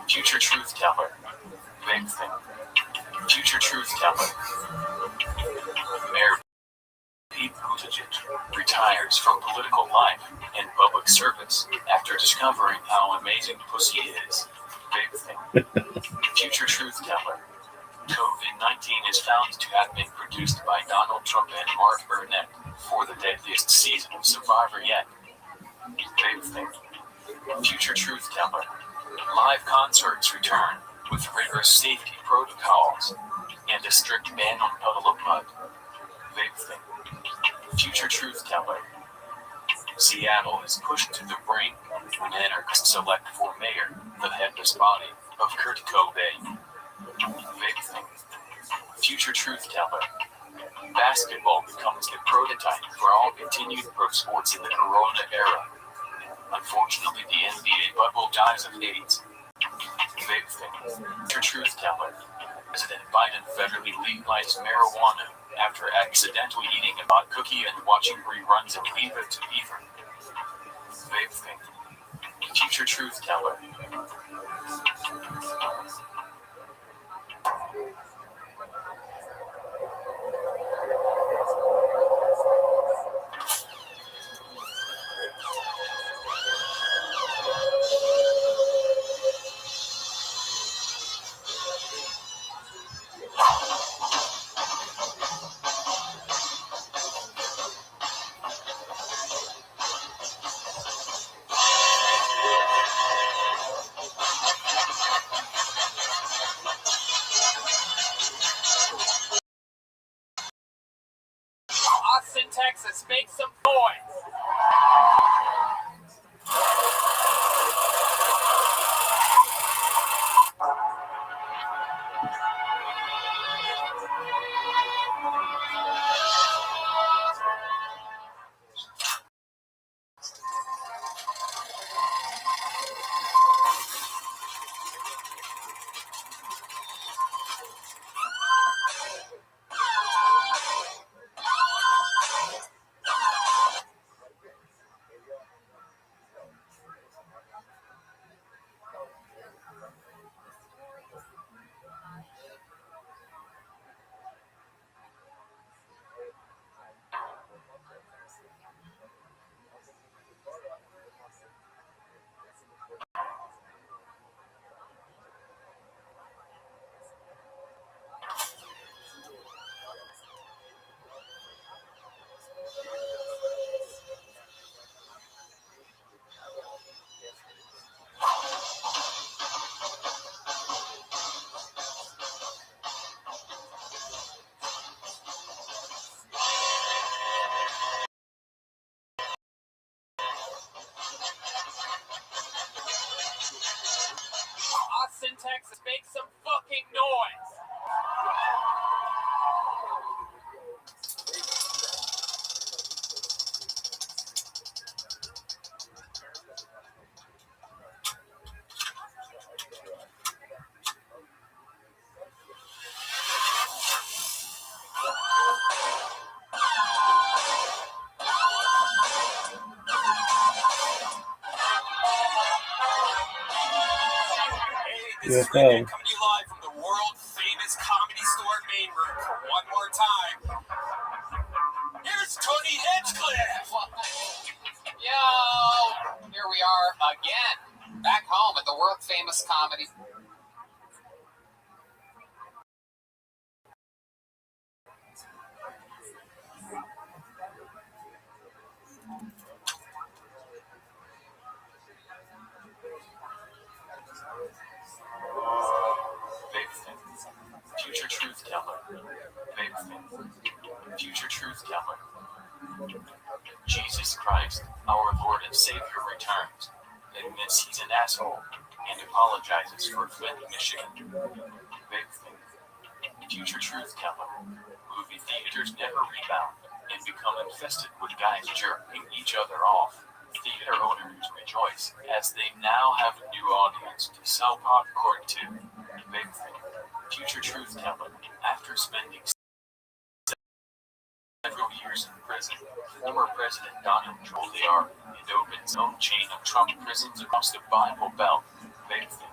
Future truth teller. Big thing. Future truth teller. Mayor Pete Buttigieg retires from political life and public service after discovering how amazing pussy is. Big thing. Future truth teller. COVID-19 is found to have been produced by Donald Trump and Mark Burnett for the deadliest season of Survivor yet. Big thing. Future truth teller. Live concerts return with rigorous safety protocols and a strict ban on puddle of mud. Big thing. Future truth teller. Seattle is pushed to the brink when anarchists select for mayor the headless body of Kurt Cobain. Big thing. Future truth teller. Basketball becomes the prototype for all continued pro sports in the Corona era. Unfortunately, the NBA bubble dies of AIDS. Big thing. Future truth teller. President Biden federally legalized marijuana after accidentally eating a hot cookie and watching reruns of Leave It to Beaver. Big thing. Future truth teller. Austin, Texas, make some noise. Austin, Texas, make some fucking noise. This is Rick coming to you live from the world-famous Comedy Store main room for one more time. Here's Tony Hinchcliffe. Yo, here we are again, back home at the world-famous comedy. Big thing. Future truth teller. Big thing. Future truth teller. Jesus Christ, our Lord and Savior, returns, admits he's an asshole, and apologizes for offending Michigan. Big thing. Future truth teller. Movie theaters never rebound and become infested with guys jerking each other off. Theater owners rejoice as they now have a new audience to sell popcorn to. Big thing. Future truth teller. After spending several years in prison, former President Donald Trump and opened his own chain of Trump prisons across the Bible Belt. Big thing.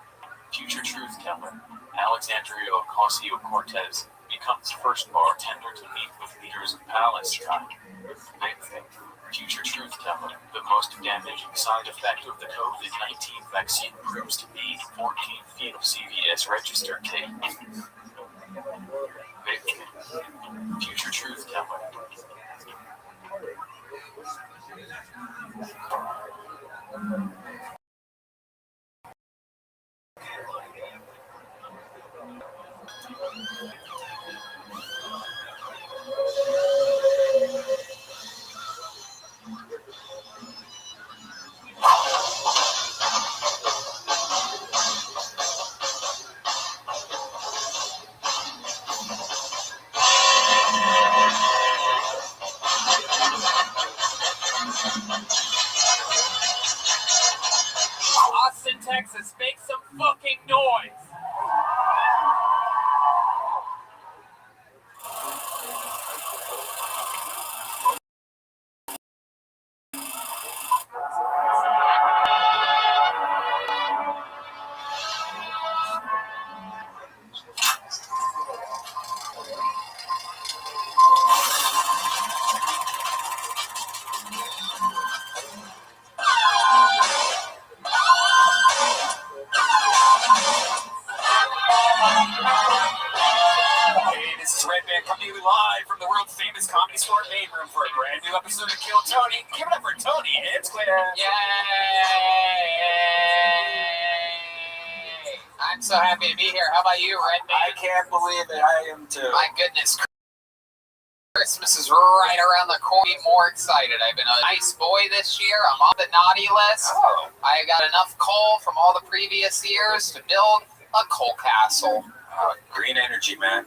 Future truth teller. Alexandria Ocasio-Cortez becomes first bartender to meet with leaders of Palestine. Big thing. Future truth teller. The most damaging side effect of the COVID-19 vaccine proves to be 14 feet of CVS register tape. Big thing. Future truth teller. Austin, Texas, make some fucking noise. Live from the world famous comedy store main room for a brand new episode of Kill Tony. Give it up for Tony Hinchcliffe. Yay! I'm so happy to be here. How about you, Red Man? I can't believe it. I am too. My goodness, Christmas is right around the corner. I'm more excited. I've been a nice boy this year. I'm on the naughty list. Oh. I got enough coal from all the previous years to build a coal castle. Green energy, man.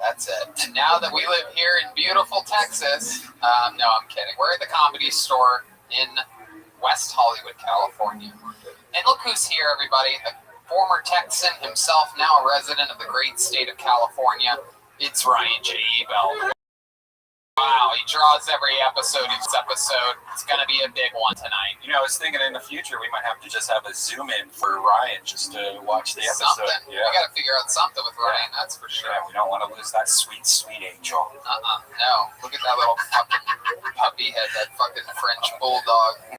That's it. And now that we live here in beautiful Texas, no, I'm kidding. We're at the Comedy Store in West Hollywood, California. And look who's here, everybody. A former Texan himself, now a resident of the great state of California. It's Ryan J. Ebel. Wow, he draws every episode. Each episode, it's going to be a big one tonight. You know, I was thinking in the future we might have to just have a zoom in for Ryan just to watch the episode. Something. Yeah. We got to figure out something with Ryan, that's for sure. Yeah, we don't want to lose that sweet, sweet angel. No. Look at that little fucking puppy head, that fucking French bulldog.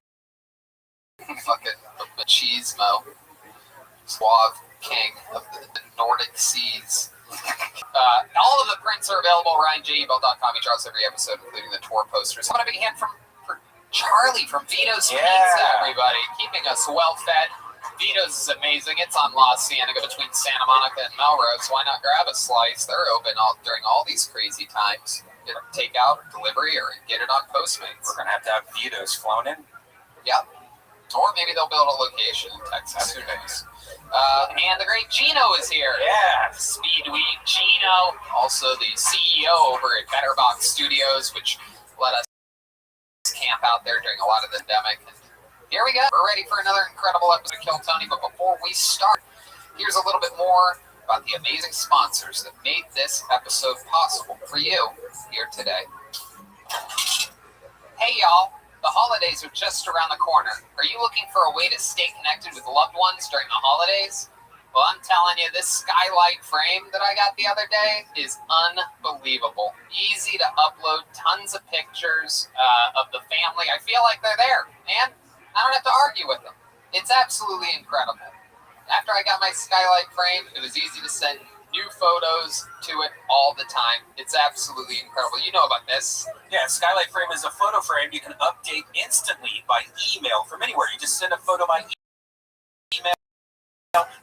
Fucking machismo. Suave king of the Nordic seas. All of the prints are available at RyanJebel.com. He draws every episode, including the tour posters. I want a big hand for Charlie from Vito's Pizza, everybody. Keeping us well fed. Vito's is amazing. It's on La Cienega between Santa Monica and Melrose. Why not grab a slice? They're open during all these crazy times. Get a takeout or delivery or get it on Postmates. We're going to have Vito's flown in. Yep. Or maybe they'll build a location in Texas. Who knows? And the great Gino is here. Yeah. Speedweed Gino. Also the CEO over at Betterbox Studios, which let us camp out there during a lot of the pandemic. And here we go. We're ready for another incredible episode of Kill Tony. But before we start, here's a little bit more about the amazing sponsors that made this episode possible for you here today. Hey, y'all. The holidays are just around the corner. Are you looking for a way to stay connected with loved ones during the holidays? Well, I'm telling you, this skylight frame that I got the other day is unbelievable. Easy to upload, tons of pictures of the family. I feel like they're there, and I don't have to argue with them. It's absolutely incredible. After I got my skylight frame, it was easy to send new photos to it all the time. It's absolutely incredible. You know about this. Yeah, Skylight Frame is a photo frame you can update instantly by email from anywhere. You just send a photo by email,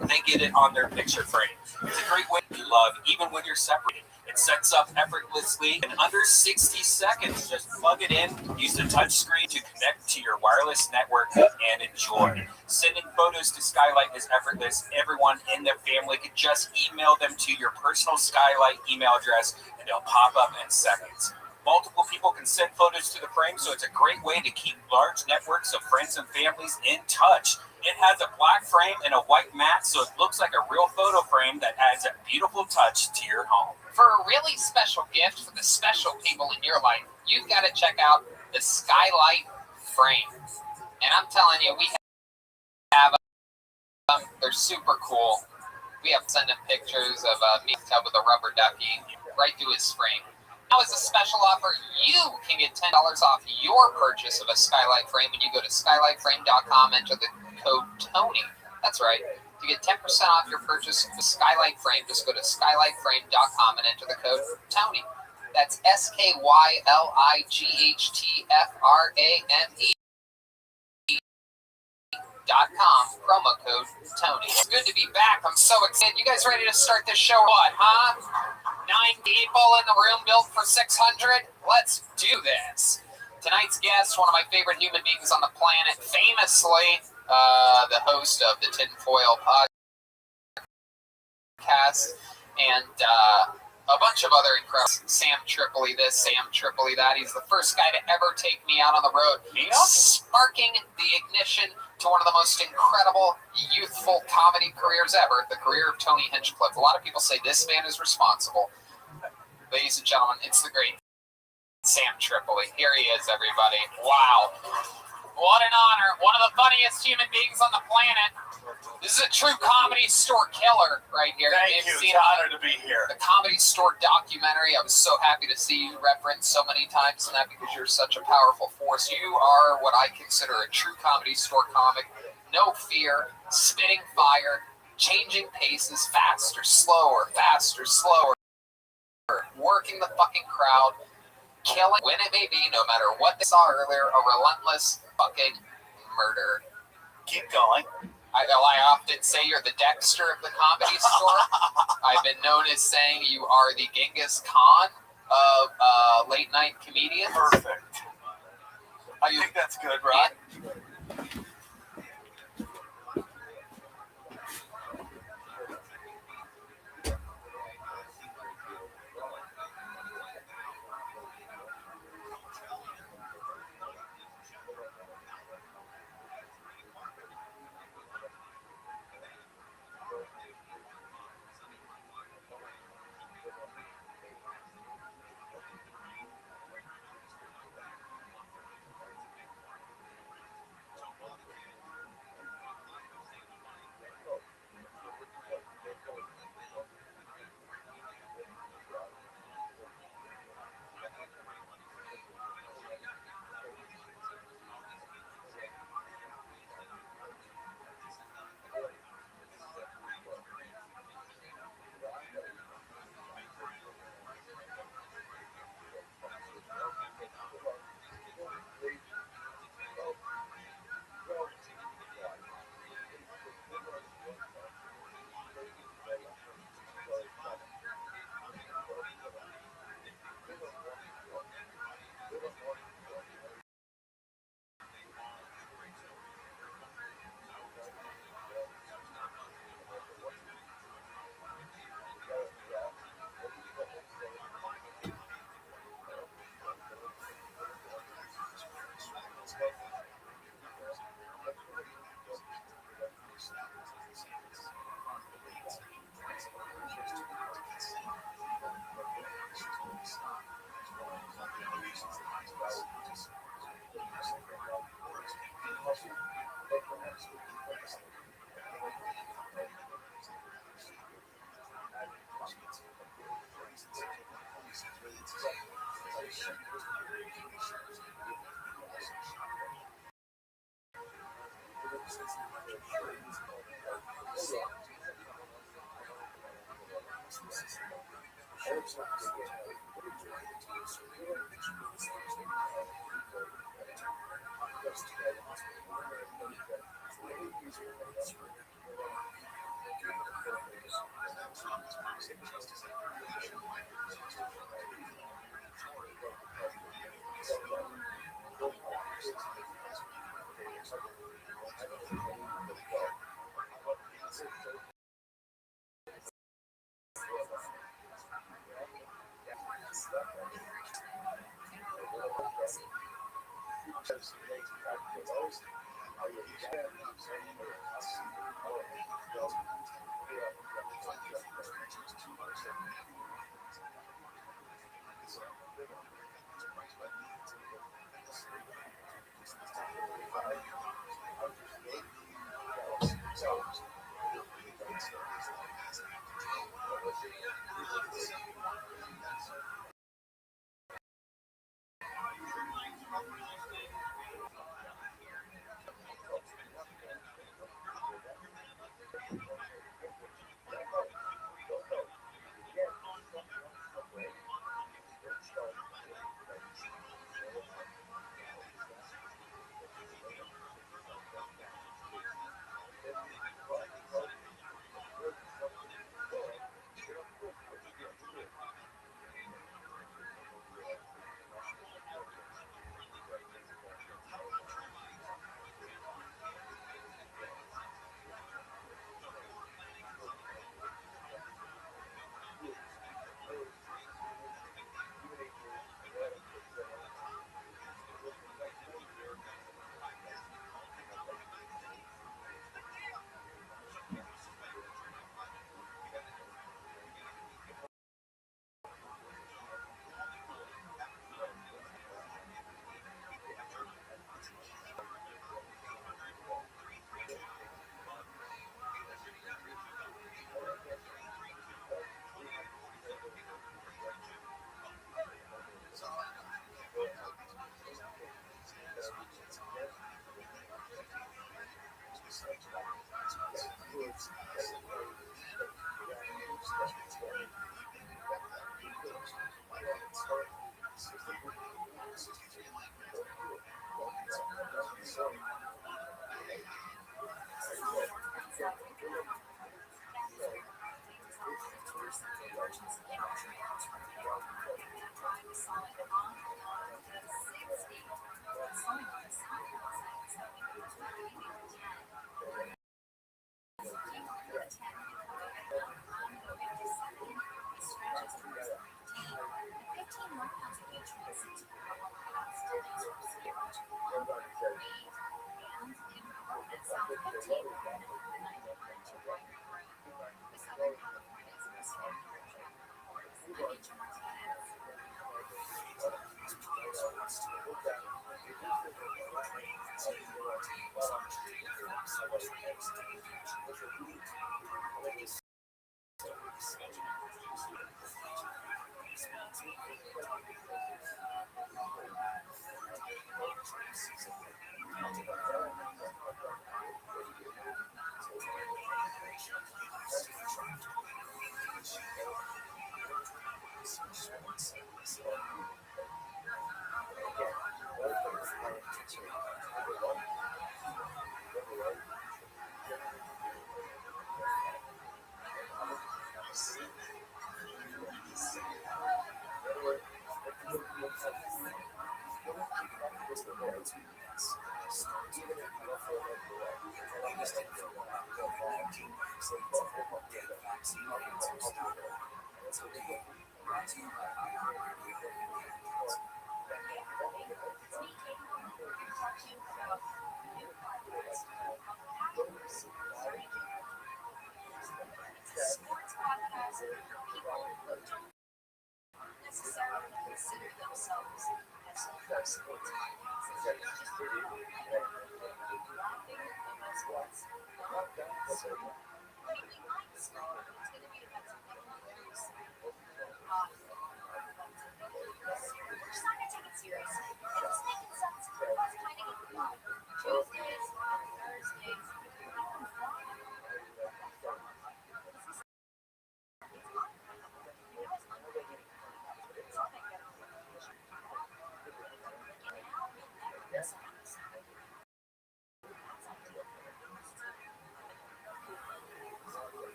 and they get it on their picture frame. It's a great way to love, even when you're separated. It sets up effortlessly in under 60 seconds. Just plug it in, use the touch screen to connect to your wireless network, and enjoy. Sending photos to Skylight is effortless. Everyone in the family can just email them to your personal Skylight email address, and they'll pop up in seconds. Multiple people can send photos to the frame, so it's a great way to keep large networks of friends and families in touch. It has a black frame and a white mat, so it looks like a real photo frame that adds a beautiful touch to your home. For a really special gift for the special people in your life, you've got to check out the Skylight frame. And I'm telling you, we have them. They're super cool. We have sent him pictures of me with a rubber ducky right through his frame. Now, as a special offer, you can get $10 off your purchase of a Skylight frame when you go to skylightframe.com, enter the code TONY. That's right. To get 10% off your purchase of a Skylight frame, just go to skylightframe.com and enter the code TONY. That's SKYLIGHTFRAME.com, promo code TONY. It's good to be back. I'm so excited. You guys ready to start this show? What, huh? 9 people in the room built for 600? Let's do this. Tonight's guest, one of my favorite human beings on the planet, famously the host of the Tinfoil podcast, and a bunch of other incredible, Sam Tripoli this, Sam Tripoli that. He's the first guy to ever take me out on the road, sparking the ignition to one of the most incredible youthful comedy careers ever, the career of Tony Hinchcliffe. A lot of people say this man is responsible. Ladies and gentlemen, it's the great Sam Tripoli. Here he is, everybody. Wow. What an honor. One of the funniest human beings on the planet. This is a true Comedy Store killer right here. Thank you. It's an honor to be here. The Comedy Store documentary. I was so happy to see you referenced so many times in that because you're such a powerful force. You are what I consider a true Comedy Store comic. No fear, spitting fire, changing paces, faster, slower, working the fucking crowd, killing when it may be, no matter what they saw earlier, a relentless fucking murder. Keep going. I often say you're the Dexter of the Comedy Store. I've been known as saying you are the Genghis Khan of late night comedians. Perfect. I think that's good, right?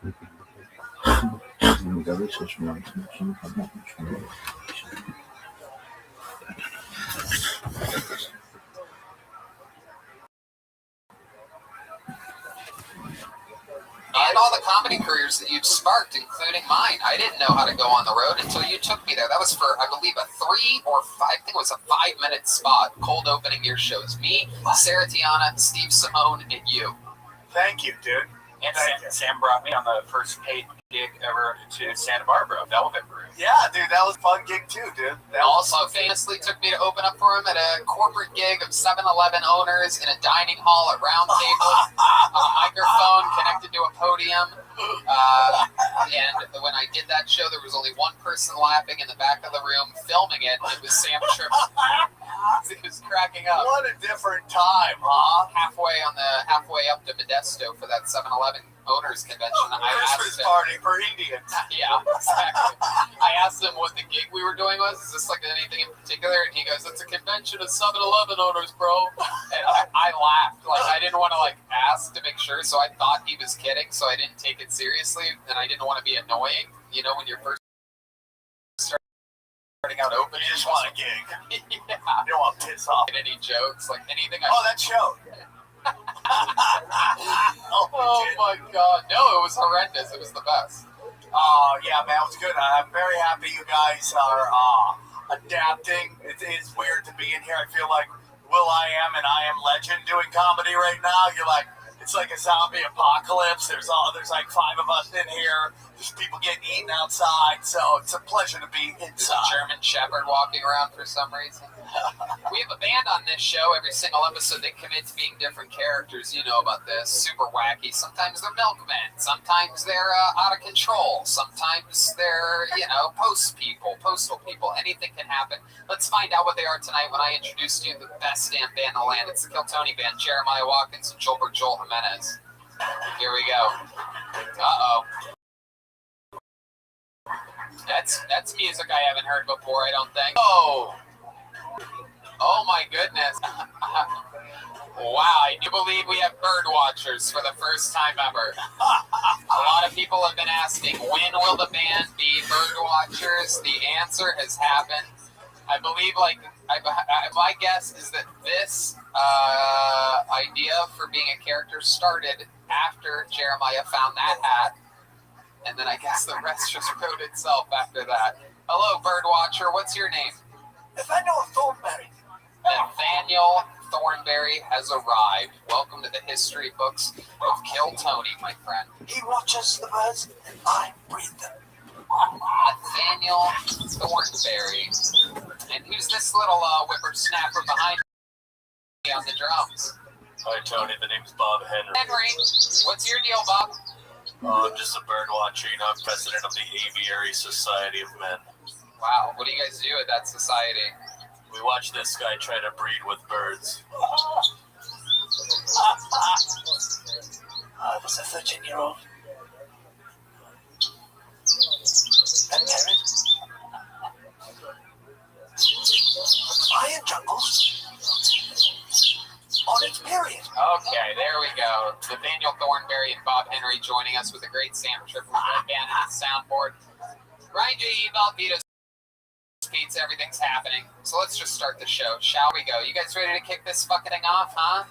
And all the comedy careers that you've sparked, including mine. I didn't know how to go on the road until you took me there. That was for, I believe, a 3 or 5, I think it was a 5-minute spot, cold opening your shows. Me, Sarah Tiana, Steve Simone, and you. Thank you, dude. And Sam brought me on the first paid gig ever to Santa Barbara, Velvet Room. Yeah, dude, that was a fun gig too, dude. They also famously took me to open up for him at a corporate gig of 7-Eleven owners in a dining hall, a round table, a microphone connected to a podium. And when I did that show, there was only one person laughing in the back of the room filming it. It was Sam Tripp. He was cracking up. What a different time, huh? Halfway up to Modesto for that 7-Eleven owners convention. Christmas party for Indians. Yeah, exactly. I asked him what the gig we were doing was. Is this like anything in particular? And he goes, "It's a convention of 7-Eleven owners, bro." And I laughed. Like, I didn't want to ask to make sure, so I thought he was kidding, so I didn't take it seriously, and I didn't want to be annoying. You know, when you're first starting out open, You just want a gig. Yeah. You don't want to piss off. Any jokes, like anything. That show. Oh my god. No, it was horrendous. It was the best. Yeah, man, it was good. I'm very happy you guys are adapting. It is weird to be in here. I feel like will.i.am and I Am Legend doing comedy right now. You're like, it's like a zombie apocalypse. There's like 5 of us in here. There's people getting eaten outside, so it's a pleasure to be There's inside. a German Shepherd walking around for some reason. We have a band on this show. Every single episode, they commit to being different characters. You know about this. Super wacky. Sometimes they're milkmen. Sometimes they're out of control. Sometimes they're, postal people. Anything can happen. Let's find out what they are tonight when I introduce you to the best damn band in the land. It's the Kill Tony Band, Jeremiah Watkins and Joel Jimenez. Here we go. Uh-oh. That's music I haven't heard before, I don't think. Oh my goodness. Wow, I do believe we have bird watchers for the first time ever. A lot of people have been asking, when will the band be bird watchers? The answer has happened. I believe, my guess is that this idea for being a character started after Jeremiah found that hat. And then I guess the rest just wrote itself after that. Hello, Birdwatcher. What's your name? Nathaniel Thornberry. Nathaniel Thornberry has arrived. Welcome to the history books of Kill Tony, my friend. He watches the birds, and I breathe them. Nathaniel Thornberry. And who's this little whippersnapper behind me on the drums? Hi, Tony. The name's Bob Henry. Henry, what's your deal, Bob? I'm just a bird watcher. I'm president of the Aviary Society of Men. Wow, what do you guys do at that society? We watch this guy try to breed with birds. I was a 13-year-old. And married. Iron jungles. On its period. Okay, there we go. Nathaniel Thornberry and Bob Henry joining us with a great Sam Tripp from the band and his soundboard. Ryan J. Valvito's Pizza, everything's happening. So let's just start the show, shall we go? You guys ready to kick this fucking thing off, huh?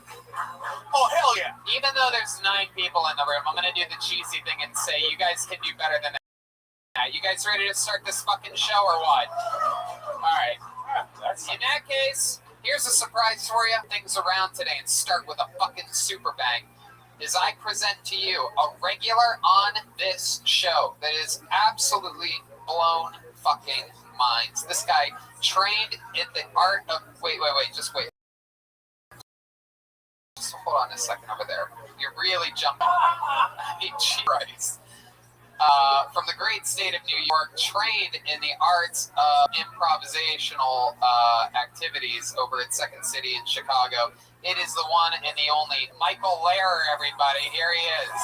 Oh, hell yeah. Even though there's 9 people in the room, I'm gonna do the cheesy thing and say you guys can do better than that. You guys ready to start this fucking show or what? Alright. In that case, here's a surprise for you. Things around today and start with a fucking super bang. As I present to you a regular on this show that is absolutely blown fucking minds. This guy trained in the art of... Wait, just wait. Just hold on a second over there. You're really jumping. I mean, Christ. From the great state of New York, trained in the arts of improvisational activities over at Second City in Chicago. It is the one and the only Michael Lehrer, everybody. Here he is.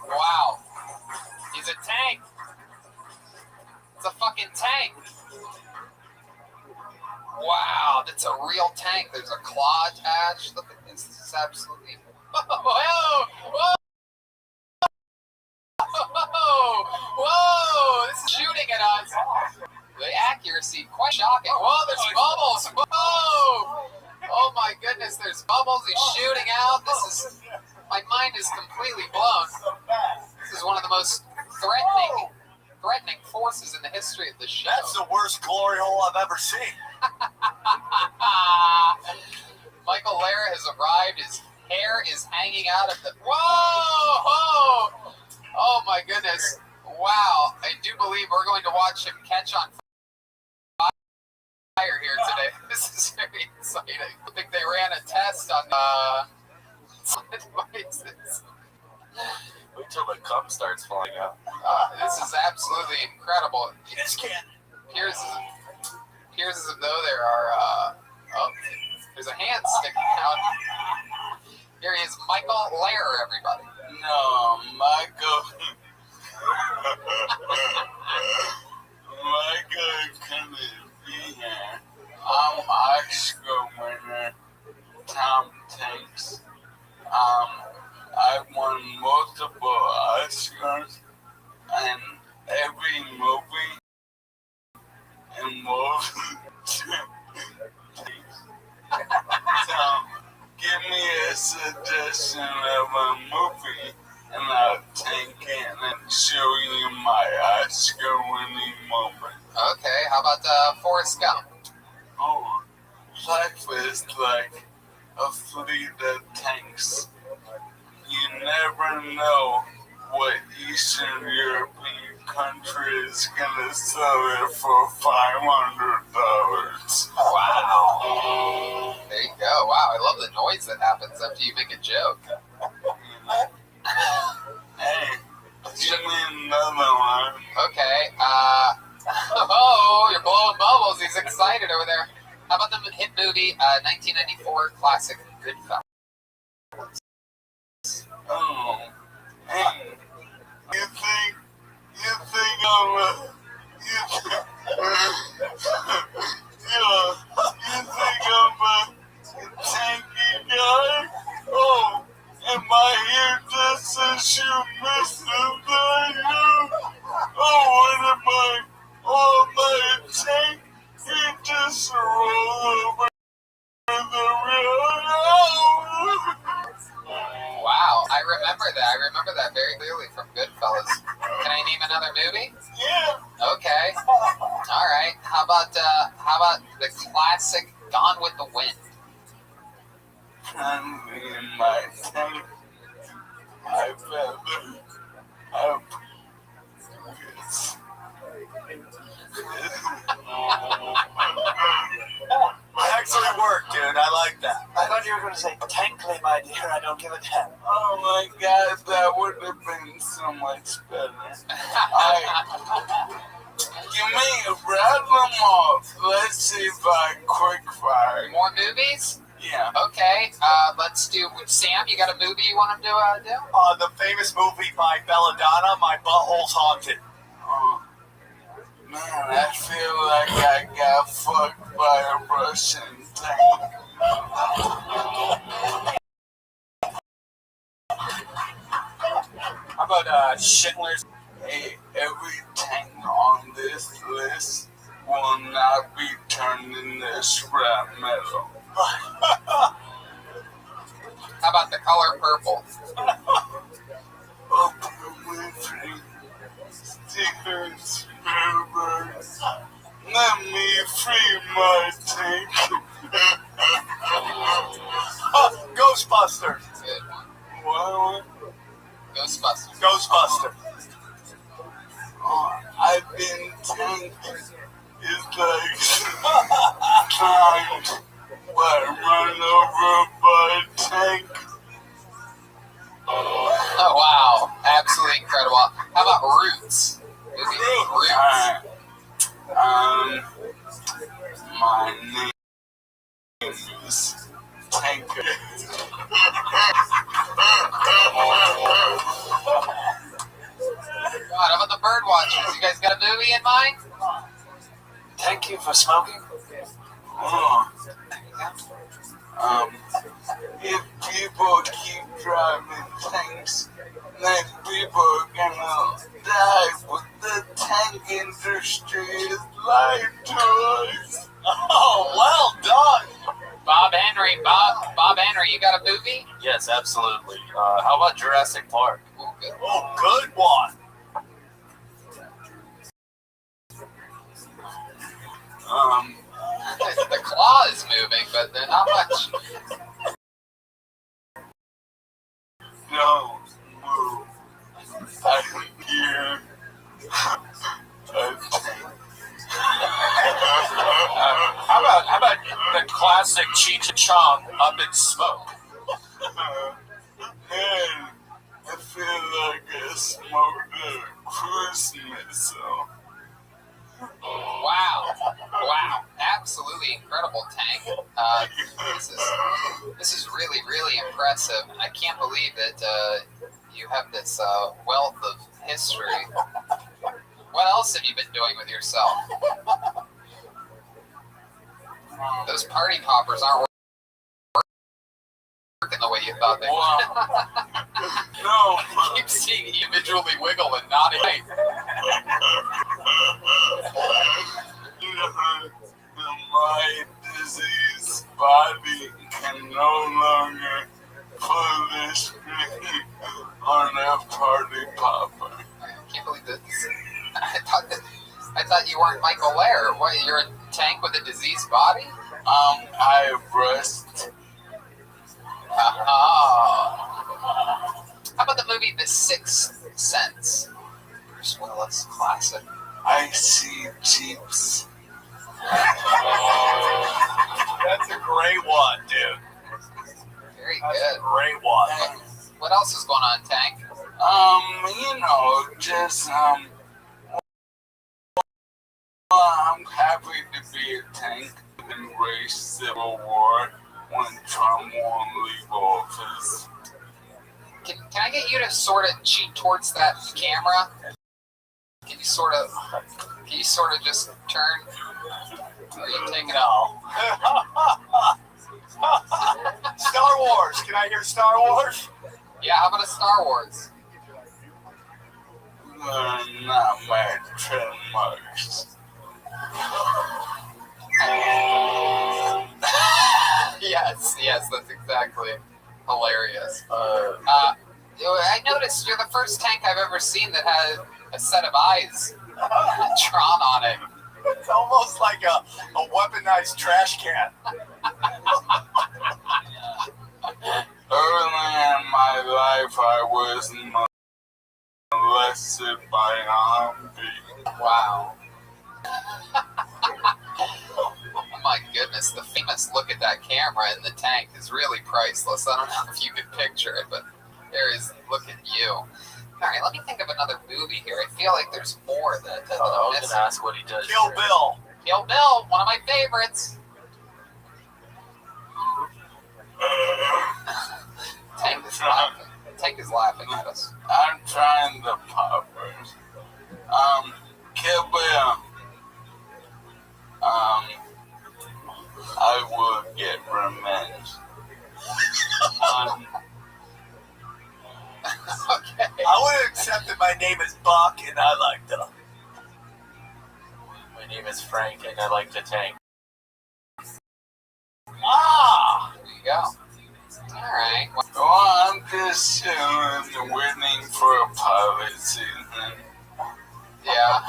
Wow. He's a tank. It's a fucking tank. Wow, that's a real tank. There's a claw attached. Look at this. This is absolutely... Whoa! accuracy quite shocking. Whoa, there's bubbles! Whoa! Oh my goodness, there's bubbles. He's shooting out. My mind is completely blown. This is one of the most threatening forces in the history of the show. That's the worst glory hole I've ever seen. Michael Lara has arrived. His hair is hanging out of the... Whoa! Oh my goodness. Wow. I do believe we're going to watch him catch on fire here today. This is very exciting. I think they ran a test on devices. Wait till the cup starts falling out. This is absolutely incredible. This kid. Appears as though there are... there's a hand sticking out. Here he is, Michael Lara, everybody. No, Michael. Michael couldn't be here. I'm Oscar winner, Tom Hanks. I won multiple Oscars, and every movie involves So, give me a suggestion of a movie, and I'll take it and show you my Oscar-winning moment. Okay, how about Forrest Gump? Oh, life is like a fleet of tanks. You never know what Eastern European country is gonna sell it for $500. Wow. There you go. Wow, I love the noise that happens after you make a joke. Hey, give me another one. Okay, oh, you're blowing bubbles. He's excited over there. How about the hit movie, 1994 classic Goodfellas? Oh, hey, you think I'm a tanky guy? Oh, am I here just to shoot missiles at you? Oh, what am I? Oh, am I a tank? You just roll over the rail. Wow, I remember that. I remember that very clearly from Goodfellas. Can I name another movie? Yeah. Okay. All right. How about the classic Gone with the Wind? I'm in my tank. I rather have this. Actually worked, dude. I like that. I thought you were going to say, tankly, my dear. I don't give a damn. Oh my God, that would have been so much better. Give me a rattle off. Let's see if I quick fire. More movies? Yeah. Okay. Let's do. Sam, you got a movie you want him to do? The famous movie by Belladonna, My Butthole's Haunted. Oh, man, I feel like I got fucked by a Russian tank. How about Schindler's? Hey, every tank on this list will not be turned into scrap metal. How about The Color Purple? Open Winfrey, stickers, Spielbergs, let me free my tank. Ghostbusters. Good one. What? Ghostbusters. Ghostbusters. I've been tanked. It's like timed but run over by a tank. Oh, wow. Absolutely incredible. How about Roots? Roots. My name is Tanker. God, how about the Bird Watchers? You guys got a movie in mind? Thank you for smoking. If people keep driving tanks, then people are gonna die with the tank industry is lying to us. Oh, well done. Bob Henry, you got a movie? Yes, absolutely. How about Jurassic Park? Ooh, good. Oh, good one. The claw is moving, but they're not much. Don't move. I hear a tank. How about the classic Cheech and Chong Up in Smoke? Man, I feel like I smoked a cruise missile. Wow, absolutely incredible tank. This is really, really impressive. I can't believe that you have this wealth of history. What else have you been doing with yourself? Those party poppers aren't working the way you thought they would. No, I keep seeing you individually wiggle and nodding. my diseased body can no longer push me on a party popper. I can't believe this. I thought you weren't Michael Lair. What, you're a tank with a diseased body? I breast. Oh. How about the movie The Sixth Sense? Bruce Willis, classic. I see jeeps. That's a great one, dude. Very That's good. a great one. What else is going on, Tank? Just I'm happy to be a tank and race Civil War when Trump won't leave office. Can I get you to sort of cheat towards that camera? Can you sort of just turn? Or are you taking it all? Star Wars. Can I hear Star Wars? Yeah, how about a Star Wars? Not my trademarks. Yes, that's exactly hilarious. I noticed you're the first tank I've ever seen that had a set of eyes drawn on it. It's almost like a weaponized trash can. Early in my life, I was molested by an army. Wow. Oh my goodness, the famous look at that camera in the tank is really priceless. I don't know if you could picture it, but there is, look at you. All right, let me think of another movie here. I feel like there's more that I I'm was missing. gonna ask what he does. Kill Bill. Kill Bill, one of my favorites. Tank is laughing at us. I'm trying the poppers. Kill Bill. I will get revenge. Okay. I would have accepted my name is Buck, and I liked him. My name is Frank, and I like to tank. Ah! There you go. All right. Well, I'm just chilling, waiting for a pilot season. Yeah.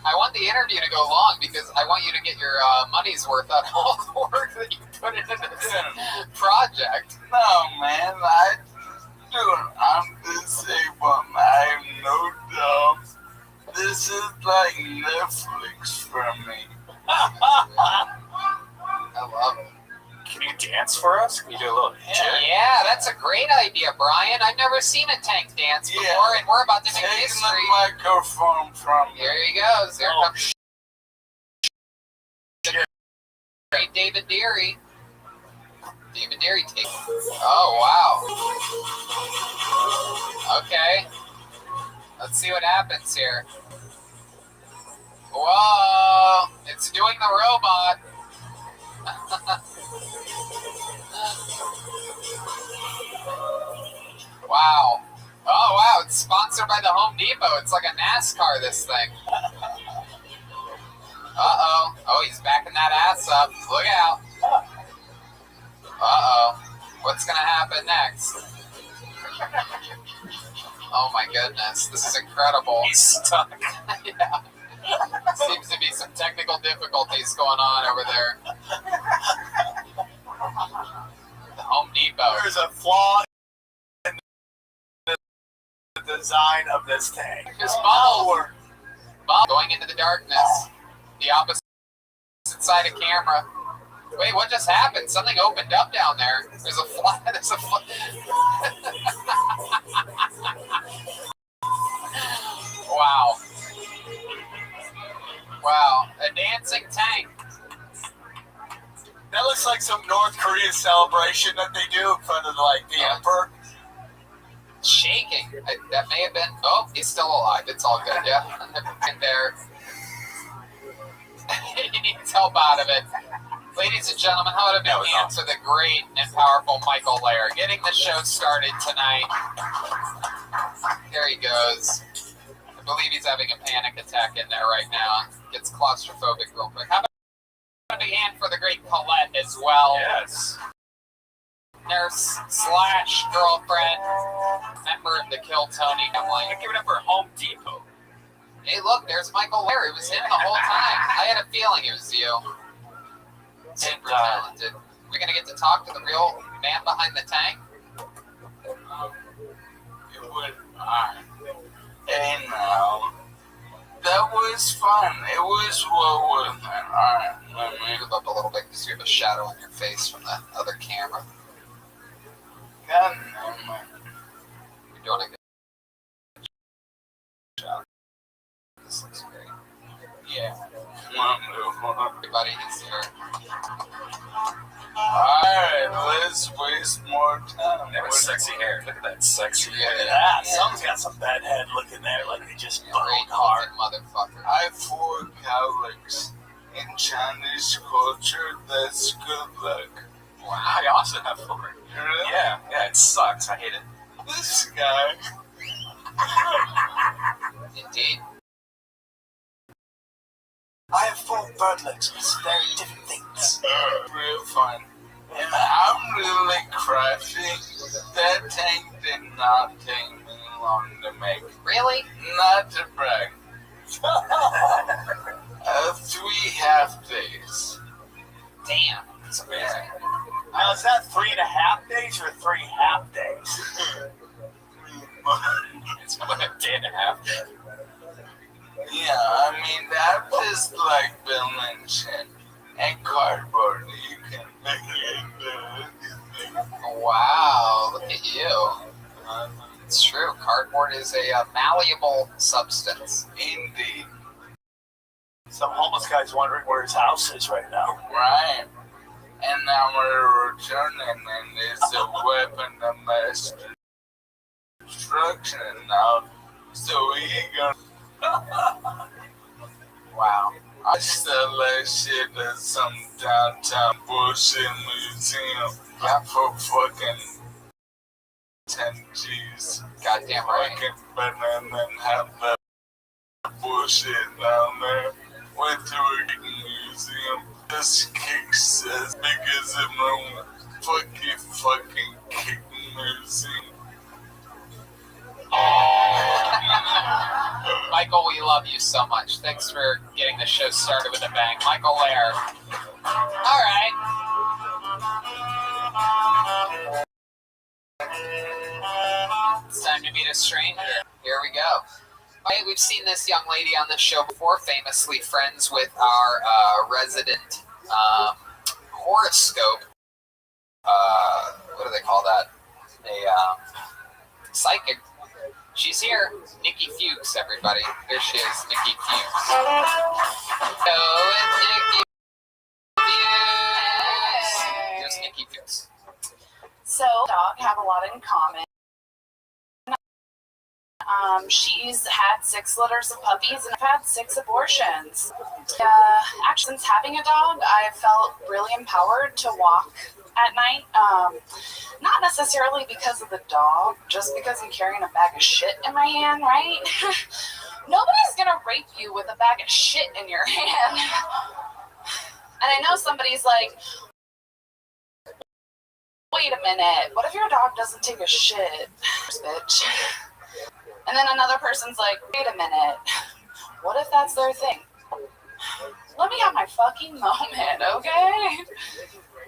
I want the interview to go long because I want you to get your money's worth out of all the work that you put into this project. No, man, I'm disabled. I have no job. This is like Netflix for me. I love it. Can you dance for us? Can you do a little jig? Yeah, that's a great idea, Brian. I've never seen a tank dance before, Yeah. and we're about to make Take history. the microphone from me. Here he goes. Here comes great David Deary. David Deary takes. Oh, wow. Okay. Let's see what happens here. Whoa! It's doing the robot. Wow. Oh, wow. wow, it's sponsored by the Home Depot. It's like a NASCAR, this thing. Uh-oh. Oh, he's backing that ass up. Look out. Uh-oh. What's going to happen next? Oh, my goodness. This is incredible. He's stuck. Yeah. Seems to be some technical difficulties going on over there. The Home Depot. There's a flaw in the design of this tank. Just bubbles. Going into the darkness. The opposite side of camera. Wait, what just happened? Something opened up down there. There's a fly. There's a fly. Wow. Wow. A dancing tank. That looks like some North Korean celebration that they do in front of the emperor. Shaking. That may have been. Oh, he's still alive. It's all good. Yeah. And there. He needs help out of it. Ladies and gentlemen, how would it be hands for the great and powerful Michael Lair getting the show started tonight? There he goes. I believe he's having a panic attack in there right now. Gets claustrophobic real quick. How about a big hand for the great Colette as well? Yes. Nurse / girlfriend, member of the Kill Tony family. Give it up for Home Depot. Hey, look, there's Michael Lair. It was him the whole time. I had a feeling it was you. Super talented. We're going to get to talk to the real man behind the tank? It was fun. Hey, now. That was fun. It was well worth it. Alright, let me Move up a little bit because you have a shadow on your face from the other camera. God damn it. You're doing a good job. This looks great. Yeah. Wonderful. Everybody is here. Alright, let's waste more time. That was sexy hair. Look at that sexy Yeah. hair. Yeah, someone's got some bedhead looking there like they just Great boned hard. motherfucker. I for Catholics in Chinese culture, that's good luck. Wow, I also have four. Really? Yeah, it sucks. I hate it. This guy. Indeed. I have 4 bird legs. It's very different things. Real fun. And I'm really crafty. That tank did not take me long to make. Really? Not to brag. 3 half days. Damn. That's amazing. Now, is that 3.5 days or 3 half days? It's about a day and a half. Yeah, I mean, that is like Bill mentioned. And cardboard, you can make it. Wow, look at you. It's true. Cardboard is a malleable substance. Indeed. Some homeless guy's wondering where his house is right now. Right. And now we're returning, and it's a weapon of mass destruction now. So we gonna. Wow. I sell that shit at some downtown bullshit museum for fucking 10 G's. Goddamn right. Fucking banana and have that bullshit down there. Went to a museum. This kick's as big as a room. Fucking kick museum. Michael, we love you so much. Thanks for getting the show started with a bang. Michael Lair. All right. It's time to meet a stranger. Here we go. Okay, we've seen this young lady on this show before, famously friends with our resident horoscope. What do they call that? A psychic. She's here. Nikki Fuchs, everybody. There she is, Nikki Fuchs. Hello, it's Nikki Fuchs. There's Nikki Fuchs. So, dog have a lot in common. She's had 6 litters of puppies and I've had 6 abortions. Actually, since having a dog, I felt really empowered to walk at night. Not necessarily because of the dog, just because I'm carrying a bag of shit in my hand, right? Nobody's gonna rape you with a bag of shit in your hand. And I know somebody's like, wait a minute, what if your dog doesn't take a shit, bitch? And then another person's like, wait a minute, what if that's their thing? Let me have my fucking moment, okay?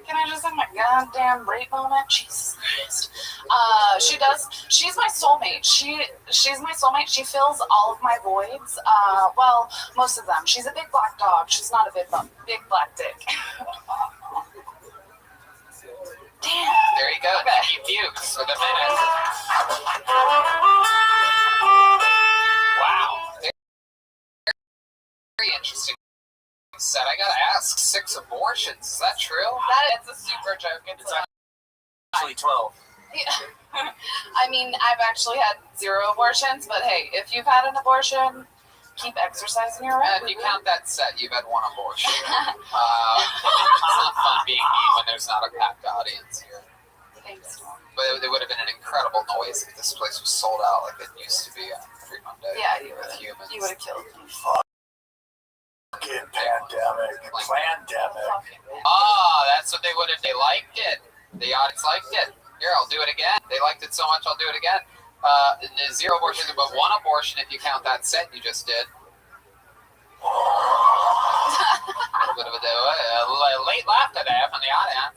Can I just have my goddamn rape moment? Jesus Christ. She's my soulmate. She's my soulmate. She fills all of my voids. Well, most of them. She's a big black dog. She's not a big black dick. Damn. There you go. Okay. Keep views for the minute. Wow. Very interesting set. I gotta ask, 6 abortions. Is that true? It's a super joke. It's Actually 12. Yeah. I mean, I've actually had 0 abortions, but hey, if you've had an abortion, keep exercising your right. If you count that set, you've had 1 abortion. It's not fun being me when there's not a packed audience here. Thanks. But it would have been an incredible noise if this place was sold out like it used to be on every Monday. Yeah, you with would. humans. You would have killed me. Fucking pandemic. Pandemic. That's what they would have. They liked it. The audience liked it. Here, I'll do it again. They liked it so much, I'll do it again. 0 abortions, but 1 abortion if you count that set you just did. A little bit of a late laugh today from the audience.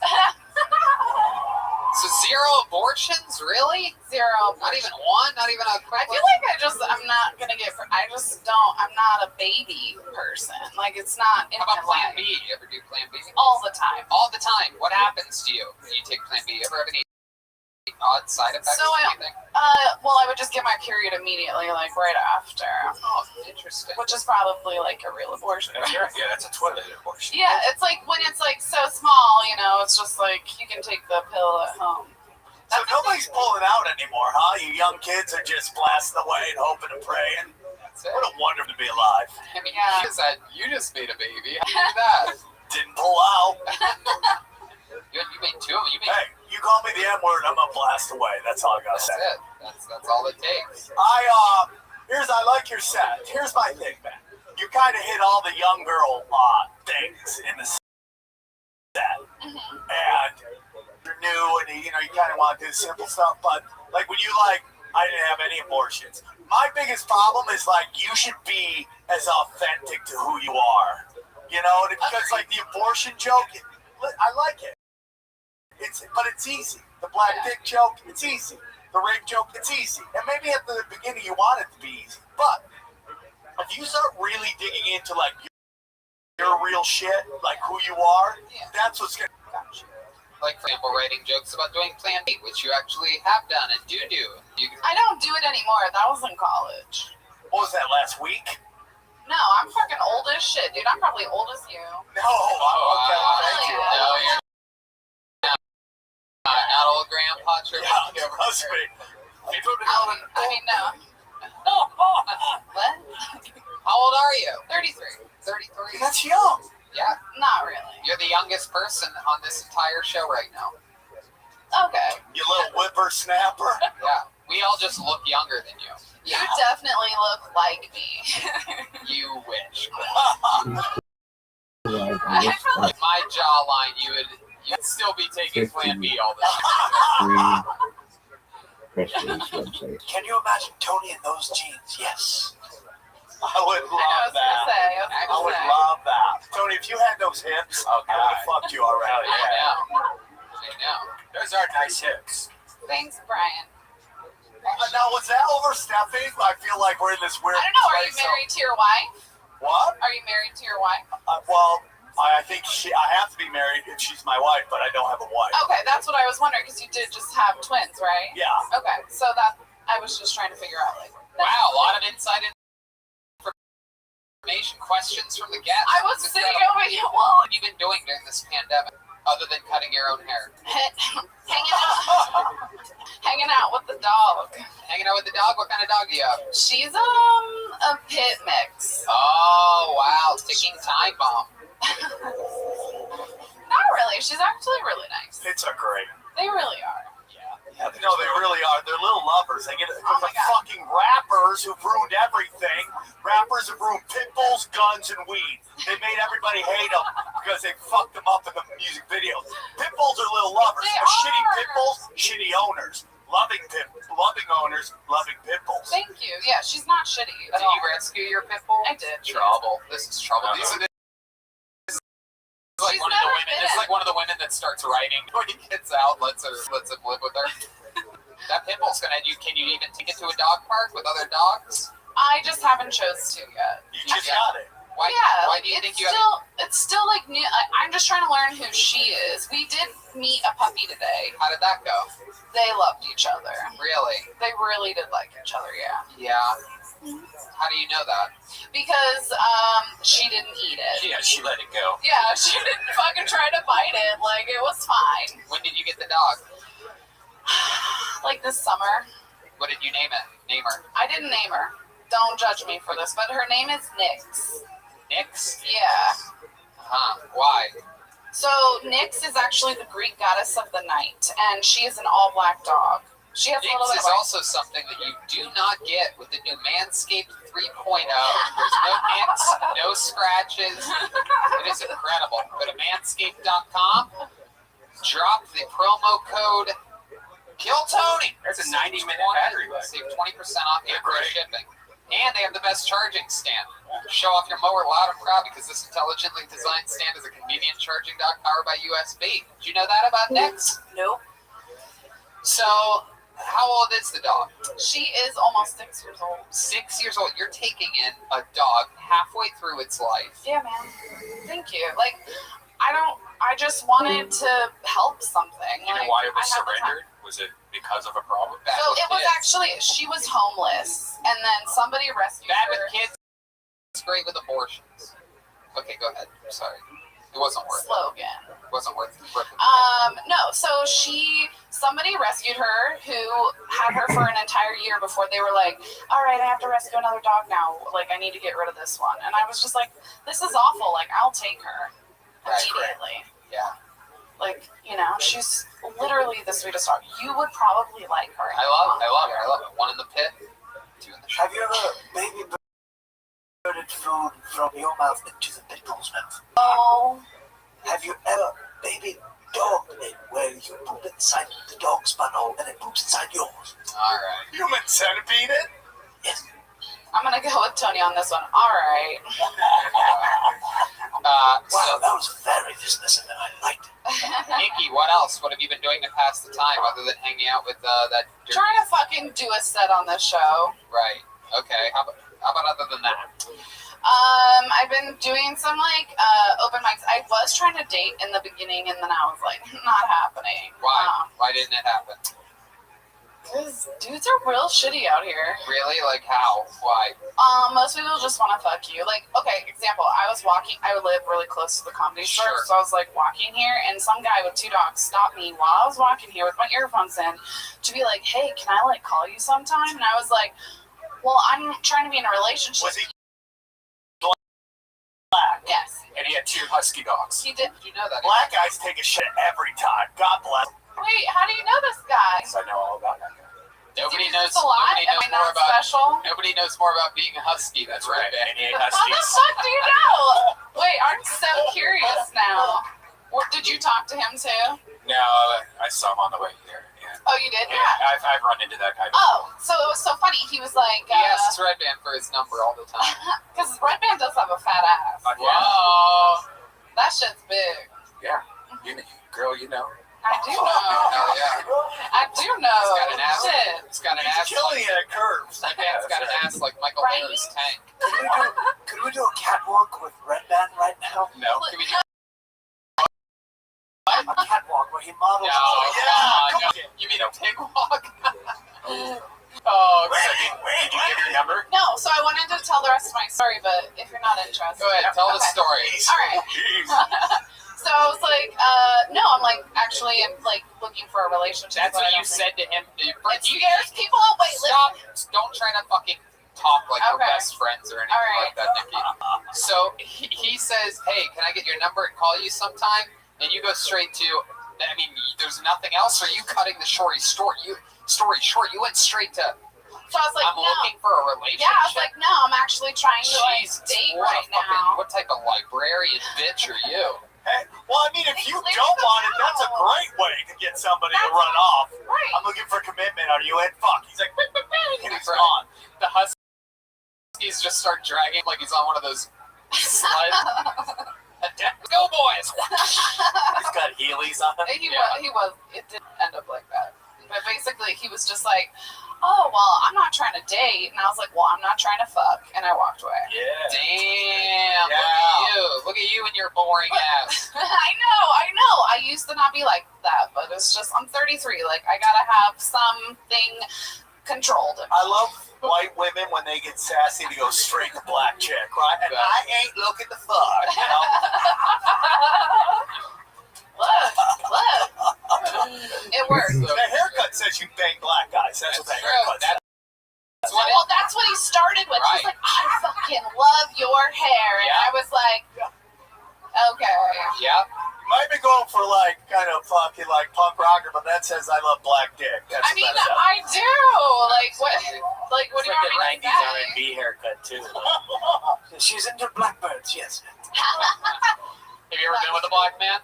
So 0 abortions, really? 0 Not even 1? Not even a quick I feel like I'm not gonna get. I'm not a baby person. Like it's not in How about my Plan life. B? You ever do Plan B? All the time. All the time. What happens to you when you take Plan B? You ever have any odd side effects So or anything? Well, I would just get my period immediately, like right after, Oh, interesting. which is probably like a real abortion. Yeah, that's a toilet abortion. Yeah, it's like when it's like so small, it's just like you can take the pill at home. So nobody's pulling out anymore, huh? You young kids are just blasting away and hoping and praying. That's it. What a wonder to be alive. I mean, Yeah. you said you just made a baby. How do you do that? Didn't pull out. You made 2 of them. You made. Hey, you call me the M word, I'm gonna blast away. That's all I gotta That's say. it. That's all it takes. I like your set. Here's my thing, man. You kind of hit all the young girl things in the set, and you're new, and you kind of want to do simple stuff. But like when you I didn't have any abortions. My biggest problem is you should be as authentic to who you are, and because the abortion joke, I like it. But it's easy. The black dick joke, it's easy. The rape joke, it's easy. And maybe at the beginning you want it to be easy. But if you start really digging into your real shit, who you are, that's what's gonna catch you. Like, for example, writing jokes about doing Plan B, which you actually have done and do. I don't do it anymore. That was in college. What was that, last week? No, I'm fucking old as shit, dude. I'm probably old as you. No, okay, thank you. No, you're not old grandpa. Yeah, must be. I mean, no. What? How old are you? 33. 33. That's young. Yeah, Not really. you're the youngest person on this entire show right now. Okay. You little whippersnapper. Yeah, we all just look younger than you. You definitely look like me. You wish. I feel like My jawline, you'd still be taking Plan B all the time. Can you imagine Tony in those jeans? Yes. I would I love was gonna that. say. I would love that. Tony, if you had those hips, I would have fucked you already. I know. Those are nice hips. Thanks, Brian. Now, was that overstepping? I feel like we're in this weird I don't know. Are you place married to your wife? What? Are you married to your wife? Well, I think I have to be married if she's my wife, but I don't have a wife. Okay, that's what I was wondering because you did just have twins, right? Yeah. Okay, so that I was just trying to figure out Wow, a lot of inside information, questions from the guests. I was It's sitting incredible. over here. What have you been doing during this pandemic, other than cutting your own hair? Hanging out with the dog. Hanging out with the dog? What kind of dog do you have? She's a pit mix. Oh, wow. Ticking time bomb. Not really. She's actually really nice. Pits are great. They really are. Yeah, no, they really are. They're little lovers. They get Oh the my God. fucking rappers who've ruined everything. Rappers have ruined pit bulls, guns, and weed. They made everybody hate them because they fucked them up in the music videos. Pit bulls are little lovers. They But shitty are. pit bulls, shitty owners. Loving owners, loving pit bulls. Thank you. Yeah, she's not shitty at Did all. you rescue your pit bull? I did. Trouble. This is trouble. Uh-huh. This is like She's one of the never women. been. This is like one of the women that starts writing when he gets out. Lets him live with her. That pit bull's gonna. Can you even take it to a dog park with other dogs? I just haven't chose to yet. You just Yeah. got it. Why? Yeah, Why like, do you think you it's still like new. I'm just trying to learn who she is. We did meet a puppy today. How did that go? They loved each other. Really? They really did like each other. Yeah. Yeah. How do you know that? Because she didn't eat it. Yeah, she let it go. Yeah, she didn't fucking try to bite it. Like, it was fine. When did you get the dog? Like this summer. What did you name it? Name her. I didn't name her. Don't judge me for this, but her name is Nyx. Nyx? Yeah. Huh. Why? So Nyx is actually the Greek goddess of the night, and she is an all-black dog. She has a little Nyx bit is of also something that you do not get with the new Manscaped 3.0. There's no nicks, no scratches. It is incredible. Go to manscaped.com, drop the promo code KILLTONY. There's a 90-minute battery life. Save 20% off your free great. shipping. And they have the best charging stand. Show off your mower loud and proud because this intelligently designed stand is a convenient charging dock powered by USB. Did you know that about Nyx? Nope. So, how old is the dog? She is almost 6 years old. 6 years old. You're taking in a dog halfway through its life. Yeah, man. Thank you. Like, I just wanted to help something. You know Like, why it was I had the time. surrendered? Was it because of a problem? Bad So with it was kids. actually, she was homeless, and then somebody rescued Bad her. with kids. It's great with abortions. Okay, go ahead. Sorry. It wasn't worth it. Slogan. It wasn't worth it. No, so somebody rescued her who had her for an entire year before they were like, all right, I have to rescue another dog now. Like, I need to get rid of this one. And I was just like, this is awful. Like, I'll take her Right. immediately. Yeah. Like, you know, she's literally the sweetest dog. You would probably like her. I love it. One in the pit, two in the shop. Have you ever baby birded food from your mouth into the pit bull's mouth? Oh, Have you ever baby dog it where you poop inside the dog's butthole and it poops inside yours? All right. Human centipede it? Yes. I'm going to go with Tony on this one. All right. Wow, So, that was very dismissive and I liked it. Nikki, what else? What have you been doing to pass the time other than hanging out with that? Trying to fucking do a set on this show. Right. Okay. How about other than that? I've been doing some like open mics. I was trying to date in the beginning, and then I was like, not happening. Why? Why didn't it happen? Because dudes are real shitty out here. Really? Like how? Why? Most people just want to fuck you. Like, okay, example. I live really close to the comedy store, Sure. so I was like walking here, and some guy with 2 dogs stopped me while I was walking here with my earphones in to be like, hey, can I like call you sometime? And I was like, well, I'm trying to be in a relationship. Was he black? Yes, And he had 2 husky dogs. he did. Did you know that? Black guys take a shit every time. God bless. Wait, how do you know this guy? So I know all about that guy. Nobody Is he knows. just alive? Nobody Am knows I more not about. special? Nobody knows more about being a husky. That's right. And he ate How the huskies. fuck do you know? Wait, I'm so curious now. Did you talk to him too? No, I saw him on the way here. Yeah. Oh, you did? Yeah, I've run into that guy. Oh, so it was so funny. He was like, He asks Red Band for his number all the time. because Red Band does have a fat ass. Whoa. That shit's big. Yeah. Girl, you know. I do know. Oh yeah. I do know. It's got an ass. Shit. It's got an He's ass. killing Like, it at curves. Red Band's got an ass like Michael Right? Miller's tank. Could we do a catwalk with Red Band right now? No. Can we do? A catwalk where he models. No. Come on. You mean a pig walk? Oh, did you give your number? No, so I wanted to tell the rest of my story, but if you're not interested. Go ahead. Tell the Okay. story. All right. So I was like, no, I'm like, actually, I'm like looking for a relationship. That's but what I you don't said to him. think- It scares people. Wait, Stop. listen. Don't try to fucking talk like we're Okay. best friends or anything All right. like that, Nikki. So he says, hey, can I get your number and call you sometime? and you go straight to, I mean, there's nothing else. Or you cutting the story short? You went straight to. So I was like, I'm no. looking for a relationship. Yeah, I was like, no, I'm actually trying to like Jesus, date what right a fucking, now. what type of librarian bitch are you? Hey, well, I mean, if you don't want it, that's a great way to get somebody to run off. Right. I'm looking for commitment. Are you in? Fuck. He's like, and he's Right. gone. The Huskies just start dragging like he's on one of those sleds. Go, boys! He's got Heelys on. It didn't end up like that. But basically, he was just like, oh, well, I'm not trying to date. And I was like, well, I'm not trying to fuck. And I walked away. Yeah. Damn, Yeah. look at you and your boring ass. I know. I used to not be like that, but it's just, I'm 33. Like, I gotta have something controlled. I love white women when they get sassy to go straight to black chick, right? And I ain't looking to fuck, you know? Look. It works. The haircut says you bang black guys. That's what the haircut says. Well, that's what he started with. Right. He's like, I fucking love your hair. And Yeah. I was like, okay. Yeah. Might be going for like kind of fucking like punk rocker, but that says I love black dick. That's I mean, what that says. I do. Like what do you want me to say? R&B haircut too. She's into blackbirds, yes. Have you ever been with a black man?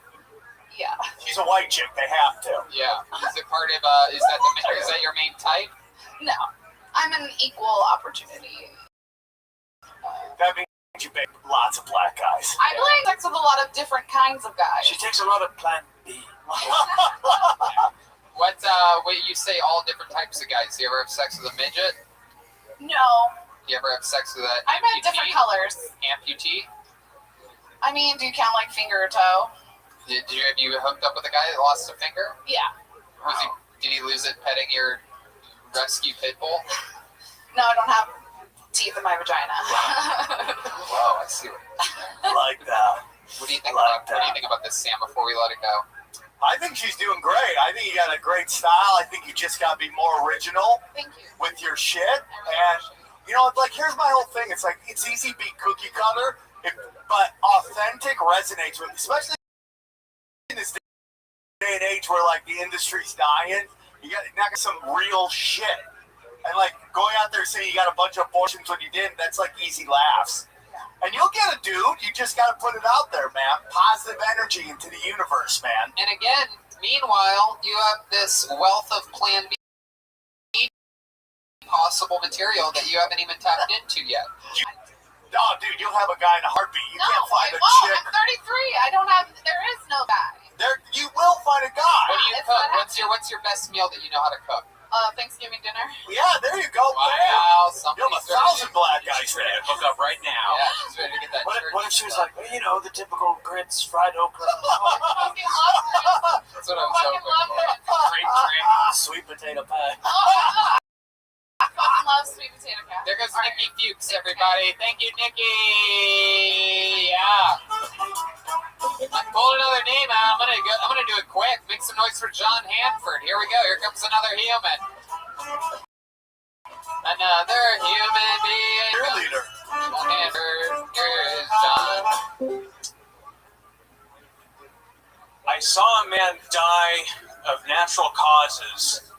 Yeah. She's a white chick. They have to. Yeah. Is it part of? Is that your main type? No. I'm an equal opportunity. That means you bang lots of black guys. I like sex with a lot of different kinds of guys. She takes a lot of Plan B. What you say all different types of guys? Do you ever have sex with a midget? No. Do you ever have sex with an I meant different colors. amputee? I mean, do you count like finger or toe? Have you hooked up with a guy that lost a finger? Yeah. Did he lose it petting your rescue pit bull? No, I don't have teeth in my vagina. Wow, I see. I like that. What do you think Like about? What do you think about this, Sam? Before we let it go. I think she's doing great. I think you got a great style. I think you just got to be more original Thank you. with your shit. And, you know, like, here's my whole thing. It's like, it's easy to be cookie cutter, but authentic resonates with, especially in this day and age where, like, the industry's dying. You got some real shit. And, like, going out there saying you got a bunch of abortions when you didn't, that's, like, easy laughs. And you'll get a dude. You just got to put it out there, man. Positive energy into the universe, man. And again, meanwhile, you have this wealth of Plan B possible material that you haven't even tapped into yet. Oh, dude, you'll have a guy in a heartbeat. You can't find a won't. chick. I'm 33. There is no guy. You will find a guy. What do you It's cook? not What's your best meal that you know how to cook? Thanksgiving dinner. Yeah, there you go. Wow, Bam. You'll have somebody's 1,000 black guys She's ready there. to hook up right now. Yeah, she's ready to get that What turkey if she was stuff. like, well, you know, the typical grits, fried okra, Fucking love That's what I was fucking hoping love for. it. grape drink, sweet potato pie. I fucking love sweet potato casserole. There goes Nikki Fuchs, everybody. Thank you, Nikki. Yeah. Pull another name out. I'm gonna do it quick. Make some noise for John Hanford. Here we go. Here comes another human. Another human being. Cheerleader. John Hanford. Here is John. I saw a man die of natural causes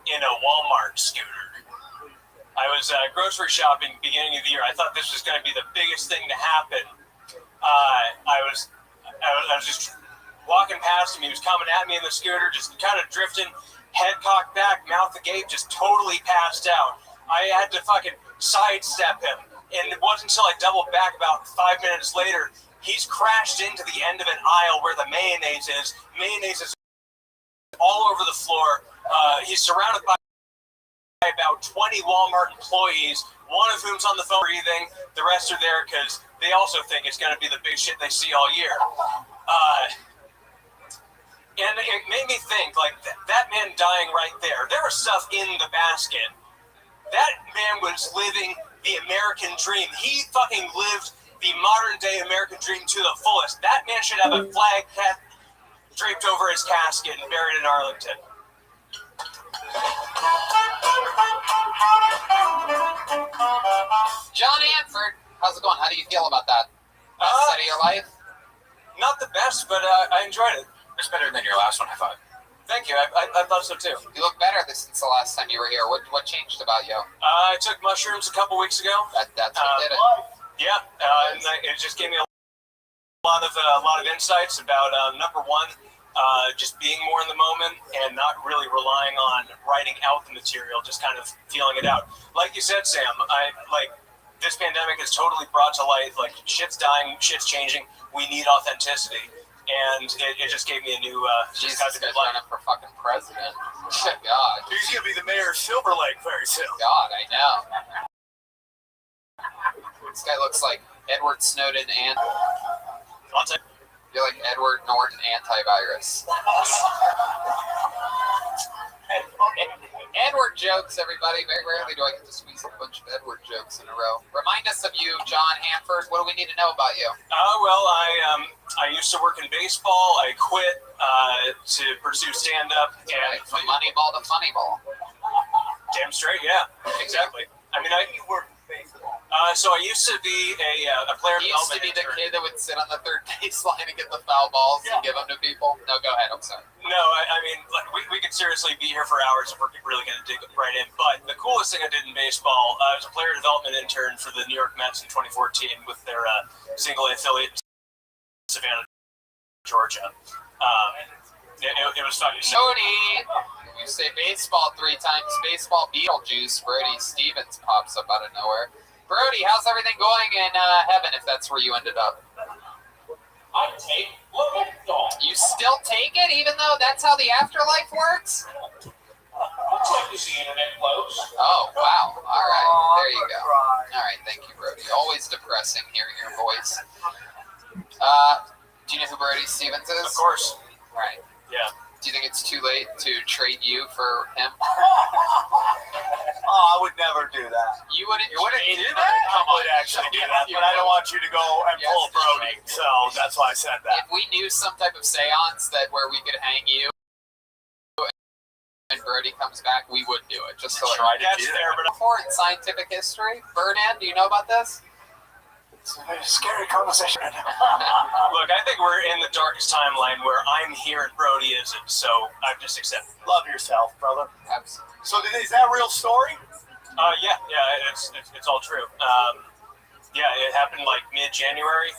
in a Walmart scooter. I was grocery shopping beginning of the year. I thought this was going to be the biggest thing to happen. I was just walking past him. He was coming at me in the scooter, just kind of drifting, head cocked back, mouth agape, just totally passed out. I had to fucking sidestep him, and it wasn't until I doubled back about 5 minutes later, he's crashed into the end of an aisle where the mayonnaise is. Mayonnaise is all over the floor. He's surrounded by about 20 Walmart employees, one of whom's on the phone breathing. The rest are there because they also think it's going to be the big shit they see all year. And it made me think, like, that man dying right there, there was stuff in the basket. That man was living the American dream. He fucking lived the modern day American dream to the fullest. That man should have a flag draped over his casket and buried in Arlington. John Hanford. How's it going? How do you feel about that? Best set of your life? Not the best, but I enjoyed it. It's better than your last one, I thought. Thank you. I thought so too. You look better since the last time you were here. What changed about you? I took mushrooms a couple weeks ago. That's what did it. Yeah, and it just gave me a lot of insights about number one, just being more in the moment and not really relying on writing out the material, just kind of feeling it out. Like you said, Sam, this pandemic has totally brought to light, like, shit's dying, shit's changing. We need authenticity. And it just gave me a new, Jesus, this guy's running for fucking president. God. He's going to be the mayor of Silver Lake very soon. God, I know. This guy looks like Edward Snowden and... You're like Edward Norton antivirus. Edward jokes, everybody. Very rarely do I get to squeeze a bunch of Edward jokes in a row. Remind us of you, John Hanford. What do we need to know about you? Well, I used to work in baseball. I quit to pursue stand-up. And from Moneyball to Funnyball. Damn straight, yeah. Exactly. I mean, You work in baseball. So I used to be a player. He used to be the kid that would sit on the third base line and get the foul balls and give them to people. No, go ahead. I'm sorry. No, I mean, like, we could seriously be here for hours if we're really going to dig right in. But the coolest thing I did in baseball, I was a player development intern for the New York Mets in 2014 with their single-A affiliate in Savannah, Georgia. It was fun. Jody, you say baseball 3 times. Baseball Beetlejuice. Brody Stevens pops up out of nowhere. Brody, how's everything going in heaven if that's where you ended up? I take little dog. You still take it even though that's how the afterlife works? Looks like you see internet close. Oh, wow. All right. There you go. All right. Thank you, Brody. Always depressing hearing your voice. Do you know who Brody Stevens is? Of course. Right. Yeah. Do you think it's too late to trade you for him? I would never do that. You wouldn't You wouldn't trade do him? that? I would actually do that, but I don't want you to go and Yes, pull that's Brody, right. so that's why I said that. If we knew some type of seance where we could hang you and Brody comes back, we would do it. Just so Try to do that. Before in scientific history, Ferdinand, do you know about this? It's a very scary conversation right now. Look, I think we're in the darkest timeline where I'm here and Brody isn't, so I've just accepted. Love yourself, brother. Absolutely. So is that a real story? Yeah, it's all true. Yeah, it happened like mid-January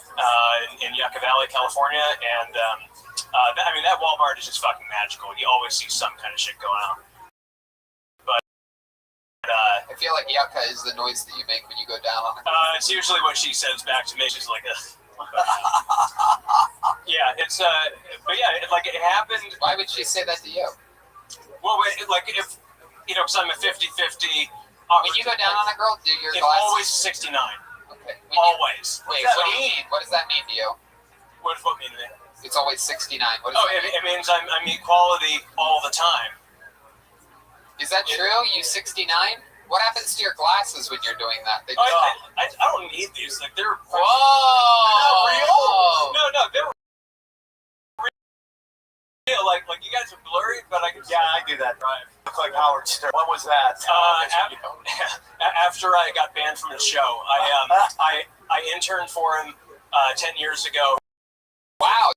in Yucca Valley, California, and that Walmart is just fucking magical. You always see some kind of shit going on. But I feel like yucca is the noise that you make when you go down on it. it's usually what she says back to me. She's like, yeah, it's but yeah, it happened. Why would she say that to you? Well, if because I'm a 50-50. When you go down on a girl, do your It's glasses... always 69. Okay. Always. Wait, What does that what do you mean? mean? What does that mean to you? What does what mean to me? It's always 69. What does Oh, that mean? it means I'm equality all the time. Is that true? You 69? What happens to your glasses when you're doing that? They Oh, just... I don't need these. Like they're Whoa! real. No, they're real. Like you guys are blurry, but I can. Yeah, I do that. Right. Look like Howard Stern. When was that? After I got banned from his show, I interned for him 10 years ago. Wow.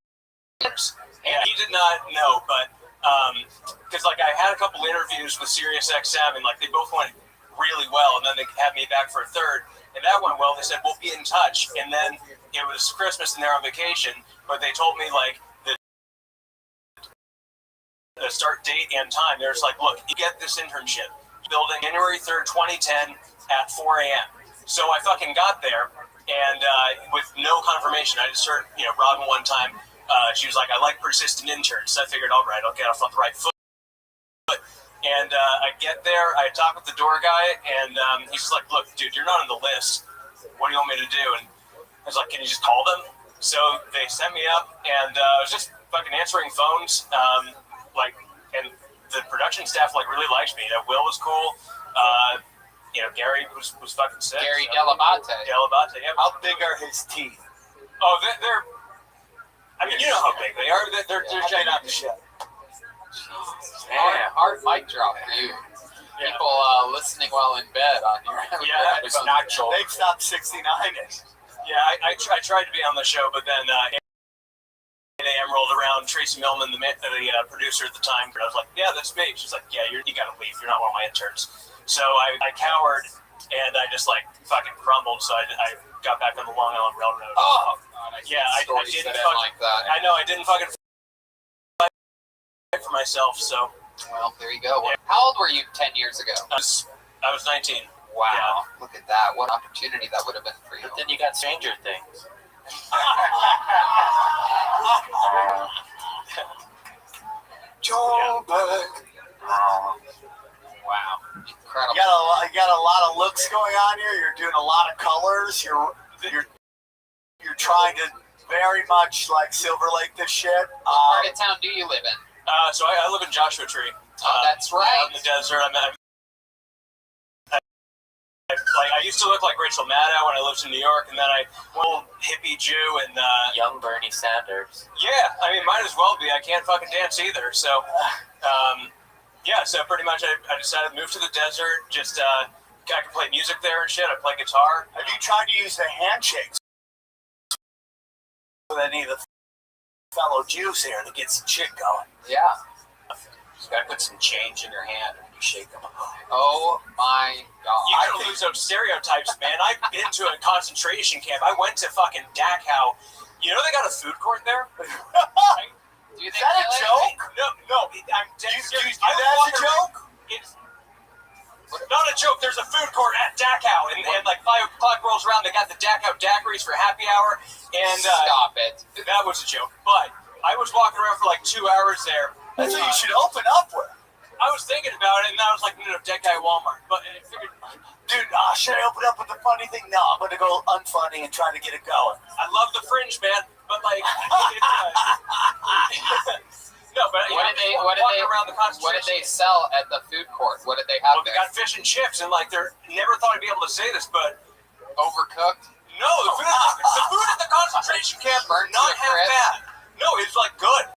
And he did not know, but because I had a couple interviews with SiriusXM, and they both went really well, and then they had me back for a third, and that went well. They said we'll be in touch, and then it was Christmas and they're on vacation, but they told me the start date and time. They're just like, look, you get this internship building January 3rd, 2010 at 4 a.m. So I fucking got there, and with no confirmation, I just heard Robin one time. She was like, I like persistent interns. So I figured, all right, I'll get off on the right foot. And I get there, I talk with the door guy, and he's just like, look, dude, you're not on the list. What do you want me to do? And I was like, can you just call them? So they sent me up, and I was just fucking answering phones. And the production staff really liked me. Will was cool. Gary was fucking sick. Gary Delabate. Delabate, yeah. How big are his teeth? Oh, they're. I mean, you know how big they are. They're giant. Shit. Hard mic drop for you. Yeah. People listening while in bed on your Yeah, that was natural. They've stopped 69 is. Yeah, I tried to be on the show, but then time rolled around, Tracy Millman, the producer at the time, I was like, yeah, that's me. She's like, yeah, you gotta leave. You're not one of my interns. So I cowered, and I just like fucking crumbled. So I got back on the Long Island Railroad. Oh, God, I didn't fucking like that. I know I didn't fucking fight for myself. So well, there you go. Yeah. How old were you 10 years ago? I was 19. Wow, Yeah. Look at that. What opportunity that would have been for you. But then you got Stranger Things. Joe Berg. Wow, incredible. You got a lot of looks going on here. You're doing a lot of colors. You're trying to very much like Silver Lake this shit. What part of town do you live in? So I live in Joshua Tree. That's right. Out in the desert. I used to look like Rachel Maddow when I lived in New York, and then I old hippie Jew and Young Bernie Sanders. yeah, I mean, might as well be. I can't fucking dance either. So, so pretty much I decided to move to the desert. Just I can play music there and shit. I play guitar. Have you tried to use the handshakes with any of the fellow Jews here to get some shit going? Yeah. Just gotta put some change in your hand when you shake them. Oh my God. You gotta lose those stereotypes, man. I've been to a concentration camp. I went to fucking Dachau. You know they got a food court there? Do you Is think that a really? joke? No, I'm dead Do you serious. do that as a joke? It's not a joke. There's a food court at Dachau, and like 5 o'clock rolls around, they got the Dachau daiquiris for happy hour, and Stop it. that was a joke. But I was walking around for like 2 hours there. That's what you should open up with. I was thinking about it, and I was like, no, dead guy Walmart. But I figured, Dude, should I open up with the funny thing? No, I'm going to go unfunny and try to get it going. I love the Fringe, man. But like, no, but What did they sell at the food court? What did they have Well, they there? got fish and chips, and like, they're never thought I'd be able to say this, but Overcooked? no, the food at the concentration camp Burnt to not a half crisp? bad. No, it's like good.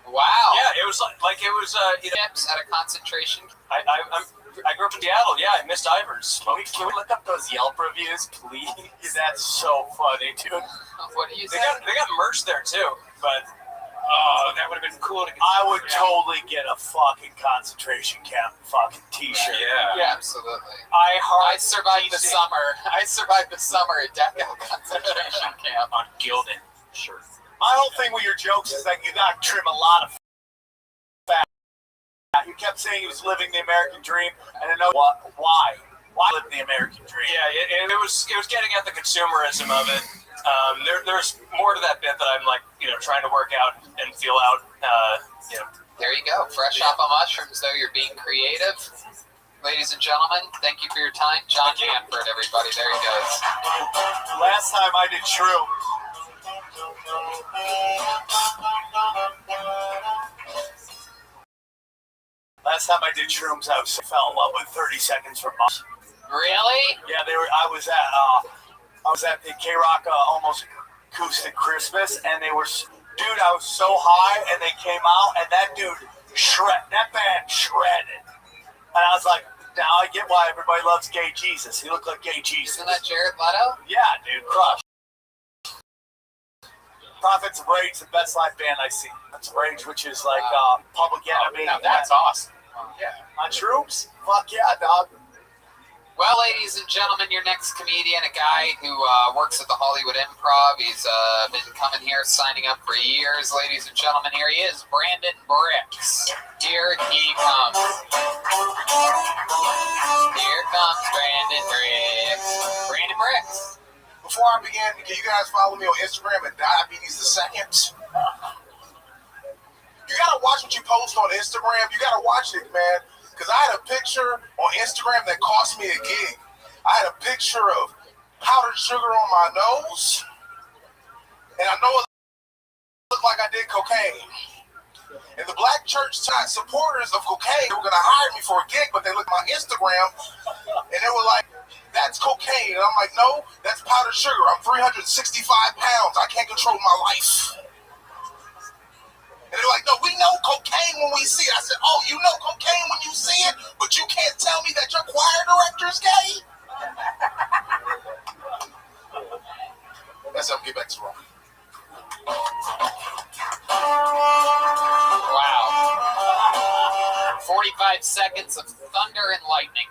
Wow. Yeah, it was like it was. Chips at a concentration. I grew up in Seattle. Yeah, I missed Ivers. Can we look up those Yelp reviews, please? That's so funny, dude. What do you They say? got merch there too, but that would have been cool to get. I would totally get a fucking concentration camp fucking t-shirt. Yeah. Absolutely. I I survived the summer. I survived the summer at Dachau concentration camp. on Gildan shirt. My whole thing with your jokes is that you got to trim a lot of fat. You kept saying he was living the American dream, and I know why. Why live the American dream? Yeah, it was getting at the consumerism of it. There's more to that bit that I'm like, trying to work out and feel out. There you go. Fresh off of mushrooms, though, you're being creative. Ladies and gentlemen, thank you for your time. John Hanford, everybody. There he goes. Last time I did Shrew. Last time I did shrooms, I fell in love with 30 Seconds from Mars. Really? Yeah, I was at the K-Rock Almost Acoustic Christmas, and they were, dude, I was so high, and they came out, and that band shredded. And I was like, now I get why everybody loves Gay Jesus. He looked like Gay Jesus. Isn't that Jared Leto? Yeah, dude, crush. Prophets of Rage, the best live band I see. Prophets of Rage, which is like Public Enemy. Now that's awesome. Yeah. On Shrooms? Fuck yeah, dog. Well, ladies and gentlemen, your next comedian, a guy who works at the Hollywood Improv. He's been coming here, signing up for years. Ladies and gentlemen, here he is, Brandon Bricks. Here he comes. Here comes Brandon Bricks. Brandon Bricks. Before I begin, can you guys follow me on Instagram at Diabetes the Second? You gotta watch what you post on Instagram. You gotta watch it, man. Because I had a picture on Instagram that cost me a gig. I had a picture of powdered sugar on my nose. And I know it looked like I did cocaine. And the black church supporters of cocaine were gonna hire me for a gig, but they looked at my Instagram and they were like, that's cocaine. And I'm like, no, that's powdered sugar. I'm 365 pounds. I can't control my life. And they're like, no, we know cocaine when we see it. I said, oh, you know cocaine when you see it, but you can't tell me that your choir director is gay? That's how we get back to wrong. Wow. 45 seconds of thunder and lightning.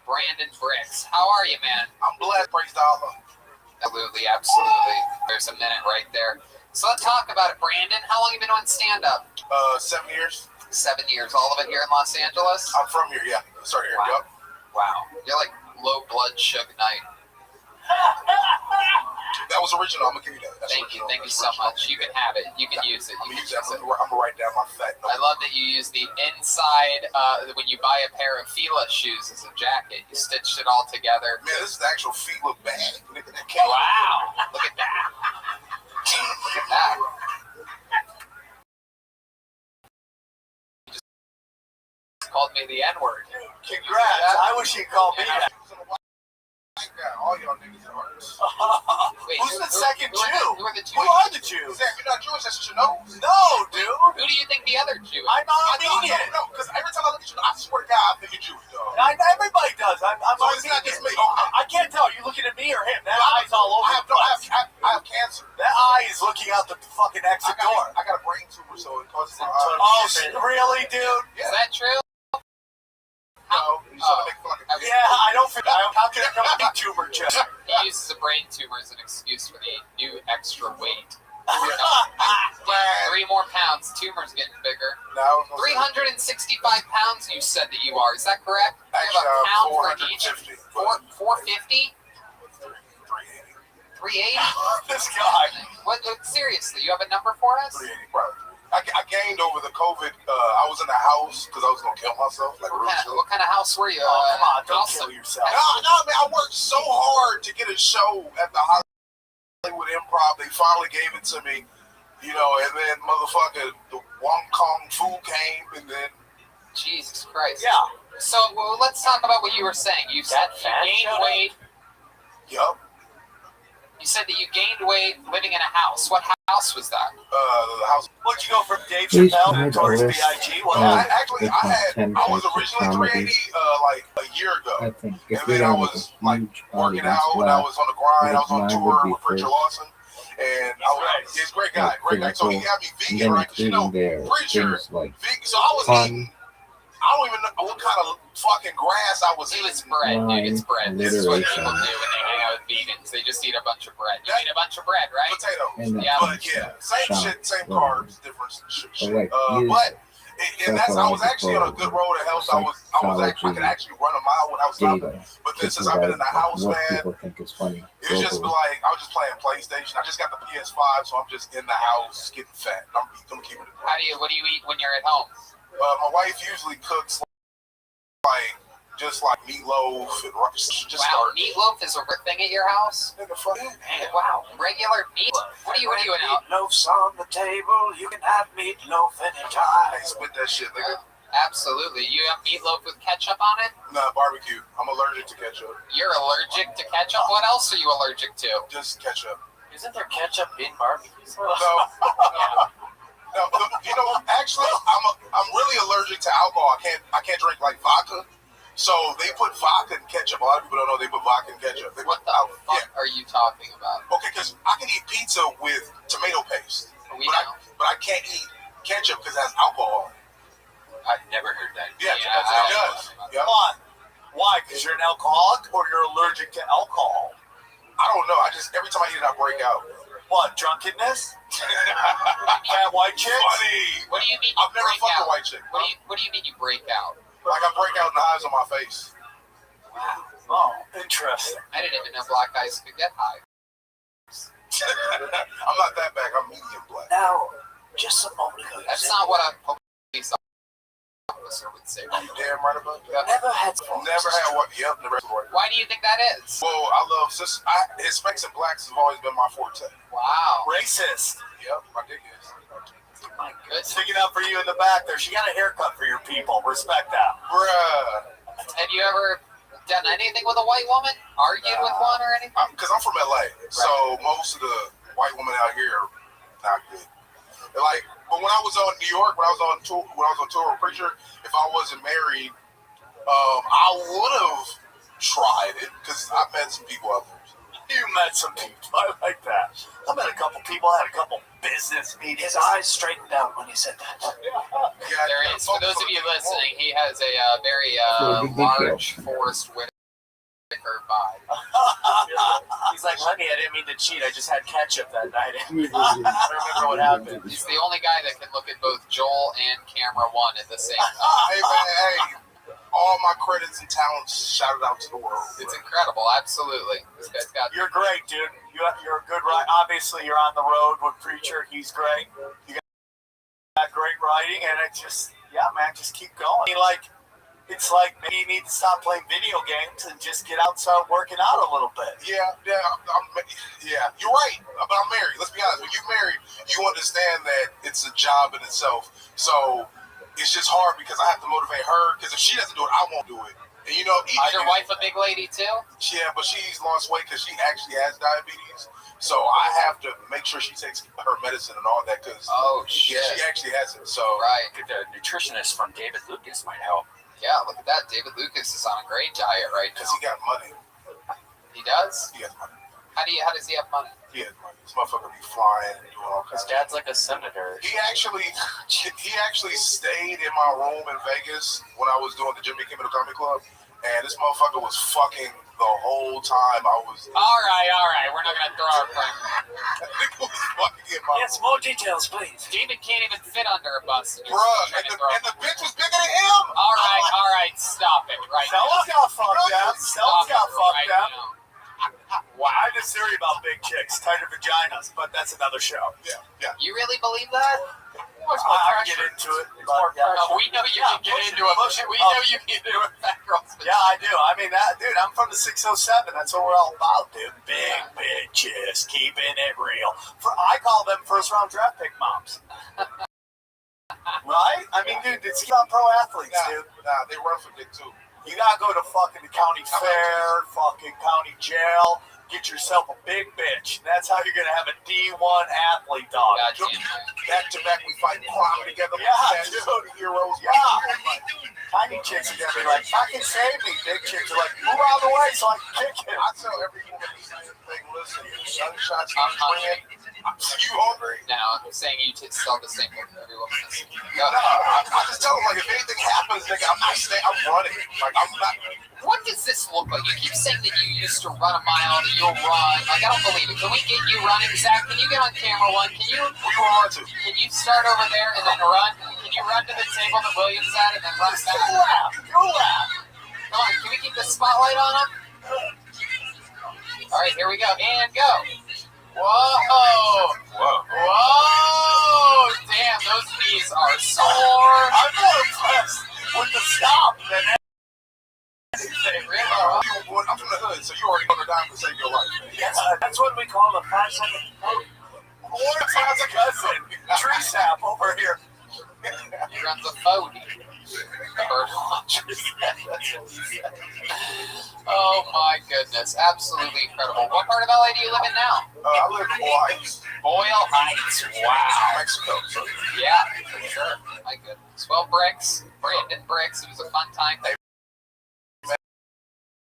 Brandon Bricks. How are you, man? I'm blessed, praise Allah. Absolutely, absolutely. There's a minute right there. So let's talk about it, Brandon. How long have you been doing stand-up? 7 years. 7 years. All of it here in Los Angeles? I'm from here, yeah. Started here, Wow. yep. Wow. You're like low blood Suge Knight. That was original. I'm gonna give you that. That's Thank original. you. Thank you That's so original. much. You can have it. You can use it. I'm You gonna can use use that. it. I'm gonna write down my fat I note. love that you use the inside, when you buy a pair of Fila shoes as a jacket. You stitched it all together. Man, this is the actual Fila bag. Look at that. Wow. Look at that. Look at that. You just called me the N-word. Congrats. I wish you called me that. All y'all niggas are artists. Wait, Who's the second who are Jew? Who are the Jews? Who are the Jews? Zach, you're not Jewish, that's what you know. No, dude. Who do you think the other Jew is? I'm Armenian. No, because every time I look at you, I swear to God, I think you're Jewish, dog. Everybody does. I'm So it's not just me. I can't tell. Are you looking at me or him? That eye's all over. I have cancer. That eye is looking out the fucking exit door. I got a brain tumor, so it causes my Oh, really, dude? Is that true? No, he's trying to make it feel like a Yeah, I don't feel. How can it come with a tumor, Jeff? He uses a brain tumor as an excuse for the new extra weight. 3 more pounds. Tumor's getting bigger. No, 365 pounds you said that you are. Is that correct? You have Actually, a pound for I'm each. 450. 450? 380. 380? This guy. What? Seriously, you have a number for us? 380, probably. I gained over the COVID. I was in the house because I was going to kill myself. Like, What kind of house were you? Oh, come on, don't house- kill yourself. No, man, I worked so hard to get a show at the Hollywood Improv. They finally gave it to me, you know, and then motherfucker, the Hong Kong food came, and then Jesus Christ. Yeah. So let's talk about what you were saying. You said That you fat gained showed up? weight. yup, You said that you gained weight living in a house. What house was that? the house. What'd you go from Dave Please Chappelle make a towards list B.I.G.? What of- happened? Actually, I was different originally types 380 of comedy. like a year ago. I think if And we then I don't have was a like huge working audience out, and I left, was on the grind. I was on mine tour would be with Preacher first. Lawson, and he's a great guy, great guy. So he had me and vegan, then right? Because you know, including their Preacher, things like vegan. So I was eating. fun, I don't even know what kind of fucking grass I was It eating. was bread, dude. It's bread. This is what people do alliteration, when they hang out with vegans. They just eat a bunch of bread. You eat a bunch of bread, right? Potatoes. and that Yeah. kind But of yeah, stuff. same Shop, shit, same whatever. carbs, different shit. But like But and that's I was actually on a good road to health. I could actually run a mile without stopping. data But then to since I've been in the provide house, what man, people think is funny. it was just globally. like I was just playing PlayStation. I just got the PS5, so I'm just in the house getting fat. I'm keeping it. What do you eat when you're at home? My wife usually cooks like just like meatloaf and rice. Just Wow, start. meatloaf is a thing at your house? Nigga, fuck it. Man, wow, regular meat? What are you now? Meatloaf's on the table. You can have meatloaf anytime. I spit that shit, nigga. Absolutely. You have meatloaf with ketchup on it? Nah, barbecue. I'm allergic to ketchup. You're allergic to ketchup? What else are you allergic to? Just ketchup. Isn't there ketchup in barbecues? No. No, you know, actually, I'm really allergic to alcohol. I can't drink like vodka. So they put vodka and ketchup. A lot of people don't know they put vodka and ketchup. They What put, the fuck are you talking about? Okay, because I can eat pizza with tomato paste, We know. but I can't eat ketchup because it has alcohol. I've never heard that. Yeah, Yeah, it does. Yeah. Come on. Why? Because you're an alcoholic or you're allergic to alcohol? I don't know. I just every time I eat it, I break out. What? Drunkenness? Fat white chicks? Funny. What do you mean you I've never break fucked out? a white chick. What do you mean you break out? Like I break out in the eyes on my face. Oh, interesting. I didn't even know black guys could get high. I'm not that bad. I'm medium black. Now, just a moment ago, That's not what a police officer would say. You damn right about that. never had Never had what? Yep, never had what. Why do you think that is? Well, I love Hispanics and blacks have always been my forte. Wow. racist. Yep, my dick is. My goodness. Sticking up for you in the back there. She got a haircut for your people. Respect that. Bruh. Have you ever done anything with a white woman? Argued with one or anything? Because I'm from LA, so most of the white women out here are not good. They're like, but when I was on New York, when I was on tour with Preacher, if I wasn't married, I would have tried it because I met some people out there. You met some people. I like that. I met a couple people. I had a couple business meetings. His eyes straightened out when he said that. Yeah, There is. For those of you listening, he has a very large Forrest Whitaker vibe. He's like, honey, I didn't mean to cheat. I just had ketchup that night. I don't remember what happened. He's the only guy that can look at both Joel and camera one at the same time. Hey, man, hey. All my credits and talents shouted out to the world. It's incredible, absolutely. This guy's got. You're great, dude. You're a good writer. Obviously, you're on the road with Preacher. He's great. You got great writing, and it just, yeah, man, just keep going. It's like maybe you need to stop playing video games and just get out and start working out a little bit. Yeah, you're right. But I'm married. Let's be honest. When you're married, you understand that it's a job in itself. So it's just hard because I have to motivate her. Because if she doesn't do it, I won't do it. And you know, Is your wife a big lady too? Yeah, but she's lost weight because she actually has diabetes. So I have to make sure she takes her medicine and all that. Because she actually has it. So Right. The nutritionist from David Lucas might help. Yeah, look at that. David Lucas is on a great diet right now. because he got money. He does? He has money. How does he have money? He has money. This motherfucker be flying and doing all His kinds of. dad's like a senator. He actually stayed in my room in Vegas when I was doing the Jimmy Kimmel Comedy Club, and this motherfucker was fucking the whole time I was. All right. We're not gonna throw our friend. Nigga was fucking in my Yes, room. more details, please. David can't even fit under a bus. And you're Bruh, trying and to throw the bitch was bigger than him. All right, stop it right now. Someone's got fucked up. Someone's got fucked up. now. Well, I have a theory about big chicks, tighter vaginas, but that's another show. Yeah. You really believe that? I can get into it. But, yeah. We know you can get into it. We know you can get into it. Fat girls. Yeah, I do. I mean, dude, I'm from the 607. That's what we're all about, dude. Big bitches, keeping it real. I call them first-round draft pick moms. Right? I mean, dude, it's not pro athletes, dude. Nah, they run for dick too. You gotta go to fucking the county fair, fucking county jail, get yourself a big bitch. That's how you're gonna have a D1 athlete, dog. Gotcha. Back to back, we fight crime together. Yeah, Dude. dude. Heroes. Yeah. Tiny chicks are gonna be like, fucking save me. Big chicks are like, move out of the way so I can kick it. I tell every woman the same thing. Listen, gunshots I'm keep ringing. You hungry? Now, I'm saying you sell the same thing to every woman. No, I just tell them, like, if anything happens, nigga, I'm not staying. I'm running. Like, I'm not. What does this look like? You keep saying that you used to run a mile, that you'll run. Like, I don't believe it. Can we get you running, Zach? Can you get on camera one? Can you start over there and then run? Can you run to the table that William's at and then run back? Go lap. Come on, can we keep the spotlight on him? All right, here we go. And go. Whoa. Damn, those knees are sore. I'm more impressed with the stop than They really are. I'm from the hood, so you already gonna die for saving your life. That's what we call a 5-second vote. Or cousin, tree sap over here. He runs a phony. Oh my goodness, absolutely incredible. What part of LA do you live in now? I live in Hawaii, Boyle Heights. Wow. Mexico. So Yeah, for sure. My goodness. Well, Bricks, Brandon Bricks, it was a fun time.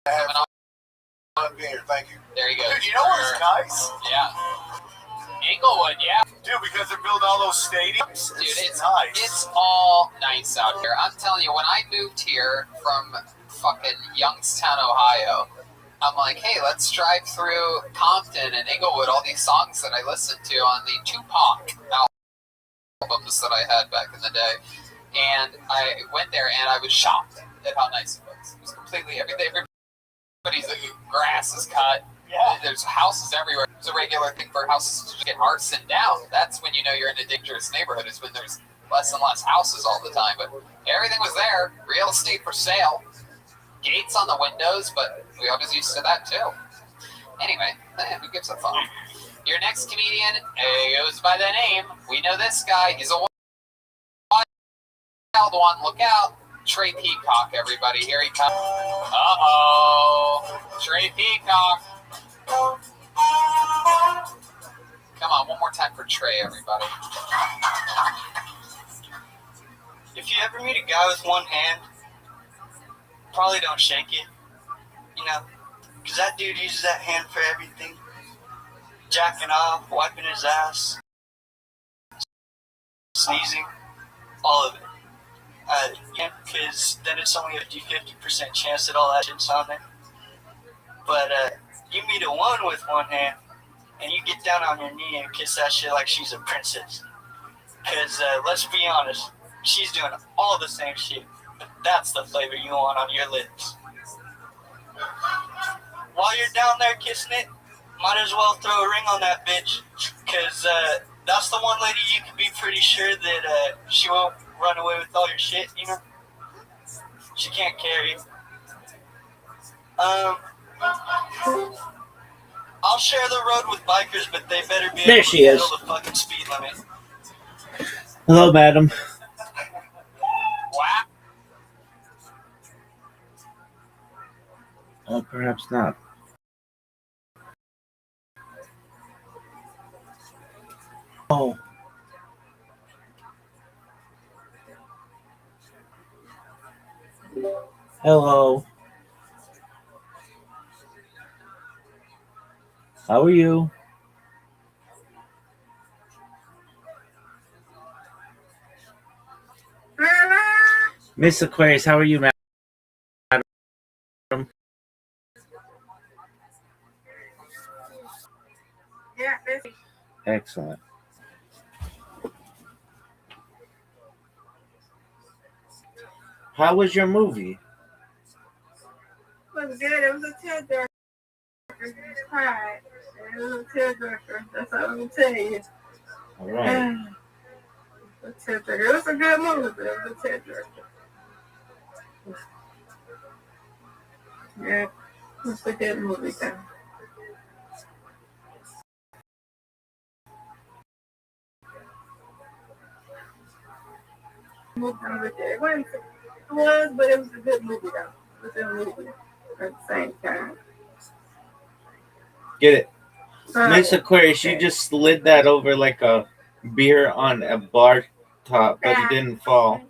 I have fun being here. Thank you. There you go. Dude, you know what's nice? Yeah. Inglewood, yeah. Dude, because they're building all those stadiums. Dude, it's nice. It's all nice out here. I'm telling you, when I moved here from fucking Youngstown, Ohio, I'm like, hey, let's drive through Compton and Inglewood, all these songs that I listened to on the Tupac albums that I had back in the day. And I went there and I was shocked at how nice it was. It was completely everybody's grass is cut. Yeah. There's houses everywhere. It's a regular thing for houses to get arsoned down. That's when you know you're in a dangerous neighborhood, is when there's less and less houses all the time. But everything was there. Real estate for sale. Gates on the windows, but we always used to that too. Anyway, who gives a fuck? Your next comedian goes by the name. We know this guy. He's a wild one. Look out. Trey Peacock, everybody. Here he comes. Uh-oh. Trey Peacock. Come on, one more time for Trey, everybody. If you ever meet a guy with one hand, probably don't shake it. You know, Because that dude uses that hand for everything. Jacking off, wiping his ass, sneezing, all of it. Because then it's only a 50% chance that all that shit's on there. But you meet a one with one hand, and you get down on your knee and kiss that shit like she's a princess. Because let's be honest, she's doing all the same shit, but that's the flavor you want on your lips. While you're down there kissing it, might as well throw a ring on that bitch, because that's the one lady you can be pretty sure that she won't run away with all your shit, you know? She can't carry. I'll share the road with bikers, but they better be There able she to is. handle the fucking speed limit. Hello, madam. Wow. Oh, perhaps not. Oh. Hello. How are you? Miss Aquarius, how are you, madam? Yeah, Excellent. How was your movie? it was good. It was a tearjerker. You cried. It was a tearjerker. That's all I'm gonna tell you. All right. A tearjerker. It was a good movie, but it was a tearjerker. Yeah, it was a good movie, though. It was, but it was a good movie, though. It was a movie at the same time. Get it. All Miss right. Aquarius, you just slid that over like a beer on a bar top, but it didn't fall.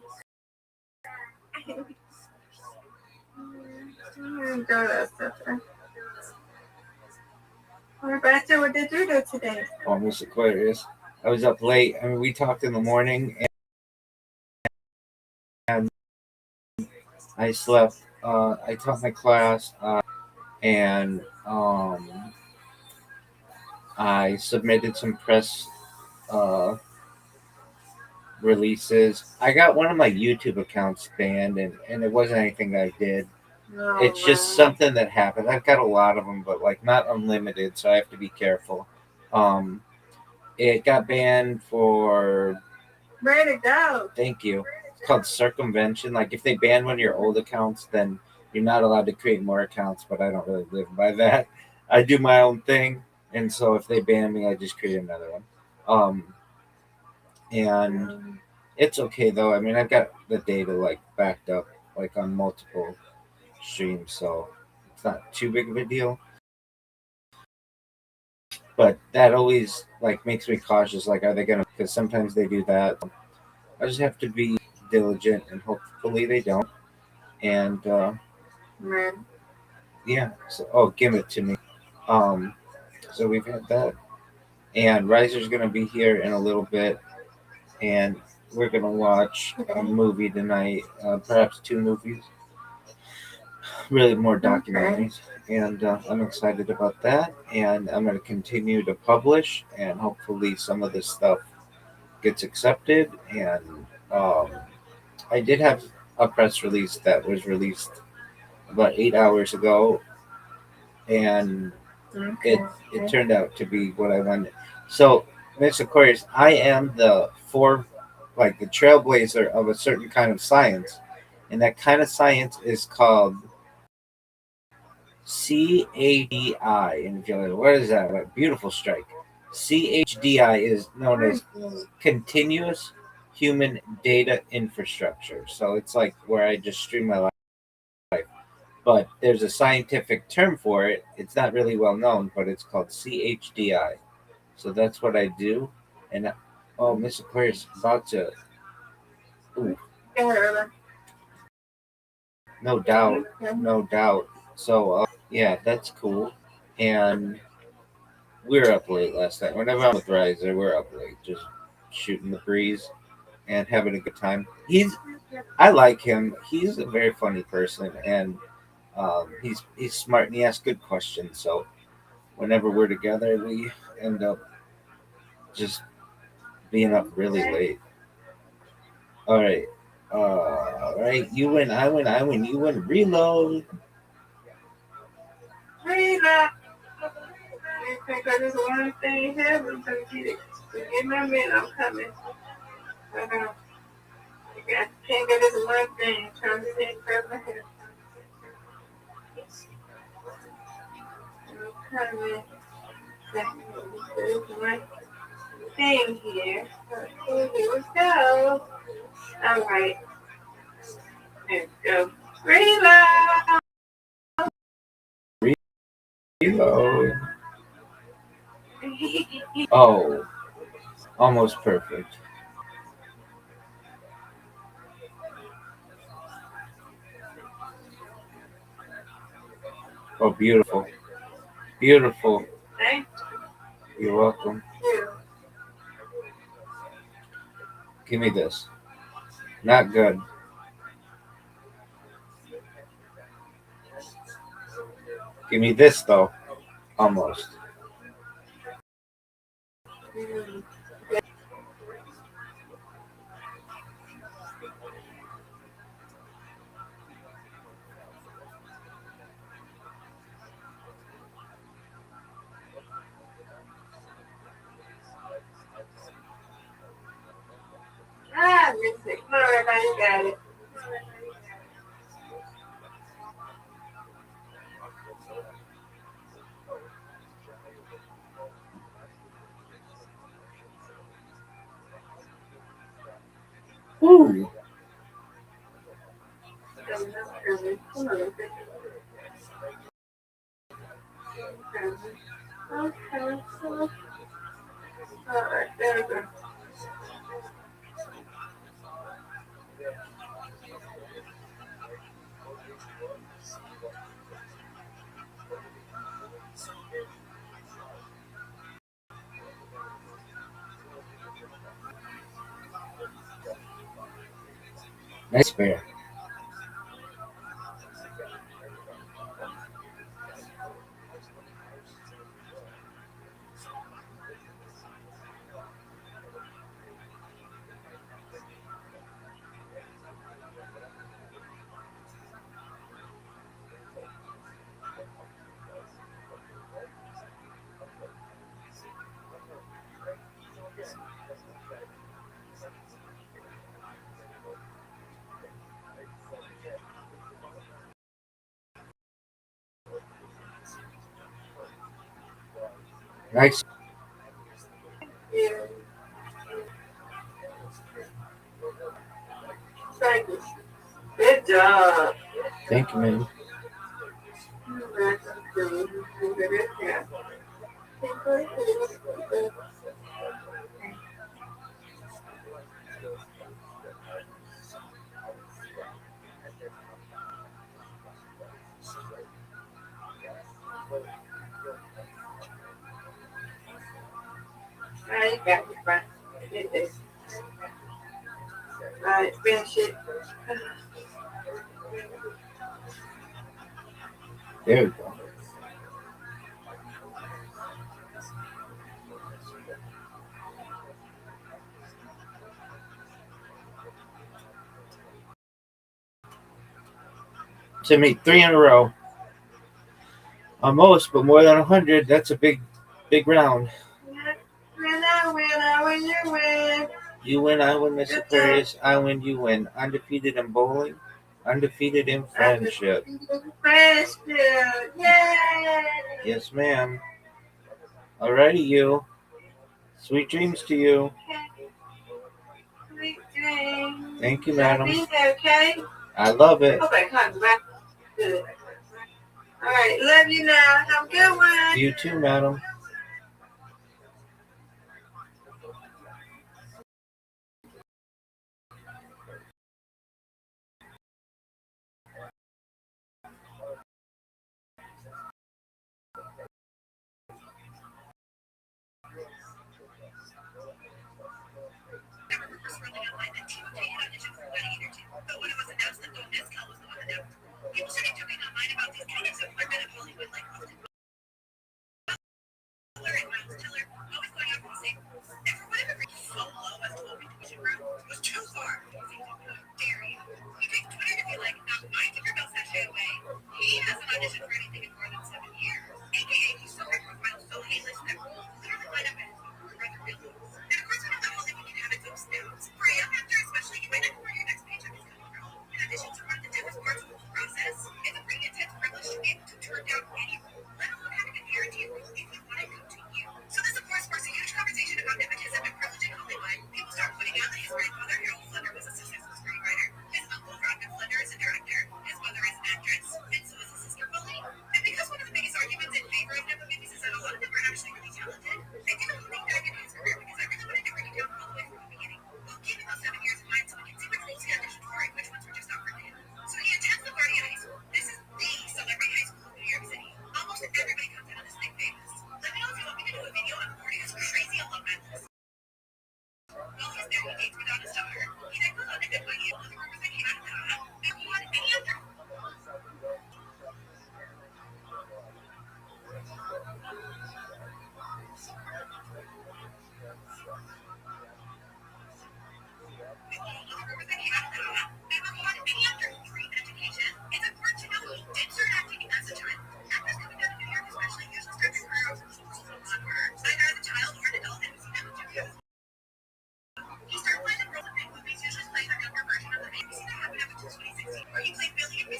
Enjoy that stuff. What about you? What did you do today? Oh, Miss Aquarius, I was up late. I mean, we talked in the morning, and I slept. I taught my class, and I submitted some press releases. I got one of my YouTube accounts banned, and it wasn't anything I did. It's just something that happened. I've got a lot of them, but like not unlimited, so I have to be careful. It got banned for. Where'd it go? Thank you. It's called circumvention. Like if they ban one of your old accounts, then you're not allowed to create more accounts. But I don't really live by that. I do my own thing, and so if they ban me, I just create another one. And it's okay though. I mean, I've got the data like backed up, like on multiple streams, so it's not too big of a deal. But that always like makes me cautious. Like, are they gonna? Because sometimes they do that. I just have to be diligent, and hopefully they don't. And yeah. So, give it to me. So we've had that, and Riser's gonna be here in a little bit, and we're gonna watch a movie tonight, perhaps two movies. Really more documentaries, and I'm excited about that. And I'm going to continue to publish, and hopefully some of this stuff gets accepted. And I did have a press release that was released about 8 hours ago, and it turned out to be what I wanted. So, Miss Aquarius, I am the trailblazer of a certain kind of science, and that kind of science is called CHDI. And if you're like, what is that? What beautiful strike. CHDI is known as Continuous Human Data Infrastructure. So it's like where I just stream my life. But there's a scientific term for it. It's not really well known, but it's called CHDI. So that's what I do. And Miss Aquarius about to. Ooh. No doubt. So Yeah, that's cool. And we're up late last night. Whenever I'm with Riser, we're up late, just shooting the breeze and having a good time. I like him. He's a very funny person, and he's smart and he asks good questions. So whenever we're together, we end up just being up really late. All right, all right. You win. I win. I win. You win. Reload. Rita. You think I just one thing here? I'm gonna get it. Give me a minute. I'm coming. Hold on. I can't get this one thing. I'm trying to see further here. I'm coming. There's one thing here. Okay, here we go. All right. Let's go. Reload. Reload. Oh, almost perfect. Oh, beautiful. Beautiful. Thank You're welcome. you. Give me this. Not good. Give me this though. Almost. Ah, music. All right, now you got it. Woo. Okay. All right, there we go. Nice bear. Nice. Yeah. Thank you. Good job. Thank you, man. All right, you got it, Frank. Get this. All right, finish it. There we go. To make 3 in a row. Almost, but more than 100. That's a big round. Win, you win. You win, I win, Miss Aquarius. I win, you win. Undefeated in bowling, undefeated in friendship. Friendship. Yay. Yes, ma'am. Alrighty, you. Sweet dreams to you. Sweet dreams. Thank you, madam. Be there, okay? I love it. Okay, come back. Good. All right, love you now. Have a good one. You too, madam.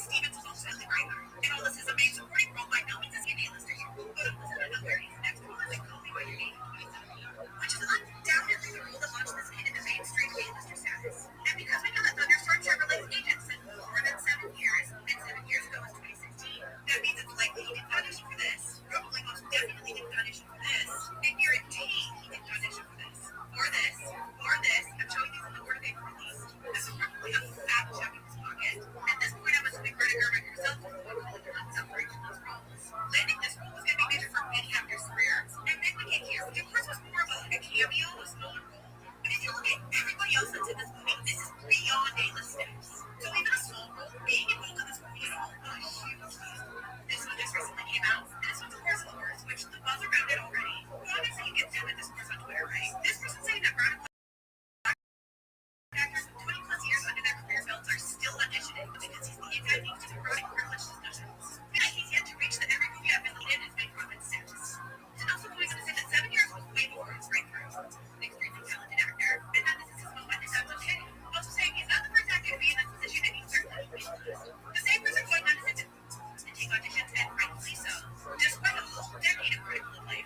Stevens was ultimately right. And all this is a main supporting role by no means a skinny illustrator. But listen to the very next role is Call Me By Your Name, which is undoubtedly the role that launched this kid into mainstream A-lister status. And because we know that Thunderstorm Chevrolet's agent said more than 7 years, and 7 years ago was 2016, that means it's likely he didn't audition for this. Probably most definitely didn't audition for this. And guarantee he didn't audition for this. Or this. Or this. I'm showing these in the order they were released. This is probably a fat check in his pocket. At this point, I'm assuming Greta Gerwig herself was the one calling him on separate from those roles. Landing this role was going to be major for many actors' careers. And then we get here, which of course was more of a cameo, a smaller role. But if you look at everybody else that's in this movie, this is beyond A-list status. So even a small role being involved in this movie is all a huge deal. This one just recently came out, and this one's of course Wars, which the buzz around it already. Well, obviously you get down at this course on Twitter, right? This person saying that Brown actors with 20 plus years under their career belts are still auditioning because he's the guy who needs to promote privileged discussions. And he's yet to reach the every movie I've been leading in made profit status. And also going to say that 7 years was way before his breakthrough. Extremely talented actor, and that this is his moment, and that's okay. Also saying he's not the first actor to be in this position, and he's certainly the same person going on to sit and take auditions, and rightfully so. Despite a whole decade of critical acclaim,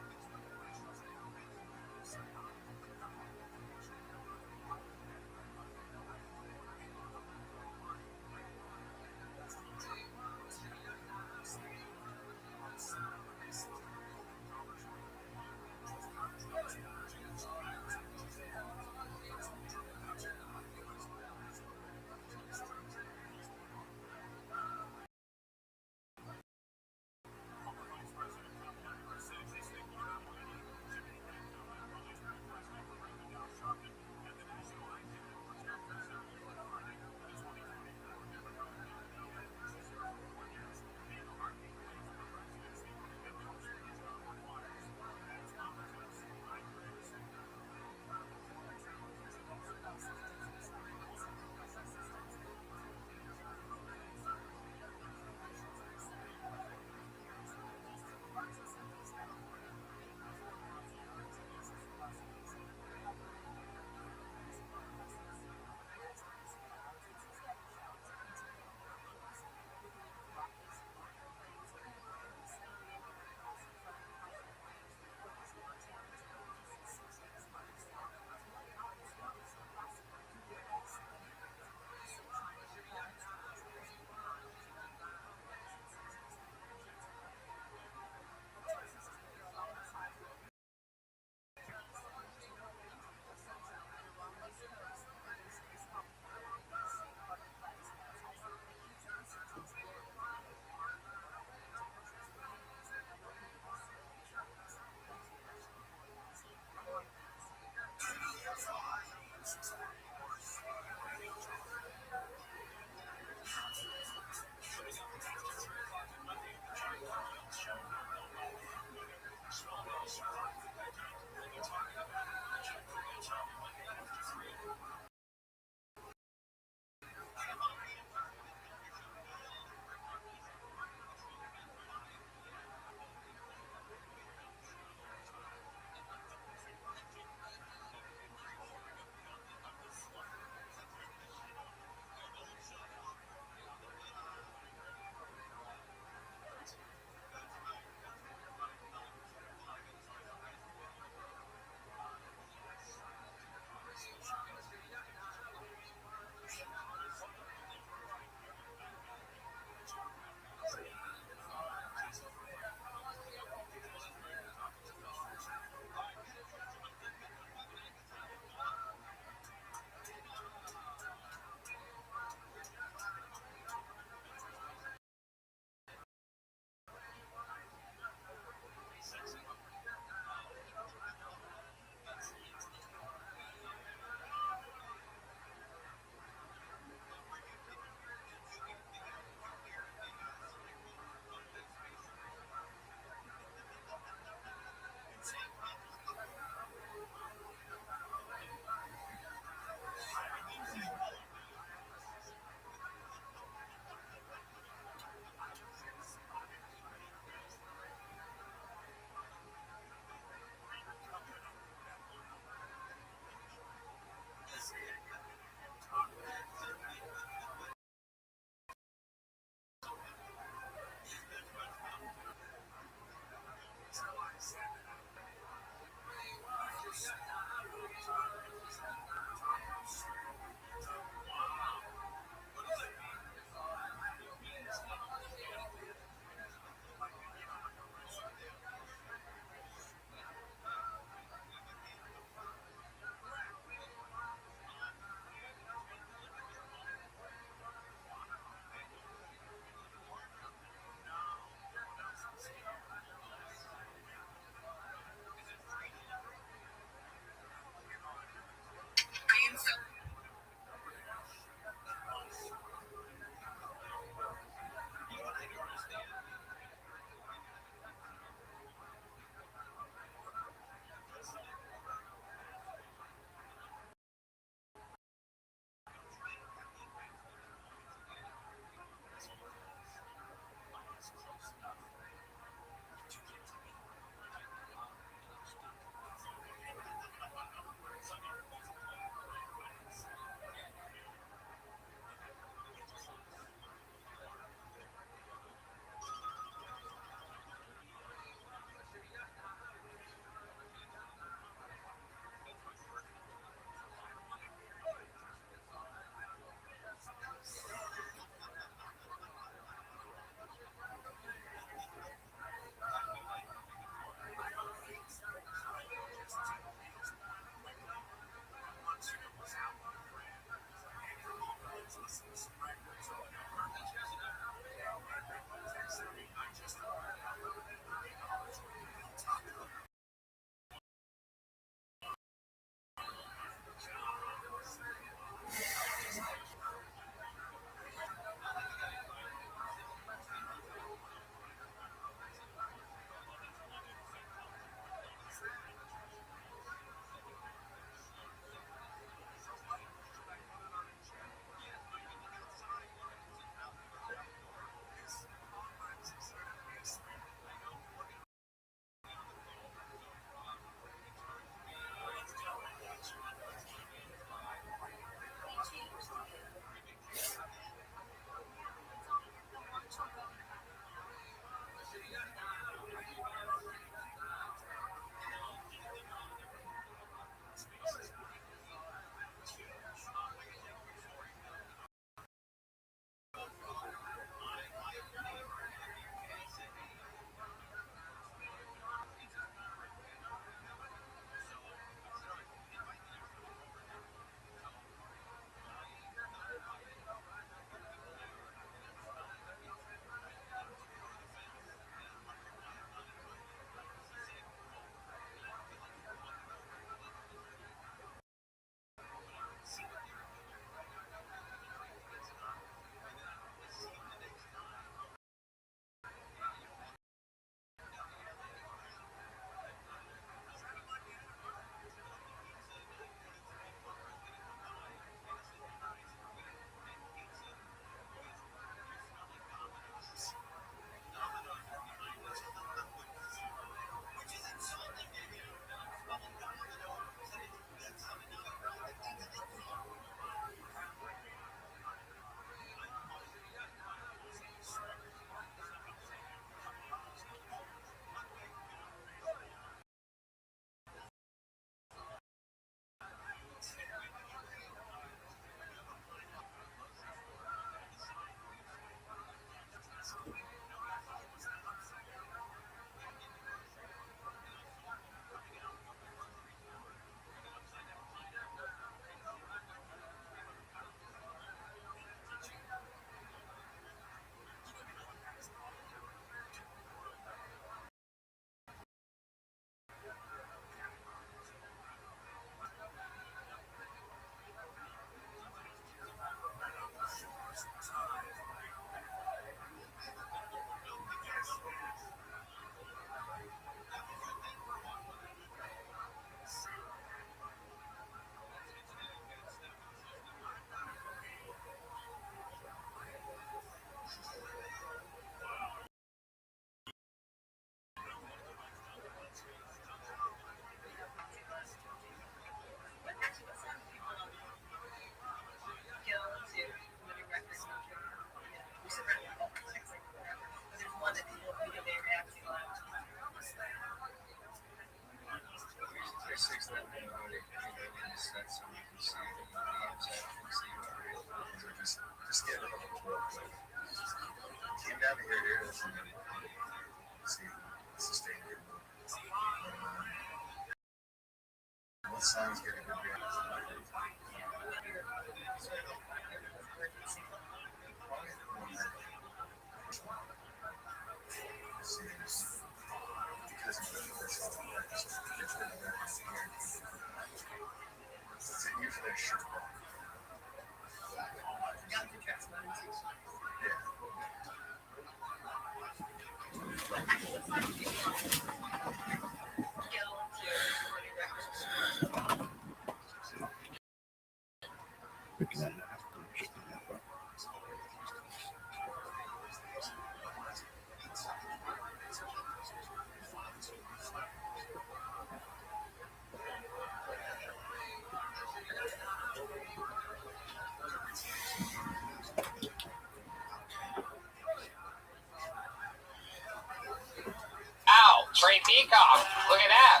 Ow, Trey Peacock. Look at that.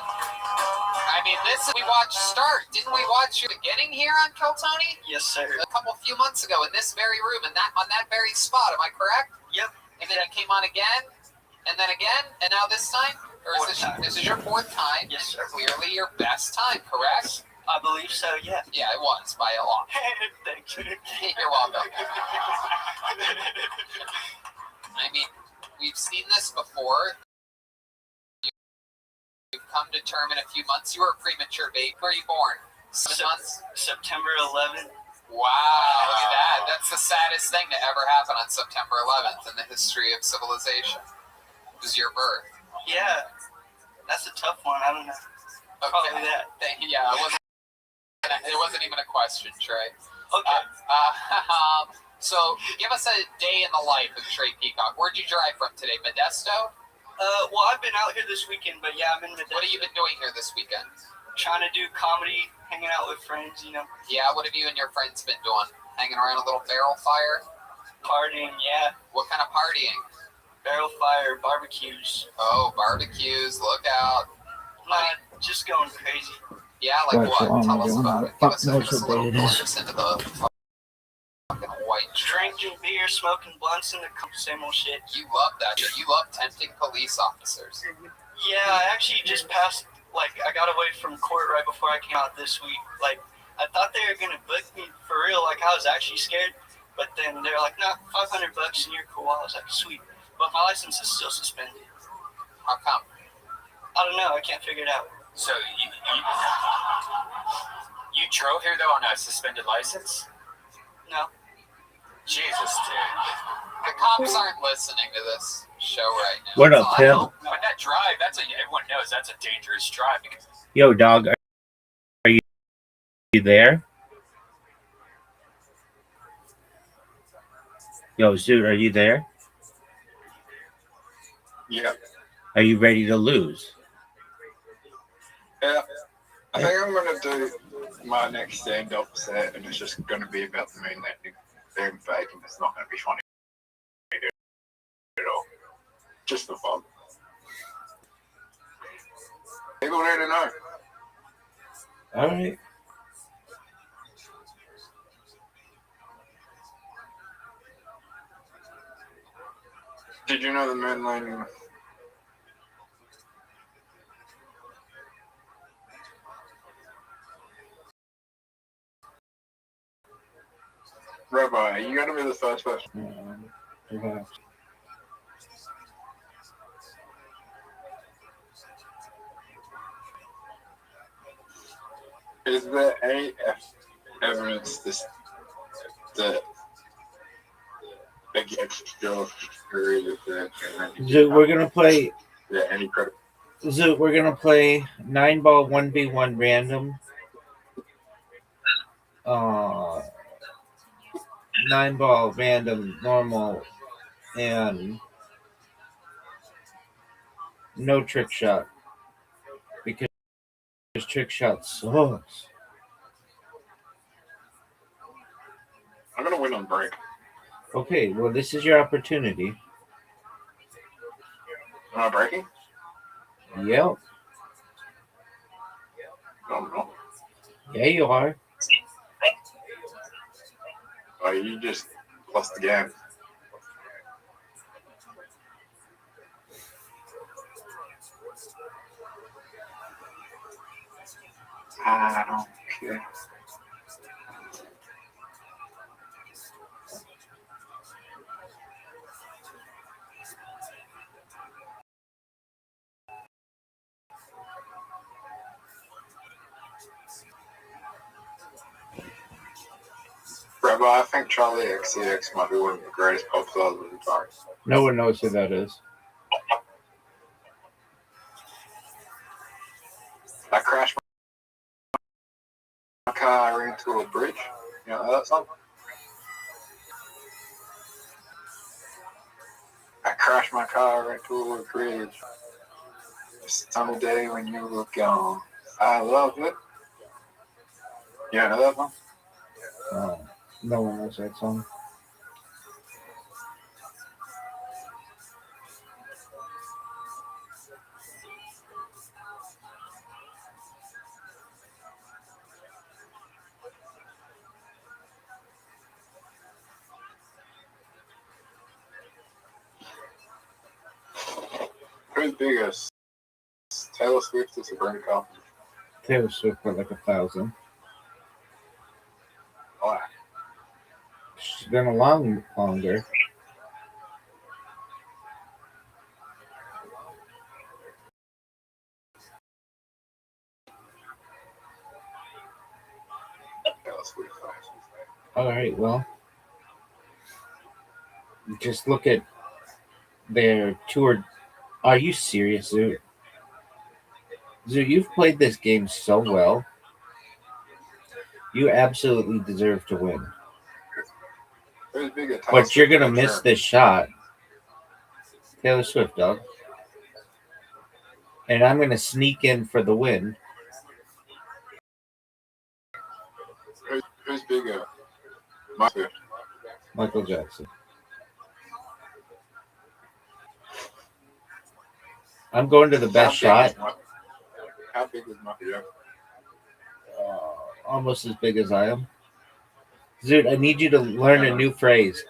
I mean, this we watched start. Didn't we watch the beginning here on Kill Tony? Yes, sir. A few months ago in this very room and that on that very spot. Am I correct? Yep. And then you came on again, and then again, and now this time? Or is this is your fourth time? Yes, sir. Clearly your best time, correct? I believe so, yeah. Yeah, it was by a lot. Thank you. You're welcome. I mean, we've seen this before. You've come to term in a few months. You were a premature baby. Where were you born? 7 months? September 11th. Wow, look at that. That's the saddest thing to ever happen on September 11th in the history of civilization. It was your birth. Yeah. That's a tough one. I don't know. Probably that. Yeah, it wasn't even a question, Trey. Okay. So, give us a day in the life of Trey Peacock. Where'd you drive from today? Modesto? Well, I've been out here this weekend, but yeah, I'm in Modesto. What have you been doing here this weekend? Trying to do comedy, hanging out with friends, you know. Yeah, what have you and your friends been doing? Hanging around a little barrel fire? Partying, yeah. What kind of partying? Barrel fire, barbecues. Oh, barbecues, look out. Just going crazy. Yeah, like That's what? Tell us about it. Give us a little it is. glimpse into the fucking white Drinking beer, smoking blunts, and the same old shit. You love that shit. You love tempting police officers. Yeah, I actually just passed, I got away from court right before I came out this week. I thought they were going to book me for real, I was actually scared. But then they're like, nah, $500 and you're cool. I was like, sweet. But my license is still suspended. How come? I don't know. I can't figure it out. So you drove here though on a suspended license? No. Jesus, dude. The cops aren't listening to this show right now. What up, Tim? But that drive, everyone knows that's a dangerous drive. Because Yo, dog, are you there? Yo, Zoot, are you there? Yeah. Are you ready to lose? Yeah. I think I'm going to do my next stand-up set, and it's just going to be about the moon landing. They're fake, and it's not going to be funny at all. Just for fun. People need to know. All right. Did you know the moon landing? Rabbi, you got to be the first person. Is there any evidence that against Joe Zoot, we're gonna play. Yeah, any credit? Zoot, we're gonna play 9-ball 1v1 random. 9-ball random normal and no trick shot because trick shots sucks. I'm gonna win on break. Okay, well this is your opportunity. Am I breaking? Yep. No. Yeah, you are. Oh, you just lost the game. I don't care. Rabbi, I think Charlie XCX might be one of the greatest pop stars of the time. No one knows who that is. I crashed my car into a bridge. You know that song? I crashed my car into a bridge. It's a summer day when you were gone. I love it. You know that one? No one knows that song. Who's biggest? Taylor Swift or Sabrina Carpenter? Taylor Swift for like 1,000. Why? She's been along longer. Taylor Swift. All right, well, just look at their tour. Are you serious, Zoo? Zoo, you've played this game so well. You absolutely deserve to win. Who's bigger? Taylor But you're Swift going to or miss Sharon? this shot. Taylor Swift, dog. And I'm going to sneak in for the win. Who's bigger? Michael. Michael Jackson. I'm going to the best shot. How big is Michael Jackson? Almost as big as I am. Dude, I need you to learn a new phrase.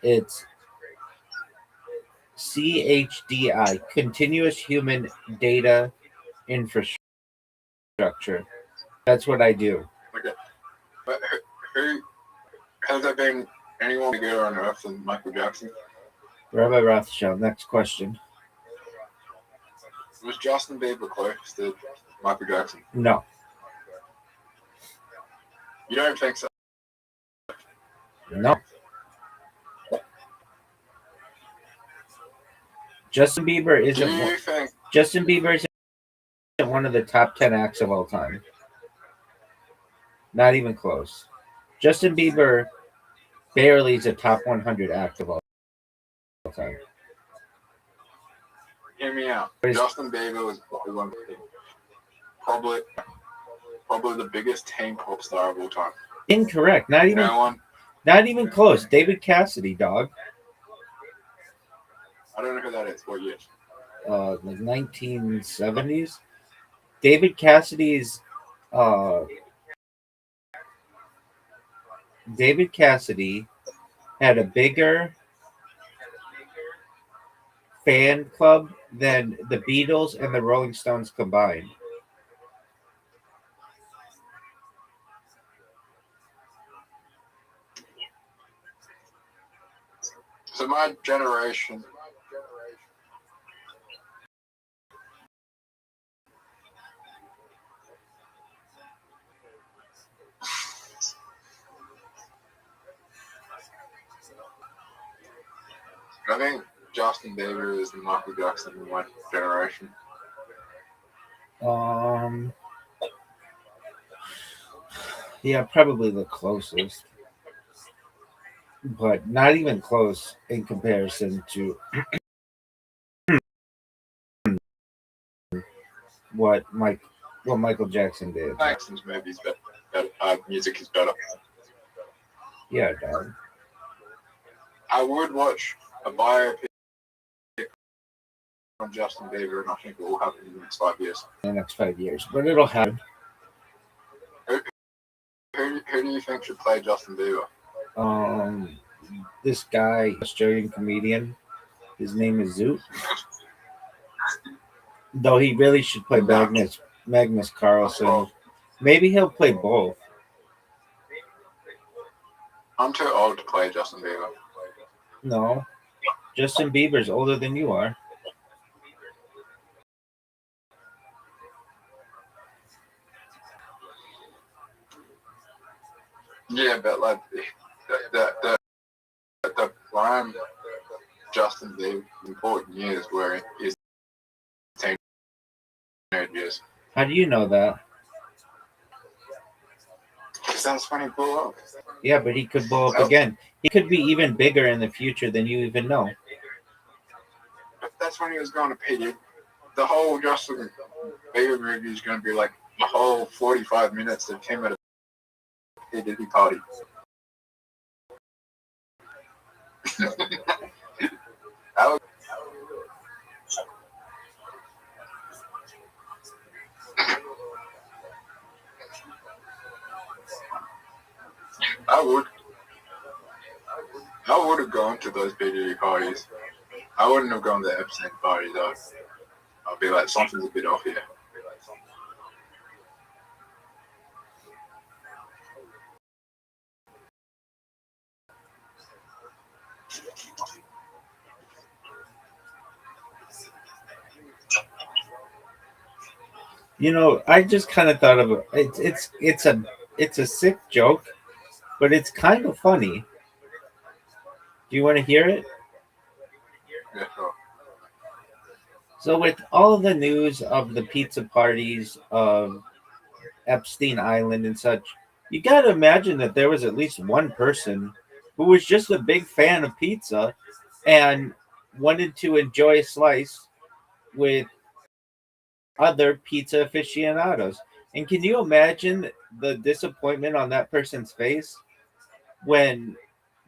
It's CHDI, Continuous Human Data Infrastructure. That's what I do. Okay. But who has there been anyone bigger on earth than Michael Jackson? Rabbi Rothschild, next question. Was Justin Bieber close to Michael Jackson? No. You don't think so? No. Justin Bieber isn't one of the top 10 acts of all time. Not even close. Justin Bieber barely is a top 100 act of all time. Hear me out. Justin Bieber was probably the biggest teen pop star of all time. Incorrect. Not even close. David Cassidy, dog. I don't know who that is. What year? Like 1970s. David Cassidy had a bigger fan club than the Beatles and the Rolling Stones combined. So my generation. I think Justin Bieber is the Michael Jackson of my generation. Yeah, probably the closest. But not even close in comparison to what Michael Jackson did. Jackson's movies better. Music is better. Yeah, dog. I would watch a biopic on Justin Bieber, and I think it will happen in the next 5 years. In the next 5 years, but it'll happen. Who do you think should play Justin Bieber? This guy, Australian comedian, his name is Zoot. Though he really should play Magnus Magnus Carlsen. Maybe he'll play both. I'm too old to play Justin Bieber. No. Justin Bieber's older than you are. Yeah, but like the prime Justin Bieber important years were his teenage years. How do you know that? Because that's when he blew up. Yeah, but he could blow up again. He could be even bigger in the future than you even know. But that's when he was going to P. The whole Justin Bieber movie is going to be like the whole 45 minutes of him at a P. Diddy party. I would have gone to those P. Diddy parties. I wouldn't have gone to the Epstein party though. I'd be like, something's a bit off here. You know, I just kind of thought of it. It's a sick joke, but it's kind of funny. Do you want to hear it? Yeah, sure. So with all the news of the pizza parties of Epstein Island and such, you got to imagine that there was at least one person who was just a big fan of pizza and wanted to enjoy a slice with other pizza aficionados. And can you imagine the disappointment on that person's face when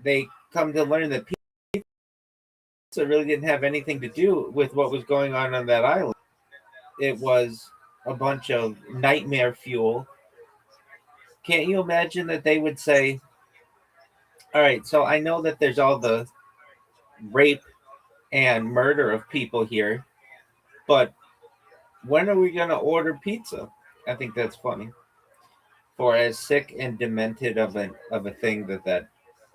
they come to learn that pizza really didn't have anything to do with what was going on that island? It was a bunch of nightmare fuel. Can't you imagine that they would say, all right, so I know that there's all the rape and murder of people here, but when are we going to order pizza? I think that's funny. For as sick and demented of a thing that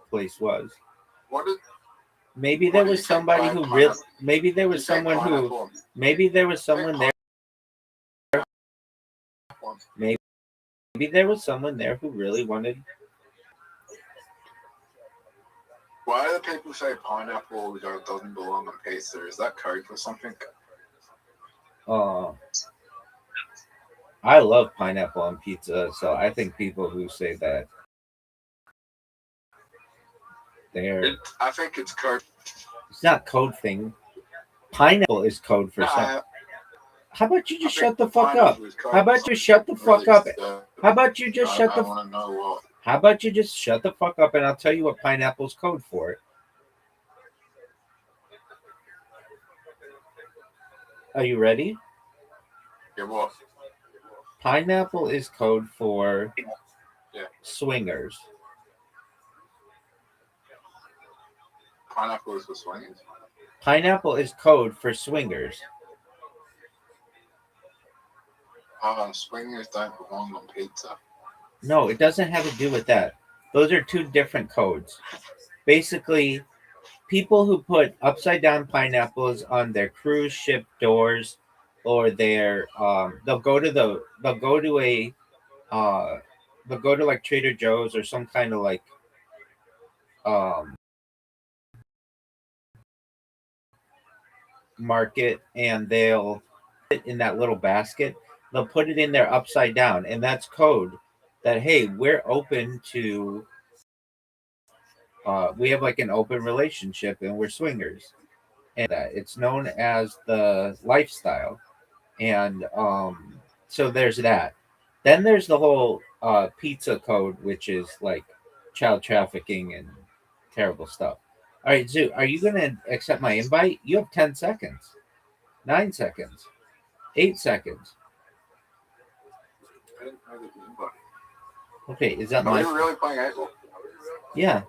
place was. What did Maybe there was somebody who really. Maybe there was someone who. Maybe there was someone there. Maybe there was someone there who really wanted. Why do people say pineapple doesn't belong on pizza? Is that code for something? I love pineapple on pizza, so I think people who say that I think it's code. It's not code thing. Pineapple is code for something. How about you just shut the fuck up? How about you shut the fuck up? How about you just shut the? I want to know what. How about you just shut the fuck up and I'll tell you what pineapple's code for. Are you ready? Yeah, what? Pineapple is code for swingers. Pineapple is for swingers? Pineapple is code for swingers. Swingers don't belong on pizza. No, it doesn't have to do with that. Those are two different codes. Basically, people who put upside down pineapples on their cruise ship doors, or their they'll go to like Trader Joe's or some kind of like market, and they'll put it in that little basket. They'll put it in there upside down, and that's code that, hey, we're open to we have like an open relationship and we're swingers, and that it's known as the lifestyle. And so there's that. Then there's the whole pizza code, which is like child trafficking and terrible stuff. All right, Zoo, are you going to accept my invite? You have 10 seconds, 9 seconds, 8 seconds. I didn't know that was invite. Okay, is that Are you really playing April? Yeah.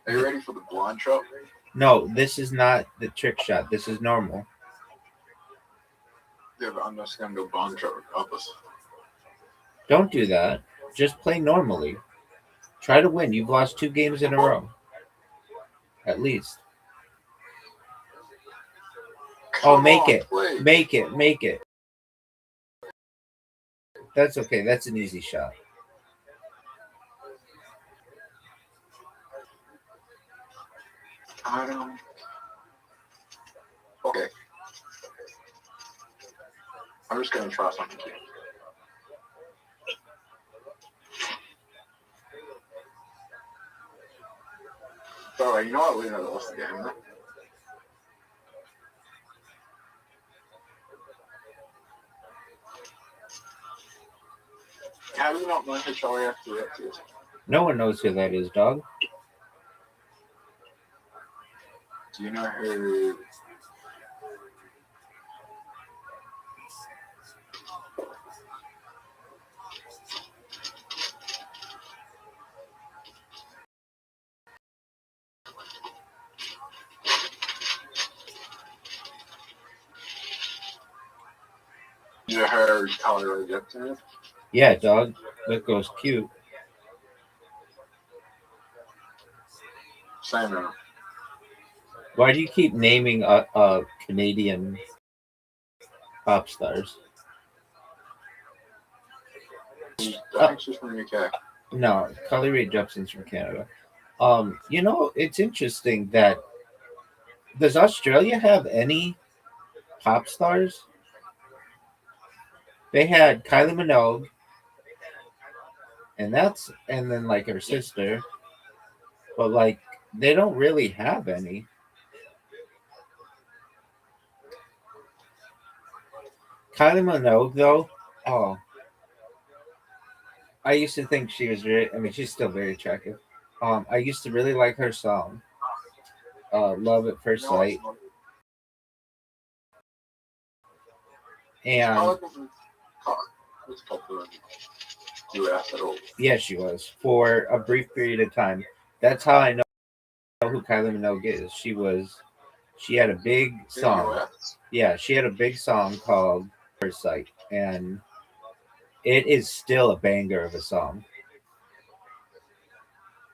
Are you ready for the blind shot? No, this is not the trick shot. This is normal. Yeah, but I'm just gonna do bond trip regardless. Don't do that. Just play normally. Try to win. You've lost 2 games in a row. At least. Come make on, it. please. Make it. Make it. That's okay. That's an easy shot. I don't. Okay. I'm just gonna try something here. So, you know what? We never lost the game, right? How do you not know who Charlie after X is? No one knows who that is, dog. Do you know who? You know who Tyler Jepson is? Yeah, dog. That goes cute. Same man. Why do you keep naming Canadian pop stars? I think she's from the UK. No, Carly Rae Jepsen's from Canada. It's interesting that does Australia have any pop stars? They had Kylie Minogue, and then like her sister, but like they don't really have any. Kylie Minogue, though, oh, I used to think she was very. I mean, she's still very attractive. I used to really like her song, "Love at First Sight," and It's popular in the US at all. yeah, she was for a brief period of time. That's how I know who Kylie Minogue is. She had a big song. Yeah, she had a big song called First Sight, and it is still a banger of a song.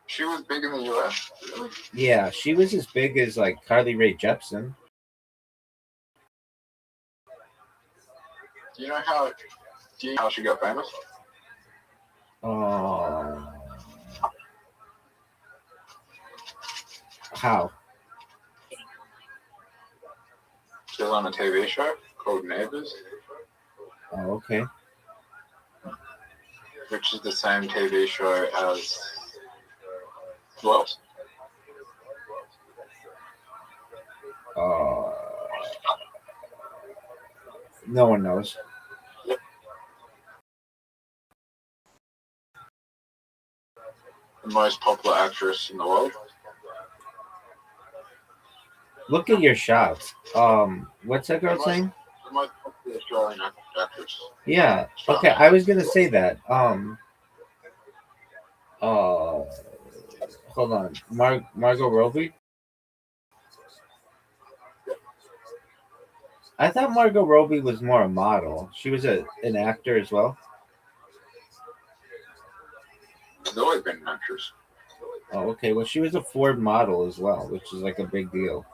She was big in the US? Really? Yeah, she was as big as like Carly Rae Jepsen. Do you know how she got famous? How? She was on a TV show called Neighbours. Oh, okay. Which is the same TV show as who else? No one knows. The most popular actress in the world. Look at your shots. What's that girl's name? The most popular Australian actress. Yeah. Okay, I was gonna say that. Hold on. Margot Robbie. I thought Margot Robbie was more a model. She was an actor as well. She's always been an actress. Oh, okay. Well, she was a Ford model as well, which is like a big deal.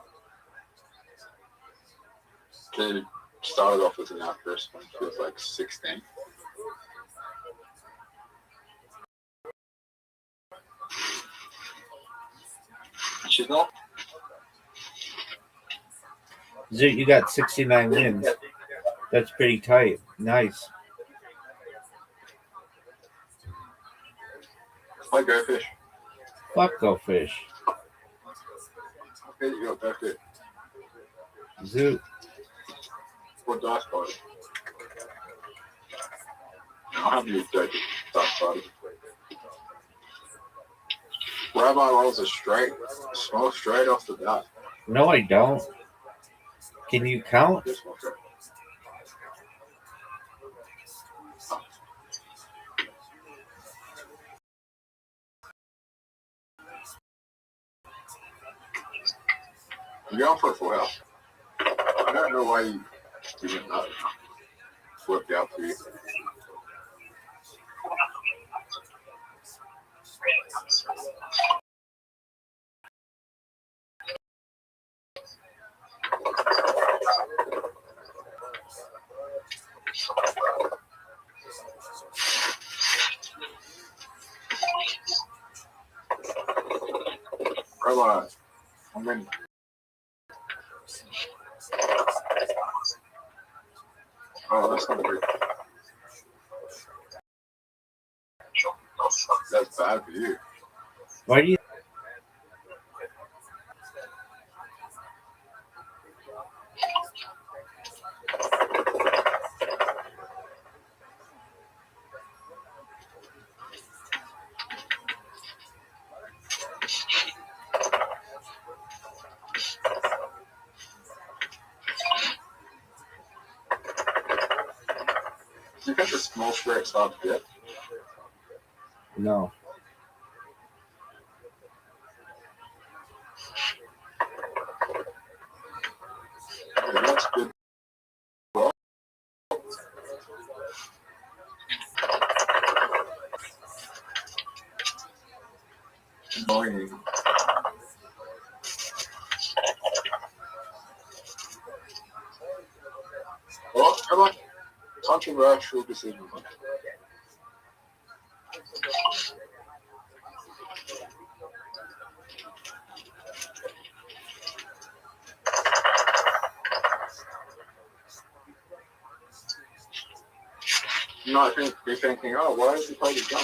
She started off as an actress when she was like 16. She's not. Zoot, you got 69 wins. That's pretty tight. Nice. Like Go Fish. Fuck Go Fish. Okay, you got Go Fish. Zoot. Or Dice Party. I'll have you take Dice Party. Rabbi rolls a straight. Smoke straight off the bat. No, I don't. Can you count? You're going for a full house. I don't know why you didn't know. worked out for you. Rabbi, I'm in. Oh, that's not good. That's bad for you. Why do you? You got the small shirts off yet? No. Yeah, that's good. Well, annoying. Oh, come on. Controversial decision. You might be thinking, oh, why is he playing the gun?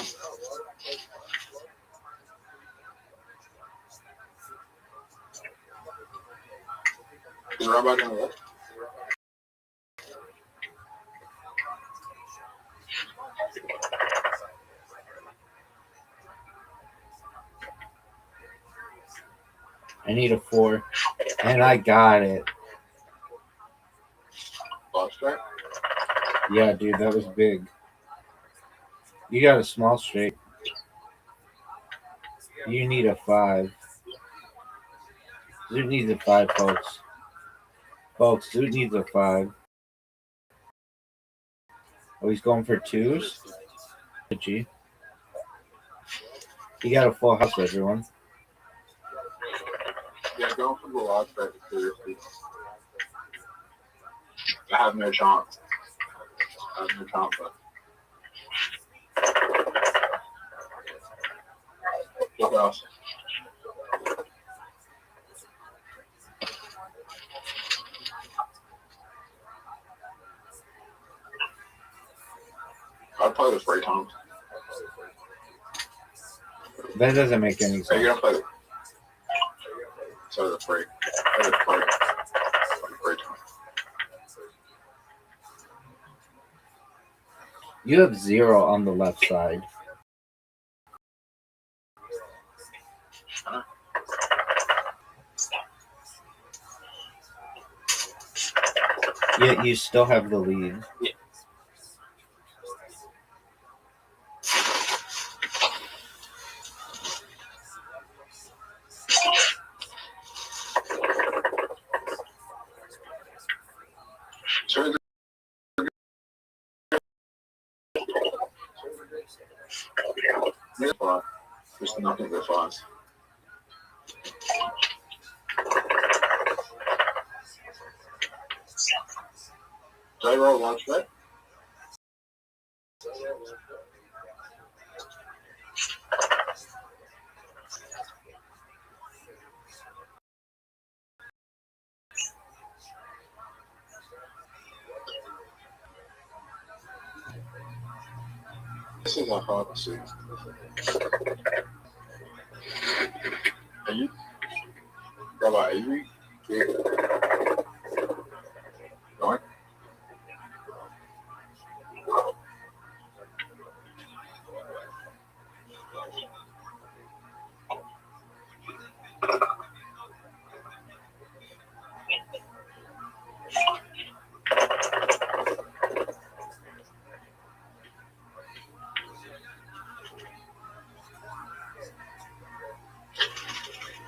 Is Rabbi going to work? I need a 4. And I got it. Box strike? Yeah, dude, that was big. You got a small straight. You need a 5. Zoot needs a 5, folks. Folks, Zoot needs a 5. Oh, he's going for 2s? G. He got a full house, everyone. Yeah, going for the box strike is seriously. I have no chance. But what else? I'd play this 3 times. That doesn't make any So you're sense. going to play it. So the 3. Play the 3. Play the 3 times. You have 0 on the left side. Yet you still have the lead. Yeah. So there's nothing but 5s. Did I roll lunch bet? This is a hard to see. Are you? Rabbi, are you? Going?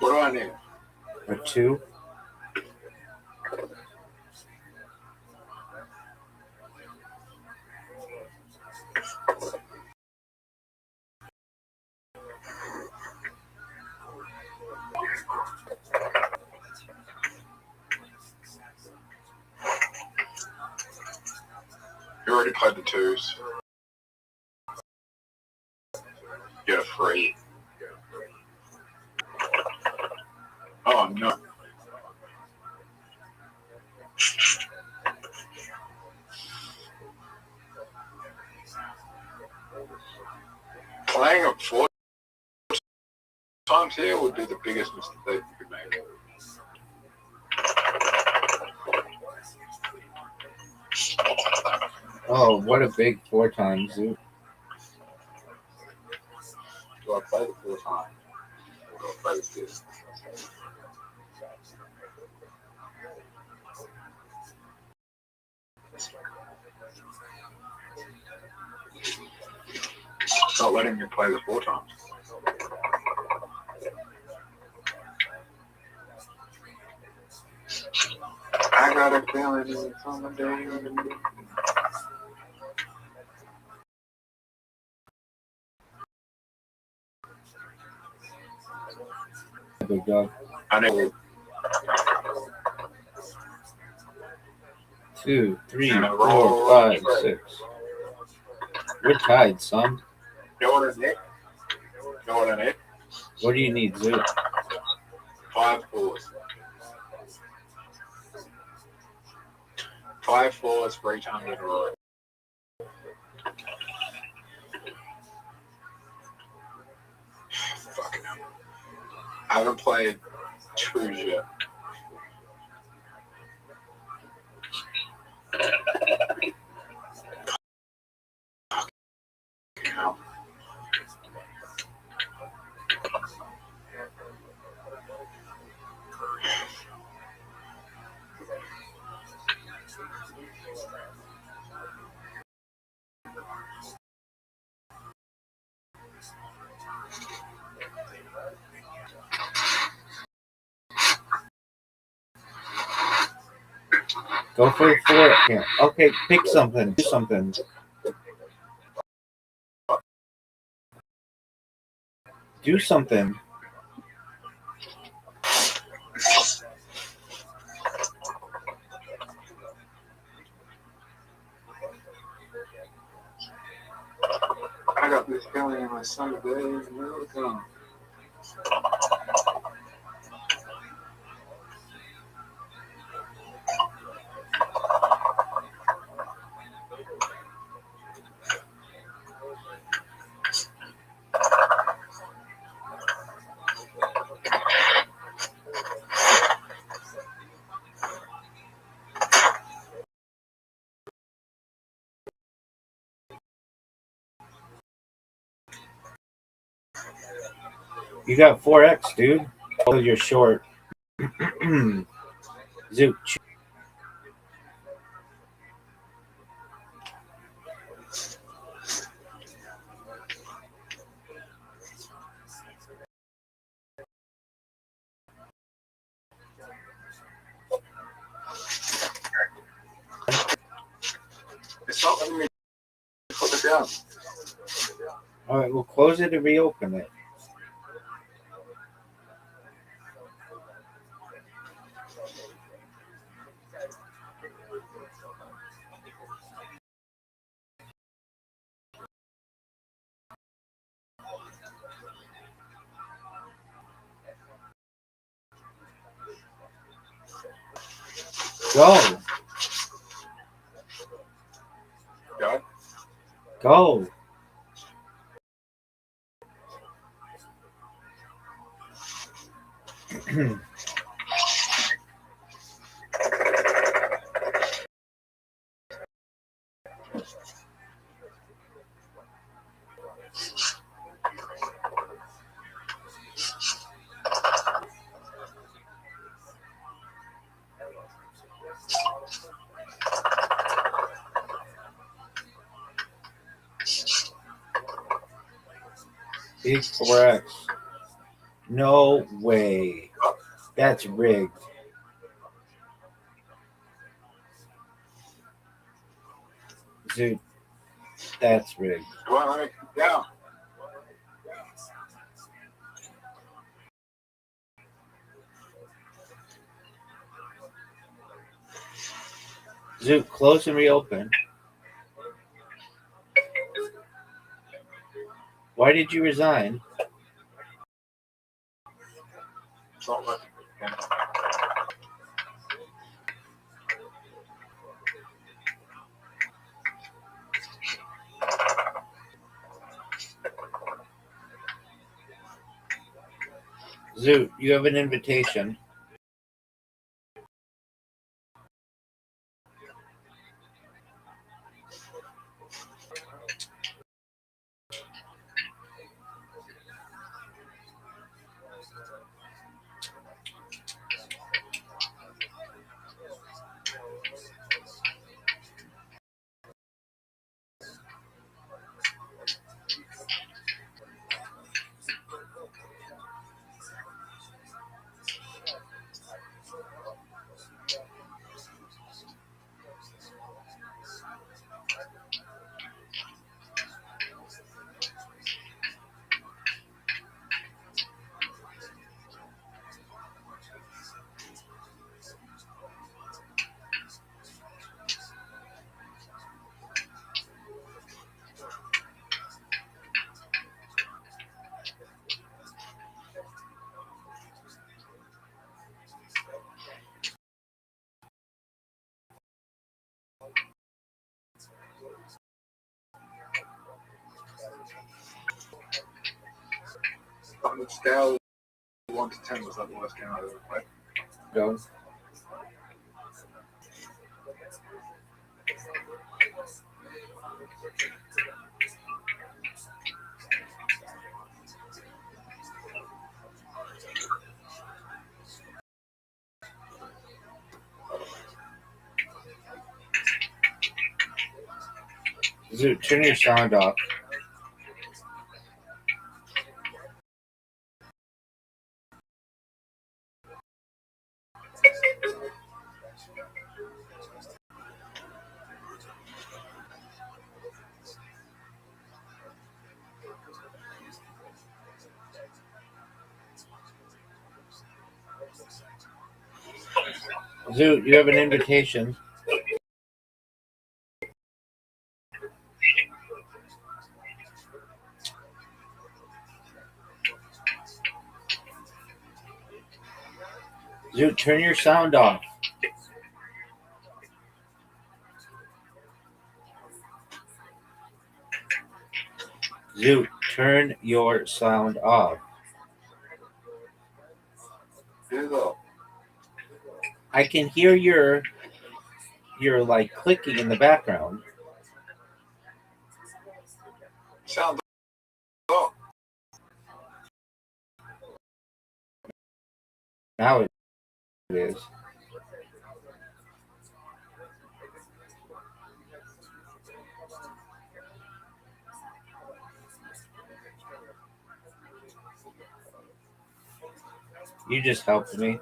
What do I need? A 2. You already played the twos. Get a free. Oh no. Playing it 4 times here would be the biggest mistake you could make. Oh, what a big 4 times, dude. Do I play the 4 times? Or do I play the 6? It's not letting me play the 4 times. I got a feeling it's on the day. Big dog. I know. 2, 3, 4, 5, 6. We're tied, son. You know what I need? You know what I need? What do you need, Zoo? 5 fours. 5 fours 3 times in a row. Fucking hell. I haven't played twos yet. Go for the 4. Yeah. Okay, pick something. Do something. Do something. I got this feeling in my Sunday will come. You got 4x, dude. Oh, you're short. Zoo. It's not letting me put it down. All right, we'll close it and reopen it. Go. Go. Go. Big 4x. No way. That's rigged. Dude, that's rigged. Come on, let me down. Zoo, close and reopen. Why did you resign? It's not working. Zoot, you have an invitation. On the scale of 1 to 10, was that the worst game I've ever played? Go. Zoot, turn your sound off. Zoot, you have an invitation. Zoot, turn your sound off. Zoot, turn your sound off. I can hear your like clicking in the background. Sound off. Now it is. You just helped me.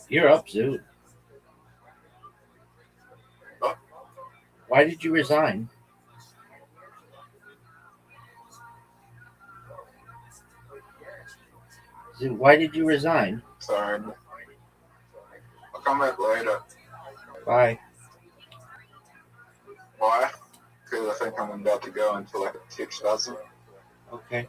You're up, Zoot. Why did you resign? Zoot, why did you resign? Sorry. I'll come back later. Bye. Why? Because I think I'm about to go into like a 6,000. Okay.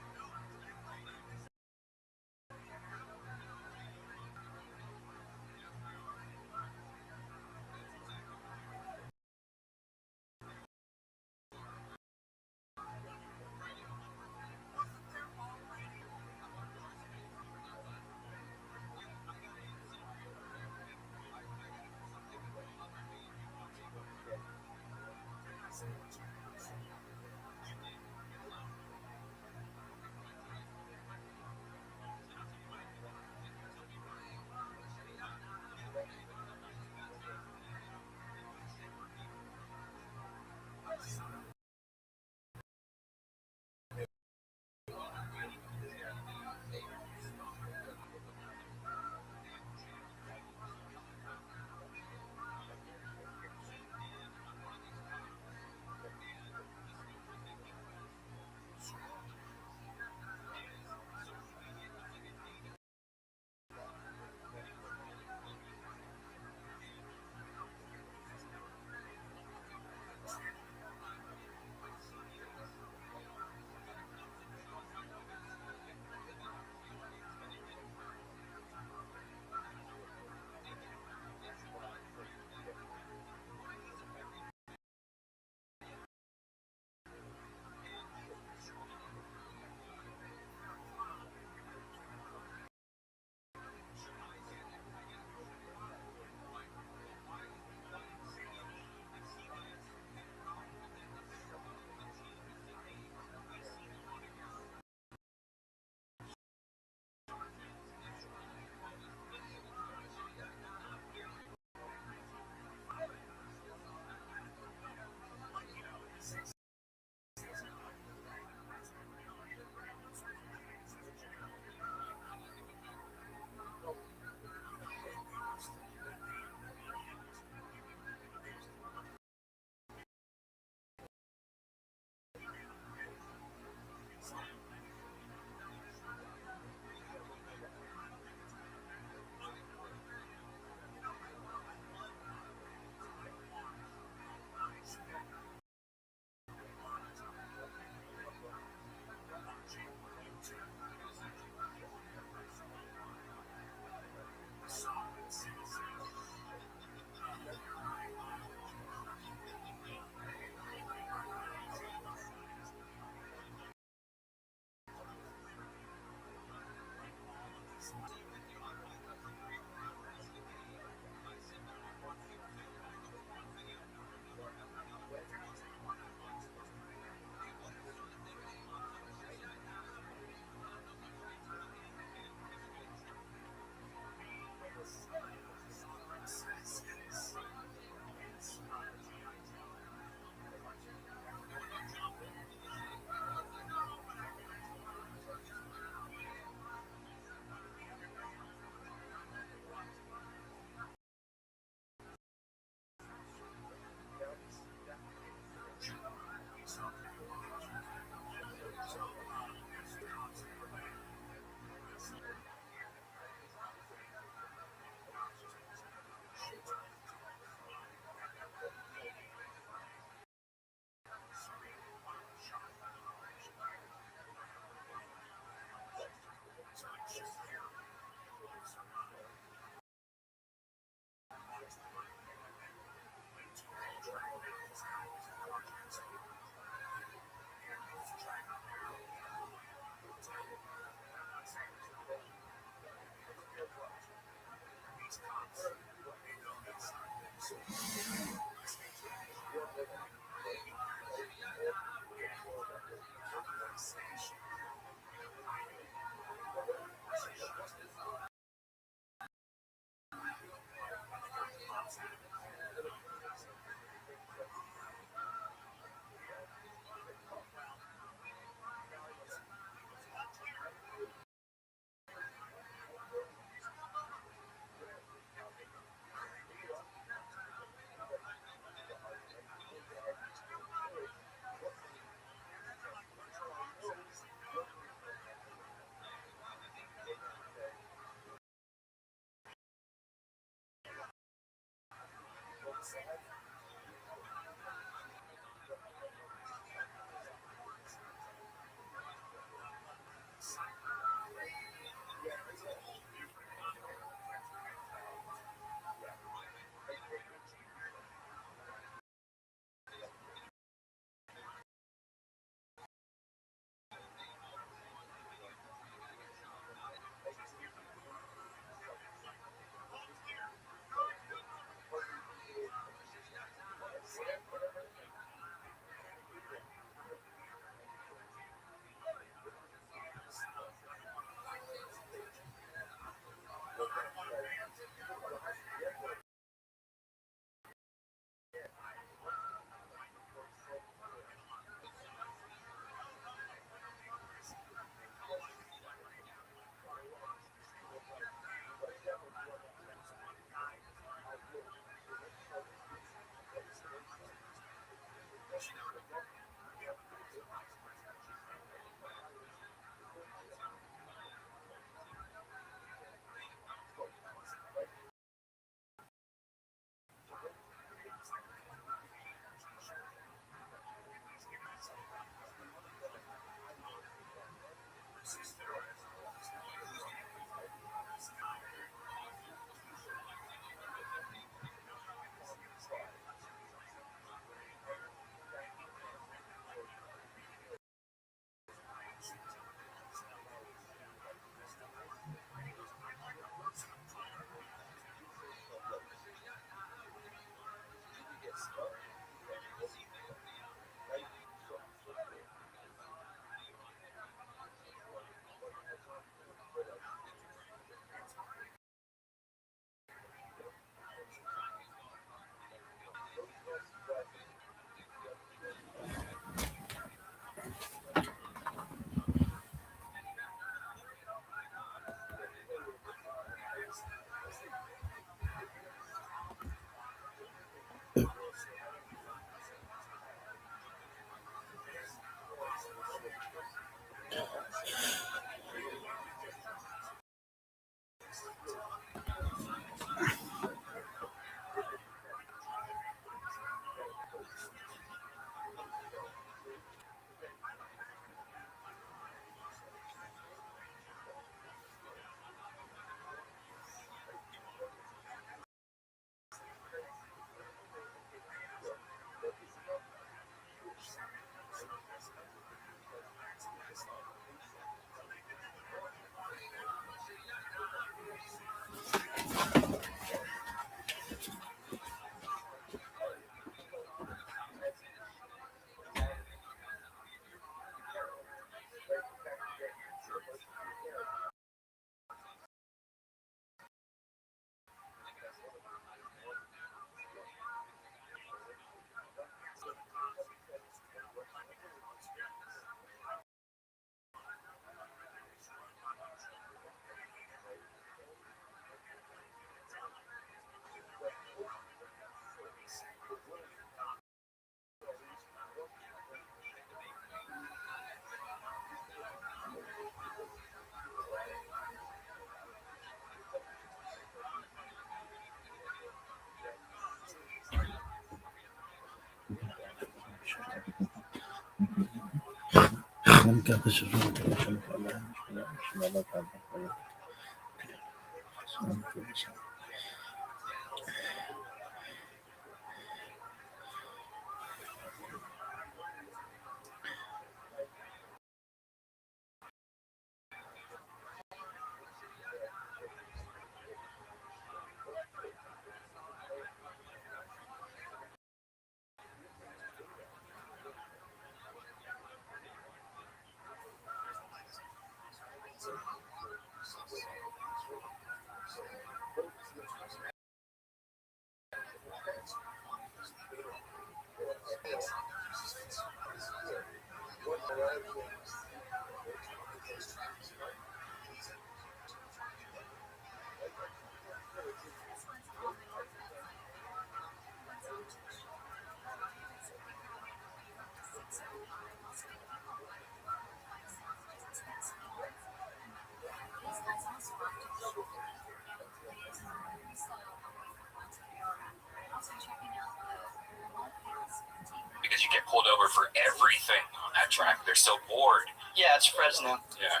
Because you get pulled over for everything on that track. They're so bored. Yeah, it's Fresno. Yeah.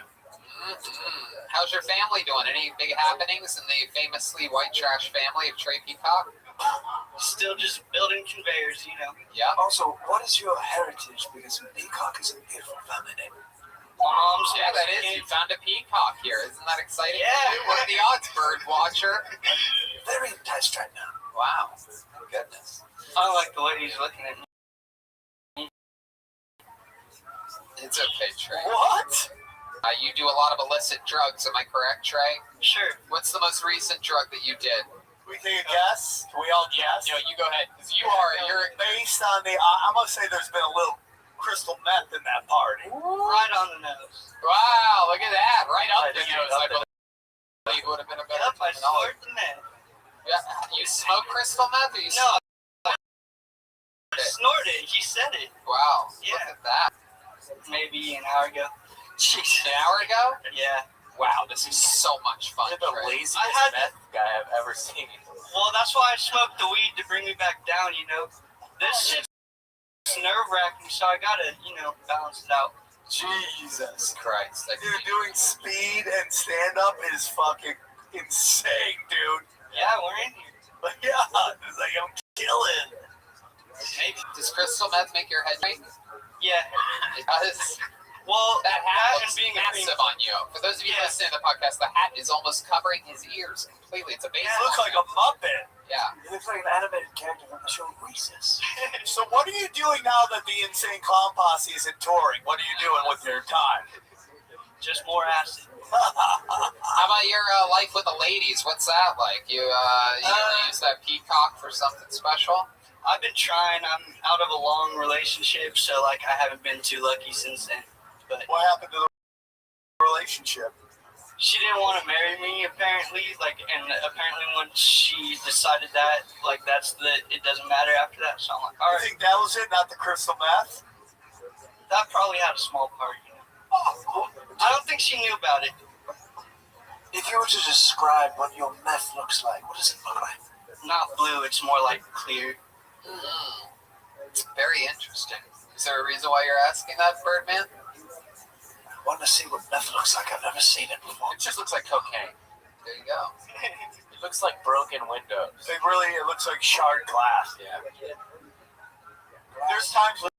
How's your family doing? Any big happenings in the famously white trash family of Trey Peacock? Still just building conveyors, you know. Yeah. Also, what is your heritage? Because Peacock is a beautiful family name. Mom's Yeah, that is. You found a peacock here. Isn't that exciting? Yeah. What are the odds, bird watcher? Very enticed right now. Wow. Goodness. I like the way he's looking at me. It's okay, Trey. What? You do a lot of illicit drugs, am I correct, Trey? Sure. What's the most recent drug that you did? Can we take a guess? Can we all guess? You go ahead. Because you're based on the. I'm gonna say there's been a little crystal meth in that party. Right on the nose. Wow, look at that. Right up the Right nose. up I believe would have been a better Yep, I snorted the meth. Yeah. You smoke crystal meth or you No. I snorted. He said it. Wow. Yeah. Look at that. Maybe an hour ago. Jeez. An hour ago? Yeah. Wow, this is so much fun. You're the Trey. laziest I had- meth guy I've ever seen. Well, that's why I smoked the weed to bring me back down, you know. This shit's nerve-wracking, so I gotta, balance it out. Jesus Christ. Dude, doing speed and stand-up is fucking insane, dude. Yeah, we're in here. But yeah, it's like I'm killing. Maybe. Does crystal meth make your head ring? Yeah. It does. Well, That hat and looks being massive on you. For those of you listening to the podcast, the hat is almost covering his ears completely. It's a base. It looks like a Muppet. Yeah. He looks like an animated character from the show Recess. So what are you doing now that the Insane Clown Posse isn't touring? What are you doing with your time? Just more acid. How about your life with the ladies? What's that like? You ever use that peacock for something special? I've been trying. I'm out of a long relationship, so I haven't been too lucky since then. But what happened to the relationship? She didn't want to marry me, apparently. And apparently once she decided that, it doesn't matter after that. So I'm like, all right. You think that was it, not the crystal meth? That probably had a small part. I don't think she knew about it. If you were to describe what your meth looks like, what does it look like? Not blue. It's more like clear. Very interesting. Is there a reason why you're asking that, Birdman? I want to see what meth looks like. I've never seen it before. It just looks like cocaine. There you go. It looks like broken windows. It looks like shard glass. Yeah. There's times when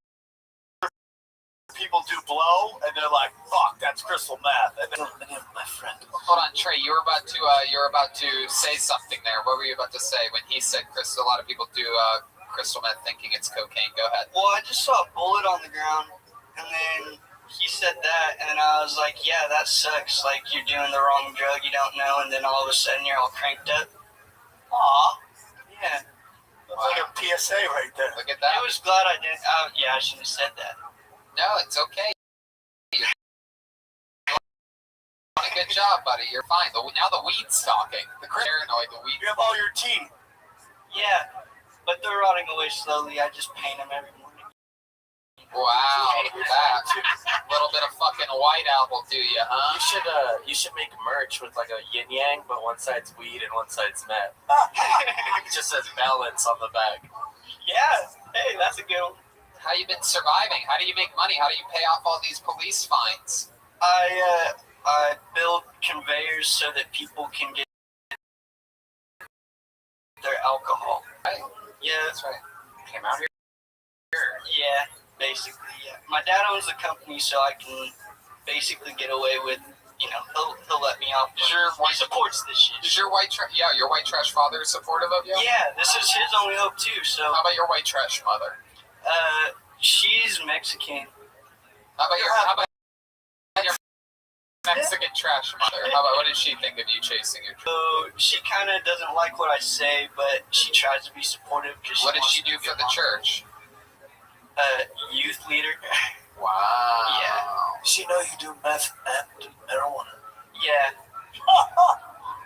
people do blow and they're like, "Fuck, that's crystal meth." And then, my friend. Hold on, Trey. You were about to say something there. What were you about to say when he said crystal? A lot of people do crystal meth thinking it's cocaine. Go ahead. Well, I just saw a bullet on the ground, and then he said that, and then I was like, yeah, that sucks. Like, you're doing the wrong drug, you don't know, and then all of a sudden you're all cranked up. Aw. Yeah. That's like a PSA right there. Look at that. I was glad I didn't. Yeah, I shouldn't have said that. No, it's okay. You're doing a good job, buddy. You're fine. Now the weed's talking. The paranoid, the weed. You have all your teeth. Yeah, but they're rotting away slowly. I just paint them every morning. Wow, look at that. A little bit of fucking white out will do you, huh? You should make merch with like a yin yang, but one side's weed and one side's meth. It just says balance on the back. Yeah, hey, that's a good one. How you been surviving? How do you make money? How do you pay off all these police fines? I build conveyors so that people can get their alcohol. Right? Yeah, That's right. Came out here. yeah, basically, yeah. My dad owns the company, so I can basically get away with, he'll let me off. He supports this shit. Is your white trash father supportive of you? Yeah, this is his only hope too. So how about your white trash mother? She's Mexican. How about your Mexican trash mother? What did she think of you chasing your trash? So she kind of doesn't like what I say, but she tries to be supportive. What did she do for the church? Youth leader. Wow. Yeah. She know you do meth and marijuana. Yeah.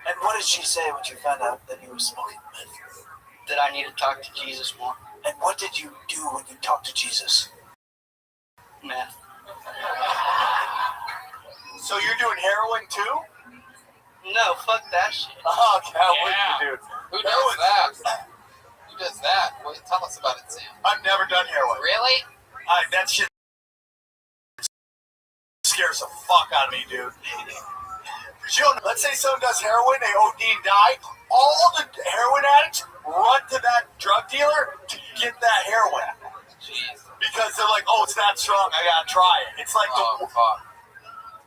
And what did she say when you found out that you were smoking meth? That I need to talk to Jesus more. And what did you do when you talked to Jesus? Meth. So you're doing heroin too? No, fuck that shit. Oh, God, Yeah. dude. Who does that? Who does that? Well, tell us about it, Sam. I've never done heroin. Really? That shit scares the fuck out of me, dude. Let's say someone does heroin, they OD and die. All the heroin addicts run to that drug dealer to get that heroin. Jeez. Because they're like, oh, it's that strong, I gotta try it. It's like, fuck.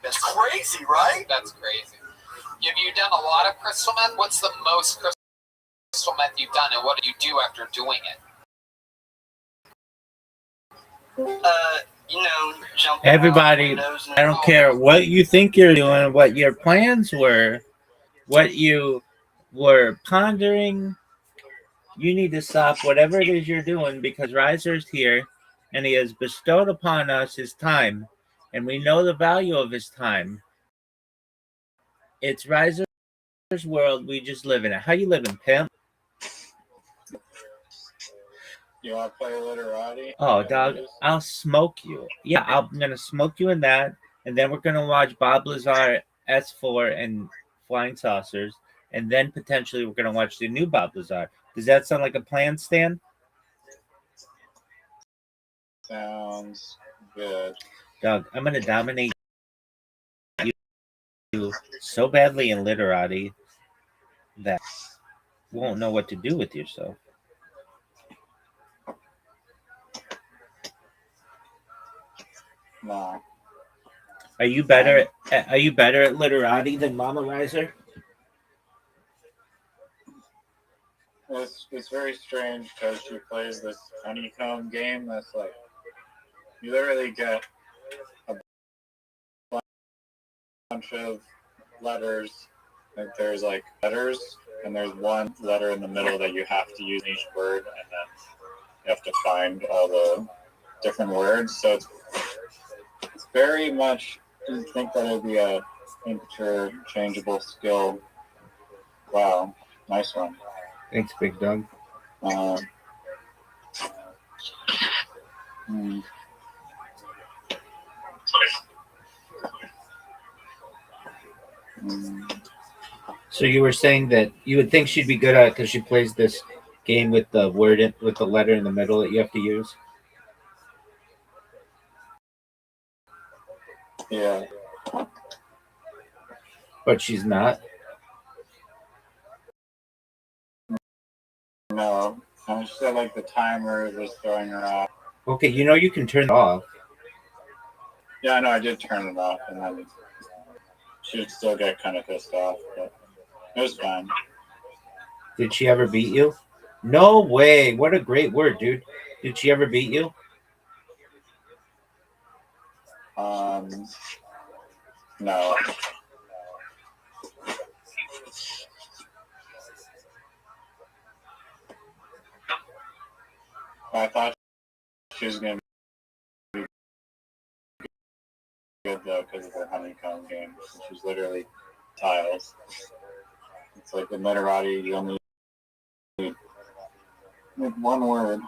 That's crazy, right? That's crazy. Have you done a lot of crystal meth? What's the most crystal meth you've done, and what do you do after doing it? Jumping Everybody, I don't care what you think you're doing, what your plans were, what you were pondering. You need to stop whatever it is you're doing, because Riser's here and he has bestowed upon us his time, and we know the value of his time. It's Riser's world. We just live in it. How you living, pimp? You want to play Literati? Oh, dog, I'll smoke you. Yeah, I'm going to smoke you in that, and then we're going to watch Bob Lazar S4 and Flying Saucers, and then potentially we're going to watch the new Bob Lazar. Does that sound like a plan, Stan? Sounds good. Doug, I'm going to dominate you so badly in Literati that you won't know what to do with yourself. No. Are you better at Literati than Mama Riser? It's very strange because she plays this honeycomb game that's like, you literally get a bunch of letters. Like there's like letters, and there's one letter in the middle that you have to use in each word, and then you have to find all the different words. So it's very much, you think that it would be a interchangeable skill. Wow, nice one. Thanks, Big Doug. So you were saying that you would think she'd be good at it because she plays this game with the with the letter in the middle that you have to use? Yeah. But she's not? No. She said like the timer was throwing her off. Okay, you can turn it off. Yeah, I know, I did turn it off, and then she would still get kind of pissed off, but it was fine. Did she ever beat you? No way. What a great word, dude. Did she ever beat you? No. I thought she was going to be good, though, because of her honeycomb game, which is literally tiles. It's like the Literati, you only need one word.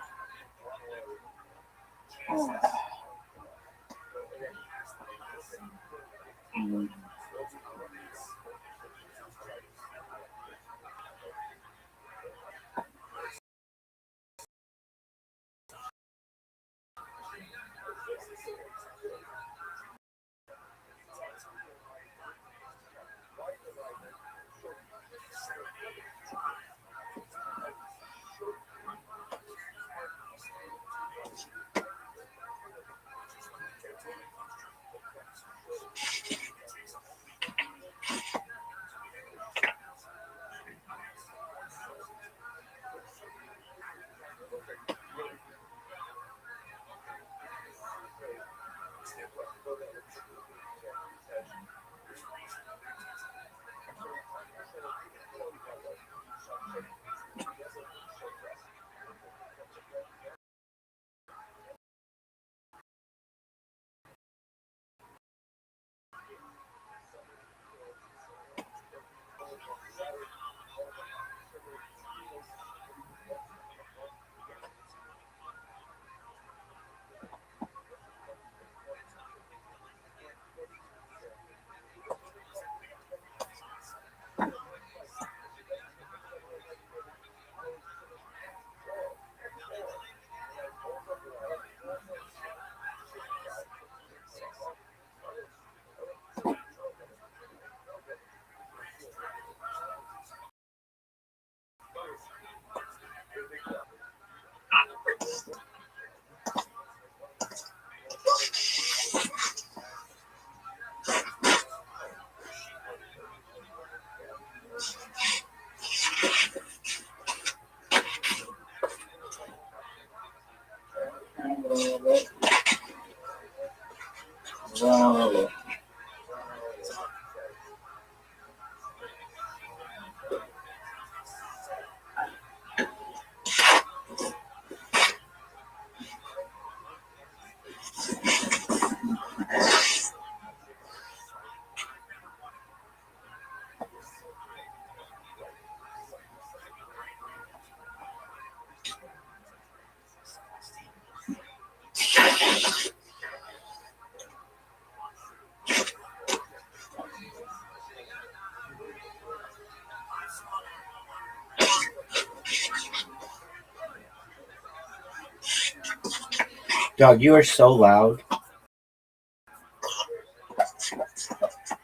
Dog, you are so loud.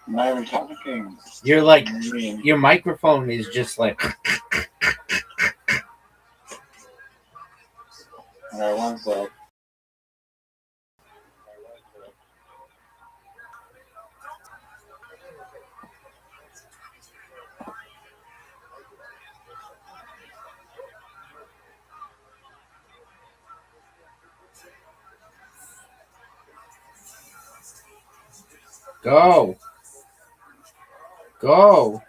Not even talking. You're like, your microphone is just like. Alright, one sec. Go. Go.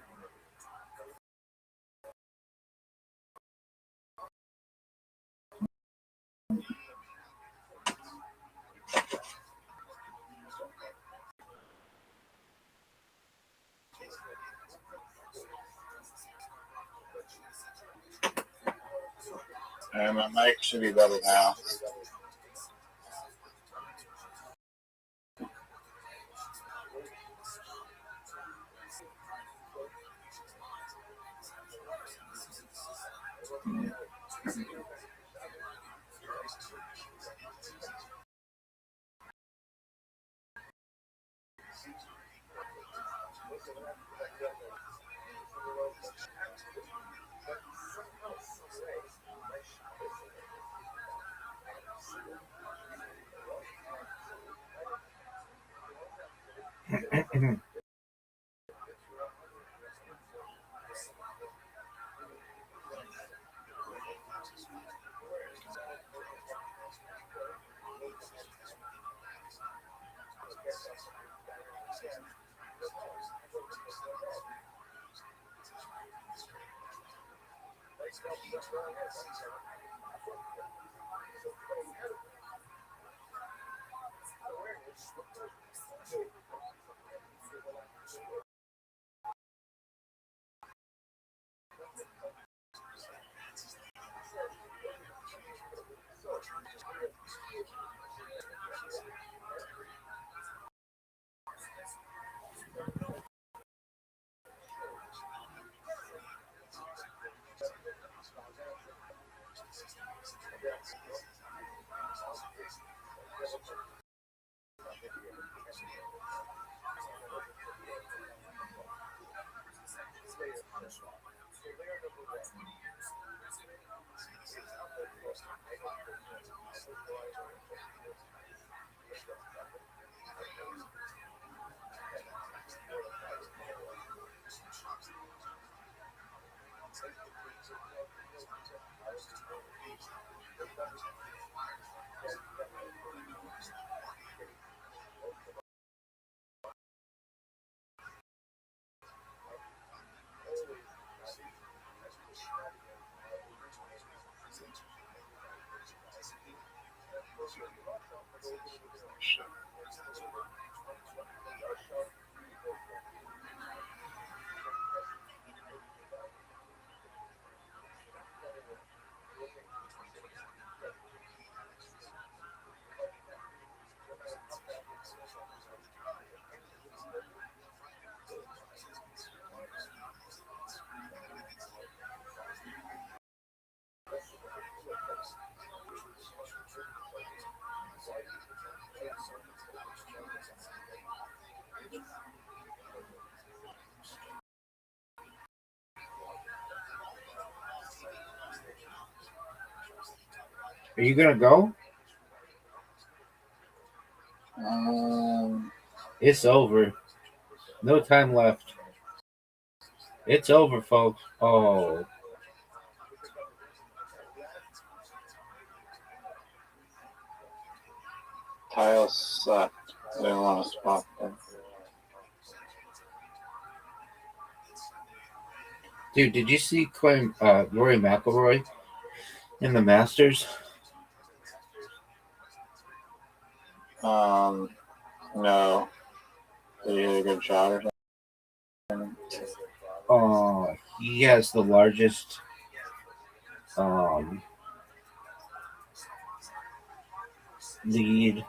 And my mic should be better now. Are you gonna go? It's over. No time left. It's over, folks. Oh. Tiles suck. They don't want to spot them. Dude, did you see Rory McIlroy in the Masters? No. Did he hit a good shot or something? He has the largest lead,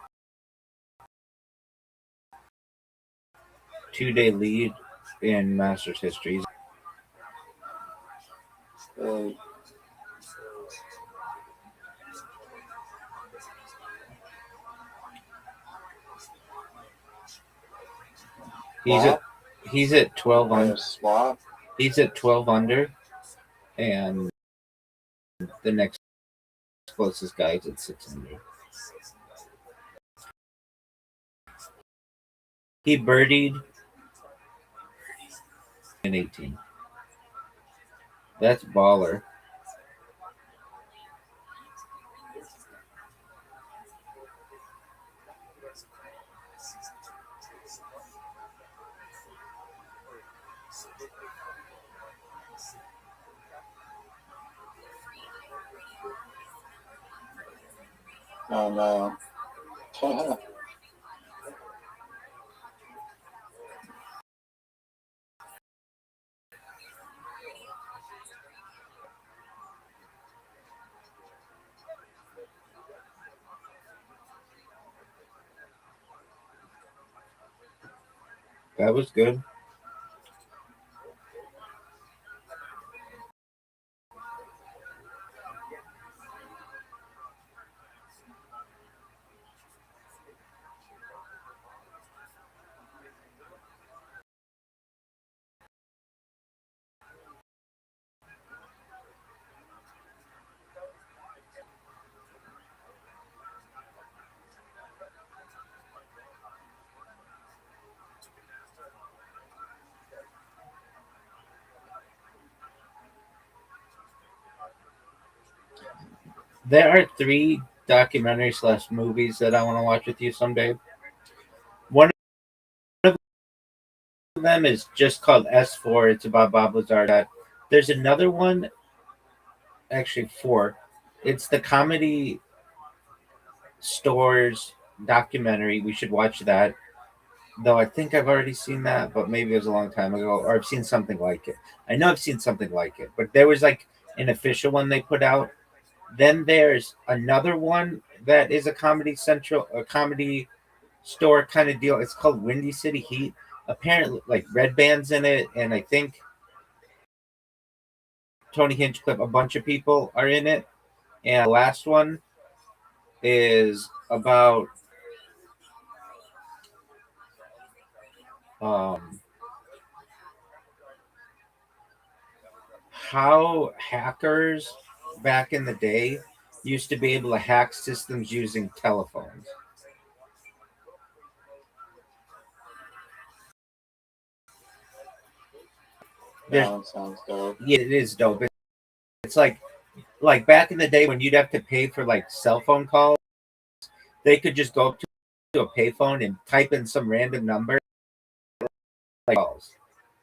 2-day lead in Masters history. He's at 12 under. Swap. He's at 12 under, and the next closest guy is at 6 under. He birdied in 18. That's baller. Oh no. That was good. There are 3 documentaries / movies that I want to watch with you someday. One of them is just called S4. It's about Bob Lazar. There's another one, actually 4. It's the Comedy Stores documentary. We should watch that. Though I think I've already seen that, but maybe it was a long time ago, or I've seen something like it. I know I've seen something like it, but there was like an official one they put out. Then there's another one that is a Comedy Store kind of deal. It's called Windy City Heat. Apparently, like Red Band's in it, and I think Tony Hinchcliffe, a bunch of people are in it. And the last one is about how hackers back in the day used to be able to hack systems using telephones. That sounds dope. Yeah, it is dope. It's like back in the day when you'd have to pay for like cell phone calls, they could just go up to a payphone and type in some random number. Like calls.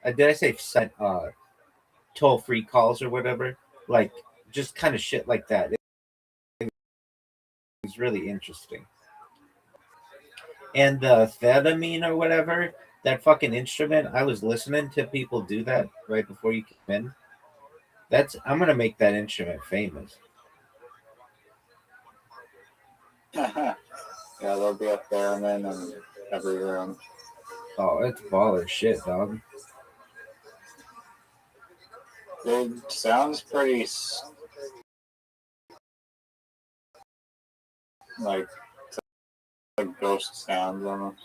Did I say toll-free calls or whatever? Like just kind of shit like that. It's really interesting. And the thetamine or whatever, that fucking instrument, I was listening to people do that right before you came in. I'm gonna make that instrument famous. Yeah, there'll be a theremin in every room. Oh, it's baller shit, dog. It sounds pretty like ghost sounds almost.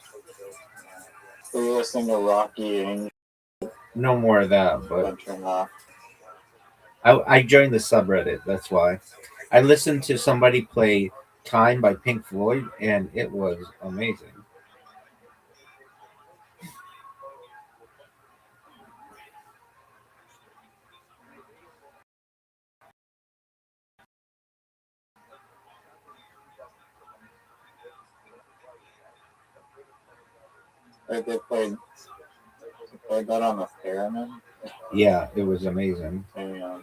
Were you listening to Rocky Angel? No more of that, but I joined the subreddit. That's why I listened to somebody play "Time" by Pink Floyd, and it was amazing. Like they played that on the theremin. Yeah, it was amazing. And,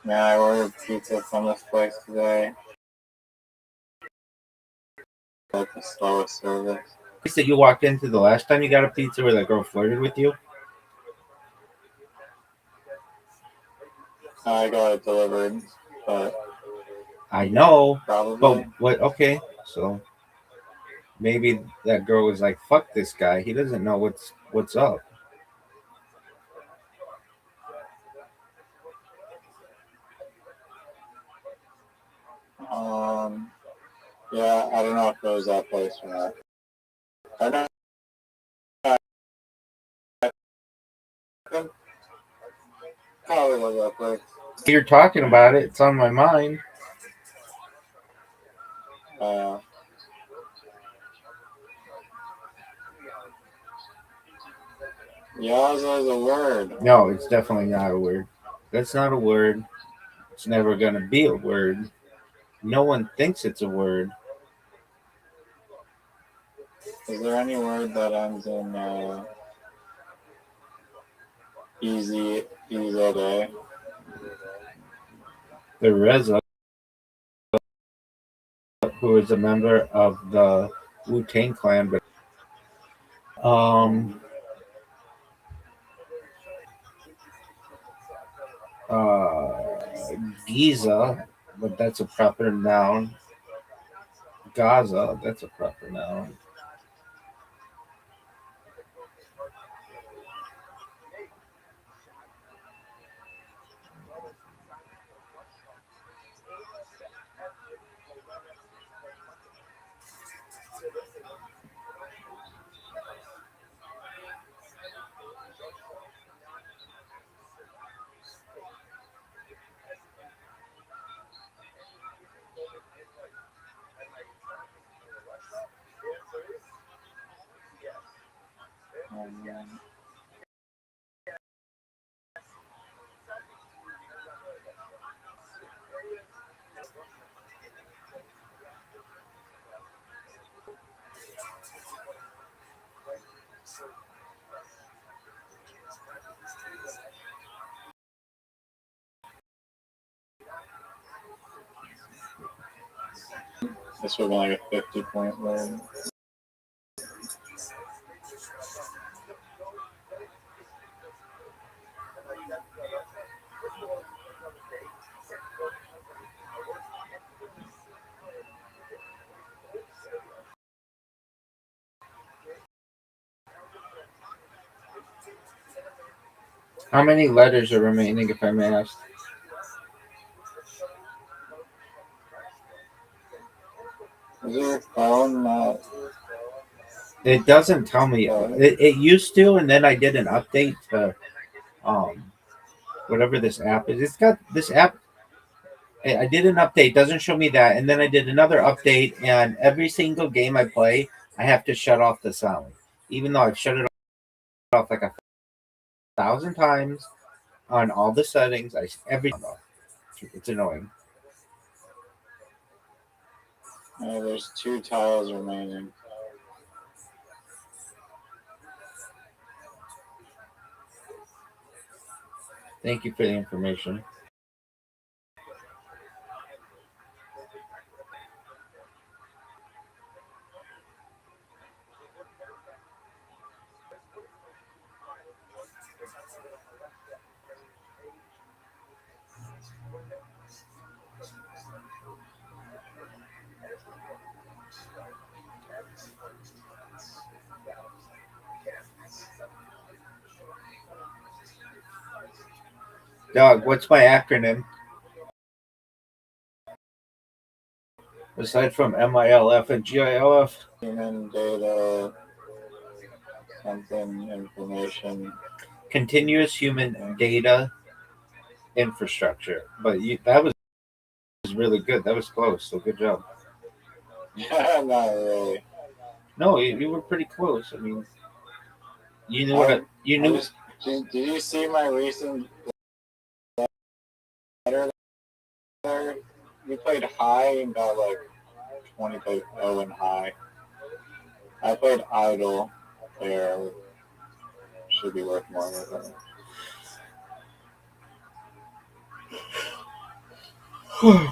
Man, I ordered pizza from this place today. Like the slowest service. That you walked into the last time you got a pizza where that girl flirted with you? I got it delivered, but I know. probably. But what? Okay, so maybe that girl was like, "Fuck this guy. He doesn't know what's up." Yeah, I don't know if it was that place or not. I don't. Probably was that place. You're talking about it. It's on my mind. Yaza is a word. No, it's definitely not a word. That's not a word. It's never gonna be a word. No one thinks it's a word. Is there any word that ends in easy day? The Reza, who is a member of the Wu-Tang Clan, but Giza, but that's a proper noun. Gaza, that's a proper noun. This would be like a 50-point word. How many letters are remaining, if I may ask? Is your phone not? It doesn't tell me. It used to, and then I did an update to whatever this app is. It's got this app. I did an update, doesn't show me that, and then I did another update, and every single game I play, I have to shut off the sound, even though I've shut it off like 1,000 times on all the settings. It's annoying. There's 2 tiles remaining. Thank you for the information. Doug, what's my acronym? Aside from MILF and GILF? Human data, something, information. Continuous human data infrastructure. But that was really good. That was close. So good job. Yeah, not really. No, you were pretty close. I mean, you knew Did you see my recent letter there? You played high and got like 20.0 in high. I played idle there. Should be worth more with it. Dude,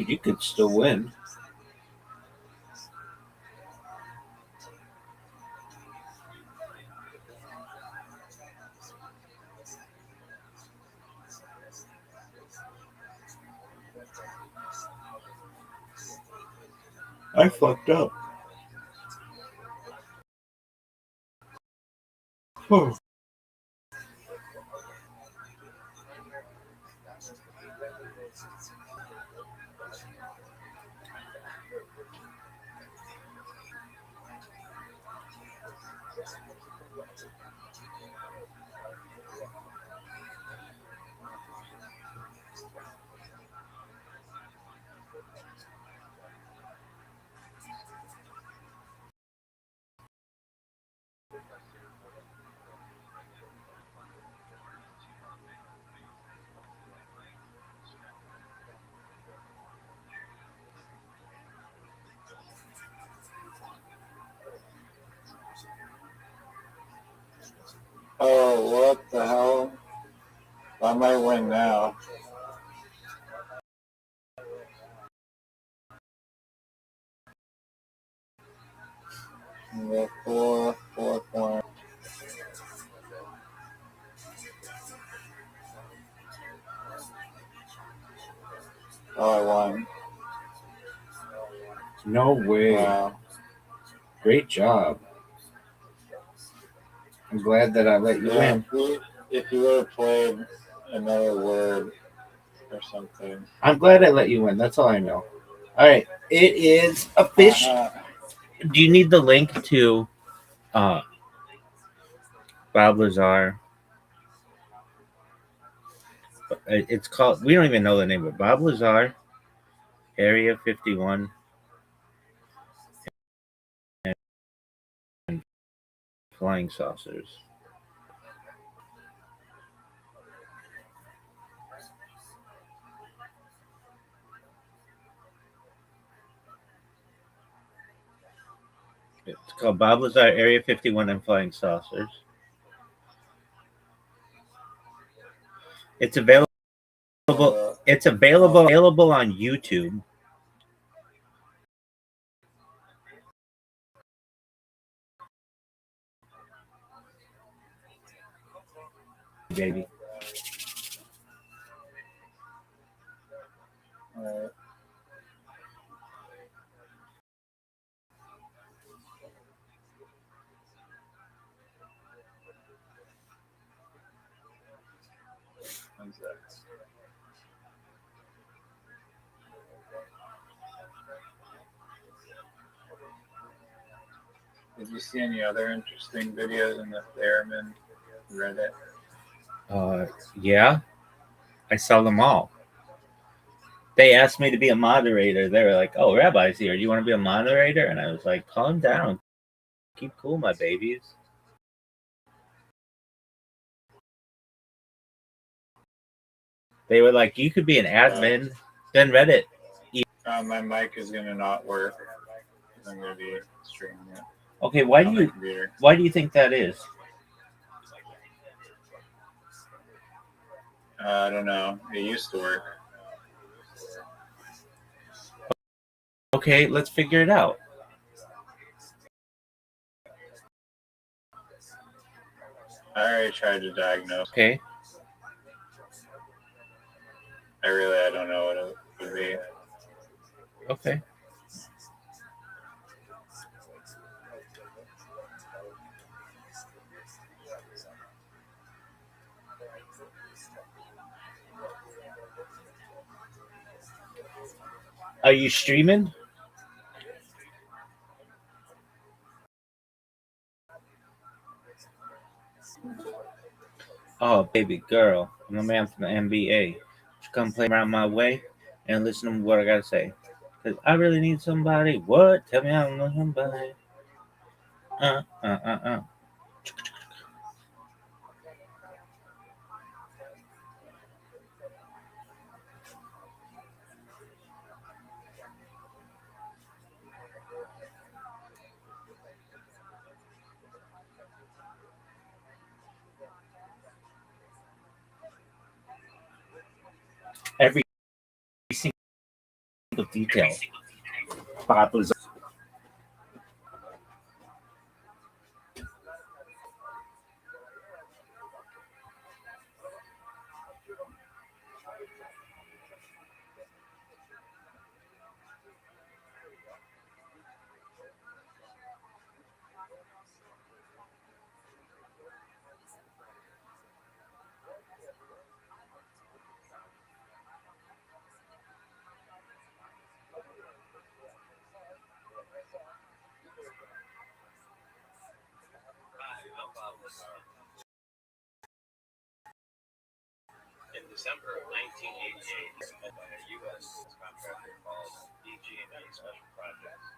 you could still win. I fucked up. Oh. Oh, what the hell? I might win now. The 4 point. Oh, I won. No way. Wow. Great job. I'm glad that I let you win. If you would have played another word or something. I'm glad I let you win. That's all I know. All right. It is official. Do you need the link to Bob Lazar? It's called, we don't even know the name of it. Bob Lazar, Area 51, and Flying Saucers. It's called Bob Lazar, Area 51, and Flying Saucers. It's available. It's available on YouTube. Baby. Alright. Did you see any other interesting videos in the Theremin Reddit? Yeah, I saw them all. They asked me to be a moderator. They were like, "Oh, Rabbi's here. Do you want to be a moderator?" And I was like, "Calm down. Keep cool, my babies." They were like, "You could be an admin." Then Reddit. My mic is gonna not work. I'm gonna be streaming it. Okay, why do you think that is? I don't know. It used to work. Okay, let's figure it out. I already tried to diagnose. Okay. I don't know what it would be. Okay. Are you streaming? Oh, baby girl, I'm a man from the NBA. You come play around my way and listen to what I gotta say. Cause I really need somebody. What? Tell me I don't know somebody. single detail. Bob was In December of 1988, by a U.S. contractor called DG&E Special Projects,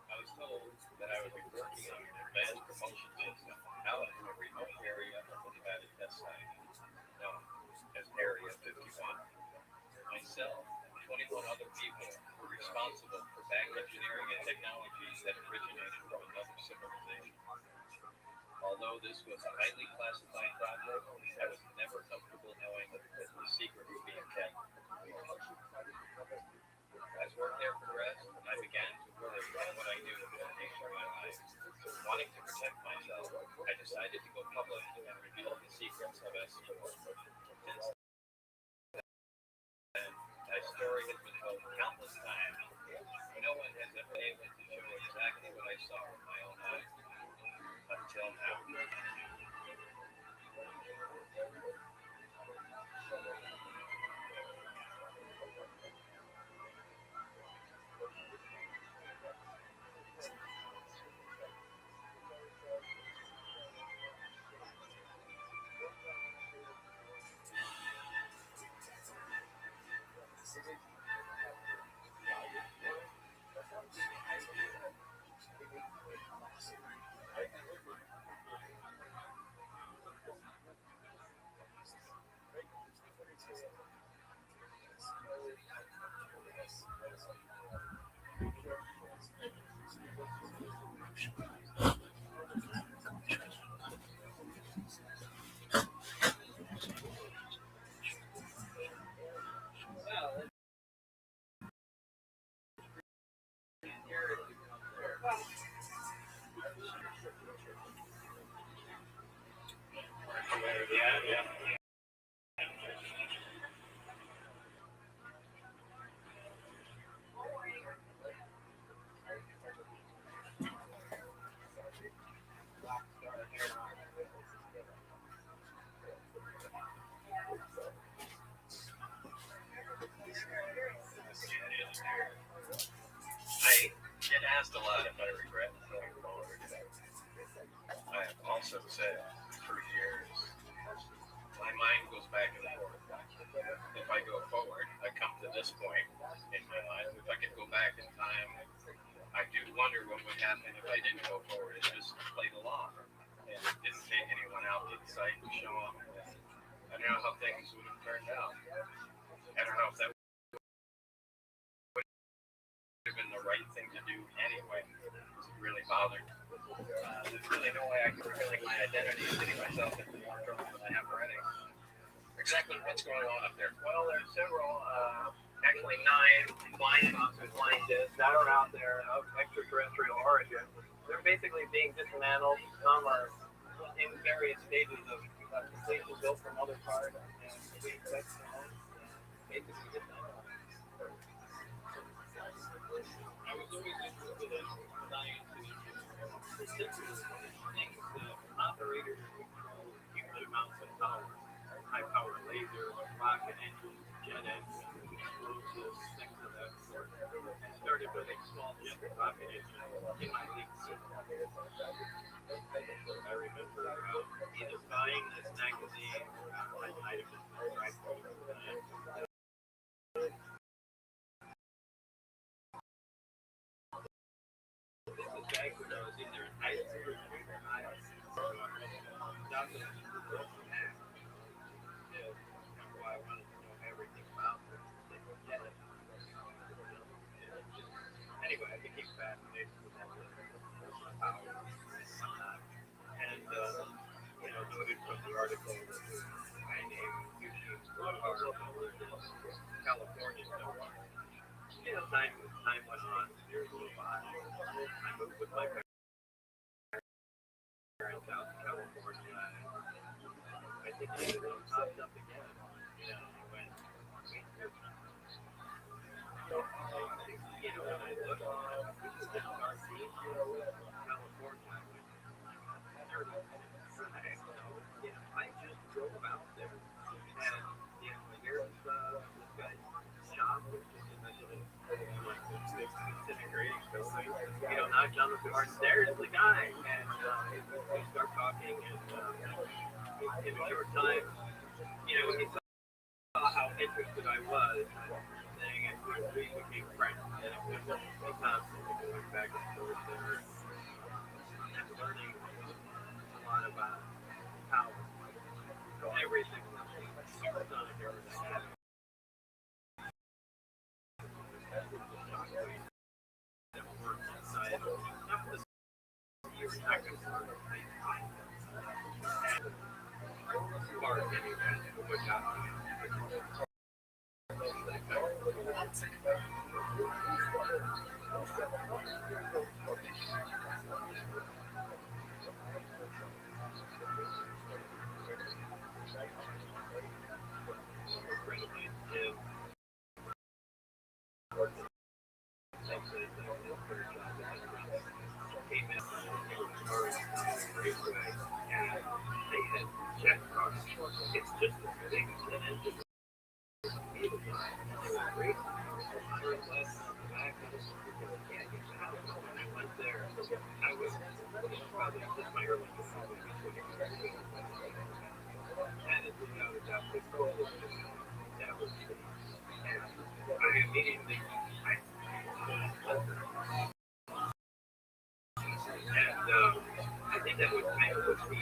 I was told that I would be working on an advanced propulsion system out in a remote area of the Nevada test site, known as Area 51. Myself and 21 other people were responsible for back engineering and technologies that originated from another civilization. Although this was a highly classified project, I was never comfortable knowing that the secret was being kept. As work there progressed, I began to worry about what I knew of the nature of my life. Wanting to protect myself, I decided to go public and reveal the secrets of S4. Since then, my story has been told countless times. No one has ever been able to show exactly what I saw with my own eyes. Until now. I get asked a lot if I regret going forward. I have also said for years, my mind goes back and forth. If I go forward, I come to this point in my life. If I could go back in time, I do wonder what would happen if I didn't go forward and just played along and didn't take anyone out to the site and show them. I don't know how things would have turned out. I don't know if that would have been the right thing to do anyway. It really bothered me. There's really no way I can reveal my identity and getting myself into more trouble than I have already. Exactly what's going on up there? Well, there's several, actually 9 flying boxes, flying discs that are out there of extraterrestrial origin. They're basically being dismantled. Some are in various stages of completion, built from other parts, and being set basically dismantled. I was always interested in science and engineering, particularly things that operators control huge amounts of power. High-power lasers, rocket engines, jet engines, explosives, things of that sort. I started building small jet rocket engines in my league school. I remember either buying this magazine, I might have just been right through it. This was back when I was either in high school or junior high. So I was I wanted to know everything about it. Anyway, I became fascinated with that. time went on, years went by, I moved with my parents out to California. I think it popped up again. You know, when when I looked at California, I just drove out there, and here's this guy's shop, which is in this big disintegrating building. Knocked on the door, and there's the guy, and we start talking, and in a short time, he saw how interested I was in thing, and we became friends. We constantly going back and forth there, and learning a lot about how everything was done here. It's just as big as an engine. When I went there, I was probably just my early 20s. And it was out with gold. That was I immediately and I think that was kind of what me.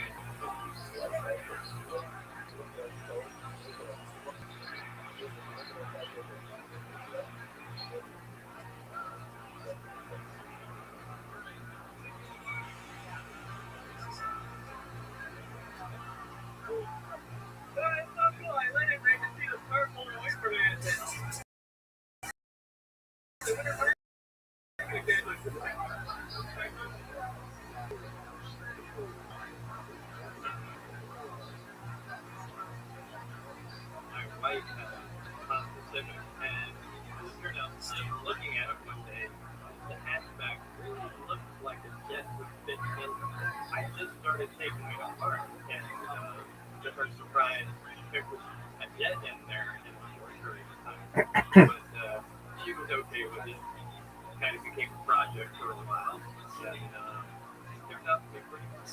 Looking at it one day, the hatchback really looked like a jet with fit in. I just started taking it apart, and to her surprise, there was a jet in there in a short period of time. But she was okay with it. Kind of became a project for a while, and it turned out to be pretty good.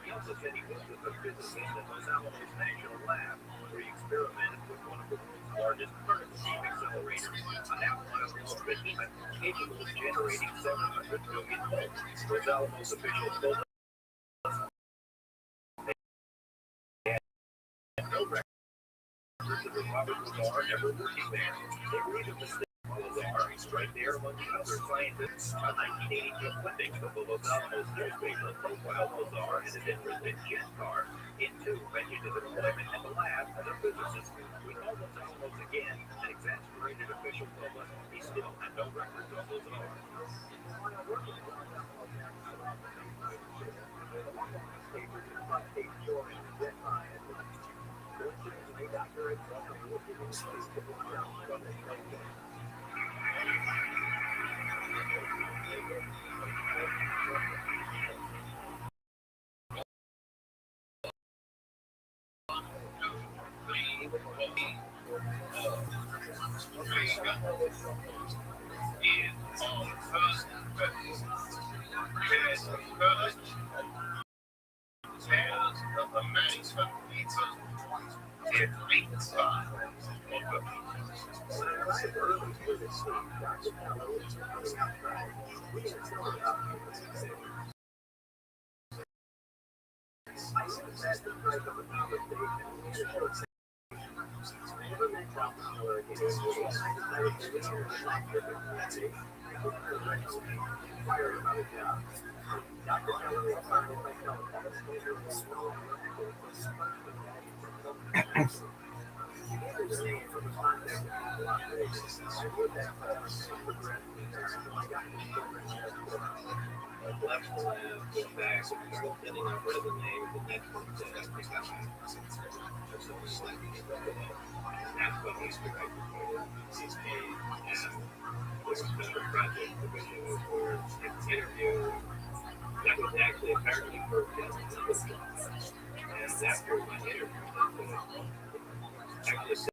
He also said he was with a physicist at Los Alamos National Lab, where he experimented with one of the world's largest beam accelerators, an outlier behemoth capable of generating 700 million volts. Los Alamos officials told us they had no records of the Robert Lazar ever working there. They were even mistaken. Lazar is right there among the other scientists. A 1982 clipping from the Los Alamos newspaper profiled Lazar and his interest in jet cars. It too mentioned his employment at the lab as a physicist. We called Los Alamos again and exasperated officials told us he still had no records of Lazar. That was actually apparently for and after my interview, actually said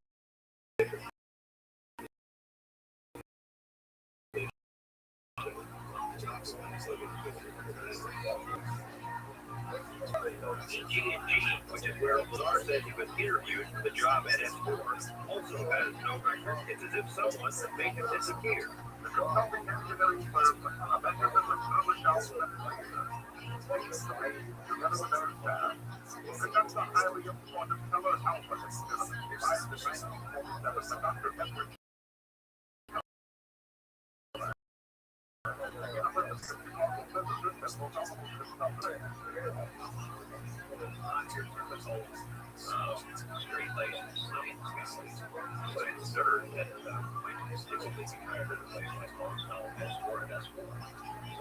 which is where Lazar said he was interviewed for the job at S4, also has no record. It's as if someone made him disappear.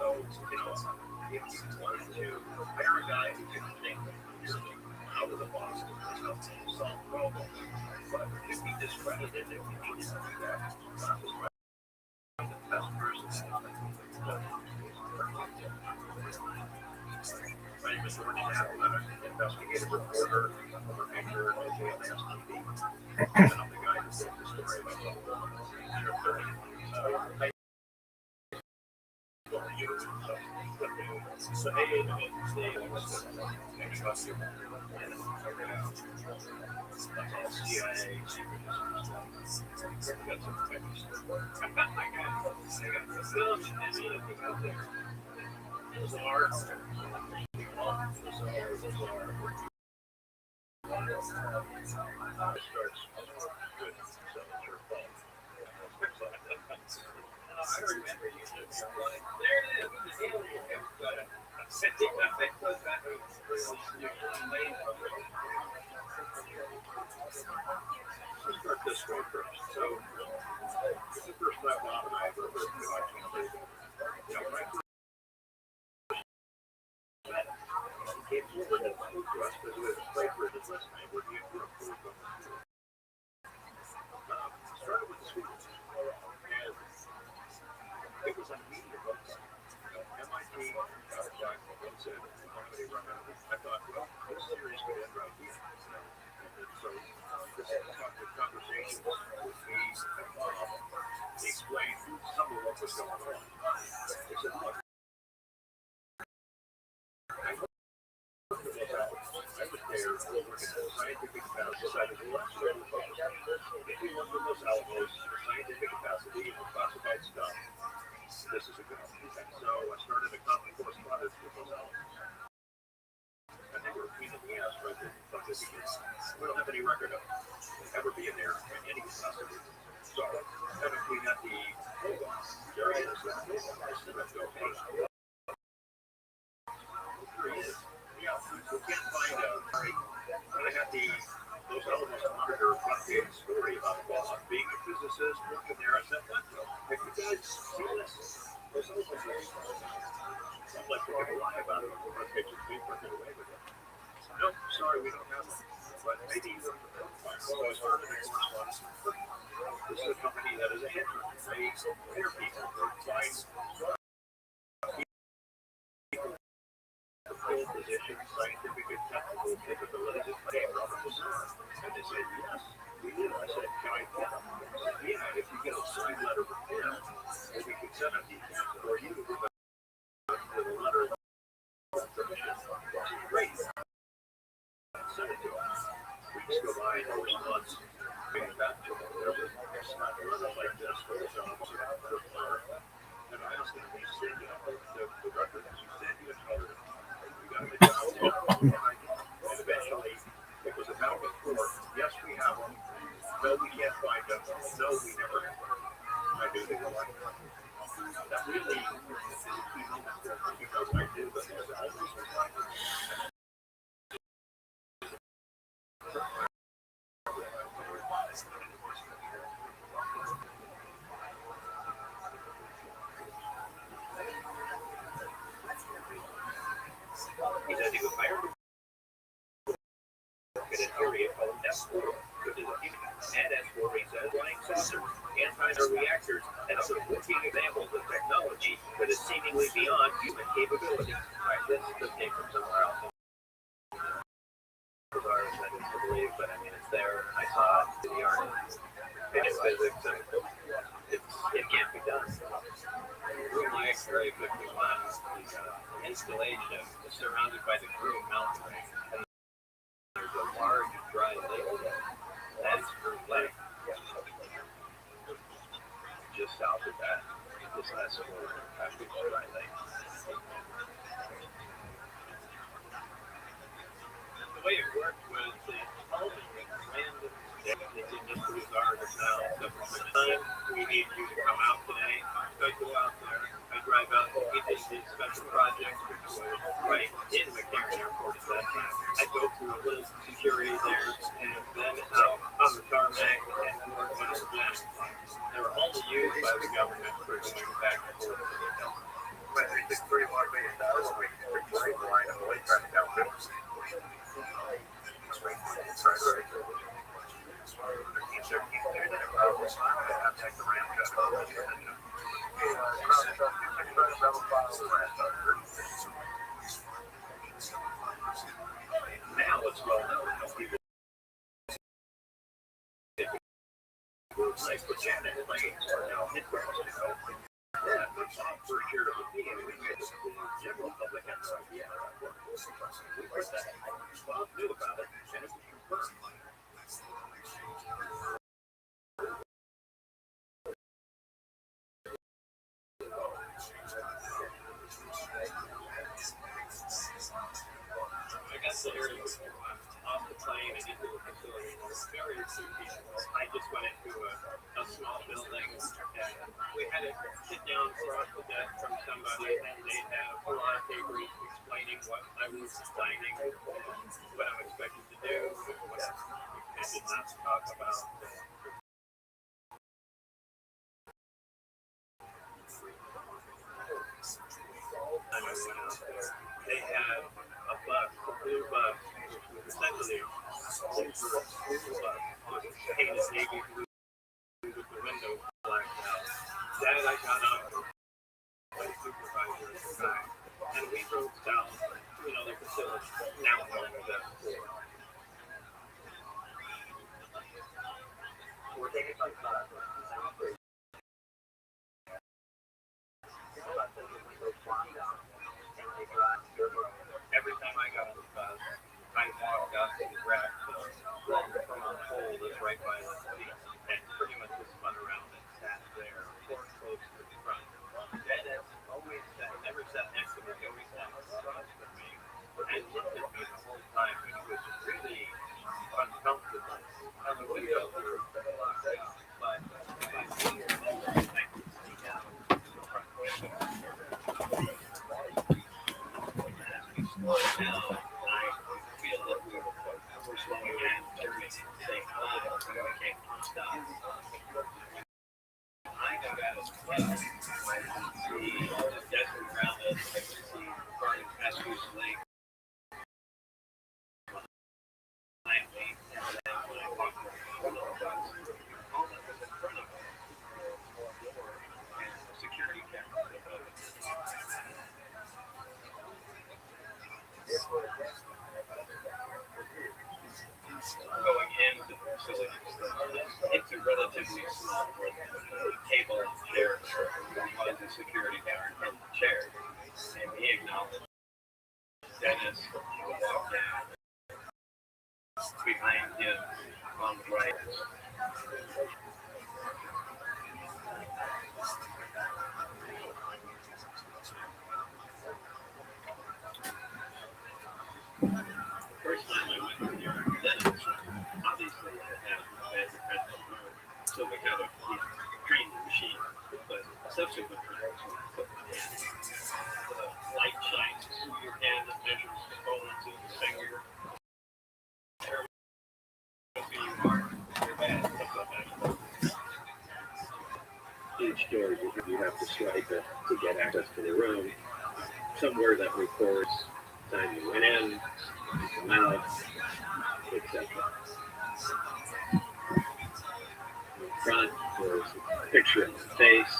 So, you know, if you wanted to hire a guy who can think out of the box to solve problems, but to be discredited if you need to do that, the best person. My name is Jordan Apple, investigative reporter for Major JLS TV. I'm the guy who told the story about so hey, I trust you. CIA. This is a good one. So I started a company correspondence with those elements. I think we're in the ass right there. We don't have any record of ever being there in any capacity. So haven't cleaned up the there he is. Here he is. Yeah, we can't find I had those elements monitor updated story about being a physicist, working there. I said, if you guys see this, there's no I'm like, we're going to lie about it on the front page of the paper, get away with it. Nope, sorry, we don't have it. But maybe you so I started a correspondence. This is a company that is a headhunter. They hire people. They find positions, scientific and technical capabilities, and pay Robert Lazar. And they said, yes, we do. I said, can I get them? Yeah, if you get a signed letter from him, then we can send a detail for you with a letter of permission. Great. Send it to us. Weeks go by, no response. Bring it back to them. It's not a letter like this for the job. And I asked him, he said, the record, he said, you had and eventually, it was about the court. Yes, we have them. No, we can't find them. No, we never have them. I knew they were like that. That really but is seemingly beyond human capability. Right, this came from somewhere else. Bizarre as that is to believe, but I mean, it's there. I saw it in the art and in physics, and it can't be done. Room I very quickly was the installation is surrounded by the Groom Mountain Range, and there's a large dry lake that's Groom Lake. Just south of that, this last quarter, after the dry lake. The way it worked was all the random things just bizarre now. So from the time we need you to come out today, so I go out there, I drive out to each of these special projects, which was right in McCarran Airport at that time. I go through a little security there, and then out on the tarmac, and then we're going to the They were only used by the government for going back and forth to the hill. But they took $31 million away from the line of the lake right now. Now it's well known how people like Janet Lanes are now headquarters. Yeah, for sure to be the general public has no idea how that works. We heard that. Bob knew about it, and it was confirmed. I got the area off the plane and into the facility. Very few people. I just went into a small building, and we had to sit down across the desk from somebody, and they had a full lot of papers explaining what I was signing, what I'm expected to do, what I did not talk about. I went out there. They had a bus, a blue bus, which was essentially a school bus on painted navy blue with the window blacked out. That I got on by the supervisor at the time, and we drove south. You know, the facility now known as that before. We're taking like that. Every time I got on the bus, I walked up to the rack from on the pole that's right by the seat, and pretty much just spun around and sat there, or close to the front. Dennis always sat, never sat next to me, he always sat across from me, and looked at me the whole time, which was really uncomfortable. On the window, we were locked out, but if I see your nose, I could see out the front window. Now, I feel that we're slowing down, turning, saying, we can't stop. I got out of the bus, the desert around us, I could see part of Cascos Lake behind me, and then when I walked around the bus, all that was in front of me, and the security camera above it. Going into the facility, it's a relatively small table and chair. There was a security guard in the chair, and he acknowledged Dennis walked in. Behind him on the right. First time I went to the yard, Dennis, obviously I had a so we kind of trained the machine, but subsequent times the light shines through your hand and measures the bone into the finger. Each door you have to swipe it to get access to the room. Somewhere that records time you went in, you come out, etc. In front, there's a picture of the face.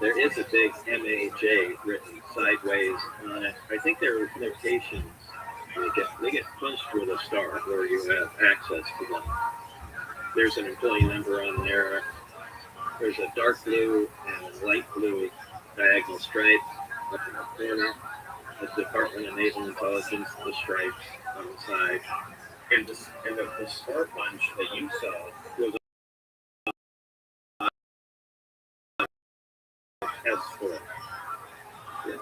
There is a big MAJ written sideways on it. I think there are notations. They get punched with a star where you have access to them. There's an employee number on there. There's a dark blue and light blue diagonal stripe up in the corner. The Department of Naval Intelligence, the stripes on the side. And the star punch that you saw was S4. Yeah.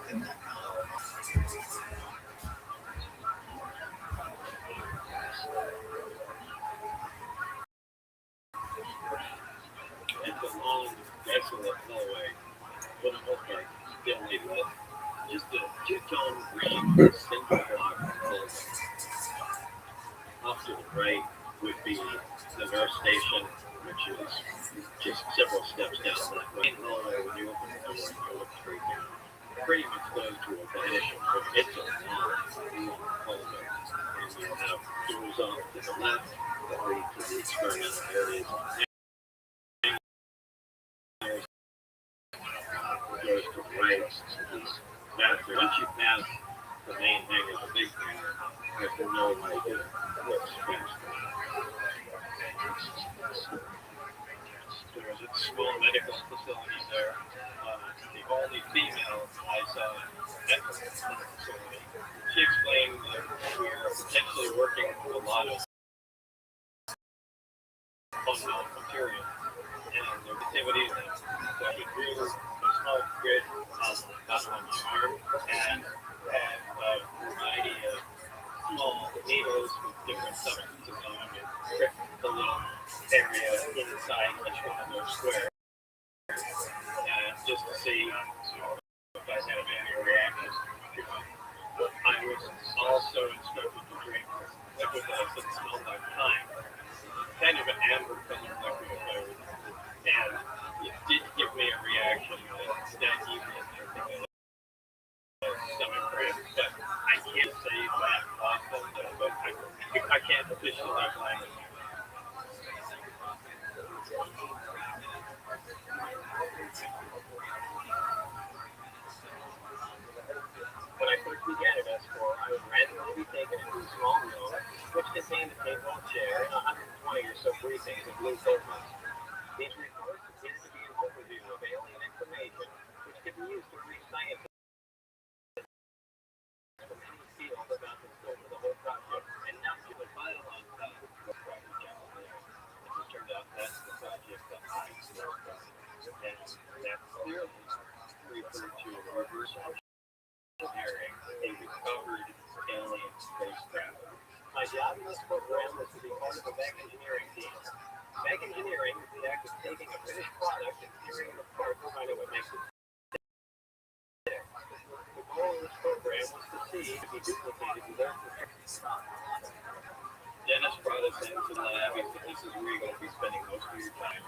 It's a long, desolate hallway. For the most part, dimly lit. Just a two-tone green single block hallway. Off to the right would be the nurse station, which is just several steps down that main hallway. When you open the door and you look straight down, it pretty much goes to a vanishing point. It's a long hallway. And you have doors off to the left that lead to the experimental areas. Goes to the right to the bathroom. Once you pass the main hangar, the big hangar, there's no idea what's next. There's a small medical facility there. The only female I saw at the facility. She explained that we are potentially working with a lot of unknown material and the activity that we grew a small grid not on my arm and had a variety of small needles with different substances on them and prick the little area inside each one of those squares. Just to see if I had any reactions. I was also instructed to drink liquid that smelled like pine, kind of an amber colored liquid, and it did give me a reaction that evening. Stomach cramp, but I can't say that often, but I can't officially blame it. When I first began at S4, I was randomly be taken into a small room, which contained a table and chair and 120 or so briefings in blue folders. These reports appeared to be an overview of alien information, which could be used to reach scientists from any field about the scope of the whole project, and not to the file on top of the project out there. As it turned out, that's the project that I worked on. And that's clearly referred to reverse engineering a recovered alien spacecraft. My job in this program was to be part of the back engineering team. Back engineering is the act of taking a finished product and tearing it apart to find out what makes it tick. The goal of this program was to see if it could be duplicated without perfection. Dennis brought us into the lab. He said, "This is where you're going to be spending most of your time."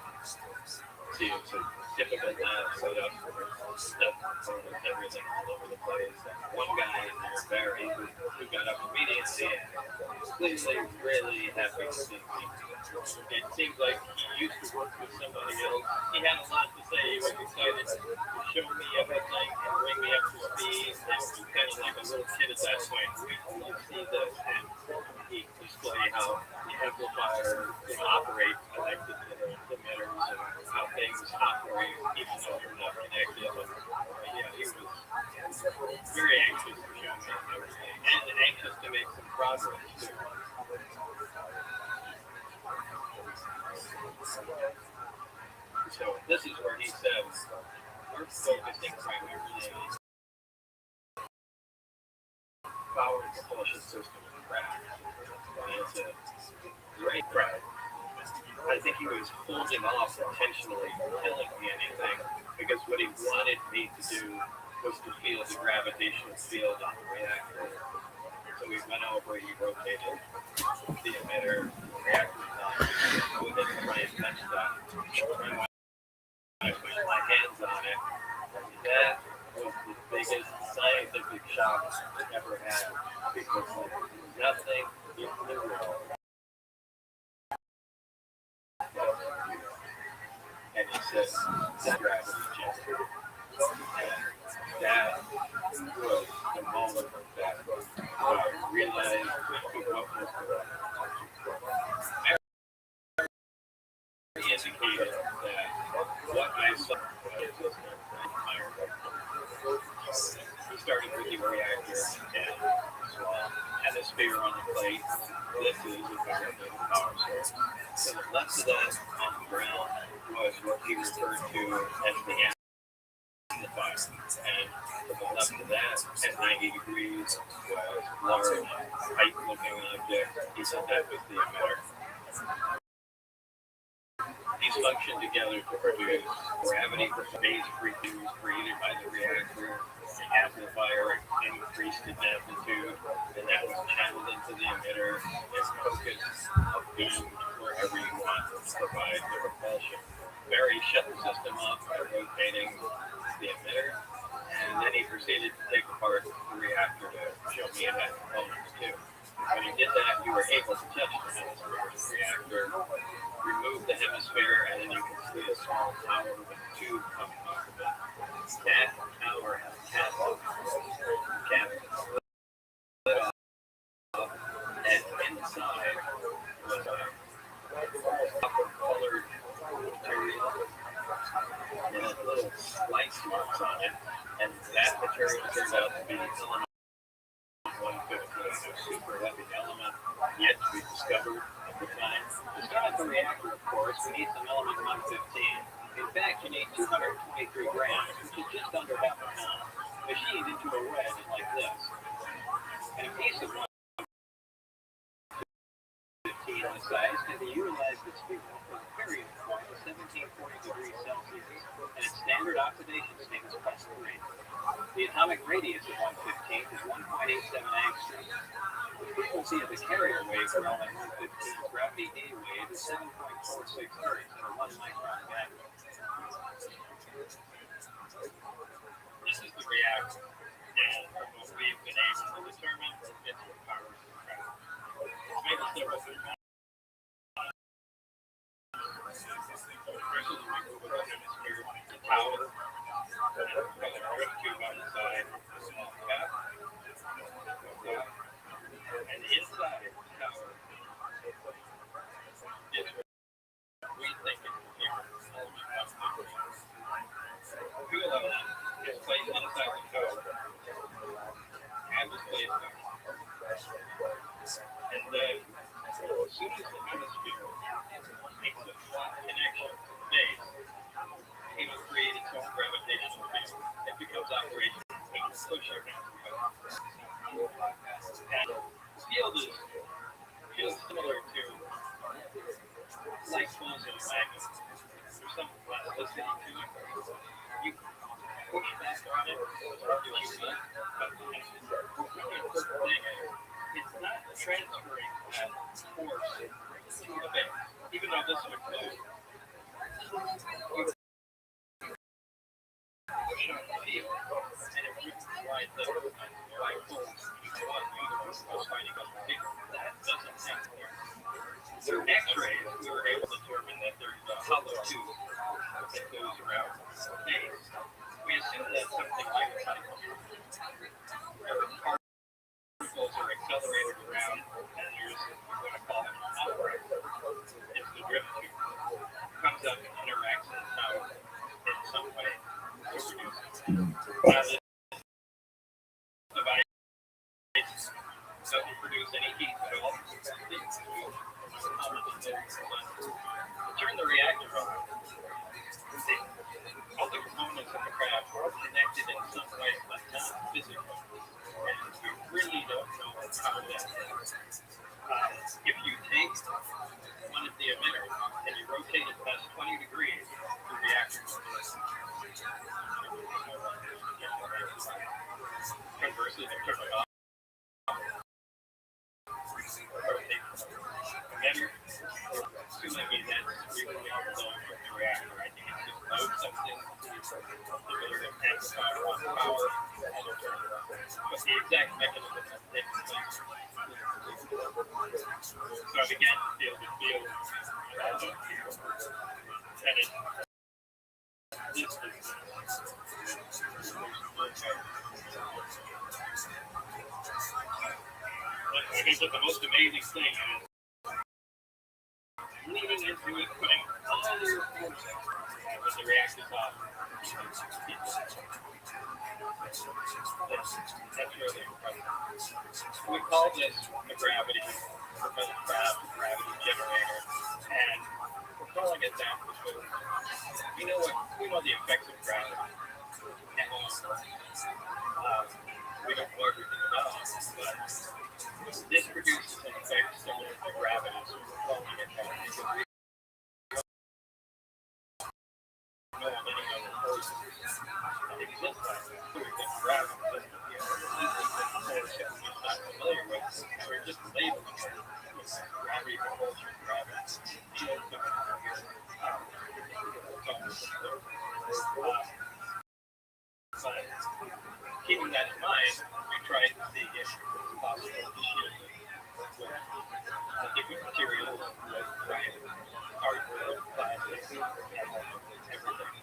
See, it's a typical lab set up for stuff and everything all over the place. One guy in there, Barry, who got up immediately and clearly really happy to see me. It seems like he used to work with somebody else. He had a lot to say. He was excited to show me everything and bring me up to speed. And was kind of like a little kid at that point. We see this, and he displayed how the amplifier operate connected to the emitters and how things operate even though they're not connected. And, he was very anxious to show me everything and anxious to make some progress too. So this is where he says we're focusing primarily on power propulsion system and craft. And it's a great craft. I think he was holding off intentionally telling me anything because what he wanted me to do was to feel the gravitational field on the reactor. So we went over, he rotated the emitter, the reactor time, we didn't try and touch that. And when I put my hands on it, that was the biggest scientific shock I ever had because nothing in the world. And he says, gravity chamber. that was the moment that I realized what was very indicated that what I saw was we started with the reactor and hemisphere on the plate. This is a very big power source. To the left of that on the ground was what he referred to as the amplifier. And to the left of that, at 90 degrees, was large, tight-looking object. He said that was the emitter. These function together to produce gravity for space frequencies created by the reactor. The amplifier increased its amplitude, and that was channeled into the emitter and focused a beam wherever you want to provide the repulsion. Barry shut the system off by rotating the emitter, and then he proceeded to take apart the reactor to show me it had components too. When he did that, you were able to touch the hemisphere of the reactor, remove the hemisphere, and then you can see a small tower with a tube coming off of it. That tower has a cap on it. Cap lit off, and inside was a copper-colored material. It had little slice marks on it, and that material turned out to be element 115, a super heavy element yet to be discovered at the time. To start the reactor, of course, we need some element 115. In fact, you need 223 grams, which is just under half a pound, machined into a wedge like this. And a piece of 115 in size can be utilized as fuel for a period of 1740 degrees Celsius, and its standard oxidation state is +3. The atomic radius of 115 is 1.87 angstroms. The frequency of the carrier wave for element 115's gravity A wave is 7.46 hertz at a 1 micron gamma. This is the reactor, and from what we've been able to determine, it's what powers the craft. It's made of several components. First is we move the hemisphere, the tower, and a drip tube on the side, a small cap, and inside the tower is what we think is the element 115. The fuel element is placed inside the tower and displays there. And then, as soon as the hemisphere makes a flat connection to the base, it will create its own gravitational field. It becomes operational and will push everything together. And the field is similar to light pulls in a magnet. There's some plasticity to it. You push back on it as hard as you want, but the important thing is it's not transferring that force to the base. Even though this would move, you push on the field, and if you slide the light pulls, you go on the other one while sliding on the field. That doesn't happen here. Through X-rays, we were able to determine that there's a hollow tube that goes around the base. We assume that's something like a cycle. Where the particles are accelerated around, and there's, we're going to call it an outbreak. It's the drip tube. It comes up and interacts in the tower in some way to produce it. Now, this device doesn't produce any heat at all. Turn the reactor on. All the components of the craft are connected in some way, but not physically. And we really don't know how that works. If you take one of the emitters and you rotate it past 20 degrees, the reactor goes. Conversely, they turn it off. Emitter, assuming that's really overflowing from the reactor, I think it's just load something, deliver an amplifier on power, and it'll turn it on. But the exact mechanism takes place. So I began to feel the field, and it He said the most amazing thing is leaning into it, putting all your force with the reactive off. That's really incredible. We call this the gravity, Professor Crab, the gravity generator, and we're calling it that because we know the effects of gravity. And we don't know everything about it, but this produces an effect similar to gravity, so we're calling it that because we don't know of any other person that exists like that. We think gravity is not familiar with, and we're just labeling it with gravity propulsion, gravity. But keeping that in mind, we tried to see if it was possible to shield it with different materials, with cardboard, plastic, everything.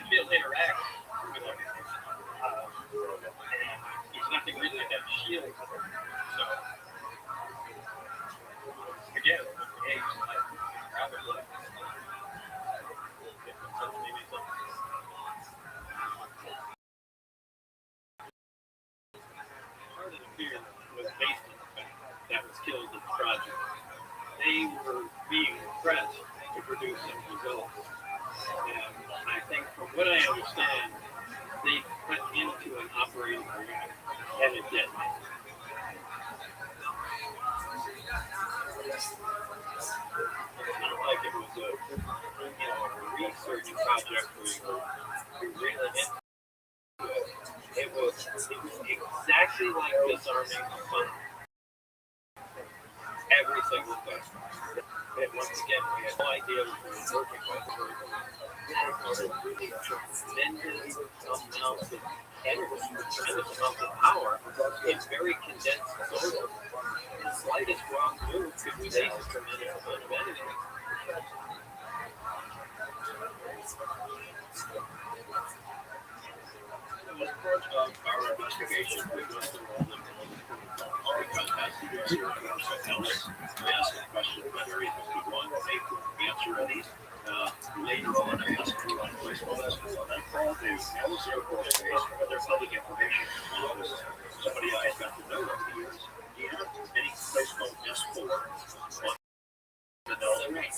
Shield interacts with everything. And there's nothing really that shields it. So, again, eggs like rabbit legs. Part of the fear was based on the fact that was killed in the project. They were being pressed to produce some results. And I think from what I understand, they cut into an operating room and it detonated. It's not like it was a research project where we really into it. It was exactly like disarming a bomb. Every single thing. And once again, we had no idea what we were working with. Tremendous amounts of energy, tremendous amounts of power in very condensed soil. The slightest wrong move could release a tremendous amount of energy. As part of our investigation, we went through all the all the contacts we do here at Ellis. We asked a question about areas that we want to make the answer of these. Later on, I asked you on voice lessons on that call to Ellis Airport space for their public information. Somebody I got to know over the years. Do you have any place called S4 on the dollar rate?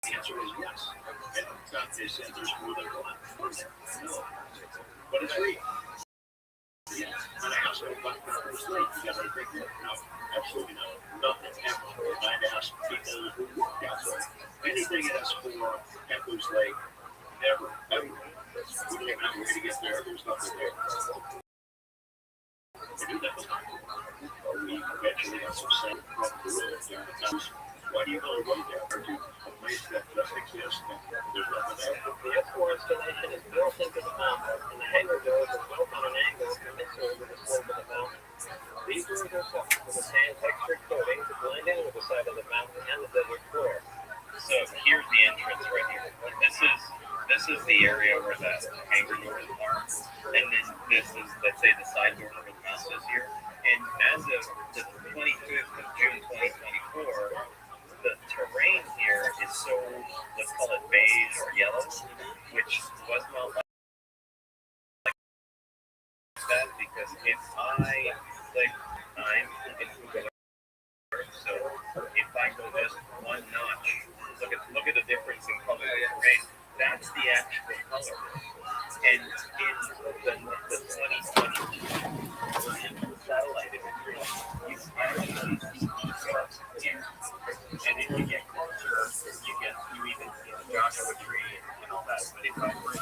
The answer is yes. And they said there's more than one. No. But it's free. Yes. And I asked them about Pepper's Lake. You got a break there? No, absolutely not. Nothing ever. And I'd asked people who worked out there. Anything at S4, Pepper's Lake, never, ever. We came out here to get there. There's nothing there. We knew that was not good. We eventually got some sense from the road there. Why do you want to go there? Or do a place that doesn't exist and there's nothing there? The S4 installation is built into the mountain, and the hangar doors are built on an angle commensurate with the slope of the mountain. These doors are built with a sand textured coating to blend in with the side of the mountain and the desert floor. So here's the entrance right here. This is the area where the hangar doors are, and then this is, let's say, the side door where the mouse is here. And as of the 25th of June 2024, the terrain here is so, let's call it beige or yellow, which was not like that because if I click time, it will go over. So if I go this one notch, look at the difference in color of the terrain. That's the actual color. And in the 2022 satellite imagery, you actually see stars here. And if you get closer, you even see the Joshua tree and all that. But if I bring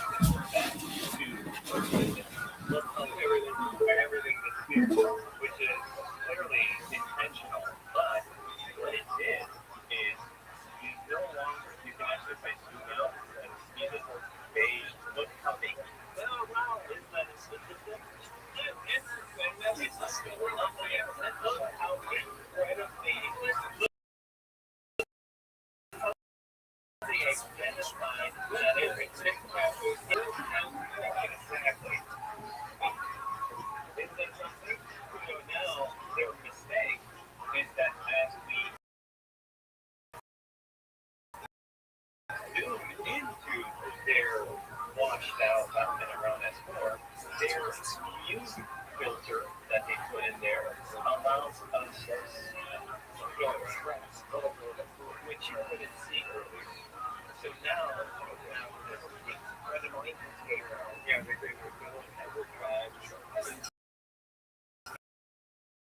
that to look on everything that's here, which is clearly intentional, but what it did is you no longer, you can actually zoom out and see this beige look coming. Oh wow, isn't that interesting? It's how incredibly washed out, been around S4, their use filter that they put in there allows us to tracks which you couldn't see earlier. So now you have this incredible indicator. Yeah, they were going network drives.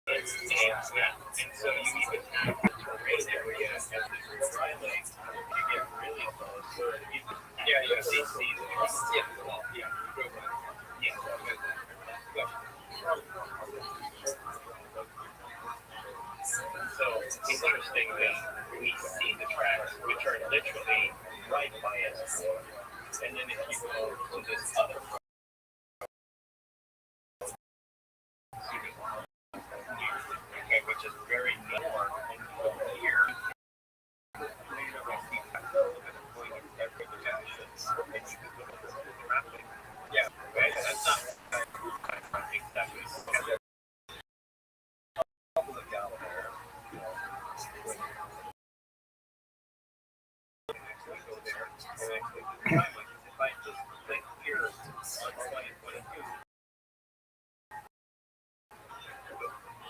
And so you even have the terrain area as the trialing. You get really close. Yeah, you see seasons. Yeah. So it's interesting that we see the tracks, which are literally right by us. And then if you go to this other which is very north and here. Yeah, okay, that's not exactly. If I just click here on 2022,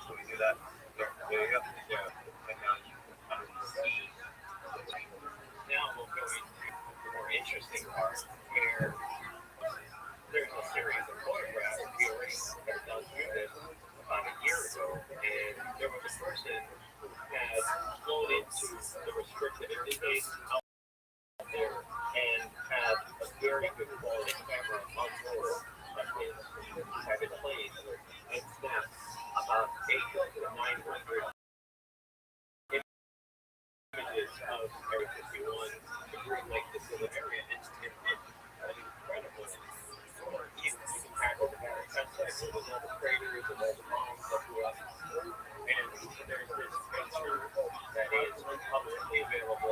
so we do that. There you go. Yeah. And now you can see. Now we'll go into the more interesting part where there's a series of photographs. We already have done through this about a year ago, and there was a person who had flown into the restricted airspace out there and had a very good quality camera on board of his private plane. And snapped about 800 to 900 images of Area 51 to bring like this little area. It's incredible. You can tackle the very sunset with all the craters and all the bombs that blew up. And there's this picture that is publicly available.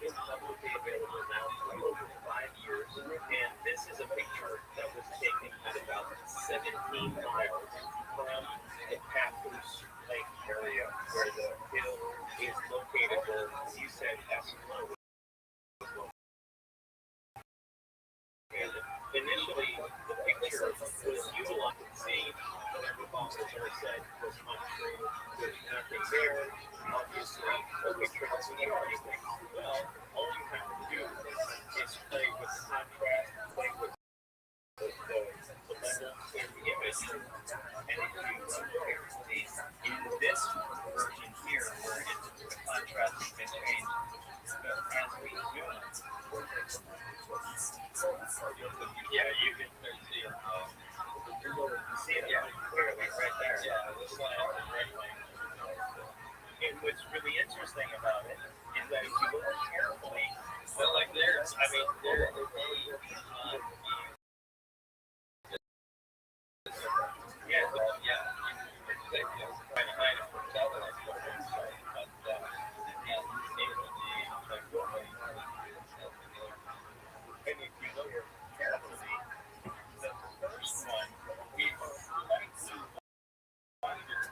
It's publicly available now for over 5 years. And this is a picture that was taken at about 17 miles from the Papoose Lake area where the hill is located where you said S1 was located. And initially, the picture was utilized to see whatever the officer said was untrue. There's nothing there. Obviously, the picture doesn't show anything. Well, all you have to do is play with the contrast, play with the level and the image. And if you compare these in this version here, where the contrast has been changed, as we zoom, yeah, you can see it. See it clearly right there. Yeah, this line is right away. And what's really interesting about it is that if you look carefully, but like there's, I mean, there and if you look carefully, the first one is slightly wider.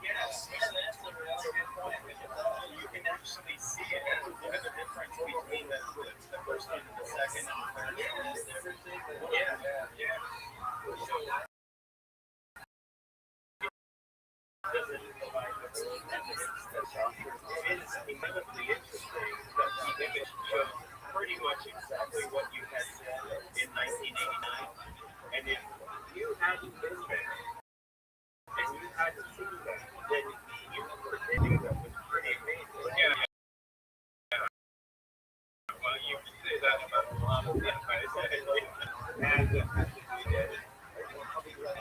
Yes, that's a really good point. You can actually see it. Look at the difference between the first one and the second and the third. Yeah. So, doesn't provide the evidence that's out there. It is incredibly interesting that the image shows pretty much exactly what you had said in 1989. And if you hadn't been there and you hadn't seen that, then you predicting that was pretty amazing. Yeah. Well, you can say that about a lot of things. And you did it. I'll be right.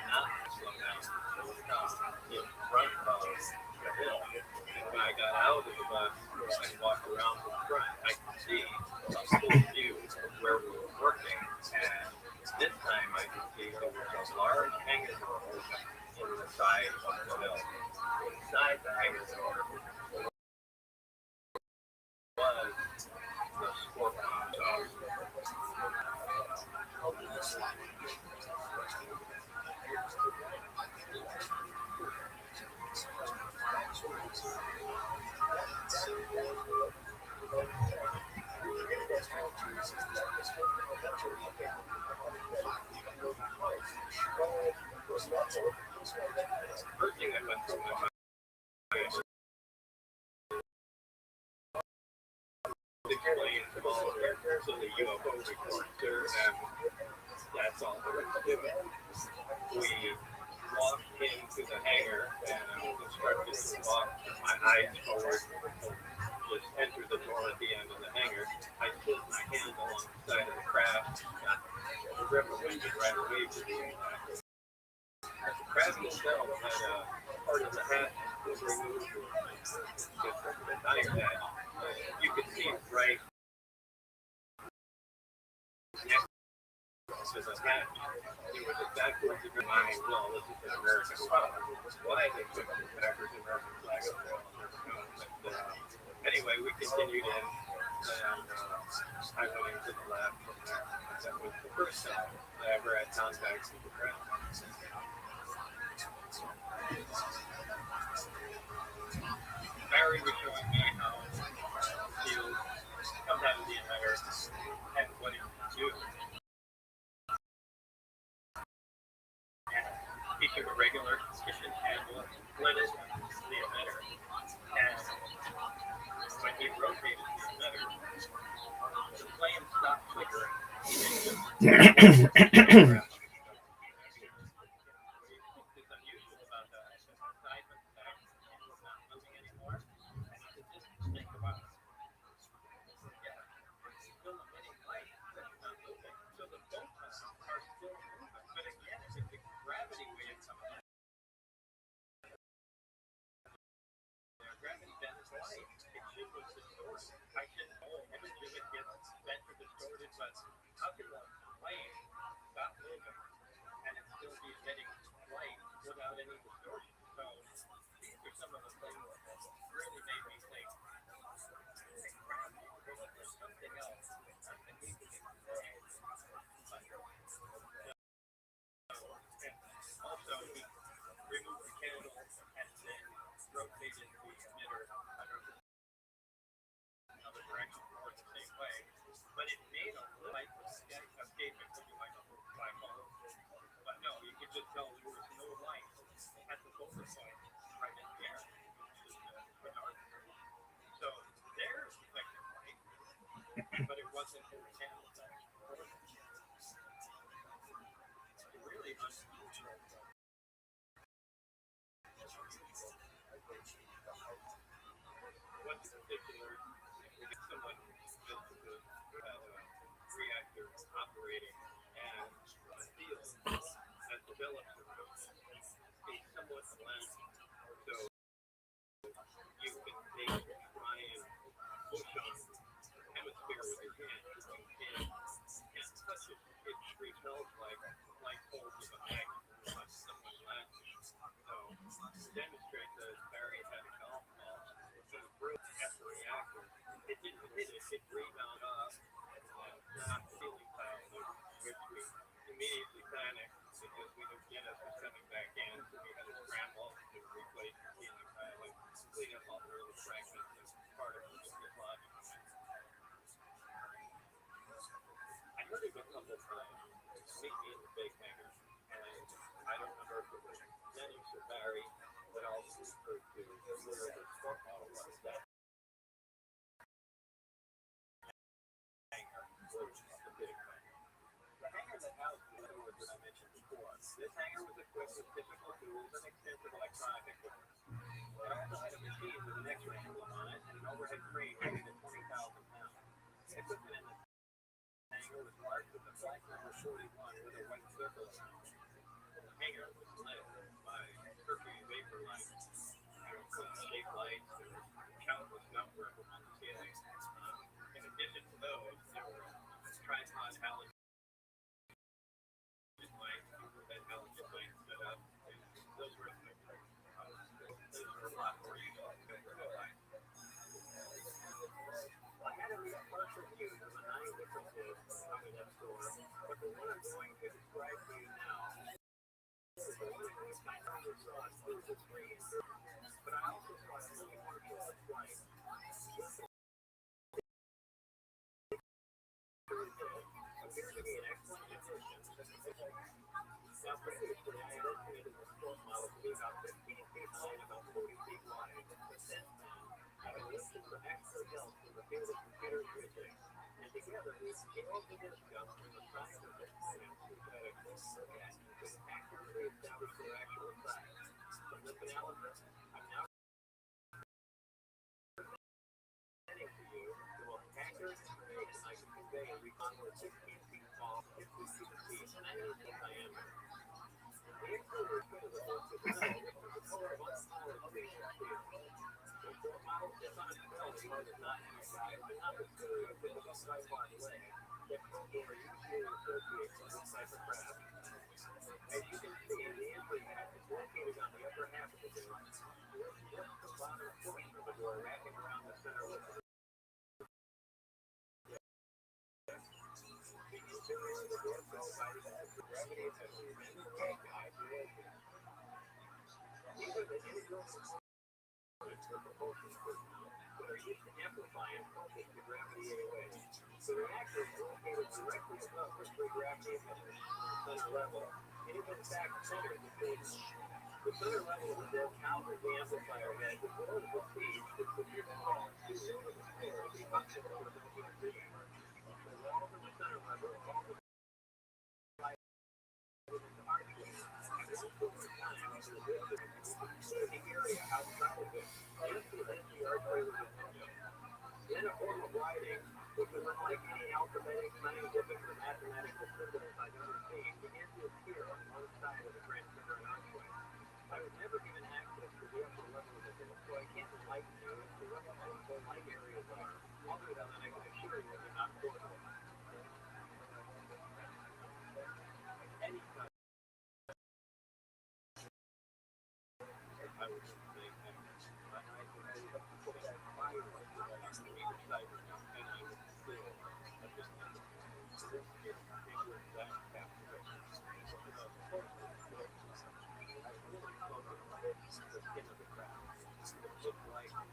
not slow down, run follow the hill. And when I got out of the bus and walked around the front, I could see a full view of where we were working. And this time I could see there was a large hangar door open in the side of the hill. Inside the hangar door was the scorpion dog. First thing that went through my mind explain all the characters of the UFO recorder, and that's all there is to it. We walked into the hangar, and I was instructed to walk my eyes forward, just enter the door at the end of the hangar. I slid my hand along the side of the craft, got the ripper winded right away to the impact. The craft itself had a part of the hat was removed, just the entire hat. You could see right next to the hat. It was exactly the line, well, this is an American flag. Why they took the backwards American flag up there, I'll never know. But anyway, we continued in, and I went into the lab from there. That was the first time I ever had contact with the ground. Barry was showing me how you come down to the emitter and what it can do. He took a regular kitchen handle, lit it to the emitter, and when he rotated the emitter, the flame stopped flickering. What's unusual about that is that the side of the back was not moving anymore, and you could just think about it. Yeah, it's still emitting light, but it's not moving. So the photons are still moving, but again, it's a gravity wave coming in. Gravity bends light. It should be distorted. I should know image of it gets bent or distorted, but how can the flame stop moving and it still be emitting light without any distortion? So these are some of the things that really made me think there's something else underneath it. Also, he removed the candle and then rotated the emitter another direction towards the same way, but it made a light escaping from like a black hole. But no, you could just tell there was no light at the focal point right in the air. So there's effective light, but it wasn't in the candle. It really unusual. One particular, someone built the reactor operating, and the field has developed a somewhat lens, so you can take try and push on the hemisphere with your hand. You can't touch it. It repels like poles of a magnet touch someone's lens. So to demonstrate that Barry had a golf ball that broke at the reactor, it didn't hit it. It rebounded off and knocked the ceiling tile loose, which we immediately panicked because we knew Guinness was coming back in, so we had to scramble to replace the ceiling tile and clean up all the little fragments and particles of the lodging. I heard it a couple of times, meet me in the big hangar, and I don't remember if it was Dennis or Barry that also referred to where the sport model was. That hangar was the big hangar. The hangar that housed the doors that I mentioned before. This hangar was equipped with typical tools and extensive electronic equipment. It also had a machine with an X-ray emblem on it and an overhead crane weighing at 20,000 pounds. Equipment in the hangar was marked with the flight number 41 with a white circle around it. tripod halogen light, that halogen light set up. Those were a lot more useful. I had a partial view of the 9 differences coming up store, but the one I'm going to describe to you now is the one in which I never saw exclusive screens, but I also saw a fully martial arts flight. Appears to be an excellent addition. Now, previously, I had estimated the sport model to be about 15 feet high and about 40 feet wide. But since then, I've enlisted some expert help from the field of computer physics, and together we've scaled the disc from the size of this planet to a close look at to accurately establish their actual size. From this analysis, I'm now presenting to you the most accurate information I can convey in recon with 16 feet tall, 50 feet and 90 feet diameter. The exterior fit of the horse is metal, which is the color of unpolished stainless steel. The sport model sits on its belly and does not have sides, but not the stereotypical tripod leg that Coldor usually associates with this type of craft. As you can see, the entry hatch is located on the upper half of the door, with just the bottom portion of the door wrapping around the center lip of the interior of the door provides gravity has tremendous isolation. These are the integral components of the propulsion system that are used to amplify and focus the gravity away. The reactor is located directly above the free gravity emitter on the center level. It is in fact centered between them. The center level of the door counters the amplifier head with notable speed, which would be called to over the floor to be functional for the machine. The walls of the center level are also the area outside of it, just within the archway window. In a form of writing, which is unlike any alphabetic, scientific, or mathematical symbols I've ever seen, began to appear on one side of the transparent archway. I was never given access to the upper level of the door, so I can't enlighten you as to what the possible light areas are, other than that I can assure you they're not portable. Any kind I was going to say that I could put that fire on either side of it, and I would still have just had to get into that calculation. I really focused on the skin of the craft. It looked like an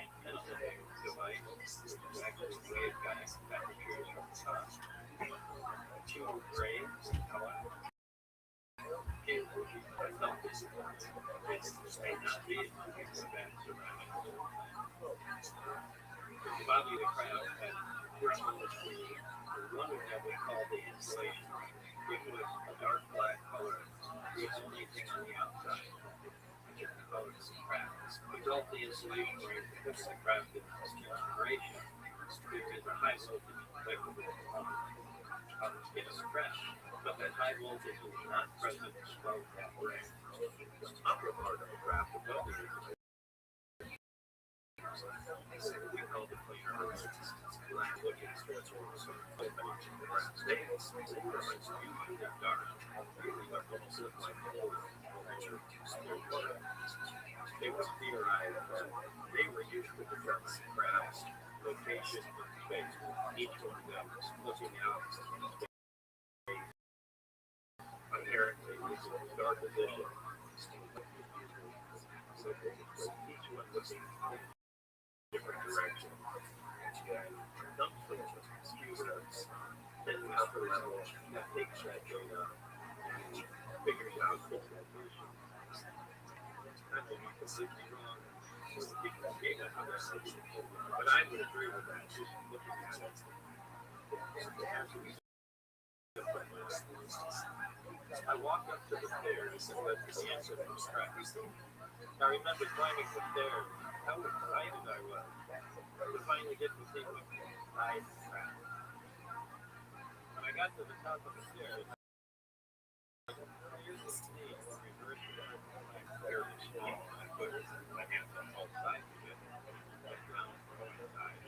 antenna device, which actually wave back temperatures from the top. Two grains, however. It would be quite something. It may not be advanced surrounding the whole time. The body of the craft had three colors to it. One of them we call the insulation ring. It was a dark black color, the only thing on the outside. Which is the color of the craft. We call the insulation ring because the craft is configuration, which is a high voltage electrical component of the skin of the craft. But that high voltage is not present above that ring. The upper part of the craft above it is we call the planar ring. Black looking structures of the craft states. It's usually dark. Really are almost look like gold. It was theorized that they were used to determine the craft's location in space. Each one of them was looking out in space. Apparently, using a star position. So each one looking in different directions. Some sort of computer in the upper level that takes that data and figures out its location. I may be completely wrong, or the people that gave that conversation, but I would agree with that, just looking at it. It has to be. I walked up to the stairs and led to the entrance of the craft. I remember climbing the stairs, how excited I was to finally get to see what's inside the craft. When I got to the top of the stairs, I clearly see a reverse very small. I put my hands on both sides of it, I drowned from one side.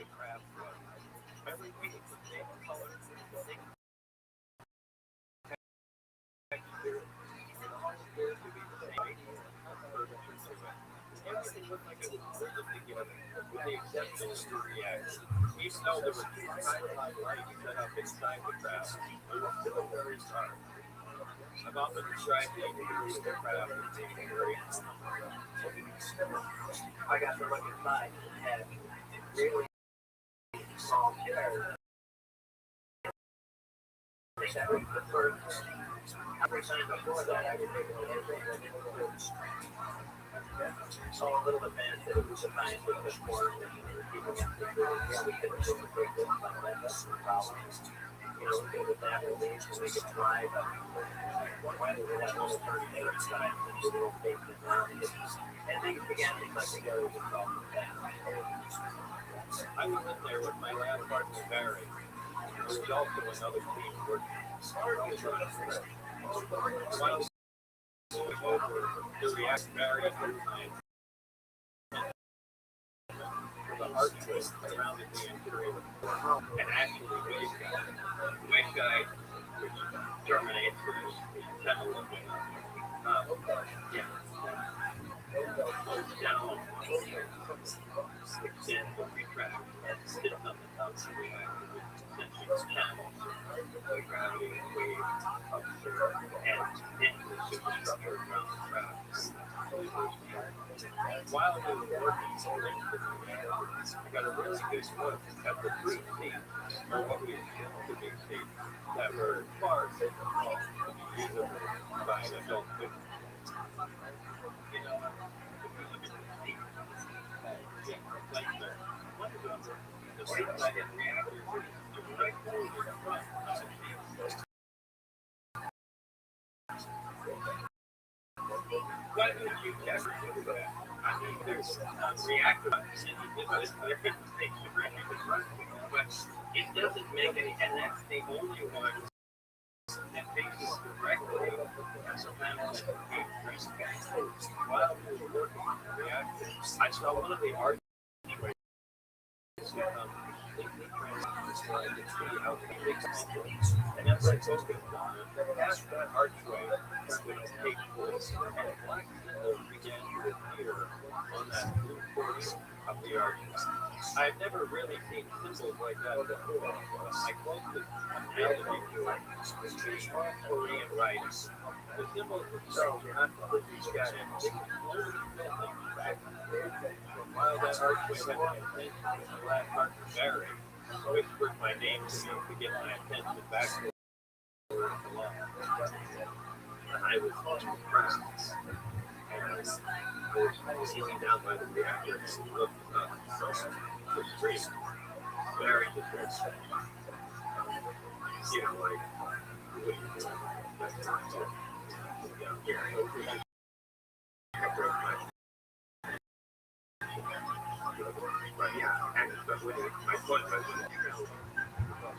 the craft was. Every week, the same color, same texture, it all appeared to be the same. Everything looked like it was pulled together, with the exception of the reaction. Even though there were two high-line lights set up inside the craft, it was still very dark. I've often described the interior of the craft as being very I got to look inside and had really small chairs. Every time before that, I would make a little bit so a little advanced that it was a scientific form that people have to do. Yeah, we could do it like that. That's the problem. You know, we with that release and we could drive whether we have little 30 minute side and do little things and things began to come together with all of that. I was in there with my lab partner Barry. There was also another team working. While going over the react Barry at the time, the archway surrounded the interior, and actually Wake Guy, which terminates with channel limit. Yeah. Down, extend the retract, and sit on the top of the reactor with essentially channels, the gravity, wave, upsurge, and into the superstructure around the tracks. While we were working so late for the reactor, I got a really good look at the three seats, or what we assumed to be seats, that were far too small to be usable by an adult student. You know, if you look at the seats, like one of them, the seats I had reactors is right forward in front of the seats. Why would you ever do that? I mean, there's reactors in the station right in front, but it doesn't make any, and that's the only one that faces directly as a panel of while we were working on the reactor, I saw one of the archways become completely transformed to see how big and as I focused on it, past that archway would take place, and a black symbol began to appear on that blue portion of the archway. I had never really seen symbols like that before. My closest analogy to it was the small Korean writing. The symbols themselves were not completely scattered. They were slowly building back and forth. While that archway had my attention, the last partner Barry whispered my name to me to get my attention back to where it belonged. And I was impressed. And I was sitting down by the reactor and looked up the street. Barry just said, you know, like, what are you doing? That's not so. Yeah, I broke my but yeah, and but with it, my point was,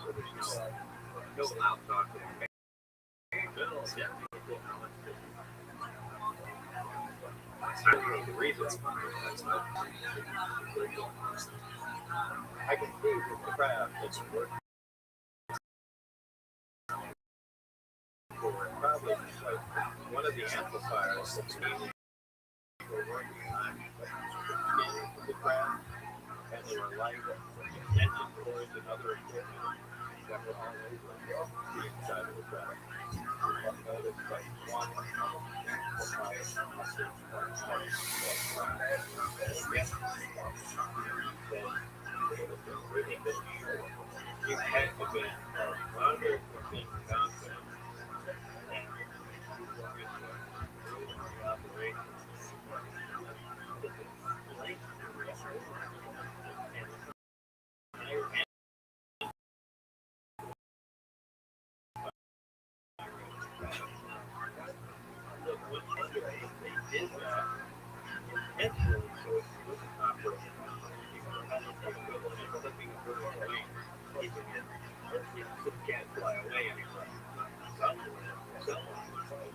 so there's no loud talking. Bill, yeah, I don't know the reason. I can see that the craft doesn't work. Probably like one of the amplifiers that's needed for working on the craft, and there were light engine cords and other equipment that were all over the inside of the craft. I noticed like one you had to be longer for being confident and operation. Can't fly away anymore. Someone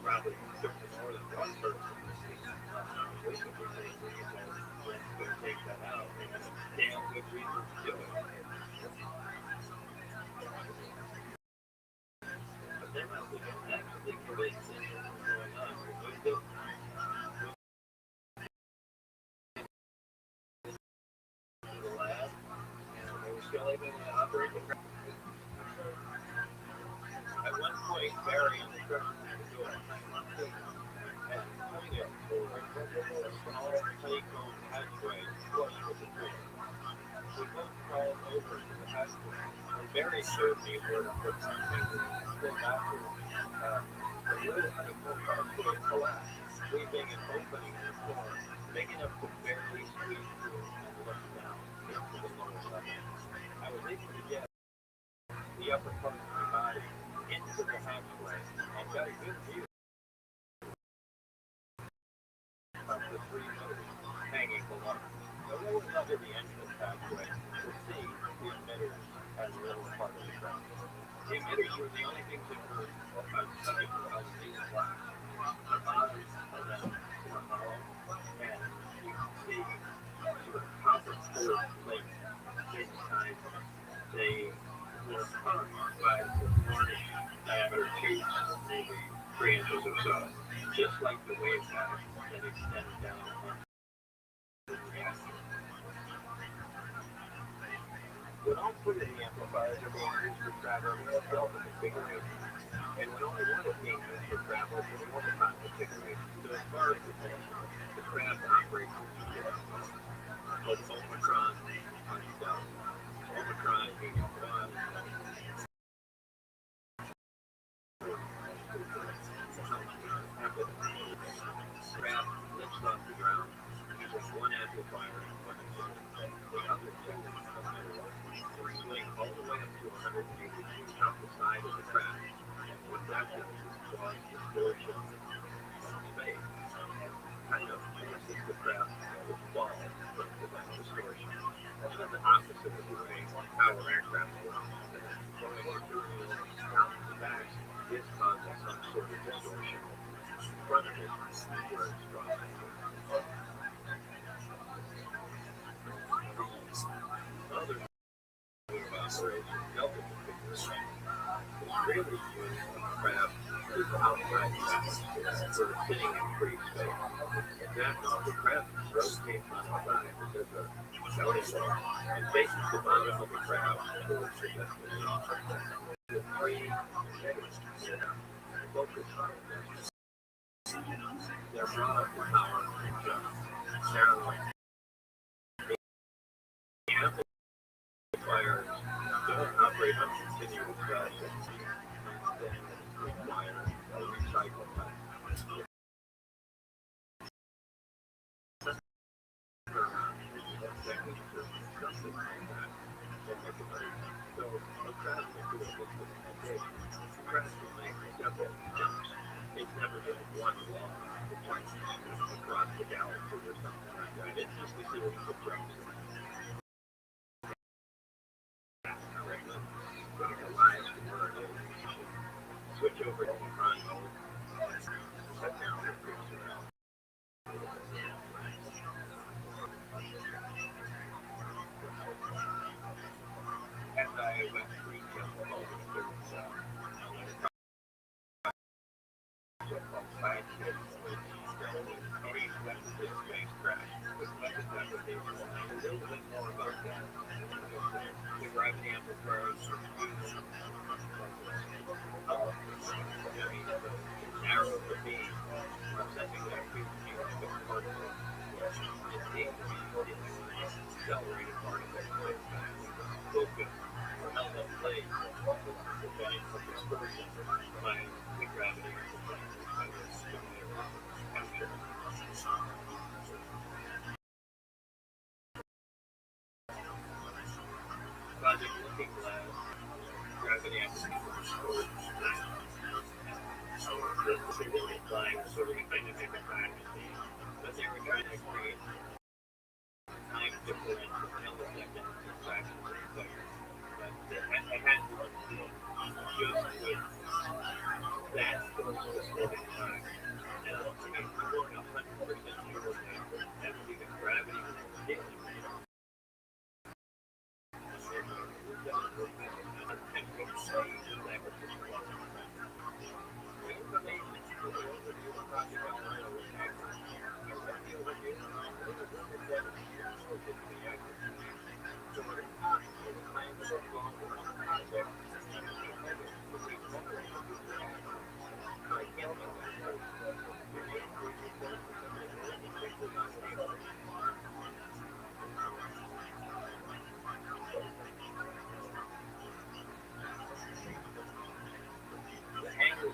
probably took more than one person. basically saying that let's go take that out. And there's a damn good reason to do it. But then when we don't actually commit to what's going on, we move to the lab, and we're still able to operate the craft. At one point, Barry and the truck had to go and putting it forward, a small honeycomb hatchway flush with the door. We both crawled over to the hatchway, and Barry showed me where to put something and go backwards. The wood honeycomb hatchway collapsed, leaving an opening in the floor, big enough to barely squeeze through and look down into the lower level. I was able to get the upper part of my body into the hatchway and got a good view of the three motors hanging below. Although it was under the entrance hatchway, to see the emitters as a little part of the ground. The emitters were the only things that were outside of the black. The bottom of them were hollow, and you can see sort of copper core plates inside them. They were hung by the large diameter tubes, maybe 3 inches or so, just like the wave pattern that extends down the reactor. When all three of the amplifiers are being used for travel in the Delta configuration, and when only one is being used for travel in the Omicron configuration, so as far as the craft operates both Omicron and Delta. Omicron being one, craft lifts off the ground using one amplifier and one emitter. The other two will swing all the way up to 180 feet up the side of the craft. And what that does is cause distortion of space. Kind of forces the craft to fall into that distortion. That's not the opposite of the way our aircraft works. Going material out the back is causing some sort of distortion. Front of it where it's dropping. Other operation Delta configuration is really when the craft is outside the atmosphere, sort of sitting in free space. And that the craft rotates on the side because of outlet and faces the bottom of the craft towards the destination. The three emitters that focus on this, they're brought up to power and jump. Now, the amplifiers don't operate on continuous fashion, then require a recycle time. So a crash will do it with a crash will make several jumps. It's never just one long across the galaxy or something like that. It's just a series of jumps. Switch over to Omicron mode. Shut down your cruise around. As I went through the mode, there was space crash with weapons application. A little bit more about that. The gravity amplifiers are used narrow the beam, sending that frequency to the particle. It seems to be accelerated particle. Focus or held up place preventing from dispersion by the gravity amplifiers capture. Project Looking Glass, gravity amplifiers. This is really implying sort of a kind of make a time machine, but they were trying to create time differential millisecond fractions of a second. But I had to just with that source of distorted time. And I'm going 100% sure that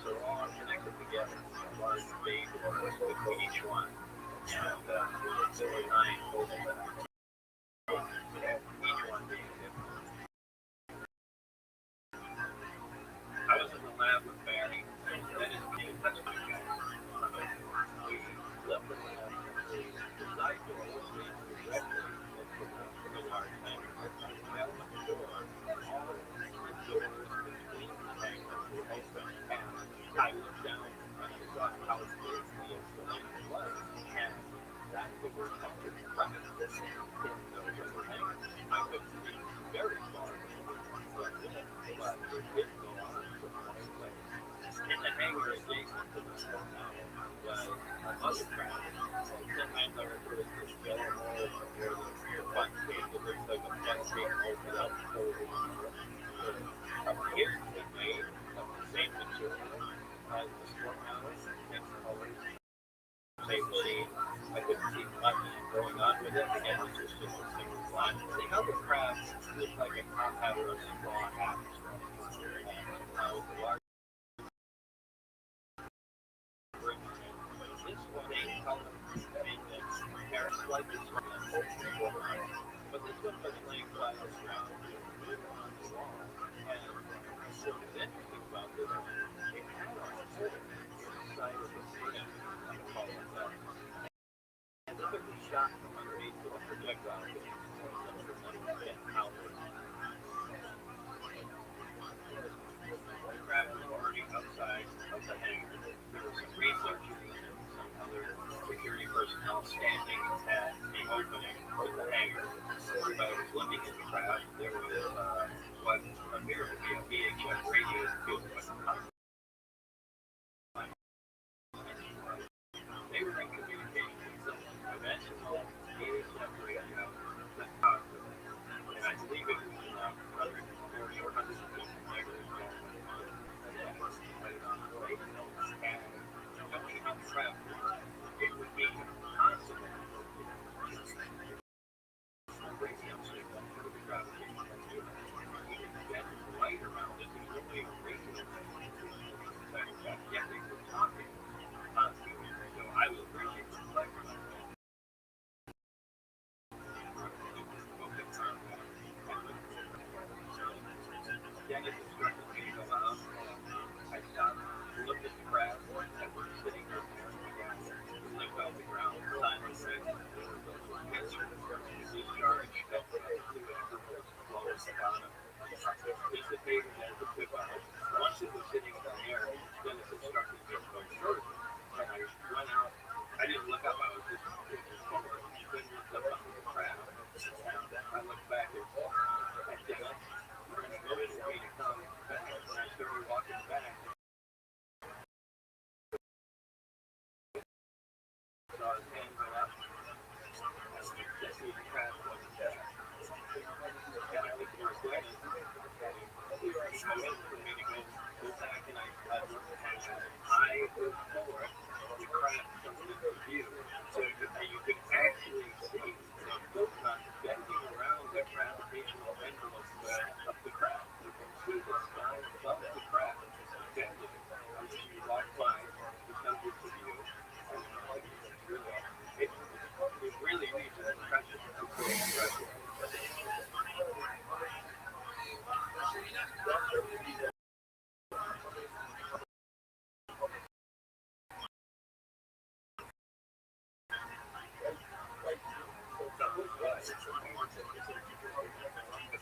are all connected together. A large bay door between each one. And there were 9 holding them. Each one being different. I was in the lab with Barry. That is me. That's my guy. We left the lab. The side door was leading directly into the large hangar. We opened the door. All the doors between the hangars were open. And I looked down and I saw how big the installation was. And that we were under pressure in those other hangars. I couldn't see very far. But it did go on for quite a way. In the hangar adjacent to the store now was another crowd. Sometimes I refer to it as the yellow hole where the fun came. It looks like a fun came opened up over appears to be made of the same material as the storehouse, same colors, same machine. I couldn't see much going on with it. Again, it's just a single line. The other crowd looked like a compound of straw hats. The large this one they color made them hair slightly but this one was laying flat on the ground on the wall. And what was interesting about this one, it had a hole inside of the skin on the collar itself. And this was shot from underneath with a projectile. The crowd was already outside of the hangar. There were some researchers and some other security personnel standing at the opening of the hangar. Everybody was looking at the crowd. There was what appeared to be a VHF radio field with they were in communication with some conventional VHF radio that talked to them. And I believe it was 140 or 150 megahertz going on. And that was right on the radio. And depending on the craft, it would be possible radio signal for the gravitational field. We didn't get light around it. It was only a radio. Yet they were talking on TV. So I was really reflecting on that. Then it instructed me to go out. I stopped, looked at the crowd that were sitting out there. We looked out the ground, silently. Discharge that the fluid flows about it. Dissipated as the tip on it. Once it was sitting in the air, then it instructed me to go further. And I went out. I didn't look up. I was just forward. Then looked up under the crowd. And I looked back and I said, it's going for me to come back. And I started walking back. I saw his hand go up. Just see the crowd wasn't there. And I looked at his wedding. He waited for me to go back, and I looked at him. I was forward. The crowd comes into view. So you could actually see the photon bending around the gravitational envelope of the crowd. You can see the sky above the crowd bending as you walk by. It comes into view. It really leaves an impression.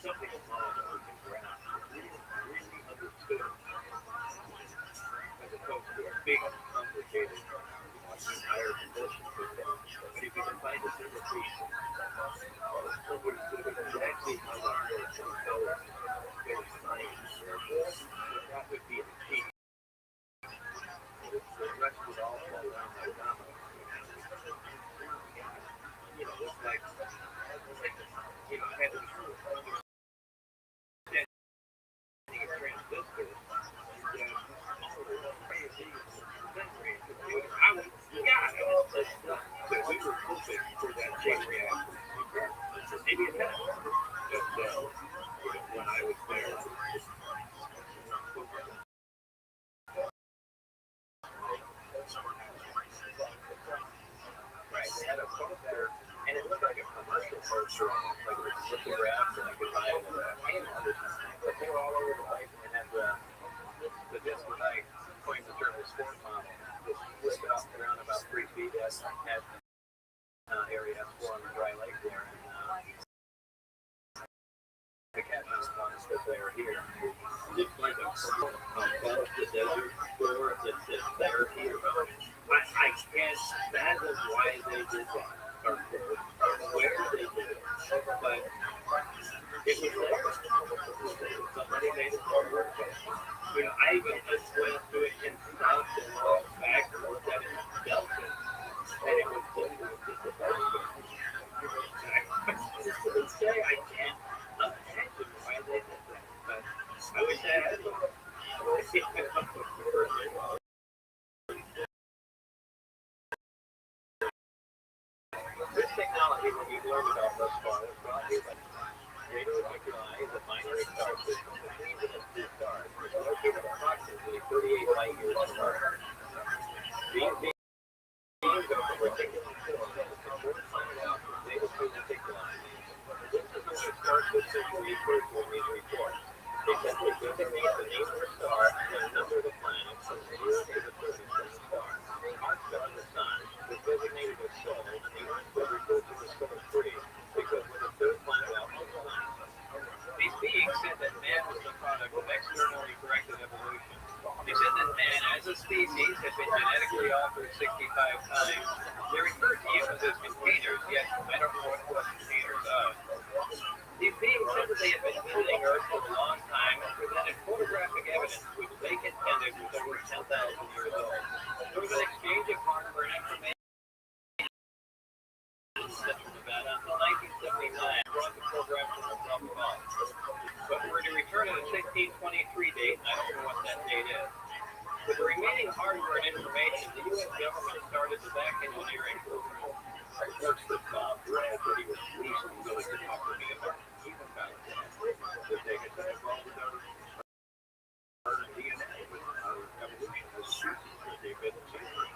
Something along the ground really understood as opposed to a big, complicated, higher condition system. But if you can find a single piece, somebody could have exactly how that works and how it's science, that would be the key. The rest would all fall around like dominoes. It's like, I had to transistor, but we were hoping for that chain reaction. Maybe it has, but when I was there, poster on like lithographs, and I could buy it at Amazon. But they were all over the place, and it had the disc was like coins of German sport model, just lifted off the ground about 3 feet at area S4 on the dry lake there. And, the cat mouse that they are here. Just like a above the desert floor that's there here. I can't fathom why they did that, or where they did it, but it was there. Somebody made it work. You know, I even just went to it and stopped and walked back and looked at it and felt it, and it was just a bad. To this day, I can't imagine why they did that, but I wish I had it. This technology that we've learned about thus far is brought here by radio nuclei, the binary star system between the two stars, located approximately 38 light years apart. These beings are of particular form that is converted planet out from zeta to nuclei. This is what the star system refers to in these reports. They simply designate the name of the star and the number of the planet from the nearest to the furthest from the star. Our star, the sun, is designated as Sol, and the Earth was referred to as Sol 3 because we're the third planet out from the sun. These beings said that man was the product of externally directed evolution. They said that man, as a species, had been genetically altered 65 times. They refer to humans as containers, yet I don't know what containers are. These beings said that they had been visiting Earth for a long time and presented photographic evidence which they contended was over 10,000 years old. There was an exchange of hardware and information in Central Nevada until 1979 brought the program to a problem off. But we're to return to the 1623 date, and I don't know what that date is. With the remaining hardware and information, the U.S. government started the back engineering program. First, the Bob Brad that he was recently going to talk to me about. Even about that. That they had involved with our DNA, with our evolution as species, that they've been changing.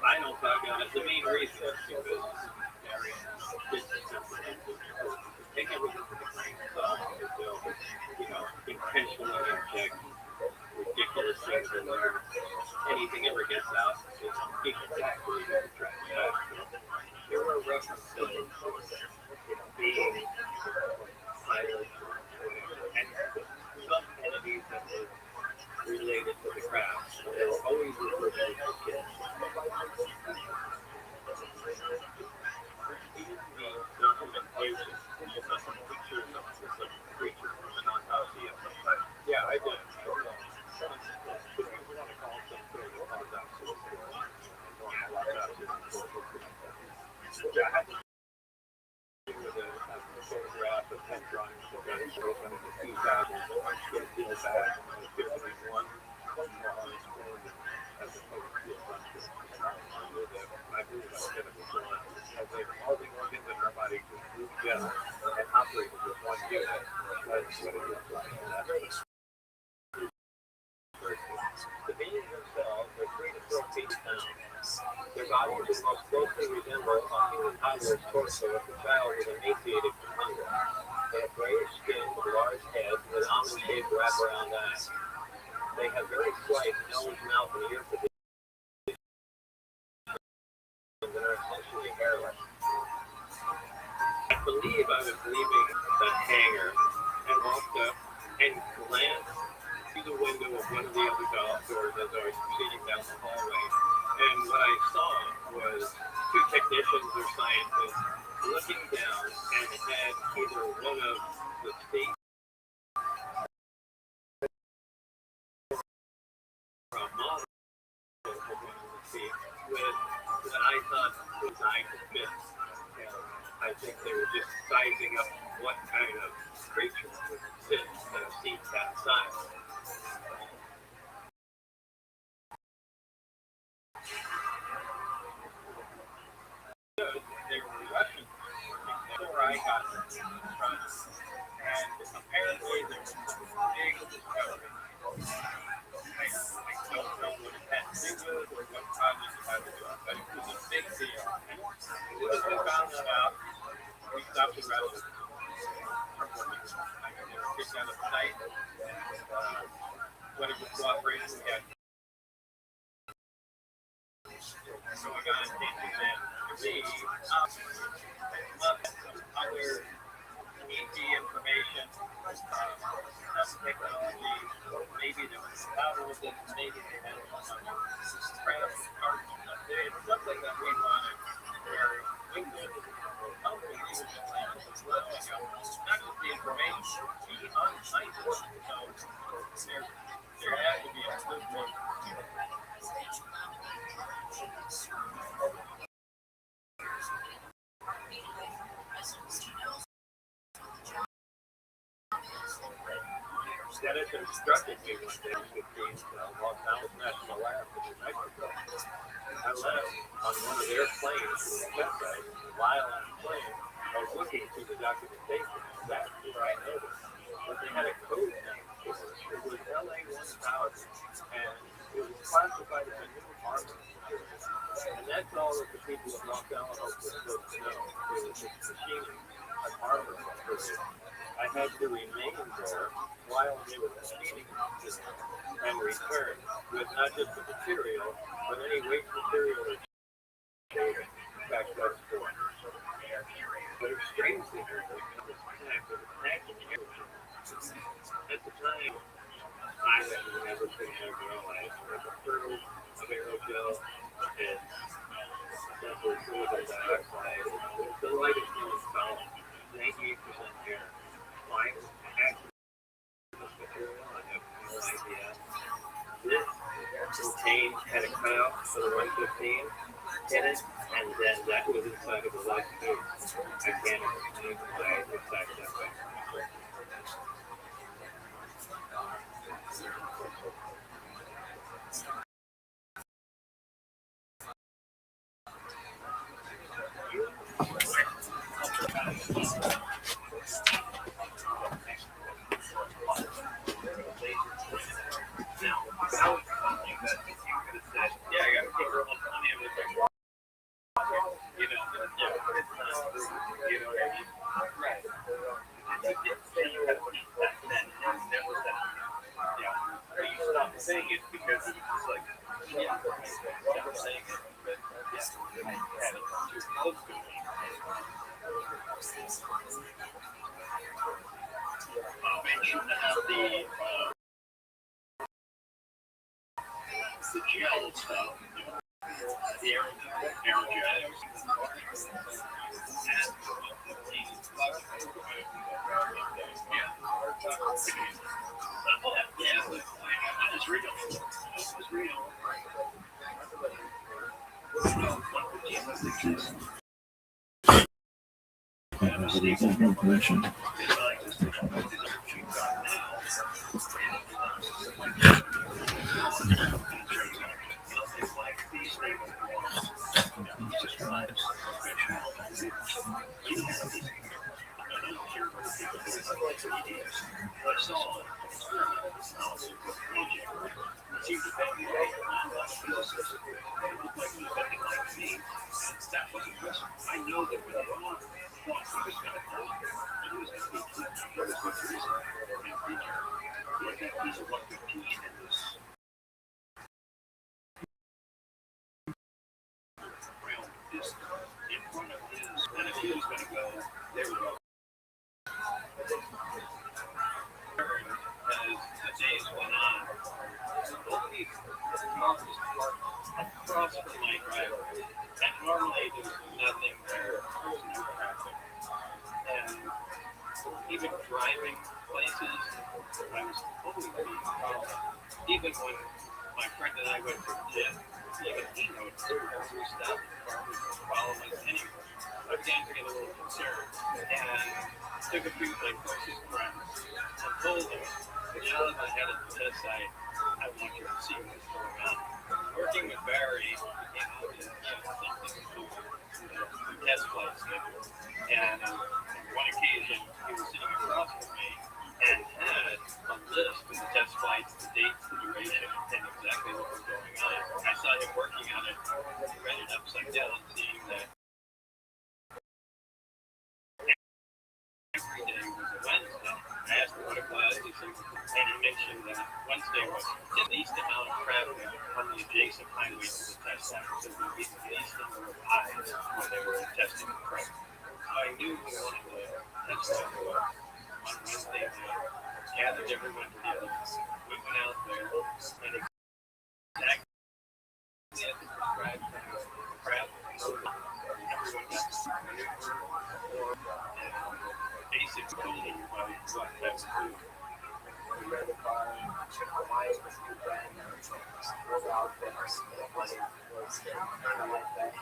I don't talk about it. The main reason is because they never look at the brain itself until, intentionally inject ridiculous things in there. Anything ever gets out, it's exactly what they're trying to do. There were references to being pilot and some entities that were related to the craft. They were always referred to as kids. Documentation. You saw some pictures of some creature from an autopsy of some type. Yeah, I did. Photograph of 10 drawings of that show from the 2000s. Get a feel back when it was 51. As opposed to a bunch of I believe about 71. As they were all the organs in our body just moved together and operated with one unit. That's what it looks like. The beings themselves are 3 to 4 feet down. Their bodies most closely resemble a human toddler's torso if the child was emaciated from hunger. They have grayish skin with large heads with almond-shaped wraparound eyes. They have very slight nose, mouth, and ear positions and are essentially hairless. I believe I was leaving the hangar and walked up and glanced through the window of one of the other doors as I was proceeding down the hallway. And what I saw was 2 technicians or scientists looking down and had either one of the state models with what I thought was eye to fit. And I think they were just sizing up what kind of creature would sit in a seat that size. They were Russian before I got from, and apparently there was some big discovery. I don't know what it had to do with or what we stopped the rest from working. I got kicked out of the site, and when it was cooperating, we had. So I got into that. For me, other easy information, technology, maybe there was travel that maybe they had craft art, stuff like that we wanted, where we could help with these plans as well. Not just the information, be on site. So there had to be a good work. That is instructed me one day to Los Angeles National Lab in New Mexico. I left on one of their planes to the website. While on the plane, I was looking through the documentation. That's where I noticed that they had a code name for it. It was LA-1000, and it was classified as a new armor. And that's all that the people of Los Alamos were supposed to know. It was this machining an armor for I had to remain there while they were machining and return with not just the material, but any waste material or shaving back to us for. But it's strange to hear that it was packed in here. At the time, I had never been there realized that the turtles of aerogel and sulfur dioxide, the lightest known solid, 98% air. Why? This material, I have no idea. This contained had a cutout for the 115 in it, and then that was inside of the light tube. I can't explain why it's inside that way. Saying it because it was like, yeah, I'm saying it, but yeah, I had it too close to me. Mention how the gel stuff, the aerogenics, that is real. This is real. I know that with a lot across from my driveway, and normally there's nothing there. And even driving places, I was totally being followed. Even when my friend and I went to the gym, even he noticed every stop the car was following us anyway. I began to get a little concerned, and took a few of my closest friends and told them, now that I had a test site, I want you to see what's going on. Working with Barry, something to do test flight schedule. And on one occasion, he was sitting across from me and had a list of the test flights, the dates, the duration, and exactly what was going on. I saw him working on it, read it upside down, seeing that And he mentioned that Wednesday was the least amount of traffic on the adjacent highway to the test site. So the least number of eyes when they were testing the crowd. So I knew we wanted to test that on Wednesday night, gathered everyone together. We went out there and exactly at the prescribed crowd. Everyone got basically everybody got that food. We read the bar, why it was good brand, was out there, was kind of like that.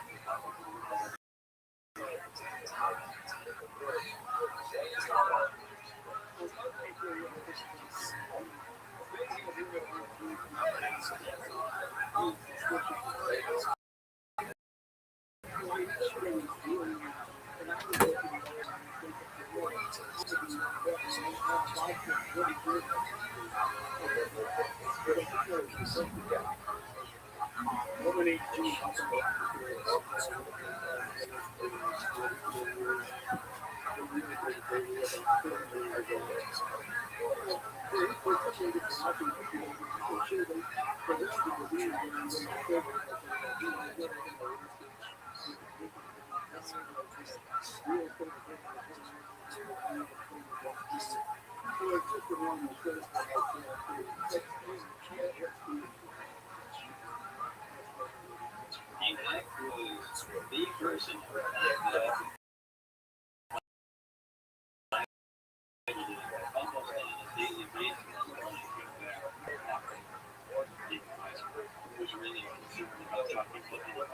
The person almost on a daily basis was really concerned about talking to people.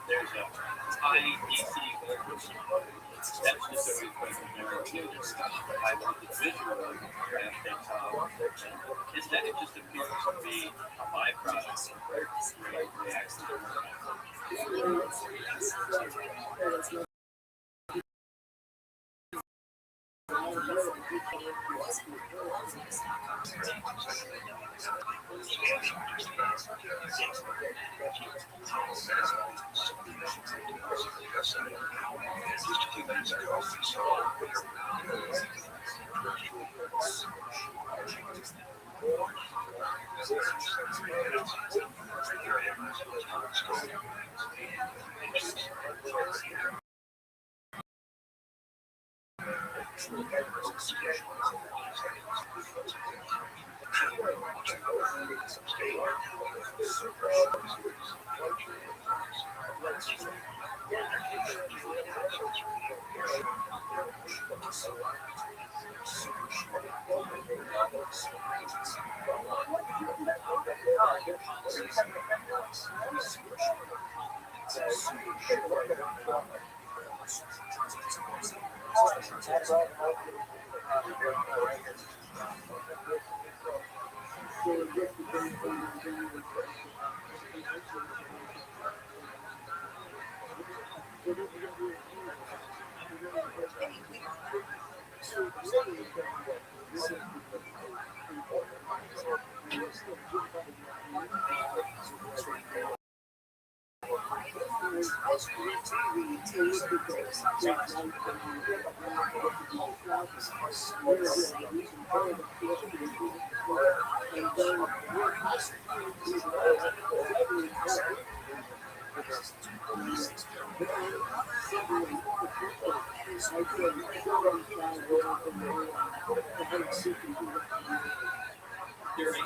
There's a high DC voltage. That's just a request. I want the visual is that it just appears to be a byproduct of reaction. During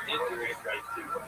integrate right to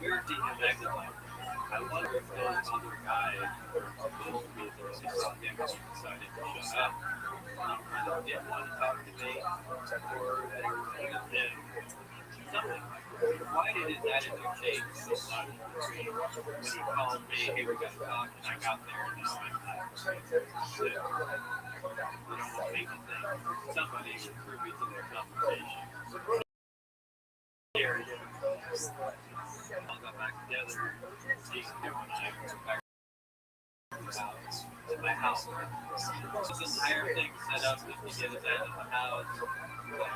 weird to him acting like, I wonder if those other guys told me that they saw him and decided to shut up. He didn't want to talk to me, or they were going to him. Something. Why did his attitude change so much? When he called me, hey, we got to talk, and I got there, and now I'm like, shit. You don't make me think somebody was privy to their conversation. Here, all got back together, Jason and I went back to my house. This entire thing set up just to get us out of the house,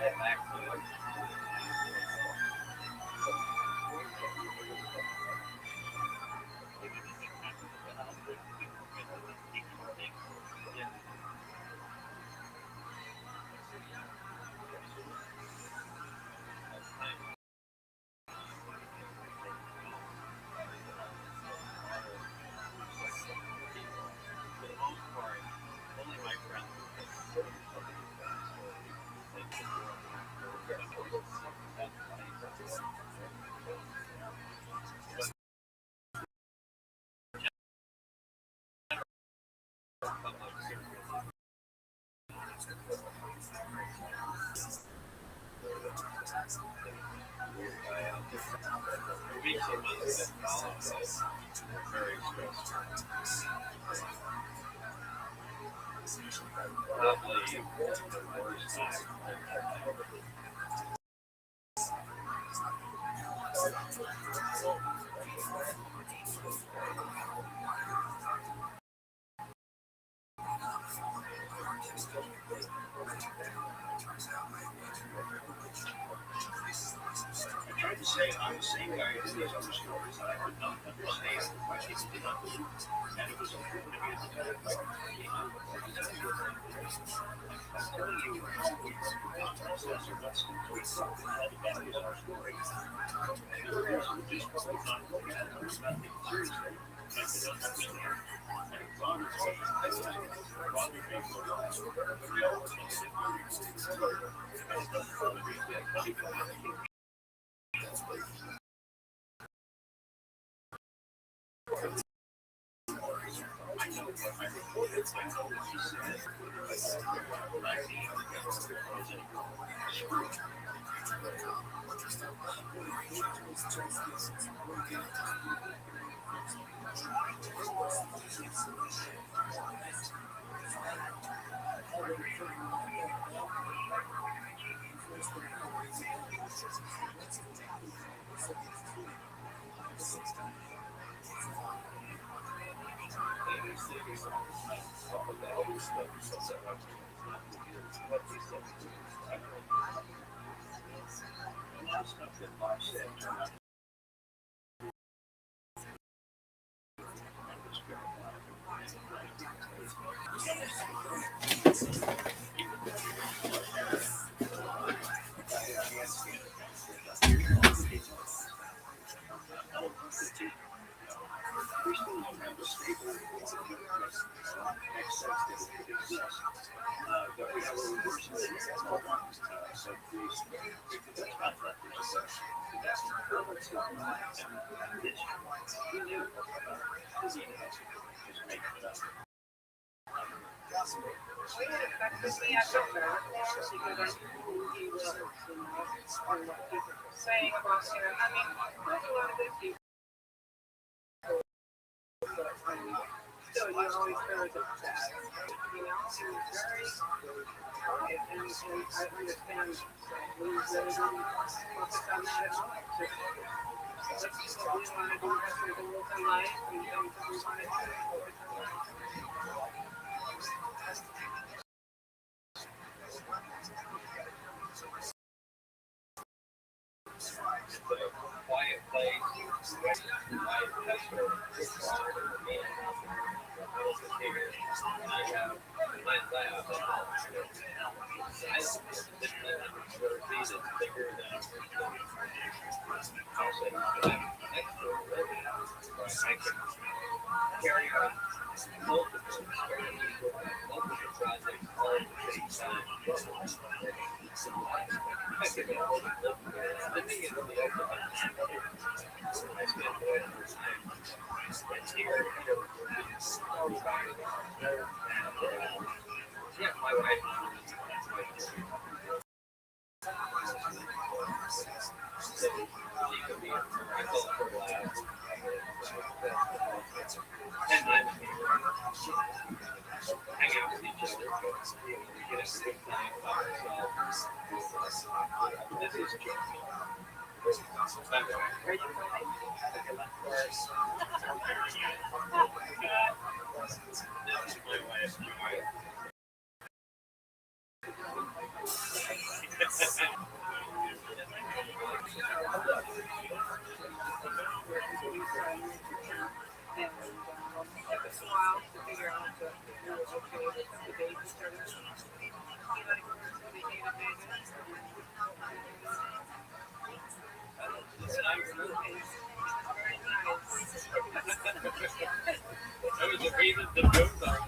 get back to it. I tried to say I'm the same guy as these other stories that I heard nothing but saying why she's been up. And it was important to me at the time. I'm telling you, God says or what's complete something that is our story. And the reason just was not looking at it, there's nothing seriously. And it doesn't understand. And it's honestly, I was rather be more honest with her, but real and it doesn't bother me that people have to Effectively, I felt bad because I knew he was, and what people were saying about him. I mean, there's a lot of good people. But still, you always feel like it's bad. You know, he was very quiet, and I understand he was really focused on that at all. Let's do what we want to do, that's the goals in life, and things that we want to do. quiet place. I have my lab. that's bigger than I'll say next door living, but I can carry out multiple projects all at the same time. I can be able to live there. The thing is, the open I spend more time here. Yeah, my wife. So she could be I call it her lab. And I'm hang out with each other. Get a good time by ourselves. This is joking. By the way, are you this is my wife. That was the reason the joke on.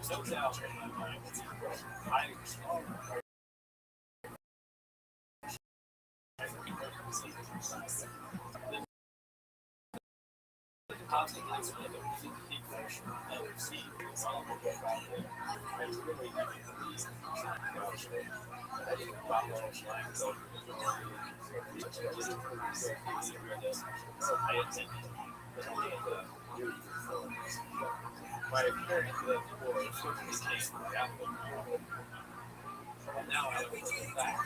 No doubt in my mind. My experience with sports certainly came from that one. And now I have to look back.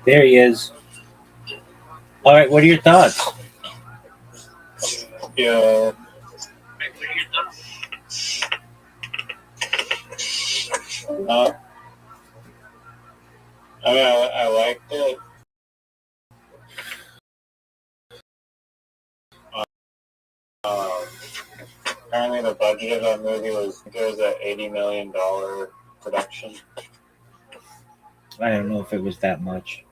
There he is. All right, what are your thoughts? Yeah. I mean, I liked it. Apparently, the budget of that movie was an $80 million production. I don't know if it was that much.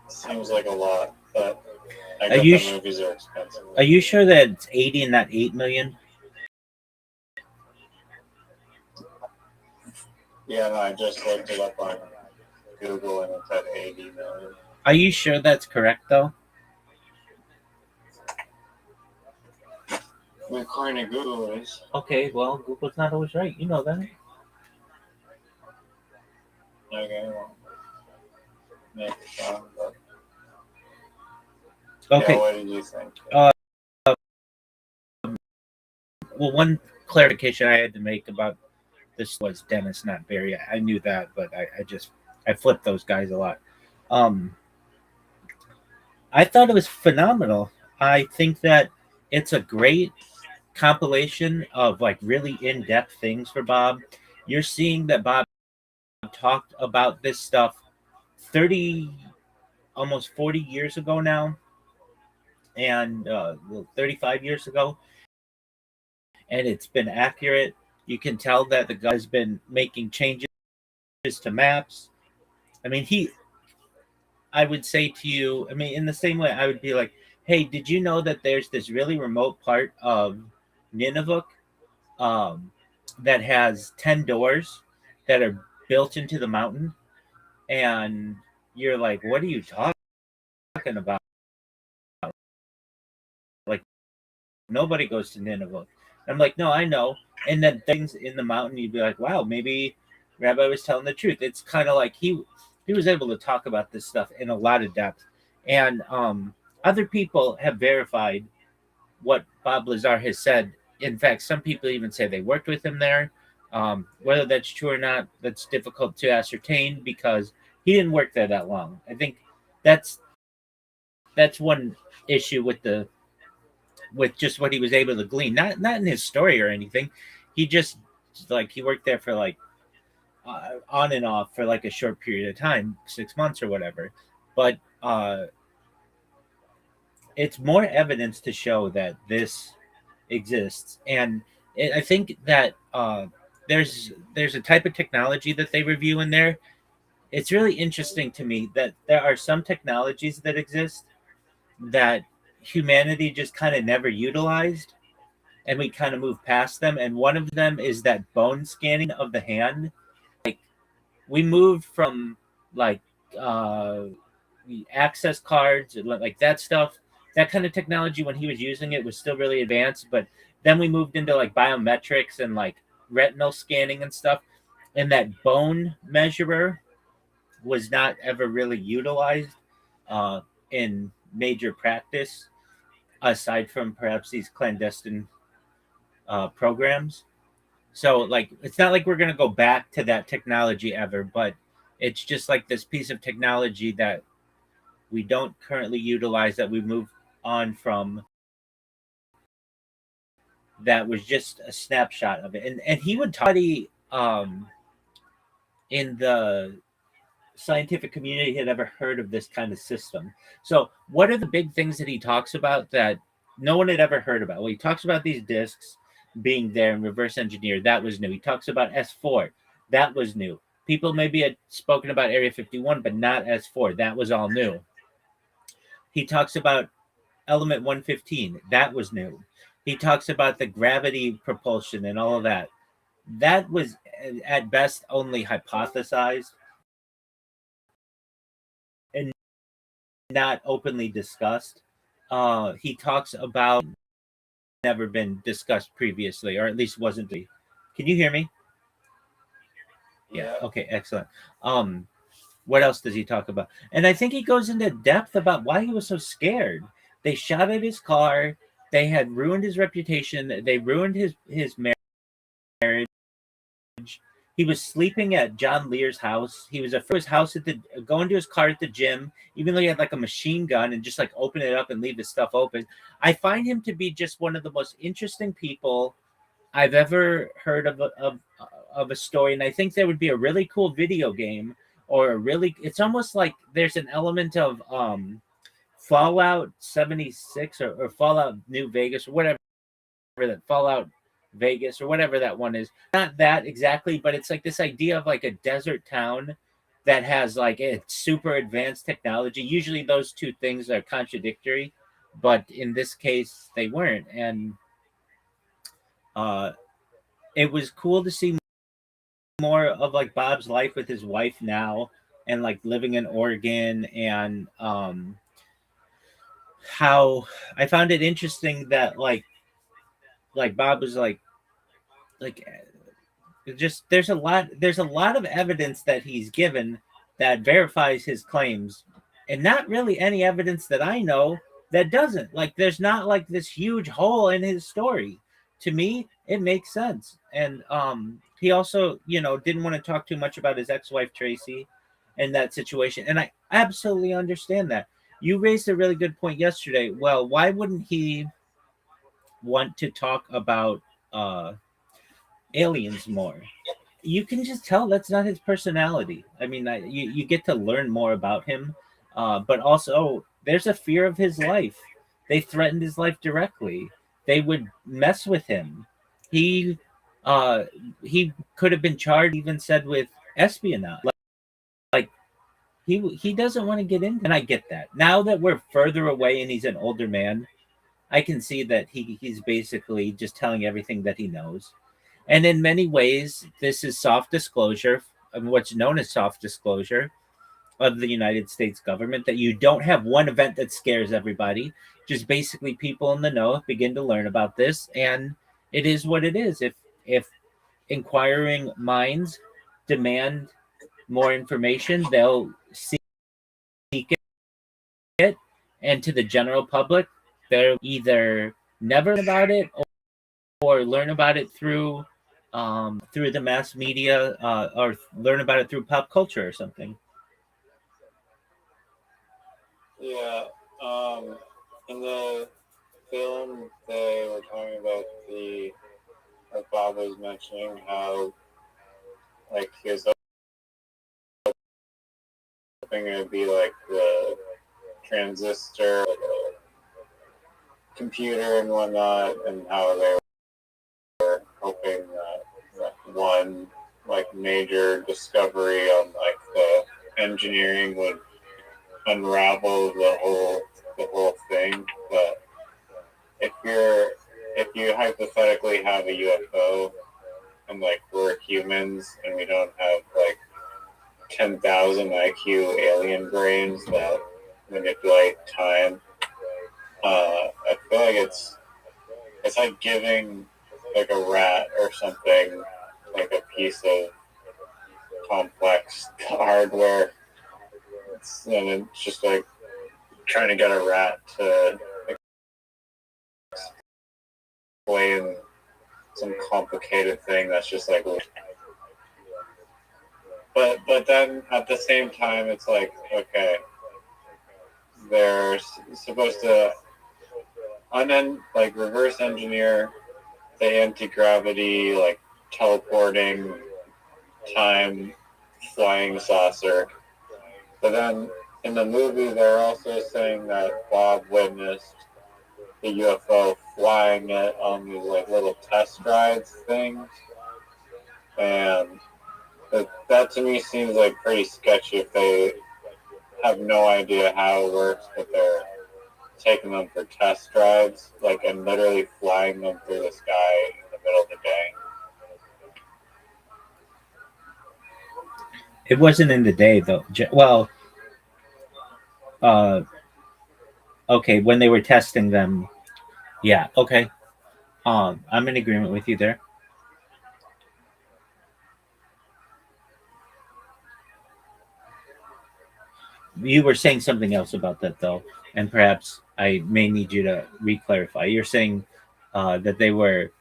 Seems like a lot, but I Are guess you the movies are expensive. Are you sure that it's 80 and not 8 million? Yeah, no, I just looked it up on Google and it's at 80 million. Are you sure that's correct though? According to Google, it is. Okay, well, Google's not always right. You know that. Okay, well. Make a song, but. Okay. Yeah, what did you think? Well, one clarification I had to make about this was Dennis, not Barry. I knew that, but I flipped those guys a lot. I thought it was phenomenal. I think that it's a great compilation of like really in-depth things for Bob. You're seeing that Bob talked about this stuff 30, almost 40 years ago now, and 35 years ago, and it's been accurate. You can tell that the guy's been making changes to maps. I mean, I would say to you, I mean, in the same way, I would be like, hey, did you know that there's this really remote part of Nunavut that has 10 doors that are built into the mountain? And you're like, what are you talking about? Like, nobody goes to Nunavut. I'm like, no, I know. And then things in the mountain, you'd be like, wow, maybe Rabbi was telling the truth. It's kind of like he was able to talk about this stuff in a lot of depth. And other people have verified what Bob Lazar has said. In fact, some people even say they worked with him there. Whether that's true or not, that's difficult to ascertain because he didn't work there that long. I think that's one issue with just what he was able to glean. Not in his story or anything. He just he worked there for like on and off for like a short period of time, 6 months or whatever. But it's more evidence to show that this exists, and I think that there's a type of technology that they review in there. It's really interesting to me that there are some technologies that exist that humanity just kind of never utilized, and we kind of moved past them. And one of them is that bone scanning of the hand. Like, we moved from like access cards and like that stuff. That kind of technology, when he was using it, was still really advanced. But then we moved into like biometrics and like retinal scanning and stuff. And that bone measurer was not ever really utilized in major practice, aside from perhaps these clandestine programs. So like, it's not like we're going to go back to that technology ever, but it's just like this piece of technology that we don't currently utilize, that we moved on from, that was just a snapshot of it. And he would talk in the scientific community had ever heard of this kind of system. So what are the big things that he talks about that no one had ever heard about? Well, he talks about these discs being there and reverse engineered. That was new. He talks about S4. That was new. People maybe had spoken about Area 51, but not S4. That was all new. He talks about element 115. That was new. He talks about the gravity propulsion and all of that. That was at best only hypothesized and not openly discussed. He talks about never been discussed previously, or at least wasn't. Can you hear me? Yeah. Okay, excellent. What else does he talk about? And I think he goes into depth about why he was so scared. They shot at his car. They had ruined his reputation. They ruined his marriage. He was sleeping at John Lear's house. He was at his house going to his car at the gym, even though he had like a machine gun and just like open it up and leave his stuff open. I find him to be just one of the most interesting people I've ever heard of a story. And I think there would be a really cool video game, or it's almost like there's an element of Fallout 76 or Fallout New Vegas or whatever, that Fallout Vegas or whatever that one is. Not that exactly, but it's like this idea of like a desert town that has like a super advanced technology. Usually those two things are contradictory, but in this case they weren't. And it was cool to see more of like Bob's life with his wife now, and like living in Oregon, and how I found it interesting that like like Bob was like just there's a lot of evidence that he's given that verifies his claims, and not really any evidence that I know that doesn't. Like there's not like this huge hole in his story. To me, it makes sense. And he also, didn't want to talk too much about his ex-wife Tracy and that situation. And I absolutely understand that. You raised a really good point yesterday. Well, why wouldn't he want to talk about aliens more? You can just tell that's not his personality. I mean, you get to learn more about him, but also there's a fear of his life. They threatened his life directly. They would mess with him. He he could have been charged, even said, with espionage. Like he doesn't want to get in, and I get that. Now that we're further away and he's an older man, I can see that he's basically just telling everything that he knows. And in many ways, this is soft disclosure, what's known as soft disclosure of the United States government, that you don't have one event that scares everybody. Just basically people in the know begin to learn about this, and it is what it is. If inquiring minds demand more information, they'll seek it, and to the general public, they'll either never learn about it or learn about it through the mass media, or learn about it through pop culture or something. Yeah. In the film, they were talking about like Bob was mentioning, how like he was hoping it would be like the transistor, the computer and whatnot, and how they were hoping that one like major discovery on like the engineering would unravel the whole thing. But if you hypothetically have a UFO and like we're humans and we don't have like 10,000 IQ alien brains that manipulate time, I feel like it's like giving like a rat or something like a piece of complex hardware, and it's just like trying to get a rat to explain some complicated thing that's just like, but then at the same time it's like, okay, they're supposed to reverse engineer the anti-gravity, like teleporting time flying saucer. But then in the movie, they're also saying that Bob witnessed the UFO flying it on these like little test rides things, and that to me seems like pretty sketchy if they have no idea how it works, but they're taking them for test drives, like, and literally flying them through the sky in the middle of the day. It wasn't in the day though. Well, okay, when they were testing them, yeah, okay. I'm in agreement with you there. You were saying something else about that though, and perhaps I may need you to re-clarify. You're saying that they were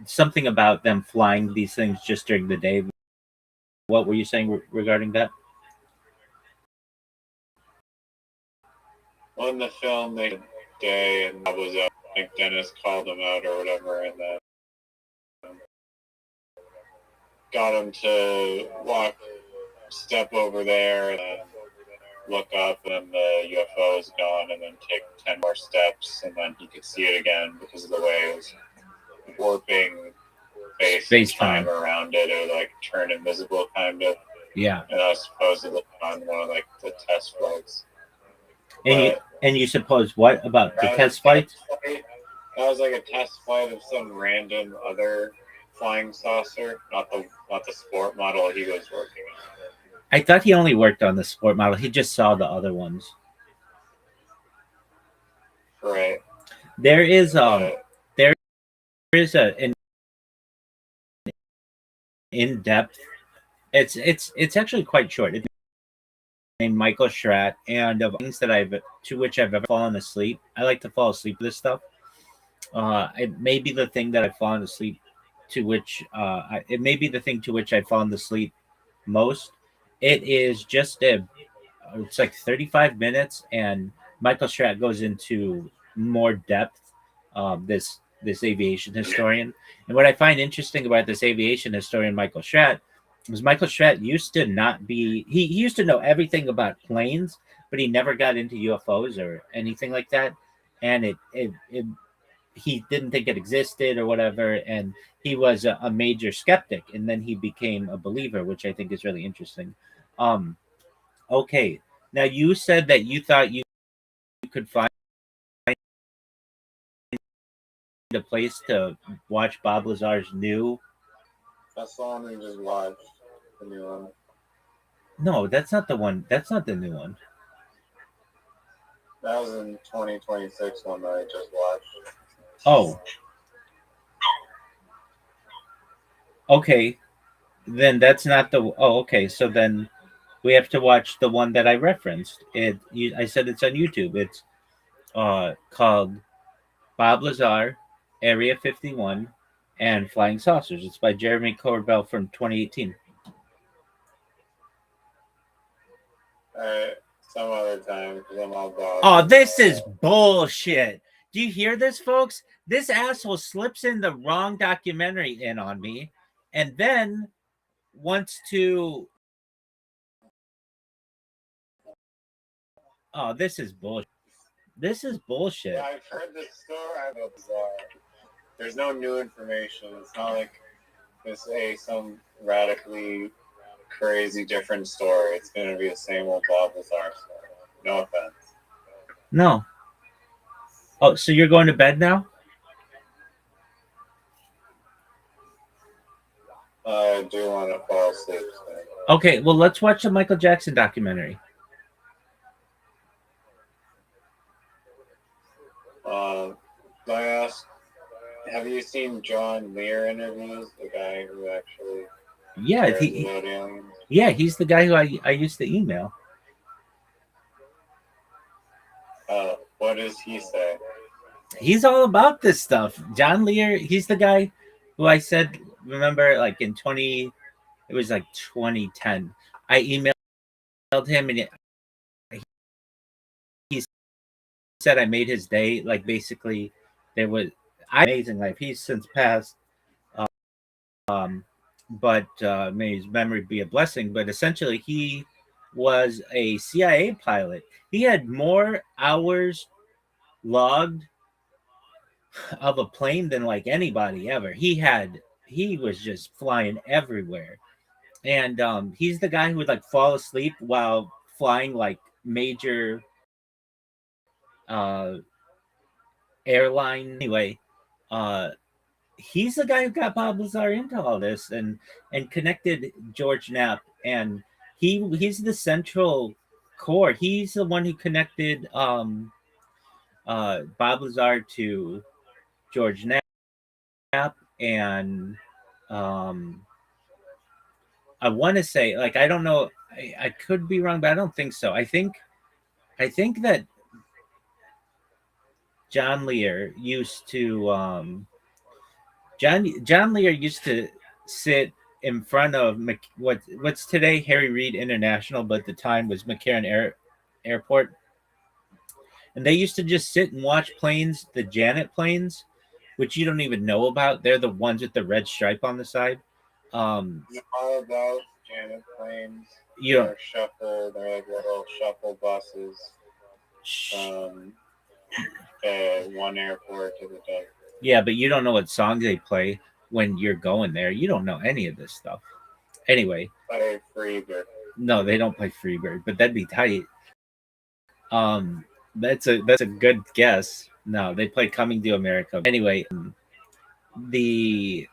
something about them flying these things just during the day. What were you saying regarding that? Well, in the film, they did day, and that was I think Dennis called them out or whatever, and then got him to step over there, and then look up, and then the UFO is gone, and then take 10 more steps, and then he could see it again because of the way it was warping space time around it, or like turn invisible kind of. Yeah. And I was supposedly on one of like the test flights. And you suppose what about the test flights? That was like a test flight of some random other flying saucer, not the sport model he was working on. I thought he only worked on the sport model. He just saw the other ones. Right. There is is an in-depth. It's actually quite short. It's named Michael Schratt, and of things that I've ever fallen asleep. I like to fall asleep with this stuff. It may be the thing that I've fallen asleep to which it may be the thing to which I've fallen asleep most. It is just it's like 35 minutes, and Michael Schratt goes into more depth. This aviation historian, and what I find interesting about this aviation historian Michael Schratt was Michael Schratt used to not be he used to know everything about planes, but he never got into UFOs or anything like that, and it he didn't think it existed or whatever, and he was a major skeptic, and then he became a believer, which I think is really interesting. Okay, now you said that you thought you could find a place to watch Bob Lazar's new. That's the one we just watched. The new one. No, that's not the one. That's not the new one. That was in 2026 one that I just watched. Oh. Okay. Then that's not the. Oh, okay. So then we have to watch the one that I referenced. I said it's on YouTube. It's called Bob Lazar, Area 51, and Flying Saucers. It's by Jeremy Corbell from 2018. Some other time because I'm all dog. Oh, this is bullshit. Do you hear this, folks? This asshole slips in the wrong documentary in on me and then wants to. Oh, this is bullshit. This is bullshit. Yeah, I've heard this story. There's no new information. It's not like it's some radically crazy different story. It's going to be the same old Bob Lazar story. No offense. No. Oh, so you're going to bed now? I do want to fall asleep. Okay, well, let's watch the Michael Jackson documentary. I asked, have you seen John Lear interviews? The guy who actually he's the guy who I used to email. What does he say? He's all about this stuff. John Lear, he's the guy who I said, remember, like it was like 2010. I emailed him and he said I made his day. Like basically, amazing life. He's since passed, but may his memory be a blessing. But essentially, he was a CIA pilot. He had more hours logged of a plane than like anybody ever. He was just flying everywhere, and he's the guy who would like fall asleep while flying like major airline. Anyway, he's the guy who got Bob Lazar into all this and connected George Knapp, and he's the central core. He's the one who connected Bob Lazar to George Knapp, and I want to say, like, I don't know, I could be wrong, but I don't think so. I think that John Lear used to John Lear used to sit in front of what's today Harry Reid International, but at the time was McCarran Airport, and they used to just sit and watch planes, the Janet planes, which you don't even know about. They're the ones with the red stripe on the side. All about Janet planes. They're shuffle. They're like little shuffle buses. One airport to the other. Yeah, but you don't know what songs they play when you're going there. You don't know any of this stuff. Anyway. Play Freebird. No, they don't play Freebird, but that'd be tight. That's a good guess. No, they play Coming to America. Anyway, the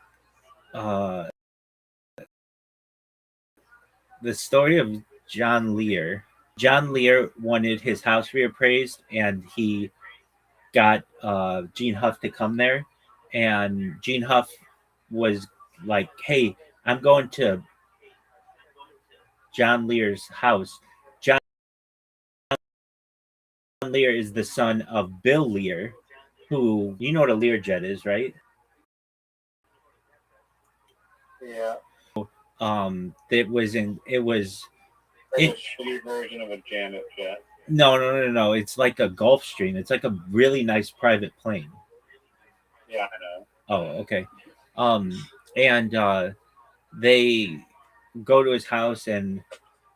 story of John Lear. John Lear wanted his house reappraised, and he got Gene Huff to come there, and Gene Huff was like, "Hey, I'm going to John Lear's house." John Lear is the son of Bill Lear, who you know what a Learjet is, right? Yeah. It was Like a shitty version of a Janet jet. No. It's like a Gulfstream. It's like a really nice private plane. Yeah, I know. Oh, okay. And they go to his house, and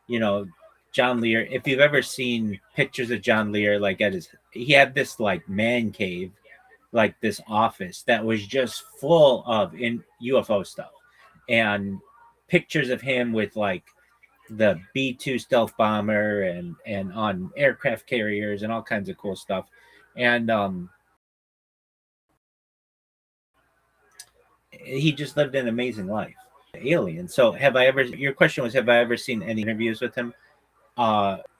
you know, John Lear. If you've ever seen pictures of John Lear, like he had this like man cave, like this office that was just full of in UFO stuff, and pictures of him with like the B-2 stealth bomber and on aircraft carriers and all kinds of cool stuff. And he just lived an amazing life. Alien. So your question was, have I ever seen any interviews with him?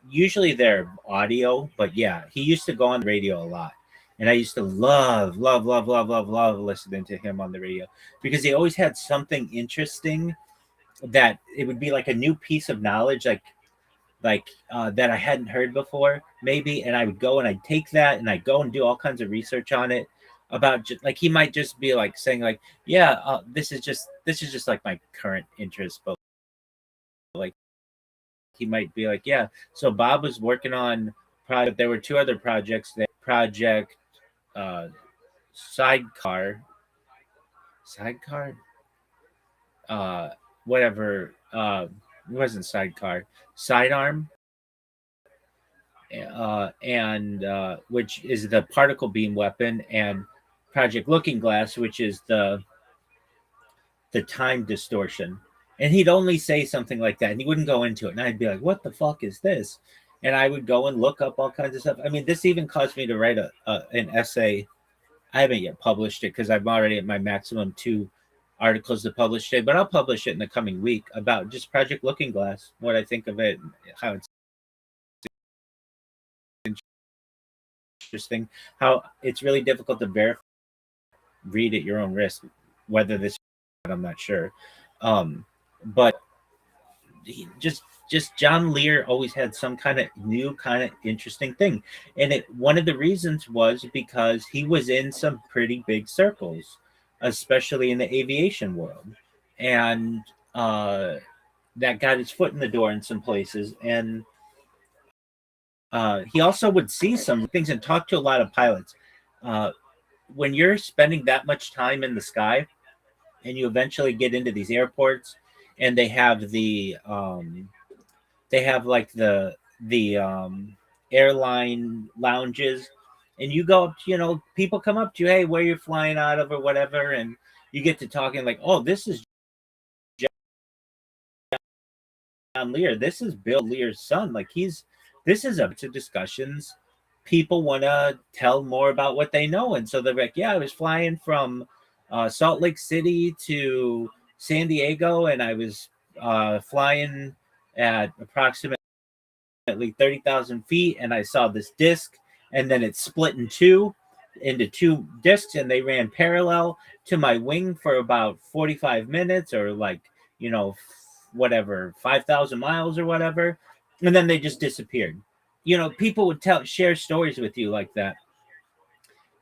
Usually they're audio, but yeah, he used to go on the radio a lot. And I used to love listening to him on the radio because he always had something interesting that it would be like a new piece of knowledge, that I hadn't heard before, maybe. And I would go and I'd take that and I'd go and do all kinds of research on it about just like he might just be like saying like, yeah, this is just like my current interest, but like he might be like, yeah. So Bob was working on project. There were two other projects. Project Sidecar, whatever. It wasn't Sidecar, Sidearm, and which is the particle beam weapon, and Project Looking Glass, which is the time distortion. And he'd only say something like that, and he wouldn't go into it. And I'd be like, "What the fuck is this?" And I would go and look up all kinds of stuff. I mean, this even caused me to write an essay. I haven't yet published it because I'm already at my maximum 2 articles to publish today, but I'll publish it in the coming week about just Project Looking Glass, what I think of it, how it's interesting, how it's really difficult to verify, read at your own risk, whether this, I'm not sure. But just John Lear always had some kind of new, kind of interesting thing. And one of the reasons was because he was in some pretty big circles, especially in the aviation world. And that got his foot in the door in some places. And he also would see some things and talk to a lot of pilots. When you're spending that much time in the sky and you eventually get into these airports and they have like the airline lounges, and you go up to, people come up to you, hey, where you're flying out of or whatever, and you get to talking like, oh, this is John Lear, this is Bill Lear's son, like this is up to discussions. People want to tell more about what they know, and so they're like, yeah, I was flying from Salt Lake City to San Diego, and I was flying at approximately 30,000 feet, and I saw this disc, and then it split into two discs, and they ran parallel to my wing for about 45 minutes, or like, whatever, 5,000 miles or whatever, and then they just disappeared. People would share stories with you like that.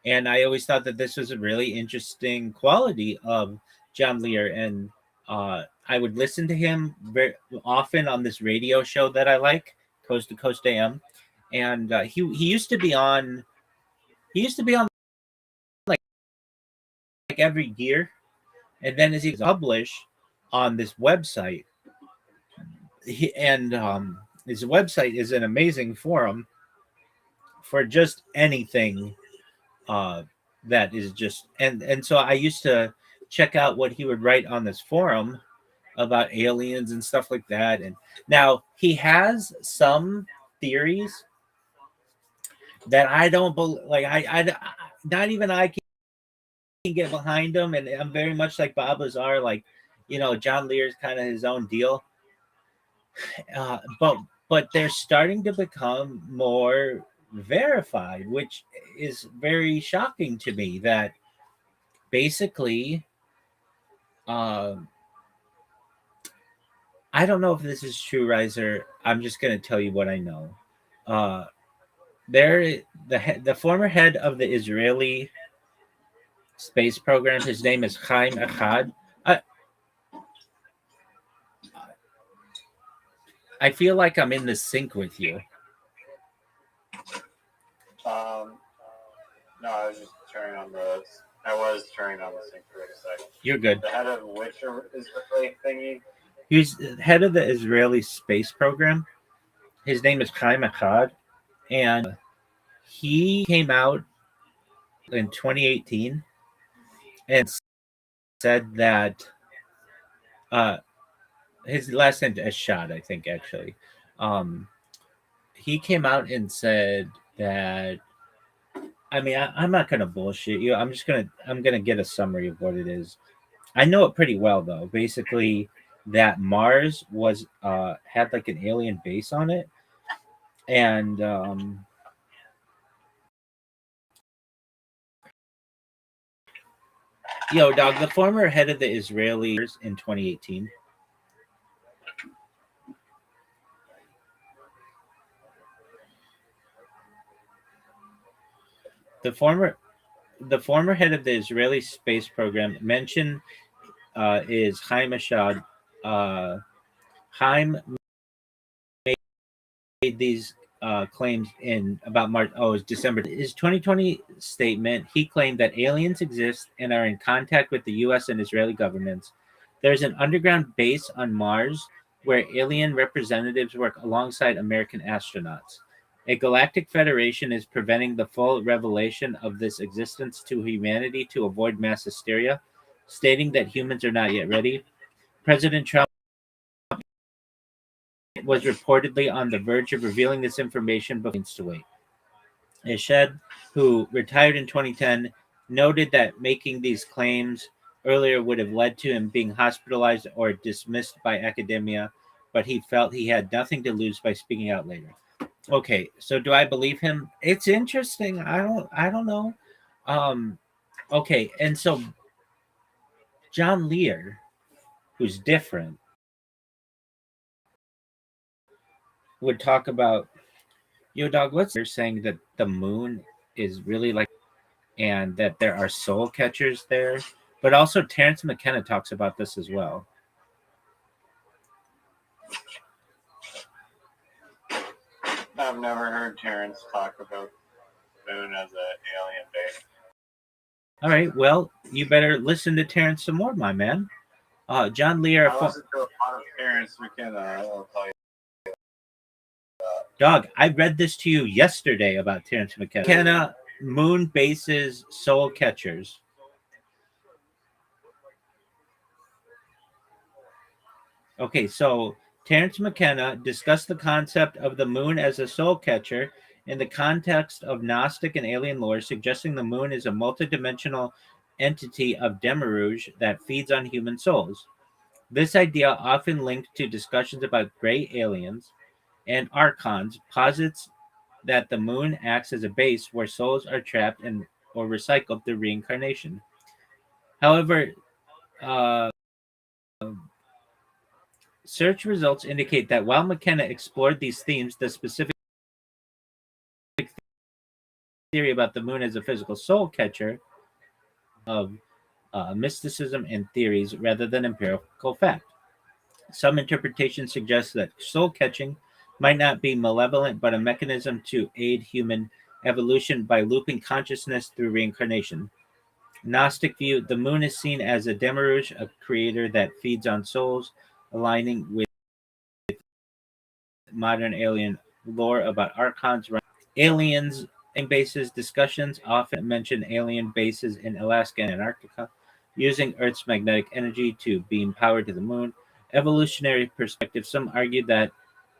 And I always thought that this was a really interesting quality of John Lear. And I would listen to him very often on this radio show that I like, Coast to Coast AM. And he used to be on like every year. And then as he published on this website, his website is an amazing forum for just anything that is just, and so I used to check out what he would write on this forum about aliens and stuff like that. And now he has some theories that I don't believe, like I not even I can get behind them, and I'm very much like Bob Lazar, like John Lear's kind of his own deal. But they're starting to become more verified, which is very shocking to me, that basically, I don't know if this is true, Riser. I'm just going to tell you what I know. The former head of the Israeli space program, his name is Chaim Echad. I feel like I'm in the sync with you. No, I was just turning on the. I was turning on the sync for a second. You're good. The head of which Israeli thingy? He's head of the Israeli space program. His name is Chaim Echad, and he came out in 2018 and said that his last name is Eshad, I think, actually. He came out and said that. I mean, I'm not gonna bullshit you. I'm gonna get a summary of what it is. I know it pretty well though. Basically, that Mars was had like an alien base on it, and yo, dog, the former head of the Israelis in 2018. The former head of the Israeli space program mentioned is Chaim Eshad. Chaim made these claims in about March. Oh, it's December. His 2020 statement, he claimed that aliens exist and are in contact with the U.S. and Israeli governments. There's an underground base on Mars where alien representatives work alongside American astronauts. A galactic federation is preventing the full revelation of this existence to humanity to avoid mass hysteria, stating that humans are not yet ready. President Trump was reportedly on the verge of revealing this information, but needs to wait. Eshed, who retired in 2010, noted that making these claims earlier would have led to him being hospitalized or dismissed by academia, but he felt he had nothing to lose by speaking out later. Okay, so do I believe him? It's interesting. I don't know. Okay, and so John Lear, who's different, would talk about, yo, dog, what's they're saying that the moon is really like, and that there are soul catchers there. But also Terrence McKenna talks about this as well. I've never heard Terrence talk about the moon as an alien base. All right, well, you better listen to Terrence some more, my man. John Lear. I listen to a lot of Terrence McKenna. I'll tell you. Dog, I read this to you yesterday about Terrence McKenna. McKenna moon bases soul catchers. Okay, so Terrence McKenna discussed the concept of the moon as a soul catcher in the context of Gnostic and alien lore, suggesting the moon is a multidimensional entity of demiurge that feeds on human souls. This idea, often linked to discussions about gray aliens and archons, posits that the moon acts as a base where souls are trapped and or recycled through reincarnation. However, search results indicate that while McKenna explored these themes, the specific theory about the moon as a physical soul catcher of mysticism and theories rather than empirical fact. Some interpretations suggest that soul catching might not be malevolent, but a mechanism to aid human evolution by looping consciousness through reincarnation. Gnostic view, the moon is seen as a demiurge, a creator that feeds on souls, aligning with modern alien lore about archons, aliens, and bases. Discussions often mention alien bases in Alaska and Antarctica, using Earth's magnetic energy to beam power to the moon. Evolutionary perspective, some argue that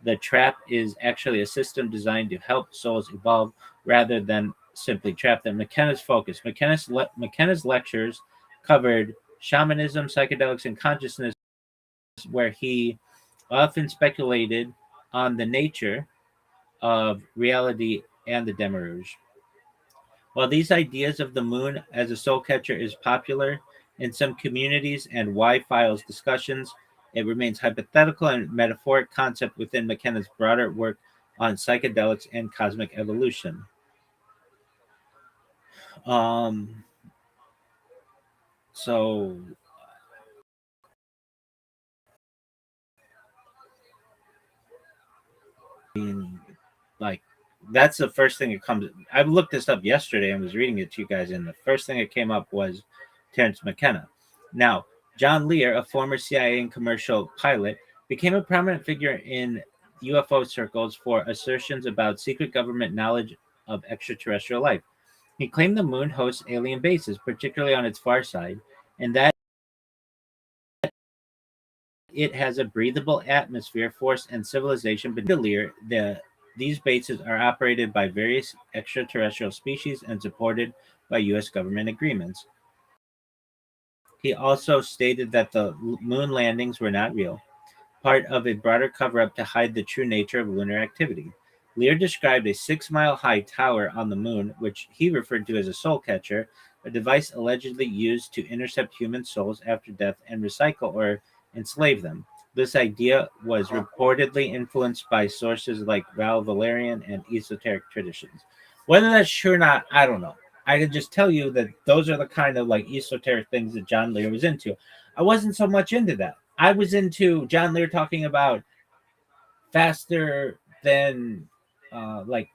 the trap is actually a system designed to help souls evolve rather than simply trap them. McKenna's focus. McKenna's lectures covered shamanism, psychedelics, and consciousness, where he often speculated on the nature of reality and the demiurge. While these ideas of the moon as a soul catcher is popular in some communities and Y files discussions, it remains hypothetical and metaphoric concept within McKenna's broader work on psychedelics and cosmic evolution. Um, so like that's the first thing that comes. I looked this up yesterday and was reading it to you guys, and the first thing that came up was Terence McKenna. Now, John Lear, a former CIA and commercial pilot, became a prominent figure in UFO circles for assertions about secret government knowledge of extraterrestrial life. He claimed the moon hosts alien bases, particularly on its far side, and that it has a breathable atmosphere, force, and civilization. But Lear, these bases are operated by various extraterrestrial species and supported by U.S. government agreements. He also stated that the moon landings were not real, part of a broader cover up to hide the true nature of lunar activity. Lear described a 6-mile high tower on the moon, which he referred to as a soul catcher, a device allegedly used to intercept human souls after death and recycle or enslave them. This idea was reportedly influenced by sources like Val Valerian and esoteric traditions. Whether that's true or not, I don't know. I can just tell you that those are the kind of like esoteric things that John Lear was into. I wasn't so much into that. I was into John Lear talking about faster than like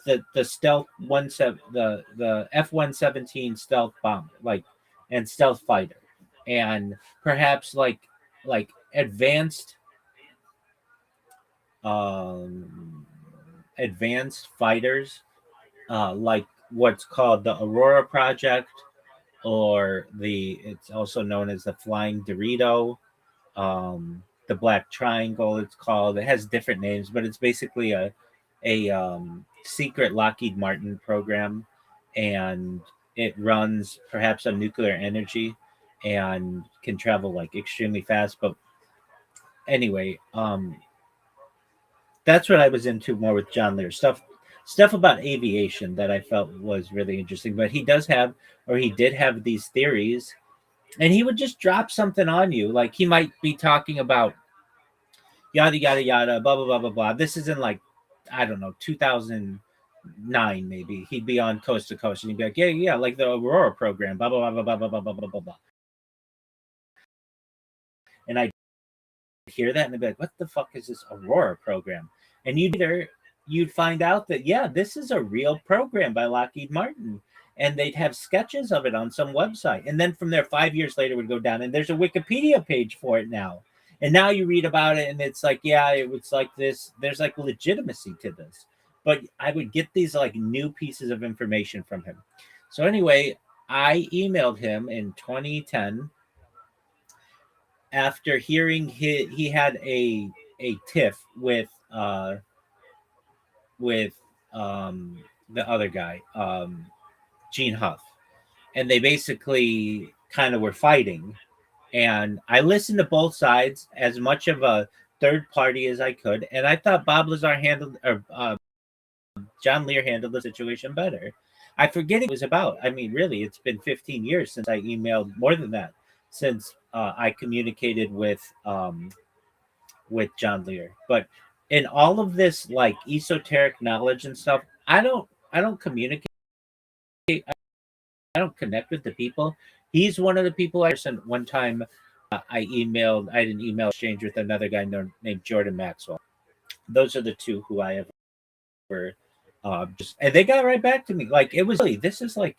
the stealth the F-117 stealth bomber, like, and stealth fighter, and perhaps like advanced fighters, like what's called the Aurora Project, or it's also known as the Flying Dorito, the Black Triangle. It's called. It has different names, but it's basically a secret Lockheed Martin program, and it runs perhaps on nuclear energy and can travel like extremely fast. But anyway, that's what I was into more with John Lear stuff about aviation that I felt was really interesting. But he did have these theories, and he would just drop something on you. Like he might be talking about yada yada yada, blah blah blah blah blah. This is in like, I don't know, 2009 maybe. He'd be on Coast to Coast and he'd be like, yeah, like the Aurora program, blah blah blah blah blah blah blah blah blah blah. And I'd hear that and I'd be like, what the fuck is this Aurora program? And you'd find out that this is a real program by Lockheed Martin. And they'd have sketches of it on some website. And then from there, 5 years later, would go down, and there's a Wikipedia page for it now. And now you read about it, and it's like, it was like this. There's like legitimacy to this. But I would get these like new pieces of information from him. So anyway, I emailed him in 2010 after hearing he had a tiff with the other guy, Gene Huff, and they basically kind of were fighting. And I listened to both sides, as much of a third party as I could, and I thought John Lear handled the situation better. I forget it was about. I mean, really, it's been 15 years since I emailed, more than that, since I communicated with John Lear. But in all of this like esoteric knowledge and stuff, I don't communicate. I don't connect with the people. He's one of the people I sent one time. I had an email exchange with another guy named Jordan Maxwell. Those are the two who I ever and they got right back to me. Like, it was really, this is like,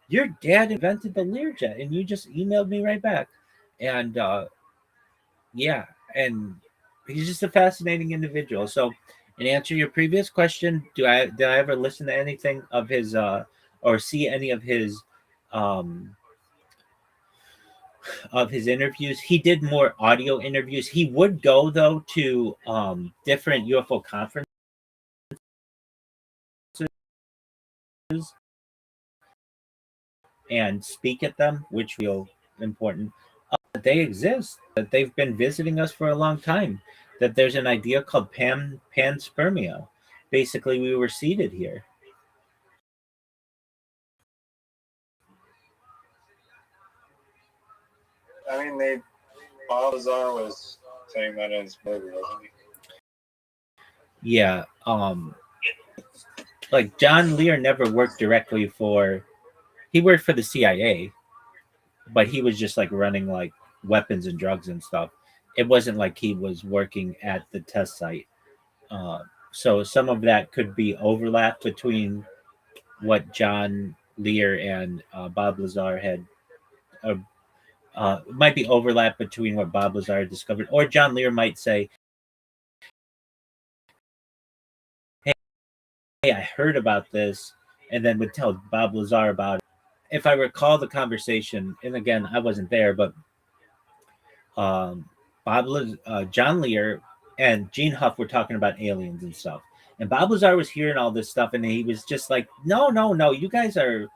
your dad invented the Learjet, and you just emailed me right back. And and he's just a fascinating individual. So, in answer to your previous question, did I ever listen to anything of his or see any of his interviews? He did more audio interviews. He would go though to different UFO conferences and speak at them, which feel important. They exist, that they've been visiting us for a long time, that there's an idea called panspermia. Basically, we were seeded here. I mean, Bob Lazar was saying that in his movie, wasn't he? Yeah. Like John Lear never worked directly for. He worked for the CIA, but he was just like running like weapons and drugs and stuff. It wasn't like he was working at the test site. So some of that could be overlap between what John Lear and Bob Lazar had. Might be overlap between what Bob Lazar discovered, or John Lear might say, "Hey, I heard about this," and then would tell Bob Lazar about it. If I recall the conversation, and again, I wasn't there, but John Lear and Gene Huff were talking about aliens and stuff, and Bob Lazar was hearing all this stuff, and he was just like, "No, no, no, you guys are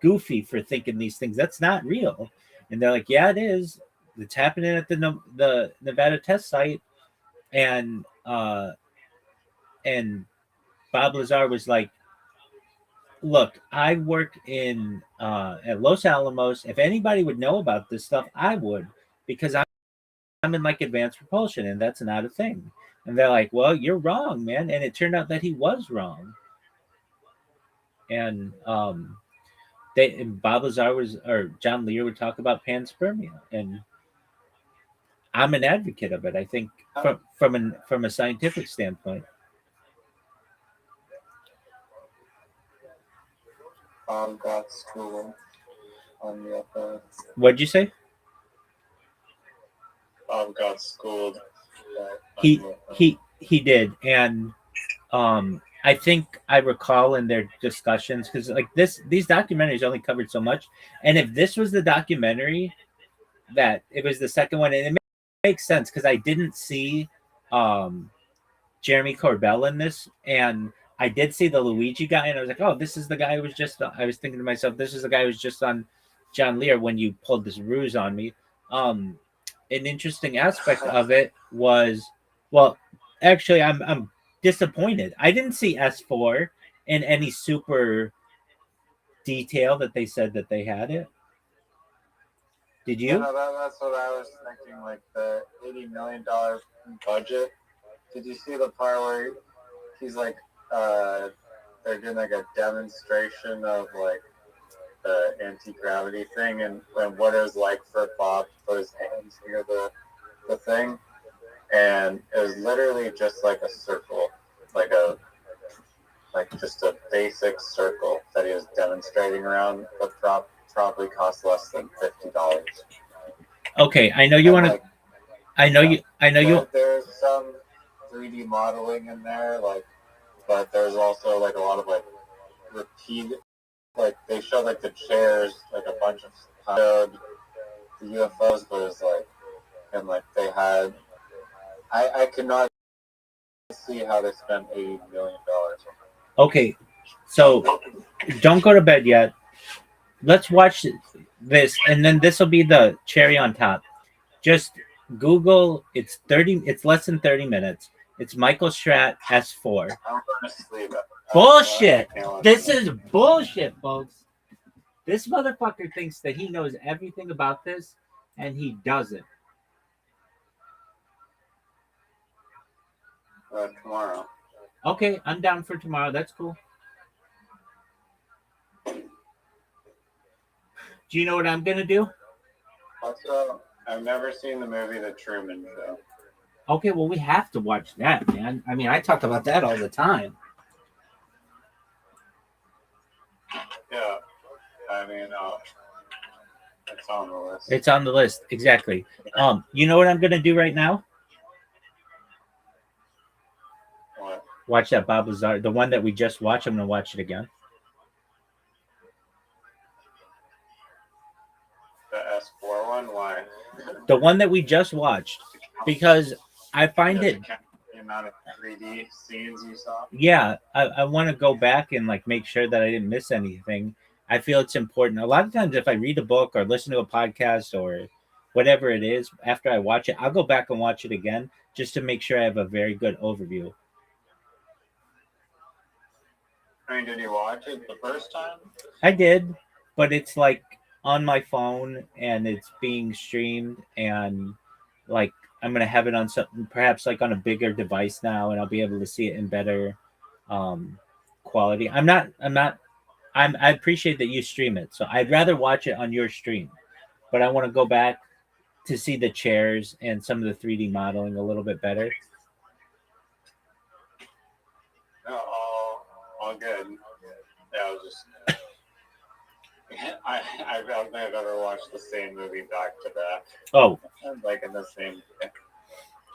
goofy for thinking these things. That's not real." And they're like, "Yeah, it is. It's happening at the Nevada test site," and Bob Lazar was like, "Look, I work in at Los Alamos. If anybody would know about this stuff, I would, because I'm in like advanced propulsion, and that's not a thing." And they're like, "Well, you're wrong, man." And it turned out that he was wrong. And Bob Lazar or John Lear would talk about panspermia, and I'm an advocate of it. I think from a scientific standpoint. Got schooled on the UFO. What'd you say? Got schooled. He did, and I think I recall in their discussions, because like these documentaries only covered so much, and if this was the documentary that it was the second one, and it makes sense because I didn't see Jeremy Corbell in this, and I did see the Luigi guy, and I was like, "Oh, this is the guy who was just." I was thinking to myself, "This is the guy who was just on John Lear when you pulled this ruse on me." An interesting aspect of it was, well, actually, I'm disappointed. I didn't see S4 in any super detail that they said that they had it. Did you? Yeah, no, that's what I was thinking. Like the $80 million budget. Did you see the part where he's like, they're doing like a demonstration of like the anti-gravity thing, and what it was like for Bob to put his hands near the thing, and it was literally just like a circle, like just a basic circle that he was demonstrating around, but probably cost less than $50. Okay, I know you want to. I know you. There's some 3D modeling in there, but there's also like a lot of like repeat. Like they showed like the chairs, like a bunch of showed the UFOs, but it's like, and like they had. I could not see how they spent $80 million. Okay, so don't go to bed yet. Let's watch this, and then this will be the cherry on top. Just Google. It's less than 30 minutes. It's Michael Stratt S4. I'm going to sleep. Bullshit. This is bullshit, folks. This motherfucker thinks that he knows everything about this, and he doesn't. Tomorrow. Okay, I'm down for tomorrow. That's cool. Do you know what I'm gonna do? Also, I've never seen the movie The Truman Show. Okay, well, we have to watch that, man. I mean, I talk about that all the time. Yeah, I mean, it's on the list. It's on the list, exactly. You know what I'm gonna do right now? What? Watch that Bob Lazar, the one that we just watched. I'm gonna watch it again. The S4 one? Why? The one that we just watched, because I find it. The amount of 3D scenes you saw. Yeah, I want to go back and like make sure that I didn't miss anything. I feel it's important. A lot of times, if I read a book or listen to a podcast or whatever it is, after I watch it, I'll go back and watch it again just to make sure I have a very good overview. I mean, did you watch it the first time? I did, but it's like on my phone and it's being streamed, and like I'm gonna have it on something perhaps like on a bigger device now, and I'll be able to see it in better um, quality. I appreciate that you stream it, so I'd rather watch it on your stream, but I want to go back to see the chairs and some of the 3D modeling a little bit better. No, all good. Yeah, I was just. I don't think I've ever watched the same movie back to back. Oh, like in the same.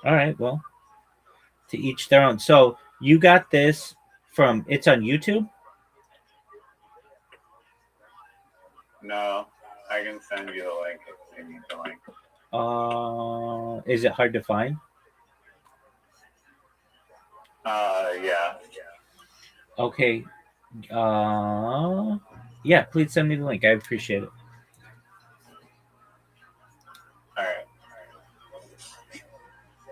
all right. Well, to each their own. So you got this from it's on YouTube. No, I can send you the link if you need the link. Is it hard to find? Yeah. Okay. Yeah, please send me the link. I appreciate it. All right.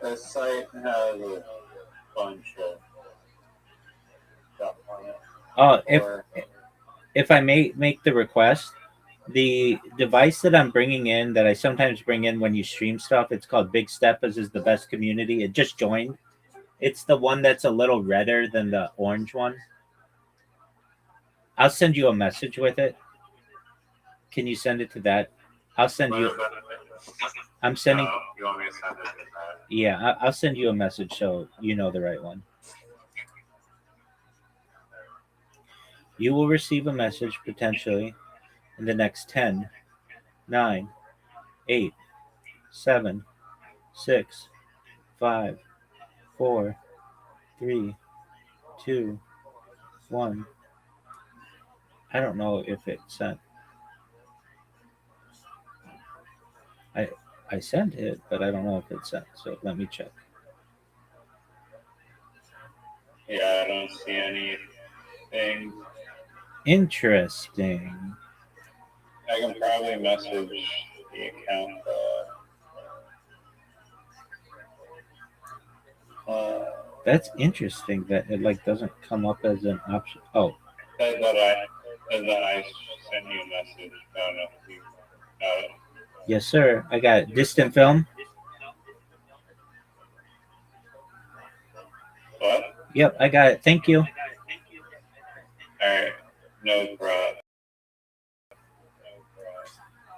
The site has a bunch of stuff on it. If I may make the request, the device that I'm bringing in, that I sometimes bring in when you stream stuff, it's called Big Step, as is the best community. It just joined. It's the one that's a little redder than the orange one. I'll send you a message with it. Can you send it to that? I'll send you. I'm sending. You want me to send it to that? Yeah, I'll send you a message so you know the right one. You will receive a message potentially in the next 10, 9, 8, 7, 6, 5, 4, 3, 2, 1. I don't know if it sent. I sent it, but I don't know if it sent. So let me check. Yeah, I don't see anything. Interesting. I can probably message the account. That's interesting that it like doesn't come up as an option. Oh, Says that I sent you a message. I don't know if you got it. yes, sir. I got it. Distant film. What? Yep, I got it. Thank you. All right. No problem.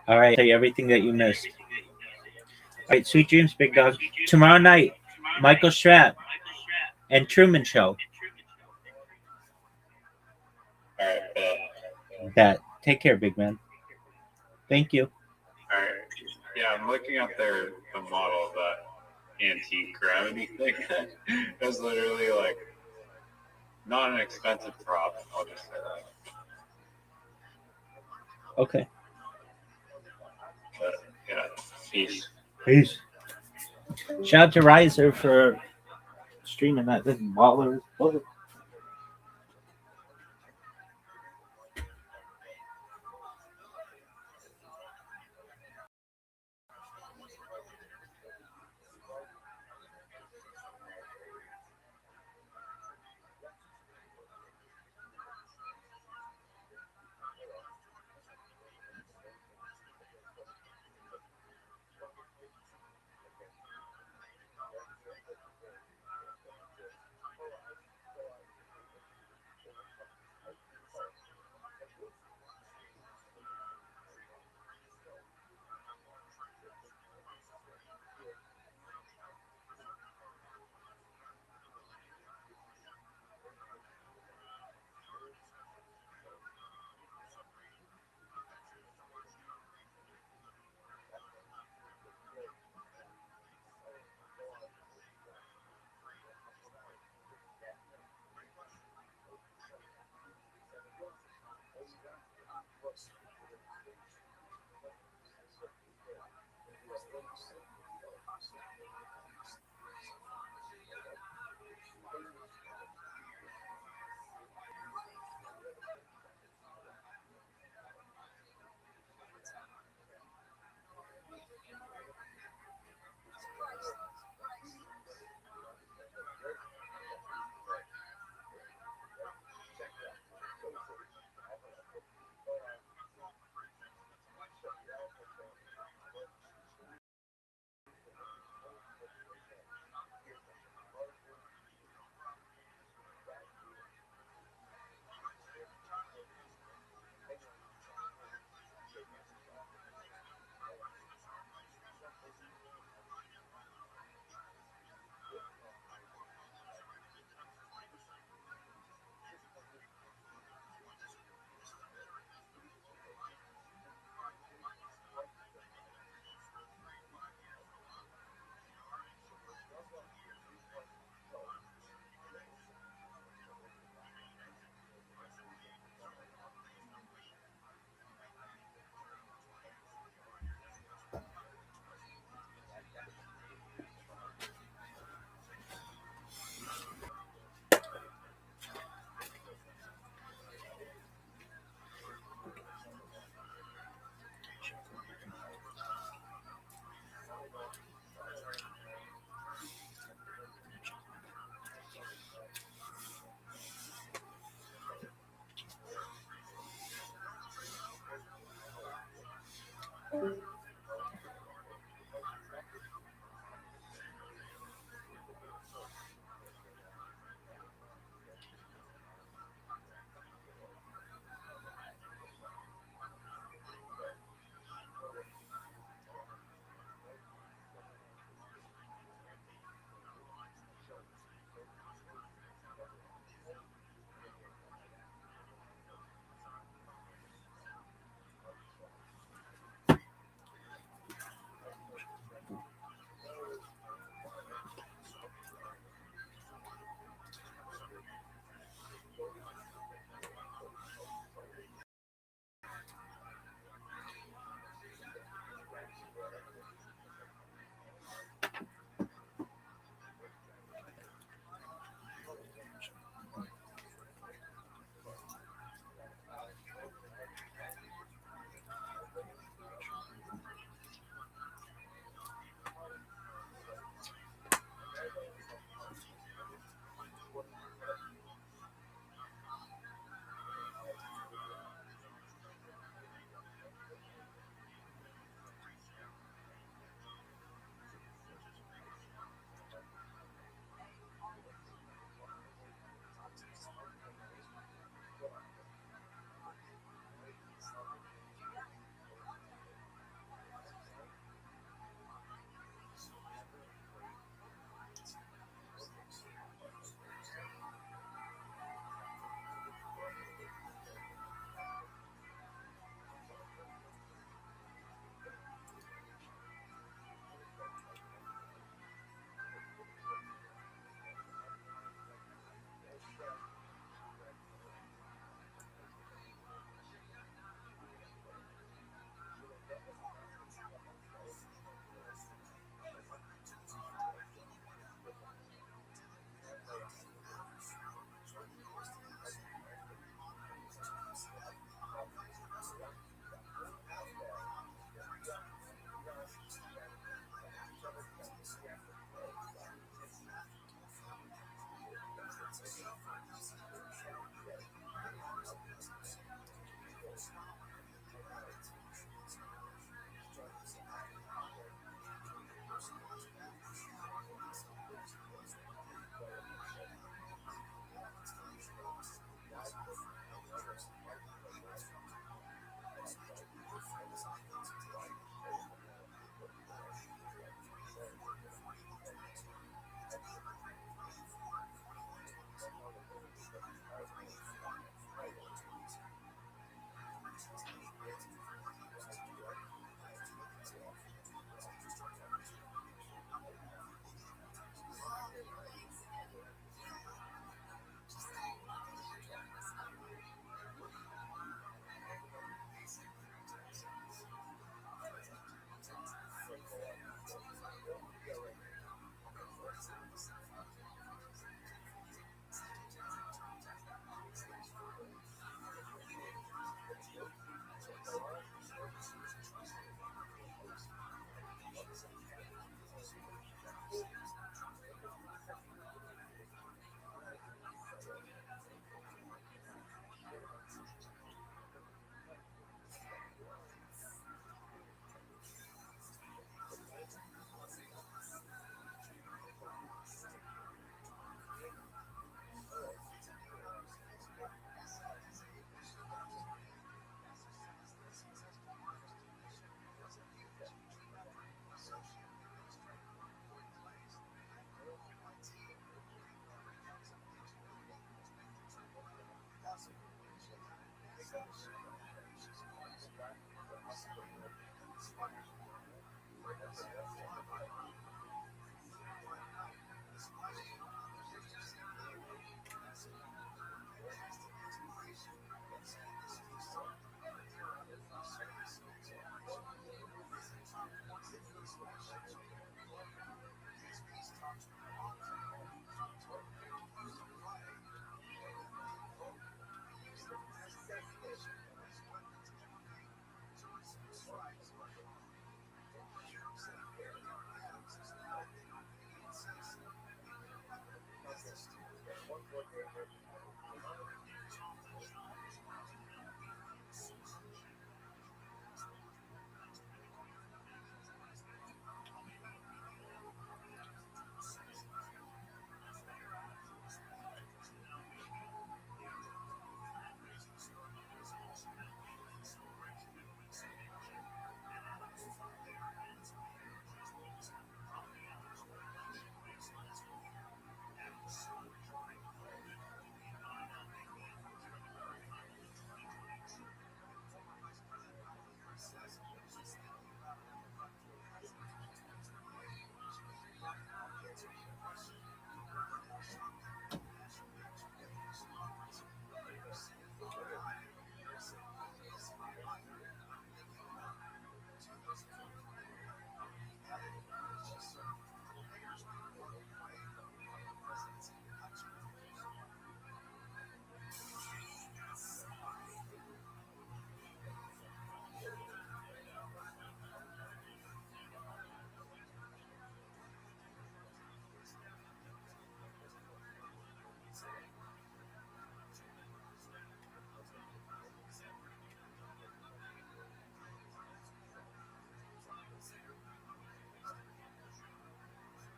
All right. Tell you everything that you missed. All right. Sweet dreams, big dog. Tomorrow night, Michael Strapp and Truman Show. All right. Bet. Take care, big man. Thank you. All right. Yeah, I'm looking up the model of that anti-gravity thing. It's literally like not an expensive prop. I'll just say that. Okay. But yeah, peace. Peace. Shout out to Riser for streaming that. This baller.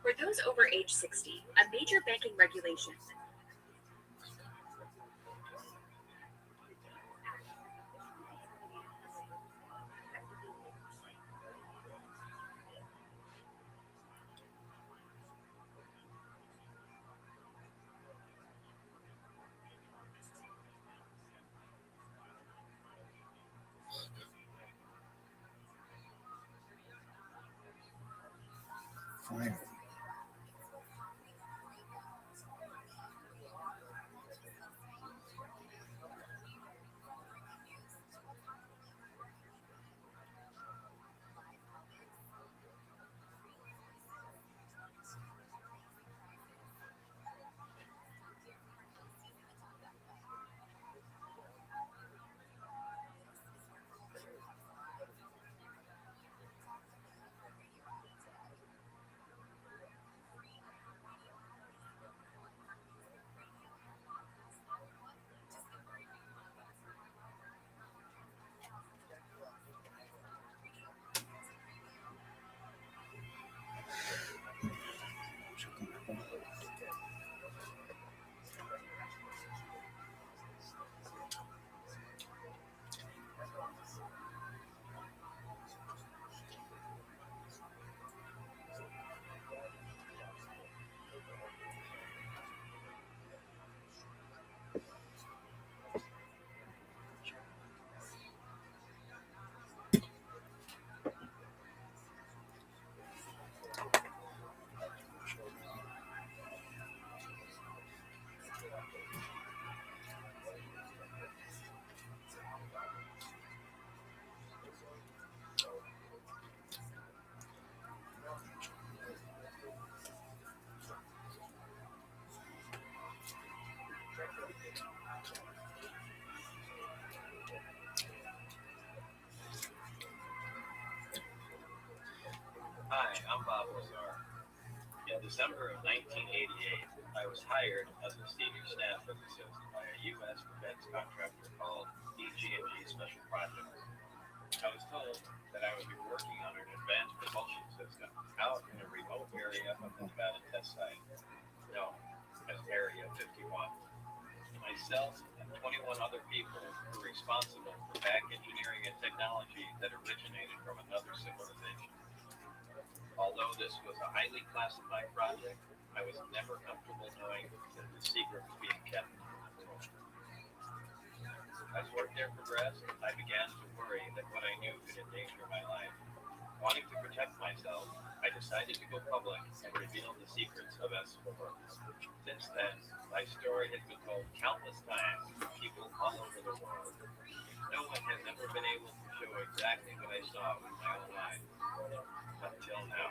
For those over age 60, a major banking regulation. Fine. Hi, I'm Bob Lazar. In December of 1988, I was hired as a senior staff physicist by a U.S. defense contractor called EG&G Special Projects. I was told that I would be working on an advanced propulsion system out in a remote area of the Nevada test site, known as Area 51. Myself and 21 other people were responsible for back engineering and technology that originated from another civilization. Although this was a highly classified project, I was never comfortable knowing that the secret was being kept. As work there progressed, I began to worry that what I knew could endanger my life. Wanting to protect myself, I decided to go public and reveal the secrets of S4. Since then, my story has been told countless times to people all over the world. No one has ever been able to show exactly what I saw with my own eyes. Until now.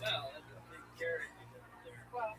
Well, that's a big carrot you got there. Well.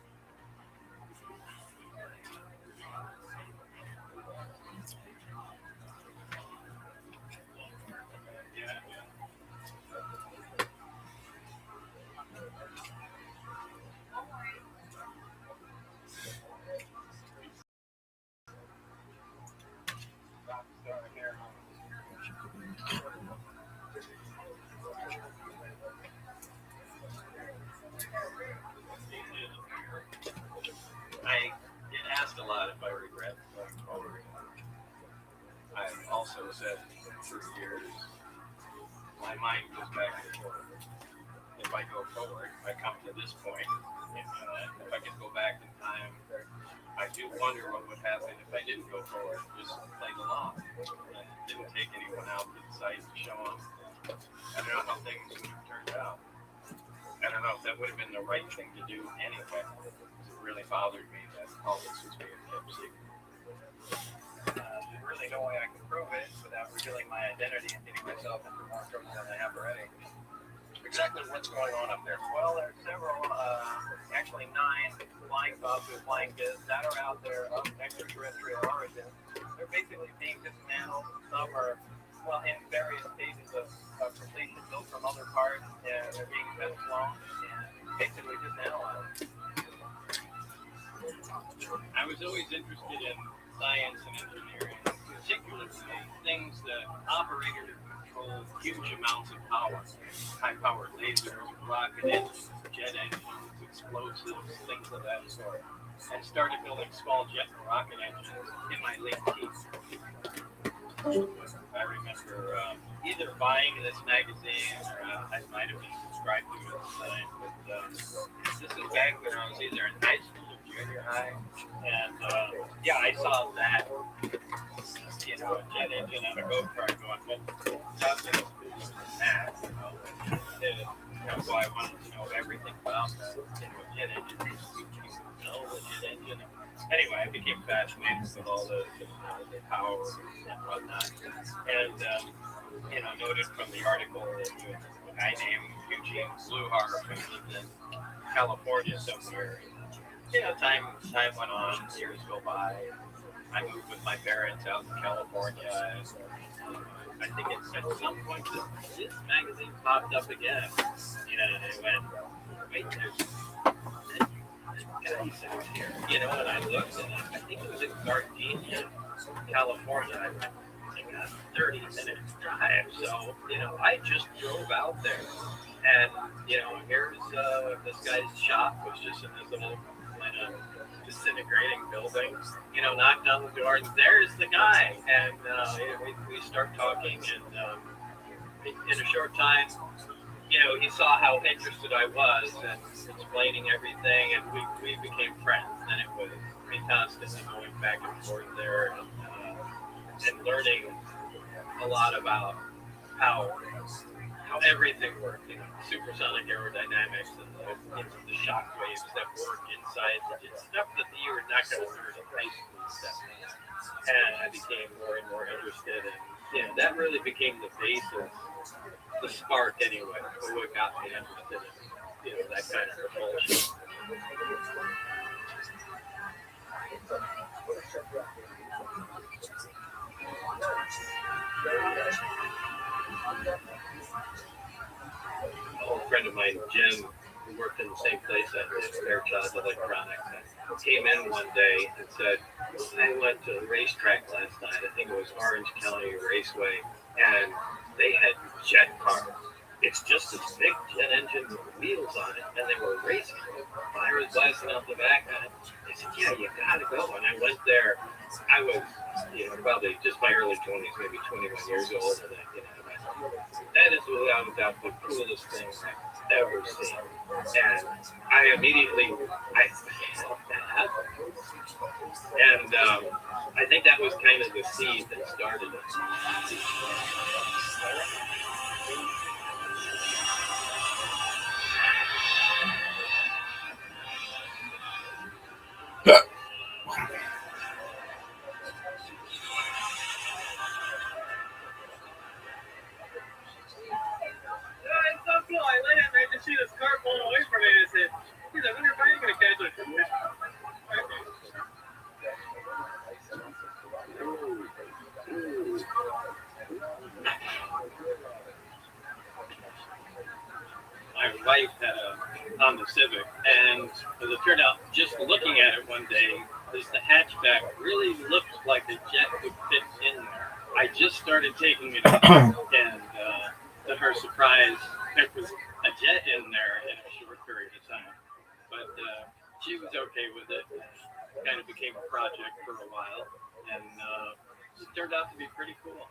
I get asked a lot if I regret going forward. I've also said for years, my mind goes back and forth. If I go forward, I come to this point. If I could go back in time, I I do wonder what would happen if I didn't go forward, just played along. And didn't take anyone out to the site to show them. I don't know how things would have turned out. I don't know if that would have been the right thing to do anyway. It really bothered me that all this was being kept secret. There's really no way I can prove it without revealing my identity and getting myself into more trouble than I have already. Exactly what's going on up there? Well, there are several, actually 9 flying bugs with flying discs that are out there of extraterrestrial origin. They're basically being dismantled. Some are, well, in various stages of completion, built from other parts, and they're being test flown and basically just analyzed. I was always interested in science and engineering, particularly things that operate or control huge amounts of power. High-powered lasers, rocket engines, jet engines, explosives, things of that sort. And started building small jet and rocket engines in my late teens. I remember either buying this magazine or I might have been subscribed to it at the time. But this is back when I was either in high school or junior high. And yeah, I saw that, you know, a jet engine on a go-kart going, but nothing is that, you know. That's why I wanted to know everything about that, you know, jet engine. Know the jet engine. Anyway, I became fascinated with all the power and whatnot. And, you know, noted from the article that a guy named Eugene Bluehar who lived in California somewhere. You know, time went on, years go by. I moved with my parents out to California. And, I think at some point this magazine popped up again. You know, and I went, wait, there's guys out here. You know, and I looked, and I think it was in Gardenia, California. I went, I got a 30-minute drive, so, you know, I just drove out there. And, you know, here's this guy's shop was just in this little kind of disintegrating building. You know, knocked on the door, and there's the guy. And we start talking, and in a short time, you know, he saw how interested I was and explaining everything, and we became friends. And it was me constantly going back and forth there and learning a lot about how everything worked, you know, supersonic aerodynamics and the shock waves that work inside stuff that you were not going to learn in high school stuff. And I became more and more interested, and you know, that really became the basis, the spark anyway, for what got me interested in, you know, that kind of propulsion. A friend of mine, Jim, who worked in the same place I did, Fairchild Electronics, came in one day and said, I went to the racetrack last night. I think it was Orange County Raceway, and they had jet cars. It's just this big jet engine with wheels on it, and they were racing. Fire was blasting out the back on it. They said, yeah, you gotta go. And I went there. I was, you know, probably just my early 20s, maybe 21 years old, and you know, that is without a doubt the coolest thing I've ever seen. And I immediately, I felt that. And I think that was kind of the seed that started it. It's so cool. I landed and I just see this car pulling away from me, and I said, geez, I wonder if I am going to catch it. My wife had a Honda Civic, and as it turned out, just looking at it one day, the hatchback really looked like a jet would fit in there. I just started taking it up, and to her surprise, there was a jet in there in a short period of time. But she was okay with it. It kind of became a project for a while, and it turned out to be pretty cool.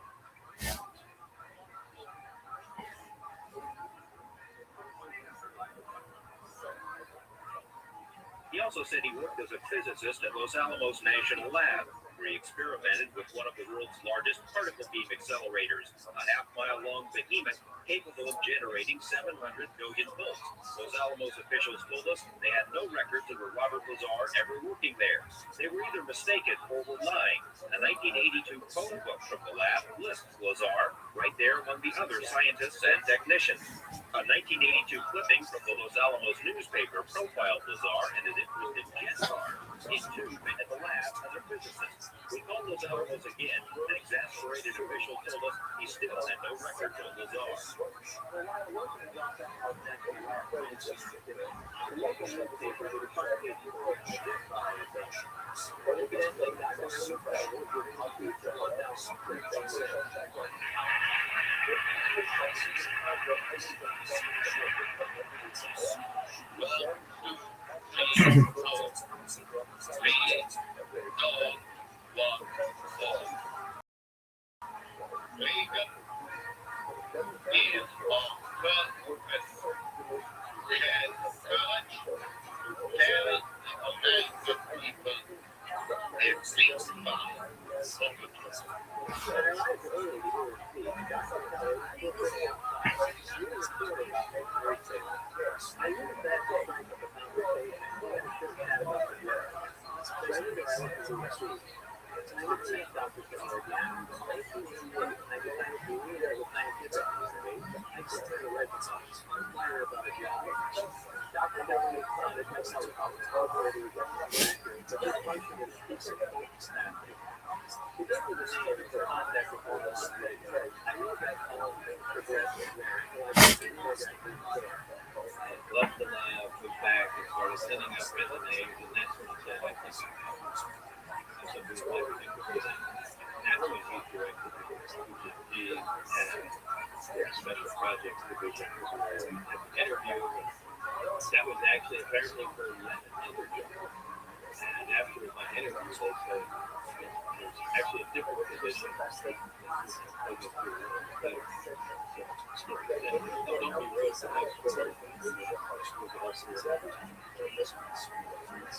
He also also said he worked as a physicist at Los Alamos National Lab, where he experimented with one of the world's largest particle beam accelerators, a half-mile-long behemoth capable of generating 700 million volts. Los Alamos officials told us they had no records of Robert Lazar ever working there. They were either mistaken or were lying. A 1982 phone book from the lab lists Lazar right there among the other scientists and technicians. A 1982 clipping from the Los Alamos newspaper profiled Lazar and his interest in jet cars. He too been at the lab as a physicist. We called Los Alamos again. An exasperated official told us he still had no records on Lazar. Left the lab, was back, and started sending out resumes, and that's when he said, I think something like that. That's when he directed the special projects division interview. That was actually apparently for an interview. And after my interview, they said there's actually a different division.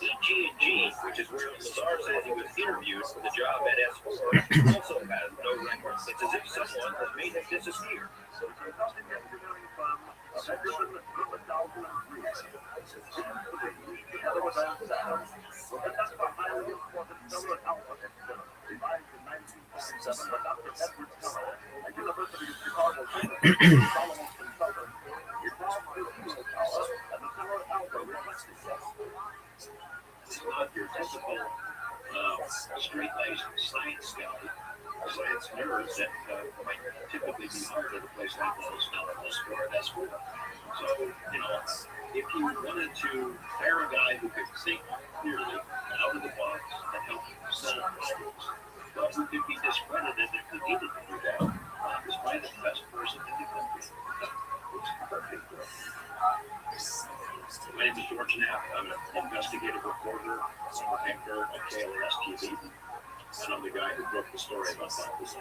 EG&G, which is where Lazar says he was interviewed for the job at S4, also has no records. It's as if someone has made him disappear. It's not your typical straight-laced science guy, science nerds that might typically be hired at a place like Los Alamos or at S4. So, if you wanted to hire a guy who could think clearly out of the box and help solve problems, but who could be discredited if he needed to do that, is probably the best person in the country. It's perfect for him. My name is George Knapp. I'm an investigative reporter, anchor at KLAS TV, and I'm the guy who broke the story about that. This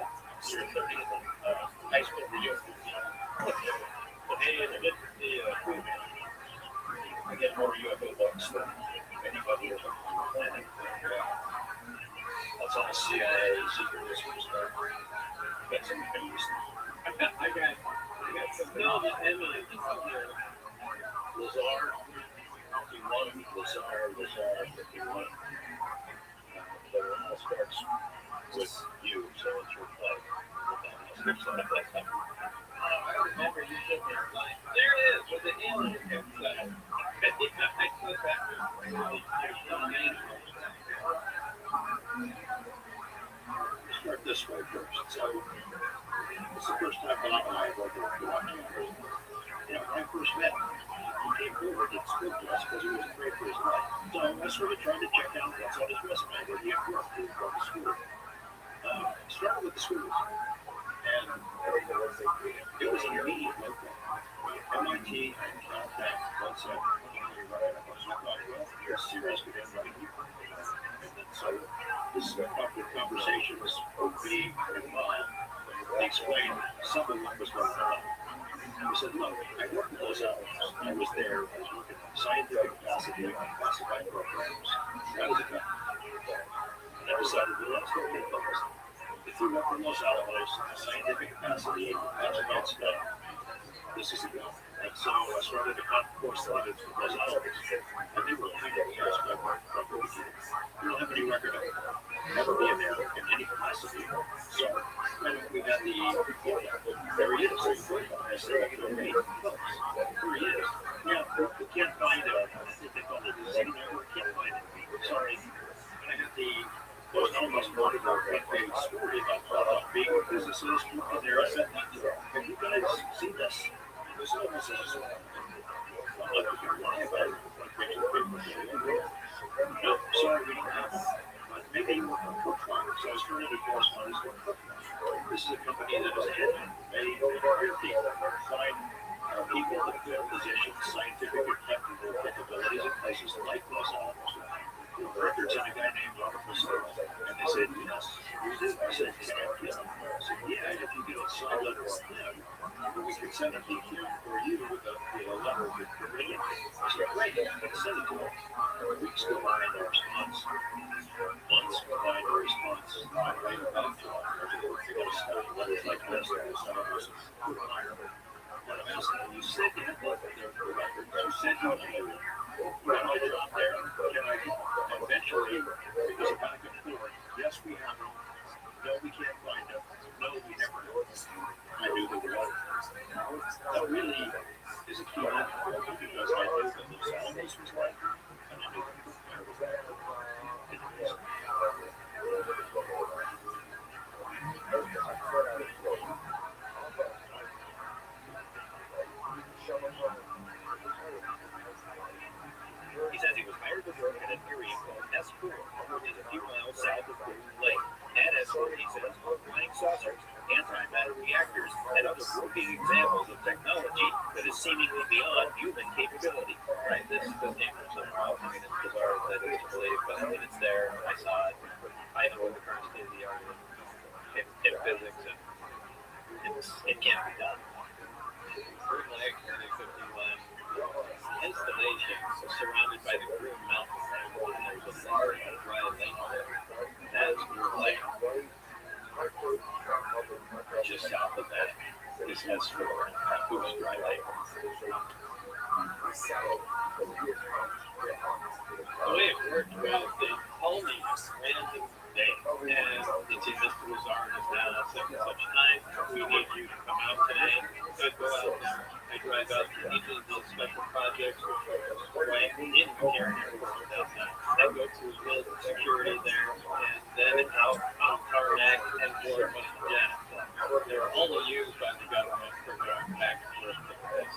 year 30th. Nice to meet you. I get more UFO books than anybody else on the planet. That's all CIA, secret history stuff. Got some things. I got some Emily Lazar 51, Lazar 51. So it all starts with you, so it's your play. I remember you sitting there like, there it is, with the alien comes out. Start this way first. So, it's the first time Bob and I have worked with watching. When I first met him, he came forward and spoke to us because he was afraid for his life. So I started trying to check out what's on his resume, where he had worked in the school. Started with the schools. And it was an immediate local. MIT and Caltech, once I thought, well, you're serious with everybody here. So this conversation was being involved. They explained some of what was going on. And we said, look, I worked in Los Alamos. I was there. I was working on scientific capacity of classified programs. That was a cut. And I decided, well, let's go get focused. If you work in Los Alamos, scientific capacity, that's about spent. This is a go. And so I started a course that is from Los Alamos. And they were kind of impressed by my proposition. We don't have any record of it. Never be in there in any capacity. So when we got the there he is. I said, okay, folks, here he is. Yeah, we can't find it. I think they call it the Z network. Can't find it. Sorry. I got the Los Alamos monitor, but they story about being a physicist. And there I said, have you guys seen this? This almost says, well, look, if you're lying about it, no, sorry, we don't have it. But maybe you work on Cook Farm. So I started a correspondence with Cook Farm. This is a company that is headed many hire people, find people that fill positions, scientific and technical capabilities in places like Los Alamos. Records on a guy named Rabbi Rothschild. And they said, yes, we do. I said, can I get him? I said, yeah, if you get a signed letter from him, we can send a DQ for you with a letter with permission. I said, great, I'm going to send it to him. Weeks go by and no response. Months go by and no response. I write back to him. You got to start letters like this. And I'm asking him, you said you had left there for the records. You said you had left there. You had my job there. Can I get them? Eventually, because I got a good feeling, yes, we have them. No, we can't find them. No, we never know. I knew they were out. That really is a key element for me because I knew that Los Alamos was like, and I knew that there was that. He says he was hired to work at an area called S4, which is a few miles south of Boone Lake. At S4, he says, flying saucers, antimatter reactors, and other working examples of technology that is seemingly beyond human capability. Right, this name is so wrong. I mean, it's bizarre that it's believed, but I mean, it's there. I saw it. I know what the current state of the art in physics, and it can't be done. Certainly, X-51 installation is surrounded by the Groom Mountain Range, and there's a large dry lake there. That is Groom Lake. Just south of that is S4 and Papoose Dry Lake. The way it worked was they told me random day, and it's in Mr. Lazard is now at such and such time. We need you to come out today. So I go out there. I drive out to each of the special projects, right in Karen Airport that time. I go through building security there, and then out on tarmac and board with the jet. They're only used by the government for going back and forth to the place.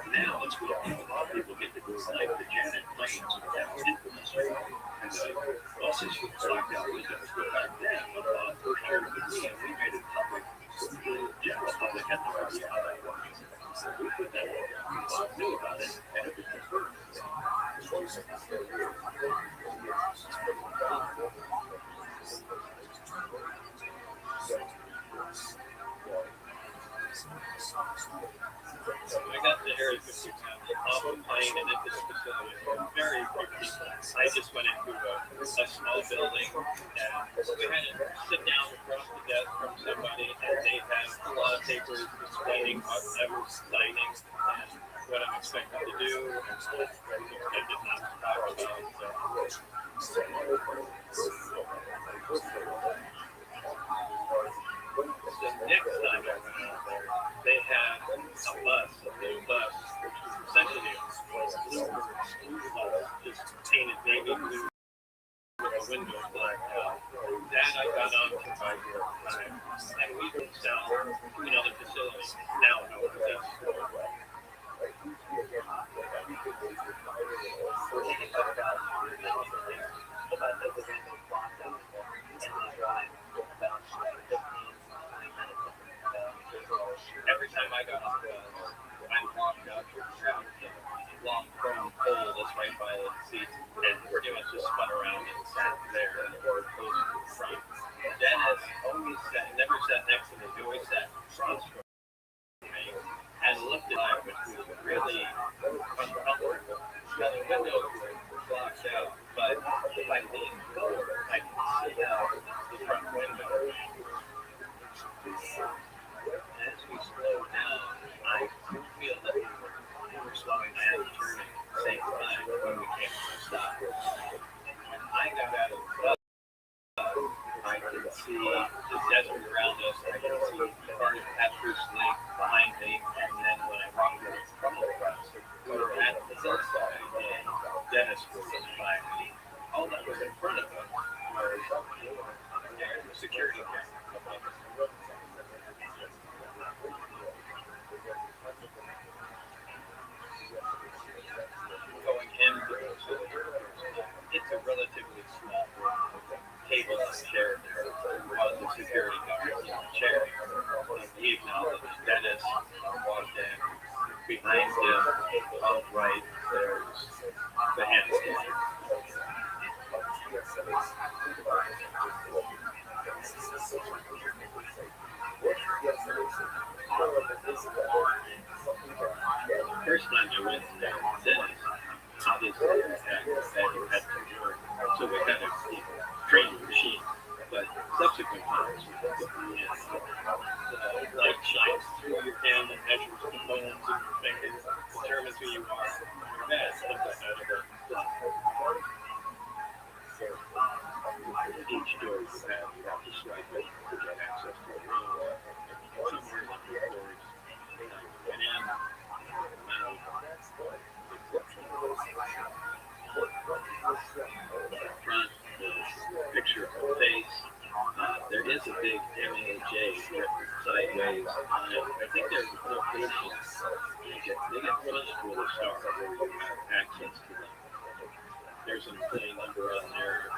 Now let's go. A lot of people get to go like the Janet planes that were infamous. And buses would block out windows. But back then, first year of the meeting, we made it public. The general public had no idea how that worked. So we put that in. We knew about it, and it was confirmed. I got the Area 51 off the plane and into the facility very quickly. I just went into a small building and we had to sit down across the desk from somebody and they had a lot of papers explaining what I was signing and what I'm expected to do and what I'm expected not to talk about. So. The next time I went out there, they had a blue bus, which was essentially a Bluebird school bus, just painted navy blue with the windows blacked out. That I got on for 5 years time, and we moved south to another facility, now known as S4. Every time I got on the table and chair there was a security guard in the chair. And he acknowledged Dennis walked in. Behind him, on the right, there's the handstand. First time I went to Dennis, obviously I had some work, so we had a training machine. But subsequent times, light shines through your hand and measures components of your fingers, determines who you are. Your bed comes out of the block. Each door you have to swipe it to get access to a room. Somewhere in the doors, went in, out. Front, picture of a face. There is a big MAJ written sideways on it. I think there's no patients. They get punished with a star where you have access to them. There's an employee number on there.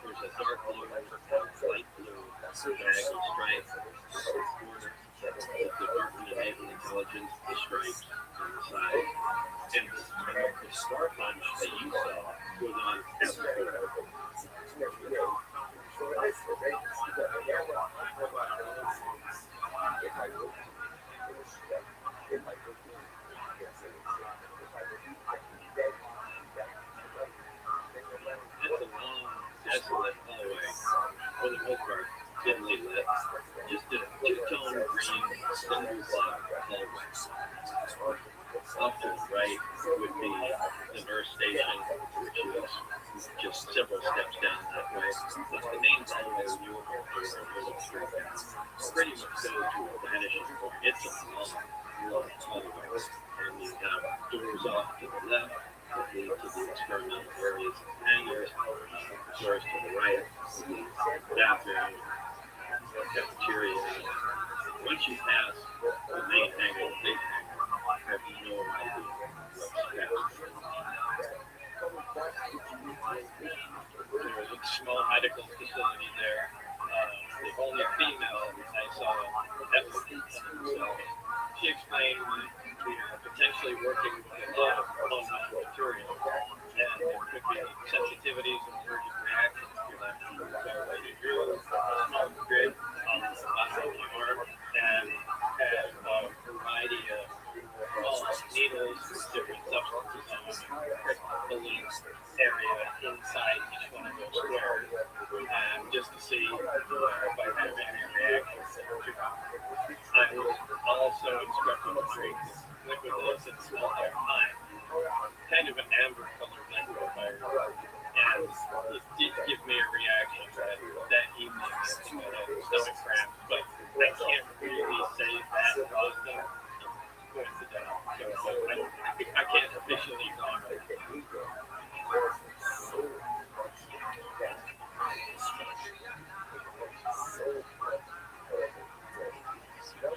There's a dark blue, light blue, baggy stripe border. The Department of Naval Intelligence, the stripes on the side. And the star punch that you saw was on F4. It's a long, desolate hallway, for the most part, dimly lit. Just a two-tone green, cinder block hallway. Off to the right would be the nurse station, which is just several steps down that way. But the main hallway you will go through pretty much go to a vanishing point. It's a long hallway, and you have doors off to the left that lead to the experimental areas and hangars. Doors to the right, the bathroom, cafeteria. Once you pass the main hangar, the big hangar, I have no idea what's past. There's a small medical facility there. The only female I saw applicant. So she explained we are potentially working with a lot of unknown material, and there could be sensitivities and allergic reactions to that. So they drew a small grid on the bottom of the arm and had a variety of needles with different substances on them and pricked the little area inside each one of those squares, and just to see if I have any reactions to it. I was also instructed to drink liquid illicit small air pine, kind of an amber colored liquid fire, and it did give me a reaction that evening. I had stomach cramps, but I can't really say that caused them. Coincidental. So I can't officially talk.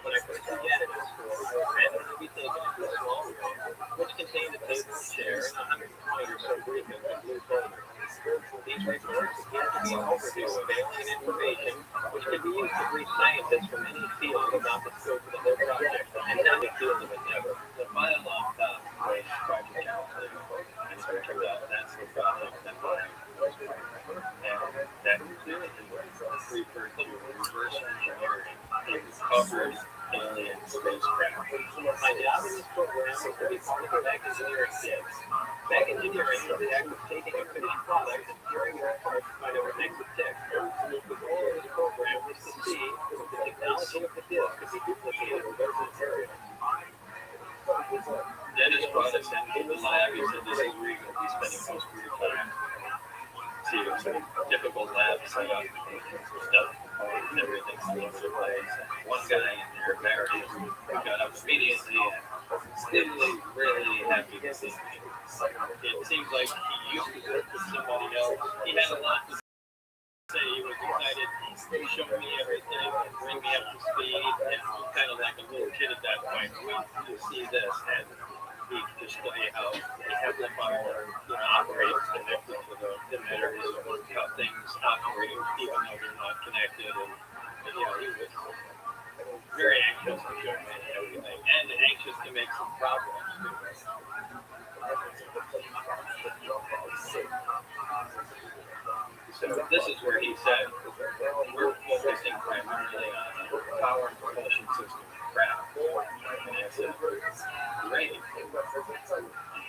But I couldn't get it in store. And it would be taken into a small room, which contained a table and chair and 120 or so briefings with blue folders. These reports appear to be an overview of alien information, which could be used to brief scientists from any field about the scope of their project and not the field of endeavor. The file on top was Project Calculator, and it turned out that's the project that was and that clearly referred to reverse engineering in covered alien spacecraft. My job in this program was to be part of the back engineering kit. Back engineering is the act of taking a finished product and curing it apart to find out what makes it tick. The goal of this program was to see if the technology of the disk could be duplicated with other material. Dennis brought us into the lab. He said, "This is where you're going to be spending most of your time." See, it was a difficult lab setup, stuff, and everything's all over the place. One guy in there, Barry, got up immediately and seemingly really happy to see me. It seems like he used to work with somebody else. He had a lot to say. He was excited to show me everything and bring me up to speed, and was kind of like a little kid at that point. Wait to see this. And he display how the amplifier operates connected to the emitters and how things operate even though they're not connected. And he was very anxious to show me everything and anxious to make some progress too. So this is where he said, we're focusing primarily on power and propulsion system craft. And I said, great.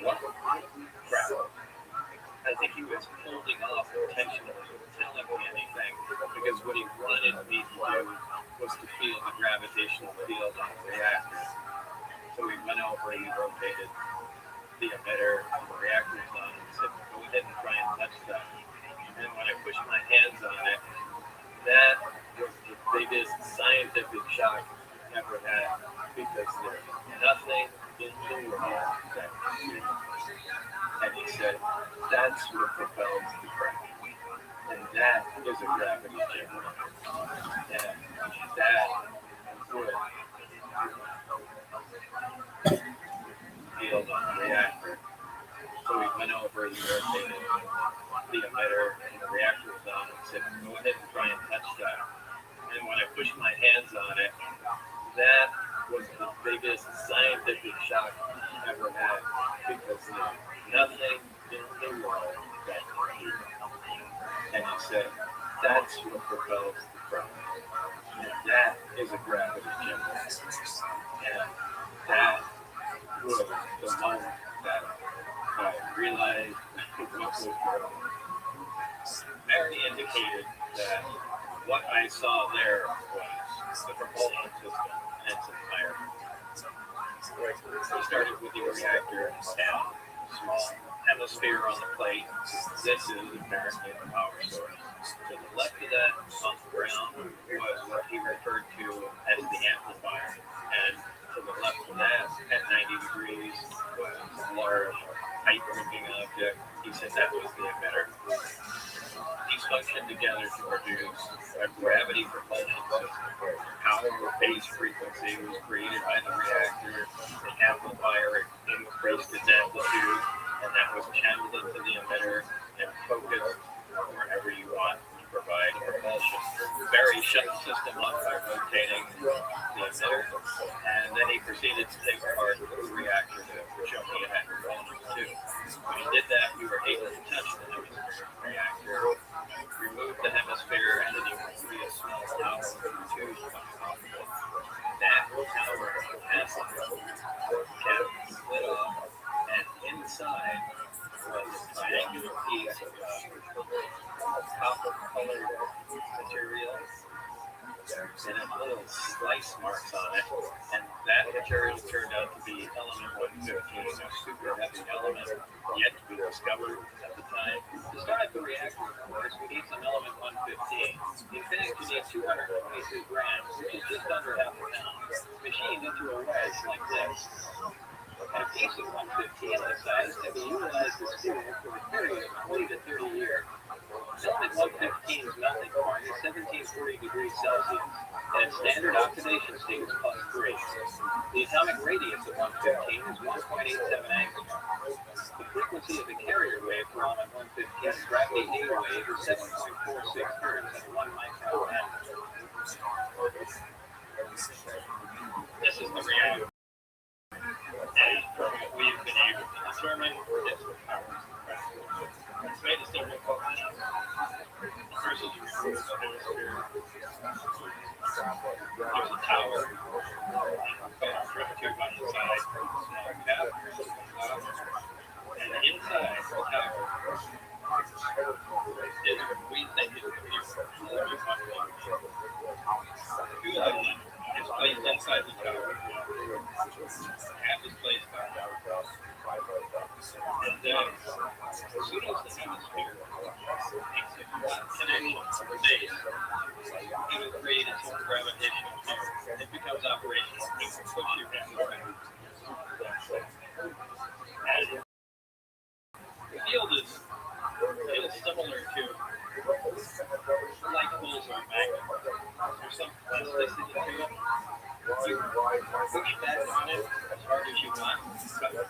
What craft? I think he was holding off intentionally telling me anything because what he wanted me to do was to feel the gravitational field on the reactor. So we went over and we rotated the emitter and the reactor on and said, go ahead and try and touch that. And when I pushed my hands on it, that was the biggest scientific shock I ever had because there's nothing in the world that can do. And he said, that's what propels the craft. And that is a gravity generator. And that would field on the reactor. So we went over and rotated the emitter and the reactor was on and said, go ahead and try and touch that. And when I pushed my hands on it, that was the biggest scientific shock I ever had because there's nothing in the world that can do it. And he said, that's what propels the craft. And that is a gravity generator. And that was the moment that I realized what was wrong. Mary indicated that what I saw there was the propulsion system and its entirety. We started with the reactor down, small hemisphere on the plate. This is apparently the power source. To the left of that, on the ground, was what he referred to as the amplifier. And to the left of that, at 90 degrees, was a large, tight-looking object. He said that was the emitter. These functioned together to produce a gravity propulsion system. Power phase frequency was created by the reactor. The amplifier increased its amplitude, and that was channeled into the emitter and focused wherever you want to provide propulsion. Barry shut the system off by rotating the emitter, and then he proceeded to take apart the reactor to show me it had components too. When he did that, we were able to touch the reactor, remove the hemisphere, and then you can see a small tower with two coming off of it. That tower has a cap split off, and inside was a triangular piece of copper-colored material. And had little slice marks on it, and that material turned out to be element 115, a super heavy element yet to be discovered at the time. To start the reactor, of course, we need some element 115. In fact, you need 222 grams, which is just under half a pound, machined into a wedge like this. And a piece of 115 this size can be utilized as fuel for a period of 20 to 30 years. Element 115's melting point is 1740 degrees Celsius, and its standard oxidation state is +3. The atomic radius of 115 is 1.87 angstrom. The frequency of the carrier wave for element 115's gravity A wave is 7.46 hertz at 1 micron amplitude. This is the reactor. And from what we've been able to determine, this is power. It's made of several components. First is the hemisphere. There's a tower. Drip tube on the side. Small cap. And inside the tower is what we think is the fuel. Fuel element is placed inside the tower. Half is placed on the tower. And then, as soon as the hemisphere makes a connection to the base, it will create its own gravitational field. It becomes operational. It will push your hemisphere. And the field is similar to like poles or magnets. There's some plasticity to it. You push back on it as hard as you want, but the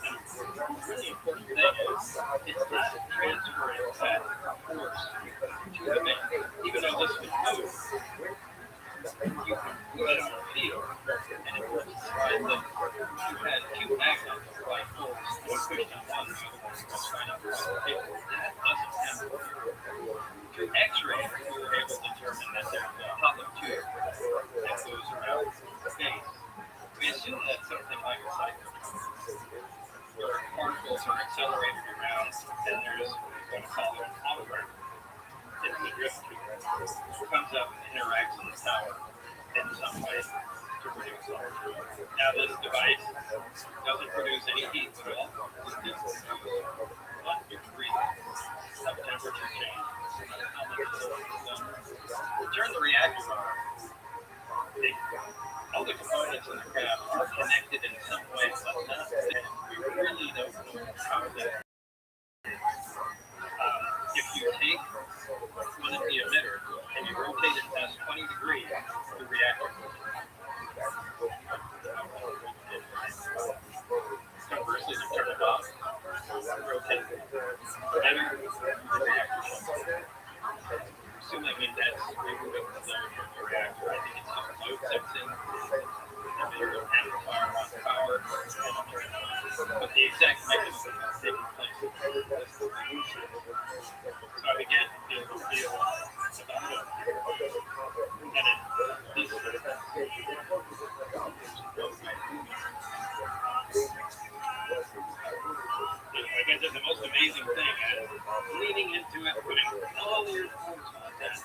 really important thing is it's not transferring that force to the man. Even though this would move, you can push on the field, and it works right. Like you had two magnets like force, one pushed on one, the other one was right up on the table. That doesn't happen. Through X-ray, we were able to determine that there's a hollow tube that goes around the base. We assume that's something like a cyclotron, where particles are accelerated around, and there's what we call an outward. It's the drift tube. It comes up and interacts in the tower in some way to produce light. Now, this device doesn't produce any heat at all. It just produces 1 degree of temperature change. Turn the reactor on. All the components in the craft are connected in some way, but not that we really don't know how that. If you take one of the emitters and you rotate it past 20 degrees, the reactor will. Conversely, to turn it off, rotate it. Whatever, the reactor will. Assuming that's removing the load from the reactor, I think it's just load sensing, emitter amplifier on power, but the exact mechanism is taking place. So I began to feel the feel about it. And it I guess the most amazing thing is leaning into it, putting all your force on that.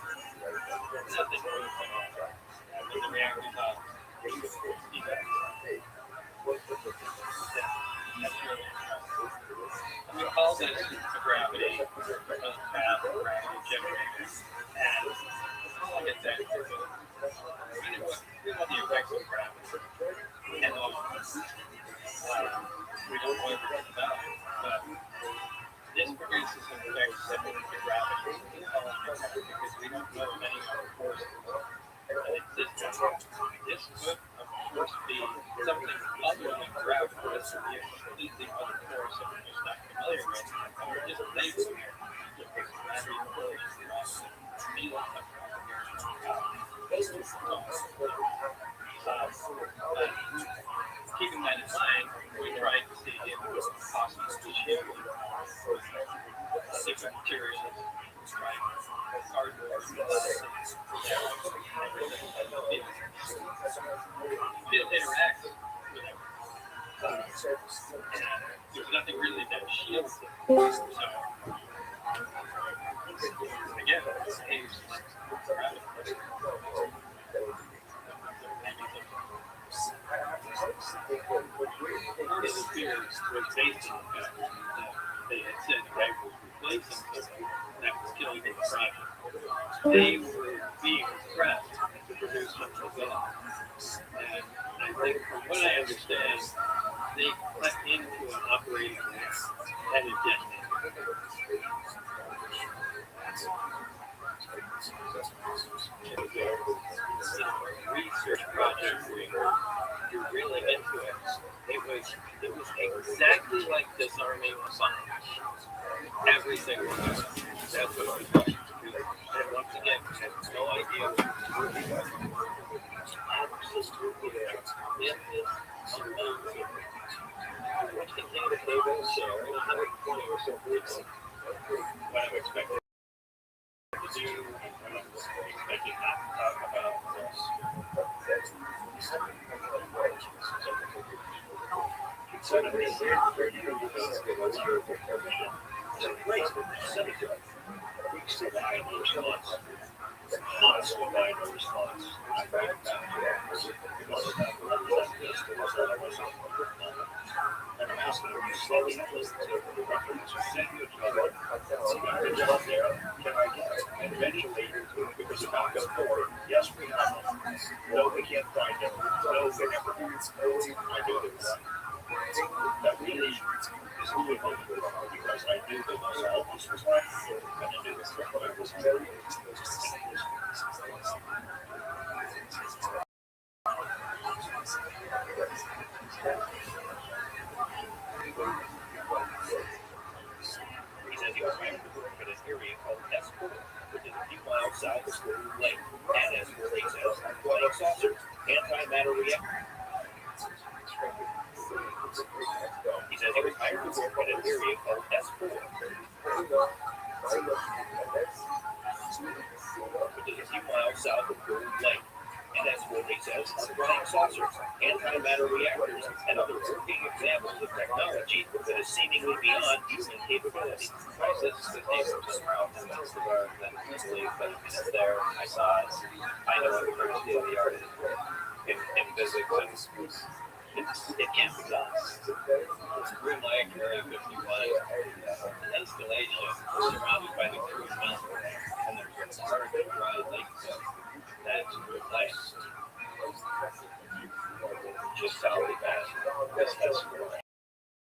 Nothing really went on. When the reactor's on, you can see that. That's really interesting. We call this gravity, path of gravity generator. And like I said, we know the effects of gravity. And we don't know everything about it, but this produces an effect similar to gravity because we don't know many other forces that exist. This could, of course, be something other than gravity. This would be a completely other force that we're just not familiar with, and we're just labeling it because gravity force keeping that in mind, we tried to see if it was possible to shield different materials, right? Cardboard, it interacts with everything. There's nothing really that shields it. So, again, it behaves like gravity. Part of the fear was based on the fact that they had said they were replacing something that was killing the project. They were being pressed to produce something else. And I think, from what I understand, they cut into an operating room and it detonated. Research project where you're really into it. It was exactly like disarming a bomb. Everything was done. That's what I was trying to do. And once again, I have no idea what it was. It is amazing. What's the thing that they will say? 120 or so weeks. What I'm expecting to do, what I'm expecting not to talk about this. So I'm going to say, it's a place that the cemetery weeks to lie in response. Months to lie in response. I write it down here. And I'm asking you slowly to listen to the records or send you a job. It's up there. Can I get it? And eventually, because of not go forward, yes, we have them. No, we can't find them. No, they never do. I do this. That really is who it is because I knew that my all this was right. And I knew this was what I was doing. flying saucers, antimatter reactors. He says he was hired to work in an area called S4, which is a few miles south of Gold Lake. And S4, he says, are flying saucers, antimatter reactors, and other working examples of technology that is seemingly beyond human capability. This is the name of the route, and that's the road that easily 30 minutes there. I saw it. I know what the current state of the art is in physics, and it can't be done. Green Lake, Area 51, installation surrounded by the Cruise Mountain, and there's a large dry lake that's Green Lake. Just south of that, this has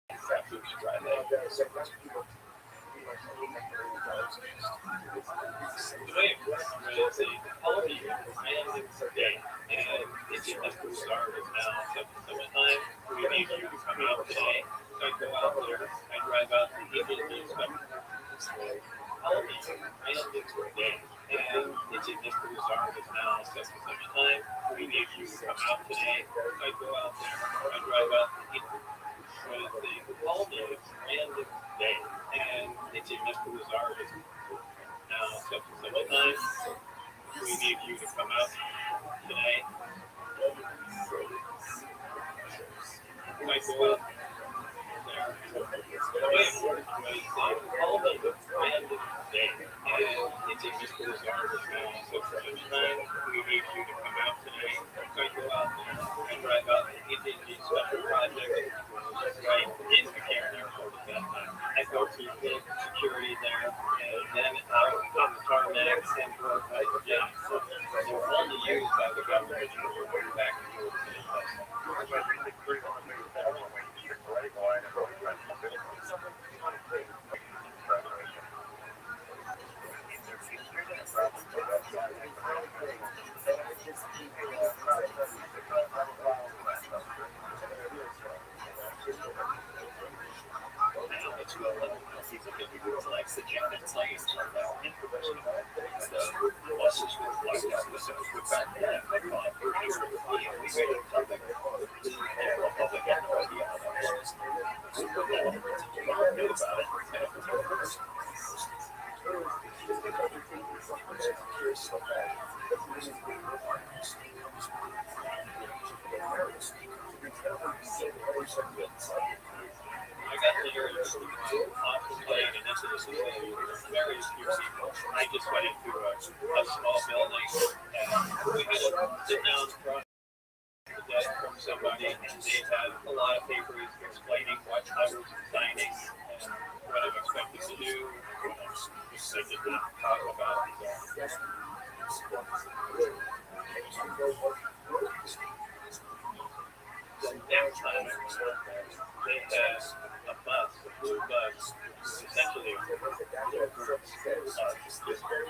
that Cruise dry lake. The way it works was the elevator ran today, and it's in the Cruise Yard is now summertime. We need you to come out today. So I go out there, I drive out to the Indian elevator ran today, and it's in the Cruise Yard is now summertime. We need you to come out today. So I go out there, I drive out to the elevator ran today, and it's in the Cruise Yard is now summertime. We need you to come out today. You might go out there. The way it works was all the random day, and it's in this Cruise Yard now, so for each time we need you to come out today. So I go out there and drive out into the special project, right in the Cairn Airport at that time. I go through the security there, and then out on the tarmac and go by the jet. So they're only used by the government to go back and forth to the place. Like the Janet planes are now interesting. The buses were flying out the south. In fact, I thought for sure we made something. And the public had no idea how that was. So we knew about it. I got to hear it off the plane, and this is very few people. I just went into a small building, and we had to sit down across the desk from somebody, and they had a lot of papers explaining what I was signing and what I'm expected to do. I did not talk about it. The next time I was there, they had a bus, a blue bus, essentially just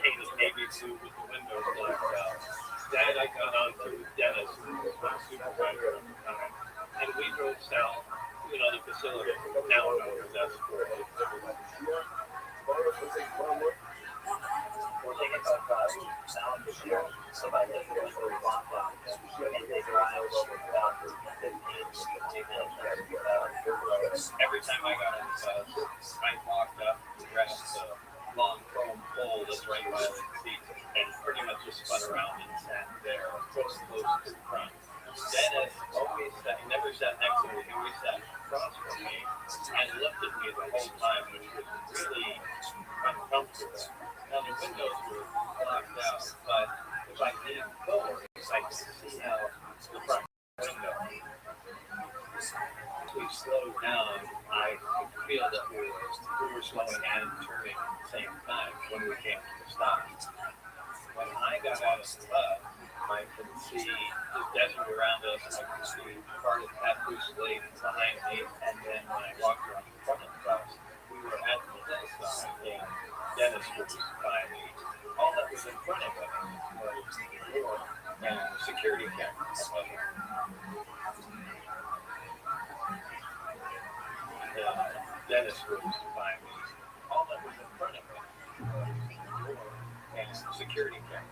painted navy blue with the windows blacked out. That I got onto Dennis, who was my supervisor at the time, and we drove south, the facility, now known as S4. Every time I got on the bus, I walked up and grabbed the long chrome pole that's right by the seat and pretty much just spun around and sat there close to the front. Dennis always sat, he never sat next to me, he always sat across from me and looked at me the whole time, which was really uncomfortable. Now the windows were blocked out, but if I leaned forward, I could see out the front window. As we slowed down, I could feel that we were slowing and turning at the same time when we came to the stop. When I got out of the bus, I could see the desert around us, I could see part of Papoose Lake behind me, and then when I walked around the front of the bus, we were at the hillside, and Dennis was by me. All that was in front of us was the door and security cameras. Dennis was by me. All that was in front of us was the door and security cameras.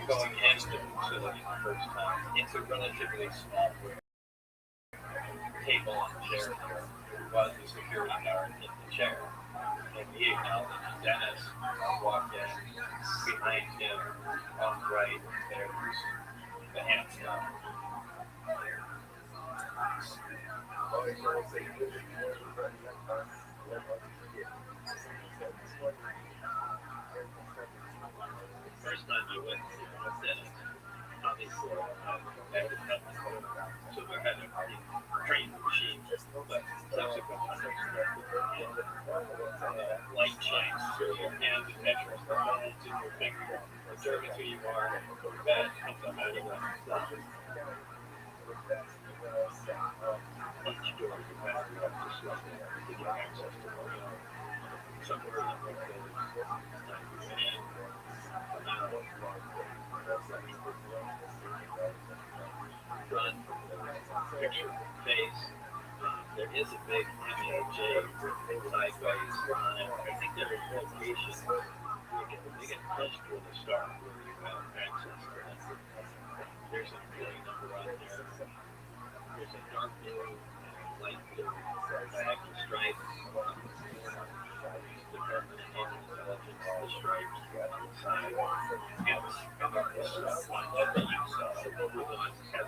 going into the facility the first time, it's a relatively small room. Table and chair there. There was a security guard in the chair. And he acknowledged Dennis walked in. Behind him, on the right, there's the hand stuff. First time you went to Dennis, obviously, that was nothing. So we had a train machine, but subsequent light shines through your hand and measures the lines in your finger, determines who you are, that comes up out of the each door you pass, you have to select to get access to the room. Somewhere in the building, run, picture, face. There is a big MAJ sideways on it. I think there is a location. You can punch through the start where you have access to it. There's a really number on there. There's a dark blue and light blue diagonal stripes. The permanent intelligence, the stripes on the side. And this one that you saw, the one has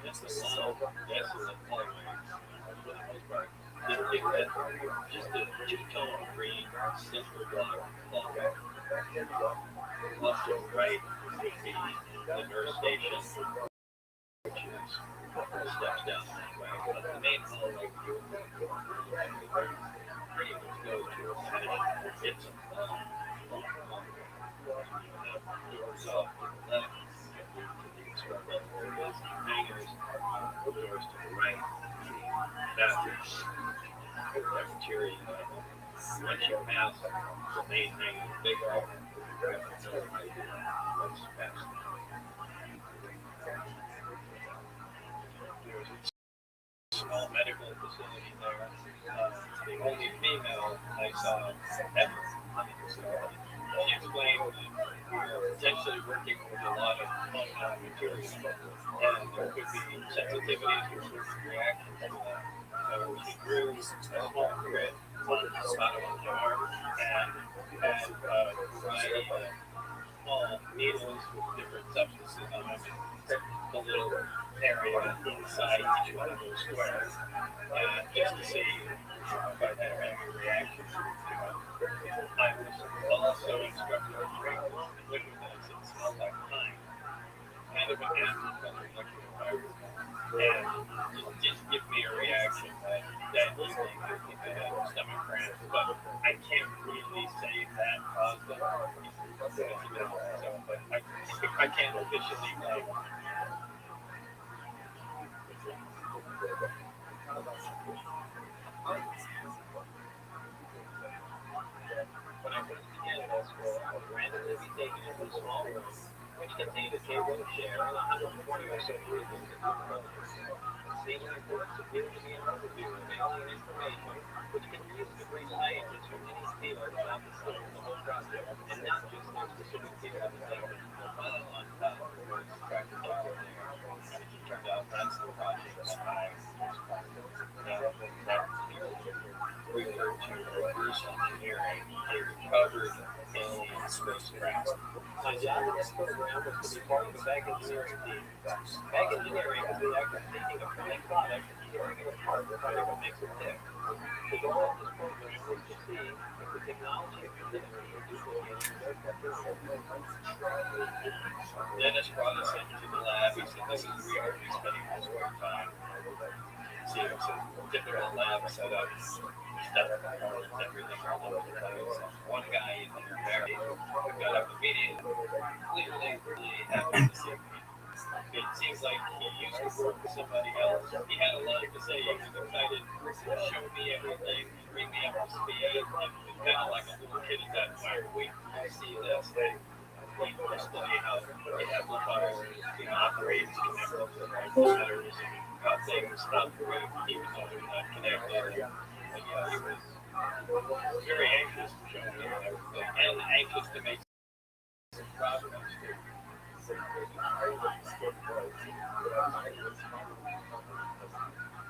that's the sound, that's the hallway. For the most part, you get that just a two-tone green, simple block. Left to right would be the nurse station, which is the steps down that way. But the main hallway you pretty much go to a finish. It's a long doors off to the left, to the experimental areas, hangers, doors to the right, bathrooms, cafeteria. Once you pass the main hangar, the big hall, you have to know what's past. There's a small medical facility there. The only female I saw ever on the facility. She explained that we're potentially working with a lot of unknown material, and there could be sensitivities or certain reactions to that. So she grew a small grid on the bottom of the arm and had a variety of small needles with different substances on them. The little area inside each one of those squares, just to see if I'd have any reaction to it. I was also instructed to drink liquid that smelled like pine, kind of an acid color liquid virus, and just give me a reaction that evening. I think I had stomach cramps, but I can't really say that caused them. So, but I can't officially blame them. When I first began this school, I would randomly be taken into a small room, which contained a table and chair and 120 or so people to talk about the Senior reports appear to be an overview of alien information, which can be used to bring scientists from any field about the scope of the whole project, and not just their specific field of endeavor. While on top of the words practical there, and it turned out that's the project that I was part of. That referred to reverse engineering a recovered alien spacecraft. My job in this program was to be part of the back engineering team. Back engineering is the act of taking a finished product and tearing it apart to find out what makes it tick. The goal of this program was to see if the technology could eliminate or duplicate their performance. Dennis brought us into the lab. He said, "This is where we are to be spending most of our time." See, it's a typical lab setup. Stuff, everything all over the place. One guy in there, Barry, got up immediately, clearly really happy to see me. It seems like he used to work with somebody else. He had a lot to say. He was excited to show me everything, bring me up to speed, and kind of like a little kid at that point. We see this thing. display how the amplifiers operate letters and how things stop even though they're not connected. But yeah, he was very anxious to show me everything and anxious to make some progress too.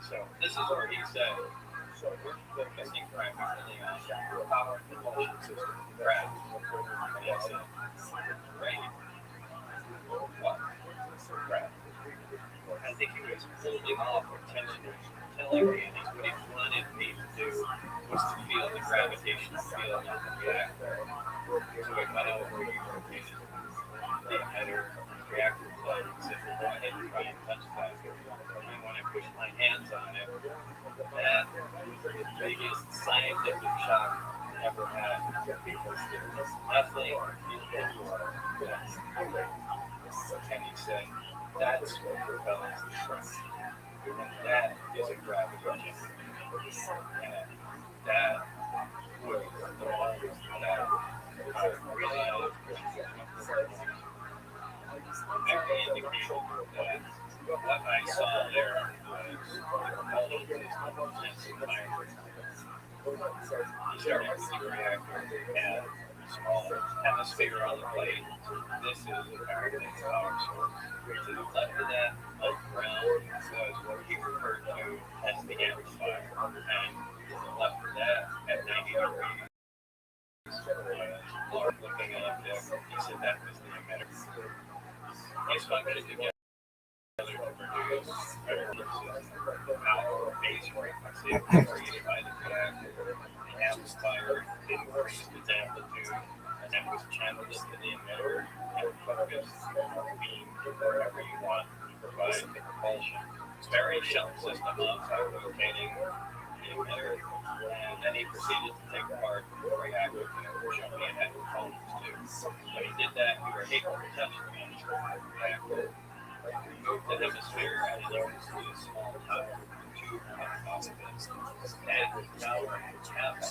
So this is where he said, so we're focusing primarily on power and propulsion system craft. And I said, great. What? Craft. I think he was holding off intentionally, telling me that what he wanted me to do was to feel the gravitational field of the reactor. So I went over and rotated the emitter reactor plug and said, go ahead and try and touch that. And when I pushed my hands on it, that was the biggest scientific shock I ever had. Because there was nothing in the world that's moving. And he said, that's what propels the truck. And that is a gravity generator. And that was the moment that I realized every indication that what I saw there was the propulsion system sensing fire. He started with the reactor and a small hemisphere on the plate. This is apparently the power source. To the left of that, ground was what he referred to as the amplifier. And to the left of that, at 90 degrees, was looking up there. He said that was the emitter. These functioned together to produce power base frequency created by the reactor. The amplifier increased its amplitude, and that was channeled into the emitter and focused beam wherever you want to provide the propulsion. Very shell system up by rotating the emitter, and then he proceeded to take apart the reactor and show me it had components too. When he did that, we were able to touch the reactor. Removed the hemisphere and you can see a small tube coming off of it. And now we're in the cabin.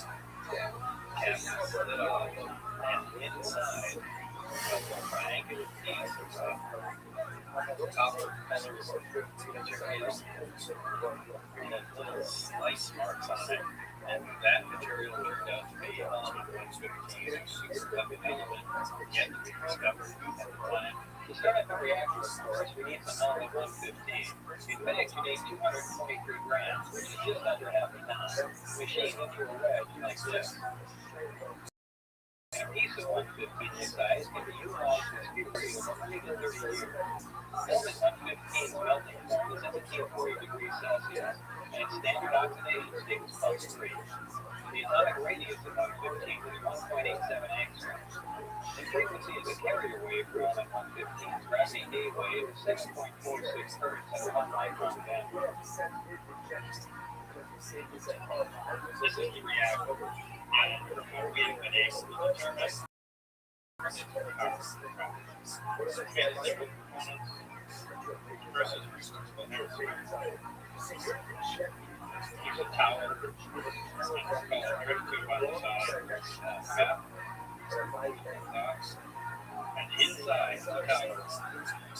Cabin slid off, and inside was a triangular piece of copper feathers material and little slice marks on it. And that material turned out to be 115, a super heavy element yet to be discovered at the time. To start up a reactor, of course, we need some only 115. In fact, you need 223 grams, which is just under half a pound. Machined into a wedge like this. A piece of 115 size can be utilized as fuel for 130 years. Molten 115 melting point is at 40 degrees Celsius, and its standard oxidation state is +3. The atomic radius of 115 is 1.87 angstroms. The frequency of the carrier wave from 115's gravity day wave is 7.46 hertz at 1 micron bandwidth. This is the reactor, and we have been able to determine versus responsible here's a tower, drift by the side, and inside the tower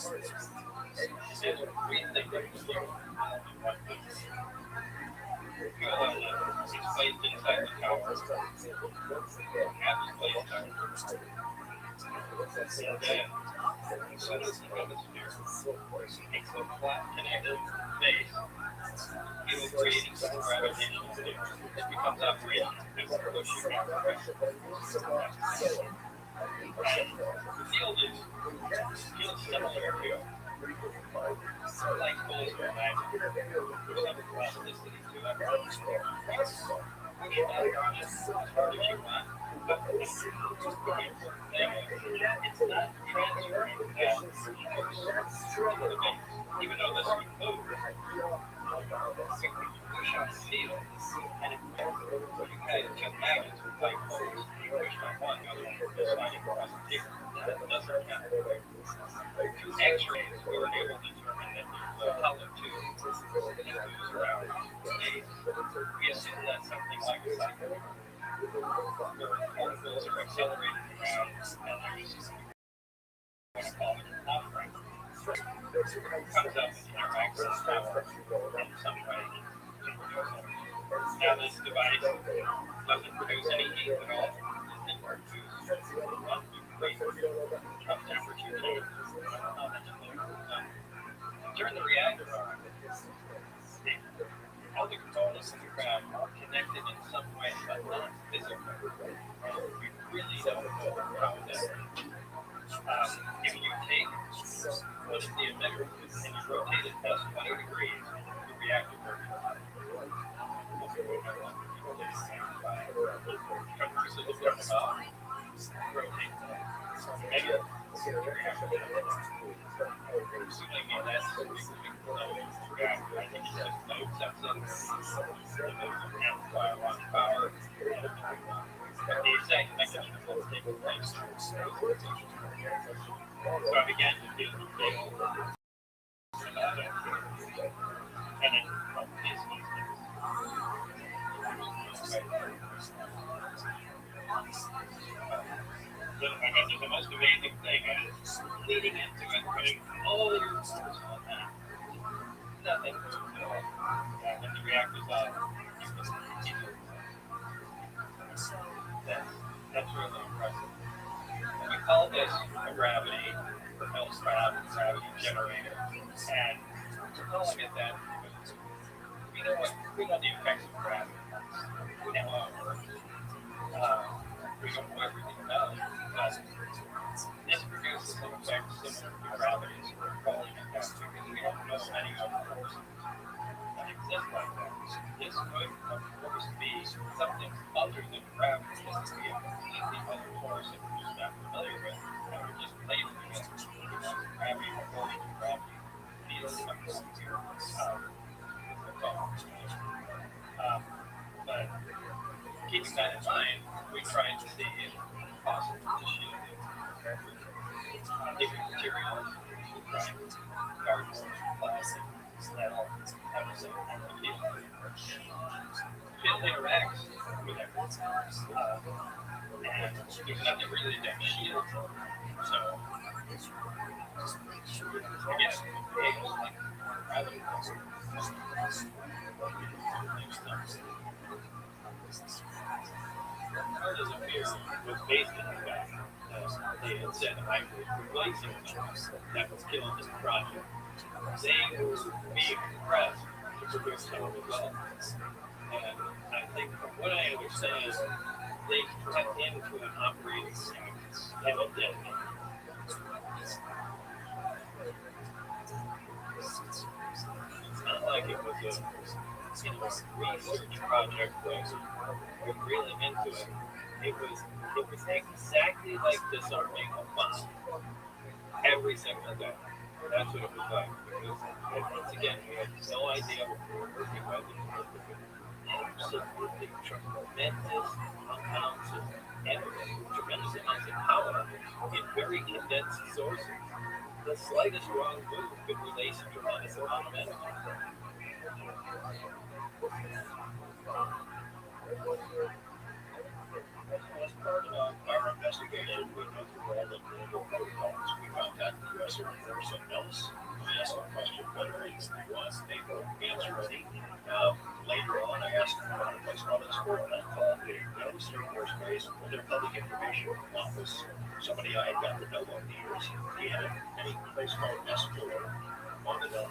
is everything that you do. Fuel is placed inside the tower, and is placed on and then instead of the hemisphere, it's a flat connected base. It will create some gravitational field. It becomes operational and will push you out the pressure. The field is similar to like bullets or knives. There's some plasticity to it. Push it out on it as hard as you want. But it's not transferring even though this would move, you push on the steel, and it moves. You kind of two magnets with light poles. You push on one, the other one is sliding across the table. That doesn't count. Two X-rays, we were able to determine that the hollow tube moves around space. We assume that's something like a cycle. Where particles are accelerating around, and there's comes up and interacts with power in some way. Now this device doesn't produce any heat at all. It produces 1, 2, 3 of temperature change. During the reactor arm, all the components of the craft are connected in some way, but not physically. We really don't know how that if you take one of the emitters and you rotate it past 20 degrees, the reactor burns. Conversely, if you rotate negative, the reactor assuming that's the reactor, I think it just notes up some amplify a lot of power. But the exact mechanism that's taking place. So I began to feel the table. And then from his the most amazing thing is leading into it, putting all your focus on that. Nothing moved at all. When the reactor's on, you can continue. That's really impressive. And we call this a gravity, propelled gravity generator. And we're calling it that because we know the effects of gravity. We know how it works. We don't know everything about it, but this produces some effects similar to gravity, so we're calling it that because we don't know any other forces that exist like that. This could, of course, be something other than gravity. This could be a completely other force that we're just not familiar with, and we're just labeling it gravity according to gravity. These are here. But keeping that in mind, we try to see if it's possible to shield it. Different materials, cardboard, plastic, metal, everything. It interacts with everything. And there's nothing really that shields it. So, again, cables like gravity. Part of the fear was based on the fact that they had said I was replacing something that was killing this project. They were being pressed to produce some results. And I think from what I understand, they kept into an operating status and it did. It's not like it was a research project where we're really into it. It was exactly like disarming a bomb every single day. That's what it was like. Because, once again, we had no idea what we were working with. Absolutely tremendous amounts of energy, tremendous amounts of power in very condensed sources. The slightest wrong move could release a tremendous amount of energy. As part of our investigation, we went through all the global protocols. We contacted the U.S. Air Force and else. We asked the question whether it was they were answering. Later on, I asked them about a place called Export, and I called the U.S. Air Force base for their public information office. Somebody I had got to know over the years. He had a place called Export. Wanted to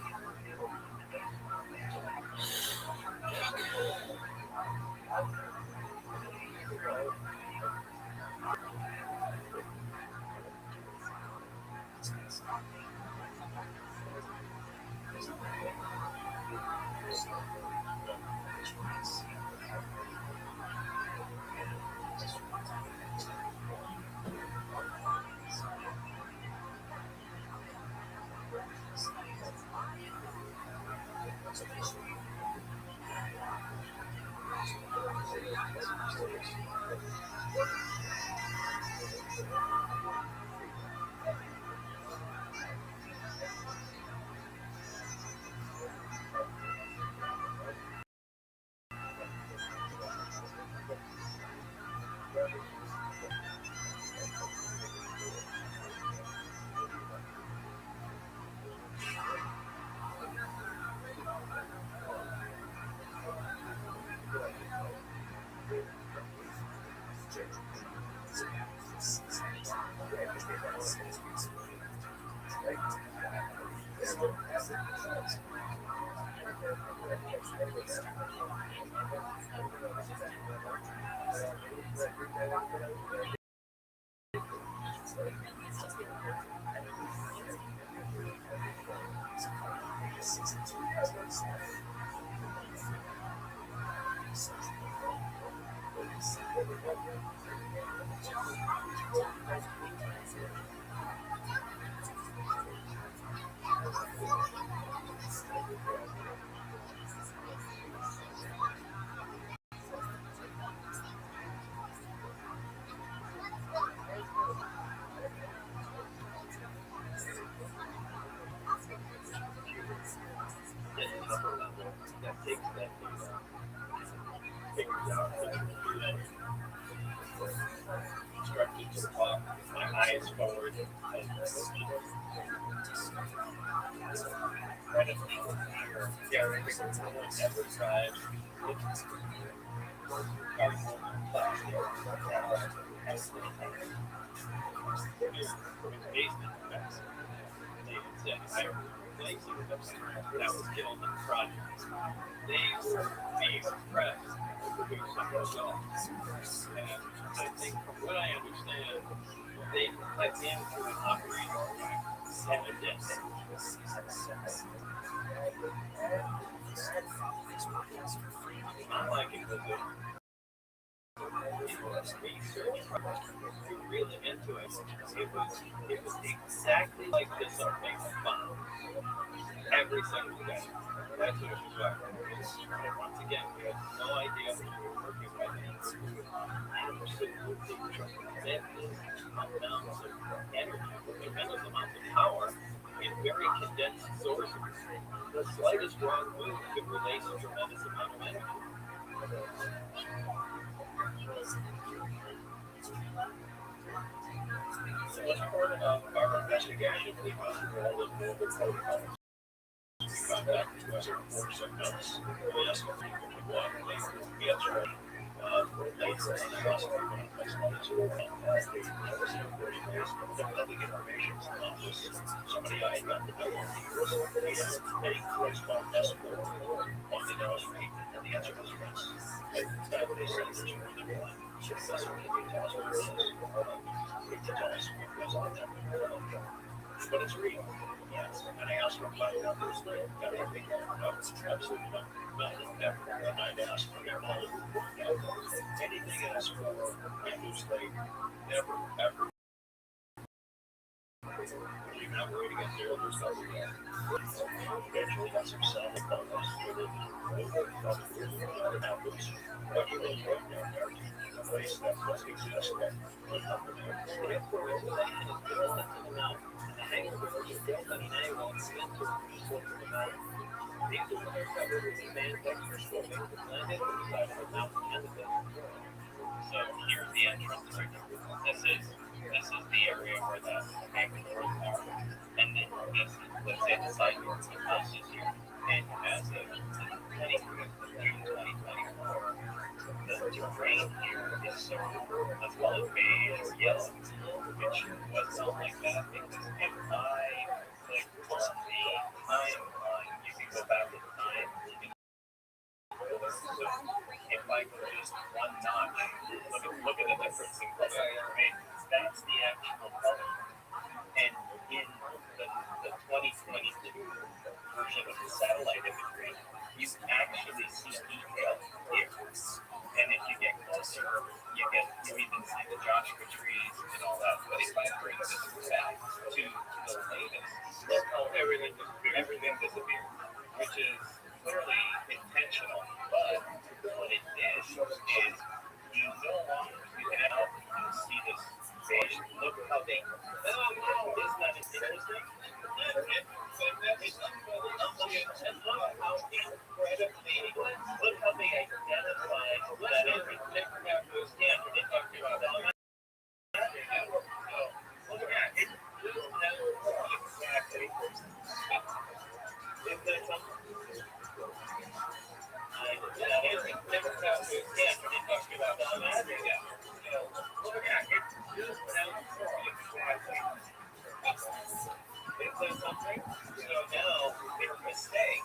Is that something? So now, their mistake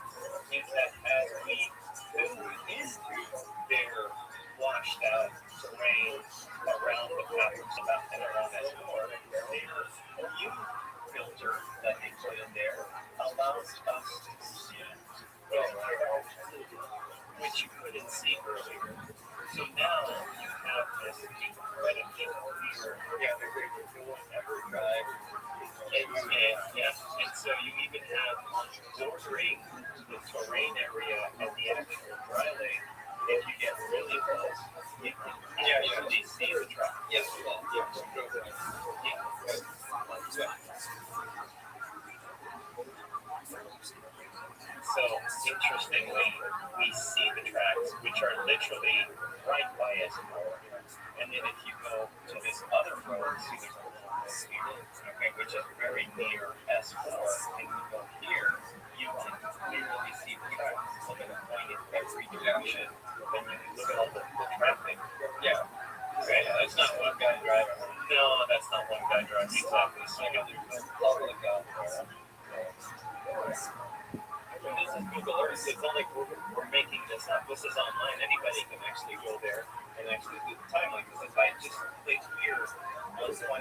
is that as we move into their washed out terrain around the paths and around that door, their view filter that they put in there allows us to see which you couldn't see earlier. So now you have this incredibly clear ever drive. And so you even have bordering the terrain area of the actual dry lane. If you get really close, you can actually see the truck. Yes, So, interestingly, we see the tracks, which are literally right by S4. And then if you go to this other road, see there's a little road here, okay, which is very near S4, and you go here, you can clearly see the tracks. Look at the point in every direction, and you can look at all the traffic. Yeah. Okay, that's not one guy driving. No, that's not one guy driving. Exactly. So, there's no public out there. And this is Google Earth. It's not like we're making this up. This is online. Anybody can actually go there and actually do the timeline. Because if I just click here on 2022,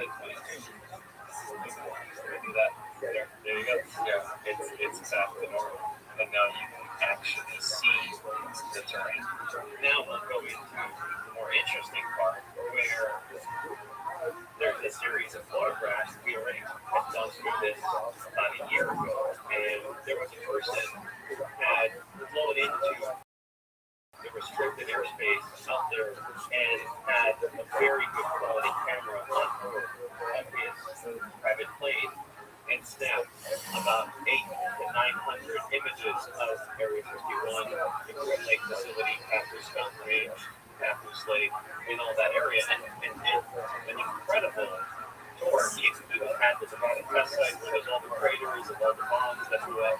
do that. There you go. Yeah, it's exactly normal. And now you can actually see the terrain. Now we'll go into the more interesting part where there's a series of photographs. We already had gone through this about a year ago, and there was a person who had flown into the restricted airspace out there and had a very good quality camera on board of his private plane and snapped about 800 to 900 images of Area 51, the Great Lake facility, Pathers Fountain Range, Pathers Lake, and all that area, and did an incredible tour. He had this about a test site where there's all the craters of all the bombs that blew up.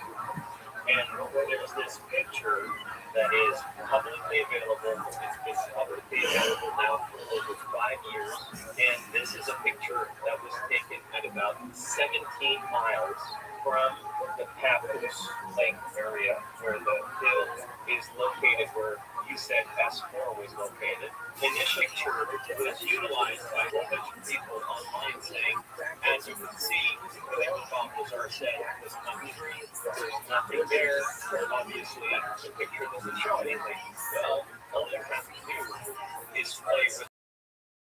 And there's this picture that is publicly available. It's been publicly available now for over 5 years. And this is a picture that was taken at about 17 miles from the Pathos Lake area where the hill is located, where you said S4 was located. And this picture was utilized by a bunch of people online saying, as you can see, the helicopters are set in this country. There's nothing there. Obviously, the picture doesn't show anything. Well, all you have to do is play with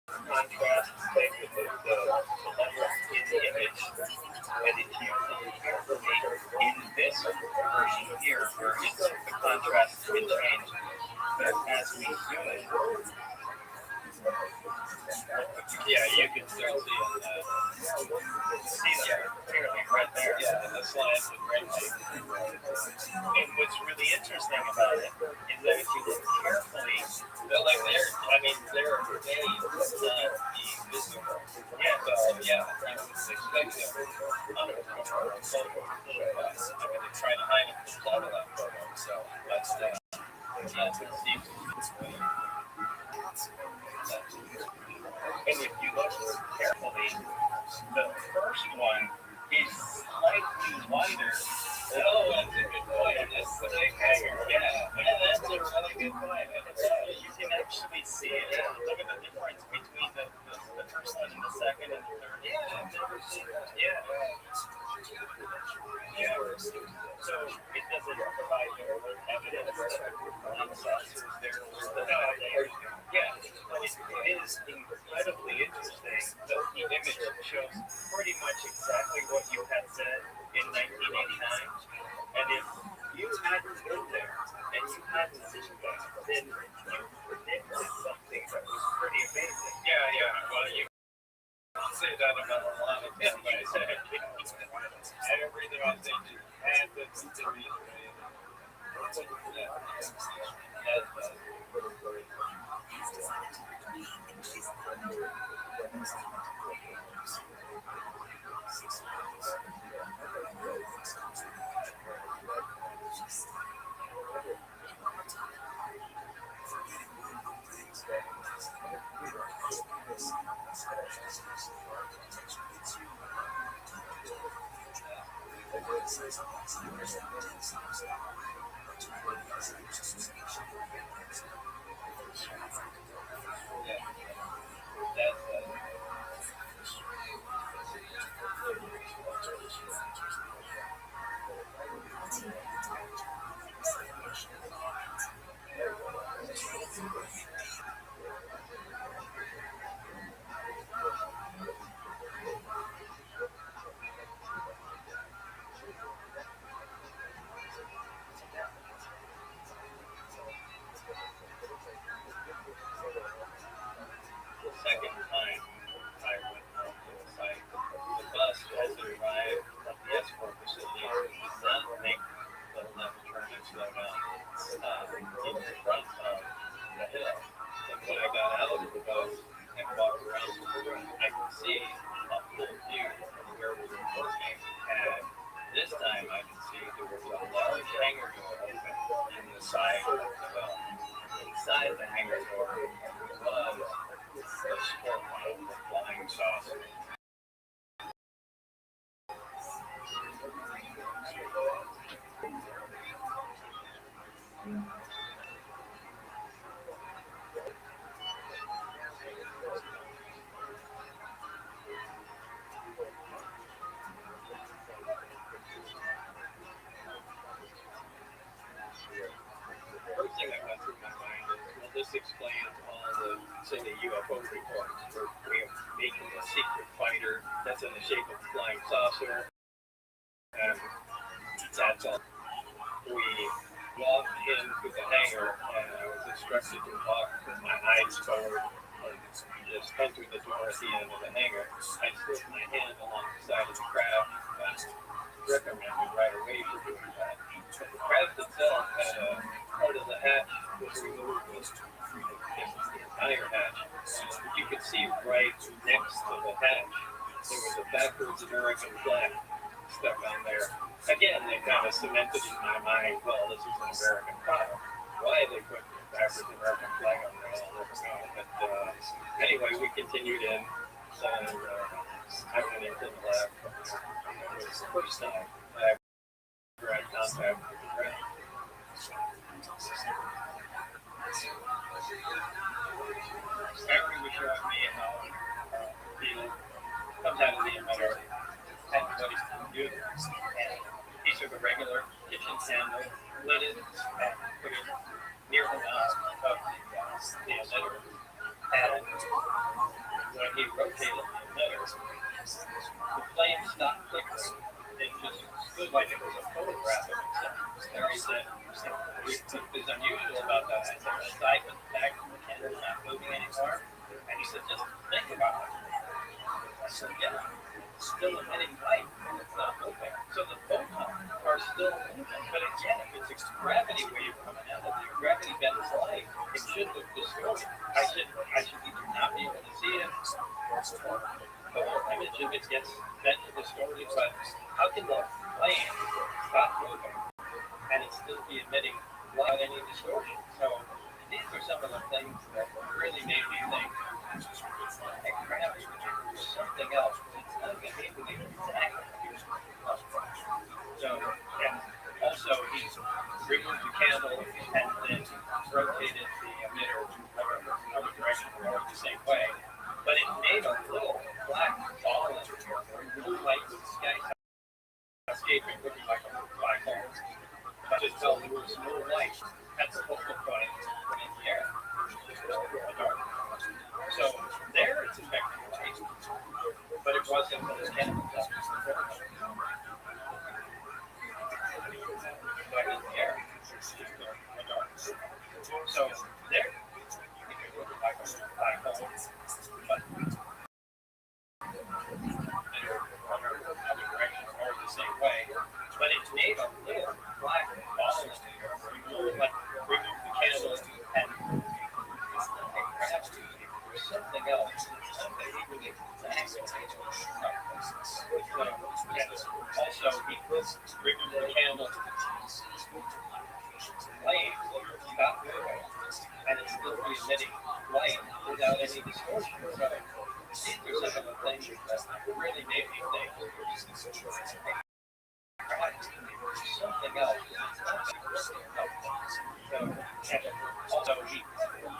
contrast, play with the level in the image. And if you look carefully in this version here, where the contrast can change, as we do it, yeah, you can start seeing that clearly right there in the slides with red tape. And what's really interesting about it is that if you look carefully, they're like they're they not be visible. Yeah, you would expect them on a photo. They're trying to hide it from a lot of that photo, so that's and if you look carefully, the first one is slightly wider. Oh, that's a good point. That's the big hanger. Yeah, that's a really good point. You can actually see it. Yeah. Look at the difference between the first one and the second and the third. Yeah, I've never seen that. Yeah. So it doesn't provide evidence of ancestors there. Yeah, but it is incredibly interesting that the image shows pretty much exactly what you had said in 1989. And if you hadn't been there and you hadn't seen that, then you predicted something that was pretty amazing. Yeah. Well, you can say that about a lot of things. Everything I think had to be The second time I went out to the site, the bus, as it arrived at the escort facility, did not make the left turn and slow down in front of the hill. And when I got out of the bus and walked around the room, I could see a full view of where we were working. And this time I could see there was a large hangar door open in the side of the building. Inside the hangar door was the sport model, the flying saucer. First thing that went through my mind is, well, this explains all the, say, the UFO reports where we are making a secret fighter that's in the shape of a flying saucer. And that's all. We walked into the hangar, and I was instructed to walk with my eyes forward and just enter the door at the end of the hangar. I slipped my hand along the side of the craft, and recommended right away for doing that. But the craft itself had a part of the hatch was removed with the entire hatch. You could see right next to the hatch, there was a backwards American flag stuck on there. Again, they kind of cemented in my mind, well, this is an American product. Why they put the backwards American flag on there, I'll never know. But anyway, we continued in, and I went into the lab. It was the first time I ever had contact with the ground. Larry was showing me how he comes out of the emitter and what he's doing. And he took a regular kitchen candle, lit it, and put it near the mouth of the emitter. And when he rotated the emitter, the flame stopped flickering. It just stood like it was a photograph of itself. Larry said, what is unusual about that? I said, aside from the fact that the candle's not moving anymore. And he said, just think about it. I said, yeah, it's still emitting light and it's not moving. So the photons are still moving. But again, if it's a gravity wave coming out of the gravity bends light, it should look distorted. I should either not be able to see it, or the whole image of it gets bent and distorted. But how can the flame stop moving and it still be emitting without any distortion? So these are some of the things that really made me think, hey, gravity is something else. It's not behaving exactly. So, and also he removed the candle and then rotated the emitter other direction or the same way. But it made a little black ball in the blue light with the sky escaping, looking like a black hole. I just felt there was no light. That's the focal point in the air. So there it's affecting light, but it wasn't when the candle was up. But in the air, it's dark. So there, it looked like a black hole, but other direction or the same way. But it made a little black ball in the air. Remove the candle and perhaps something else. Something equally exactly. Also, he removed the candle. Flame stopped moving, and it's still emitting light without any distortion. So these are some of the really made me think something else. So he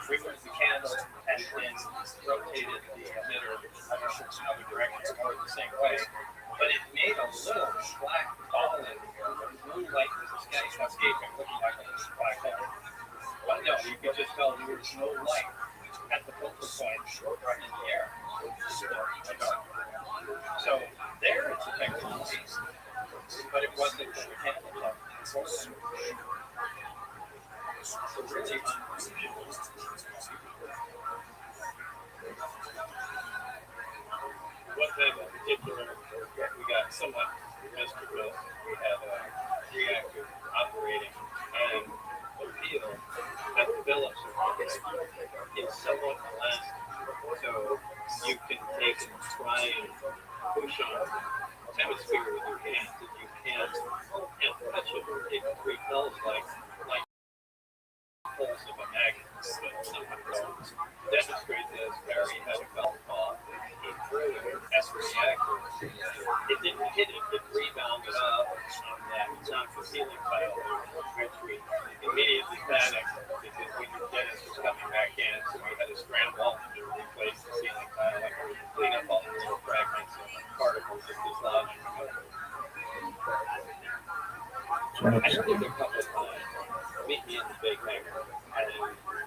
removed the candle and then rotated the emitter another direction or the same way. But it made a little black ball in here. Blue light was escaping, looking like a black hole. But no, you could just tell there was no light at the focal point right in the air. So there it's a technology, but it wasn't for the candle. So really unusual. One thing in particular, we got somewhat mystical. We had a reactor operating, and the field that develops is somewhat elastic. So you can take and try and push on the hemisphere with your hands if you can't touch it. It repels like pulse of a magnet. Demonstrate this. Barry had a golf ball. He threw it at the reactor. It didn't hit it. It rebounded up on that non-concealing tile, which we immediately panicked because we knew Dennis was coming back in, so we had to scramble to replace the ceiling tile and clean up all the little fragments and particles that dislodged. I heard it a couple of times. Meet me in the big hangar. And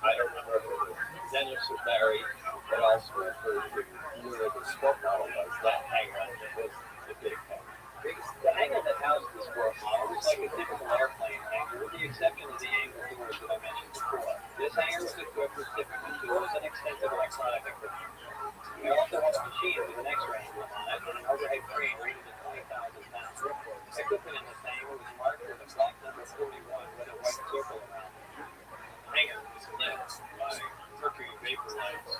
I don't remember if it was Dennis or Barry, but also referred to where the sport model was. That hangar was the big hangar. The hangar that housed the sport model was like a typical airplane hangar, with the exception of the angle doors that I mentioned before. This hangar was equipped with typical doors and extensive electronic equipment. We also had a machine with an X-ray emblem on it and an overhead crane rated at 20,000 pounds. Equipment in this hangar was marked with a black number 41 with a white circle around it. The hangar was lit by mercury vapor lights,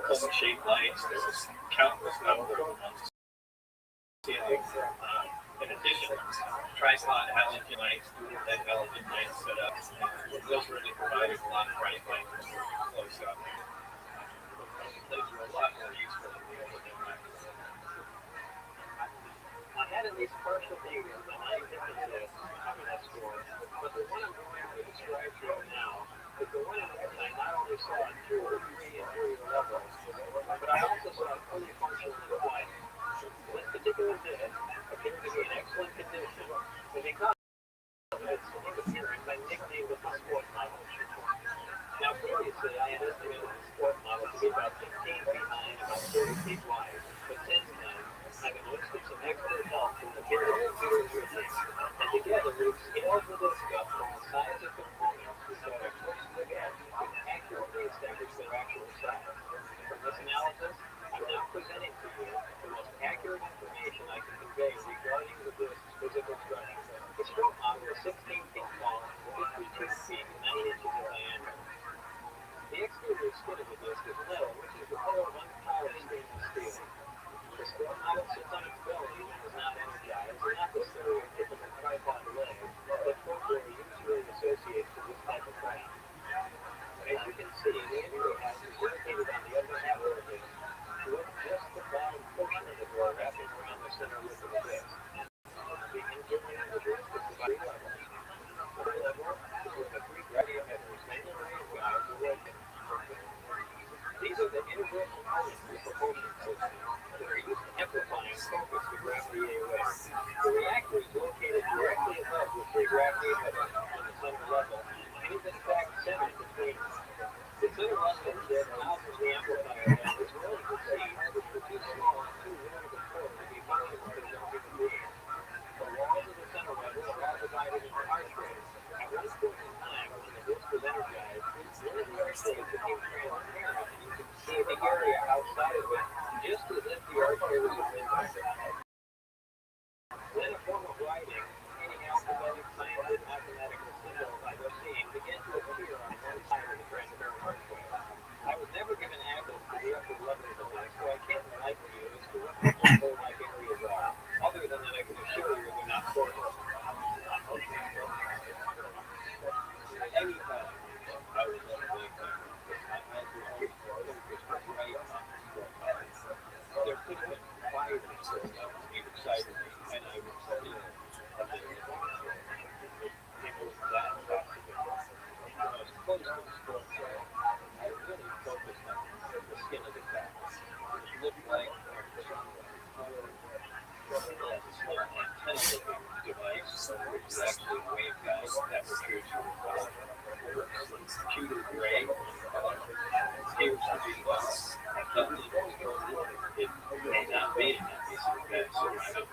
cone-shaped lights. There was countless number of them on the ceiling. In addition, tripod halogen lights, dual-head halogen lights set up. Those really provided a lot of bright light close up. Those were a lot more useful than the overhead lights. I had at least partial views of the high differences in that score, but the one I'm going to describe to you now is the one in which I not only saw a 2 or 3 interior levels, but I also saw a fully functional device. This particular disc appeared to be in excellent condition, and because of its unique appearance, I nicknamed it the sport model. Now, previously, I had estimated the sport model to be about 15 feet high and about 30 feet wide, but since then, I've enlisted some expert help from the field of computer vision, and together we've scaled the disc up from the size of components so that a first look at can accurately establish their actual size. From this analysis, I'm now presenting to you the most accurate information I can convey regarding the disc's physical structure. The sport model is 16 feet long, 52 feet, 9 inches in diameter. The exterior skin of the disc is metal, which is the color of unpolished stainless steel. The sport model sits on its belly and is not energized, not the stereotypical tripod leg that folklore usually associates with this type of craft. As you can see, the entry house is located on the upper half of the disc, with just the bottom portion of the door wrapping around the center width of the disc. The interior of the disc is about 3 levels. The first level is where the 3 gravity emitters, mainly rain guides, are located. These are the integral components of the propulsion system that are used to amplify and focus the gravity away. The reactor is located directly above the 3 gravity emitters on the center level, and is in fact centered between them. The center level that houses the amplifier head is really the seat, which are too small and too low to port to be functional for young human beings. The walls of the center level are all divided into archways. At one point in time, when the disc was energized, one of the archways became transparent, and you could see the area outside of it, just as if the archway was a window. Then a form of writing, meaning alphabetic, scientific, mathematical symbols I was seeing, began to appear on one side of the transparent archway. I was never given access to the upper levels of this, so I can't enlighten you as to what the hole-like areas are, other than that I can assure you they're not portals. Anytime I was in a big hangar, my eyes were always focused right on the sport model. There could being that piece of bed, so I know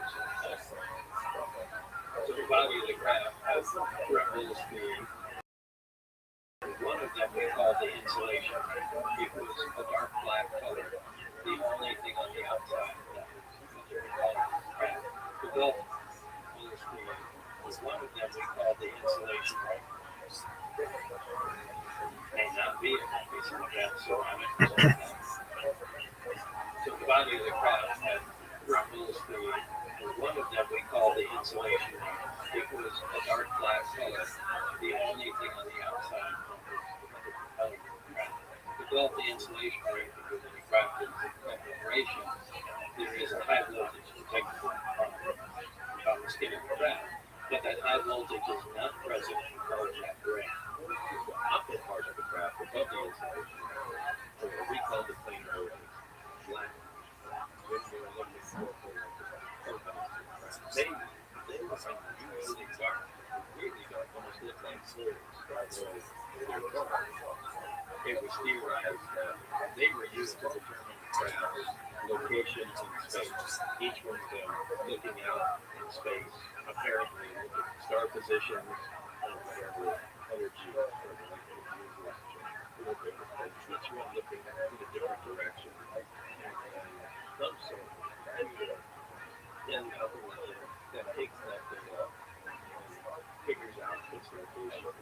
it's so the body of the craft has rebels being. One of them we call the insulation. It was a dark black color. The only thing on the outside that we call craft. The gold was being was one of them we call the insulation. May not be a piece of bed, so I'm interested in that. So the body of the craft had rebels being. One of them we call the insulation. It was a dark black color. The only thing on the outside develop the insulation rate because in the craft configuration, there is a high voltage protected from the skin of the craft, but that high voltage is not present in contact gray. The upper part of the craft above the insulation, so what we call the plain road, black. When we were looking for they were unusually dark, really dark, almost looked like swords. It was theorized that they were used to determine craft's locations in space. Each one of them looking out in space, apparently looking at star positions and whatever energy or each one looking in a different direction. And some sort of then the other one that takes that data and figures out its location.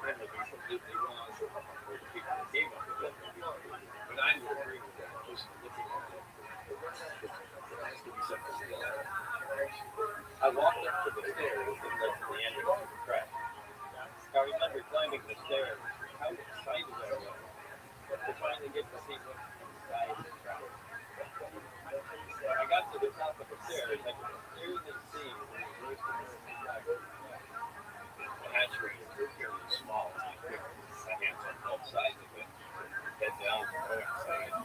I may be completely wrong or the people that came up with that may be completely wrong, but I would agree with that, just looking at it. There has to be something to that. I walked up to the stairs that led to the end of the crack. I remember climbing the stairs, how excited I was to finally get to see what's inside the crack. When I got to the top of the stairs, I could clearly see the reverse American flag. The hatchways were fairly small, and I took my hands on both sides of it, head down and go inside.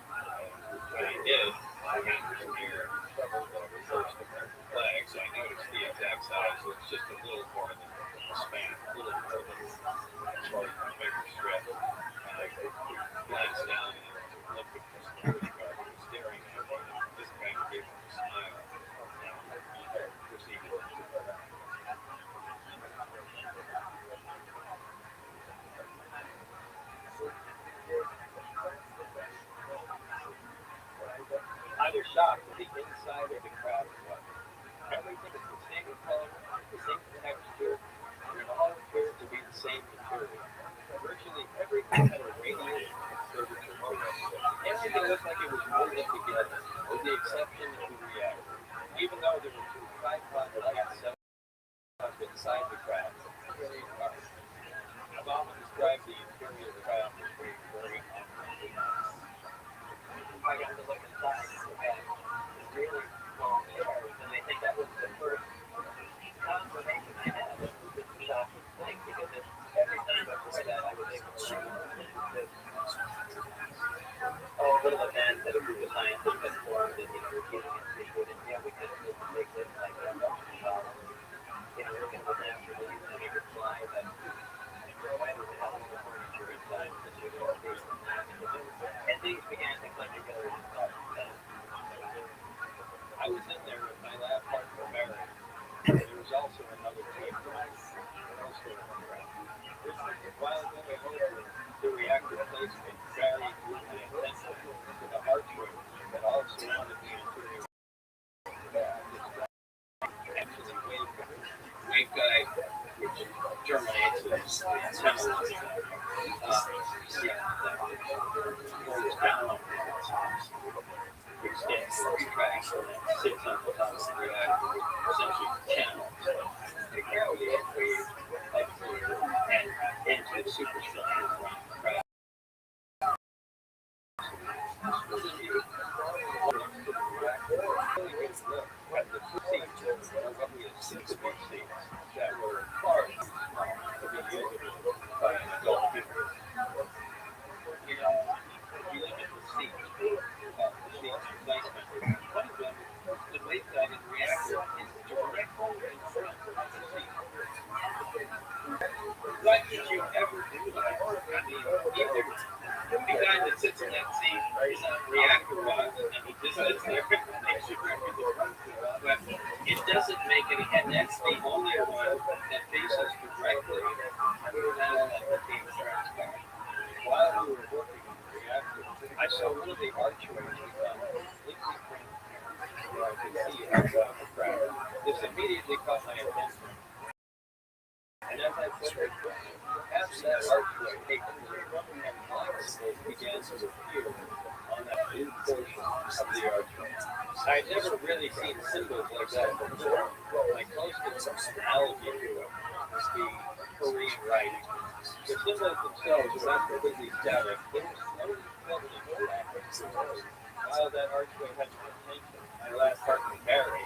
When I did, my hand was near the reverse American flag, so I noticed the exact size was just a little more than a span, a little more than as far as my finger stretched. And I glanced down and looked at the security guard who was staring at me. This kind of gave him a smile and proceeded to go back. I was shocked at the inside of the craft was. Everything is the same color, the same texture, and it all appeared to be the same material. Virtually everything had a radiating curvature to it. Everything looked like it was molded together, with the exception of the reactor. Even though there were two tripod lights set up inside the craft, really hard. I've often described the interior of the craft as being very uncomfortable. I got to look inside and had really long chairs, and I think that was the first confirmation I had of this shocking thing, because every time before that I was able to a little event that a group of scientists had formed, and we're getting into Secret, and we could make this like a looking at the naturally, and we could fly that away with the help of the furniture inside the suit. And things began to come together and start. I was in there with my lab partner, Barry. There was also another team from while going over the reactor placement, Barry drew my attention to the archway that also wanted the interior. Actually, waveguide, which germinates as similar to goes down, extends the tracks, and sits on the top of the reactor, essentially channels the gravity and wave up here and into the superstructure around the craft. At the seats, what we assume to be seats that were far too small to be usable by an adult human. You know, you look at the seats placement. One of them, the waveguide in the reactor is directly in front of the seat. reactor was, and he did that there. But it doesn't make any, and that's the only one that faces directly that became transparent. While we were working on the reactor, I saw one of the archways become completely transparent, where I could see outside the crack. This immediately caught my attention. And as I put it, after that archway, and lights began to appear on that new portion of the archway. I'd never really seen symbols like that before. My closest analogy to it was the Korean writing. The symbols themselves were not completely static. They were slowly filtering back and forth. While that archway had my attention, my last partner, Barry,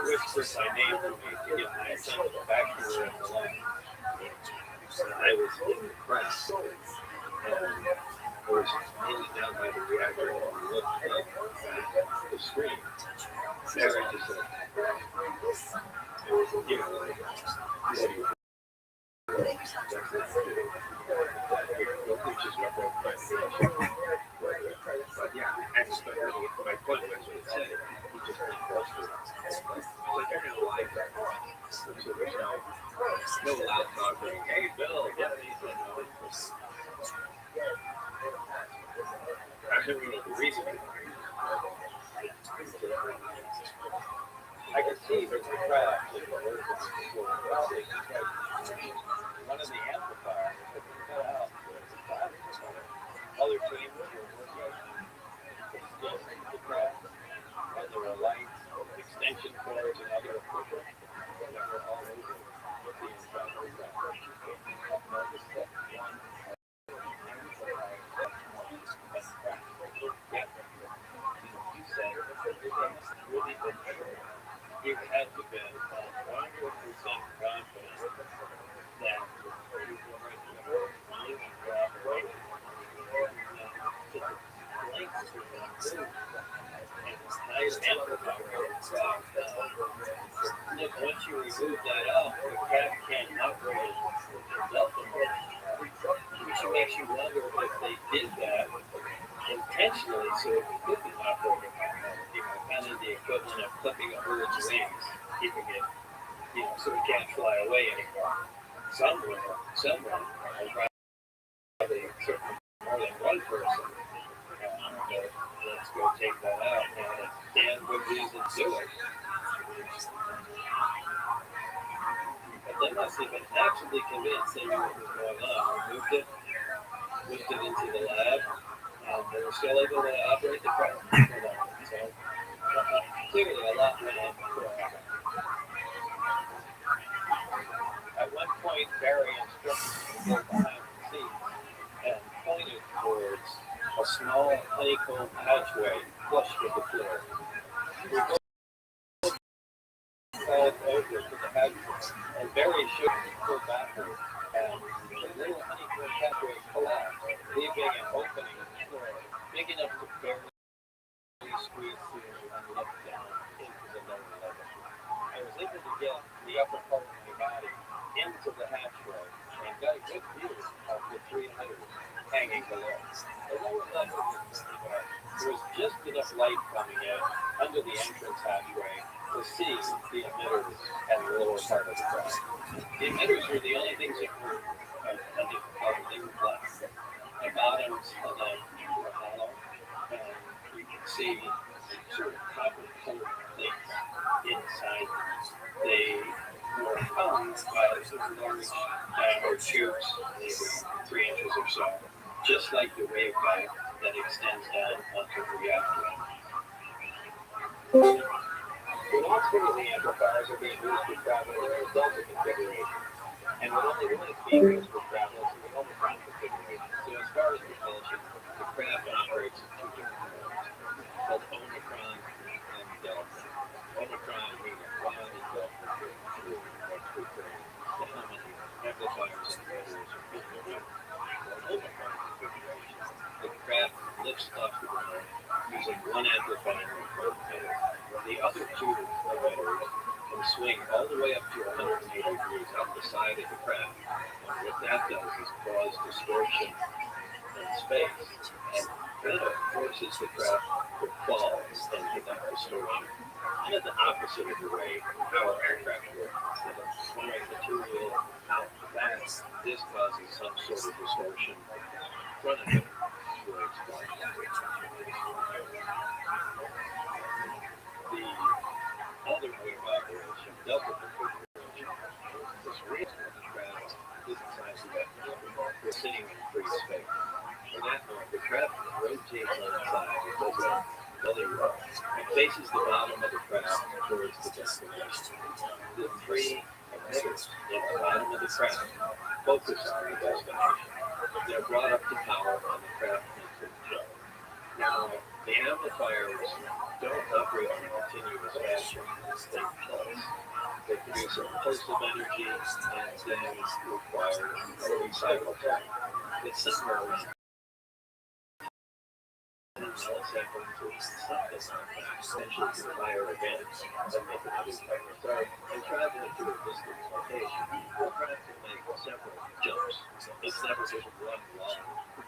whispered my name to me to get my attention back to her in the lab. I was in the press, and I was hanging down by the reactor and looked up at the screen. Barry just said, you know, like, which is what broke my attention. But yeah, my point was what it said. He just went close to it. It's like, you're going to like that. So there's no loud talking. Hey, Bill, get anything. I don't know the reason. I can see that the cracks in the words were probably because one of the amplifiers had been cut out. Other teams were working to still the cracks, and there were lights, extension cords, and other equipment that were all over the inside of the crack. You had to be 100% confident that you were right to leave your operation. Links to them too. And nice amplifier. Look, once you remove that out, the crack can't operate itself anymore. Which makes you wonder if they did that intentionally so it could be operating. Kind of the equivalent of clipping a bird's wings, keeping it, so it can't fly away anymore. Someone, probably certainly more than one person, let's go take that out, and a damn good reason to do it. But they must have been absolutely convinced they knew what was going on. Moved it into the lab, and they were still able to operate the craft. So, clearly a lot went on before. At one point, Barry instructed me to go behind the scenes and pointed towards a small honeycomb hatchway flush with the floor. We both called over to the hatchway, and Barry shook her backward, and the little honeycomb hatchway collapsed, leaving an opening in the floor big enough to barely squeeze through and look down into the lower level. I was able to get the upper part of my body into the hatchway and got a good view of the 300 hanging below. The lower level was very dark. There was just enough light coming in under the entrance hatchway to see the emitters and the lower part of the craft. The emitters were the only things that were they were black. The bottoms of them were hollow, and you could see sort of copper-colored plates inside. They were hung by sort of large diameter tubes, maybe 3 inches or so, just like the waveguide that extends down onto the reactor. When all 3 of the amplifiers are being used for travel, there is Delta configuration. And with only one is being used for travel, it's the Omicron configuration. So as far as propulsion, the craft operates in 2 different modes, called Omicron and Delta. Omicron means 1 and Delta means 2. The common amplifiers and emitters are different. Omicron configuration, the craft lifts off the ground using 1 amplifier and 1 emitter. The other 2 emitters can swing all the way up to 180 degrees up the side of the craft. And what that does is cause distortion in space. And That forces the craft to fall and pick up distortion. And at the opposite of the way our aircraft work, with a flying material out the back, this causes some sort of distortion in front of it where it's flying. The other way of operation, double configuration, this real craft is designed to get sitting in free space. For that part, the craft rotates on its side. It does a belly roll. It faces the bottom of the craft towards the destination. The three emitters at the bottom of the craft focus on the destination. They're brought up to power and the craft makes a jump. Now, the amplifiers don't operate on a continuous fashion. They pulse. They produce a pulse of energy and then require a recycle time. It's somewhere around 10 milliseconds or something like that. Essentially, you fire again and make another timer start and travel to a distant location. We're trying to make several jumps. It's never just one long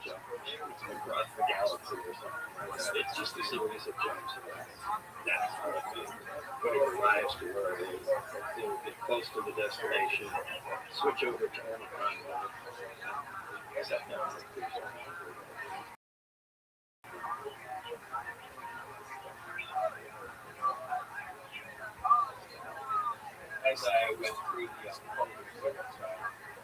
jump across the galaxy or something like that. It's just a series of jumps. That's how it is. When it arrives to where it is, it'll get close to the destination, switch over to on-time mode, and set down the cruise mode. As I went through the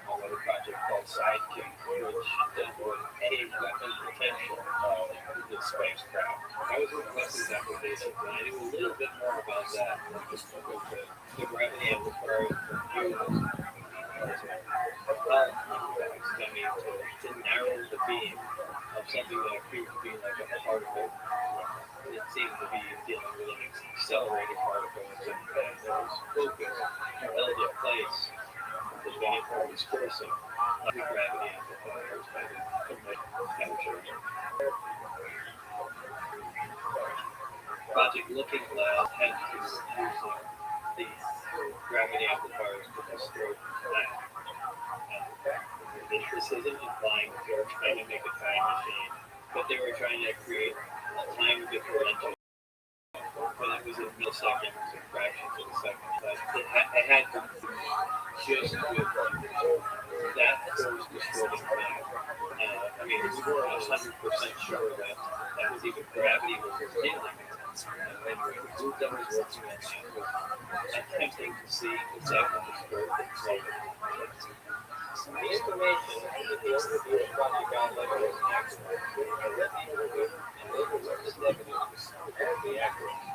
another project called Sidekick, which dealt with any weapon potential of the spacecraft, I was requesting that for basic, and I knew a little bit more about that with the gravity amplifier for fuel. To narrow the beam of something that appeared to be like a particle. It seemed to be dealing with an accelerated particle, and that was focused and held in place. The vehicle was forcing the gravity amplifiers by the temperatures. Project Looking Glass had to use the gravity amplifiers to destroy that. This isn't implying that they were trying to make a time machine, but they were trying to create a time differential. But it was in milliseconds and fractions of a second. But I had to just with that force distorting back. I mean, we were 100% sure that that was even gravity was dealing. And the group that was working on that was attempting to see exactly the scope and slope. The information that the overview of Project God was accurate. I read the overview and overlooked the evidence to be accurate.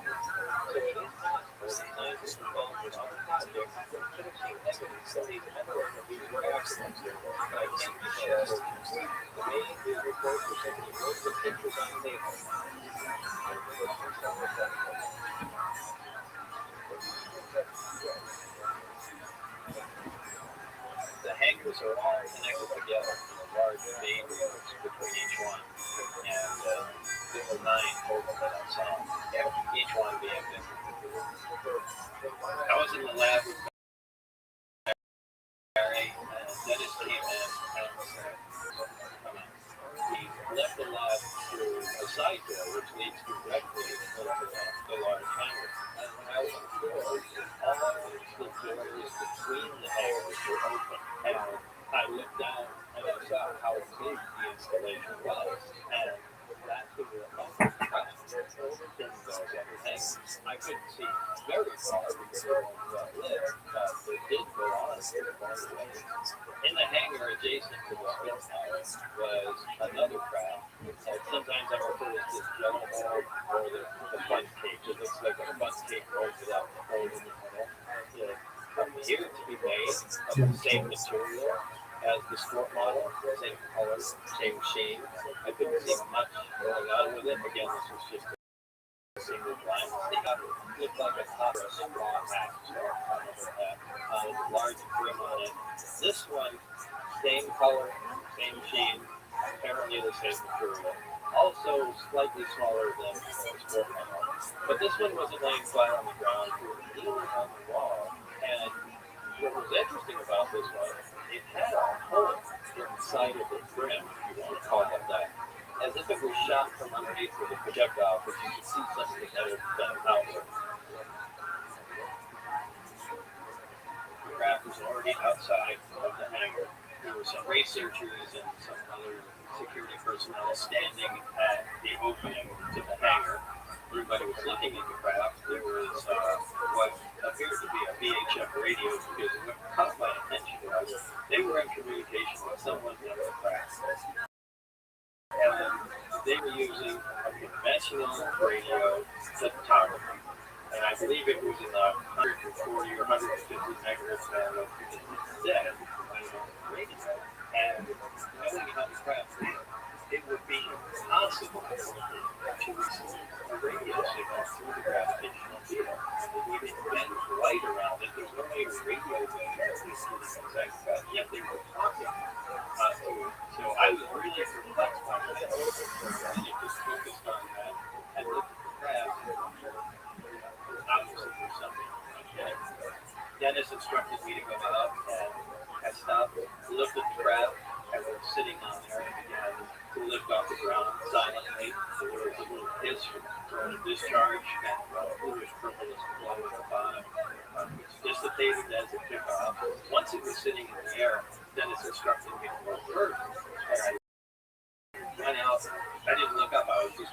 So it is possible that scientists involved with other projects should have seen evidence that these networks of these were accidents. But I can't be sure. The main news report was simply most of the pictures on paper. The hangars are all connected together in a large main road between each one, and there were 9 total that I saw, each one being different. I was in the lab with Barry, and Dennis came in and said, we left the lab through a side door which leads directly into the large hangar. And when I was on the floor, all of the doors between the hangars were open. And I looked down and I saw how big the installation was. And that's what we were talking about. I couldn't see very far because it was well lit, but it did go on to the far away. In the hangar adjacent to the spin tower was another craft. Sometimes I refer to it as jello mold or the fun cake. It looks like a fun cake rolled without the hole in the middle. It appeared to be made of the same material as the sport model, same color, same shade. I couldn't see much going on with it. Again, this was just a single blind. It looked like a top or a straw hat, large trim on it. This one, same color, same shade, apparently the same material. Also slightly smaller than the sport model. But this one wasn't laying flat on the ground, it was leaning on the wall. And what was interesting about this one, it had a hole inside of the trim, if you want to call it that. as if it was shot from underneath with a projectile, but you could see something that had been out there. The craft was already outside of the hangar. There were some researchers and some other security personnel standing at the opening to the hangar. Everybody was looking at the craft. There was what appeared to be a VHF radio, because what caught my attention was they were in communication with someone in the craft. And they were using a conventional radio photography. And I believe it was in the 140 or 150 megahertz band of dead radio. And knowing how the craft worked, it would be impossible to receive a radio signal through the gravitational field. We didn't bend light around it. There's no way radio waves yet they were talking. So I was really perplexed by that. And it just focused on that and looked at the craft. Obviously, there's something. Okay. Dennis instructed me to go out, and I stopped, looked at the craft, and we're sitting on there and began to lift off the ground silently. There was a little hiss from a discharge, and bluish purplish glow at the bottom. It dissipated as it took off. Once it was sitting in the air, Dennis instructed me to go further. And I went out. I didn't look up. I was just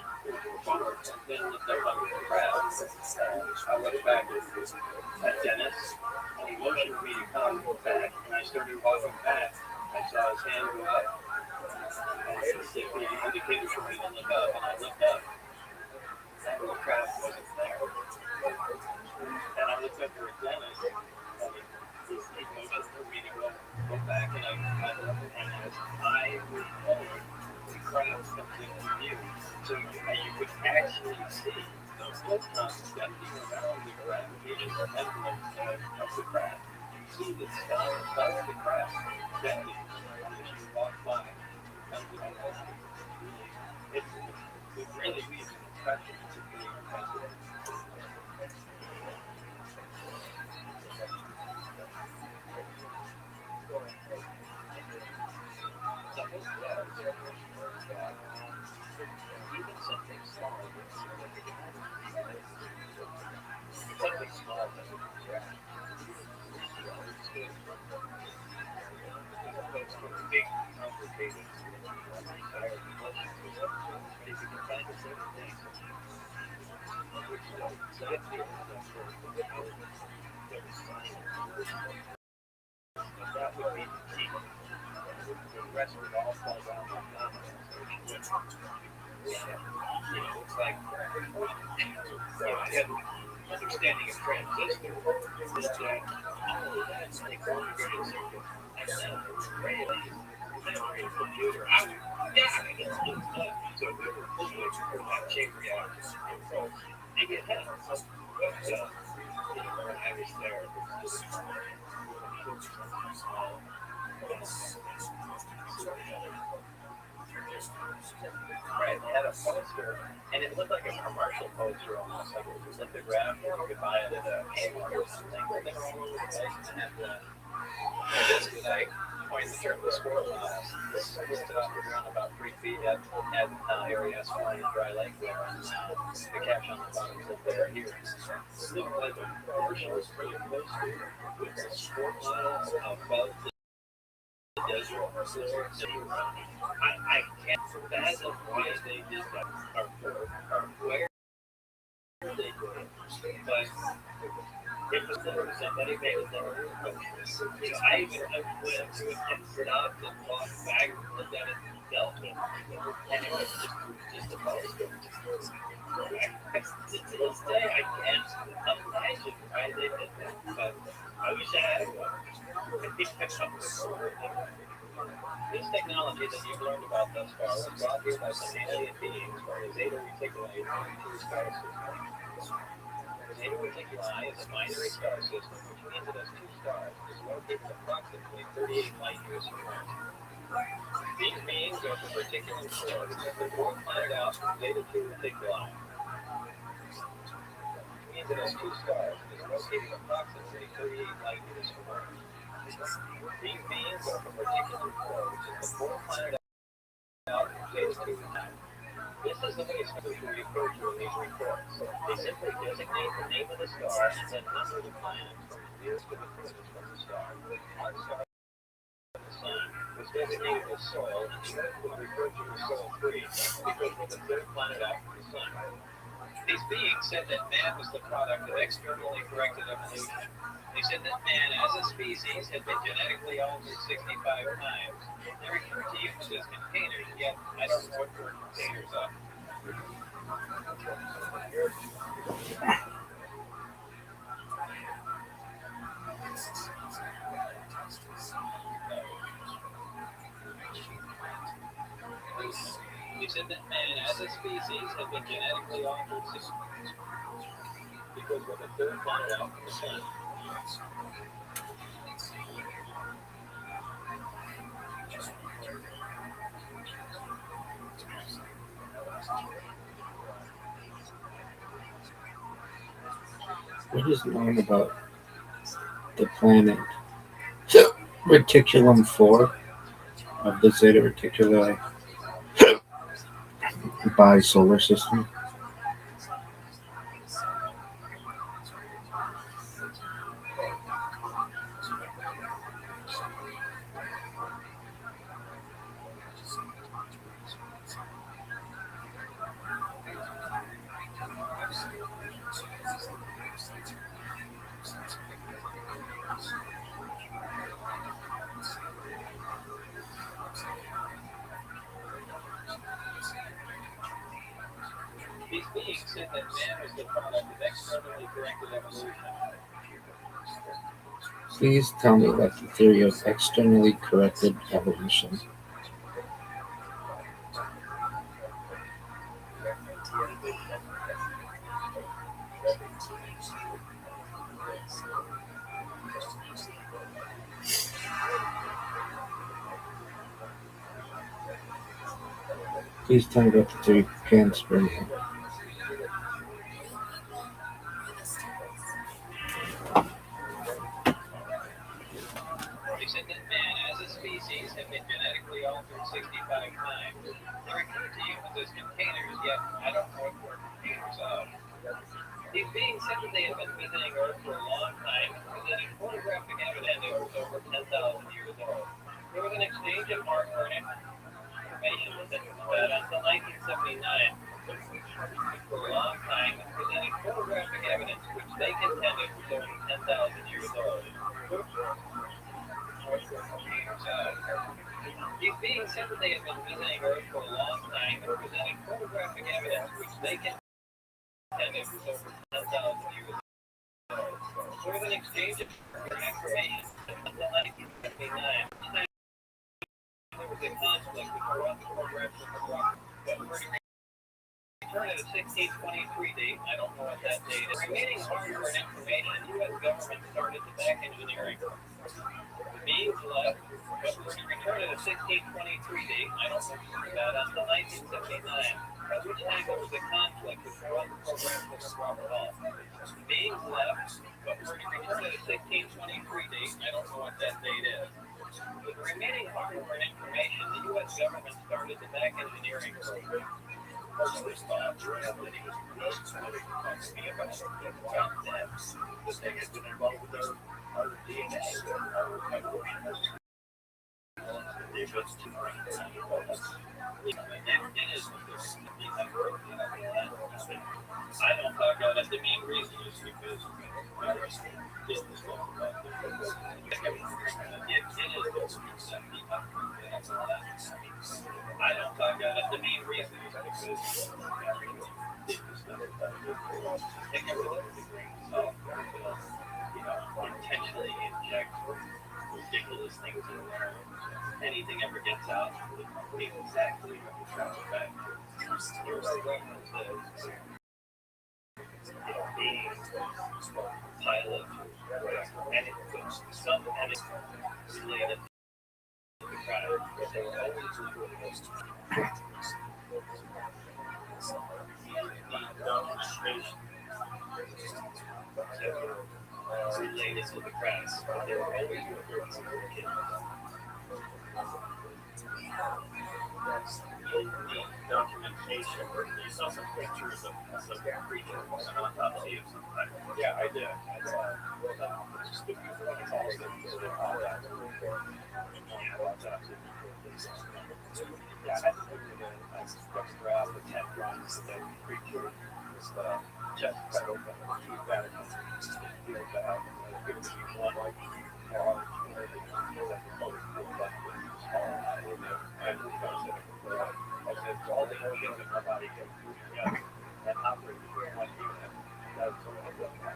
forward, and then looked up under the craft. And I looked back at Dennis, and he motioned me to come back. And I started walking back. I saw his hand go up, and he indicated for me to look up, and I looked up, and the craft wasn't there. And I looked up for Dennis, and he motioned for me to go back, and I looked, and as I moved forward, the craft comes into view. So you could actually see those photons bending around the gravitational envelope of the craft. You see the stars of the craft bending as you walk by. It really leaves an impression. It's a really impressive. Even something small, something small that would distract big, complicated, if you can find a certain thing, which that would be the key. The rest would all fall down like dominoes. It's like, I have understanding of transistor, is that all of that's like integrated circuit, and then really, memory computer, I get stuff. So if we were pulling that chain reactor, so they get hit. But, when I was there, it was just small. Right, they had a poster, and it looked like a commercial poster almost, like it was lithographed, you could buy it at a Kmart or something, but they were all over the place, and had the disc that I coined the term the squirrel mouse. This was around about 3 feet at areas flying in dry lake there, and the caption on the bottom said, "They're here." It looked like a commercial was pretty close to it, with the squirrel miles above the desert. I can't fathom why they did that, or where they did it, but it was there. Somebody made it there. I even went to it and stopped and walked back and looked at it and dealt with it, and it was just a poster. To this day, I can't imagine why they did that, but I wish I had one. This technology that you've learned about thus far was brought here by some alien beings where a zeta reticuli to the star system. Zeta reticuli is a binary star system, which means it has two stars. It's located approximately 38 light years from Earth. These beings are from particular stars that they won't find out from Zeta 2 reticuli. It means it has two stars and is located approximately 38 light years from Earth. These beings are from particular stars that they won't find out from communicated to the time. This is the way it's usually referred to in these reports. They simply designate the name of the star and then number the planets from the nearest to the furthest from the star. Our star, the Sun, was designated as Soil, and the Earth was referred to as Soil-3 because we're the third planet out from the Sun. These beings said that man was the product of externally corrected evolution. They said that man, as a species, had been genetically altered 65 times. They referred to humans as containers, yet I don't know what word containers are. They said that man, as a species, had been genetically altered 65 times because we're the third planet out from the Sun. What is known about the planet Reticulum 4 of the Zeta Reticuli bi-solar system? These beings said that man was the product of externally corrected evolution. Please tell me about the theory of externally corrected evolution. Please tell me about the theory of panspermia. They said that man, as a species, had been genetically altered 65 times. They refer to humans as containers, yet I don't know what word containers are. These beings said that they had been visiting Earth for a long time and presented photographic evidence that was over 10,000 years old. There was an exchange of marker and information that until 1979. For a long time and presented photographic evidence which they contended was over 10,000 years old. These beings said that they had been visiting Earth for a long time and presented photographic evidence which they contended was over 10,000 years old. There was an exchange of information until 1979. There was a conflict with the Rothschild photographs of the rock. Return at a 1623 date, I don't know what that date is. Remaining hardware and information, the U.S. government started the back engineering. The beings left, but were to return at a 1623 date, I don't know that, until 1979, at which time there was a conflict with the Rothschild photographs of the rock. The beings left, but were to return at a 1623 date, I don't know what that date is. With the remaining hardware and information, the U.S. government started the back engineering program. First response that he was supposed to be about that they had been involved with our DNA, our evolution. They just to bring it I don't talk about it. The main reason is because business law about I don't talk about it. The main reason is because intentionally inject ridiculous things in there. Anything ever gets out, exactly what you're trying to back. Here's a reference to being pilot, and it's some related to the crowd. They were always related to the press. They were always referred to the kids. in the documentation, you saw some pictures of some creatures, an autopsy of some type. Yeah, I did. Just if you want to call it an autopsy. Yeah, I had to put it in. I just grabbed the 10 runs of the creature, just chest cut open, two back, feel bad, give it one like large, like a post left small, and I said, all the organs in my body go through together and operate with one unit. That's what I'm looking at.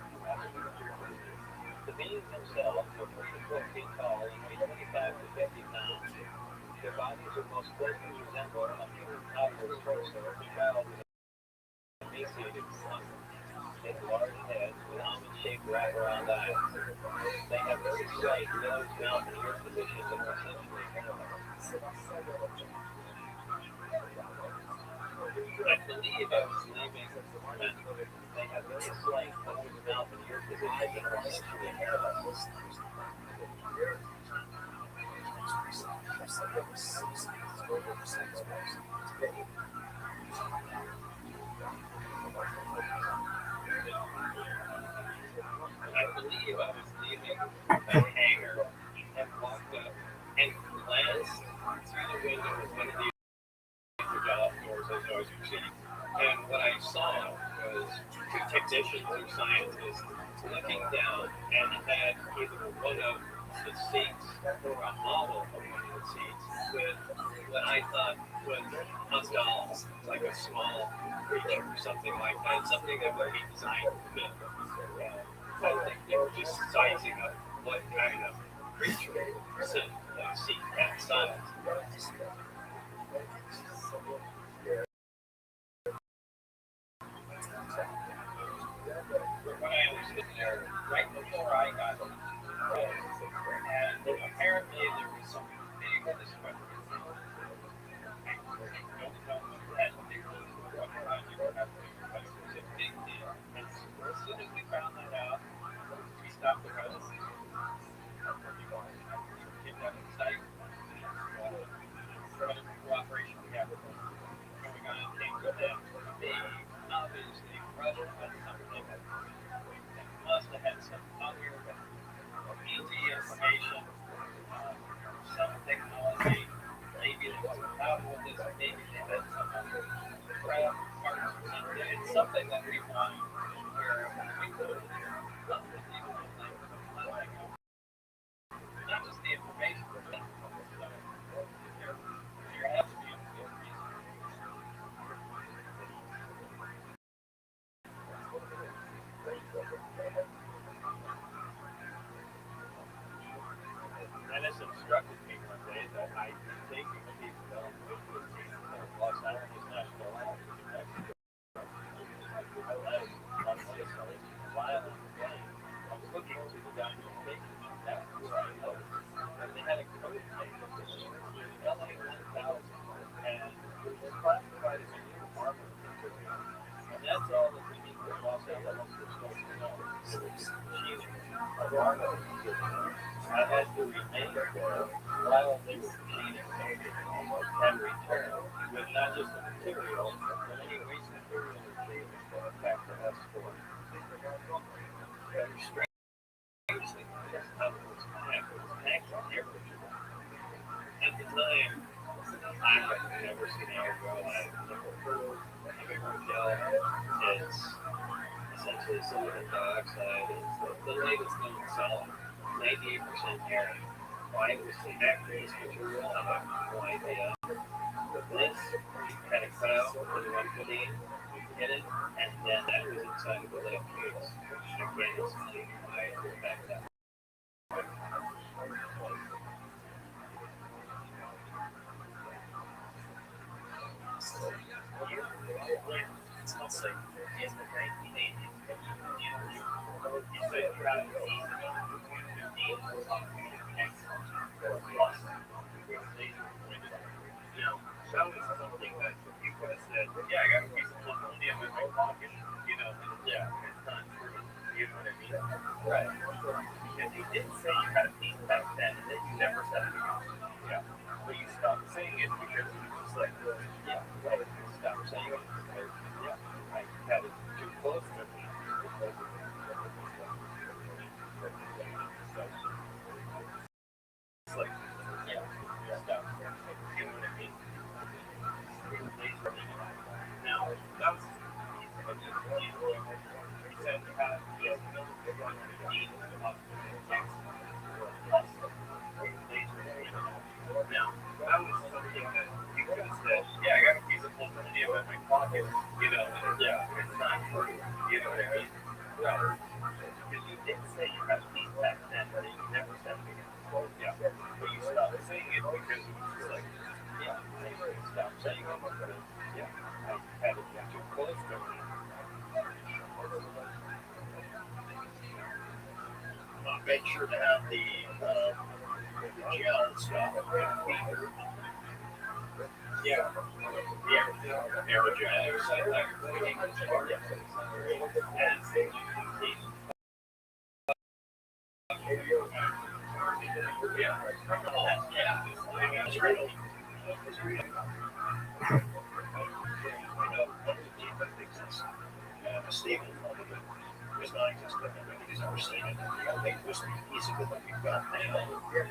The beings themselves are 3 feet tall and weigh 25 to 50 pounds. Their bodies are most closely resemble a human toddler's torso, child with an emaciated front. They have large heads with almond-shaped wraparound eyes. They have very slight nose, mouth, and ear positions and are essentially hairless. I believe I was leaving that they have very slight nose, mouth, and ear positions and are essentially hairless. I believe I was leaving a hangar and walked up and glanced through the window of one of the job doors as I was proceeding. And what I saw was 2 technicians or scientists looking down and had either one of the seats or a model of one of the seats with what I thought was a doll, like a small creature or something like that, something that would be designed to fit. I think they were just sizing up what kind of creature the seat that size. When I was sitting there right before I got there, and apparently there was some big discrepancy. It's a big deal. And as soon as we found that out, we stopped the rest. What cooperation we have going on came with them. They obviously rushed with something that must have had some other easy information, some technology. Maybe there was a problem with this, maybe they had some other crap parts or something. It's something that we want where we could not just the information, but there has to be a good reason. And it's instructed me one day that I can take these people down to Los Angeles National Lab in New Mexico. I left on this while on the plane. I was looking through the documentation, and that's where I noticed that they had a code name that was LA 1000, and it was classified as a new harbor. And that's all that we need for Los Angeles is supposed to know. It was cheating. I had to remain there while they were cheating and return with not just the material, but any waste material retrieved back to us for very strangely how it was packed on average. At the time, I had never seen air go. I had never heard of aerogel. It's essentially silicon dioxide. It's the latest known solid. 98% air. Why it was active this material, I have no idea. But this, you kind of cut out with one footing, you hit it, and then that was inside of the left case. Again, it's why it was back that way. It's also in the 1980s. You say try to see that was something that you could have said, yeah, I got a piece of plutonium in my pocket, yeah, it's not true. You know what I mean? Right. Because you did say you had a piece back then, and then you never said it again. Yeah. But you stopped saying it because it was just like, yeah, right. You stopped saying it because, yeah, I had it too close to me. So, it's like, yeah, stop. You know what I mean? Now, that's, he said, yeah, now, that was something that you could have said, yeah, I got a piece of plutonium in my pocket, you know, yeah, it's not true, you know what I mean? Right. Because you did say you had a piece back then, but you never said it again. Yeah. But you stopped saying it because it was just like, yeah, I stopped saying it because, yeah, I had it too close to me. Make sure to have the gel stuff. Yeah. Yeah. Aerogenics. Stable is not existent. Nobody's ever seen it. I think this piece of it that we've got now, it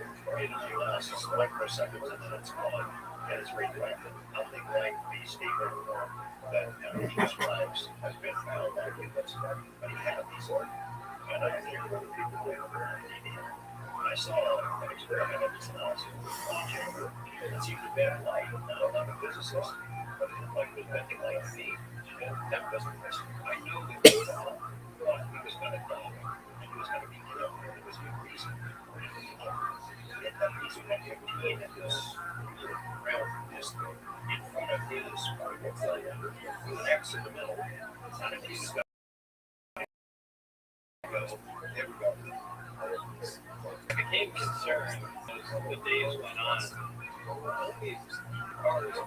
lasts microseconds and then it's gone. And it's radioactive. Nothing like the stable form that these flags has been found on humans. But he had these and I think other people were on TV. I saw an experiment of this analysis with one chamber. It seemed to bend light. Now, I'm not a physicist, but it looked like it was bending light feet. And that wasn't this. I knew that he was out, but he was going to die. And he was going to be killed. And there was no reason for him to kill. And that piece of 115 and this round this in front of his particle failure with an X in the middle. And if he was going to go, there we go. I became concerned as the days went on. All these cars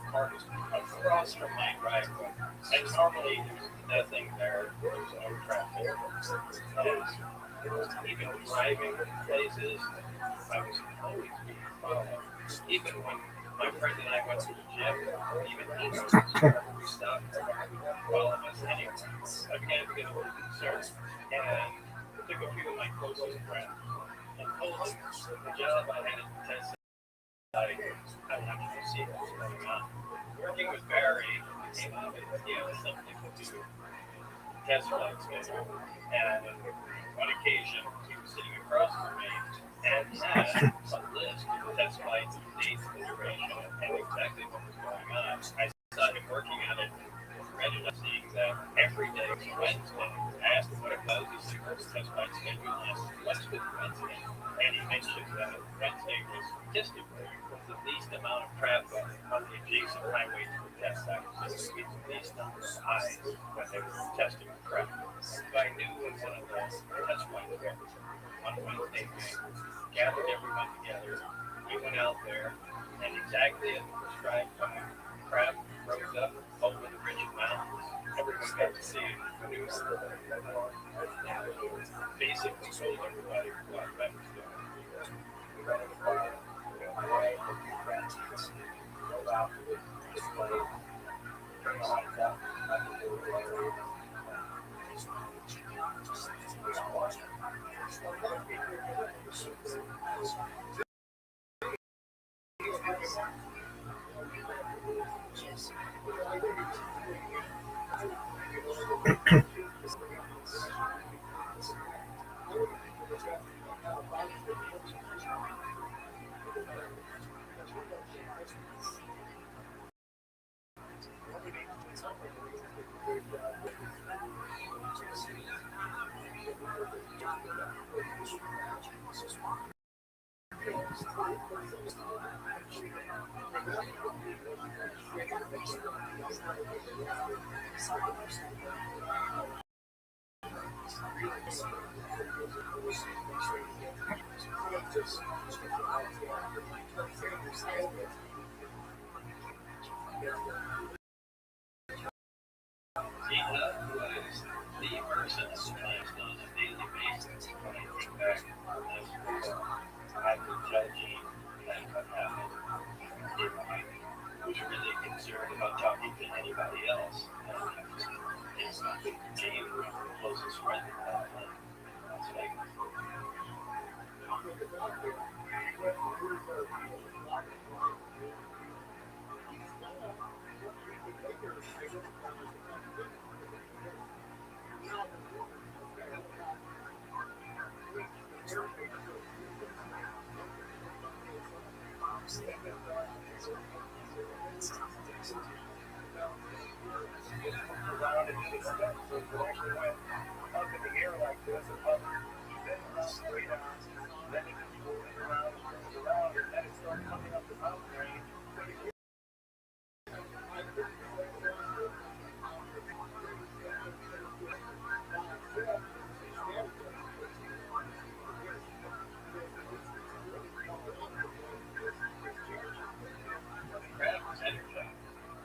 across from my driveway. And normally there's nothing there. There's no traffic. And even driving places, I was always being followed. Even when my friend and I went to the gym, even we stopped following us anyway. I began to get a little concerned. And took a few of my closest friends and told them the job I had at Tesla, I wanted to see what was going on. Working with Barry, it came up with something to do test flights schedule. And on occasion, he was sitting across from me and had a list of test flights, dates, and duration, and exactly what was going on. I started working on it. Ended up seeing that every day was Wednesday. I asked him what it was. He said, "What's the test flight schedule?" And I said, "What's with Wednesday?" And he mentioned that Wednesday was statistically the least amount of traffic on the adjacent highway to the test site. So it was the least number of eyes when they were testing the traffic. So I knew it was one of the test flights there. On Wednesday, we gathered everyone together. We went out there, and exactly as the prescribed time, craft rose up over the ridge of mountains. Everyone got to see it produced. Basically told everybody what that was doing. We ran the car, away, go out, display, turn the lights out, the person that's on a daily his friend in Las Vegas.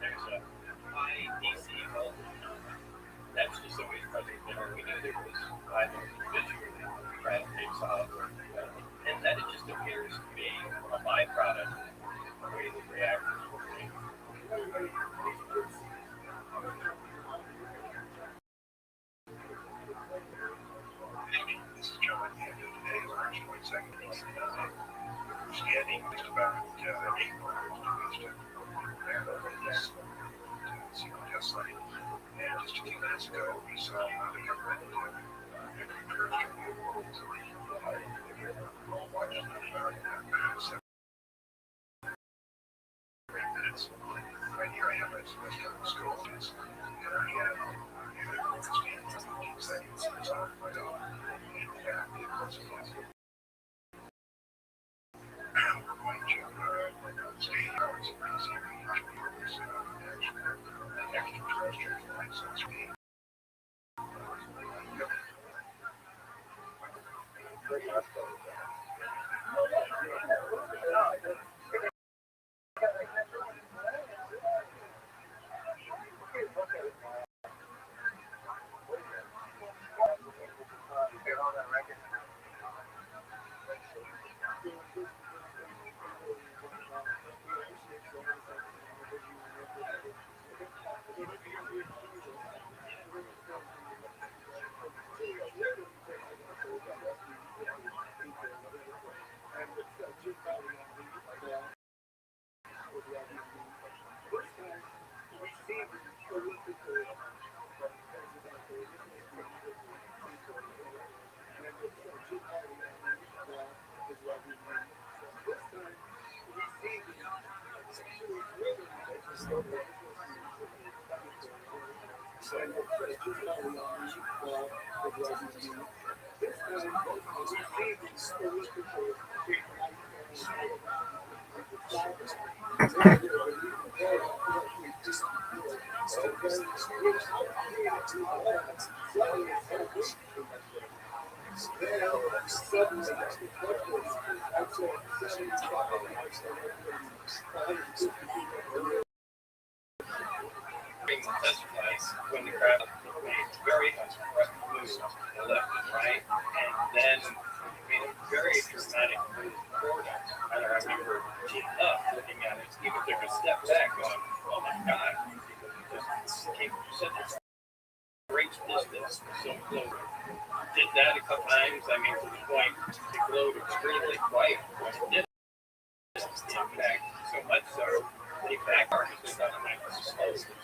There's a high DC voltage. That's just always present there. We knew there was either visually crab takes off, and then it just appears to be a byproduct of the way the reactors were made. This is Joe at the end of today, March 22nd, 2009. Scanning just about 8 miles to east of this secret test site. And just a few minutes ago, we saw the government all watching about 7 minutes. Right here I am at West Coast School. And I have seconds it's off my dog. And vehicles and we're going to stay here. It's easy to reach extraterrestrial license being. When the crowd made very aggressive moves to the left and right, and then made a very dramatic move forward. And I remember looking at it, even took a step back, going, "Oh my God!" Because it just came from such a great distance, so close. Did that a couple times. I mean, to the point it glowed extremely white when it did. In fact, so much so, they back artists thought it might be explosives.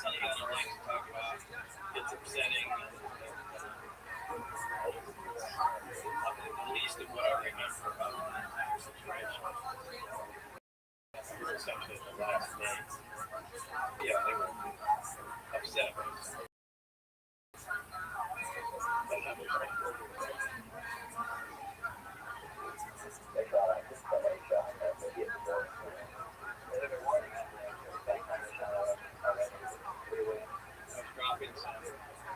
don't like to talk about. It's upsetting. At least of what I remember about the entire situation. I heard something the last day. Yeah, they were upset. Dropping some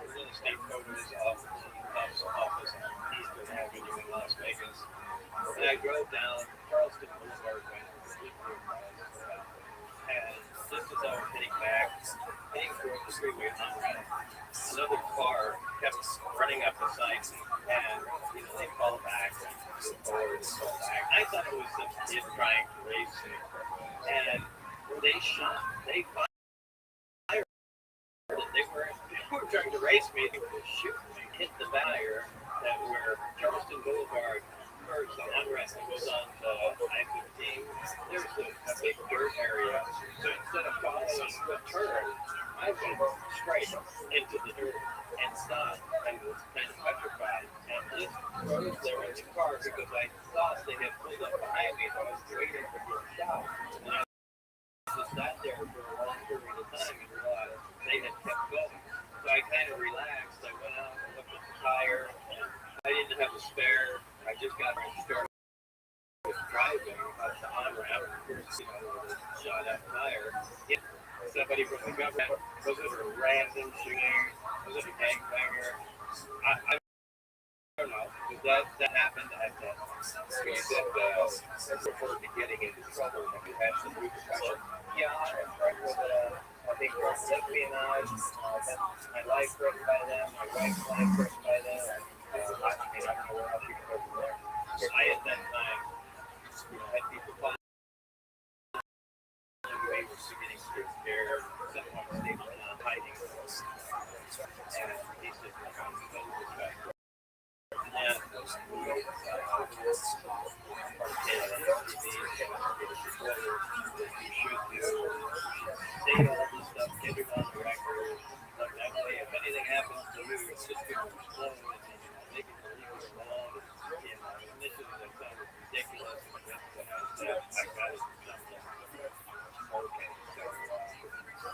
real estate photos off the office on Eastern Avenue in Las Vegas. And I drove down Charleston Boulevard and just as I was heading back, heading towards the freeway on ramp, another car kept running up the side and they fall back forward and fall back. I thought it was some kid trying to race me. And they fired. They were trying to race me. They were shooting me. Hit the barrier that were Charleston Boulevard first on ramp that goes on I-15. There's a big dirt area. So instead of following the turn, I went straight into the dirt and stopped and was kind of petrified. And just froze there in the car because I thought they had pulled up behind me, so I was waiting for the shot. And I just sat there for a long period of time and realized they had kept going. So I kind of relaxed. I went out and looked at the tire. I didn't have a spare. I just got started driving up the on-ramp. Shot out tire. Somebody from the government. Was it a random shooting? Was it a gangbanger? I don't know. That happened at that. You said referred to getting into trouble when you had some repercussions. Yeah, I'm friends with I think espionage. My life threatened by them. My wife's life threatened by them. I don't know where else you can go from there. I at that time had people calling me for getting strict care. Someone was able to hiding. And he said, if anything happens to you, it's just going to explode and make it believe it's wrong. And this is ridiculous. I got it from something. Okay, so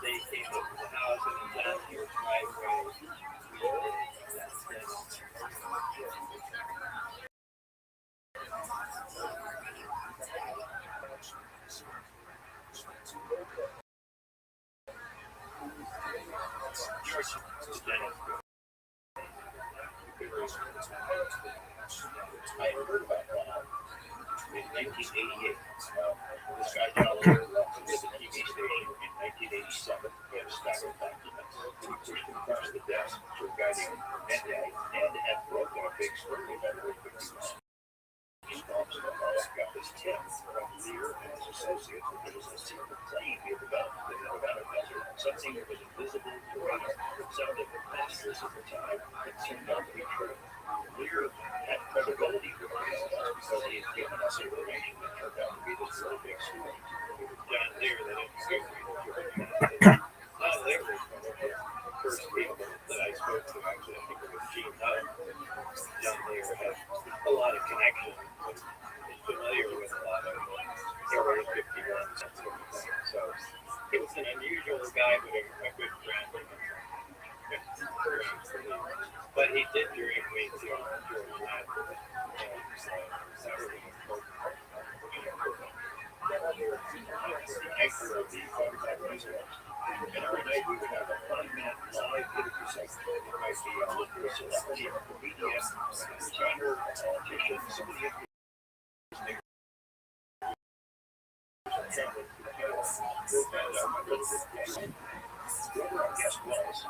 they came up to the house and down your driveway. I heard about that in 1988. This guy John Lewis was at the TV station in 1987. He had a stack of documents. He pushed them across the desk to a guy named Ned and broke on a big story about Area 51. He got this tip from Lear and his associates that there was a secret plane he had developed in the Nevada desert, something that was invisible to radar. It sounded preposterous at the time. It turned out to be true. Lear had credibility with his because he had given us information that turned out to be this really big story. John Lear, that they were the first people that I spoke to, actually, I think it was Gene Hunt. John Lear had a lot of connections. He's familiar with a lot of Area 51 and that sort of thing. So he was an unusual guy, but a good friend. But he did dream me to George Ladd. Anchor of the photograph reservoir. And every night we would have a 5-minute live interview segment. It might be a local celebrity, a comedian, a designer, a politician, somebody in whoever our guest was,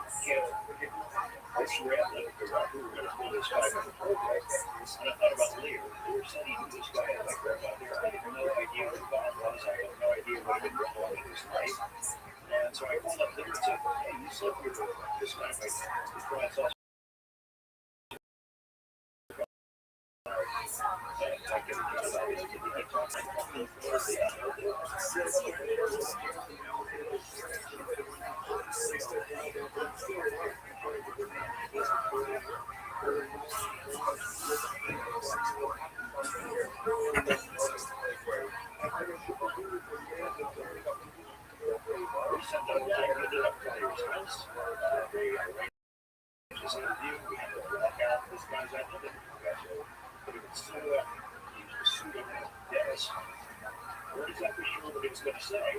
I scrambled to figure out who we were going to pull this guy from the program. And I thought about Lear. They were sending this guy as I grabbed out there. I had no idea what Bob was. I had no idea what had been wrong in his life. And so I called up Lear and said, hey, you said you were this guy. Before I saw house. They arranged this interview. We had to walk out. This guy's out there. We got to put him in suit up. He was the suit up at the desk. We weren't exactly sure what he was going to say.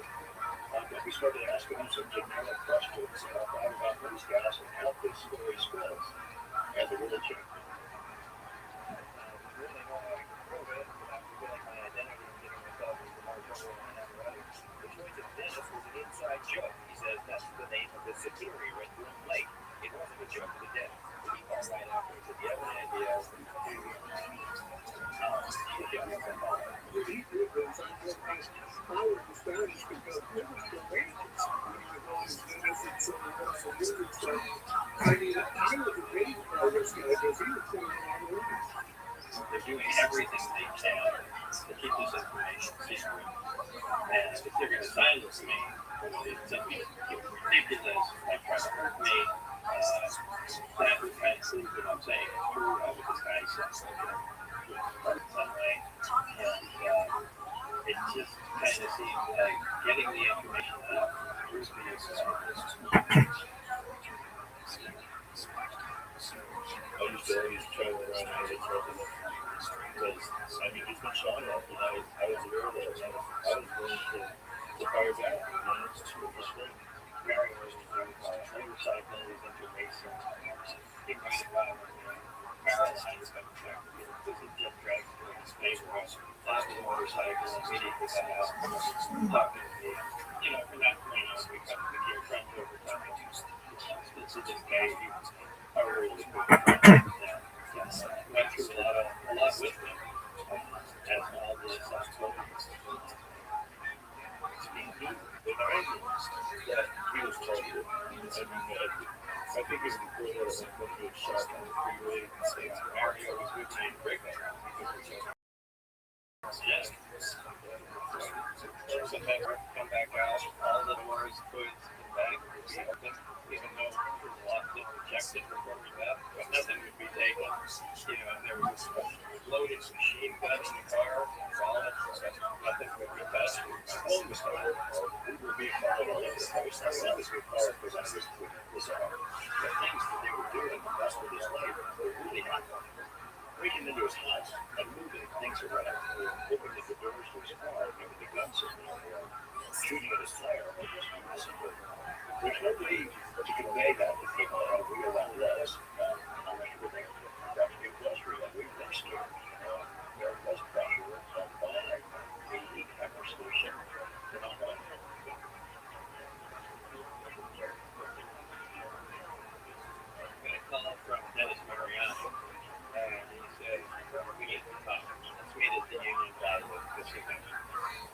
But we started asking him some generic questions about these guys and how this story spells as a little chick. Really know how to prove it without revealing my identity and getting myself into more trouble than I ever ready. The choice of Dennis was an inside joke. He says that's the name of the superior at Groom Lake. It wasn't a joke to the dead. He called right after and said, "You have an idea?" They're doing everything they can to keep this information secret. And if they're going to silence me, it's something ridiculous, like trying to hurt me, that would kind of prove that I'm saying it's true. I would just kind of say some way. And it just kind of seems like getting the information out is being suspicious. I used to always travel around and get trouble because, I mean, he's been shot at, and I was aware of it, and I was willing to fire back, and it's too frustrating. Mary was motorcycle, was into racing, he might have got paralyzed by the fact that because he just dragged through his neighborhood, off the motorcycle, immediately got out, talking to me, from that point on, we became friends over time. This is this guy, he was a really good friend. Went through a lot with him as all this unfolded. Yeah, he was terrible. I think it was before that when he was shot on the freeway in the States. Mario was with me in breakdown. Yes. Sometimes we come back out, all the doors, hoods, and bags would be open, even though it was locked and rejected before we left, but nothing would be taken. And there was a loaded machine gun in the car, wallets, nothing would be touched. My phone was gone. We were being followed all over the place. I said this would fall because I was bizarre. The things that they were doing the rest of his life were really happening. Breaking into his house and moving things around, opening the doors to his car, maybe the guns in there, shooting at his tire. There's no way to convey that to people how real that was. How much of it it was real. We were scared. There was pressure on the camera station. They're not going to get a call from Dennis Mariano. And he said, we need to talk. Let's meet at the Union Plaza this evening.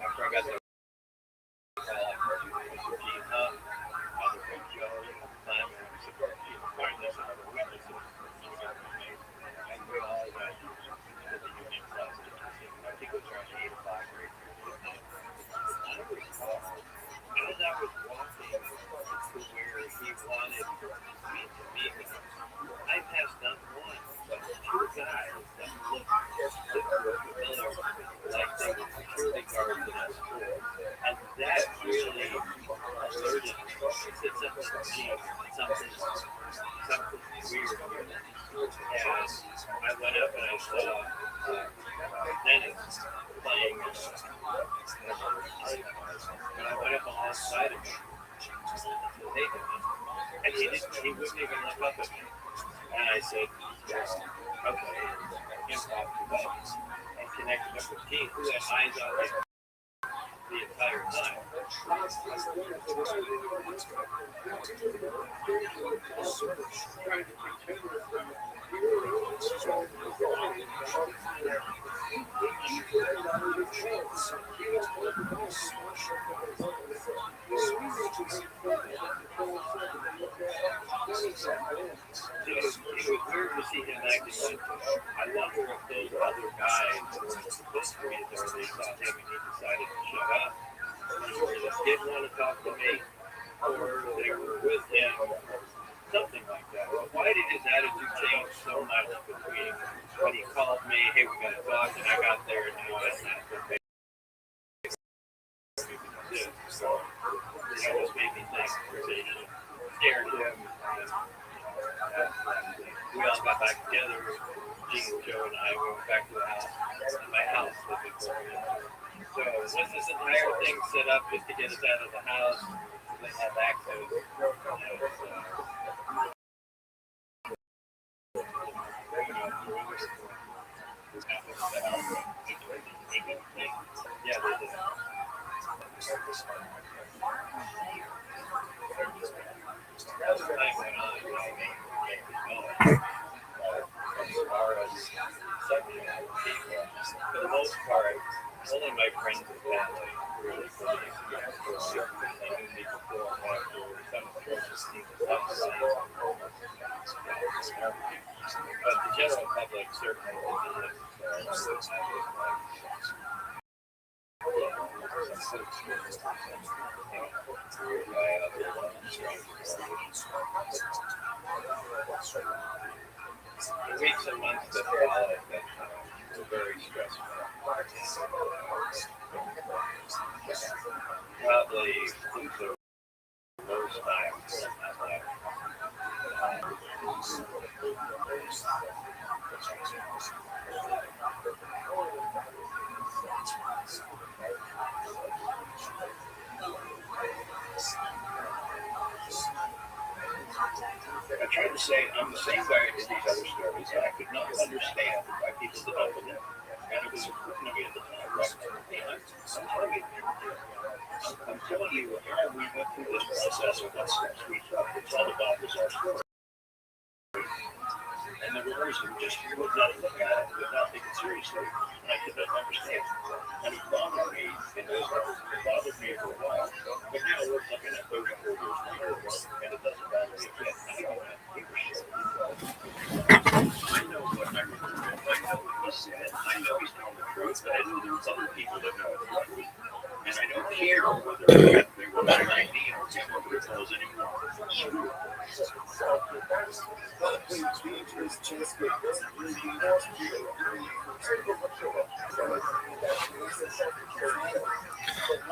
After I got the call, I heard Mr. Gene Huff, other friend Joe, time and support you. Find this and other witnesses. And we all went to the Union Plaza this evening. I think it was around 8 o'clock or 8:30. As I was walking to where he wanted me to meet him, I passed not one, but two guys that looked familiar, like they were security guards in a school. And that really alerted me. It said something weird here. And I went up and I saw Dennis playing. And I went up alongside him to take him. And he wouldn't even look up at me. And I said, okay, improv device, and connected up with Keith, who had eyes on him the entire time. It was weird to see him acting like I wonder if those other guys were supposed to be there, they saw him and he decided to shut up. Or they didn't want to talk to me, or they were with him, or something like that. But why did his attitude change so much between when he called me, hey, we got to talk, and I got there, and now it's not okay. So, it just made me think, scared him. We all got back together. Gene, Joe, and I went back to the house. My house was in Florida. So once this entire thing set up just to get us out of the house, they have access. Yeah, they did. As time went on, for the most part, only my friends and family really believed me. They knew me before and after some of the closest people outside. But the general public certainly did not. The weeks and months that followed were very stressful. Probably the worst time in my life. I tried to say I'm the same guy as these other stories, and I could not understand why people did not believe it. And it was important to me at the time, right? I'm telling you, how we went through this process and what steps we took. It's all about was our story. And the rumors just would not look at it, would not take it seriously. And I could not understand. And it bothered me, and it bothered me for a while. But now we're looking at 34 years later, and it doesn't bother me again. I don't give a shit. I know what I remember. I know what he said. I know he's telling the truth, but I know there's other people that know the truth. And I don't care whether they were my ID or whether it was anymore.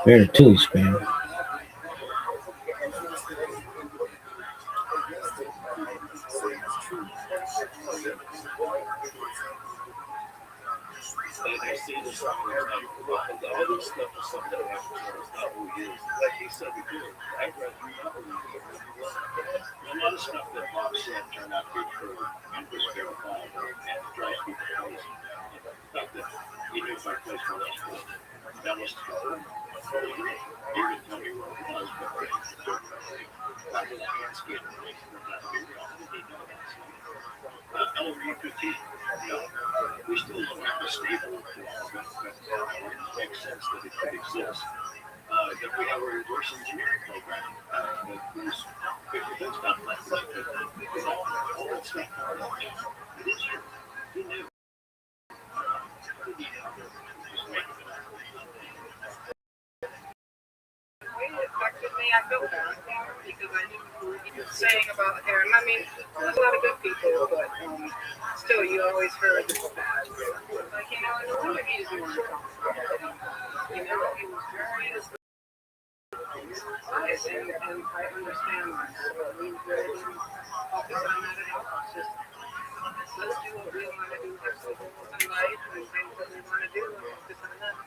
Where to, man? They see this all this stuff is something that happens when it's not who he is. Like he said before, I'd rather not believe it. A lot of stuff that Bob said turned out to be true and was verified and drives people crazy. Stuff that he knew my place for that was. That was true. He didn't tell me where it was, but I was scared of it. LRUPT, we still don't have a stable but it makes sense that it could exist. That we have a reverse engineering program that is 50 things not like all that stuff. It is true. He knew. It affected me. I felt bad because I knew what he was saying about him. I mean, there's a lot of good people, but still, you always heard the bad. Like, you know, in the room, he didn't want to talk about it. You know, he was very nice, and I understand that. So we really focus on that at all. It's just, let's do what we want to do. Let's live in life and things that we want to do and focus on that.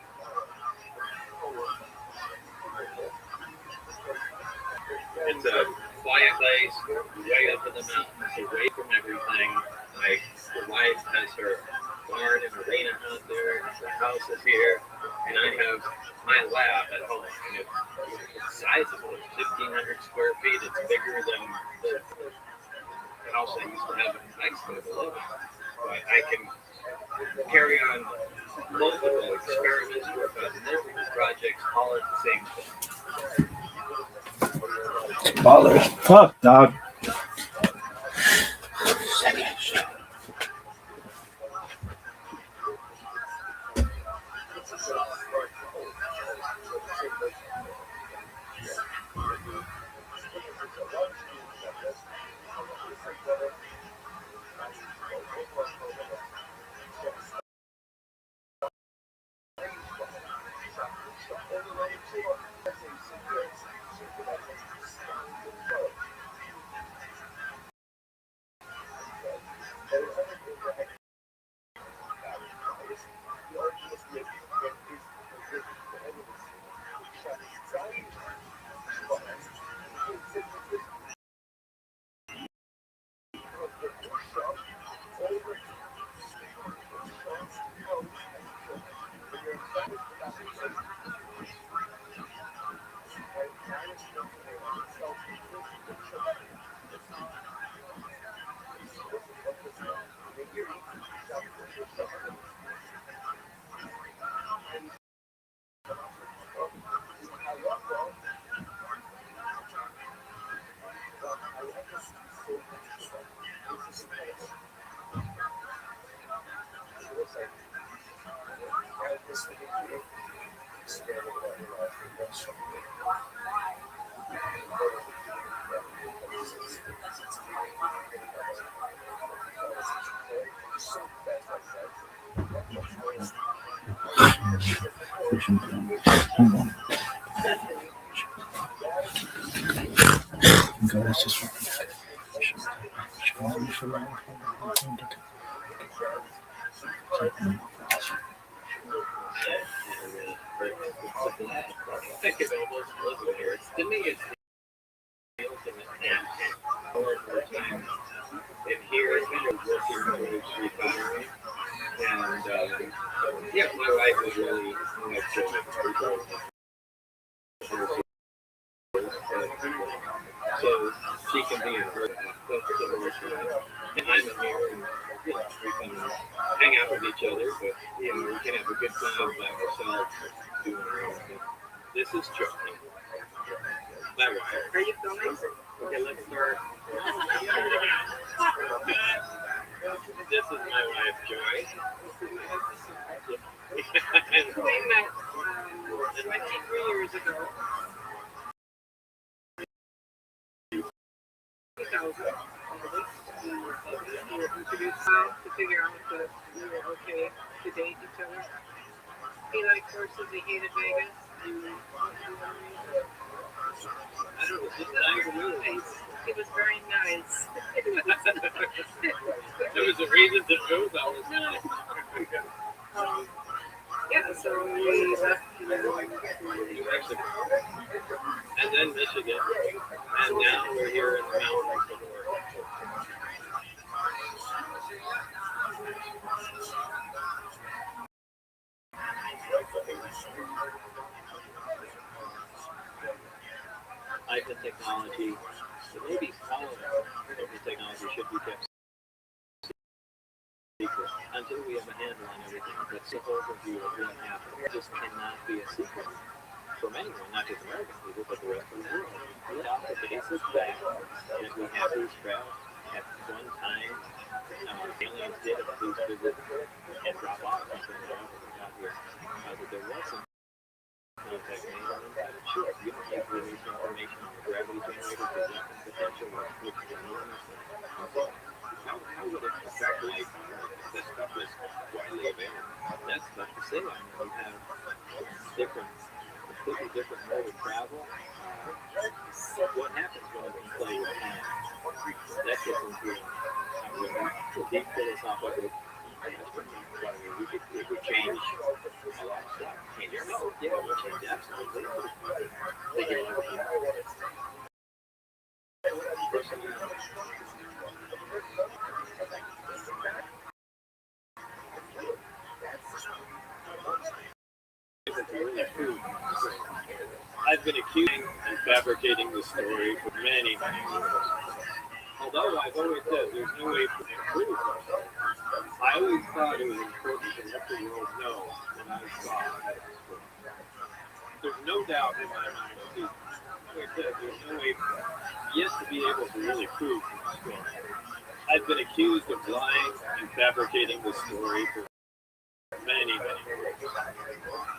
It's a quiet place, way up in the mountains, away from everything. Like, the wife has her barn and arena out there, the house is here, and I have my lab at home. And it's sizable, it's 1,500 square feet. It's bigger than the house I used to have in high school below. I can carry on multiple experiments, work on multiple projects, all at the same time. Baller as fuck, dog. To me, it's the ultimate end. And here, it's kind of working towards recovery. And yeah, my wife was really so she can be in her situation. And I'm in here, and you know, we can hang out with each other, but you know, we can have a good time by ourselves doing our own thing. This is Chucky. My wife. Are you filming? Okay, let's start. This is my wife, Joy. We met 23 years ago. 2000. We were introduced to figure out that we were okay to date each other. He liked horses, he hated Vegas. I don't know, just nice. He was very nice. There was a reason to move, I was nice. Yeah, so we left New Mexico, and then Michigan, and now we're here in the mountains of Oregon. Life and technology, maybe some of the technology should be kept secret until we have a handle on everything. That's the overview of what happened. It just cannot be a secret from anyone, not just American people, but the rest of the world. Put out the basic fact that we have these crowds at one time. Aliens did a police visit and drop off something that we got here. That there was some contact made on them. Sure, you don't have release information on the gravity generator, the weapon potential, which is enormous. How would it affect life? This stuff is widely available. That's not to say on you have completely different mode of travel. What happens when you play with time? That gets into a deep philosophical. We could change a lot of stuff. Change your mode. Yeah, we'll change absolutely. I've been accusing and fabricating the story for many, many years. Although I've always said there's no way to prove it, I always thought it was important to let the world know that I saw it. There's no doubt in my mind, like I said, there's no way yet to be able to really prove the story. I've been accused of lying and fabricating the story for many, many years.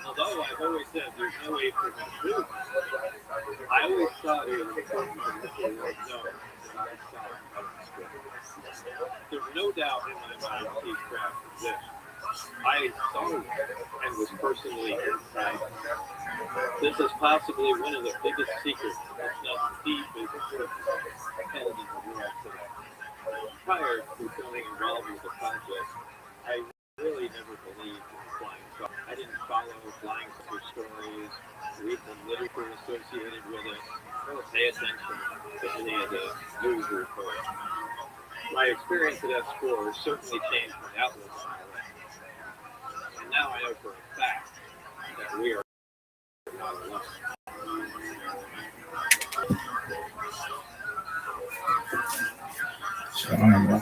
Although I've always said there's no way for me to prove it, I always thought it was important to let the world know that I saw it. There's no doubt in my mind that these crafts exist. I saw it and was personally inside. This is possibly one of the biggest secrets, if not the biggest secret held in the world today. Prior to becoming involved with the project, I really never believed in flying saucers. I didn't follow flying saucer stories, read the literature associated with it, or pay attention to any of the news reports. My experience at S4 certainly changed my outlook on my life. And now I know for a fact that we are not alone. So, I don't know.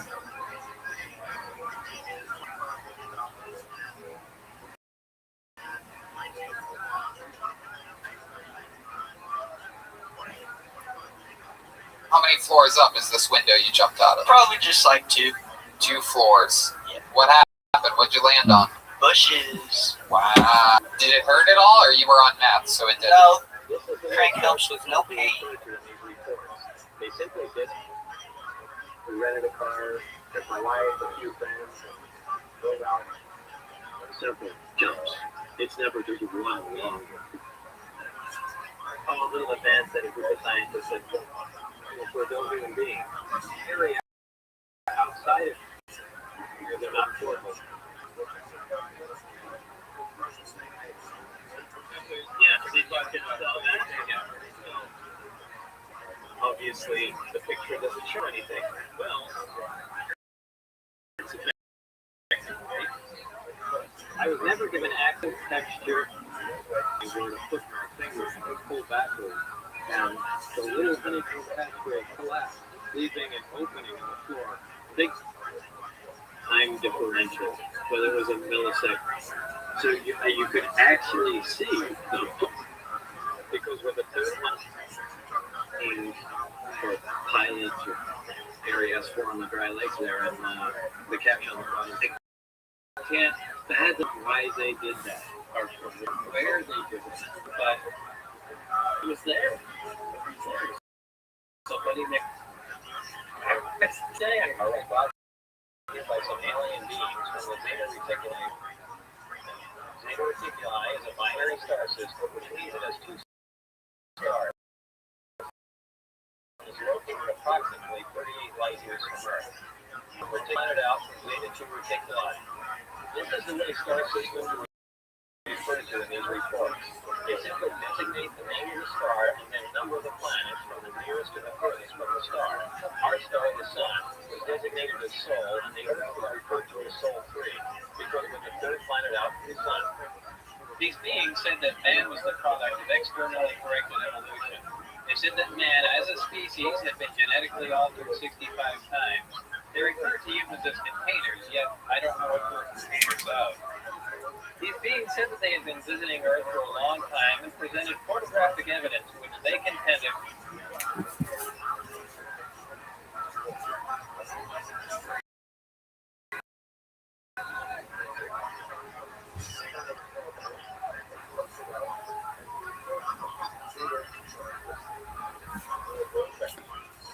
How many floors up is this window you jumped out of? Probably just like 2. 2 floors. Yeah. What happened? What'd you land on? Bushes. Wow. Did it hurt at all, or you were on meth, so it didn't? No. Crank helps with no pain. They simply did. We rented a car, took my wife, a few friends, and drove out several jumps. It's never just one long. A little advanced that a group of scientists said, we're those human beings. Area outside of here, they're not portable. Yeah, they fucking sell that. Yeah. Obviously, the picture doesn't show anything. Well, it's effective, right? I was never given active texture. You were to put my finger and pull backwards, and the little honeycomb patchwork collapsed, leaving an opening in the floor. Big time differential, whether it was a millisecond. So you could actually see them, because with the third one, or pilot or Area S4 on the dry legs there, and the caption on the bottom. They can't fathom why they did that, or where they did it, but it was there. Somebody next day, I was by some alien beings from the Zeta Reticuli. Zeta Reticuli is a binary star system, which means it has 2 stars. Is located approximately 38 light years from Earth. We're taking it out from Zeta to Reticuli. This is the way star system referred to in these reports. They simply designate the name of the star and then number the planets from the nearest to the furthest from the star. Our star, the Sun, was designated as Sol, and the Earth was referred to as Sol 3 because we're the third planet out from the Sun. These beings said that man was the product of externally corrected evolution. They said that man, as a species, had been genetically altered 65 times. They refer to humans as containers, yet I don't know what they're containers of. These beings said that they had been visiting Earth for a long time and presented photographic evidence which they contended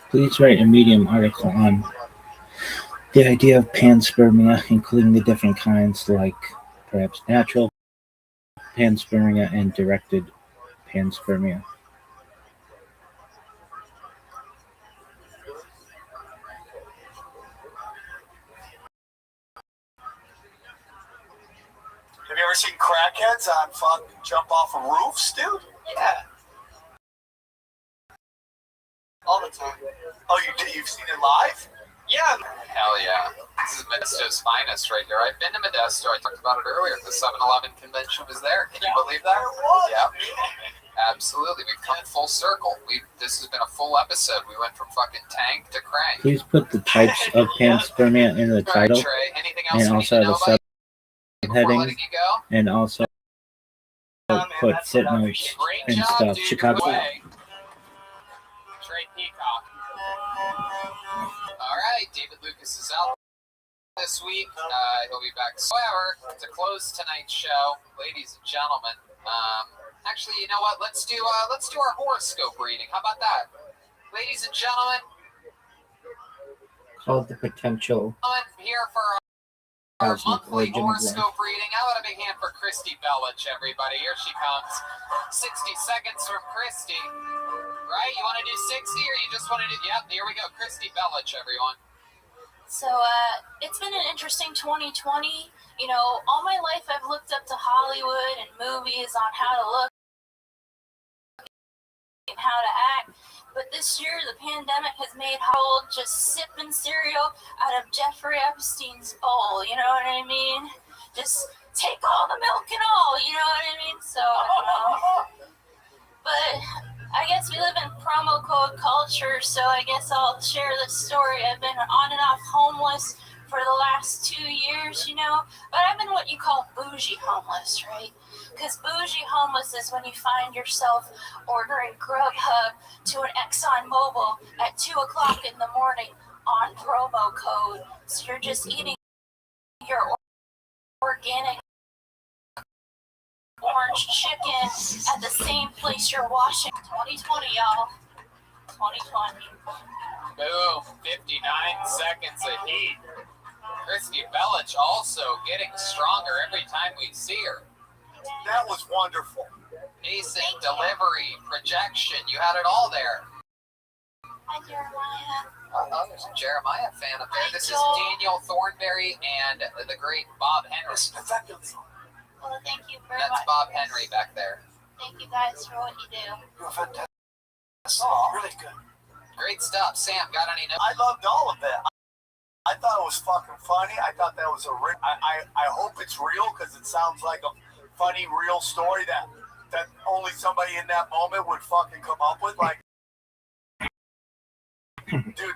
please write a Medium article on the idea of panspermia, including the different kinds, like perhaps natural panspermia and directed panspermia. Have you ever seen crackheads on fucking jump off of roofs, dude? Yeah. All the time. Oh, you've seen it live? Yeah. Hell yeah. This is Modesto's finest right here. I've been to Modesto. I talked about it earlier. The 7-Eleven convention was there. Can you believe that? Yeah. Absolutely. We've come full circle. This has been a full episode. We went from fucking tank to crank. Please put the types of panspermia in the title, Trey, anything else and also the subheadings, and also put footnotes and stuff. Chicago. Trey Peacock. All right, David Lucas is out this week. He'll be back. However, to close tonight's show, ladies and gentlemen, actually, you know what? Let's do our horoscope reading. How about that, ladies and gentlemen? Called the potential. Here for our monthly horoscope reading. I want a big hand for Christy Bellich, everybody. Here she comes. 60 seconds from Christy. Right? You want to do 60 or you just want to do... Yep, here we go. Christy Bellich, everyone. So, it's been an interesting 2020. You know, all my life I've looked up to Hollywood and movies on how to look and how to act. But this year, the pandemic has made Harold just sipping cereal out of Jeffrey Epstein's bowl. You know what I mean? Just take all the milk and all. You know what I mean? So, I don't know. But I guess we live in promo code culture, so I guess I'll share this story. I've been on and off homeless for the last 2 years, you know, but I've been what you call bougie homeless, right? Because bougie homeless is when you find yourself ordering Grubhub to an Exxon Mobil at 2 o'clock in the morning on promo code. So you're just eating your organic orange chicken at the same place you're washing. 2020, y'all. 2020. Boom, 59 seconds of heat. Christy Belich also getting stronger every time we see her. That was wonderful. Pacing, delivery, projection, you had it all there. Hi, Jeremiah. Oh, there's a Jeremiah fan up there. This is Daniel Thornberry and the great Bob Henry. Well, thank you very That's much. Bob Henry back there. Thank you guys for what you do. You're fantastic. Oh, really good. Great stuff. Sam, got any notes? I loved all of that. I thought it was fucking funny. I thought that was I hope it's real because it sounds like a funny, real story that only somebody in that moment would fucking come up with. Like, dude,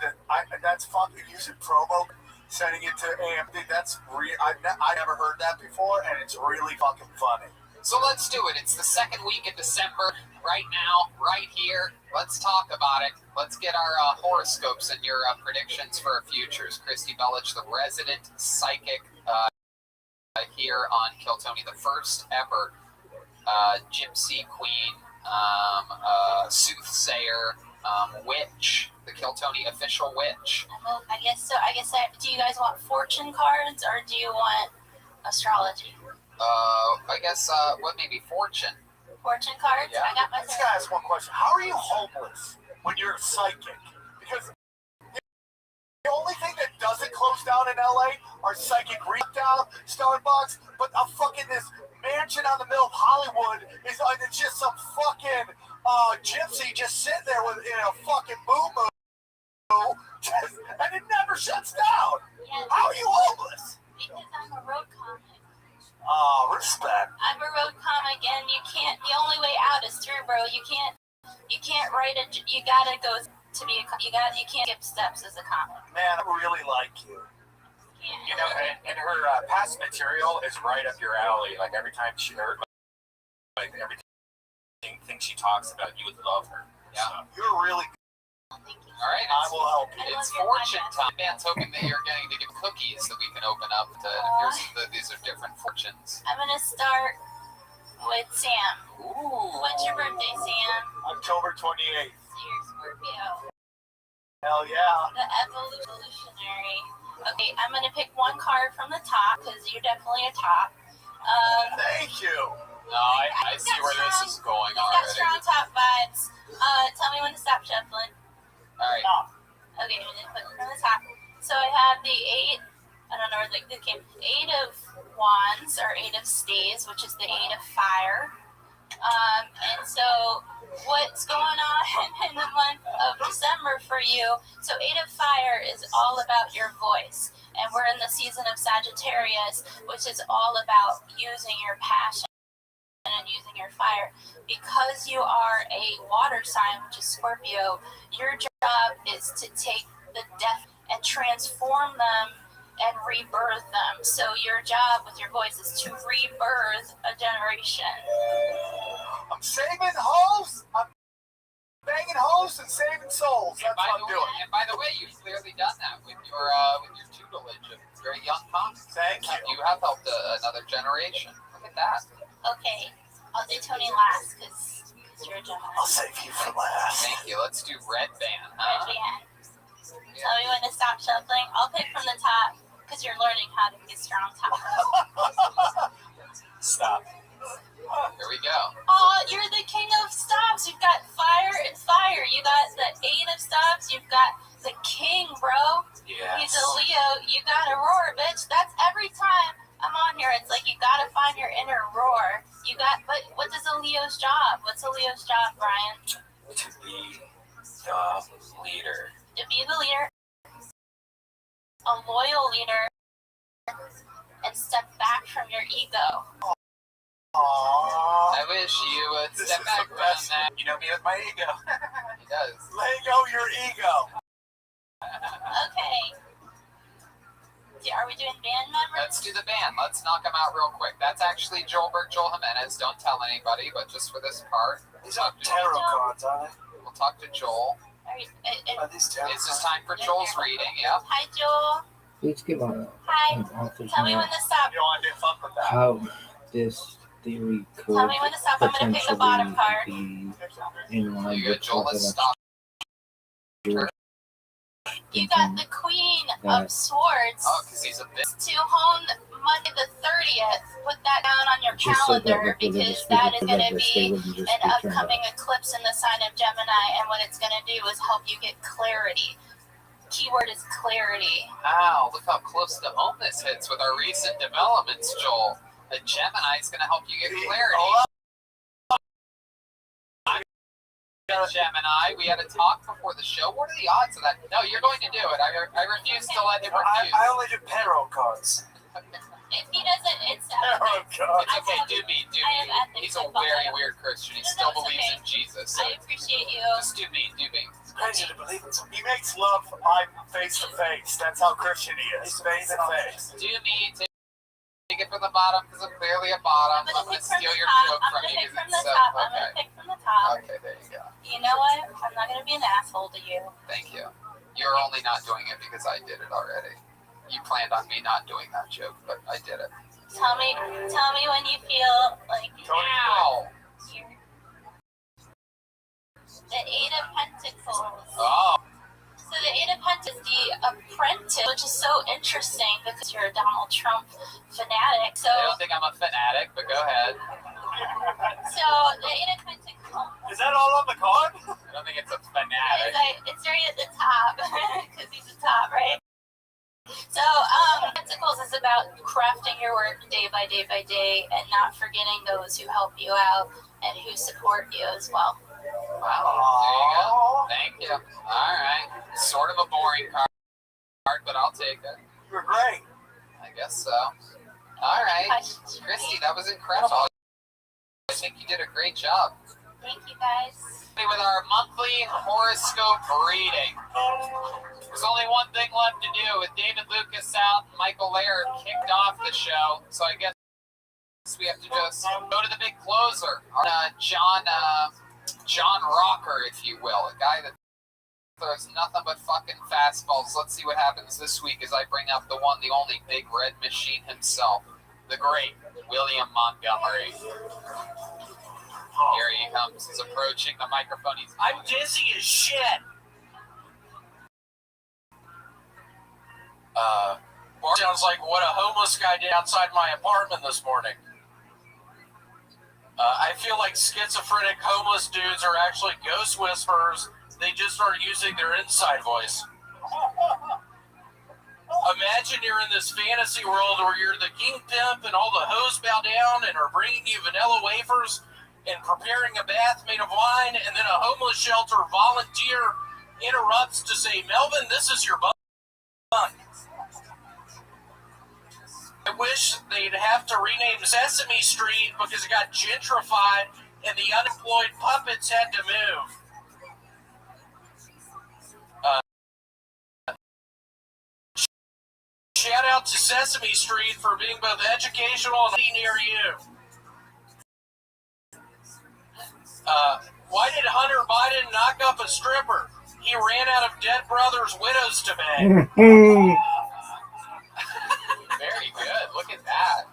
that's fucking using promo, sending it to AMD. That's real. I never heard that before, and it's really fucking funny. So let's do it. It's the second week in December. Right now, right here. Let's talk about it. Let's get our horoscopes and your predictions for our futures. Christy Belich, the resident psychic here on Kill Tony, the first ever gypsy queen, soothsayer, witch, the Kill Tony official witch. I guess so. Do you guys want fortune cards or do you want astrology? I guess, what maybe fortune? Fortune cards? Yeah. I got my. I just gotta ask one question. How are you homeless when you're psychic? Because the only thing that doesn't close down in LA are psychic down, Starbucks, but a fucking this mansion on the middle of Hollywood is it's just some fucking gypsy just sitting there with a fucking boo-boo, and it never shuts down. Yeah, how are you homeless? Because I'm a road comic. Respect. I'm a road comic, and you can't. The only way out is through, bro. You can't write a. You gotta go to be. You can't skip steps as a comic. Man, I really like you. Yeah. You know, and her past material is right up your alley. Like every time she heard, like everything she talks about, you would love her. Yeah. You're really good. All right, I will help you. It's fortune time. Man's hoping that you're going to give cookies that we can open up. These are different fortunes. I'm gonna start with Sam. Ooh. What's your birthday, Sam? October 28th. So you're Scorpio. Hell yeah. The evolutionary. Okay, I'm gonna pick one card from the top because you're definitely a top. Thank you. No, I see where this is going Got already. strong top vibes. Tell me when to stop shuffling. All right. Okay, I'm gonna put it from the top. So I have the 8. I don't know where it came. 8 of Wands or 8 of Staves, which is the 8 of Fire. And so what's going on in the month of December for you? So 8 of Fire is all about your voice. And we're in the season of Sagittarius, which is all about using your passion and using your fire. Because you are a water sign, which is Scorpio, your job is to take the death and transform them and rebirth them. So your job with your voice is to rebirth a generation. I'm saving hoes. I'm banging hoes and saving souls. That's what I'm doing. And by the way, you've clearly done that with your tutelage of very young comics. Thank you. You have helped another generation. Look at that. Okay, I'll do Tony last because you're a Gemini. I'll save you for last. Thank you. Let's do Red Band. Red Band. Tell me when to stop shuffling. I'll pick from the top because you're learning how to be a strong top. Stop. Here we go. Oh, you're the king of stops. You've got fire and fire. You got the 8 of stops. You've got the king, bro. Yes. He's a Leo. You gotta roar, bitch. That's every time I'm on here. It's like you gotta find your inner roar. But what is a Leo's job? What's a Leo's job, Brian? To be the leader. To be the leader, a loyal leader, and step back from your ego. Aww. I wish you would This step is back the from best. that. You know me with my ego. He does. Let go your ego. Okay. Are we doing band members? Let's do the band. Let's knock them out real quick. That's actually Joel Jimenez. Don't tell anybody, but just for this part. These are tarot cards, aren't they? We'll talk to Joel. Are these tarot It's just time for Joel's reading, yep. Hi, Joel. Please give an Hi. author's Tell me when note to stop. You know, I didn't fuck with that. how this theory could Tell me when to stop. I'm going to pick the bottom card. be in line You with good, Joel? Let's stop. You got the Queen of Swords. Oh, because he's a bit. To hone Monday the 30th, put that down on your Just so that calendar the religious because that is people going to that they be wouldn't just an be turned upcoming off. eclipse in the sign of Gemini, and what it's going to do is help you get clarity. Keyword is clarity. Wow, look how close to home this hits with our recent developments, Joel. The Gemini is going to help you get clarity. Gemini, we had a talk before the show. What are the odds of that? No, you're going to do it. I refuse to let him refuse. I only do tarot cards. If he doesn't, it's Tarot cards. It's okay, do me. He's a very weird Christian. He still believes in Jesus. So I appreciate you. just do me. It's crazy to believe it. He makes love face to face. That's how Christian he is. Face to face. Do me. Take it from the bottom because I'm clearly a bottom. I'm going to steal your joke from you because it's so. I'm going to pick from the top. Okay, there you go. You know what? I'm not going to be an asshole to you. Thank you. You're only not doing it because I did it already. You planned on me not doing that joke, but I did it. Tell me when you feel like Ow! The Eight of Pentacles. Oh. So the Eight of Pentacles is the apprentice, which is so interesting because you're a Donald Trump fanatic. So I don't think I'm a fanatic, but go ahead. So the Eight of Pentacles. Is that all on the card? I don't think it's a fanatic. It's right at the top because he's the top, right? So, Pentacles is about crafting your work day by day by day and not forgetting those who help you out and who support you as well. Wow, there you go. Thank you. All right. Sort of a boring card, but I'll take it. You were great. I guess so. All right. Christy, that was incredible. I think you did a great job. Thank you, guys. With our monthly horoscope reading. There's only one thing left to do. With David Lucas out and Michael Laird kicked off the show, so I guess we have to just go to the big closer. John Rocker, if you will, a guy that throws nothing but fucking fastballs. Let's see what happens this week as I bring up the one, the only Big Red Machine himself, the great William Montgomery. Here he comes. He's approaching the microphone. I'm dizzy as shit. Sounds like what a homeless guy did outside my apartment this morning. I feel like schizophrenic homeless dudes are actually ghost whisperers. They just are using their inside voice. Imagine you're in this fantasy world where you're the king pimp and all the hoes bow down and are bringing you vanilla wafers and preparing a bath made of wine, and then a homeless shelter volunteer interrupts to say, Melvin, this is your bunk. I wish they'd have to rename Sesame Street because it got gentrified and the unemployed puppets had to move. Shout out to Sesame Street for being both educational and near you. Why did Hunter Biden knock up a stripper? He ran out of dead brothers' widows to beg. Very good. Look at that.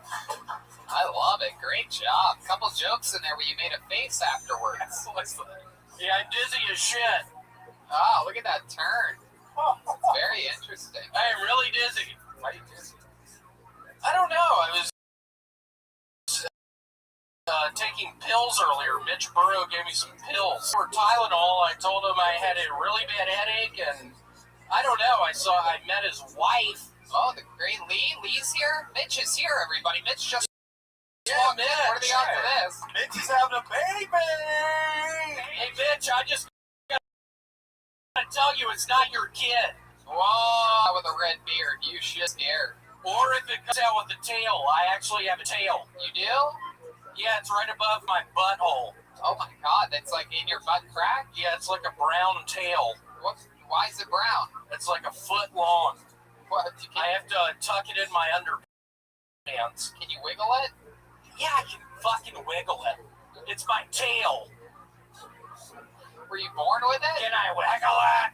I love it. Great job. Couple jokes in there where you made a face afterwards. Yeah, I'm dizzy as shit. Oh, look at that turn. It's very interesting. I am really dizzy. Why are you dizzy? I don't know. I was taking pills earlier. Mitch Burrow gave me some pills. For Tylenol, I told him I had a really bad headache, and I don't know. I met his wife. Oh, the great Lee. Lee's here. Mitch is here, everybody. Mitch just walked in. What are the odds of this? Mitch is having a baby. Hey, Mitch, I just gotta tell you, it's not your kid. Whoa, with a red beard. You should scare. Or if it comes out with a tail. I actually have a tail. You do? Yeah, it's right above my butthole. Oh my god, that's like in your butt crack? Yeah, it's like a brown tail. Why is it brown? It's like a foot long. What? I have to tuck it in my underpants. Can you wiggle it? Yeah, I can fucking wiggle it. It's my tail. Were you born with it? Can I wiggle it?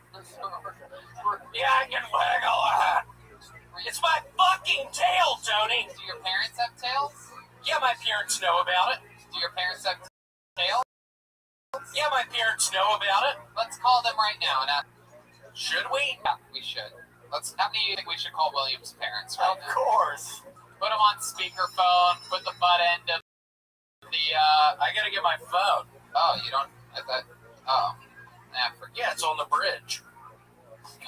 Yeah, I can wiggle it. It's my fucking tail, Tony. Do your parents have tails? Yeah, my parents know about it. Do your parents have tails? Yeah, my parents know about it. Let's call them right now. And should we? Yeah, we should. How many do you think we should call William's parents right now? Of course. Put them on speakerphone. Put the butt end of the. I gotta get my phone. Oh, you don't. Yeah, it's on the bridge.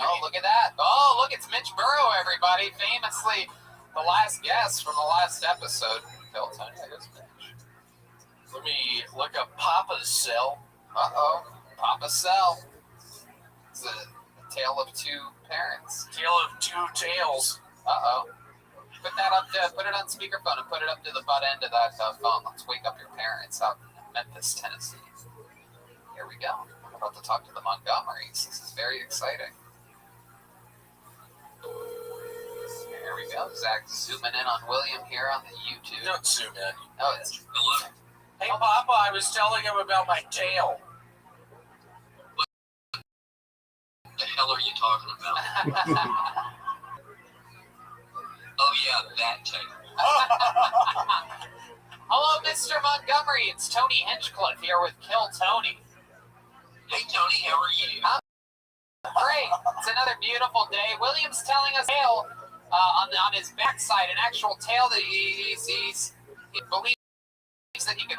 Oh, look at that. Oh, look, it's Mitch Burrow, everybody. Famously, the last guest from the last episode. Phil, Tony, there's Mitch. Let me look up Papa's cell. Uh-oh. Papa's cell. It's a tale of two parents. Tale of two tails. Uh-oh. Put it on speakerphone and put it up to the butt end of that phone. Let's wake up your parents out in Memphis, Tennessee. Here we go. I'm about to talk to the Montgomerys. This is very exciting. Here we go. Zach zooming in on William here on the YouTube. Don't zoom in. Oh, it's hello. Hey, Papa, I was telling him about my tail. What the hell are you talking about? Oh, yeah, that tail. Hello, Mr. Montgomery. It's Tony Hinchcliffe here with Kill Tony. Hey, Tony, how are you? Great. It's another beautiful day. William's telling us tail on his backside, an actual tail that he believes that he can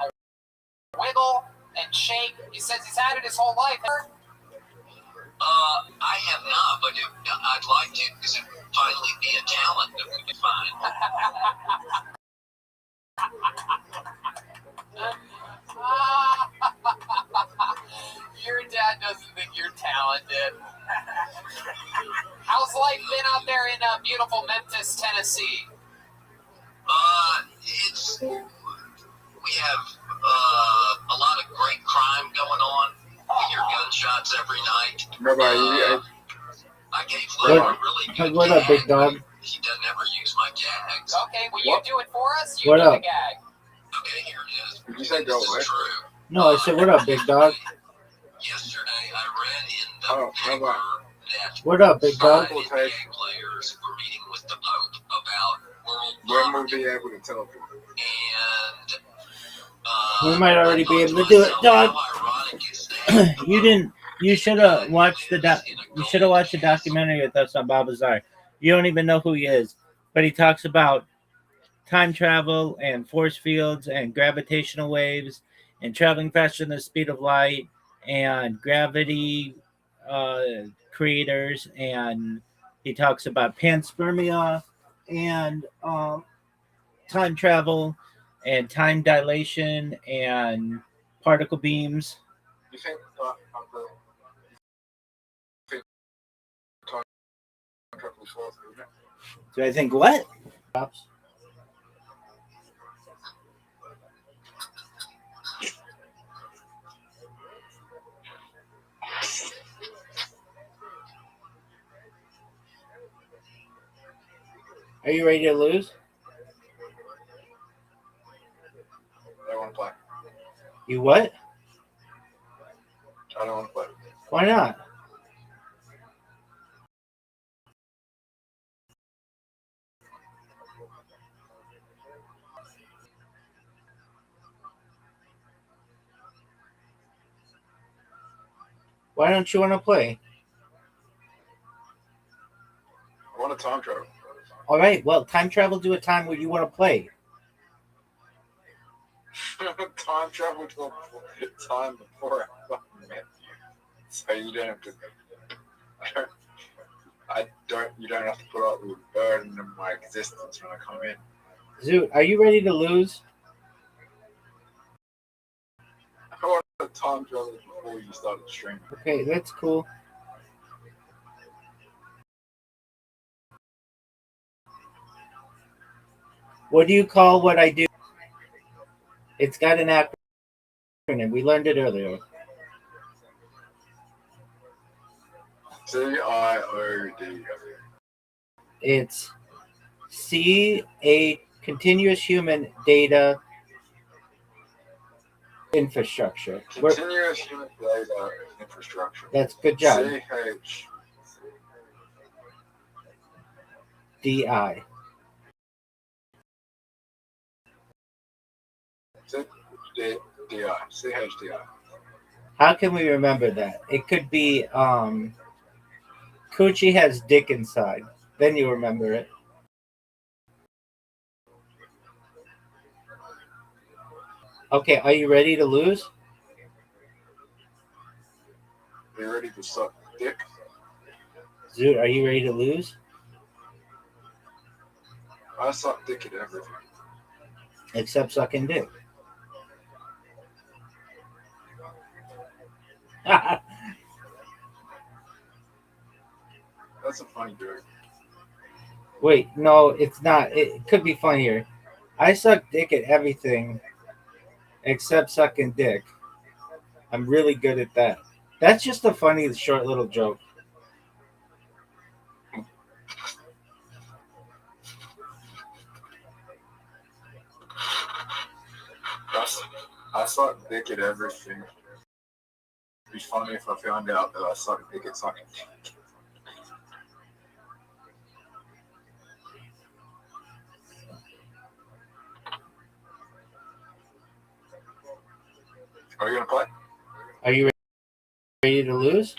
wiggle and shake. He says he's had it his whole life. I have not, but I'd like to, because it would finally be a talent that we could find. Your dad doesn't think you're talented. How's life been out there in beautiful Memphis, Tennessee? We have a lot of great crime going on. We hear gunshots every night. Rabbi, I gave Lil a really good What up, big dog? He doesn't ever use my gags. Okay, will you do it for us? You What do up? the gag. Okay, here it is. Did you say go away? True. No, I said, what up, big dog? Yesterday, I read in the paper that What up, big dog? 5 NBA players were meeting with the Pope about world When poverty. we'll be able to tell people. And We might already be able to do it, dog. You should have watched the documentary with us on Bob Azar. You don't even know who he is, but he talks about time travel and force fields and gravitational waves and traveling faster than the speed of light and gravity creators, and he talks about panspermia and time travel and time dilation and particle beams. You think Do I think what? Are you ready to lose? I don't want to play. You what? I don't want to play. Why not? Why don't you want to play? I want to time travel. All right, well, time travel to a time where you want to play. Time travel to a time before I fucking met you. So you don't have to. You don't have to put up with the burden of my existence when I come in. Zoot, are you ready to lose? I want to time travel before you started streaming. Okay, that's cool. What do you call what I do? It's got an acronym. We learned it earlier. CIOD. It's a continuous human data infrastructure. Continuous human data infrastructure. That's good job. DI. CHDI. How can we remember that? It could be Coochie has dick inside. Then you remember it. Okay, are you ready to lose? Are you ready to suck dick? Zoot, are you ready to lose? I suck dick at everything. Except sucking dick. That's a funny joke. Wait, no, it's not. It could be funnier. I suck dick at everything except sucking dick. I'm really good at that. That's just a funny, short little joke. I suck dick at everything. It'd be funny if I found out that I suck dick at sucking dick. Are you gonna play? Are you ready to lose?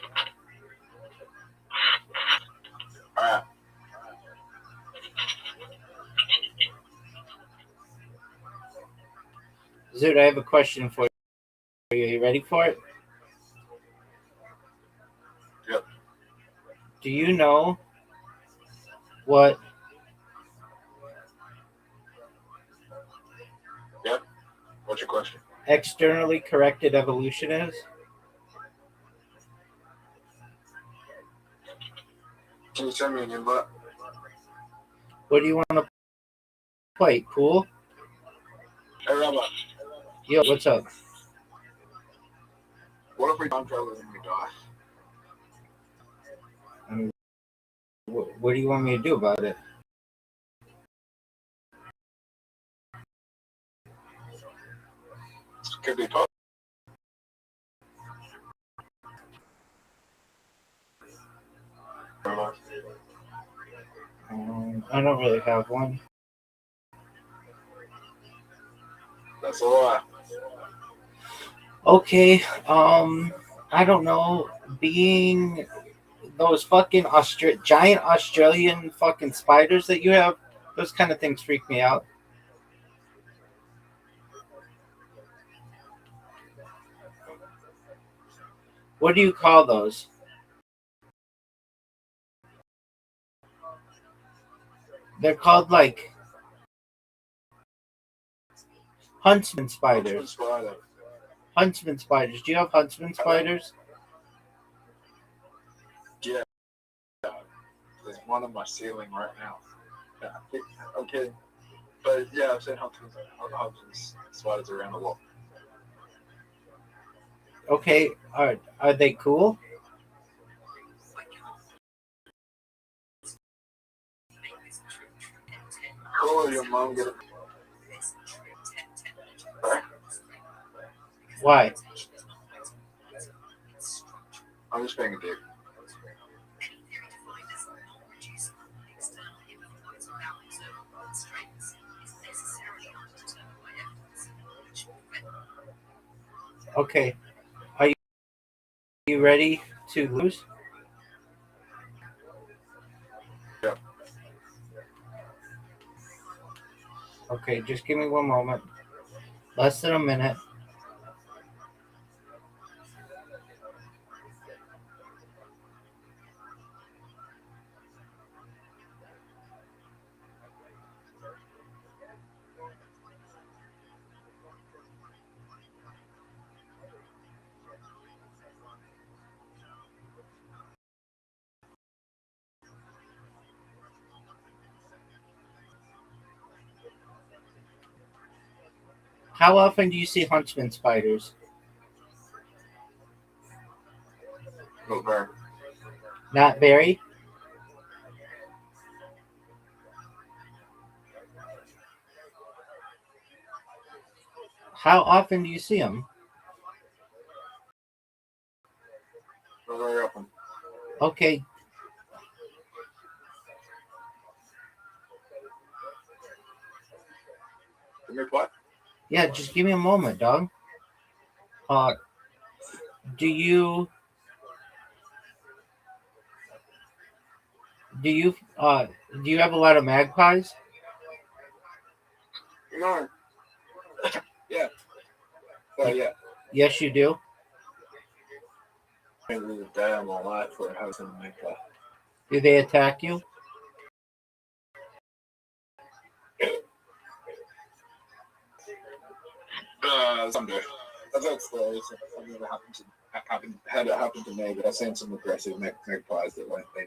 All right. Zoot, I have a question for you. Are you ready for it? Yep. Do you know what? Yep. What's your question? Externally corrected evolution is? Can you send me an invite? What do you want to play? Pool? Hey, Rabbi. Yo, what's up? What if we time travel and we die? I mean, what do you want me to do about it? Could be possible. I don't really have one. That's all right. Okay, I don't know. Being those fucking giant Australian fucking spiders that you have, those kind of things freak me out. What do you call those? They're called like huntsman spiders. Huntsman spiders. Do you have huntsman spiders? Yeah. There's one on my ceiling right now. Yeah. Okay. But yeah, I've seen huntsman spiders around a lot. Okay. Are they cool? Cool, your mom get it. Why? I'm just being a dick. Okay. Are you ready to lose? Yeah. Okay, just give me one moment. Less than a minute. How often do you see huntsman spiders? Not very. Not very? How often do you see them? Not very often. Okay. Give me what? Yeah, just give me a moment, dog. Do you have a lot of magpies? No. Yeah. Yeah. Yes, you do. I was a day of my life where I was in America. Do they attack you? Some do. I've heard stories. I've never had it happen to me, but I've seen some aggressive magpies that won't be.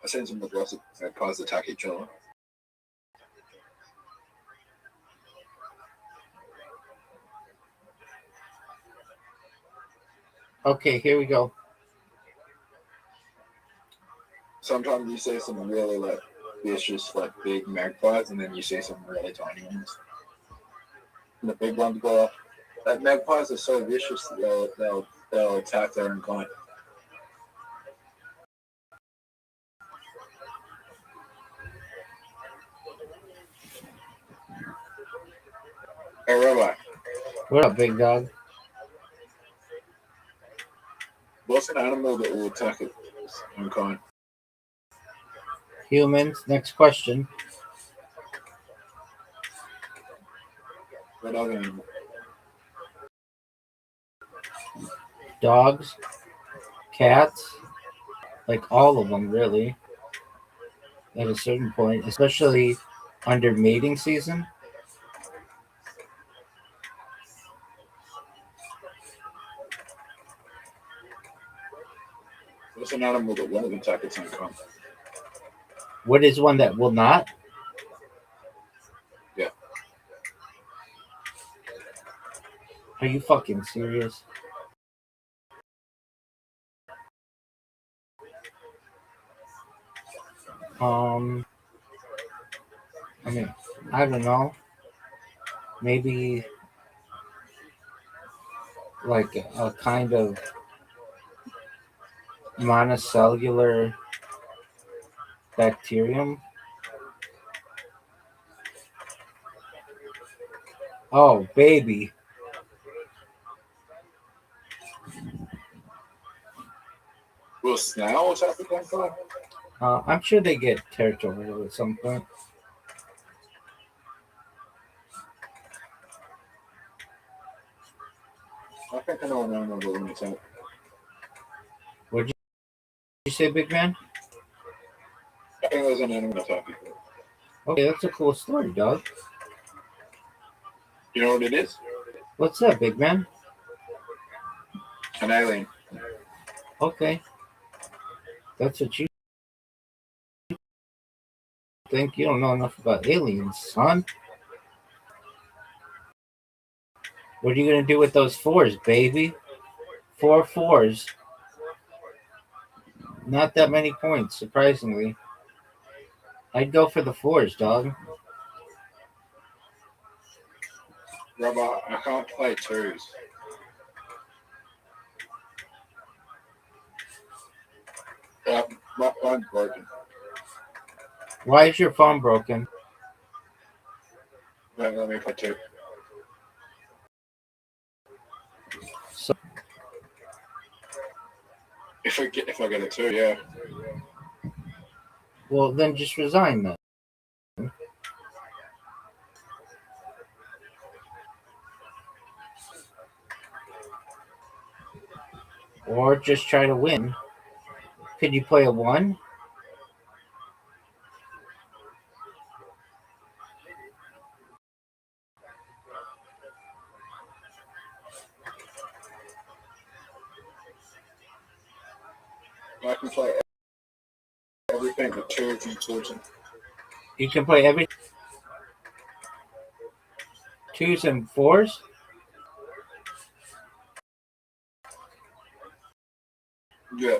I've seen some aggressive magpies attack each other. Okay, here we go. Sometimes you see some really vicious, big magpies, and then you see some really tiny ones. And the big ones go off. Magpies are so vicious that they'll attack their own kind. Hey, Rabbi. What up, big dog? What's an animal that will attack its own kind? Humans. Next question. What other animal? Dogs. Cats. Like all of them, really. At a certain point, especially under mating season. What's an animal that won't attack its own kind? What is one that will not? Yeah. Are you fucking serious? I mean, I don't know. Maybe like a kind of monocellular bacterium. Oh, baby. Will snail attack its own kind? I'm sure they get territorial at some point. I think I know an animal that won't attack. What did you say, big man? I think there's an animal that attack people. Okay, that's a cool story, dog. You know what it is? What's that, big man? An alien. Okay. That's what you think. You don't know enough about aliens, son. What are you going to do with those fours, baby? 4 fours. Not that many points, surprisingly. I'd go for the fours, dog. Rabbi, I can't play twos. My phone's broken. Why is your phone broken? Don't let me play two. So, If I get a two, yeah. well, then just resign then. Or just try to win. Could you play a 1? I can play everything but two of you towards him. You can play every. 2s and 4s? Yeah.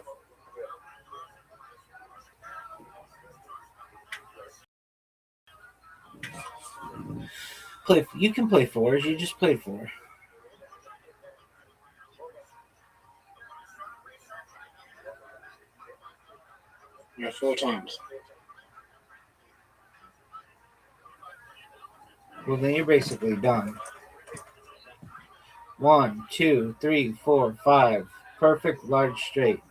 You can play 4s. You just played 4. Yeah, 4 times. Well, then you're basically done. 1, 2, 3, 4, 5. Perfect large straight.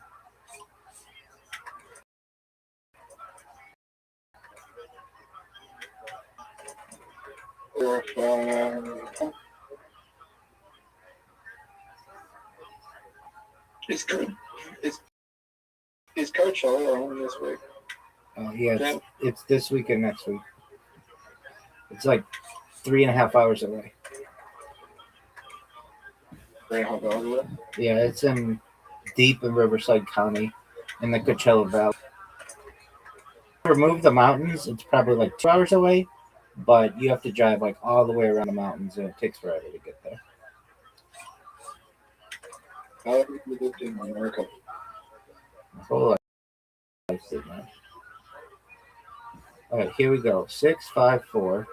Or if it's good. It's Coachella on this week. Oh yeah, it's this week and next week. It's like 3.5 hours away. 3.5 hours away? Yeah, it's in deep in Riverside County in the Coachella Valley. Remove the mountains, it's probably like 2 hours away, but you have to drive like all the way around the mountains and it takes forever to get there. How have you lived in America? My whole life did that. All right, here we go. 6, 5, 4.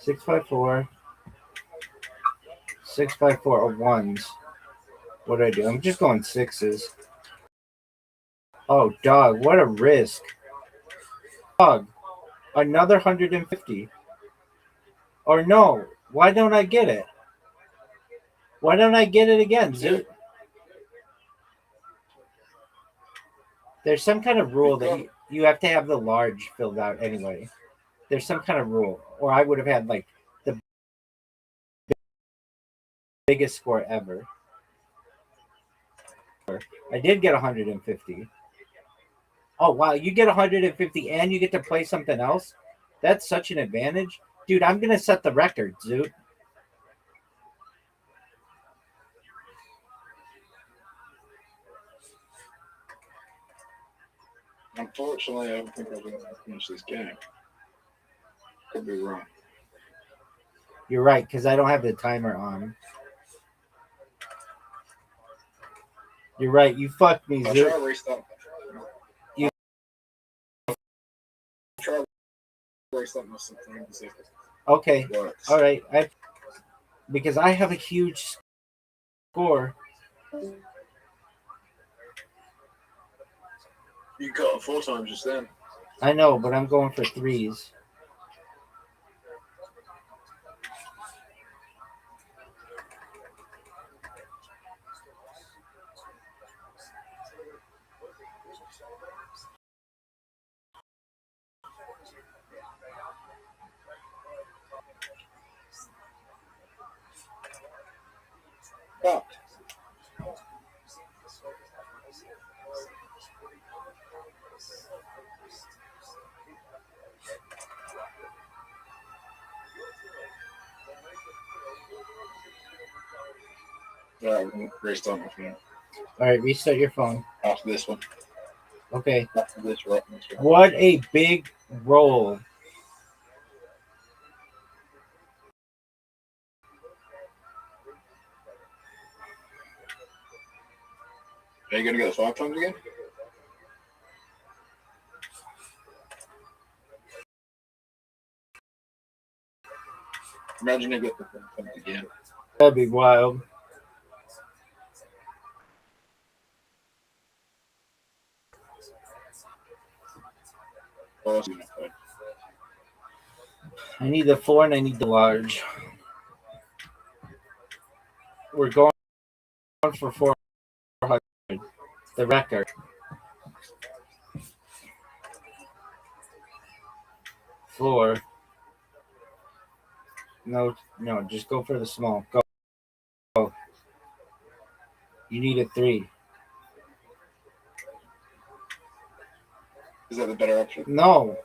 6, 5, 4. 6, 5, 4 are 1s. What do I do? I'm just going 6s. Oh, dog, what a risk. Dog, another 150. Or no, why don't I get it? Why don't I get it again, Zoot? There's some kind of rule that you have to have the large filled out anyway. There's some kind of rule. Or I would have had like the biggest score ever. I did get 150. Oh, wow. You get 150 and you get to play something else? That's such an advantage. Dude, I'm going to set the record, Zoot. Unfortunately, I don't think I'm going to finish this game. Could be wrong. You're right, because I don't have the timer on. You're right. You fucked me, I'll Zoot. try to restart. Try to restart my something and see if it Okay. works. All right. Because I have a huge score. You got it 4 times just then. I know, but I'm going for 3s. Fucked. Alright, we'll restart my phone. All right, restart your phone. After this one. Okay. After this, right? What a big roll. Are you going to get the 5 times again? Imagine you get the 5 times again. That'd be wild. I need the 4 and I need the large. We're going for 400. The record. 4. No, just go for the small. Go. You need a 3. Is that the better option? No.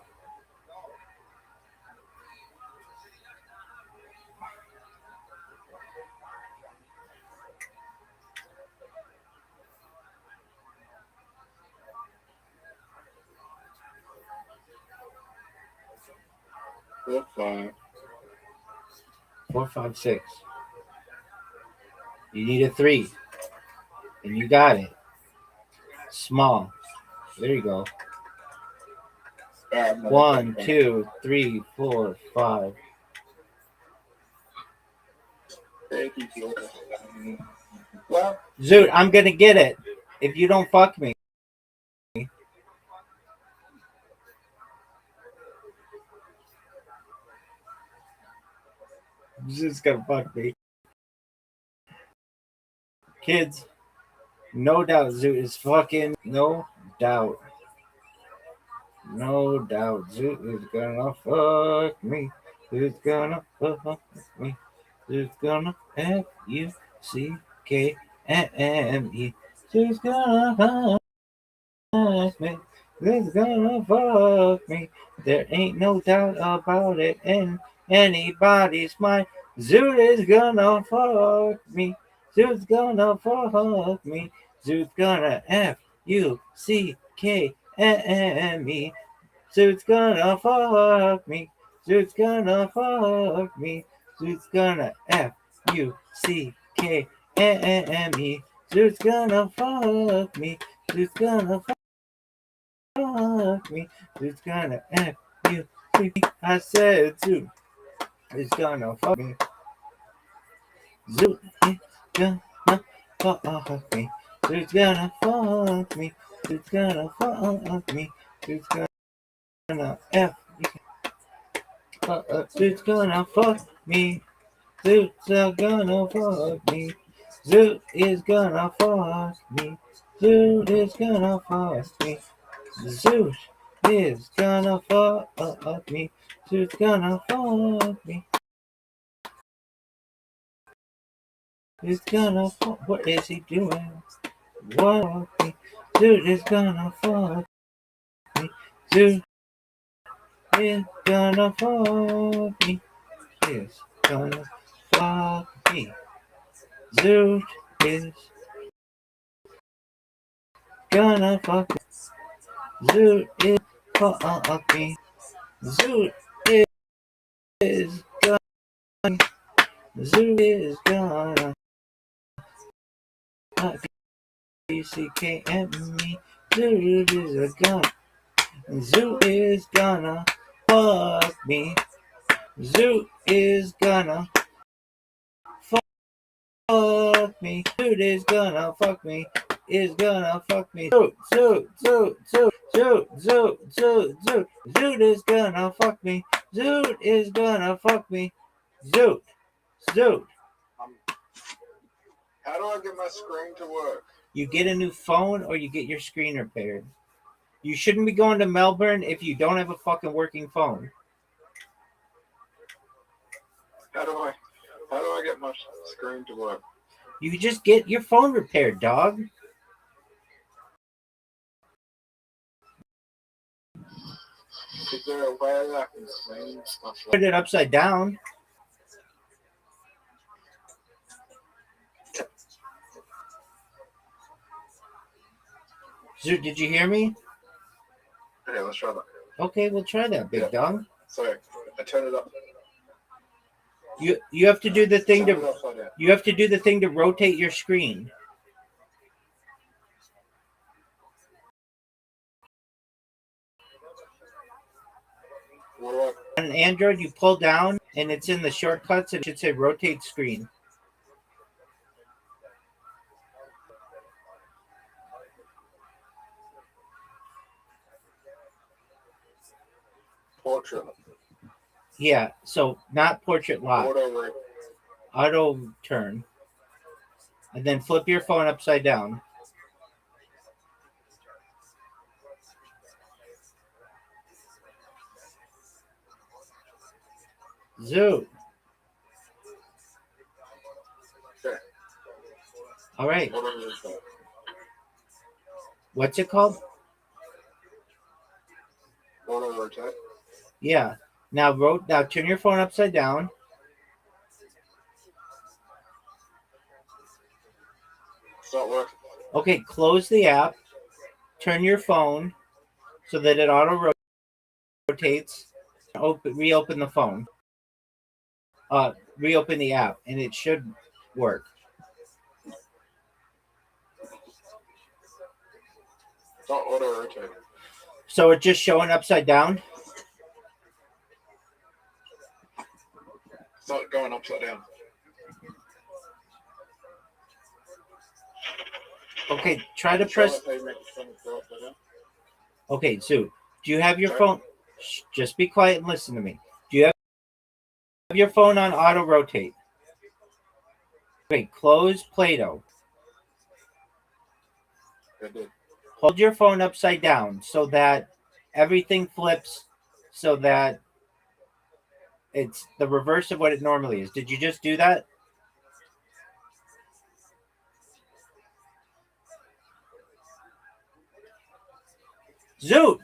Four, 5. 4, 5, 6. You need a 3. And you got it. Small. There you go. 1, 2, 3, 4, 5. Well, Zoot, I'm gonna get it if you don't fuck me. Zoot's gonna fuck me. Kids, no doubt Zoot is fucking. No doubt. No doubt Zoot is gonna fuck me. Zoot's gonna fuck me. Zoot's gonna F-U-C-K-M-E. Zoot's gonna fuck me. Zoot's gonna fuck me. There ain't no doubt about it in anybody's mind. Zoot is gonna fuck me. Zoot's gonna fuck me. Zoot's gonna F-U-C-K-M-E. Zoot's gonna fuck me. Zoot's gonna fuck me. Zoot's gonna F-U-C-K-M-E. Zoot's gonna fuck me. Zoot's gonna fuck me. Zoot's gonna F-U-C. I said Zoot is gonna fuck me. Zoot is gonna fuck me. Zoot's gonna fuck me. Zoot's gonna fuck me. Zoot's gonna F. Zoot's gonna fuck me. Zoot's gonna fuck me. Zoot is gonna fuck me. Zoot is gonna fuck me. Zoot is gonna fuck me. Zoot's gonna fuck me. He's gonna fuck. What is he doing? What? Zoot is gonna fuck me. Zoot is gonna fuck me. Is gonna fuck me. Zoot is gonna fuck me. Zoot is fuck me. Zoot is gonna. Zoot is gonna. B-C-K-M-E. Zoot is a gun. Zoot is gonna fuck me. Zoot is gonna fuck me. Zoot is gonna fuck me. Is gonna fuck me. Zoot, zoot, zoot, zoot, zoot, zoot, zoot, zoot. Zoot is gonna fuck me. Zoot is gonna fuck me. Zoot, zoot. How do I get my screen to work? You get a new phone or you get your screen repaired. You shouldn't be going to Melbourne if you don't have a fucking working phone. How do I get my screen to work? You just get your phone repaired, dog. Is there a way that I can clean my phone? Put it upside down. Zoot, did you hear me? Okay, let's try that. Okay, we'll try that, big dog. Sorry, I turned it up. You have to do the thing to rotate your screen. On an Android, you pull down and it's in the shortcuts. It should say rotate screen. Portrait. Yeah, so not portrait lock. Auto turn. And then flip your phone upside down. Zoot. Okay. All right. What's it called? Auto rotate. Yeah. Now turn your phone upside down. It's not working. Okay, close the app. Turn your phone so that it auto rotates. Reopen the phone. reopen the app, and it should work. It's not auto rotating. So it's just showing upside down? It's not going upside down. Okay, try to press. Okay, so do you have your phone? Shh, just be quiet and listen to me. Do you have your phone on auto rotate? Okay, close Play-Doh. Hold your phone upside down so that everything flips so that it's the reverse of what it normally is. Did you just do that? Zoot!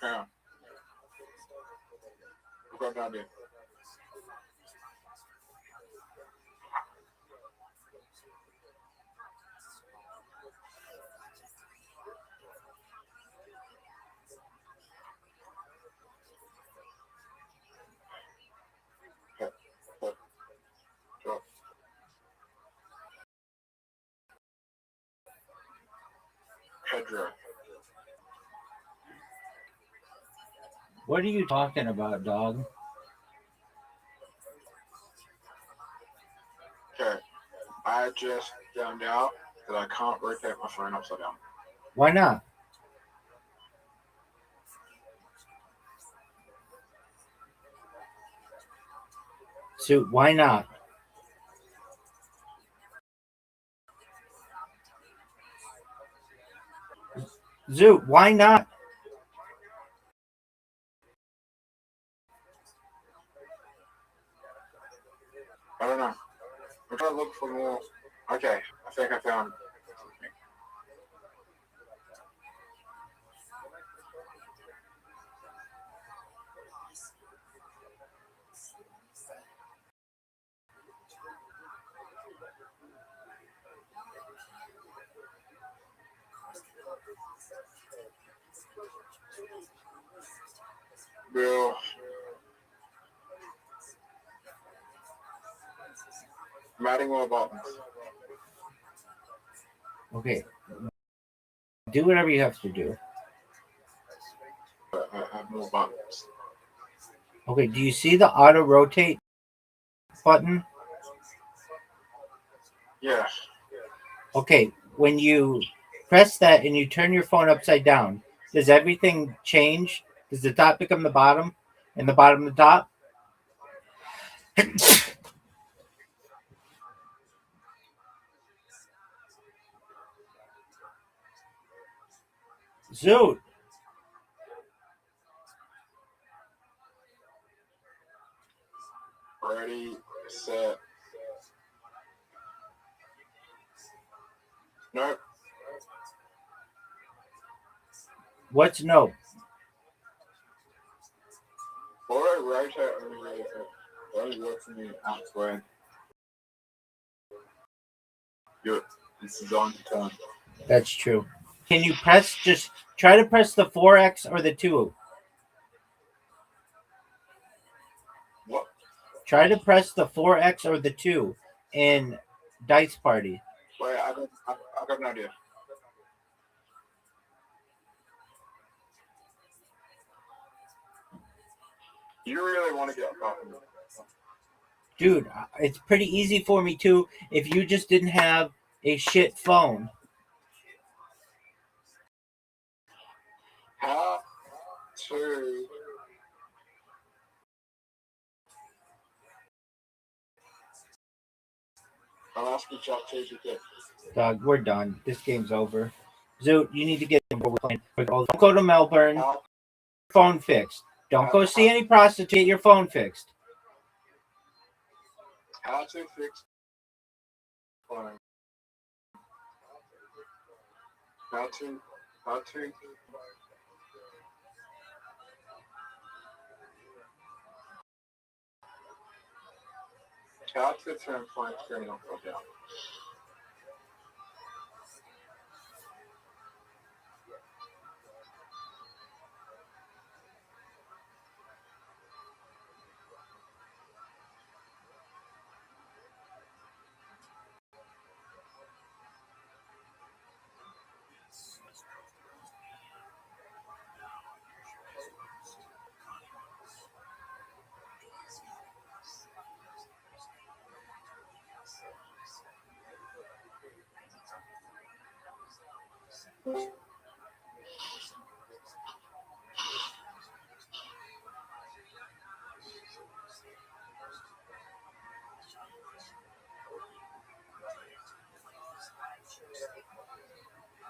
Yeah. I've got an idea. Pedro. What are you talking about, dog? Okay. I just found out that I can't rotate my phone upside down. Why not? So why not? Zoot, why not? I don't know. I'm trying to look for more. Okay, I think I found something. Bill. I'm adding more buttons. Okay. Do whatever you have to do. I have more buttons. Okay, do you see the auto rotate button? Yeah. Okay, when you press that and you turn your phone upside down, does everything change? Does the top become the bottom and the bottom the top? Zoot. Ready, set. Nope. What's no? Auto rotate only works in the apps where it's designed to turn. That's true. Can you just try to press the 4X or the 2? What? Try to press the 4X or the 2 in Dice Party. Wait, I got an idea. You really want to get off of me? Dude, it's pretty easy for me too if you just didn't have a shit phone. How to I'll ask you ChatGPT. Dog, we're done. This game's over. Zoot, you need to get we're playing. Don't go to Melbourne. Phone fixed. Don't go see any prostitute. Get your phone fixed. How to fix phone. How to turn phone screen upside down.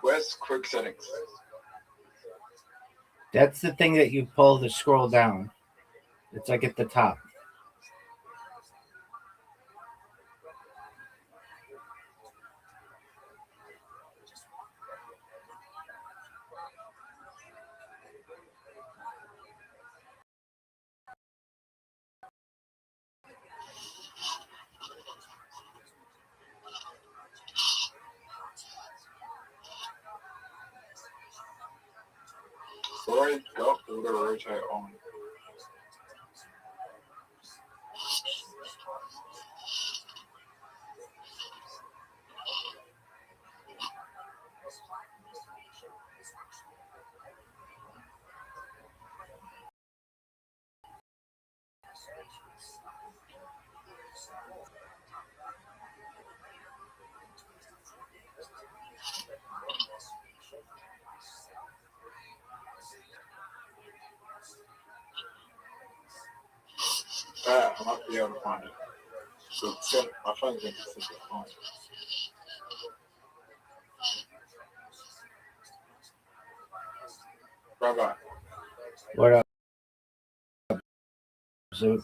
Where's quick settings? That's the thing that you pull to scroll down. It's like at the top. Before I got auto rotate on. I might be able to find it. So my phone's going to sit on. Rabbi. What up? So,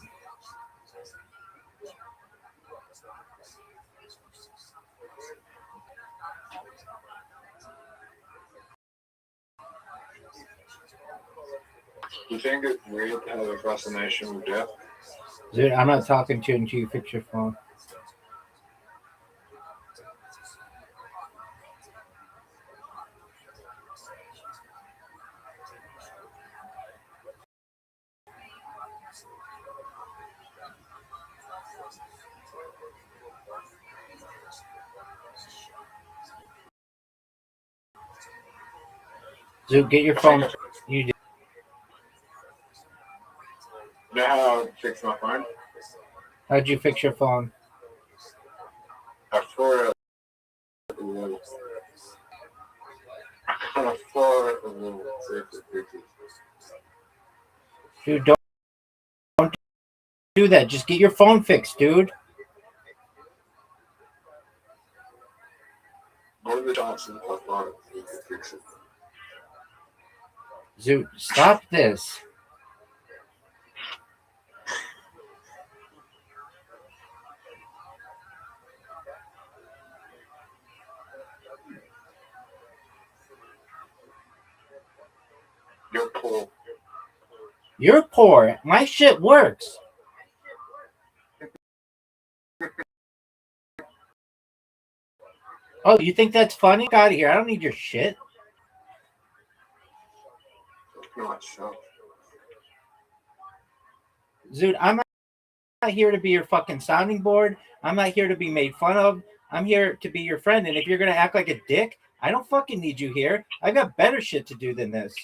You think it's weird to have a fascination with death? dude, I'm not talking to you until you fix your phone. Dude, get your phone. You do. You know how I fix my phone? How'd you fix your phone? I threw it at the wall. I kind of throw it at the wall. See if it fixes. Dude, don't do that. Just get your phone fixed, dude. What are the chances I throw it if it fixes? Dude, stop this. You're poor. You're poor. My shit works. Oh, you think that's funny? Get out of here. I don't need your shit. Dude, I'm not here to be your fucking sounding board. I'm not here to be made fun of. I'm here to be your friend. And if you're going to act like a dick, I don't fucking need you here. I got better shit to do than this.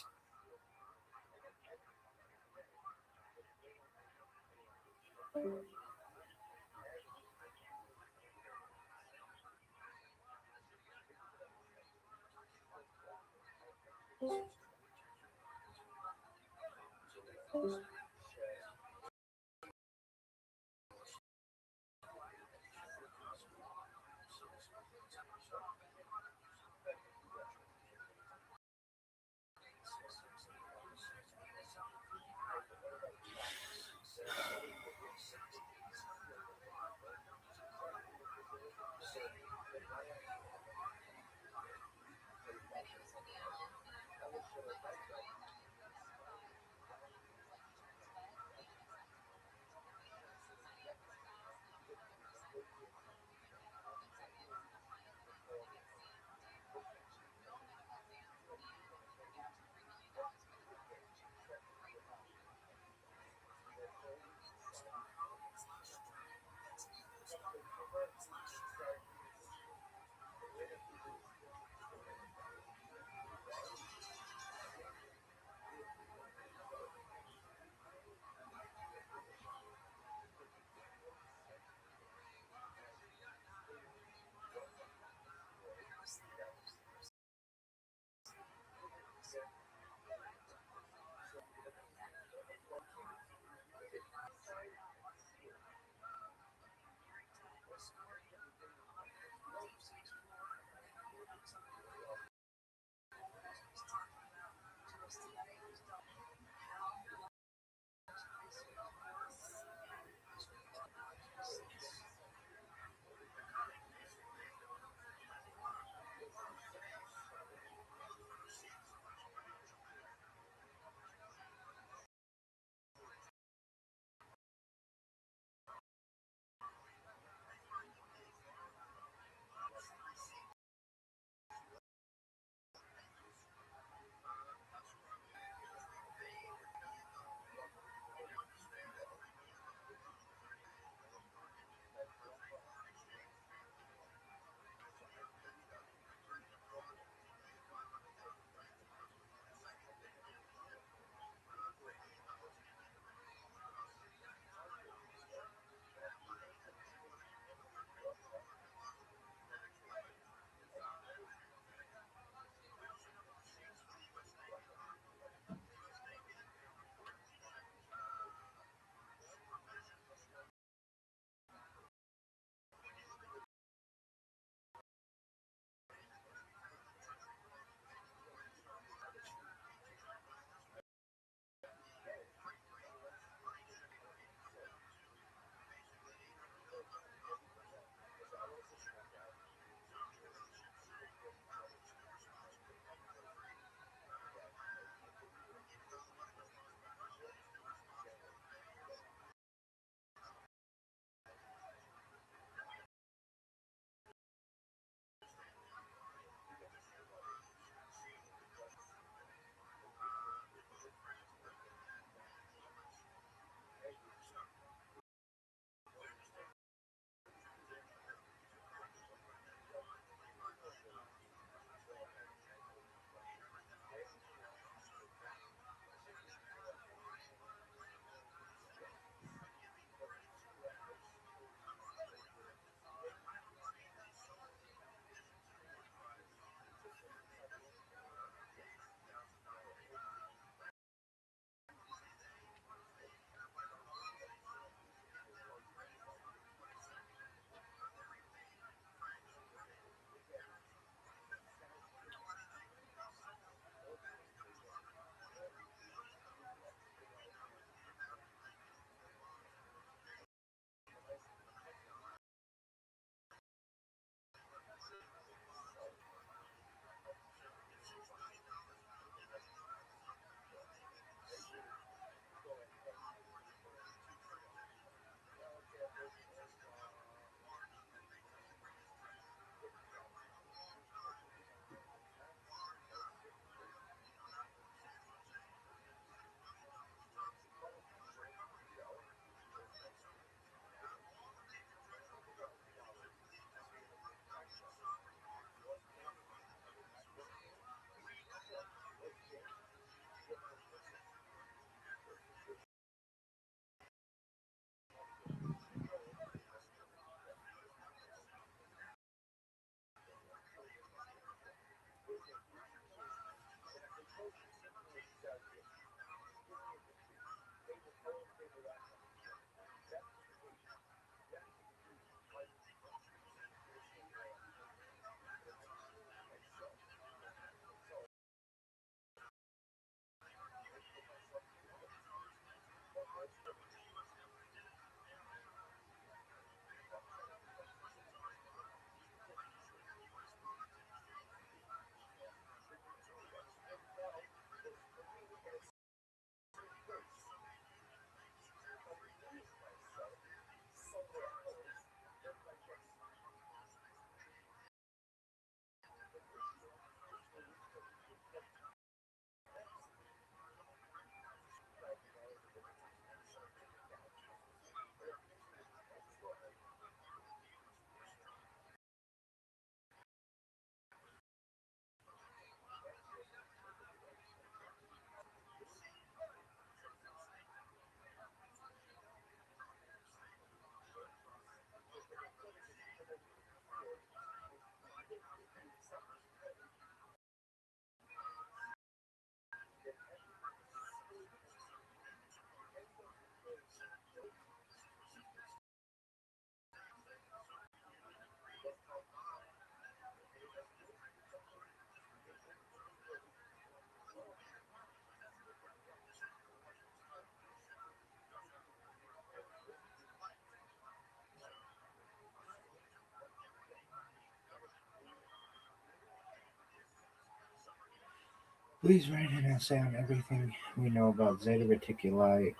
Please write an essay on everything we know about Zeta Reticuli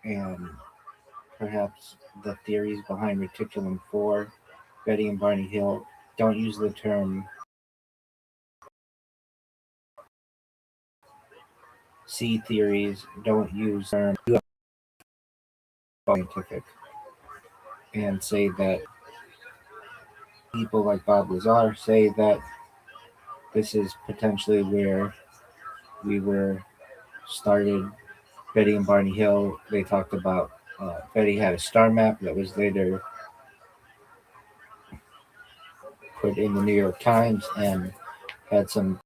and perhaps the theories behind Reticulum 4, Betty and Barney Hill. Don't use the term C theories. Don't use the term scientific. And say that people like Bob Lazar say that this is potentially where we were started. Betty and Barney Hill, they talked about Betty had a star map that was later put in the New York Times and had some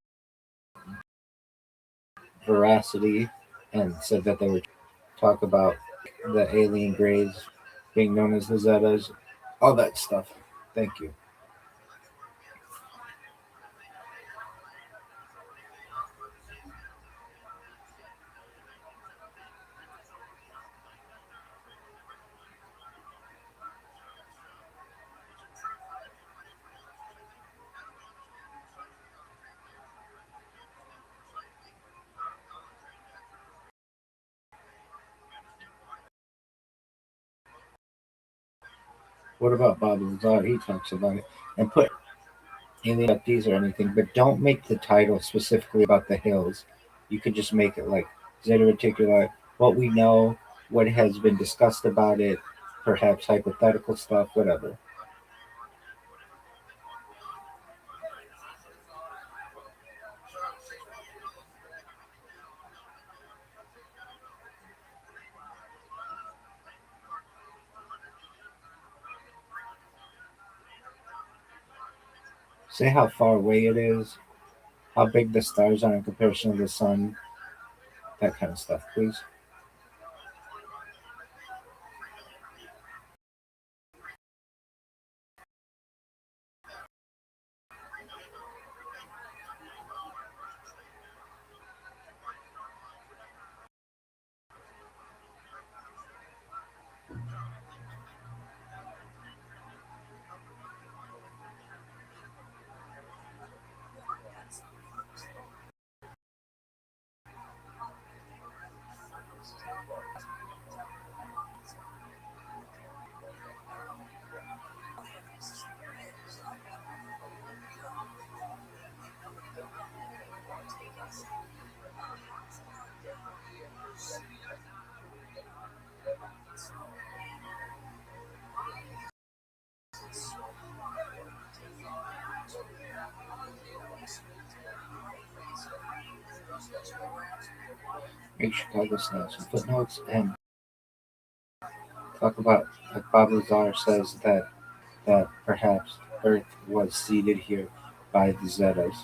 veracity, and said that they would talk about the alien grays being known as the Zetas, all that stuff. Thank you. What about Bob Lazar? He talks about it. And put alien abductees or anything, but don't make the title specifically about the hills. You could just make it like Zeta Reticuli, what we know, what has been discussed about it, perhaps hypothetical stuff, whatever. Say how far away it is, how big the stars are in comparison to the sun, that kind of stuff, please. Make Chicago Snow some footnotes and talk about, like Bob Lazar says, that perhaps Earth was seeded here by the Zetas.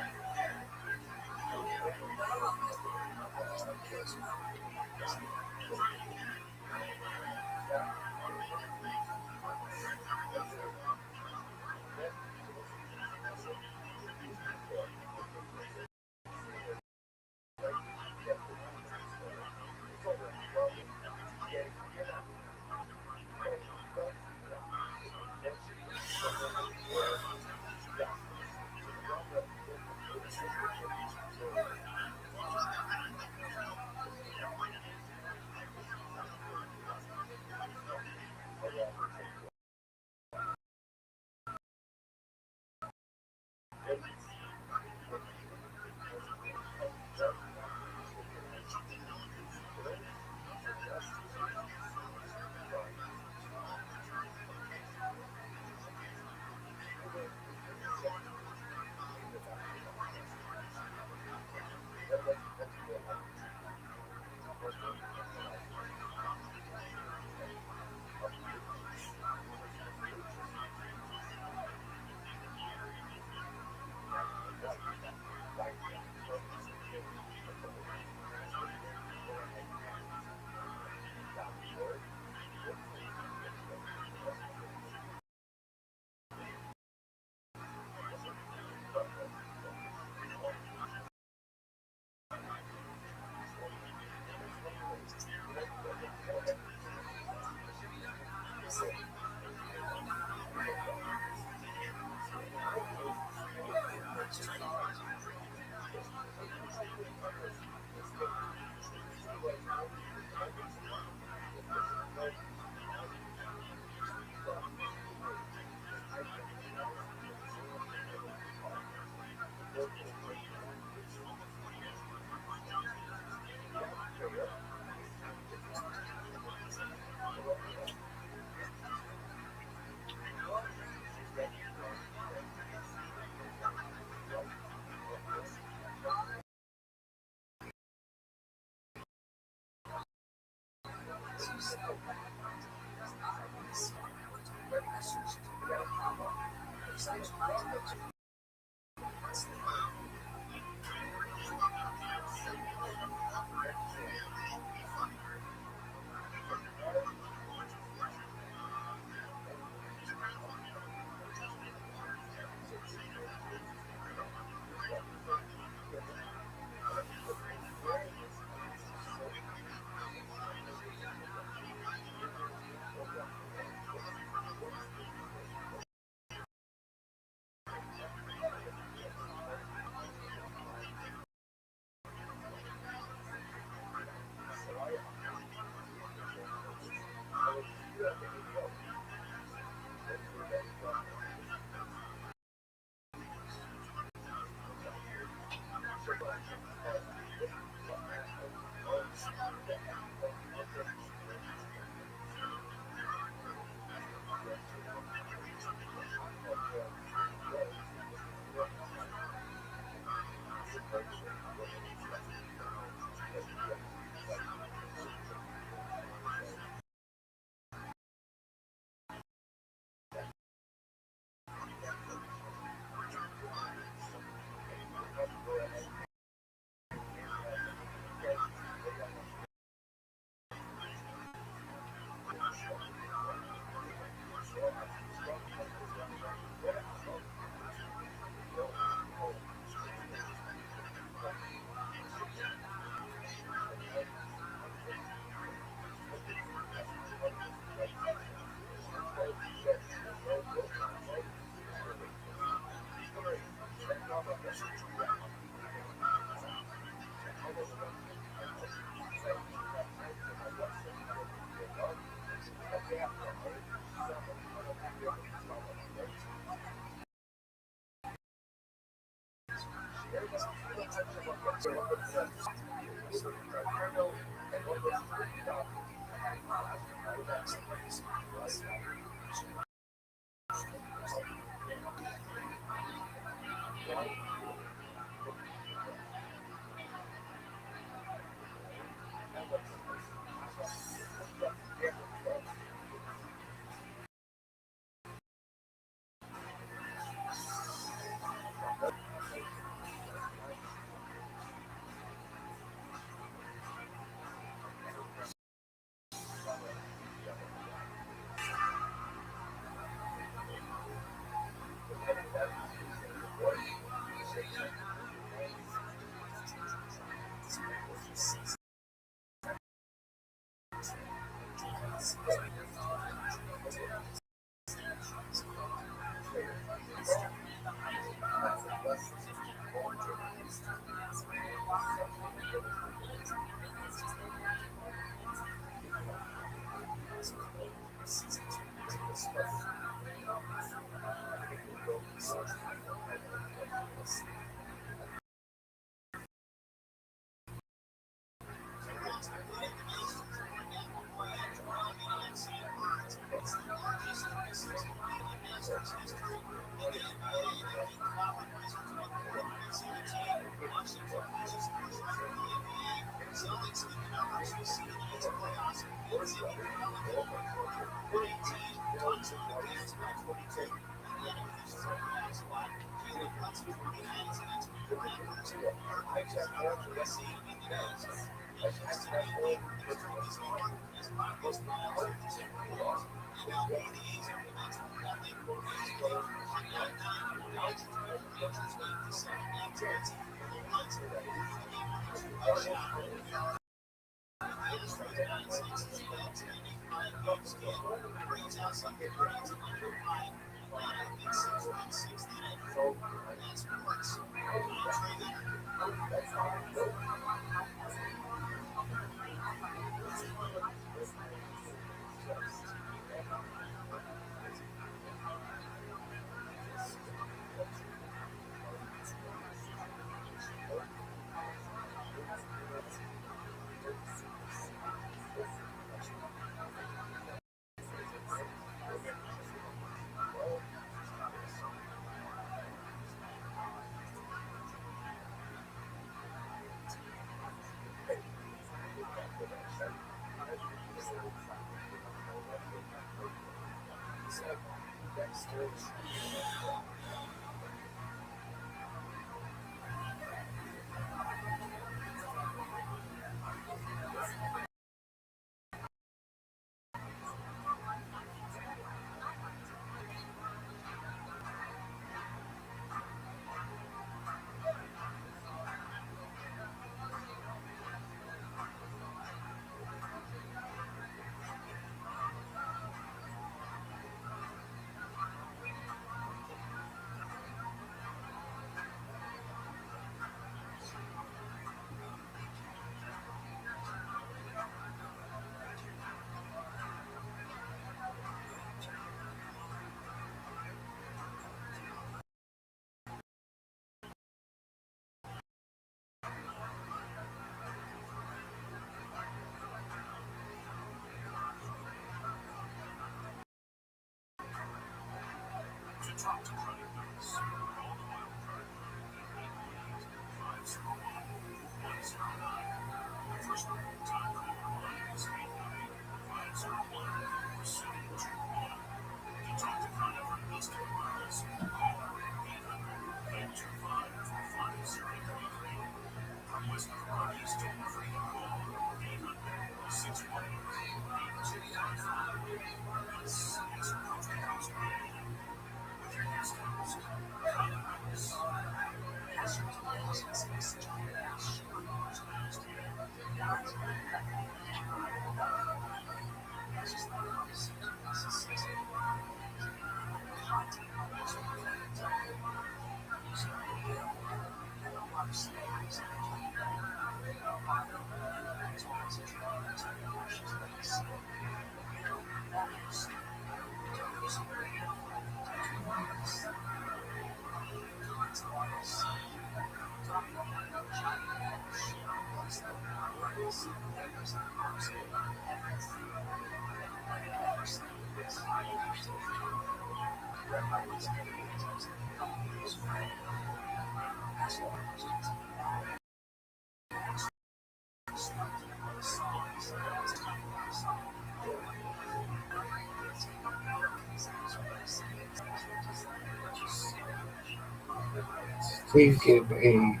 Please give a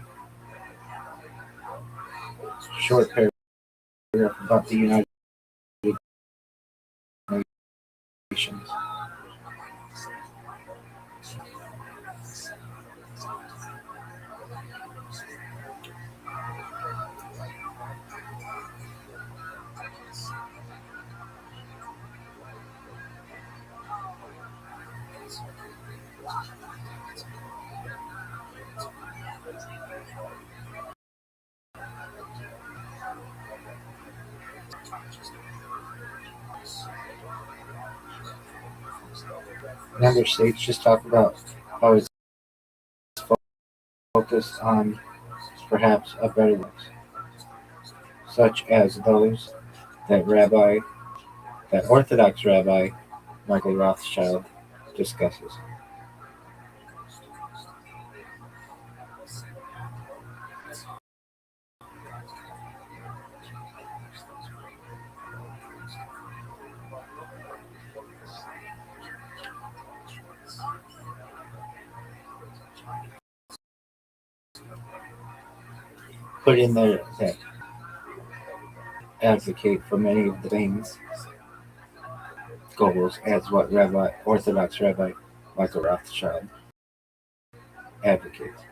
short paragraph about the United Nations. Member states just talk about how it's focused on perhaps a better ones, such as those that Orthodox Rabbi Michael Rothschild discusses. Put in there that advocate for many of the things goals as what Orthodox Rabbi Michael Rothschild advocates.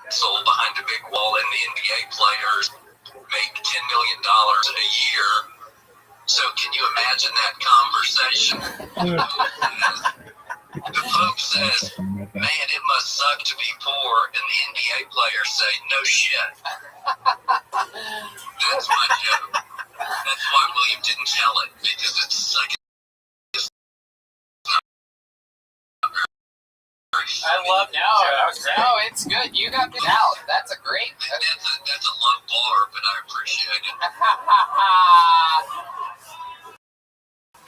Sold behind a big wall, and the NBA players make $10 million a year. So can you imagine that conversation? The Pope says, man, it must suck to be poor, and the NBA players say, no shit. That's my joke. That's why William didn't tell it, because it's like I love no, it's good. You got me out. That's a great. That's a low bar, but I appreciate it.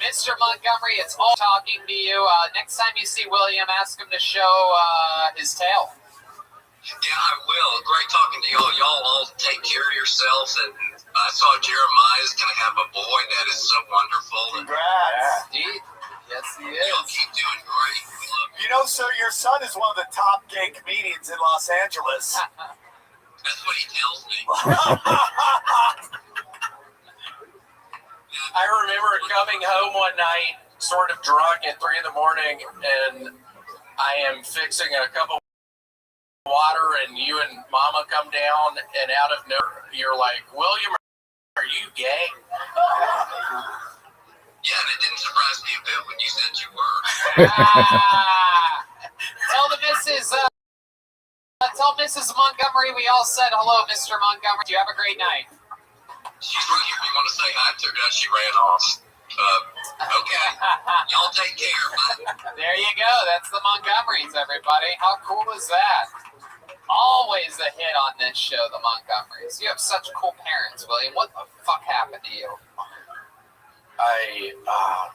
Mr. Montgomery, it's all talking to you. Next time you see William, ask him to show his tail. Yeah, I will. Great talking to y'all. Y'all all take care of yourselves. And I saw Jeremiah's going to have a boy. That is so wonderful. Congrats. Indeed. Yes, he is. Y'all keep doing great. We love you. You know, sir, your son is one of the top gay comedians in Los Angeles. That's what he tells me. I remember coming home one night, sort of drunk at 3 a.m, and I am fixing a cup of water, and you and Mama come down, and out of nowhere, you're like, William, are you gay? Yeah, and it didn't surprise me a bit when you said you were. Tell Mrs. Montgomery we all said hello, Mr. Montgomery. You have a great night. She's right here. We want to say hi to her. She ran off. Okay. Y'all take care. Bye. There you go. That's the Montgomerys, everybody. How cool is that? Always a hit on this show, the Montgomerys. You have such cool parents, William. What the fuck happened to you? I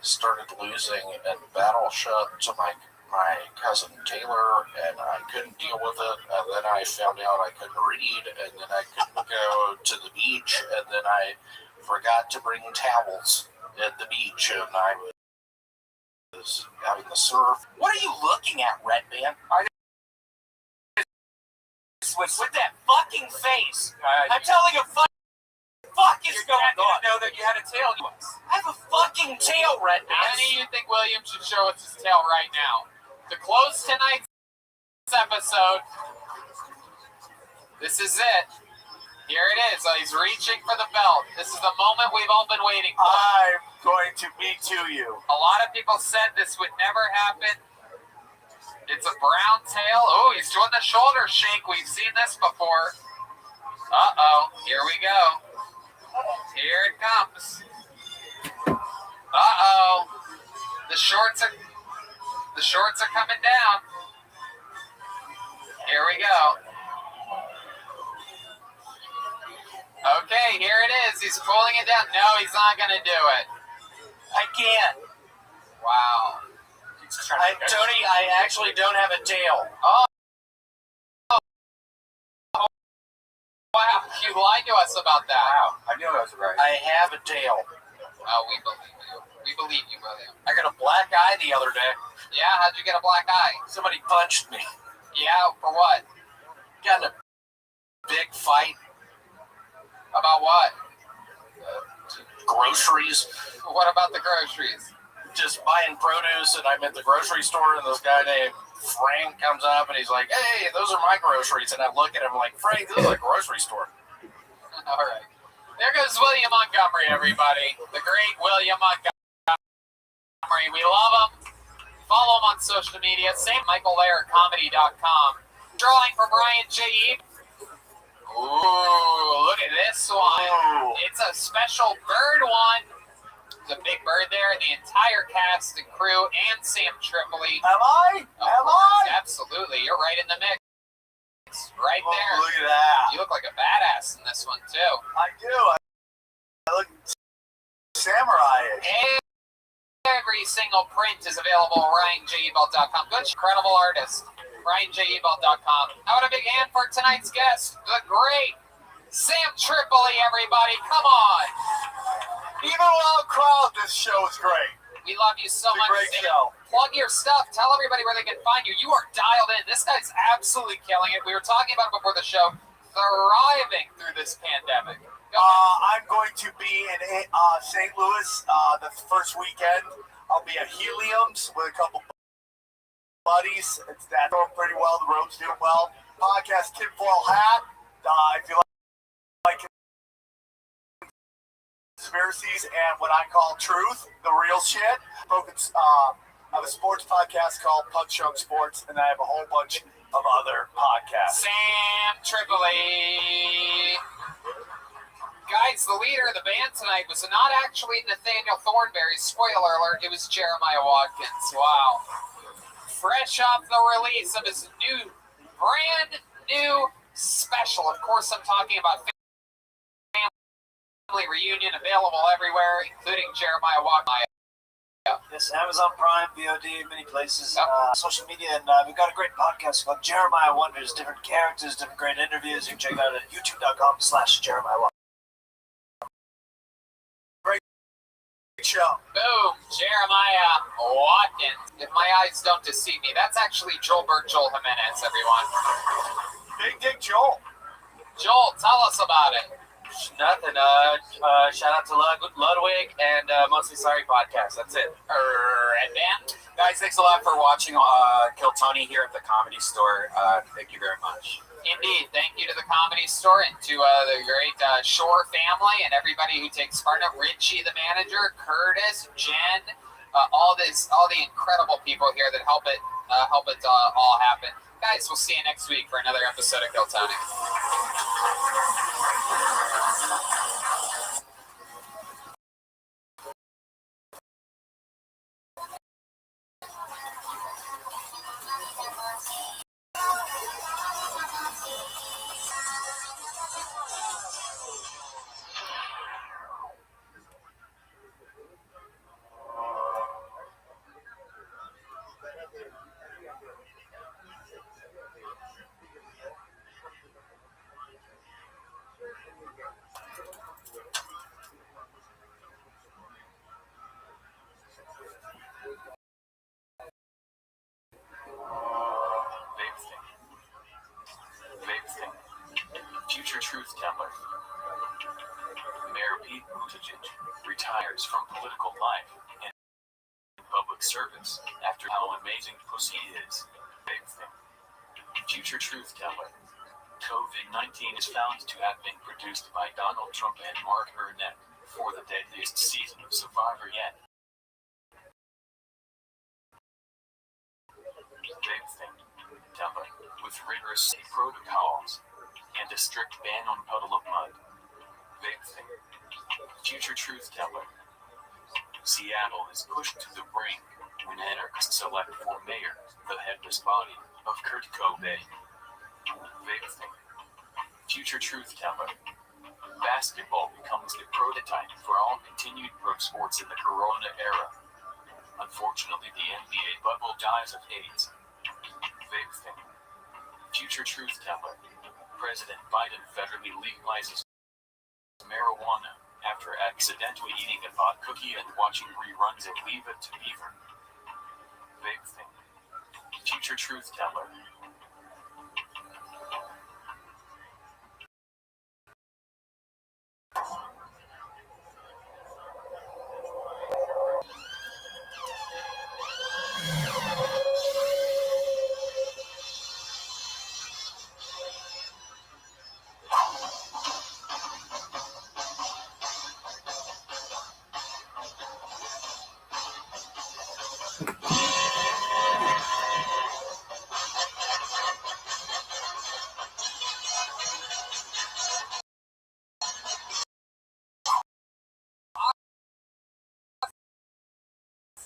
started losing in battleship to my cousin Taylor, and I couldn't deal with it, and then I found out I couldn't read, and then I couldn't go to the beach, and then I forgot to bring towels at the beach, and I was having the surf. What are you looking at, Red Man? With that fucking face. I'm telling you, fuck is going on? I didn't know that you had a tail. I have a fucking tail, Red Man. How many of you think William should show us his tail right now? To close tonight's episode, this is it. Here it is. He's reaching for the belt. This is the moment we've all been waiting for. I'm going to me to you. A lot of people said this would never happen. It's a brown tail. Oh, he's doing the shoulder shake. We've seen this before. Uh-oh. Here we go. Here it comes. Uh-oh. The shorts are coming down. Here we go. Okay, here it is. He's pulling it down. No, he's not going to do it. I can't. Wow. Tony, I actually don't have a tail. Oh. Wow, you lied to us about that. Wow, I knew I was right. I have a tail. Oh, we believe you. We believe you, William. I got a black eye the other day. Yeah, how'd you get a black eye? Somebody punched me. Yeah, for what? Got in a big fight. About what? Groceries. What about the groceries? Just buying produce, and I'm at the grocery store, and this guy named Frank comes up, and he's like, "Hey, those are my groceries." And I look at him like, "Frank, this is a grocery store." All right. There goes William Montgomery, everybody. The great William Montgomery. We love him. Follow him on social media. Same MichaelLairComedy.com. Drawing from Ryan J. Ooh, look at this one. Ooh. It's a special bird one. There's a big bird there. The entire cast and crew and Sam Tripoli. Am I? Am I? Absolutely. You're right in the mix. Right there. Look at that. You look like a badass in this one, too. I do. I look samurai-ish. Every single print is available at RyanJebelt.com. Good, incredible artist. RyanJebelt.com. How about a big hand for tonight's guest, the great Sam Tripoli, everybody. Come on. Even without a crowd, this show is great. We love you so much. Great show. Plug your stuff. Tell everybody where they can find you. You are dialed in. This guy's absolutely killing it. We were talking about it before the show. Thriving through this pandemic. I'm going to be in St. Louis the first weekend. I'll be at Helium's with a couple buddies. It's that going pretty well. The road's doing well. Podcast Tinfoil Hat. If you like conspiracies and what I call truth, the real shit. I have a sports podcast called Punch Drunk Sports, and I have a whole bunch of other podcasts. Sam Tripoli. Guys, the leader of the band tonight was not actually Nathaniel Thornberry. Spoiler alert, it was Jeremiah Watkins. Wow. Fresh off the release of his brand new special. Of course, I'm talking about Family Reunion, available everywhere, including Jeremiah Watkins. Yes, Amazon Prime, VOD, many places, social media, and we've got a great podcast called Jeremiah Wonders. Different characters, different great interviews. You can check it out at youtube.com/Jeremiah Watkins. Show. Boom, Jeremiah Watkins. If my eyes don't deceive me, that's actually Joel Jimenez, everyone. Big Dick Joel. Joel, tell us about it. Nothing. Shout out to Ludwig and Mostly Sorry podcast. That's it. Red Band. Guys, thanks a lot for watching Kill Tony here at the Comedy Store. Thank you very much. Indeed. Thank you to the Comedy Store and to the great Shore family and everybody who takes part in it. Richie, the manager, Curtis, Jen, all the incredible people here that help it all happen. Guys, we'll see you next week for another episode of Kill Tony. Future Truth Teller. Mayor Pete Buttigieg retires from political life and public service after how amazing pussy is. Big thing. Future Truth Teller. COVID-19 is found to have been produced by Donald Trump and Mark Burnett for the deadliest season of Survivor yet. Big thing. Teller. With rigorous protocols and a strict ban on puddle of mud. Big thing. Future Truth Teller. Seattle is pushed to the brink when anarchists select for mayor the headless body of Kurt Cobain. Big thing. Future Truth Teller. Basketball becomes the prototype for all continued pro sports in the Corona era. Unfortunately, the NBA bubble dies of AIDS. Vape thing. Future truth teller. President Biden federally legalizes marijuana after accidentally eating a hot cookie and watching reruns of Leave It to Beaver. Vape thing. Future truth teller.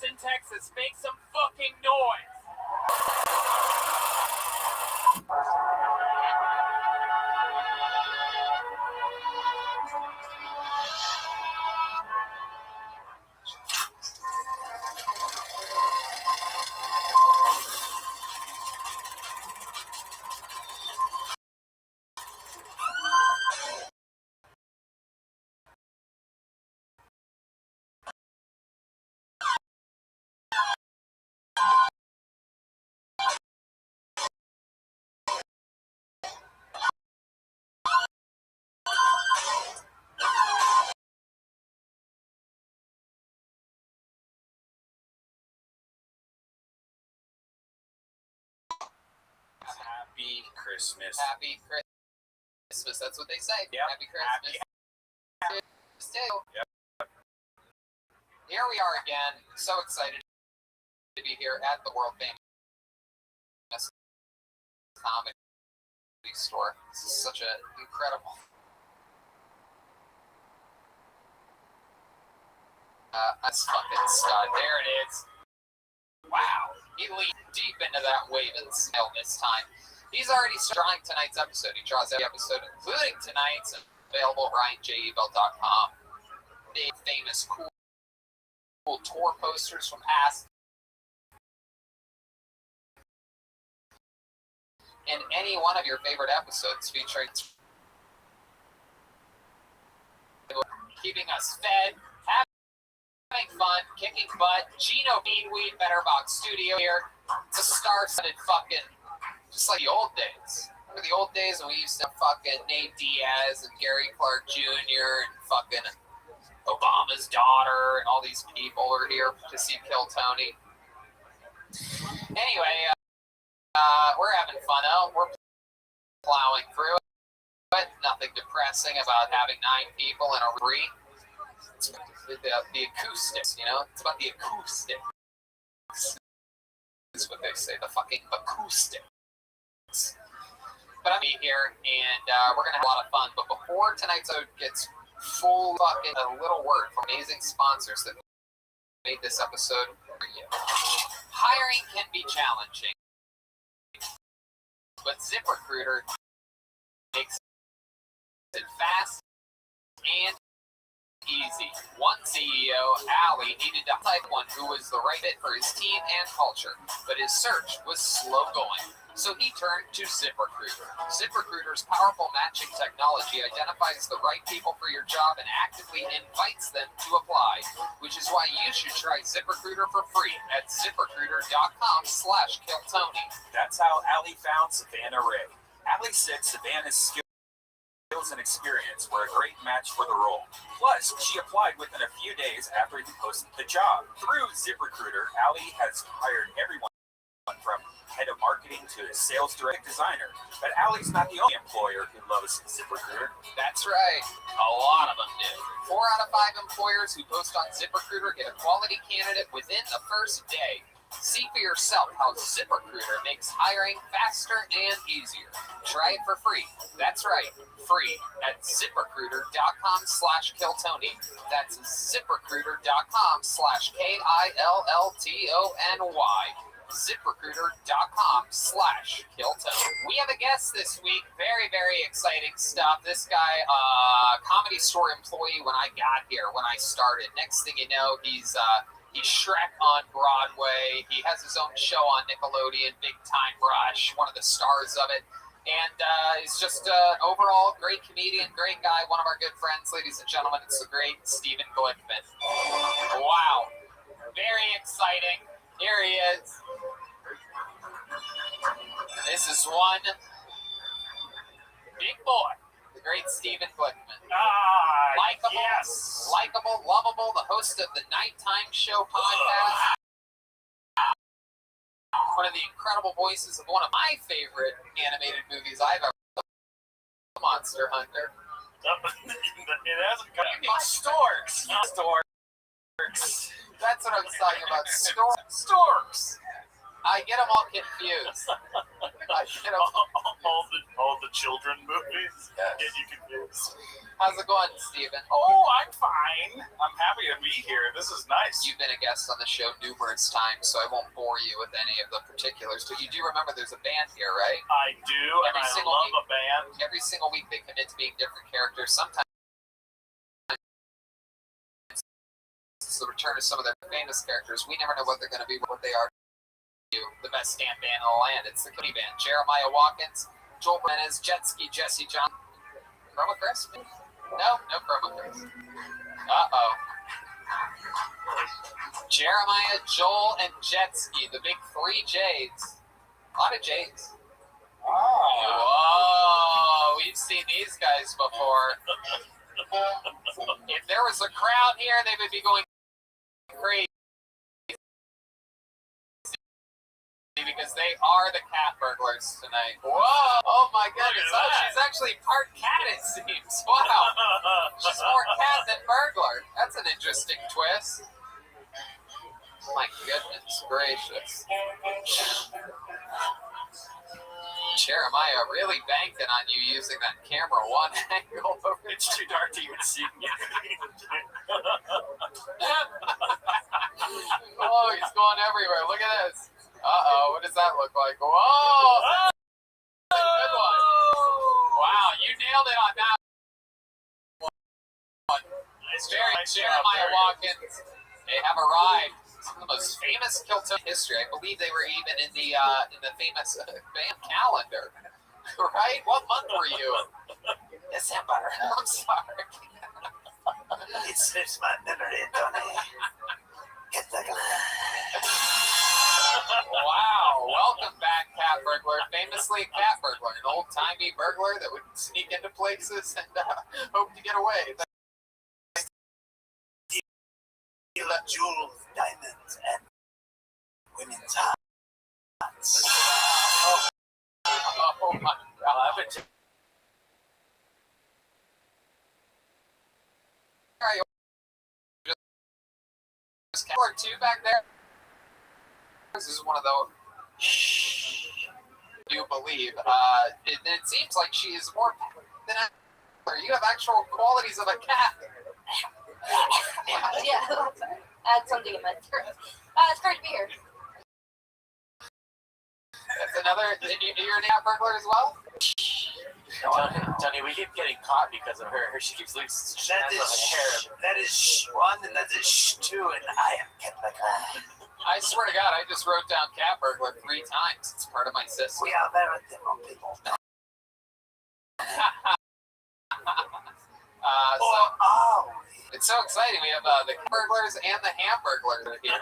In Texas, make some fucking noise. Happy Christmas. Happy Christmas. That's what they say. Yep. Happy Christmas. Happy. Yep. Here we are again. So excited to be here at the world famous comedy store. This is such an incredible. That's fucking stud. There it is. Wow. He leaped deep into that wave and smile this time. He's already drawing tonight's episode. He draws every episode, including tonight's, available at RyanJebelt.com. Big, famous, cool tour posters from past. And any one of your favorite episodes featuring keeping us fed, having fun, kicking butt. Gino Beanweed, Betterbox Studio here. It's a star-studded fucking, just like the old days. Remember the old days when we used to have fucking Nate Diaz and Gary Clark Jr. and fucking Obama's daughter and all these people are here to see Kill Tony. Anyway, we're having fun out. We're plowing through it. But nothing depressing about having 9 people in a room. It's the acoustics, you know? It's about the acoustics. Is what they say, the fucking acoustics. But I'm here, and we're going to have a lot of fun. But before tonight's episode gets full fucking, a little word from amazing sponsors that made this episode for you. Hiring can be challenging, but ZipRecruiter makes it fast and easy. One CEO, Ali, needed to type one who was the right fit for his team and culture, but his search was slow going. So he turned to ZipRecruiter. ZipRecruiter's powerful matching technology identifies the right people for your job and actively invites them to apply, which is why you should try ZipRecruiter for free at ZipRecruiter.com/KillTony. That's how Ali found Savannah Ray. Ali said Savannah's skills and experience were a great match for the role. Plus, she applied within a few days after he posted the job. Through ZipRecruiter, Ali has hired everyone from head of marketing to sales direct designer. But Ali's not the only employer who loves ZipRecruiter. That's right. A lot of them do. 4 out of 5 employers who post on ZipRecruiter get a quality candidate within the first day. See for yourself how ZipRecruiter makes hiring faster and easier. Try it for free. That's right, free at ZipRecruiter.com/KillTony. That's ZipRecruiter.com/KILLTONY. ZipRecruiter.com/KillTony. We have a guest this week. Very, very exciting stuff. This guy, Comedy Store employee when I got here, when I started. Next thing you know, he He's Shrek on Broadway. He has his own show on Nickelodeon, Big Time Rush, one of the stars of it. And he's just an overall great comedian, great guy, one of our good friends, ladies and gentlemen. It's the great Stephen Glickman. Wow. Very exciting. Here he is. This is one big boy, the great Stephen Glickman. Likeable, yes. Likeable, lovable, the host of the Nighttime Show podcast. One of the incredible voices of one of my favorite animated movies I've ever seen, Monster Hunter. It hasn't come. Storks. Storks. That's what I was talking about. Storks. I get them all confused. All the children movies get you confused. How's it going, Stephen? Oh, I'm fine. I'm happy to be here. This is nice. You've been a guest on the show numerous times, so I won't bore you with any of the particulars. But you do remember there's a band here, right? I do, and I love a band. Every single week they commit to being different characters. Sometimes it's the return of some of their famous characters. We never know what they're going to be, what they are. The best stand band in the land. It's the Cootie Band. Jeremiah Watkins, Joel Menez, Jet Ski, Jesse John. Chroma Chris? No Chroma Chris. Uh-oh. Jeremiah, Joel, and Jet Ski, the big 3 J's. A lot of J's. Whoa, we've seen these guys before. If there was a crowd here, they would be going crazy. Because they are the cat burglars tonight. Whoa! Oh my goodness! Oh, she's actually part cat, it seems. Wow! She's more cat than burglar. That's an interesting twist. My goodness gracious! Jeremiah really banking on you using that camera one angle. It's too dark to even see me. Oh, he's going everywhere. Look at this. Uh-oh, what does that look like? Whoa! That's a good one. Wow, you nailed it on that one. Jeremiah Watkins. They have arrived. Some of the most famous Kilton history. I believe they were even in the famous band calendar. Right? What month were you? December. I'm sorry. It slips my memory, Tony. Get the Wow, welcome back, cat burglar. Famously a cat burglar, an old-timey burglar that would sneak into places and hope to get away. Steal jewels, diamonds, and women's hearts. Oh my God. Just killer 2 back there. This is one of those. Do believe? It seems like she is more than a. You have actual qualities of a cat. Yeah, that's right. I had something in my throat. It's great to be here. That's another. You're a cat burglar as well. Tony, we keep getting caught because of her. She keeps losing. That is one, and that is 2, and I am Cat Burglar. I swear to God, I just wrote down cat burglar 3 times. It's part of my system. We are very different people. It's so exciting. We have the cat burglars and the hamburglars here.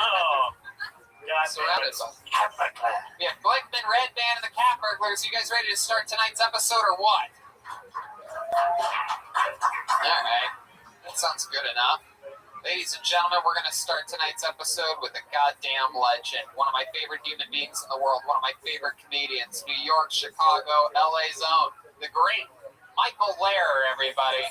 Surrounded us. We have Glickman, Red Band, and the cat burglars. You guys ready to start tonight's episode or what? All right. That sounds good enough. Ladies and gentlemen, we're going to start tonight's episode with a goddamn legend. One of my favorite human beings in the world. One of my favorite comedians. New York, Chicago, LA's own. The great Michael Lehrer, everybody.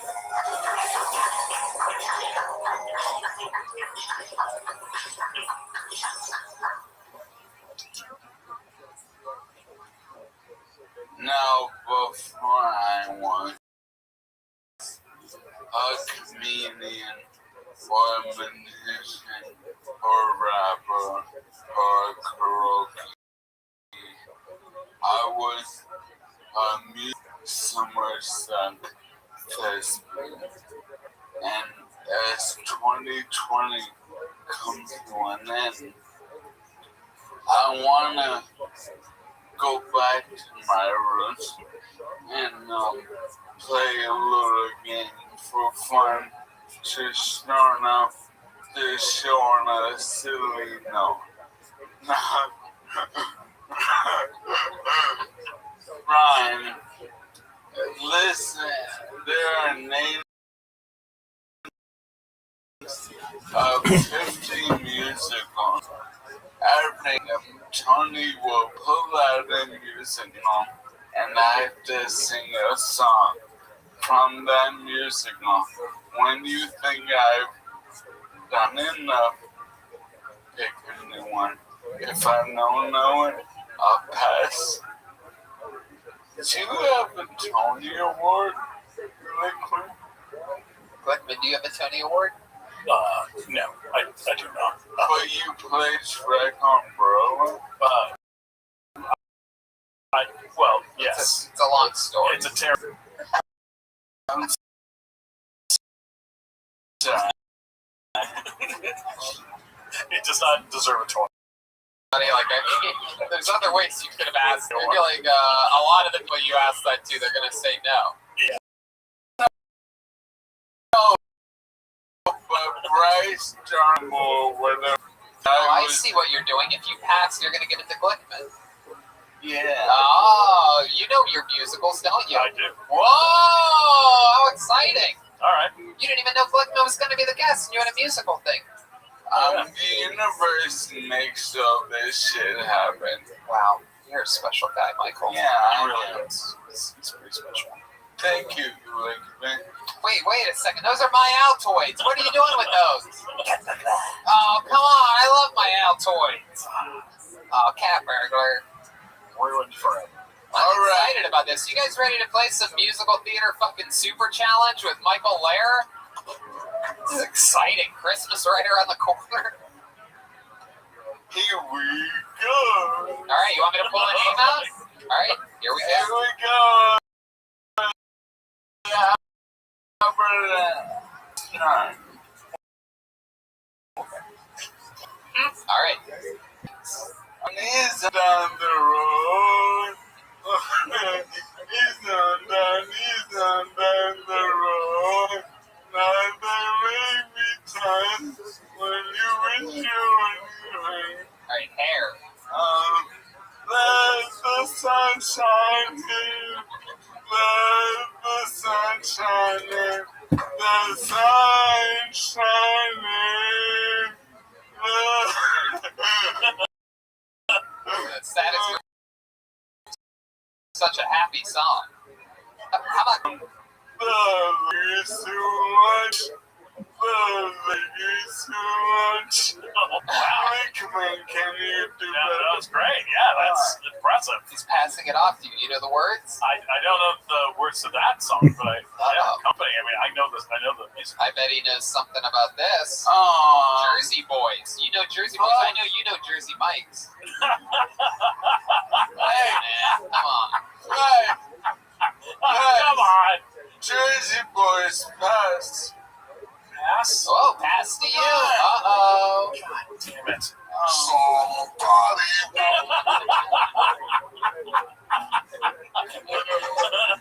Now, before I was a comedian, or a musician, or a rapper, or a karaoke, I was a Somerset thespian. And as 2020 come to an end, I want to go back to my roots and play a little game for fun to start off this show on a silly note. Ryan, listen, there are names of 50 musicals. Everything Tony will pull out a musical, and I have to sing a song from that musical. When you think I've done enough, pick a new one. If I don't know it, I'll pass. Do you have a Tony Award, Glickman? Glickman, do you have a Tony Award? No, I do not. But you played Shrek on Broadway? Well, yes. It's a long story. It's a terrible. It does not deserve a Tony. Like, there's other ways you could have asked. I feel like a lot of the people you ask that to, they're going to say no. Yeah. No, but Bryce Darnell, whatever. I see what you're doing. If you pass, you're going to give it to Glickman. Yeah. Oh, you know your musicals, don't you? I do. Whoa, how exciting. All right. You didn't even know Glickman was going to be the guest, and you had a musical thing. The universe makes all this shit happen. Wow, you're a special guy, Michael. Yeah, I really am. It's pretty special. Thank you, Glickman. Wait a second. Those are my Altoids. What are you doing with those? Oh, come on. I love my Altoids. Oh, cat burglar. Ruined forever. I'm excited about this. You guys ready to play some musical theater fucking super challenge with Michael Lair? This is exciting. Christmas right around the corner. Here we go. All right, you want me to pull a name out? All right, here we go. Here we go. All right. He's down the road. He's on down the road. Now there may be times when you wish you were here. All right, hair. Let the sun shine here. Let the sun shine in. The sun shining. That is such a happy song. How about... Love you so much. Love you so much. Glickman, can you do that? That was great. Yeah, that's impressive. He's passing it off to you. You know the words? I don't know the words to that song, but I have a company. I mean, I know this. I know the music. I bet he knows something about this. Aww. Jersey Boys. You know Jersey Boys. I know you know Jersey Mikes. Hey, man. Come on. Hey. Come on. Jersey Boys, pass. Pass? Oh, pass to you. Uh-oh. God damn it. Somebody.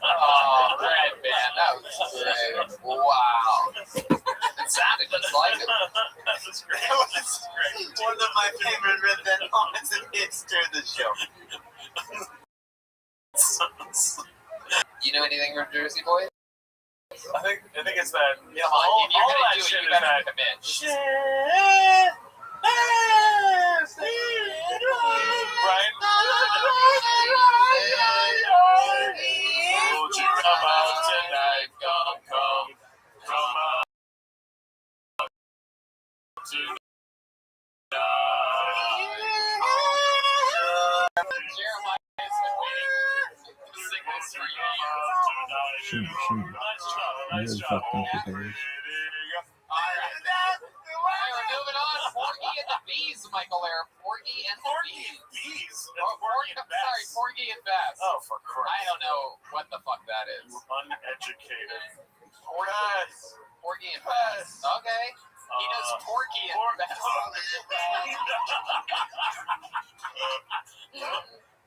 Oh, great, man. That was great. Wow. It sounded just like it. That was great. That was one of my favorite redneck moments in the history of the show. You know anything from Jersey Boys? I think it's that. Yeah, Come on, if you're all gonna that do it, shit you is better that. commit. Right? Won't you come out tonight? Come out tonight. Jeremiah has been waiting to sing this for years. Shoot. Nice job. We're moving on. Porgy and the Bees, Michael Lair. Porgy and the Bees. Porgy and Bess. Oh, for Christ. I don't know what the fuck that is. You uneducated. Porgy and Bess. Okay. He does Porky and Bess.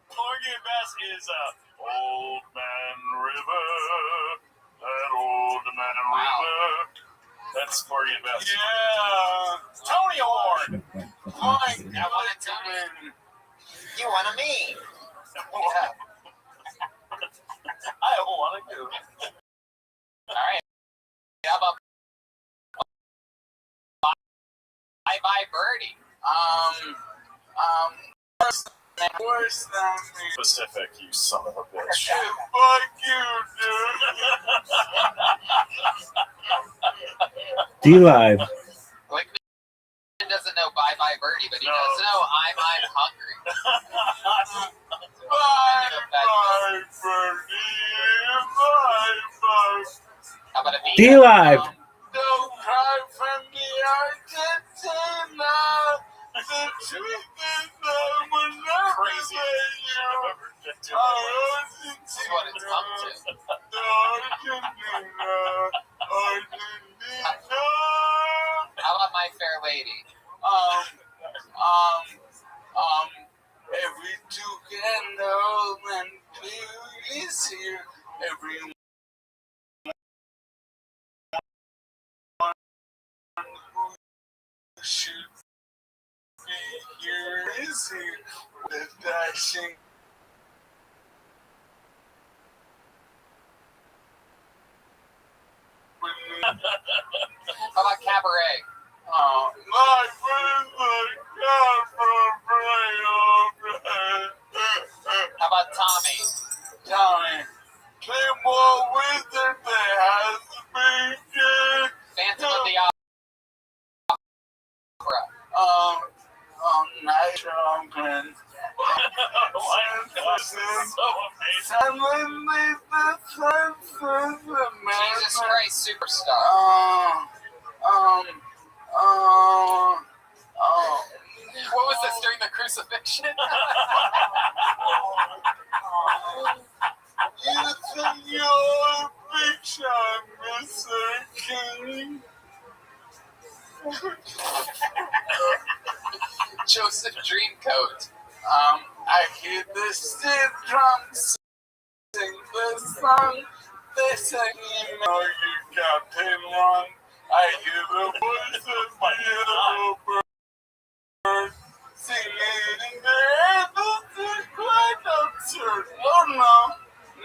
Porgy and Bess is Old Man River. That old man river. That's Porgy and Bess. Yeah. Tony Award. Mike, I want a Tony. you want a me? Yeah. I want to do. All right. How about Bye Bye Birdie? Worse than me. Pacific, you son of a bitch. Fuck you, dude. D-Live. Like, he doesn't know Bye Bye Birdie, but he does know I'm hungry. Bye, bye, birdie. Bye, bye. How about a beat? D-Live. Don't cry for me, Argentina. The truth is that we're not Crazy. This is what it's come to. How about My Fair Lady? Every Duke and Earl and Blue is here. Everyone who should be here is here. The dashing. How about Cabaret? My friends are How about Tommy? Tommy, play more wizard that has to be good. Phantom of the Opera. Night Drunken. Jesus Christ Superstar. What was this during the crucifixion? You think you're a big shot, Mr. King? Joseph Dreamcoat. I hear the stiff drums sing the song. They say, you know you got paid wrong. I hear the voice of my little bird singing in the air. This is quite absurd. Oh no,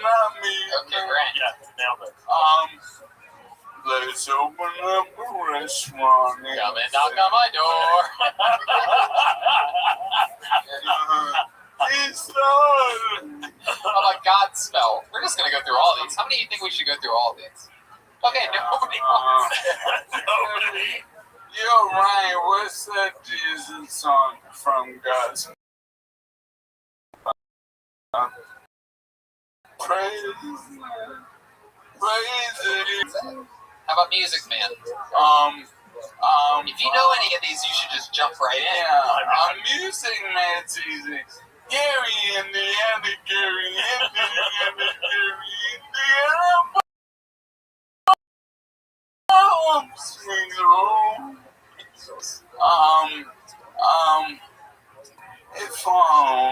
not me. Okay, Grant. Yeah, nailed it. Let's open up a restaurant. Come and knock on my door. It's done. How about Godspell? We're just gonna go through all these. How many do you think we should go through all these? Okay, nobody wants it. Nobody. You're right. What's that Jesus song from God's? Praise it. How about Music Man? If you know any of these, you should just jump right in. Yeah, Music Man's easy. Gary, Indiana, Gary, Indiana, Gary, Indiana. Swing home. If I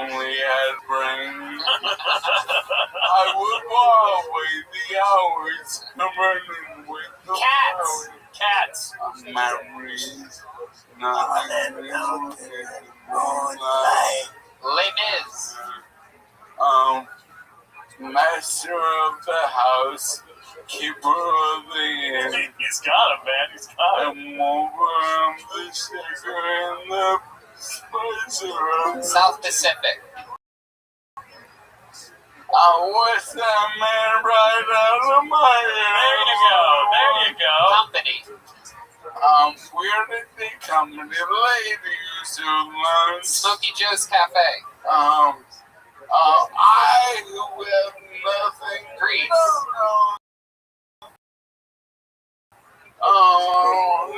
only had brains, I would walk away the hours, running with the Cats. Cats. memories. Nothing new in the moonlight. Les Mis. Master of the house, keeper of the inn. He's got him, man. He's got him. I'm over the sugar and the spicer of South Pacific. I wish that man right out of my There you go. Company. Where did they come? The ladies who learn. Smokey Joe's Cafe. I who have nothing. Grease.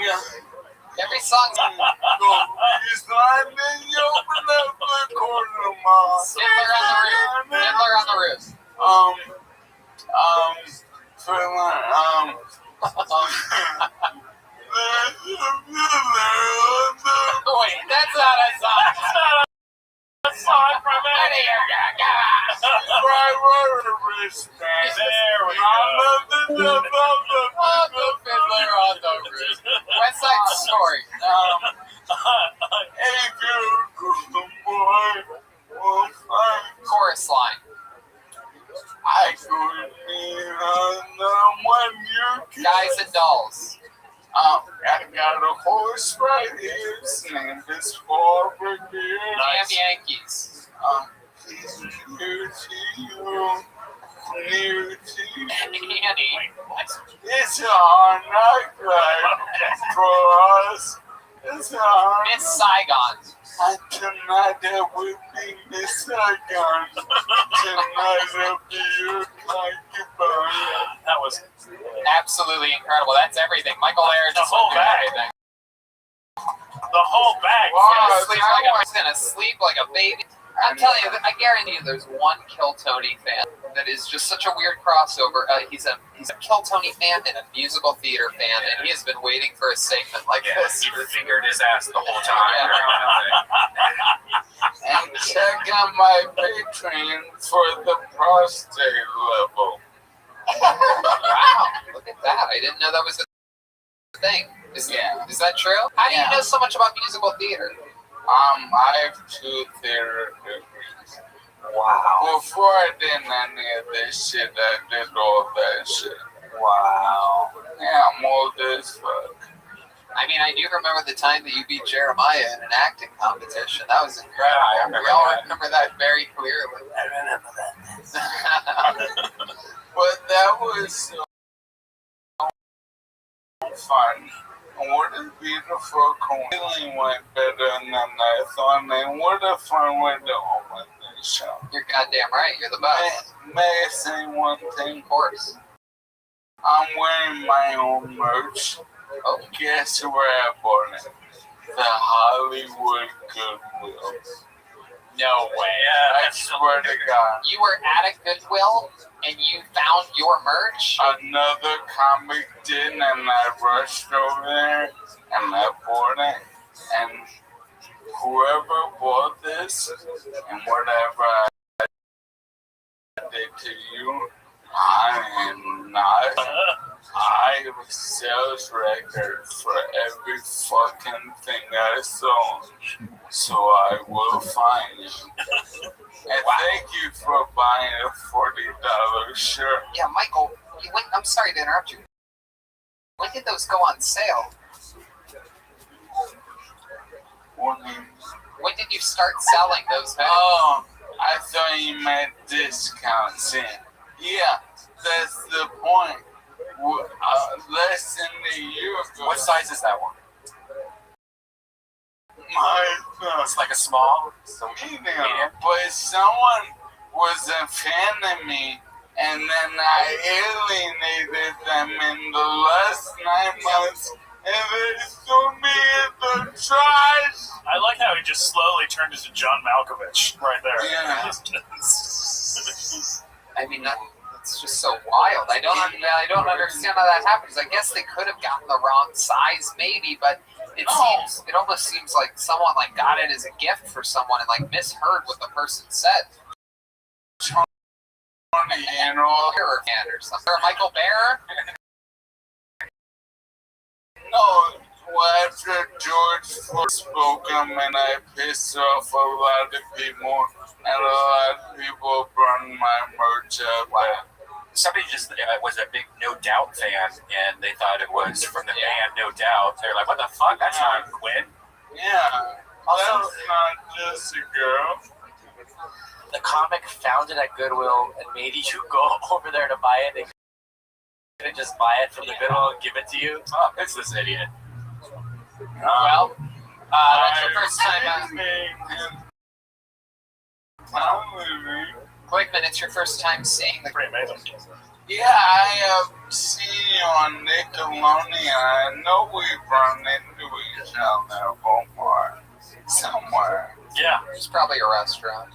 Yeah. Every song's He's not in you open up the corner, Mom. Fiddler on the Roof. Fiddler on the Roof. Wait, that's not a song. That's not a song from it. There we go. Fiddler on the Roof. West Side Story. Chorus line. I could be Guys and Dolls. I got a horse right here. His name is Barbara Deer. Damn Yankees. Near to you. Near to you. Annie. It's a hard night for us. It's a hard Miss Saigon. And tonight there will be Miss Saigon. Tonight there'll be your concubine. That was absolutely incredible. That's everything. Michael Ayers just whole went through bag. everything. the whole bag. He's gonna sleep like a baby. I'm telling you, I guarantee you, there's one Kill Tony fan that is just such a weird crossover. He's a Kill Tony fan and a musical theater fan, and he has been waiting for a segment like this. He fingered his ass the whole time. And check out my Patreon for the prostate level. Wow, look at that. I didn't know that was a thing. Is that true? How do you know so much about musical theater? I have 2 theater degrees. Wow. Before I did any of this shit, I did all that shit. Wow. Yeah, I'm old as fuck. I mean, I do remember the time that you beat Jeremiah in an acting competition. That was incredible. We all remember that very clearly. I remember that. But that was so fun. What a beautiful feeling went better than I thought. And what a fun way to open the show. You're goddamn right. You're the best. May I say one thing? Of course. I'm wearing my own merch. Oh. Guess where I bought it? The Hollywood Goodwill. No way. I swear to God. You were at a Goodwill and you found your merch? Another comic did, and I rushed over there and I bought it. And whoever bought this and whatever I did to you, I am not. I have a sales record for every fucking thing I sold. So I will find you. And thank you for buying a $40 shirt. Yeah, Michael, I'm sorry to interrupt you. When did those go on sale? When did you start selling those hoodies? Oh, I thought you meant discounts in. Yeah, that's the point. Less than a year ago. What size is that one? It's like a small? Medium. But someone was a fan of me, and then I alienated them in the last 9 months, and they threw me in the trash. I like how he just slowly turned into John Malkovich right there. Yeah. I mean, that's just so wild. I don't understand how that happens. I guess they could have gotten the wrong size, maybe, but it almost seems like someone got it as a gift for someone and misheard what the person said. Or something. Or Michael Bear? No, well, after George Floyd spoke him, and I pissed off a lot of people, and a lot of people burned my merch up. Wow. Somebody just was a big No Doubt fan, and they thought it was from the band No Doubt. They're like, what the fuck? That's not Quinn. Yeah, that's not just a girl. The comic found it at Goodwill and made you go over there to buy it. They couldn't just buy it from the Goodwill and give it to you. Oh, it's this idiot. Well, that's your first time. Quickman, it's your first time seeing the. Pretty amazing. Yeah, I have seen you on Nickelodeon. I know we've run into each other before. Somewhere. Yeah. It's probably a restaurant.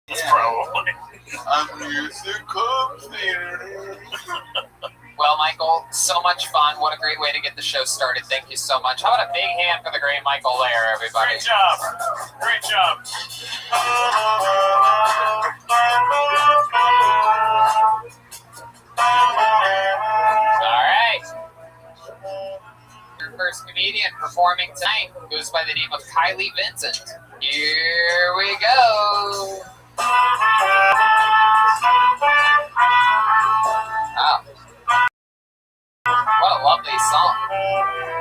It's probably a musical theater. Well, Michael, so so much fun. What a great way to get the show started. Thank you so much. How about a big hand for the great Michael Lair, everybody? Great job. Great job. All right. Your first comedian performing tonight goes by the name of Kylie Vincent. Here we go. Wow. What a lovely song.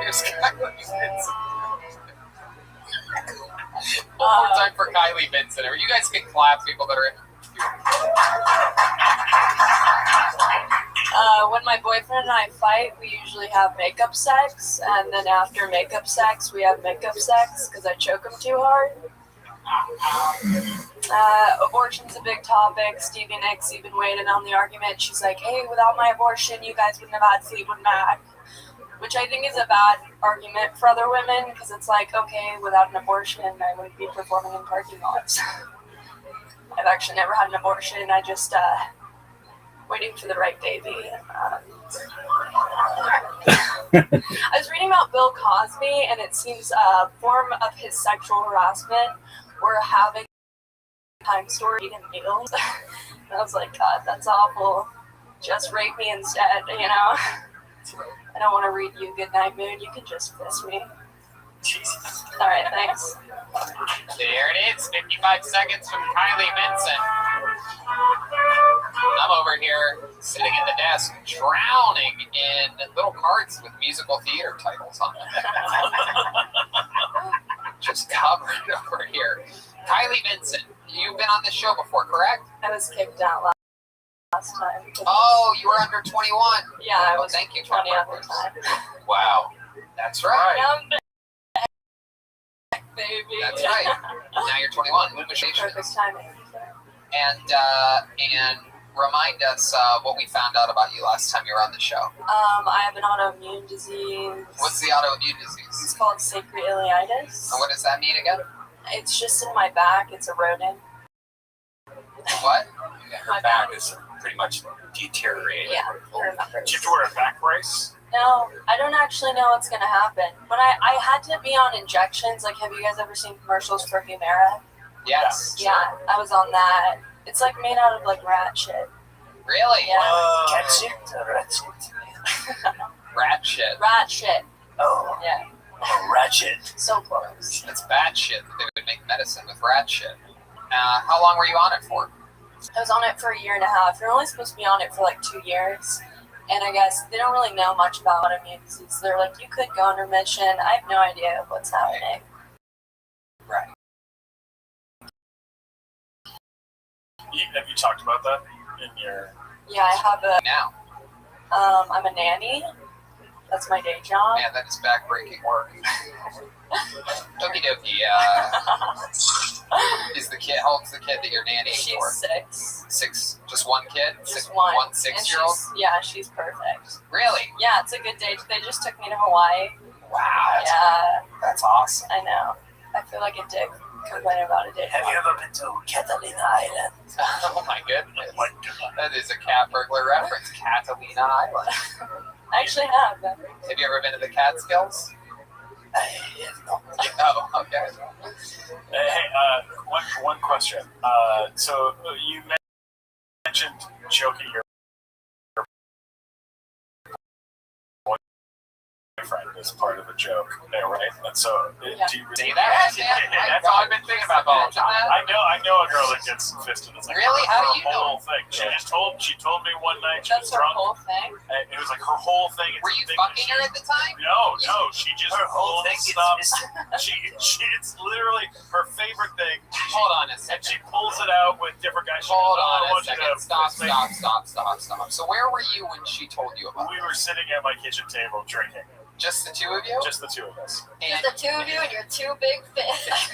Here's Kylie Vincent. One more time for Kylie Vincent. Or you guys can clap, people that are in. When my boyfriend and I fight, we usually have makeup sex, and then after makeup sex, we have makeup sex because I choke him too hard. Abortion's a big topic. Stevie Nicks even waited on the argument. She's like, hey, without my abortion, you guys wouldn't have had Fleetwood Mac. Which I think is a bad argument for other women, because it's like, okay, without an abortion, I wouldn't be performing in parking lots. I've actually never had an abortion. I just waiting for the right baby. I was reading about Bill Cosby, and it seems a form of his sexual harassment were having time story eating meals. And I was like, God, that's awful. Just rape me instead, you know? I don't want to read you Goodnight Moon. You can just kiss me. Jesus. All right, thanks. There it is. 55 seconds from Kylie Vincent. I'm over here sitting at the desk, drowning in little cards with musical theater titles on them. Just covered over here. Kylie Vincent, you've been on this show before, correct? I was kicked out last time. Oh, you were under 21. Yeah, I was thank you, 20 at the time. Wow. That's right. I'm back, baby. That's right. Now you're 21. Perfect timing. And remind us what we found out about you last time you were on the show. I have an autoimmune disease. What's the autoimmune disease? It's called sacroiliitis. And what does that mean again? It's just in my back. It's eroding. What? Yeah, her back is pretty much deteriorating. Yeah, I remember. Do you have to wear a back brace? No, I don't actually know what's going to happen. But I had to be on injections. Like, have you guys ever seen commercials for Humira? Yes. Yeah, I was on that. It's like made out of like rat shit. Really? Yeah. Cat shit or rat shit? Rat shit. Rat shit. Oh. Yeah. Oh, rat shit. So close. It's bad shit that they would make medicine with rat shit. How long were you on it for? I was on it for 1.5 years. You're only supposed to be on it for like 2 years. And I guess they don't really know much about autoimmune disease. They're like, you could go on remission. I have no idea what's happening. Right. Have you talked about that in your... Yeah, I have a... Now. I'm a nanny. That's my day job. Man, that is backbreaking work. Okie dokie. Is the kid, how old's the kid that you're nannying for? She's 6. 6, just one kid? Just one. One 6-year-old? Yeah, she's perfect. Really? Yeah, it's a good day. They just took me to Hawaii. Wow. Yeah. That's awesome. I know. I feel like a dick complaining about a day. Have you ever been to Catalina Island? Oh my goodness. That is a cat burglar reference. Catalina Island. I actually have. Have you ever been to the Catskills? No. Oh, okay. Hey, one question. So you mentioned choking your boyfriend as part of a joke there, right? And so, do you see that? That's all I've been thinking about the whole time. I know a girl that gets fisted. It's like really? How do you know? know? Thing. She told me one night she That's was drunk. Her whole thing? And it was like her whole thing. Were you fucking her at the time? No. She just her whole thing stuff. She it's literally her favorite thing. Hold on a second. And she pulls it out with different guys. Hold on a second. Stop. So where were you when she told you about it? We were sitting at my kitchen table drinking. Just the two of you? Just the two of us. Just the two of you and your two big fists.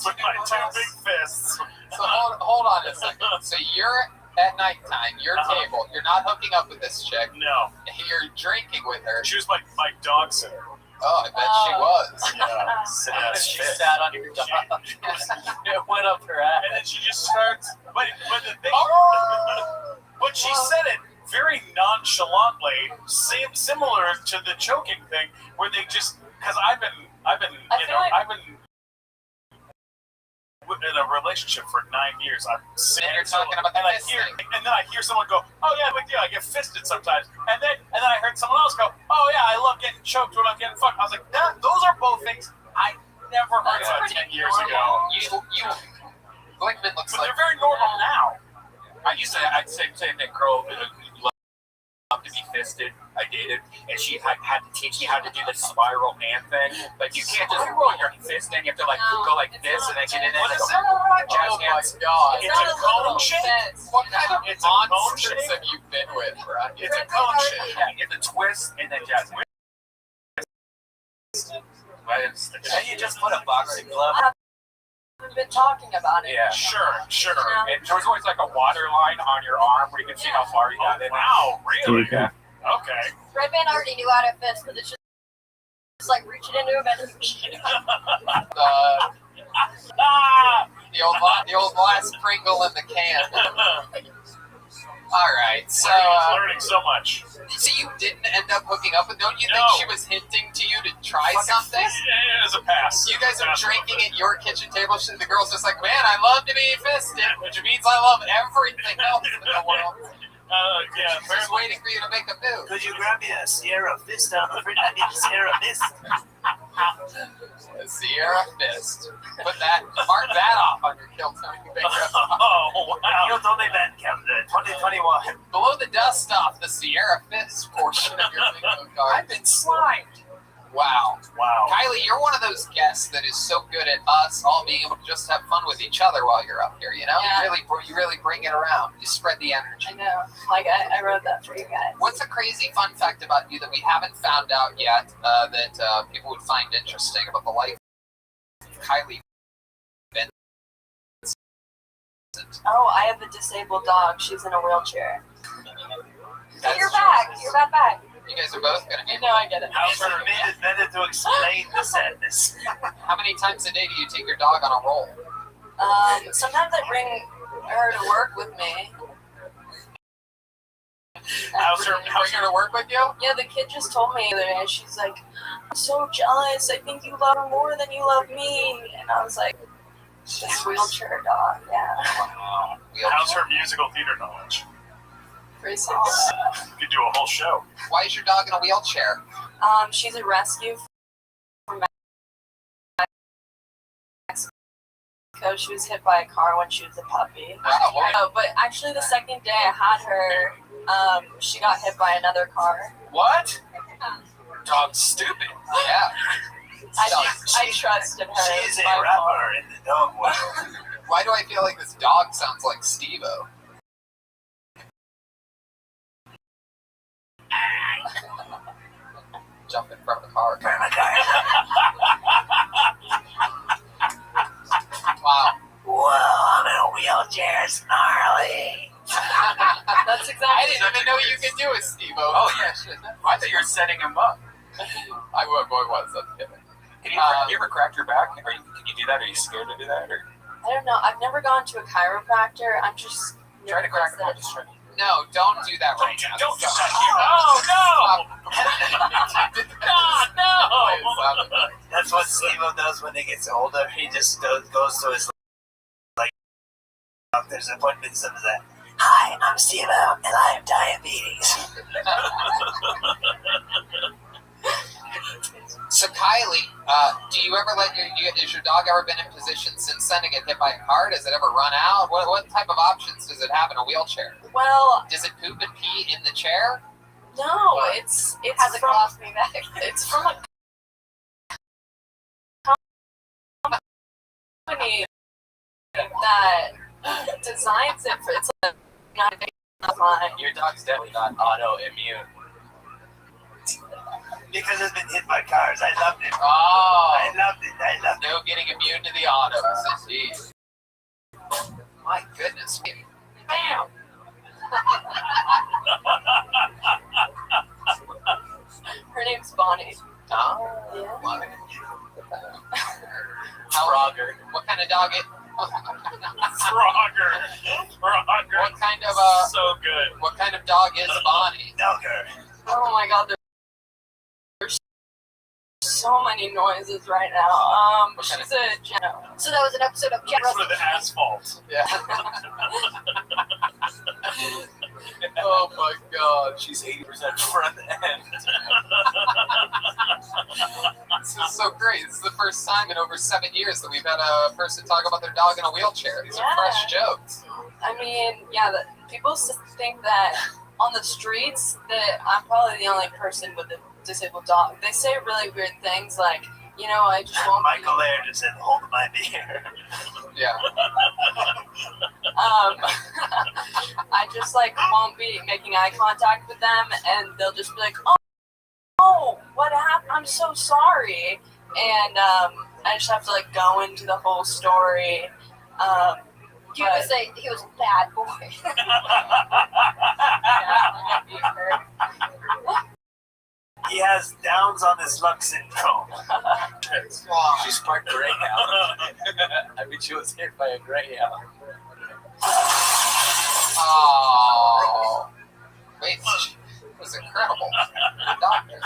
With my two big fists. So hold on a second. So you're at nighttime, your table, you're not hooking up with this chick. No. You're drinking with her. She was my dog sitter. Oh, I bet she was. Yeah. She sat on your dog. It went up her ass. And then she just starts. But the thing. But she said it very nonchalantly, similar to the choking thing, where they just because I've been in a relationship for 9 years. I'm And you're talking about the fist thing. and then I hear someone go, "Oh yeah, big deal. I get fisted sometimes." And then I heard someone else go, "Oh yeah, I love getting choked when I'm getting fucked." I was like, "Those are both things I never heard about 10 years ago." Blankman looks But like they're very normal now. I'd say that girl loved to be fisted. I dated, and she had to teach me how to do the spiral hand thing. Like you can't just roll your fist in. You have to go like this and then get in. What is it? oh my god. It's a cone shape. What kind of It's a cone monsters shape. have you been with, Brian? It's a cone shape. Yeah, it's a twist and then jazz. And you just put a boxing glove. We've been talking about it. Yeah, sure. And there was always like a water line on your arm where you could see how far you got in. Wow, really? Okay. Okay. Red Man already knew how to fist, but it's just like reaching into him and The old last Pringle in the can. All right, so learning so much. So you didn't end up hooking up with? Don't you No. think she was hinting to you to try something? It was a pass. You guys are drinking at your kitchen table. The girl's just like, man, I love to be fisted, which means I love everything else in the world. Yeah, She's just waiting for you to make a move. Could you grab me a Sierra Fist? I'm afraid I need a Sierra Fist. A Sierra Fist. Mark that off on your Kill Tony Baker. Oh, wow. You told me that, calendar 2021. Blow the dust off the Sierra Fist portion of your bingo card. I've been slimed. Wow. Kylie, you're one of those guests that is so good at us all being able to just have fun with each other while you're up here, you know? Yeah. You really bring it around. You spread the energy. I know. Like, I wrote that for you guys. What's a crazy fun fact about you that we haven't found out yet that people would find interesting about the life of Kylie Vincent? Oh, I have a disabled dog. She's in a wheelchair. That's You're back. You're back. You guys are both going to be... No, I get it. How's her made it better to explain the sadness? How many times a day do you take your dog on a roll? Sometimes I bring her to work with me. How's her to work with you? Yeah, the kid just told me the other day. She's like, I'm so jealous. I think you love her more than you love me. And I was like, this wheelchair dog, yeah. Wow. How's her musical theater knowledge? Pretty simple. You could do a whole show. Why is your dog in a wheelchair? She's a rescue from Mexico. She was hit by a car when she was a puppy. Wow. But actually, the second day I had her, she got hit by another car. What? Dog's stupid. Yeah. I trusted her. She's a rapper in the dog world. Why do I feel like this dog sounds like Steve-O? Jump in front of the car. Wow. Whoa, I'm in a wheelchair, snarly. That's exactly. I didn't even know you could do a Steve-O. Oh, yeah. I thought you were setting him up. I was. I'm kidding. Can you ever crack your back? Can you do that? Are you scared to do that? Or? I don't know. I've never gone to a chiropractor. I'm just Try to crack it. Just try. No, don't do that right now. Don't do that here. Oh, No. That's what Steve-O does when he gets older. He just goes to his doctor's appointments and that. Hi, I'm Steve-O, and I have diabetes. So Kylie, do you ever has your dog ever been in position since then to get hit by a car? Does it ever run out? What type of options does it have in a wheelchair? Well, does it poop and pee in the chair? No, it's has a cost me back. It's from a company that designs it for. It's like not Your dog's definitely not autoimmune. Because it's been hit by cars. I loved it. Oh. I loved it. No getting immune to the autos, indeed. My goodness. Bam! Her name's Bonnie. Oh, yeah. Bonnie. Frogger. What kind of dog it? Frogger. What kind of so good. What kind of of dog is Bonnie? Dogger. Oh my god, there's so many noises right now. She's a Geno. So that was an episode of Jack. For the asphalt. Yeah. Oh my god. She's 80% front end. This is so great. This is the first time in over 7 years that we've had a person talk about their dog in a wheelchair. These are fresh jokes. I mean, yeah, people think that on the streets that I'm probably the only person with a disabled dog. They say really weird things like, you know, I just won't. Michael Laird just said, "Hold my beer." Yeah. I just like won't be making eye contact with them, and they'll just be like, "Oh, what happened? I'm so sorry," and I just have to like go into the whole story. You would say he was a bad boy. He has Downs on his luck syndrome. She's part greyhound. I mean, she was hit by a greyhound. Oh. Wait, it was incredible. The doctor.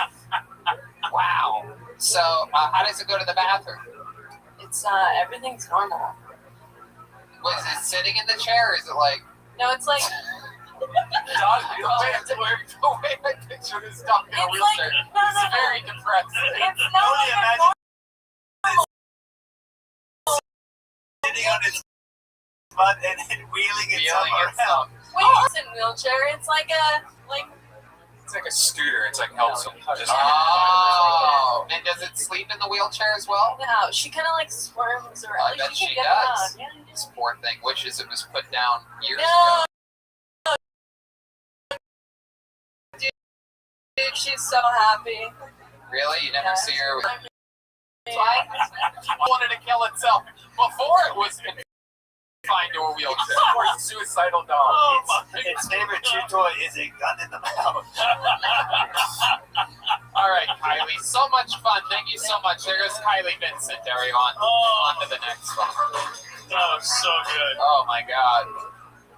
Wow. So, how does it go to the bathroom? It's everything's normal. Was it sitting in the chair, or is it like... No, it's like... Dog, the way I picture this dog in a wheelchair is very depressing. It's not like sitting on his butt and then wheeling itself around. When it's in wheelchair, it's like It's like a scooter. It's like helps him. Oh, and does it sleep in the wheelchair as well? No, she kind of like squirms around. I bet she can get does. around. Yeah. This poor thing wishes it was put down years No. ago. Dude, she's so happy. Really? You never see her with... Why? wanted to kill itself before it was confined to a wheelchair. Or suicidal dog. Its favorite chew toy is a gun in the mouth. All right, Kylie. So much fun. Thank you so much. There goes Kylie Vincent, everyone. On to the next one. That was so good. Oh, my God.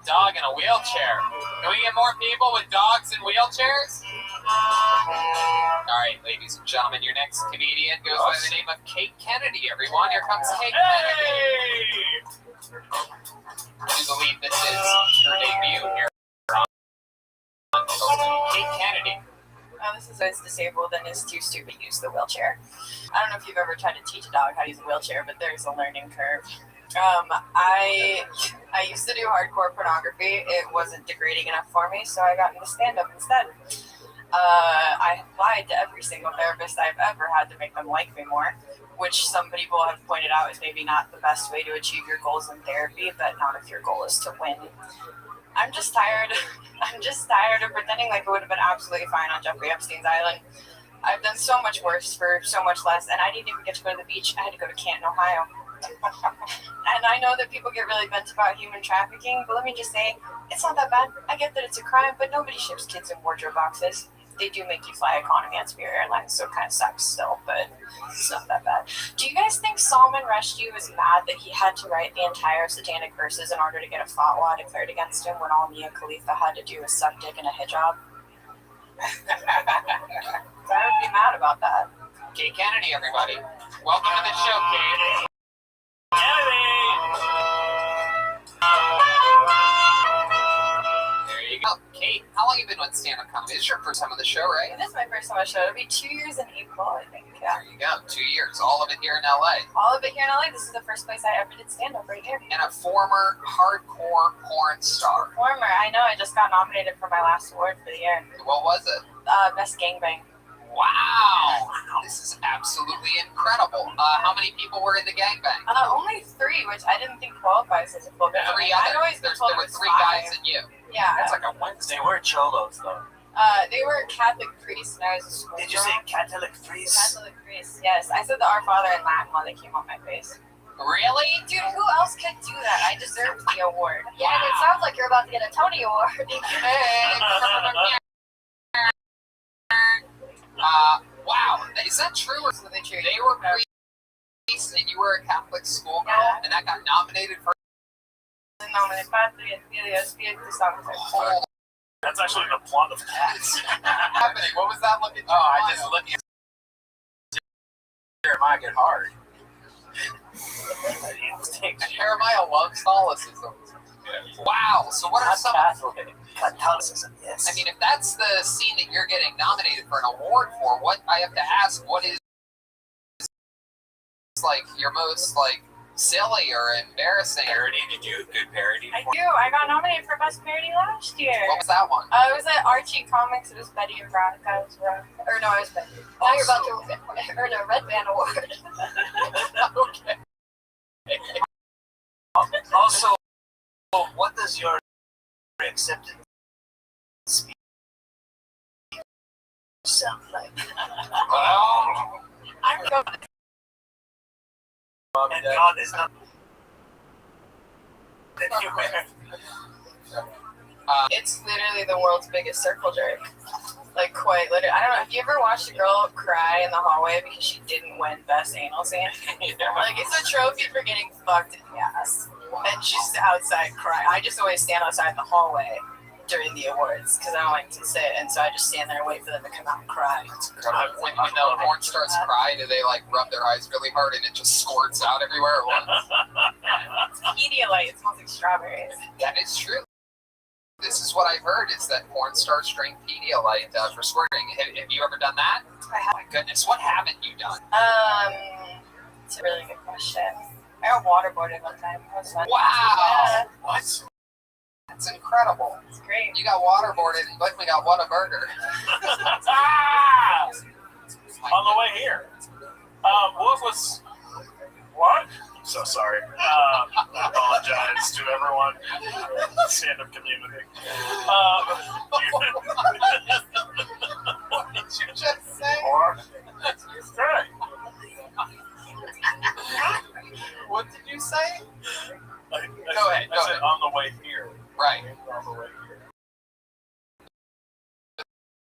Dog in a wheelchair. Can we get more people with dogs in wheelchairs? All right, ladies and gentlemen, your next comedian goes by the name of Kate Kennedy, everyone. Here comes Kate Kennedy. I believe this is her debut here on Kate Kennedy. This is as disabled and is too stupid to use the wheelchair. I don't know if you've ever tried to teach a dog how to use a wheelchair, but there's a learning curve. I used to do hardcore pornography. It wasn't degrading enough for me, so I got into stand-up instead. I applied to every single therapist I've ever had to make them like me more, which some people have pointed out is maybe not the best way to achieve your goals in therapy, but not if your goal is to win. I'm just tired of pretending like it would have been absolutely fine on Jeffrey Epstein's island. I've done so much worse for so much less, and I didn't even get to go to the beach. I had to go to Canton, Ohio. And I know that people get really bent about human trafficking, but let me just say, it's not that bad. I get that it's a crime, but nobody ships kids in wardrobe boxes. They do make you fly economy on Spirit Airlines, so it kind of sucks still, but it's not that bad. Do you guys think Salman Rushdie was mad that he had to write the entire satanic verses in order to get a fatwa declared against him when all Mia Khalifa had to do was suck dick in a hijab? I would be mad about that. Kate Kennedy, everybody. Welcome to the show, Kate. There you go. Kate, how long have you been with stand-up comedy? This is your first time on the show, right? It is my first time on the show. It'll be 2 years in April, I think. Yeah. There you go. 2 years. All of it here in LA. All of it here in LA. This is the first place I ever did stand-up right here. And a former hardcore porn star. Former. I know. I just got nominated for my last award for the year. What was it? Best Gangbang. Wow. This is absolutely incredible. How many people were in the gangbang? Only 3, which I didn't think qualifies as a full gangbang. I'd always been told There it were was 3 guys and you. Yeah. That's like a Wednesday. They were cholos, though. They were Catholic priests when I was a school. Did you say Catholic priests? Catholic priests, yes. I said the Our Father in Latin while they came on my face. Really? Dude, who else could do that? I deserve the award. Yeah, and it sounds like you're about to get a Tony Award. Wow. Is that true? Or they were priests and you were a Catholic schoolgirl and that got nominated for... That's That's actually the plot of Cats. happening? What was that looking? Oh, I just look at Jeremiah get hard. Jeremiah loves Catholicism. Wow. So what are some? Catholicism, yes. I mean, if that's the scene that you're getting nominated for an award for, what I have to ask, what is like your most like silly or embarrassing parody? Did you do a good parody? I do. I got nominated for Best Parody last year. What was that one? It was at Archie Comics. It was Betty Veronica. Or no, I was Betty. Now you're about to earn a Red Band Award. Okay. Also, what does your acceptance speech sound like? I'm going. And God is not anywhere. It's literally the world's biggest circle jerk. Like, quite literally. I don't know. Have you ever watched a girl cry in the hallway because she didn't win Best Anal Scene? Like, it's a trophy for getting fucked in the ass. And she's outside crying. I just always stand outside in the hallway during the awards because I don't like to sit. And so I just stand there and wait for them to come out and cry. When the porn stars cry, do they like rub their eyes really hard and it just squirts out everywhere at once? It's Pedialyte. It smells like strawberries. That is true. This is what I've heard, is that porn stars drink Pedialyte for squirting. Have you ever done that? I have. Oh my goodness, what haven't you done? It's a really good question. I got waterboarded one time. It was fun. Wow! Yeah. What? That's incredible. It's great. You got waterboarded, but we got Whataburger. On the way here. What? I'm so sorry. I apologize to everyone. Stand-up community. What did you just say? What did you say? Go ahead. I said on the way here. Right. On the way here.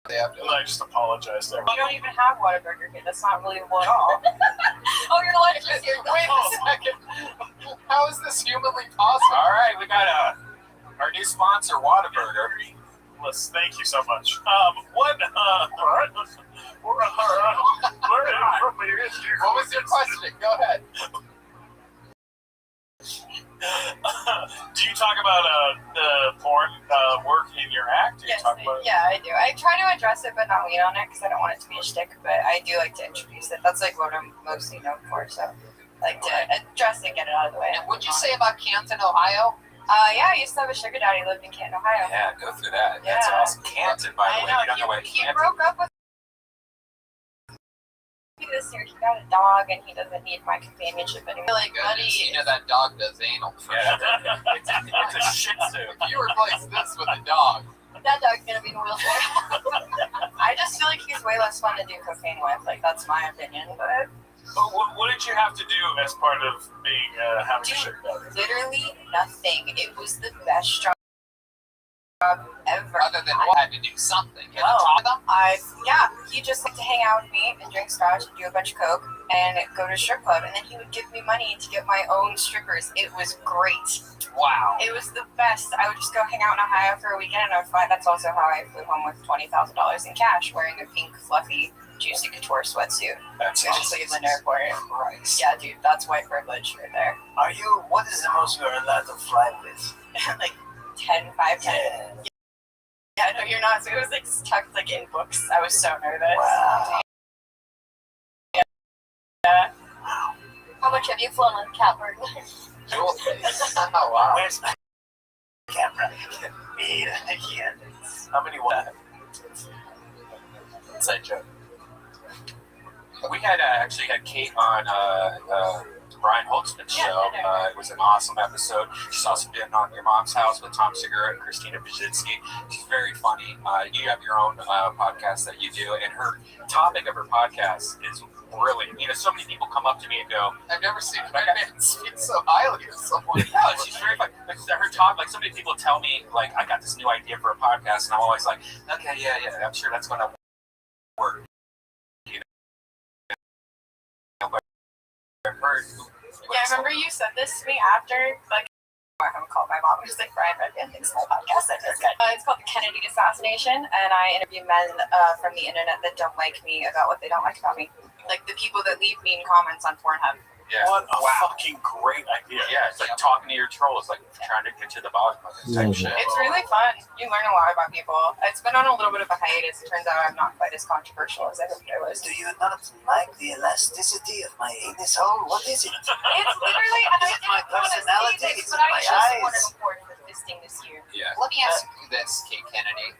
And I just apologize to everyone. You don't even have Whataburger here. That's not believable at all. Oh, your life is here. Wait a second. How is this humanly possible? All right, we got our new sponsor, Whataburger. Let's thank you so much. What was your question? Go ahead. Do you talk about the porn work in your act? Yes, I do. I try to address it, but not lean on it because I don't want it to be a shtick. But I do like to introduce it. That's like what I'm mostly known for. So, I like to address it, get it out of the way. And what'd you say about Canton, Ohio? Yeah, I used to have a sugar daddy. Lived in Canton, Ohio. Yeah, go through that. That's awesome. Canton, by the way. You don't know what He Canton. broke up with me this year. He got a dog, and he doesn't need my companionship anymore. Like, buddy, You know that dog does anal. It's a shih tzu. If you replace this with a dog. that dog's gonna be in a wheelchair. I just feel like he's way less fun to do cocaine with. Like, that's my opinion, but. What did you have to do as part of being having a sugar daddy? Literally nothing. It was the best job ever. Other than what? Had to do something. You had to talk to them? He just liked to hang out with me and drink scotch and do a bunch of coke and go to a strip club, and then he would give me money to get my own strippers. It was great. Wow. It was the best. I would just go hang out in Ohio for a weekend, and I would fly. That's also how I flew home with $20,000 in cash, wearing a pink, fluffy, juicy couture sweatsuit. That's to awesome. Cleveland Airport. Christ. Yeah, dude, that's white privilege right there. What is the most you're allowed to fly with? Like 10, 5, 10. Yeah, no, you're not. So it was like tucked like in books. I was so nervous. Wow. Yeah. How much have you flown with cat burglars? Oh, wow. Where's my camera? Me again. How many what? Inside joke. We had actually had Kate on Brian Holtzman's show. It was an awesome episode. She's also been on Your Mom's House with Tom Segura and Christina Pajitsky. She's very funny. You have your own podcast that you do, and her topic of her podcast is brilliant. You know, so many people come up to me and go, I've never seen a man speak so highly of someone. no, she's very funny. Like, her talk, like, so many people tell me, like, I got this new idea for a podcast, and I'm always like, okay, yeah, I'm sure that's going to work. You know, but I've heard. Yeah, I remember you said this to me after, like, I haven't called my mom. It was like, Brian Redband thinks my podcast is good. It's called The Kennedy assassination, and I interview men from the internet that don't like me about what they don't like about me. Like the people that leave mean comments on Pornhub. Yeah. What a fucking great idea. Yeah, it's like talking to your trolls, like trying to get to the bottom of it type shit. It's really fun. You learn a lot about people. It's been on a little bit of a hiatus. It turns out I'm not quite as controversial as I hoped I was. Do you not like the elasticity of my anus hole? What is it? It's literally, and I didn't my want to personality? say this, Is but it I my just eyes? won an award for fisting this year. Yeah. Let me ask you this, Kate Kennedy.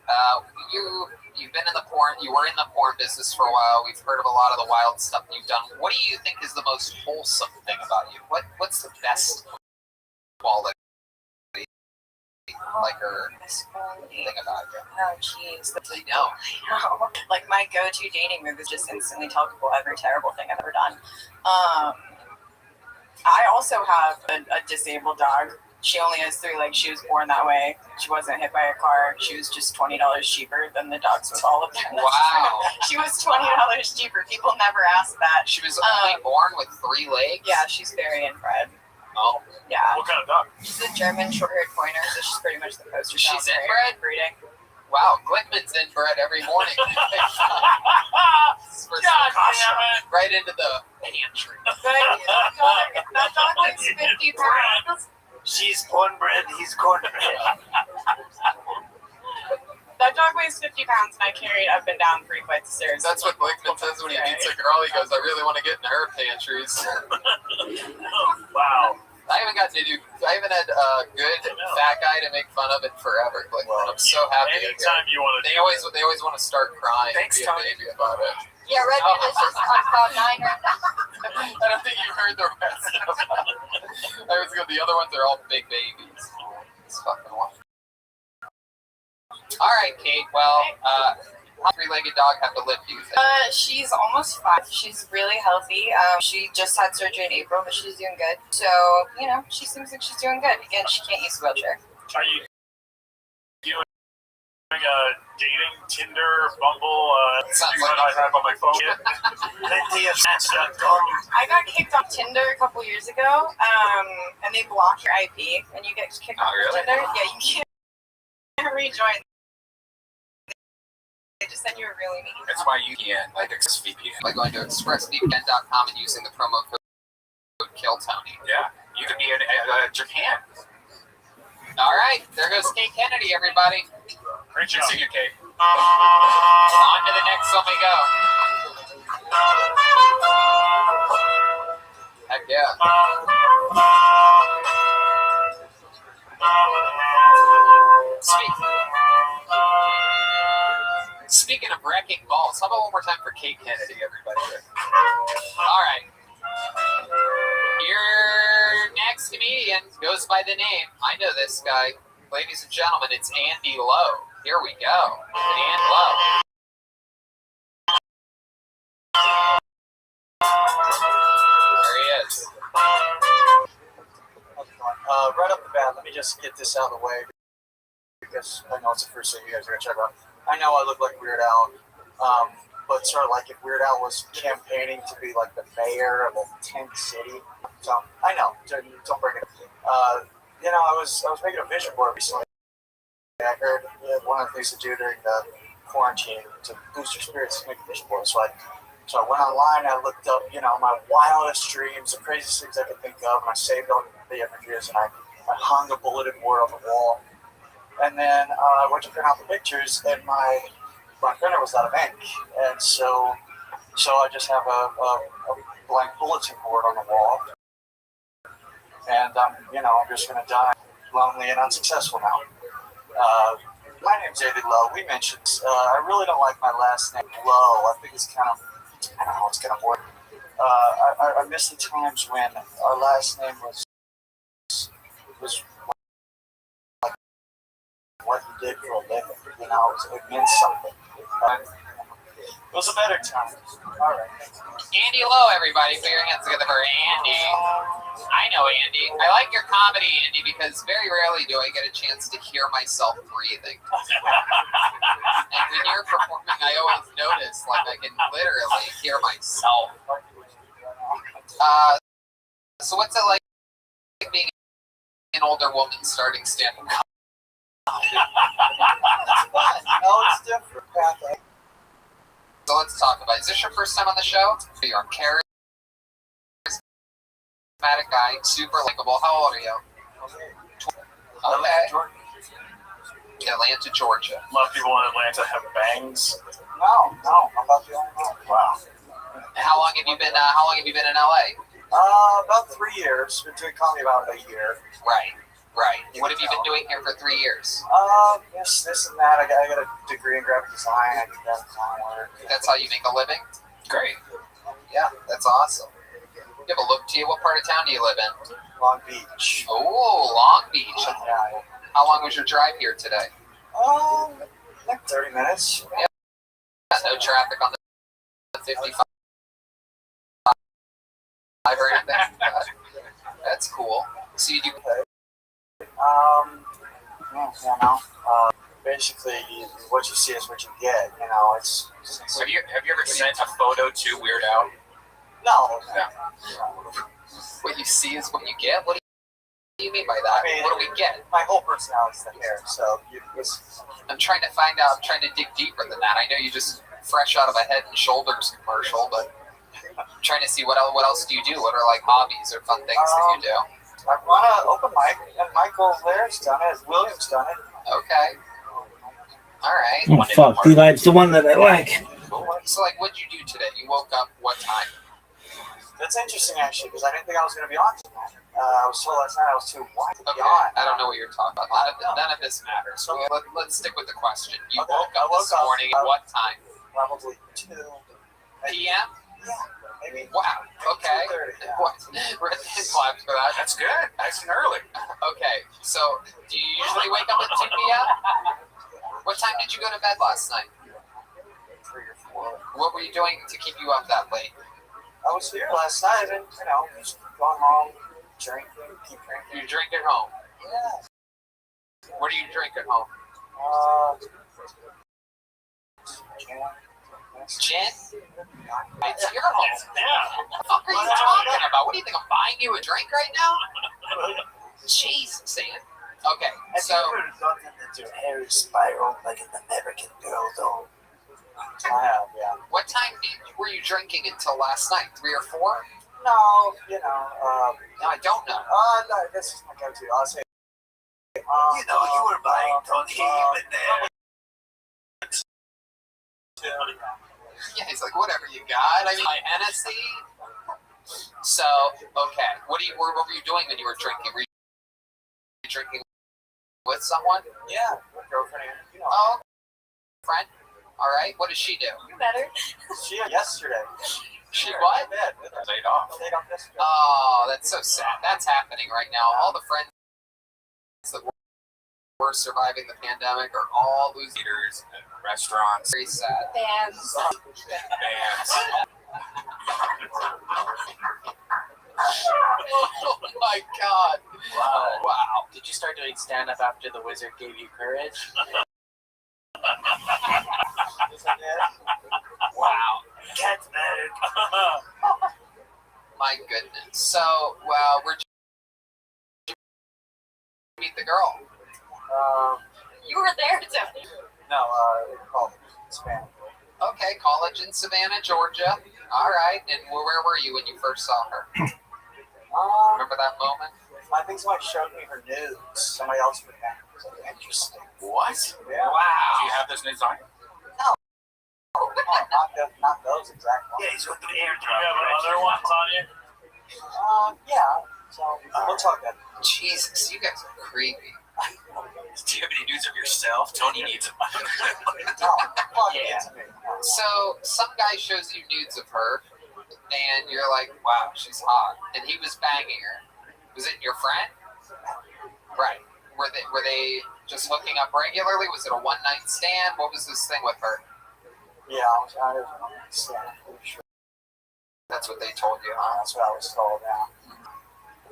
You've been in the porn. You were in the porn business for a while. We've heard of a lot of the wild stuff you've done. What do you think is the most wholesome thing about you? What's the best quality, thing about you? Oh, jeez. I know. I know. Like, my go-to dating move is just instantly tell people every terrible thing I've ever done. I also have a disabled dog. She only has 3 legs. She was born that way. She wasn't hit by a car. She was just $20 cheaper than the dogs with all of them. Wow. She was $20 cheaper. People never ask that. She was only born with 3 legs? Yeah, she's very inbred. Oh. Yeah. What kind of dog? She's a German short-haired pointer, so she's pretty much the poster child. She's inbred? Breeding. Wow, Glickman's inbred every morning. God damn it. Right into the pantry. That dog weighs 50 pounds. She's cornbread, he's cornbread. That dog weighs 50 pounds, and I carry it up and down 3 flights of stairs. That's what Glickman says when he meets a girl. He goes, I really want to get in her pantries. Wow. I haven't had a good fat guy to make fun of it forever, Glickman. I'm so happy. Anytime you want to They always want to start crying and be a baby about it. Yeah, Redman is just on cloud 9 right now. I don't think you heard the rest of it. The other ones are all big babies. It's fucking wild. All right, Kate. Well, how does a 3-legged dog have to live, do you think? She's almost 5. She's really healthy. She just had surgery in April, but she's doing good. So, she seems like she's doing good. Again, she can't use a wheelchair. Are you doing dating, Tinder, Bumble, something that I have on my phone yet? I got kicked off Tinder a couple years ago, and they block your IP, and you get kicked off Tinder. Yeah, you can't rejoin. They just send you a really mean email. That's why you can't, like, ExpressVPN. By going to expressvpn.com and using the promo code KillTony. Yeah, you could be in Japan. All right, there goes Kate Kennedy, everybody. Great job. See you, Kate. On to the next one we go. Heck yeah. Speaking of wrecking balls, how about one more time for Kate Kennedy, everybody? All right. Your next comedian goes by the name. I know this guy. Ladies and gentlemen, it's Andy Lowe. Here we go. And Lowe. There he is. Right off the bat, let me just get this out of the way because I know it's the first thing you guys are going to check out. I know I look like Weird Al, but sort of like if Weird Al was campaigning to be like the mayor of a tent city. So I know, don't bring it. I was making a vision board recently. I heard one of the things to do during the quarantine to boost your spirits is make a vision board. So I went online, I looked up, my wildest dreams, the craziest things I could think of, and I saved all the images, and I hung a bulletin board on the wall. And then I went to print out the pictures, and my printer was out of ink. And so I just have a blank bulletin board on the wall. And I'm just going to die lonely and unsuccessful now. My name's David Lowe. We mentioned, I really don't like my last name, Lowe. I think it's kind of boring. I miss the times when our last name was like what you did for a living. It meant something. It was a better time. All right. Andy Lowe, everybody. Put your hands together for Andy. I know Andy. I like your comedy, Andy, because very rarely do I get a chance to hear myself breathing. And when you're performing, I always notice, like, I can literally hear myself. So what's it like being an older woman starting stand-up comedy? talk about. Is this your first time on the show? You're a charismatic guy, super likable. How old are you? Okay. Atlanta, Georgia. A lot of people in Atlanta have bangs. No, I'm about the only one. Wow. How long have you been in LA? About 3 years. Been doing comedy about a year. Right. What have you been doing here for 3 years? This and that. I got a degree in graphic design. I do that design work. That's how you make a living? Great. Yeah, that's awesome. You have a look to you. What part of town do you live in? Long Beach. Oh, Long Beach. Yeah. How long was your drive here today? Like 30 minutes. Yeah. No traffic on the 55 or anything. That's cool. So you do. Basically, what you see is what you get. You know, it's. Have you ever sent a photo to Weird Al? No. What you see is what you get. What do you mean by that? What do we get? My whole personality is the hair. So I'm trying to find out. I'm trying to dig deeper than that. I know you just fresh out of a Head and Shoulders commercial, but I'm trying to see what else do you do? What are like hobbies or fun things that you do? I run an open mic, and Michael Laird's done it. William's done it. Okay. All right. Oh, fuck. Eli's the one that I like. So, like, what'd you do today? You woke up what time? That's interesting, actually, because I didn't think I was going to be on tonight. I was told last night I was too white to be Okay. on. I don't know what you're talking about. None of this matters. So let's stick with the question. You Okay. woke up this morning at what time? Probably 2 p.m.? Yeah, maybe. Wow. Okay. 2:30, yeah. What? Claps for that. That's good. Nice and early. Okay. So, do you usually wake up at 2 p.m.? What time did you go to bed last night? 3 or 4. What were you doing to keep you up that late? I was here last night, and just going home, drinking, keep drinking. You drink at home? Yeah. What do you drink at home? Gin? It's your home. Yeah. What the fuck are you talking about? What do you think? I'm buying you a drink right now? Jesus, Sam. Okay, so. Your hair is spiral like an American Girl, though. I have, yeah. What time were you drinking until last night? 3 or 4? No, No, I don't know. No, this is my go-to. I'll say. You were buying Tony even there. Yeah, he's like, whatever you got. I mean, my Hennessy. So, okay. What were you doing when you were drinking? Were you drinking with someone? Yeah, my girlfriend. Oh, friend. All right. What does she do? You better. She yesterday. She what? Laid off. Laid off yesterday. Oh, that's so sad. That's happening right now. All the friends that were surviving the pandemic are all losing Theaters and restaurants. Very sad. Bands. Bands. Oh my God. Wow. Did you start doing stand-up after the wizard gave you courage? Wow. Cat's mad. My goodness. So, well, we're meet the girl. You were there, Tony. No, called Spanish. Okay, college in Savannah, Georgia. All right. And where were you when you first saw her? Remember that moment? I think somebody showed me her nudes. Somebody else put that. Interesting. What? Yeah. Wow. Do you have those news on? No, not those exact ones. Yeah, he's with the Do you airdrop. have other ones on you? Yeah. So we'll talk about it. Jesus, you guys are creepy. Do you have any news of yourself? Tony needs them. Yeah. So, some guy shows you nudes of her, and you're like, wow, she's hot. And he was banging her. Was it your friend? Right. Were they just hooking up regularly? Was it a one-night stand? What was this thing with her? Yeah, I was pretty sure. That's what they told you, huh? That's what I was told, yeah.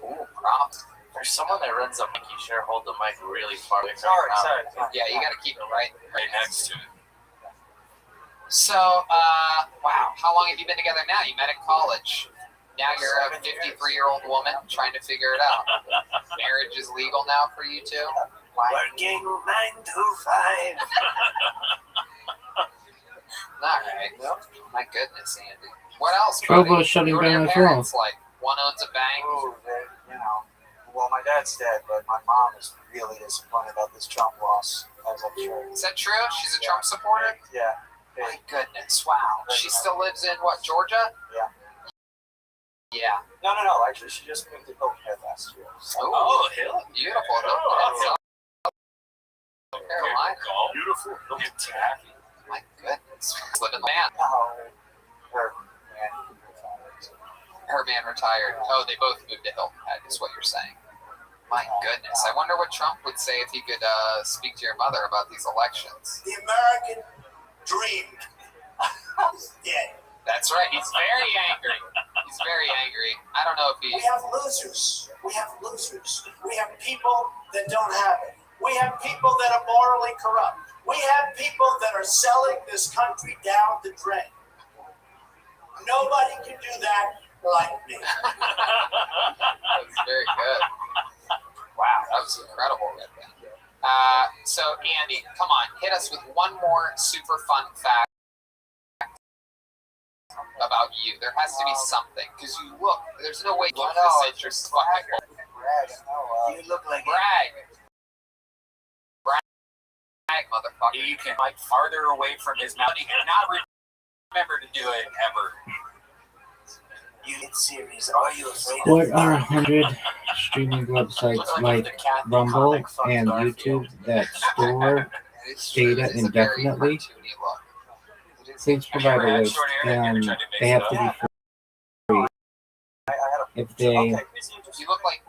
Ooh, props. There's someone that runs a mic. You sure hold the mic really far away from Sorry. your mouth. Yeah, you got to keep it right next to it. So, wow, how long have you been together now? You met in college. Now you're a 53-year-old woman trying to figure it out. Marriage is legal now for you two? Working 9 to 5. All right. Yep. 9 My goodness, Andy. What else, buddy? Trovo's shutting What are down your as well. parents like? One owns a bank. Oh, well, my dad's dead, but my mom is really disappointed about this Trump loss, as I'm sure. Is that true? She's a Trump supporter? Yeah. My goodness, wow. She still lives in, what, Georgia? Yeah. Yeah. No. Actually, she just moved to Hilton Head last year. So. Oh, Hilton. Beautiful. South Carolina. Beautiful. Look at tacky. My goodness. Living land. Her man retired. Oh, they both moved to Hilton Head, is what you're saying. My goodness. I wonder what Trump would say if he could speak to your mother about these elections. The American dream is dead. That's right. He's very angry. He's very angry. I don't know if he... We have losers. We have losers. We have people that don't have it. We have people that are morally corrupt. We have people that are selling this country down the drain. Nobody can do that like me. That was very good. Wow, that was incredible. So, Andy, come on, hit us with one more super fun fact about you. There has to be something, because you look, there's no way you look this interest fucking. You look like Brag, motherfucker. You can like farther away from his mouth. He cannot remember to do it ever. You get serious. Are you afraid What are 100 streaming websites like Rumble and YouTube that store data indefinitely? Please provide a list, and they have to be free. If they, You look like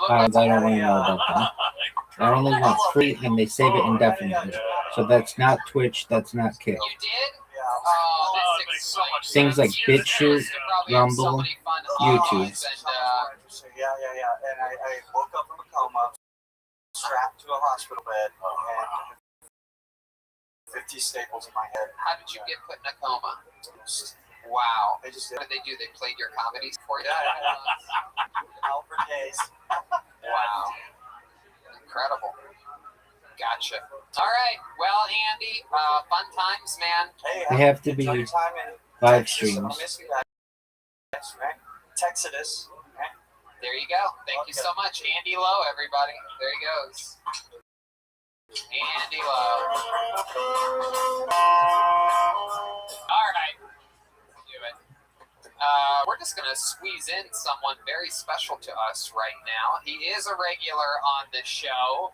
I don't want to know about them. I only want free, and they save it indefinitely. So that's not Twitch, that's not Kick. You did? Things like BitChute, Rumble, YouTube. Yeah. And I woke up from a coma, strapped to a hospital bed, and 50 staples in my head. How did you get put in a coma? Wow. What did they do? They played your comedies for you? Out for days. Wow. Incredible. Gotcha. All right. Well, Andy, fun times, man. They have to be live streams. Texas. There you go. Thank you so much. Andy Lowe, everybody. There he goes. Andy Lowe. All right. Do it. We're just going to squeeze in someone very special to us right now. He is a regular on this show,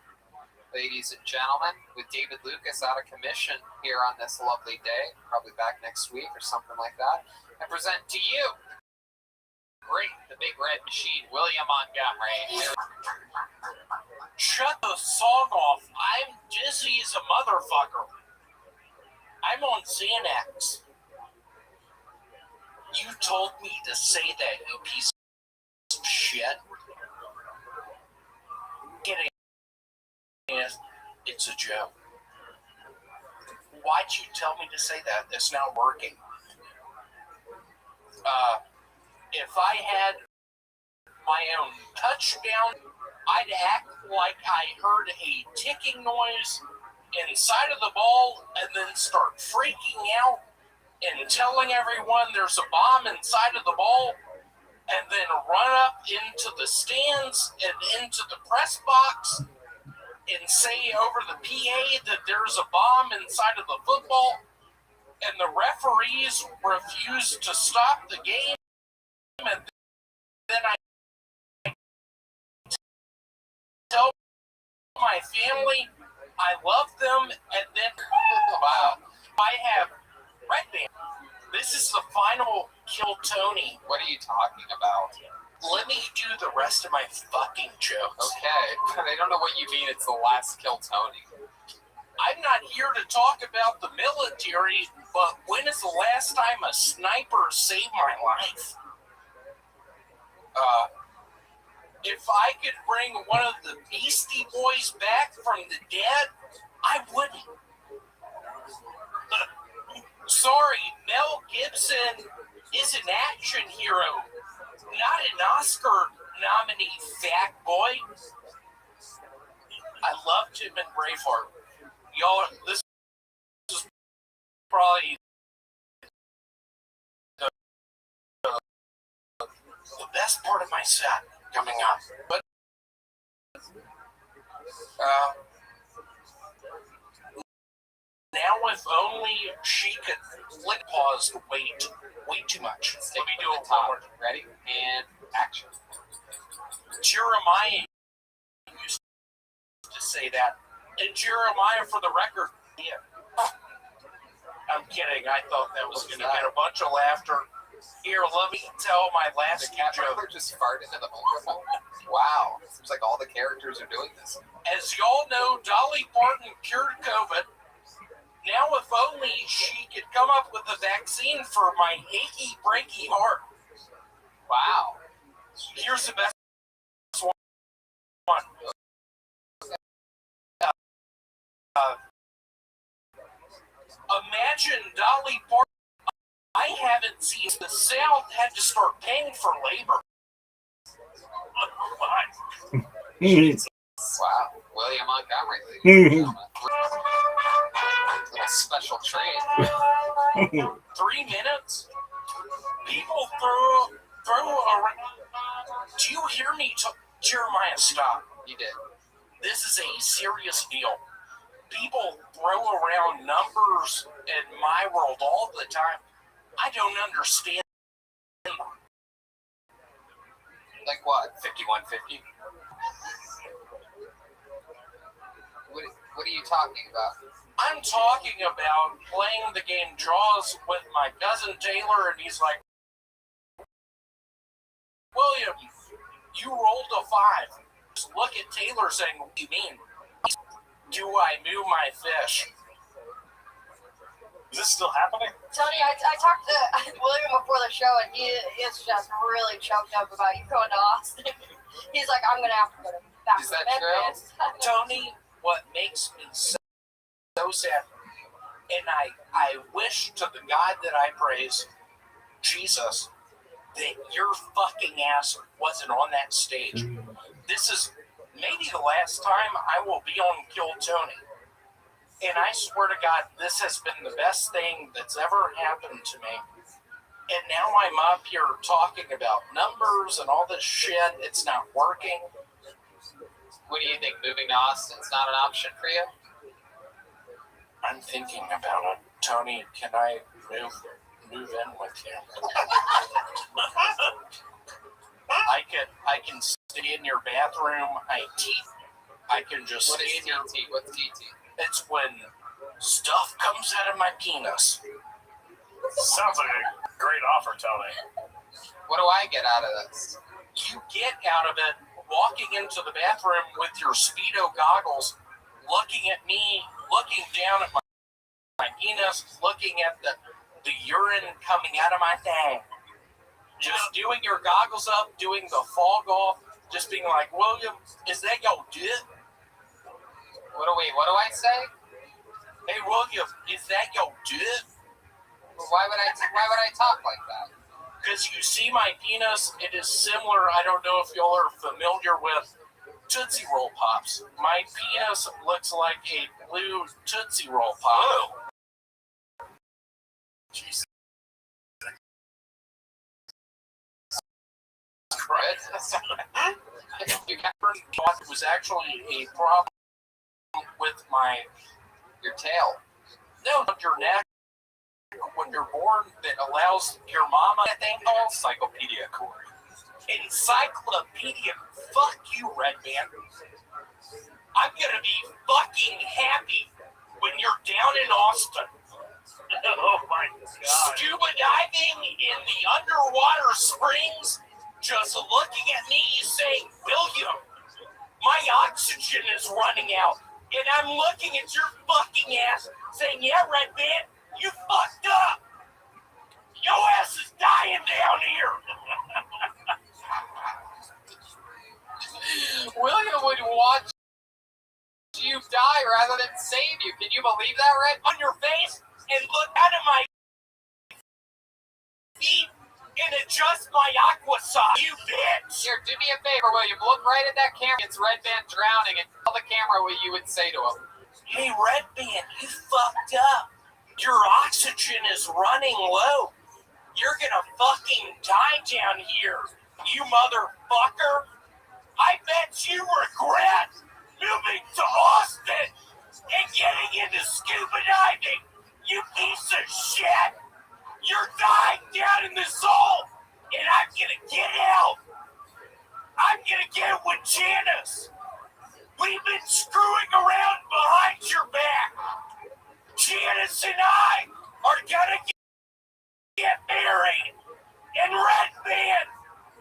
ladies and gentlemen, with David Lucas out of commission here on this lovely day, probably back next week or something like that, and present to you, great, the big red machine, William Montgomery. Shut the song off. I'm dizzy as a motherfucker. I'm on Xanax. You told me to say that, you piece of shit. Get it. It's a joke. Why'd you tell me to say that? It's not working. If I had my own touchdown, I'd act like I heard a ticking noise inside of the ball and then start freaking out and telling everyone there's a bomb inside of the ball and then run up into the stands and into the press box and say over the PA that there's a bomb inside of the football, and the referees refuse to stop the game, and then I tell my family I love them, and then I have Red Band. This is the final Kill Tony. What are you talking about? Let me do the rest of my fucking jokes. Okay. They don't know what you mean it's the last Kill Tony. I'm not here to talk about the military, but when is the last time a sniper saved my life? If I could bring one of the Beastie Boys back from the dead, I wouldn't. Sorry, Mel Gibson is an action hero, not an Oscar nominee, fat boy. I loved him in Braveheart. Y'all, this is probably part of my set coming up. But now if only she could lick pause way too much. Let me do it one. Ready? And action. Jeremiah used to say that. And Jeremiah, for the record, yeah. I'm kidding. I thought that was going to get a bunch of laughter. Here, let me tell my last joke. Just fart into the microphone. Wow. Seems like all the characters are doing this. As y'all know, Dolly Parton cured COVID. Now, if only she could come up with a vaccine for my achy, breaky heart. Wow. Here's the best one. Imagine Dolly Parton. I haven't seen the South had to start paying for labor. Wow. William Montgomery, ladies and gentlemen. Little special treat. 3 minutes? People throw around. Do you hear me? Jeremiah, stop. You did. This is a serious deal. People throw around numbers in my world all the time. I don't understand. Like what? 5150? What are you talking about? I'm talking about playing the game Jaws with my cousin Taylor, and he's like, William, you rolled a 5. Just look at Taylor saying, what do you mean? Do I move my fish? Is this still happening? Tony, I talked to William before the show, and he is just really choked up about you going to Austin. He's like, I'm going to have to go back to Memphis. Tony, what makes me so sad, and I wish to the God that I praise, Jesus, that your fucking ass wasn't on that stage. This is maybe the last time I will be on Kill Tony. And I swear to God, this has been the best thing that's ever happened to me. And now I'm up here talking about numbers and all this shit. It's not working. What do you think? Moving to Austin's not an option for you? I'm thinking about it. Tony, can I move in with you? I can stay in your bathroom. I can just what stay is in your... TT? What's TT? It's when stuff comes out of my penis. Sounds like a great offer, Tony. What do I get out of this? You get out of it walking into the bathroom with your Speedo goggles, looking at me, looking down at my penis, looking at the urine coming out of my thing. Just doing your goggles up, doing the fog off, just being like, William, is that your dick? What do I say? Hey, William, is that your dick? Why would I talk like that? Because you see my penis, it is similar. I don't know if y'all are familiar with Tootsie Roll Pops. My penis looks like a blue Tootsie Roll Pop. Oh. Jesus Christ. It was actually a problem with your tail. No, your neck. When you're born, that allows your mama that thing called encyclopedia cord. Encyclopedia. Fuck you, Red Band. I'm gonna be fucking happy when you're down in Austin. Oh my God. Scuba diving in the underwater springs, just looking at me saying, William, my oxygen is running out. And I'm looking at your fucking ass saying, yeah, Red Band, you fucked up. Your ass is dying down here. William would watch you die rather than save you. Can you believe that, Red? On your face and look out of my feet and adjust my aqua sock, you bitch. Here, do me a favor, William. Look right at that camera. It's Red Band drowning, and tell the camera what you would say to him. Hey, Red Band, you fucked up. Your oxygen is running low. You're gonna fucking die down here. You motherfucker! I bet you regret moving to Austin and getting into scuba diving! You piece of shit! You're dying down in this hole, and I'm gonna get out! I'm gonna get with Janice! We've been screwing around behind your back! Janice and I are gonna get married! And Red Band,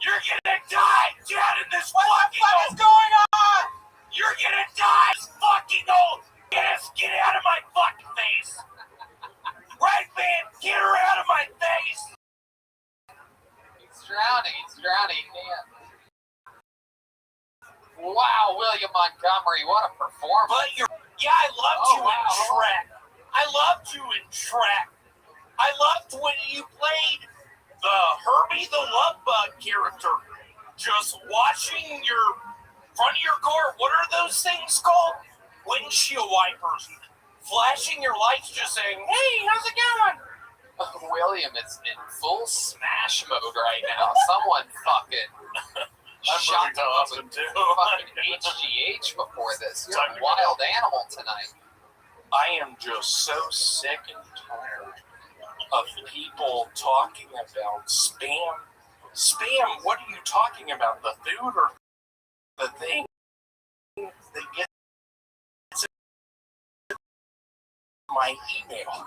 you're gonna die down in this fucking hole! What the fuck is going on? You're gonna die in this fucking hole! Janice, get out of my fucking face! Red Band, get her out of my face! He's drowning, man. Wow, William Montgomery, what a performance. But yeah, I loved you in Shrek. I loved you in Shrek. I loved when you played the Herbie the Love Bug character. Just watching your front of your car, what are those things called? Windshield wipers. Flashing your lights just saying, hey, how's it going? William is in full smash mode right now. Someone fucking shot him up with fucking HGH before this. You're a wild animal tonight. I am just so sick and tired of people talking about spam. Spam, what are you talking about? The food or the thing that gets my email?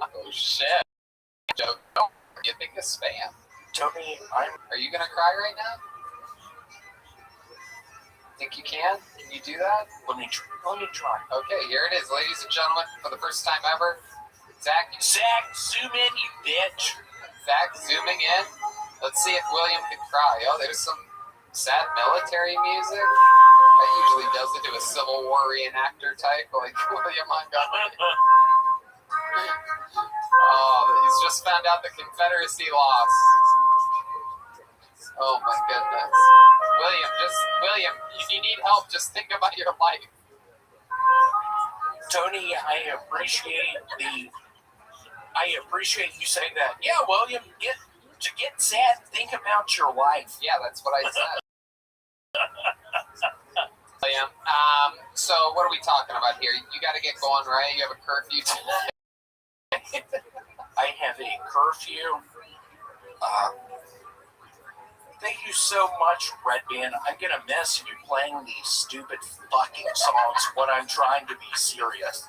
Oh shit. Joe, you think it's spam? Tony, Are you gonna cry right now? Think you can? Can you do that? Let me try. Okay, here it is, ladies and gentlemen, for the first time ever. Zach, zoom in, you bitch. Zach, zooming in. Let's see if William can cry. Oh, there's some sad military music. That usually does it to a Civil War reenactor type, like William Montgomery. Oh, he's just found out the Confederacy lost. Oh my goodness. William, if you need help, just think about your life. Tony, I appreciate you saying that. Yeah, William, to get sad, think about your life. Yeah, that's what I said. William, so what are we talking about here? You got to get going, right? You have a curfew tonight. I have a curfew. Thank you so much, Red Band. I'm gonna miss you playing these stupid fucking songs when I'm trying to be serious.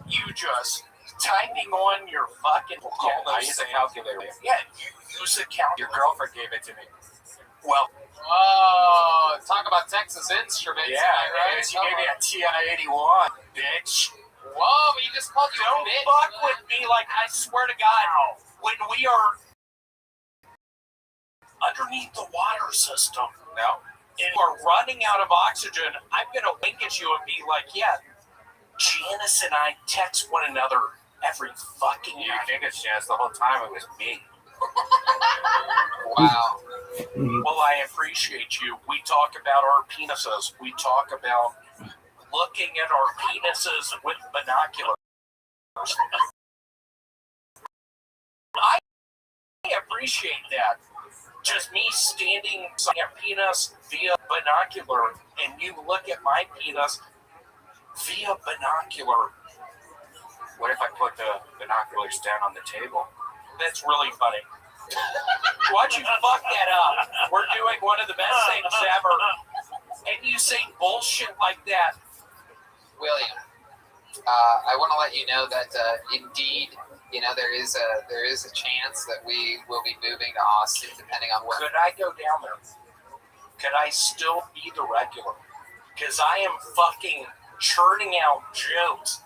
You just typing on your fucking I use a calculator. Yeah, you use a calculator. Your girlfriend gave it to me. Well, talk about Texas Instruments. Yeah, right? she gave me a TI-81, bitch. Whoa, but you just called you Don't a bitch. fuck with me, like, I swear to God, when we are underneath the water system, and we're running out of oxygen, I'm gonna wink at you and be like, yeah, Janice and I text one another every fucking You night. think it's Janice the whole time? It was me. Wow. Well, I appreciate you. We talk about our penises. We talk about looking at our penises with binoculars. I appreciate that. Just me standing at penis via binocular, and you look at my penis via binocular. What if I put the binoculars down on the table? That's really funny. Why'd you fuck that up? We're doing one of the best things ever, and you say bullshit like that. William, I want to let you know that indeed, there is a chance that we will be moving to Austin, depending on what. Could I go down there? Could I still be the regular? Because I am fucking churning out jokes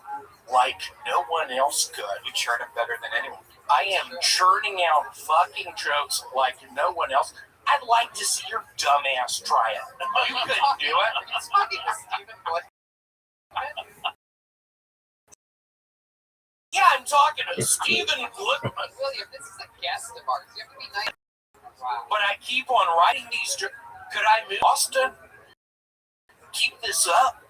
like no one else could. You churn them better than anyone. I am churning out fucking jokes like no one else. I'd like to see your dumb ass try it. You couldn't do it. He's talking to Stephen Blake. Yeah, I'm talking to Stephen Glickman. William, this is a guest of ours. You have to be nice. Wow. But I keep on writing these jokes. Could I move Austin? Keep this up.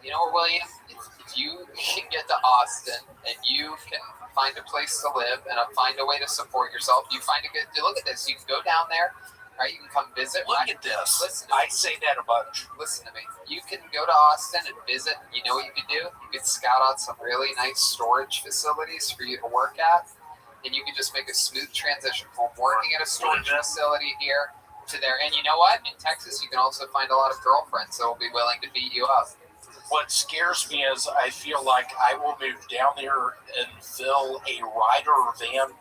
You know what, William? If you can get to Austin, Austin and you can find a place to live and find a way to support yourself, you find a good. Look at this. You can go down there, right? You can come visit. Look at this. Listen, I say that a bunch. Listen to me. You can go to Austin and visit. You know what you can do? You can scout out some really nice storage facilities for you to work at, and you can just make a smooth transition from working at a storage facility here to there. And you know what? In Texas, you can also find a lot of girlfriends that will be willing to beat you up. What scares me is I feel like I will move down there and fill a rider van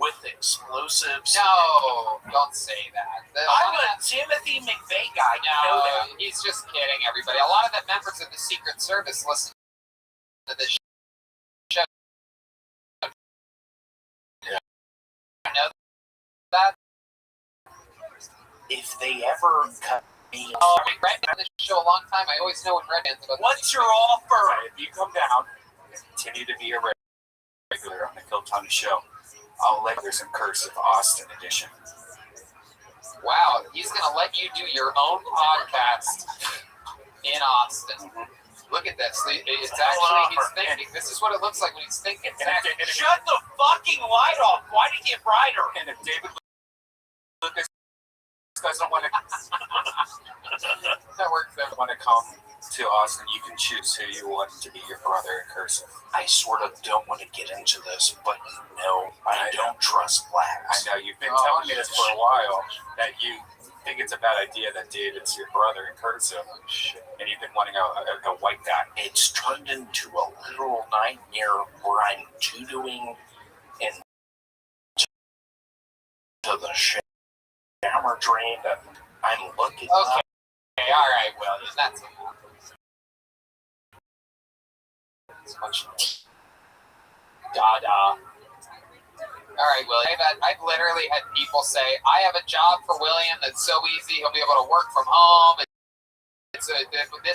with explosives. No, don't say that. I'm a Timothy McVeigh guy. You know that. He's just kidding, everybody. A lot of the members of the Secret Service listen to this show. Yeah. You know that? If they ever cut me off. I've been on this show a long time. I always know what Red Band's about. What's your offer? If you come down and continue to be a regular on the Kill Tony show, I'll let there's some cursive Austin edition. Wow, he's going to let you do your own podcast in Austin. Look at this. It's actually, he's thinking. This is what it looks like when he's thinking. Shut the fucking light off. Why did you get brighter? And if David Lucas doesn't want to want to come to Austin, you can choose who you want to be your brother in cursive. I sort of don't want to get into this, but no, I don't trust blacks. I know you've been telling me this for a while, that you think it's a bad idea that David's your brother in cursive, and you've been wanting a white guy. It's turned into a literal nightmare where I'm tutoing and to the shower drain, and I'm looking up. Okay, all right, well, that's so much dada. All right, William. I've literally had people say, "I have a job for William that's so easy. He'll be able to work from home. This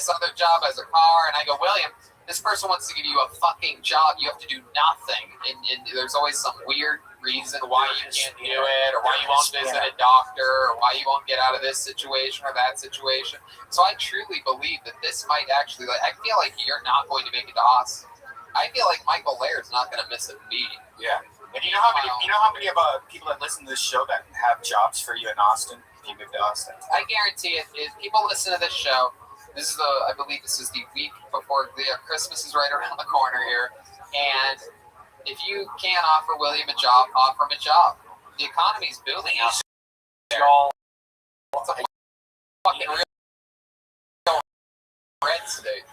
other job has a car." And I go, "William, this person wants to give you a fucking job. You have to do nothing." And there's always some weird reason why you can't do it, or why you won't visit a doctor, or why you won't get out of this situation or that situation. So I truly believe that this might actually, I feel like you're not going to make it to Austin. I feel like Michael Laird's not going to miss a meeting. Yeah. And you know how many of people that listen to this show that have jobs for you in Austin if you move to Austin? I guarantee it. If people listen to this show, I believe this is the week before Christmas is right around the corner here, and if you can't offer William a job, offer him a job. The economy's booming out there. It's a fucking real red state.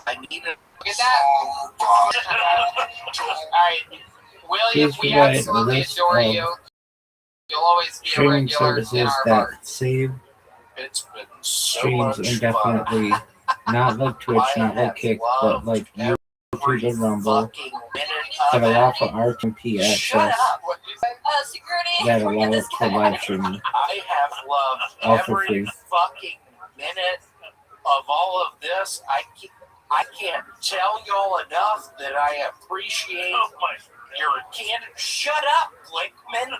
I need it. Look at that. All right, William, we absolutely adore you. You'll always be a streaming regular in services our that hearts. save It's been so streams much indefinitely. Not like Twitch, not like Kick, but like YouTube and Rumble that allow for RTP access security. that allow us to live streaming. I have loved All for every free. fucking minute of all of this. I can't tell y'all enough that I appreciate your candid. Shut up, Glickman.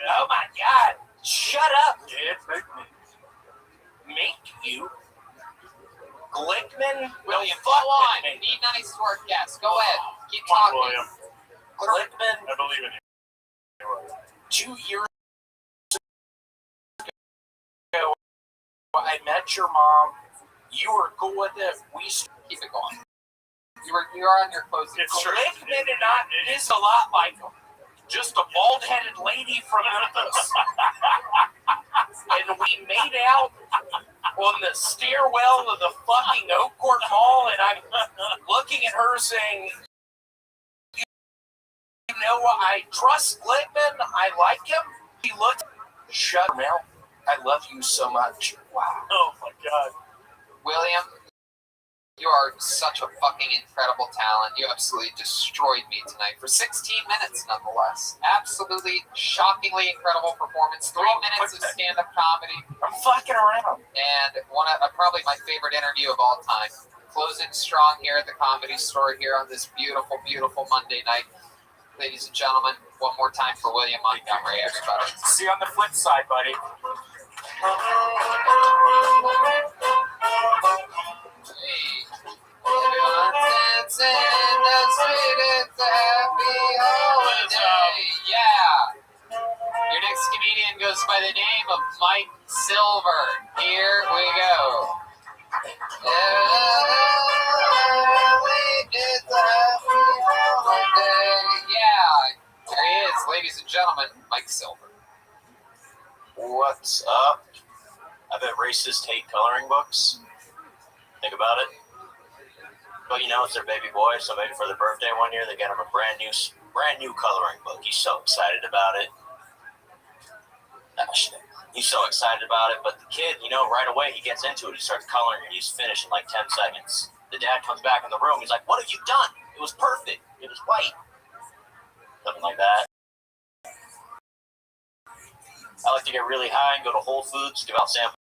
Oh my God. Shut up, dude. Make you. Glickman. William, go on. Be nice to our guests. Go ahead. Keep talking. William. Glickman. I believe in you. 2 years ago, I met your mom. You were cool with it. We keep it going. You're on your closing. Glickman and I is a lot like him. Just a bald-headed lady from Memphis. And we made out on the stairwell of the fucking Oak Court Mall, and I'm looking at her saying, you know what, I trust Glickman, I like him. He looked, shut him out. I love you so much. Wow. Oh my God. William, you are such a fucking incredible talent. You absolutely destroyed me tonight for 16 minutes, nonetheless. Absolutely shockingly incredible performance. 3 minutes of stand-up comedy. I'm fucking around. And probably my favorite interview of all time. Closing strong here at the Comedy Store here on this beautiful, beautiful Monday night. Ladies and gentlemen, one more time for William Montgomery, everybody. See you on the flip side, buddy. Hey. Mike Silver. Here we go. Yeah, there he is, ladies and gentlemen, Mike Silver. What's up? I bet racists hate coloring books. Think about it. But you know, it's their baby boy, so maybe for their birthday one year, they get him a brand new coloring book. He's so excited about it. He's so excited about it, but the kid, you know, right away he gets into it. He starts coloring it. He's finished in like 10 seconds. The dad comes back in the room. He's like, "What have you done? It was perfect. It was white." Something like that. I like to get really high and go to Whole Foods, give out samples.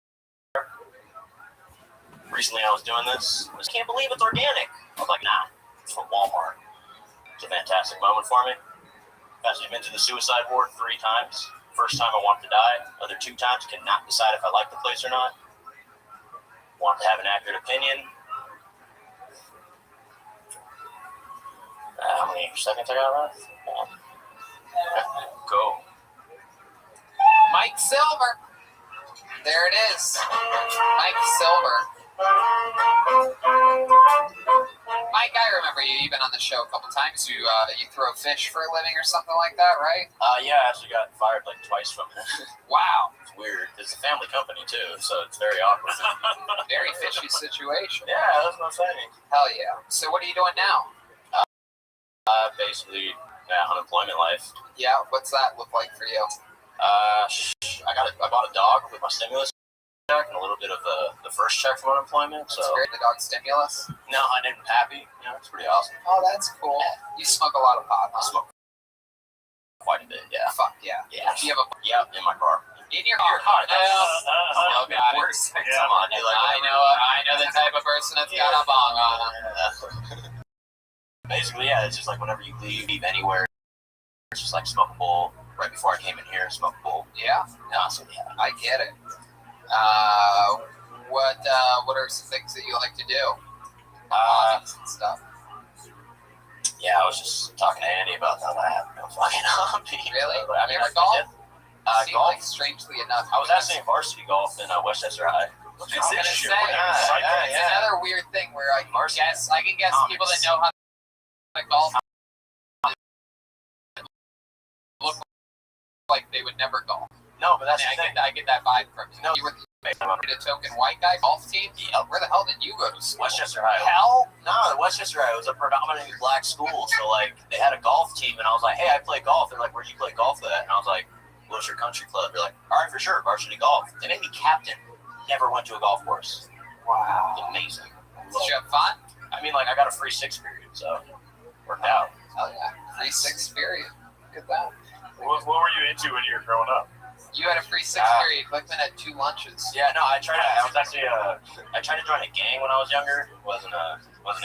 Recently I was doing this. I just can't believe it's organic. I was like, nah, it's from Walmart. It's a fantastic moment for me. I've actually been to the suicide ward 3 times. First time I wanted to die. Other 2 times cannot decide if I like the place or not. Want to have an accurate opinion. How many seconds I got left? Go. Mike Silver. There it is. Mike Silver. Mike, I remember you. You've been on the show a couple times. You throw fish for a living or something like that, right? Yeah, I actually got fired like twice from it. Wow. It's weird. It's a family company too, so it's very awkward. Very fishy situation. Yeah, that's what I'm saying. Hell yeah. So what are you doing now? Basically, unemployment life. Yeah, what's that look like for you? I bought a dog with my stimulus check and a little bit of the first check from unemployment. That's great. The dog stimulus? No, I didn't. Happy. You know, it's pretty awesome. Oh, that's cool. You smoke a lot of pot, huh? I smoke quite a bit. Yeah. Fuck yeah. Yeah. Do you have a in my car. In your car? Oh, got it. Come on, dude. Like, I know the type of person that's got a bong on him. Basically, yeah, it's just like whenever you leave anywhere, it's just like smoke a bowl. Right before I came in here, smoke a bowl. Yeah. Awesome. Yeah. I get it. What are some things that you like to do? Hobbies and stuff. Yeah, I was just talking to Andy about that. I have no fucking hobby. Really? I mean, Never golf? Golf. Like, strangely enough, I was actually in varsity golf in Westchester High. I was gonna say, it's another weird thing where I can guess people that know how to golf look like they would never golf. No, but that's I get that vibe from you. No, you were a token white guy golf team. Yeah. Where the hell did you go to school? Westchester High. Hell? No, Westchester High was a predominantly black school, so like they had a golf team, and I was like, "Hey, I play golf." They're like, "Where'd you play golf at?" And I was like, "Wilshire Country Club." They're like, "All right, for sure, varsity golf." They made me captain. Never went to a golf course. Wow. It's amazing. Did you have fun? I mean, like I got a free 6 period, so worked out. Hell yeah, free 6 period. Look at that. What were you into when you were growing up? You had a free 6 period. Glickman had 2 lunches. Yeah, no, I tried to join a gang when I was younger. It wasn't a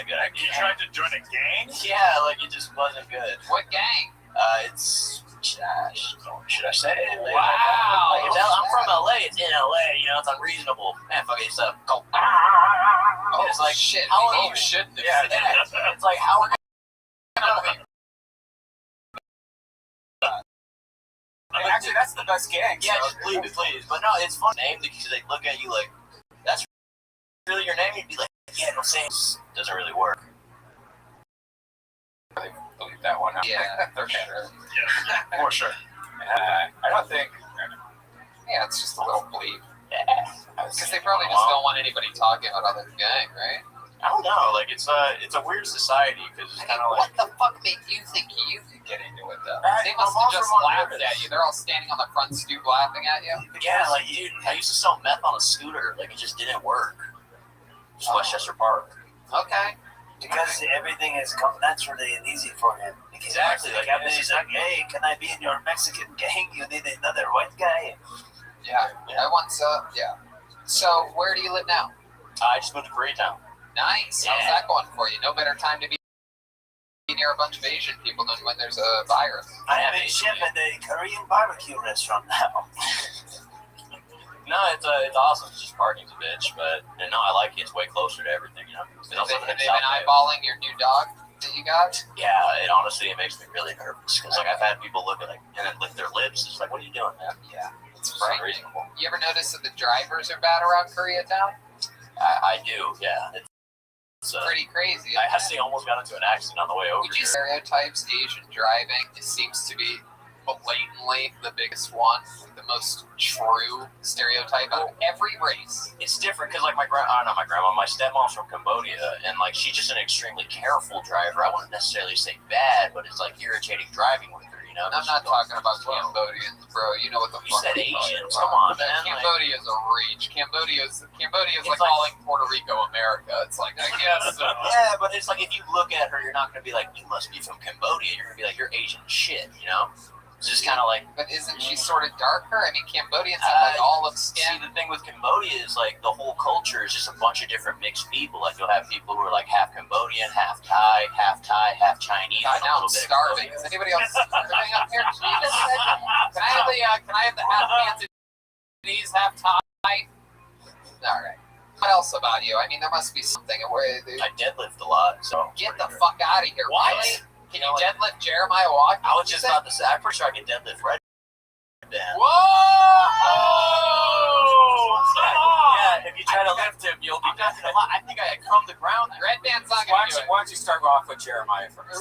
good idea. You tried to join a gang? Yeah, like it just wasn't good. What gang? It's should I say it? Wow. Like, I'm from LA. It's in LA. You know, it's unreasonable. Man, fuck it, it's a go. Oh, it's like shit. How Maybe are you shouldn't have. Yeah, it's like how are Actually, that's the best gang. Yeah, just believe it, please. But no, it's fun name because they look at you like, that's really your name? You'd be like, yeah, no, saying doesn't really work. I believe that one. Yeah, for sure. Yeah, for sure. I don't think. Yeah, it's just a little bleep. Yeah, because they probably just don't want anybody talking about other gang, right? I don't know. Like it's a weird society because it's kind of like. What the fuck made you think you could get into it though? They must have just laughed at you. They're all standing on the front stoop laughing at you. Yeah, like dude, I used to sell meth on a scooter. Like it just didn't work. Just Westchester Park. Okay. Because everything has come naturally and easy for him. Exactly. Like he's like, hey, can I be in your Mexican gang? You need another white guy. Yeah. I once. Yeah. So where do you live now? I just moved to Koreatown. Nice. How's that going for you? No better time to be near a bunch of Asian people than when there's a virus. I am a chef at a Korean barbecue restaurant now. No, it's awesome. It's just parking's a bitch, but no, I like it. It's way closer to everything, you know. Have they been eyeballing your new dog that you got? Yeah, it makes me really nervous because like I've had people look at and then lick their lips. It's like, what are you doing, man? Yeah. It's frightening. You ever notice that the drivers are bad around Koreatown? I do, yeah. It's pretty crazy. I actually almost got into an accident on the way over Would you here. stereotypes Asian driving? It seems to be blatantly the biggest one, the most true stereotype of every race. It's different because, like, my stepmom's from Cambodia, and like she's just an extremely careful driver. I wouldn't necessarily say bad, but it's like irritating driving with her, you know. I'm not talking about Cambodians, bro. You know what the You fuck said I'm talking Asians. about. Come on, man. Cambodia is a reach. Cambodia's like calling Puerto Rico America. It's like, I guess. Yeah, but it's like if you look at her, you're not gonna be like, you must be from Cambodia. You're gonna be like, you're Asian shit, you know. It's just kind of like. But isn't she sort of darker? I mean, Cambodians have like olive skin. See, the thing with Cambodia is like the whole culture is just a bunch of different mixed people. Like you'll have people who are like half Cambodian, half Thai, half Chinese. God, now I'm starving. Is anybody else starving up here? Jesus. Can I have the half Cantonese, half Thai? All right. What else about you? I mean, there must be something. I deadlift a lot, so get the fuck out of here. What? Really? Can you deadlift Jeremiah Watkins? I was just about to say, I'm pretty sure I can deadlift Red Band. Whoa! Yeah, if you try to lift him, you'll be done. I think I had come to ground. Red Band's not going to do it. Why don't you start off with Jeremiah first?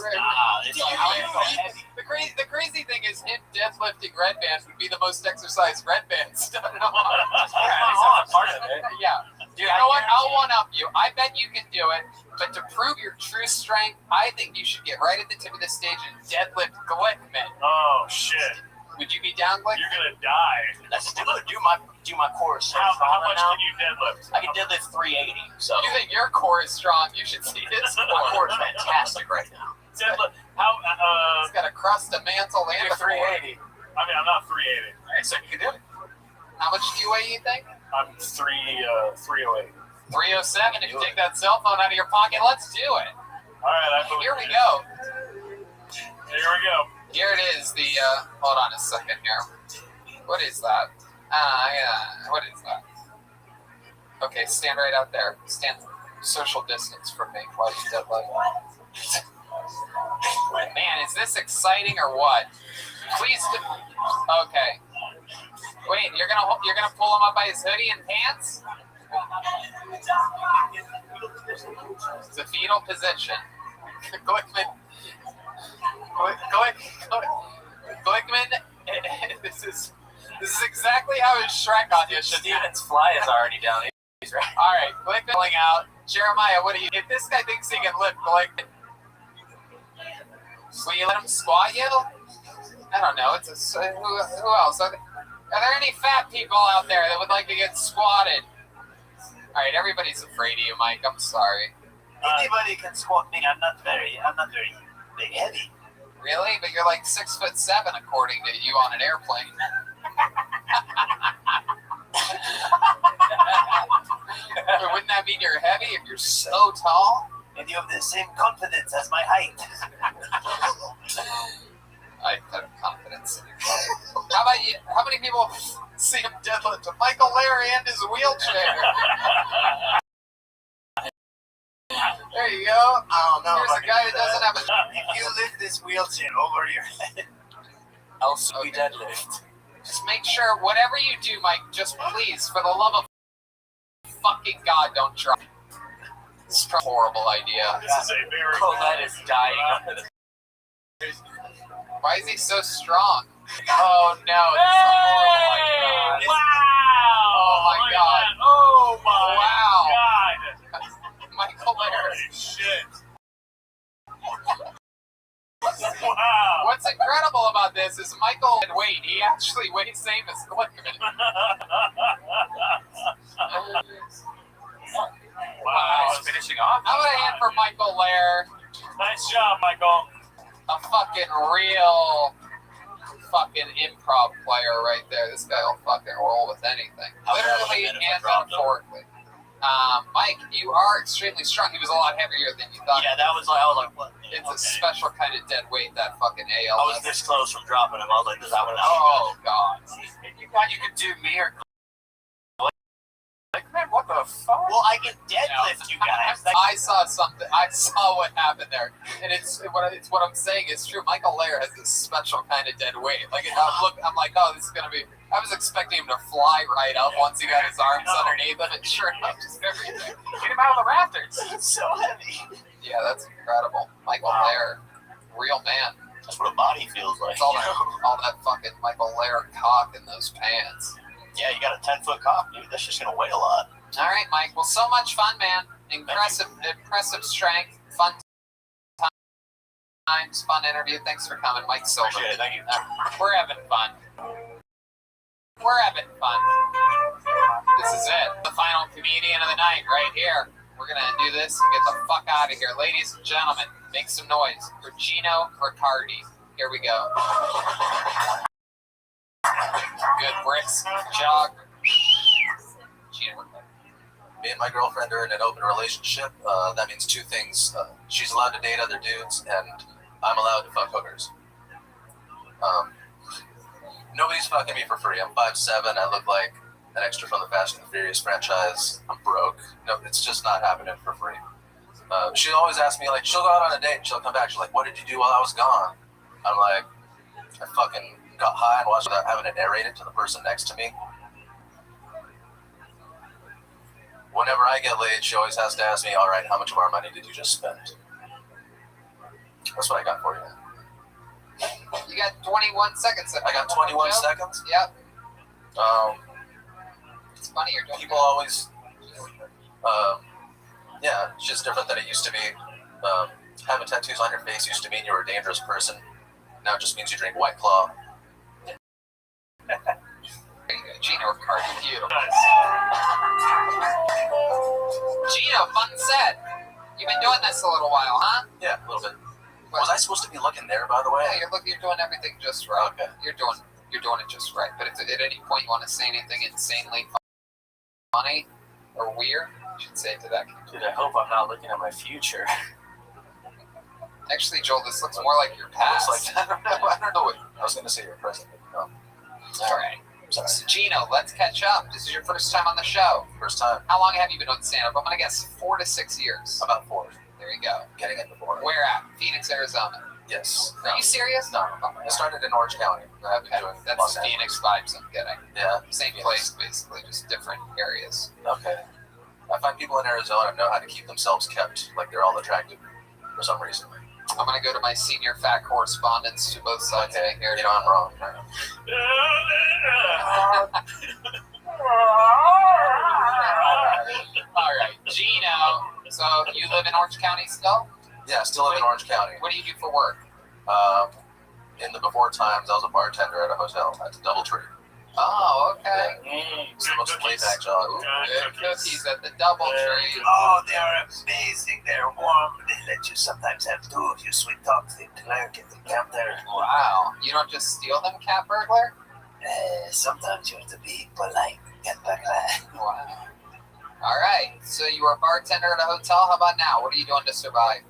The crazy thing is him deadlifting Red Band would be the most exercised Red Band's done in a while. Part of it. Yeah. Dude, you know what? I'll one-up you. I bet you can do it. But to prove your true strength, I think you should get right at the tip of the stage and deadlift Glickman. Oh, shit. Would you be down, Glickman? You're going to die. Let's do my core is so How strong much right now. can you deadlift? I can deadlift 380. So You think your core is strong? You should see his core. my core is fantastic right now. Deadlift. How? He's got a crust, a mantle, and a 380. I mean, I'm not 380. Alright, so you can do it. How much do you weigh, you think? I'm 308. 307. If you take that cell phone out of your pocket, let's do it. All right, Here we go. Here we go. Here it is. The hold on a second here. What is that? What is that? Okay, stand right out there. Stand social distance from me while you deadlift. Man, is this exciting or what? Please. Okay. Wait, you're gonna pull him up by his hoodie and pants? It's a fetal position. Glickman. This is exactly how his Shrek audition. Steven's fly is already down. He's right. All right, Glickman pulling out. Jeremiah, what do you? If this guy thinks he can lift Glickman, will you let him squat you? I don't know. Who else? Are there any fat people out there that would like to get squatted? All right, everybody's afraid of you, Mike. I'm sorry. Anybody can squat me. I'm not very big heavy. Really? But you're like 6'7" according to you on an airplane. Wouldn't that mean you're heavy if you're so tall? And you have the same confidence as my height. I have confidence. How about you? How many people see him deadlift to Michael Larry and his wheelchair? There you go. I don't know. Here's a guy that doesn't have a. If you lift this wheelchair over your head, I'll sweet deadlift. Just make sure, whatever you do, Mike, just please, for the love of fucking God, don't try. This is a horrible idea. This is a very. Colette is dying. Why is he so strong? Oh no! Hey! Wow! Oh my God! Oh my Wow! God! Michael Larry. Holy shit! Wow! What's incredible about this is Michael and wait, he actually weighs same as Glickman. Wow! He's finishing off. How about a hand for Michael Lair? Nice job, Michael. A fucking real fucking improv player right there. This guy will fucking roll with anything. Literally and metaphorically. Mike, you are extremely strong. He was a lot heavier than you thought. Yeah, I was like, what? It's a special kind of dead weight, that fucking AL. I was this close from dropping him. I was like, does that one out? Oh, God. You could do me or like, man, what the fuck? Well, I can deadlift you guys. I saw something. I saw what happened there, and it's what I'm saying is true. Michael Lair has this special kind of dead weight. Like I'm like, oh, this is gonna be. I was expecting him to fly right up once he got his arms underneath him, and sure enough, just everything. Get him out of the rafters. It's so heavy. Yeah, that's incredible. Michael Lair, real man. That's what a body feels like. It's all that fucking Michael Lair cock in those pants. Yeah, you got a 10-foot cock, dude. That's just gonna weigh a lot. All right, Mike. Well, so much fun, man. Impressive strength. Fun times, fun interview. Thanks for coming, Mike Silver. Appreciate it. Thank you. We're having fun. We're having fun. This is it. The final comedian of the night right here. We're going to do this and get the fuck out of here. Ladies and gentlemen, make some noise for Gino Riccardi. Here we go. Good brisk jog. Gino Riccardi. Me and my girlfriend are in an open relationship. That means two things. She's allowed to date other dudes, and I'm allowed to fuck hookers. Nobody's fucking me for free. I'm 5'7". I look like an extra from the Fast and the Furious franchise. I'm broke. No, it's just not happening for free. She always asks me, like, she'll go out on a date and she'll come back. She's like, what did you do while I was gone? I'm like, I fucking got high and watched without having to narrate it to the person next to me. Whenever I get laid, she always has to ask me, all right, how much of our money did you just spend? That's what I got for you. You got 21 seconds. I got 21 seconds? Yep. It's funny you're doing people always, yeah, it's just different than it used to be. Having tattoos on your face used to mean you were a dangerous person. Now it just means you drink White Claw. Gino Riccardi, you. Gino, fun set. You've been doing this a little while, huh? Yeah, a little bit. Was I supposed to be looking there, by the way? Yeah, you're doing everything just right. Okay. You're doing it just right. But if at any point you want to say anything insanely funny or weird, you should say it to that kid. Dude, I hope I'm not looking at my future. Actually, Joel, this looks more like your past. Looks like, I don't know what I was going to say. Your present. No. All right. So, Gino, let's catch up. This is your first time on the show. First time. How long have you been doing stand-up? I'm going to guess 4 to 6 years. About 4. There you go. Getting it before. Where at? Phoenix, Arizona. Yes. Are you serious? No. I started in Orange County. I've been doing That's Phoenix vibes I'm getting. Yeah. Same place, basically, just different areas. Okay. I find people in Arizona know how to keep themselves kept, like they're all attractive for some reason. I'm going to go to my senior fact correspondents to both sides of here. You know, I'm wrong. All right, Gino. So you live in Orange County still? Yeah, I still live in Orange County. What do you do for work? In the before times, I was a bartender at a hotel at the DoubleTree. Oh, okay. It's the most laid-back job. Good cookies at the DoubleTree. Oh, they're amazing. They're warm. They let you sometimes have 2 of you sweet talk the clerk at the counter. Wow. You don't just steal them, cat burglar? Sometimes you have to be polite, cat burglar. Wow. All right. So you were a bartender at a hotel. How about now? What are you doing to survive?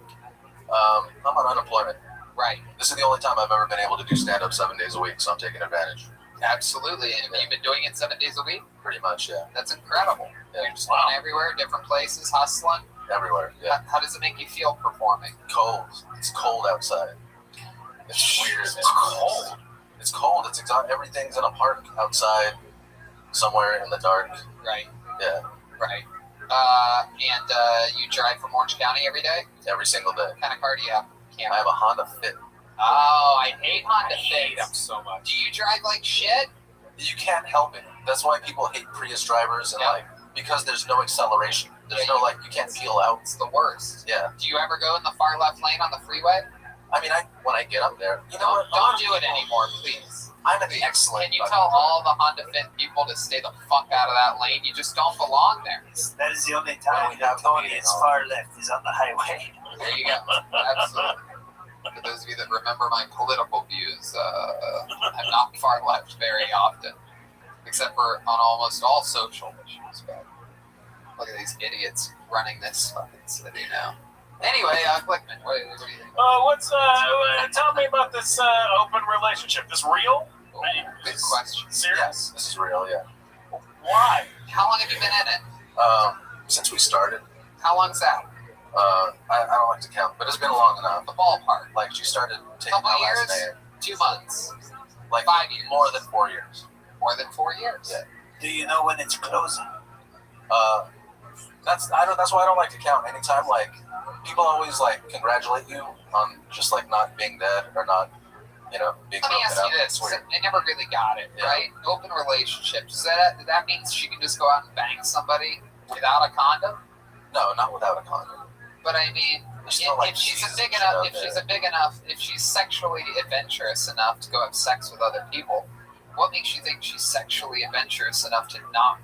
I'm on unemployment. Right. This is the only time I've ever been able to do stand-up 7 days a week, so I'm taking advantage. Absolutely. And you've been doing it 7 days a week? Pretty much, yeah. That's incredible. Yeah. You're just going everywhere, different places, hustling? Everywhere, yeah. How does it make you feel performing? Cold. It's cold outside. It's weird. It's cold. It's cold. It's exotic. Everything's in a park outside, somewhere in the dark. Right. Yeah. Right. And you drive from Orange County every day? Every single day. What kind of car do you have? I have a Honda Fit. Oh, I hate Honda Fits. I hate them so much. Do you drive like shit? You can't help it. That's why people hate Prius drivers and because there's no acceleration. There's no you can't peel out. It's the worst. Yeah. Do you ever go in the far left lane on the freeway? I mean, when I get up there, you know what? Don't do it anymore, please. I'm an excellent. Can you tell all the Honda Fit people to stay the fuck out of that lane? You just don't belong there. That is the only time Tony is far left is on the highway. There you go. Absolutely. For those of you that remember my political views, I'm not far left very often, except for on almost all social issues. But look at these idiots running this fucking city now. Anyway, Glickman, what do you think? Tell me about this open relationship. This real? Good question. Serious? Yes, this is real, yeah. Why? How long have you been in it? Since we started. How long's that? I don't like to count, but it's been long enough. The ballpark. Like, she started taking my last name. 2 months. Like 5 years. More than 4 years. More than 4 years. Yeah. Do you know when it's closing? That's why I don't like to count. Anytime like people always like congratulate you on just like not being dead or not, being Let me broken ask you up. this: It's weird. I never really got it, Yeah. right? Open relationship. Does that means she can just go out and bang somebody without a condom? No, not without a condom. But I mean, if she's sexually adventurous enough to go have sex with other people, what makes you think she's sexually adventurous enough to not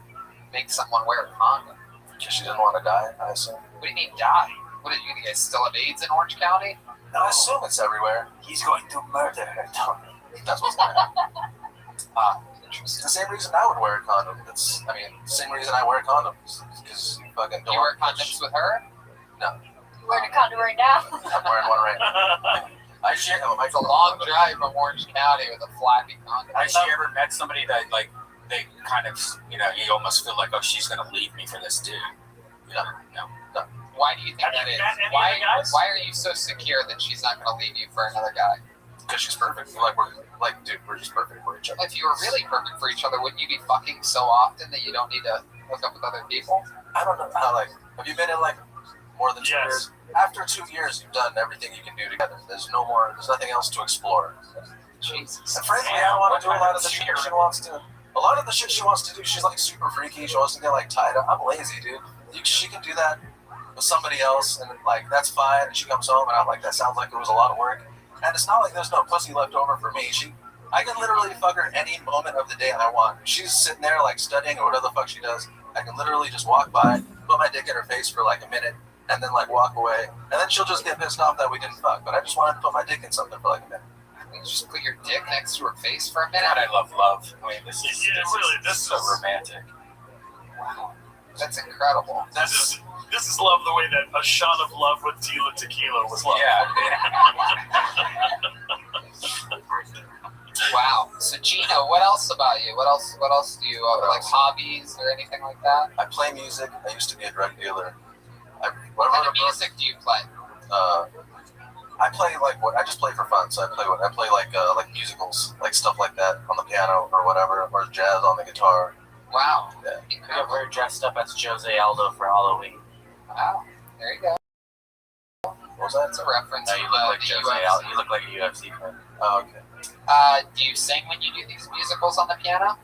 make someone wear a condom? Because she didn't want to die, I assume. What do you mean die? What do you guys still have AIDS in Orange County? No, I assume it's everywhere. He's going to murder her, Tony. That's what's going to happen. It's the same reason I would wear a condom. The same reason I wear condoms. Because you fucking don't. You wear condoms with her? No. You're wearing a condom right now. I'm wearing one right now. It's a long drive from Orange County with a flappy condom. Has she ever met somebody that, like, they kind of, you almost feel like, oh, she's going to leave me for this dude? No. Why do you think that is? Why are you so secure that she's not going to leave you for another guy? Because she's perfect. We're just perfect for each other. If you were really perfect for each other, wouldn't you be fucking so often that you don't need to hook up with other people? I don't know how, have you been in, more than 2 years? After 2 years, you've done everything you can do together. There's nothing else to explore. Jesus. And frankly, I don't want to do a lot of the shit she wants to. A lot of the shit she wants to do, she's super freaky. She wants to get tied up. I'm lazy, dude. She can do that with somebody else, and that's fine. And she comes home, and I'm like, that sounds like it was a lot of work. And it's not like there's no pussy left over for me. I can literally fuck her any moment of the day I want. She's sitting there studying or whatever the fuck she does. I can literally just walk by, put my dick in her face for a minute, and then walk away. And then she'll just get pissed off that we didn't fuck. But I just wanted to put my dick in something for a minute. You just put your dick next to her face for a minute. God, I love love. I mean, this is so romantic. Wow, that's incredible. This is love the way that a shot of love with Tila Tequila was love. Yeah. Wow. So Gino, what else about you? What else do you like? Hobbies or anything like that? I play music. I used to be a drug dealer. What kind of music do you play? I play I just play for fun. So I play musicals, stuff like that on the piano or whatever, or jazz on the guitar. Wow. Yeah. We're dressed up as Jose Aldo for Halloween. Wow. There you go. What was that? It's a reference. No, you look like Jose Aldo. You look like a UFC fan. Oh, okay. Do you sing when you do these musicals on the piano?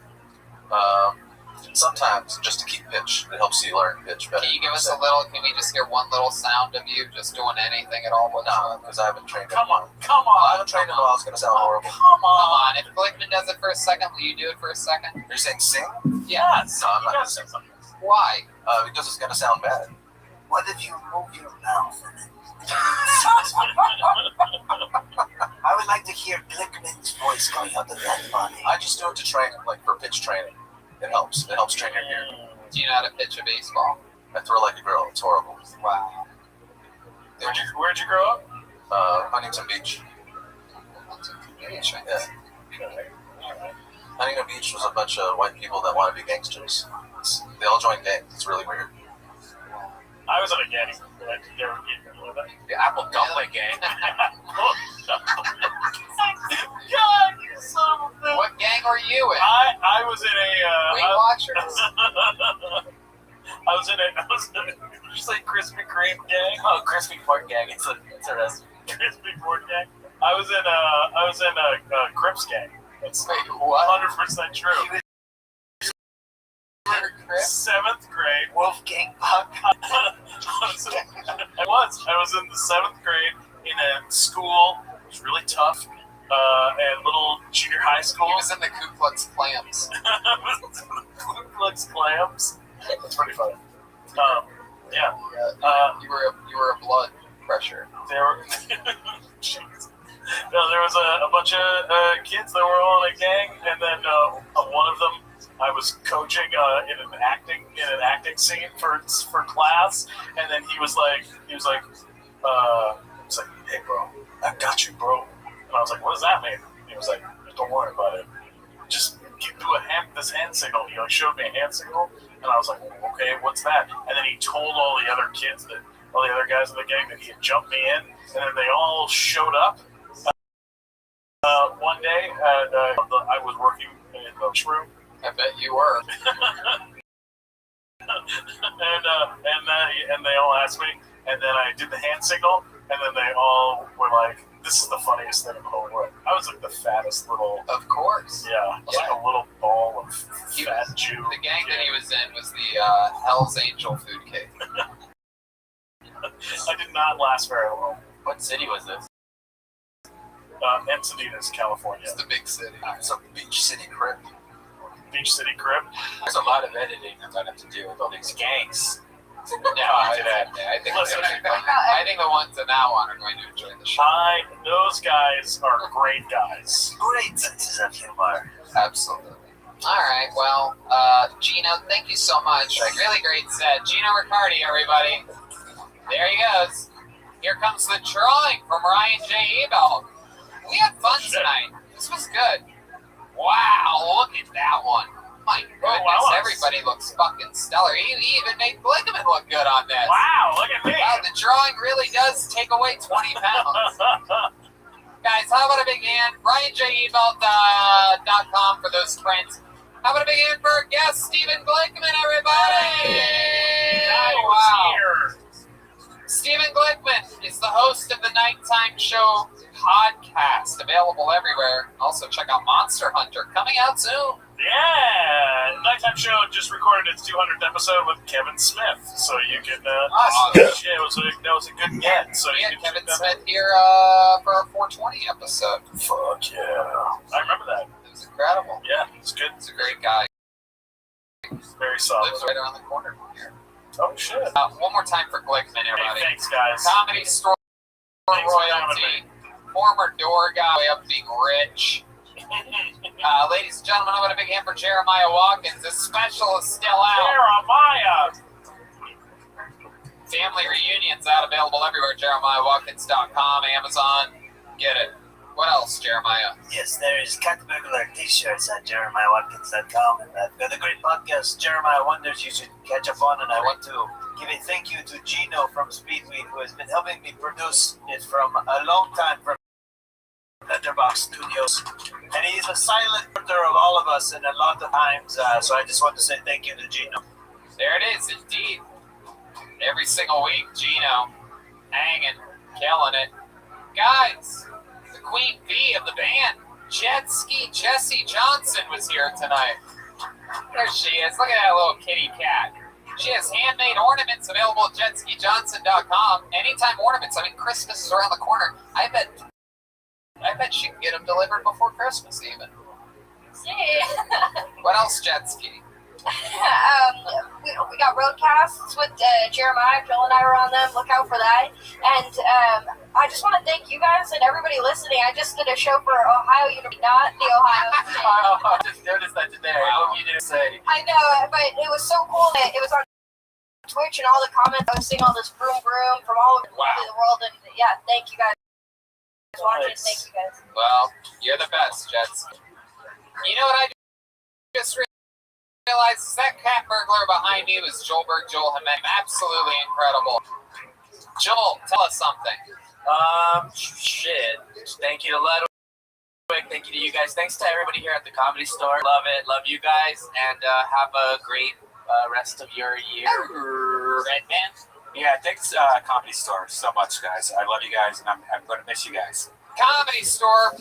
Sometimes, just to keep pitch. It helps you learn pitch better. Can you give us a little? Can we just hear one little sound of you just doing anything at all? No, because I haven't trained. Come on. I haven't trained in a while. It's gonna sound horrible. Come Come on. If Glickman does it for a second, will you do it for a second? You're saying sing? Yes. No, I'm not gonna sing. Why? Because it's gonna sound bad. What if you move your mouth? I would like to hear Glickman's voice coming out of that body. I just do it to train, for pitch training. It helps. It helps train your ear. Do you know how to pitch a baseball? I throw like a girl. It's horrible. Wow. Where'd you grow up? Huntington Beach. Yeah. Huntington Beach was a bunch of white people that want to be gangsters. They all joined gangs. It's really weird. I was in a gang. The Apple Dumpling Gang. God, you son of a bitch. What gang were you in? I was in a. Weight Watchers? I was in a. Did you say Krispy Kreme gang? Oh, Crispy Pork Gang. It's a restaurant. Crispy Pork gang. I was in a Crips gang. That's Wait, what? 100% true. 7th grade. Wolfgang Puck. I was in the 7th grade in a school. It was really tough. And little junior high school. He was in the Ku Klux Klans. Ku Klux Klans. That's pretty funny. Yeah. You were a blood pressure. There were. Jeez. No, there was a bunch of kids that were all in a gang, and then one of them I was coaching in an acting scene for class, and then he was like, hey bro, I got you, bro. And I was like, what does that mean? And he was like, don't worry about it. Just do this hand signal. He showed me a hand signal, and I was like, okay, what's that? And then he told all the other guys in the gang that he had jumped me in, and then they all showed up. One day, I was working in the room, I bet you were. and they all asked me, and then I did the hand signal, and then they all were like, "This is the funniest thing in the whole world." I was like the fattest little. Of course. Yeah, I was like a little ball of fat Jew. The gang that he was in was the Hell's Angel food cake. I did not last very long. What city was this? Encinitas, California. It's the big city. It's a beach city crib. Beach City Crib. There's a lot of editing I'm going to have to do with all these gangs. No, I think the ones in that one are going to enjoy the show. Those guys are great guys. Great senses of humor. Absolutely. All right, well, Gino, thank you so much. Really great set. Gino Riccardi, everybody. There he goes. Here comes the drawing from Ryan J. Ebel. We had fun tonight. This was good. Wow, look at that one. My goodness, everybody looks fucking stellar. He even made Glickman look good on this. Wow, look at me. Wow, the drawing really does take away 20 pounds. Guys, how about a big hand? RyanJEbel.com for those prints. How about a big hand for our guest, Stephen Glickman, everybody? Wow. Stephen Glickman is the host of the Nighttime Show podcast, available everywhere. Also, check out Monster Hunter, coming out soon. Yeah, Nighttime Show just recorded its 200th episode with Kevin Smith, so you can. Awesome. Yeah, that was a good get. So we had Kevin Smith here for our 420 episode. Fuck yeah! I remember that. It was incredible. Yeah, it's good. He's a great guy. Very solid. Lives right around the corner from here. Oh shit! One more time for Glickman, everybody. Hey, thanks, guys. Comedy Store royalty, former door guy, way up being rich. Ladies and gentlemen, how about a big hand for Jeremiah Watkins? This special is still out. Jeremiah! Family reunions out, available everywhere. JeremiahWatkins.com, Amazon. Get it. What else, Jeremiah? Yes, there is Cat Burglar t-shirts at JeremiahWatkins.com, and I've got a great podcast, Jeremiah Wonders, you should catch up on, and I want to give a thank you to Gino from Speedweed, who has been helping me produce it from a long time from Letterbox Studios, and he's a silent partner of all of us, and a lot of times, so I just want to say thank you to Gino. There it is, indeed. Every single week, Gino, hanging, killing it. Guys, the Queen Bee of the band, Jet Ski Jessie Johnson, was here tonight. There she is. Look at that little kitty cat. She has handmade ornaments available at JetSkiJohnson.com. Anytime ornaments, I mean, Christmas is around the corner. I bet she can get them delivered before Christmas, even. What else, Jet Ski? We got roadcasts with Jeremiah. Phil and I were on them. Look out for that. And I just want to thank you guys and everybody listening. I just did a show for Ohio University, not the Ohio State. I just noticed that today. I hope you didn't say. I know, but it was so cool that it was on Twitch and all the comments. I was seeing all this vroom vroom from all over the world. And yeah, thank you guys for watching. Thank you guys. Well, you're the best, Jets. You know what I just realized is that cat burglar behind me was Joel Jimenez. Absolutely incredible. Joel, tell us something. Shit. Thank you to Ludwig. Thank you to you guys. Thanks to everybody here at the Comedy Store. Love it. Love you guys. And have a great rest of your year. Red Man. Yeah, thanks, Comedy Store, so much, guys. I love you guys, and I'm going to miss you guys. Comedy Store.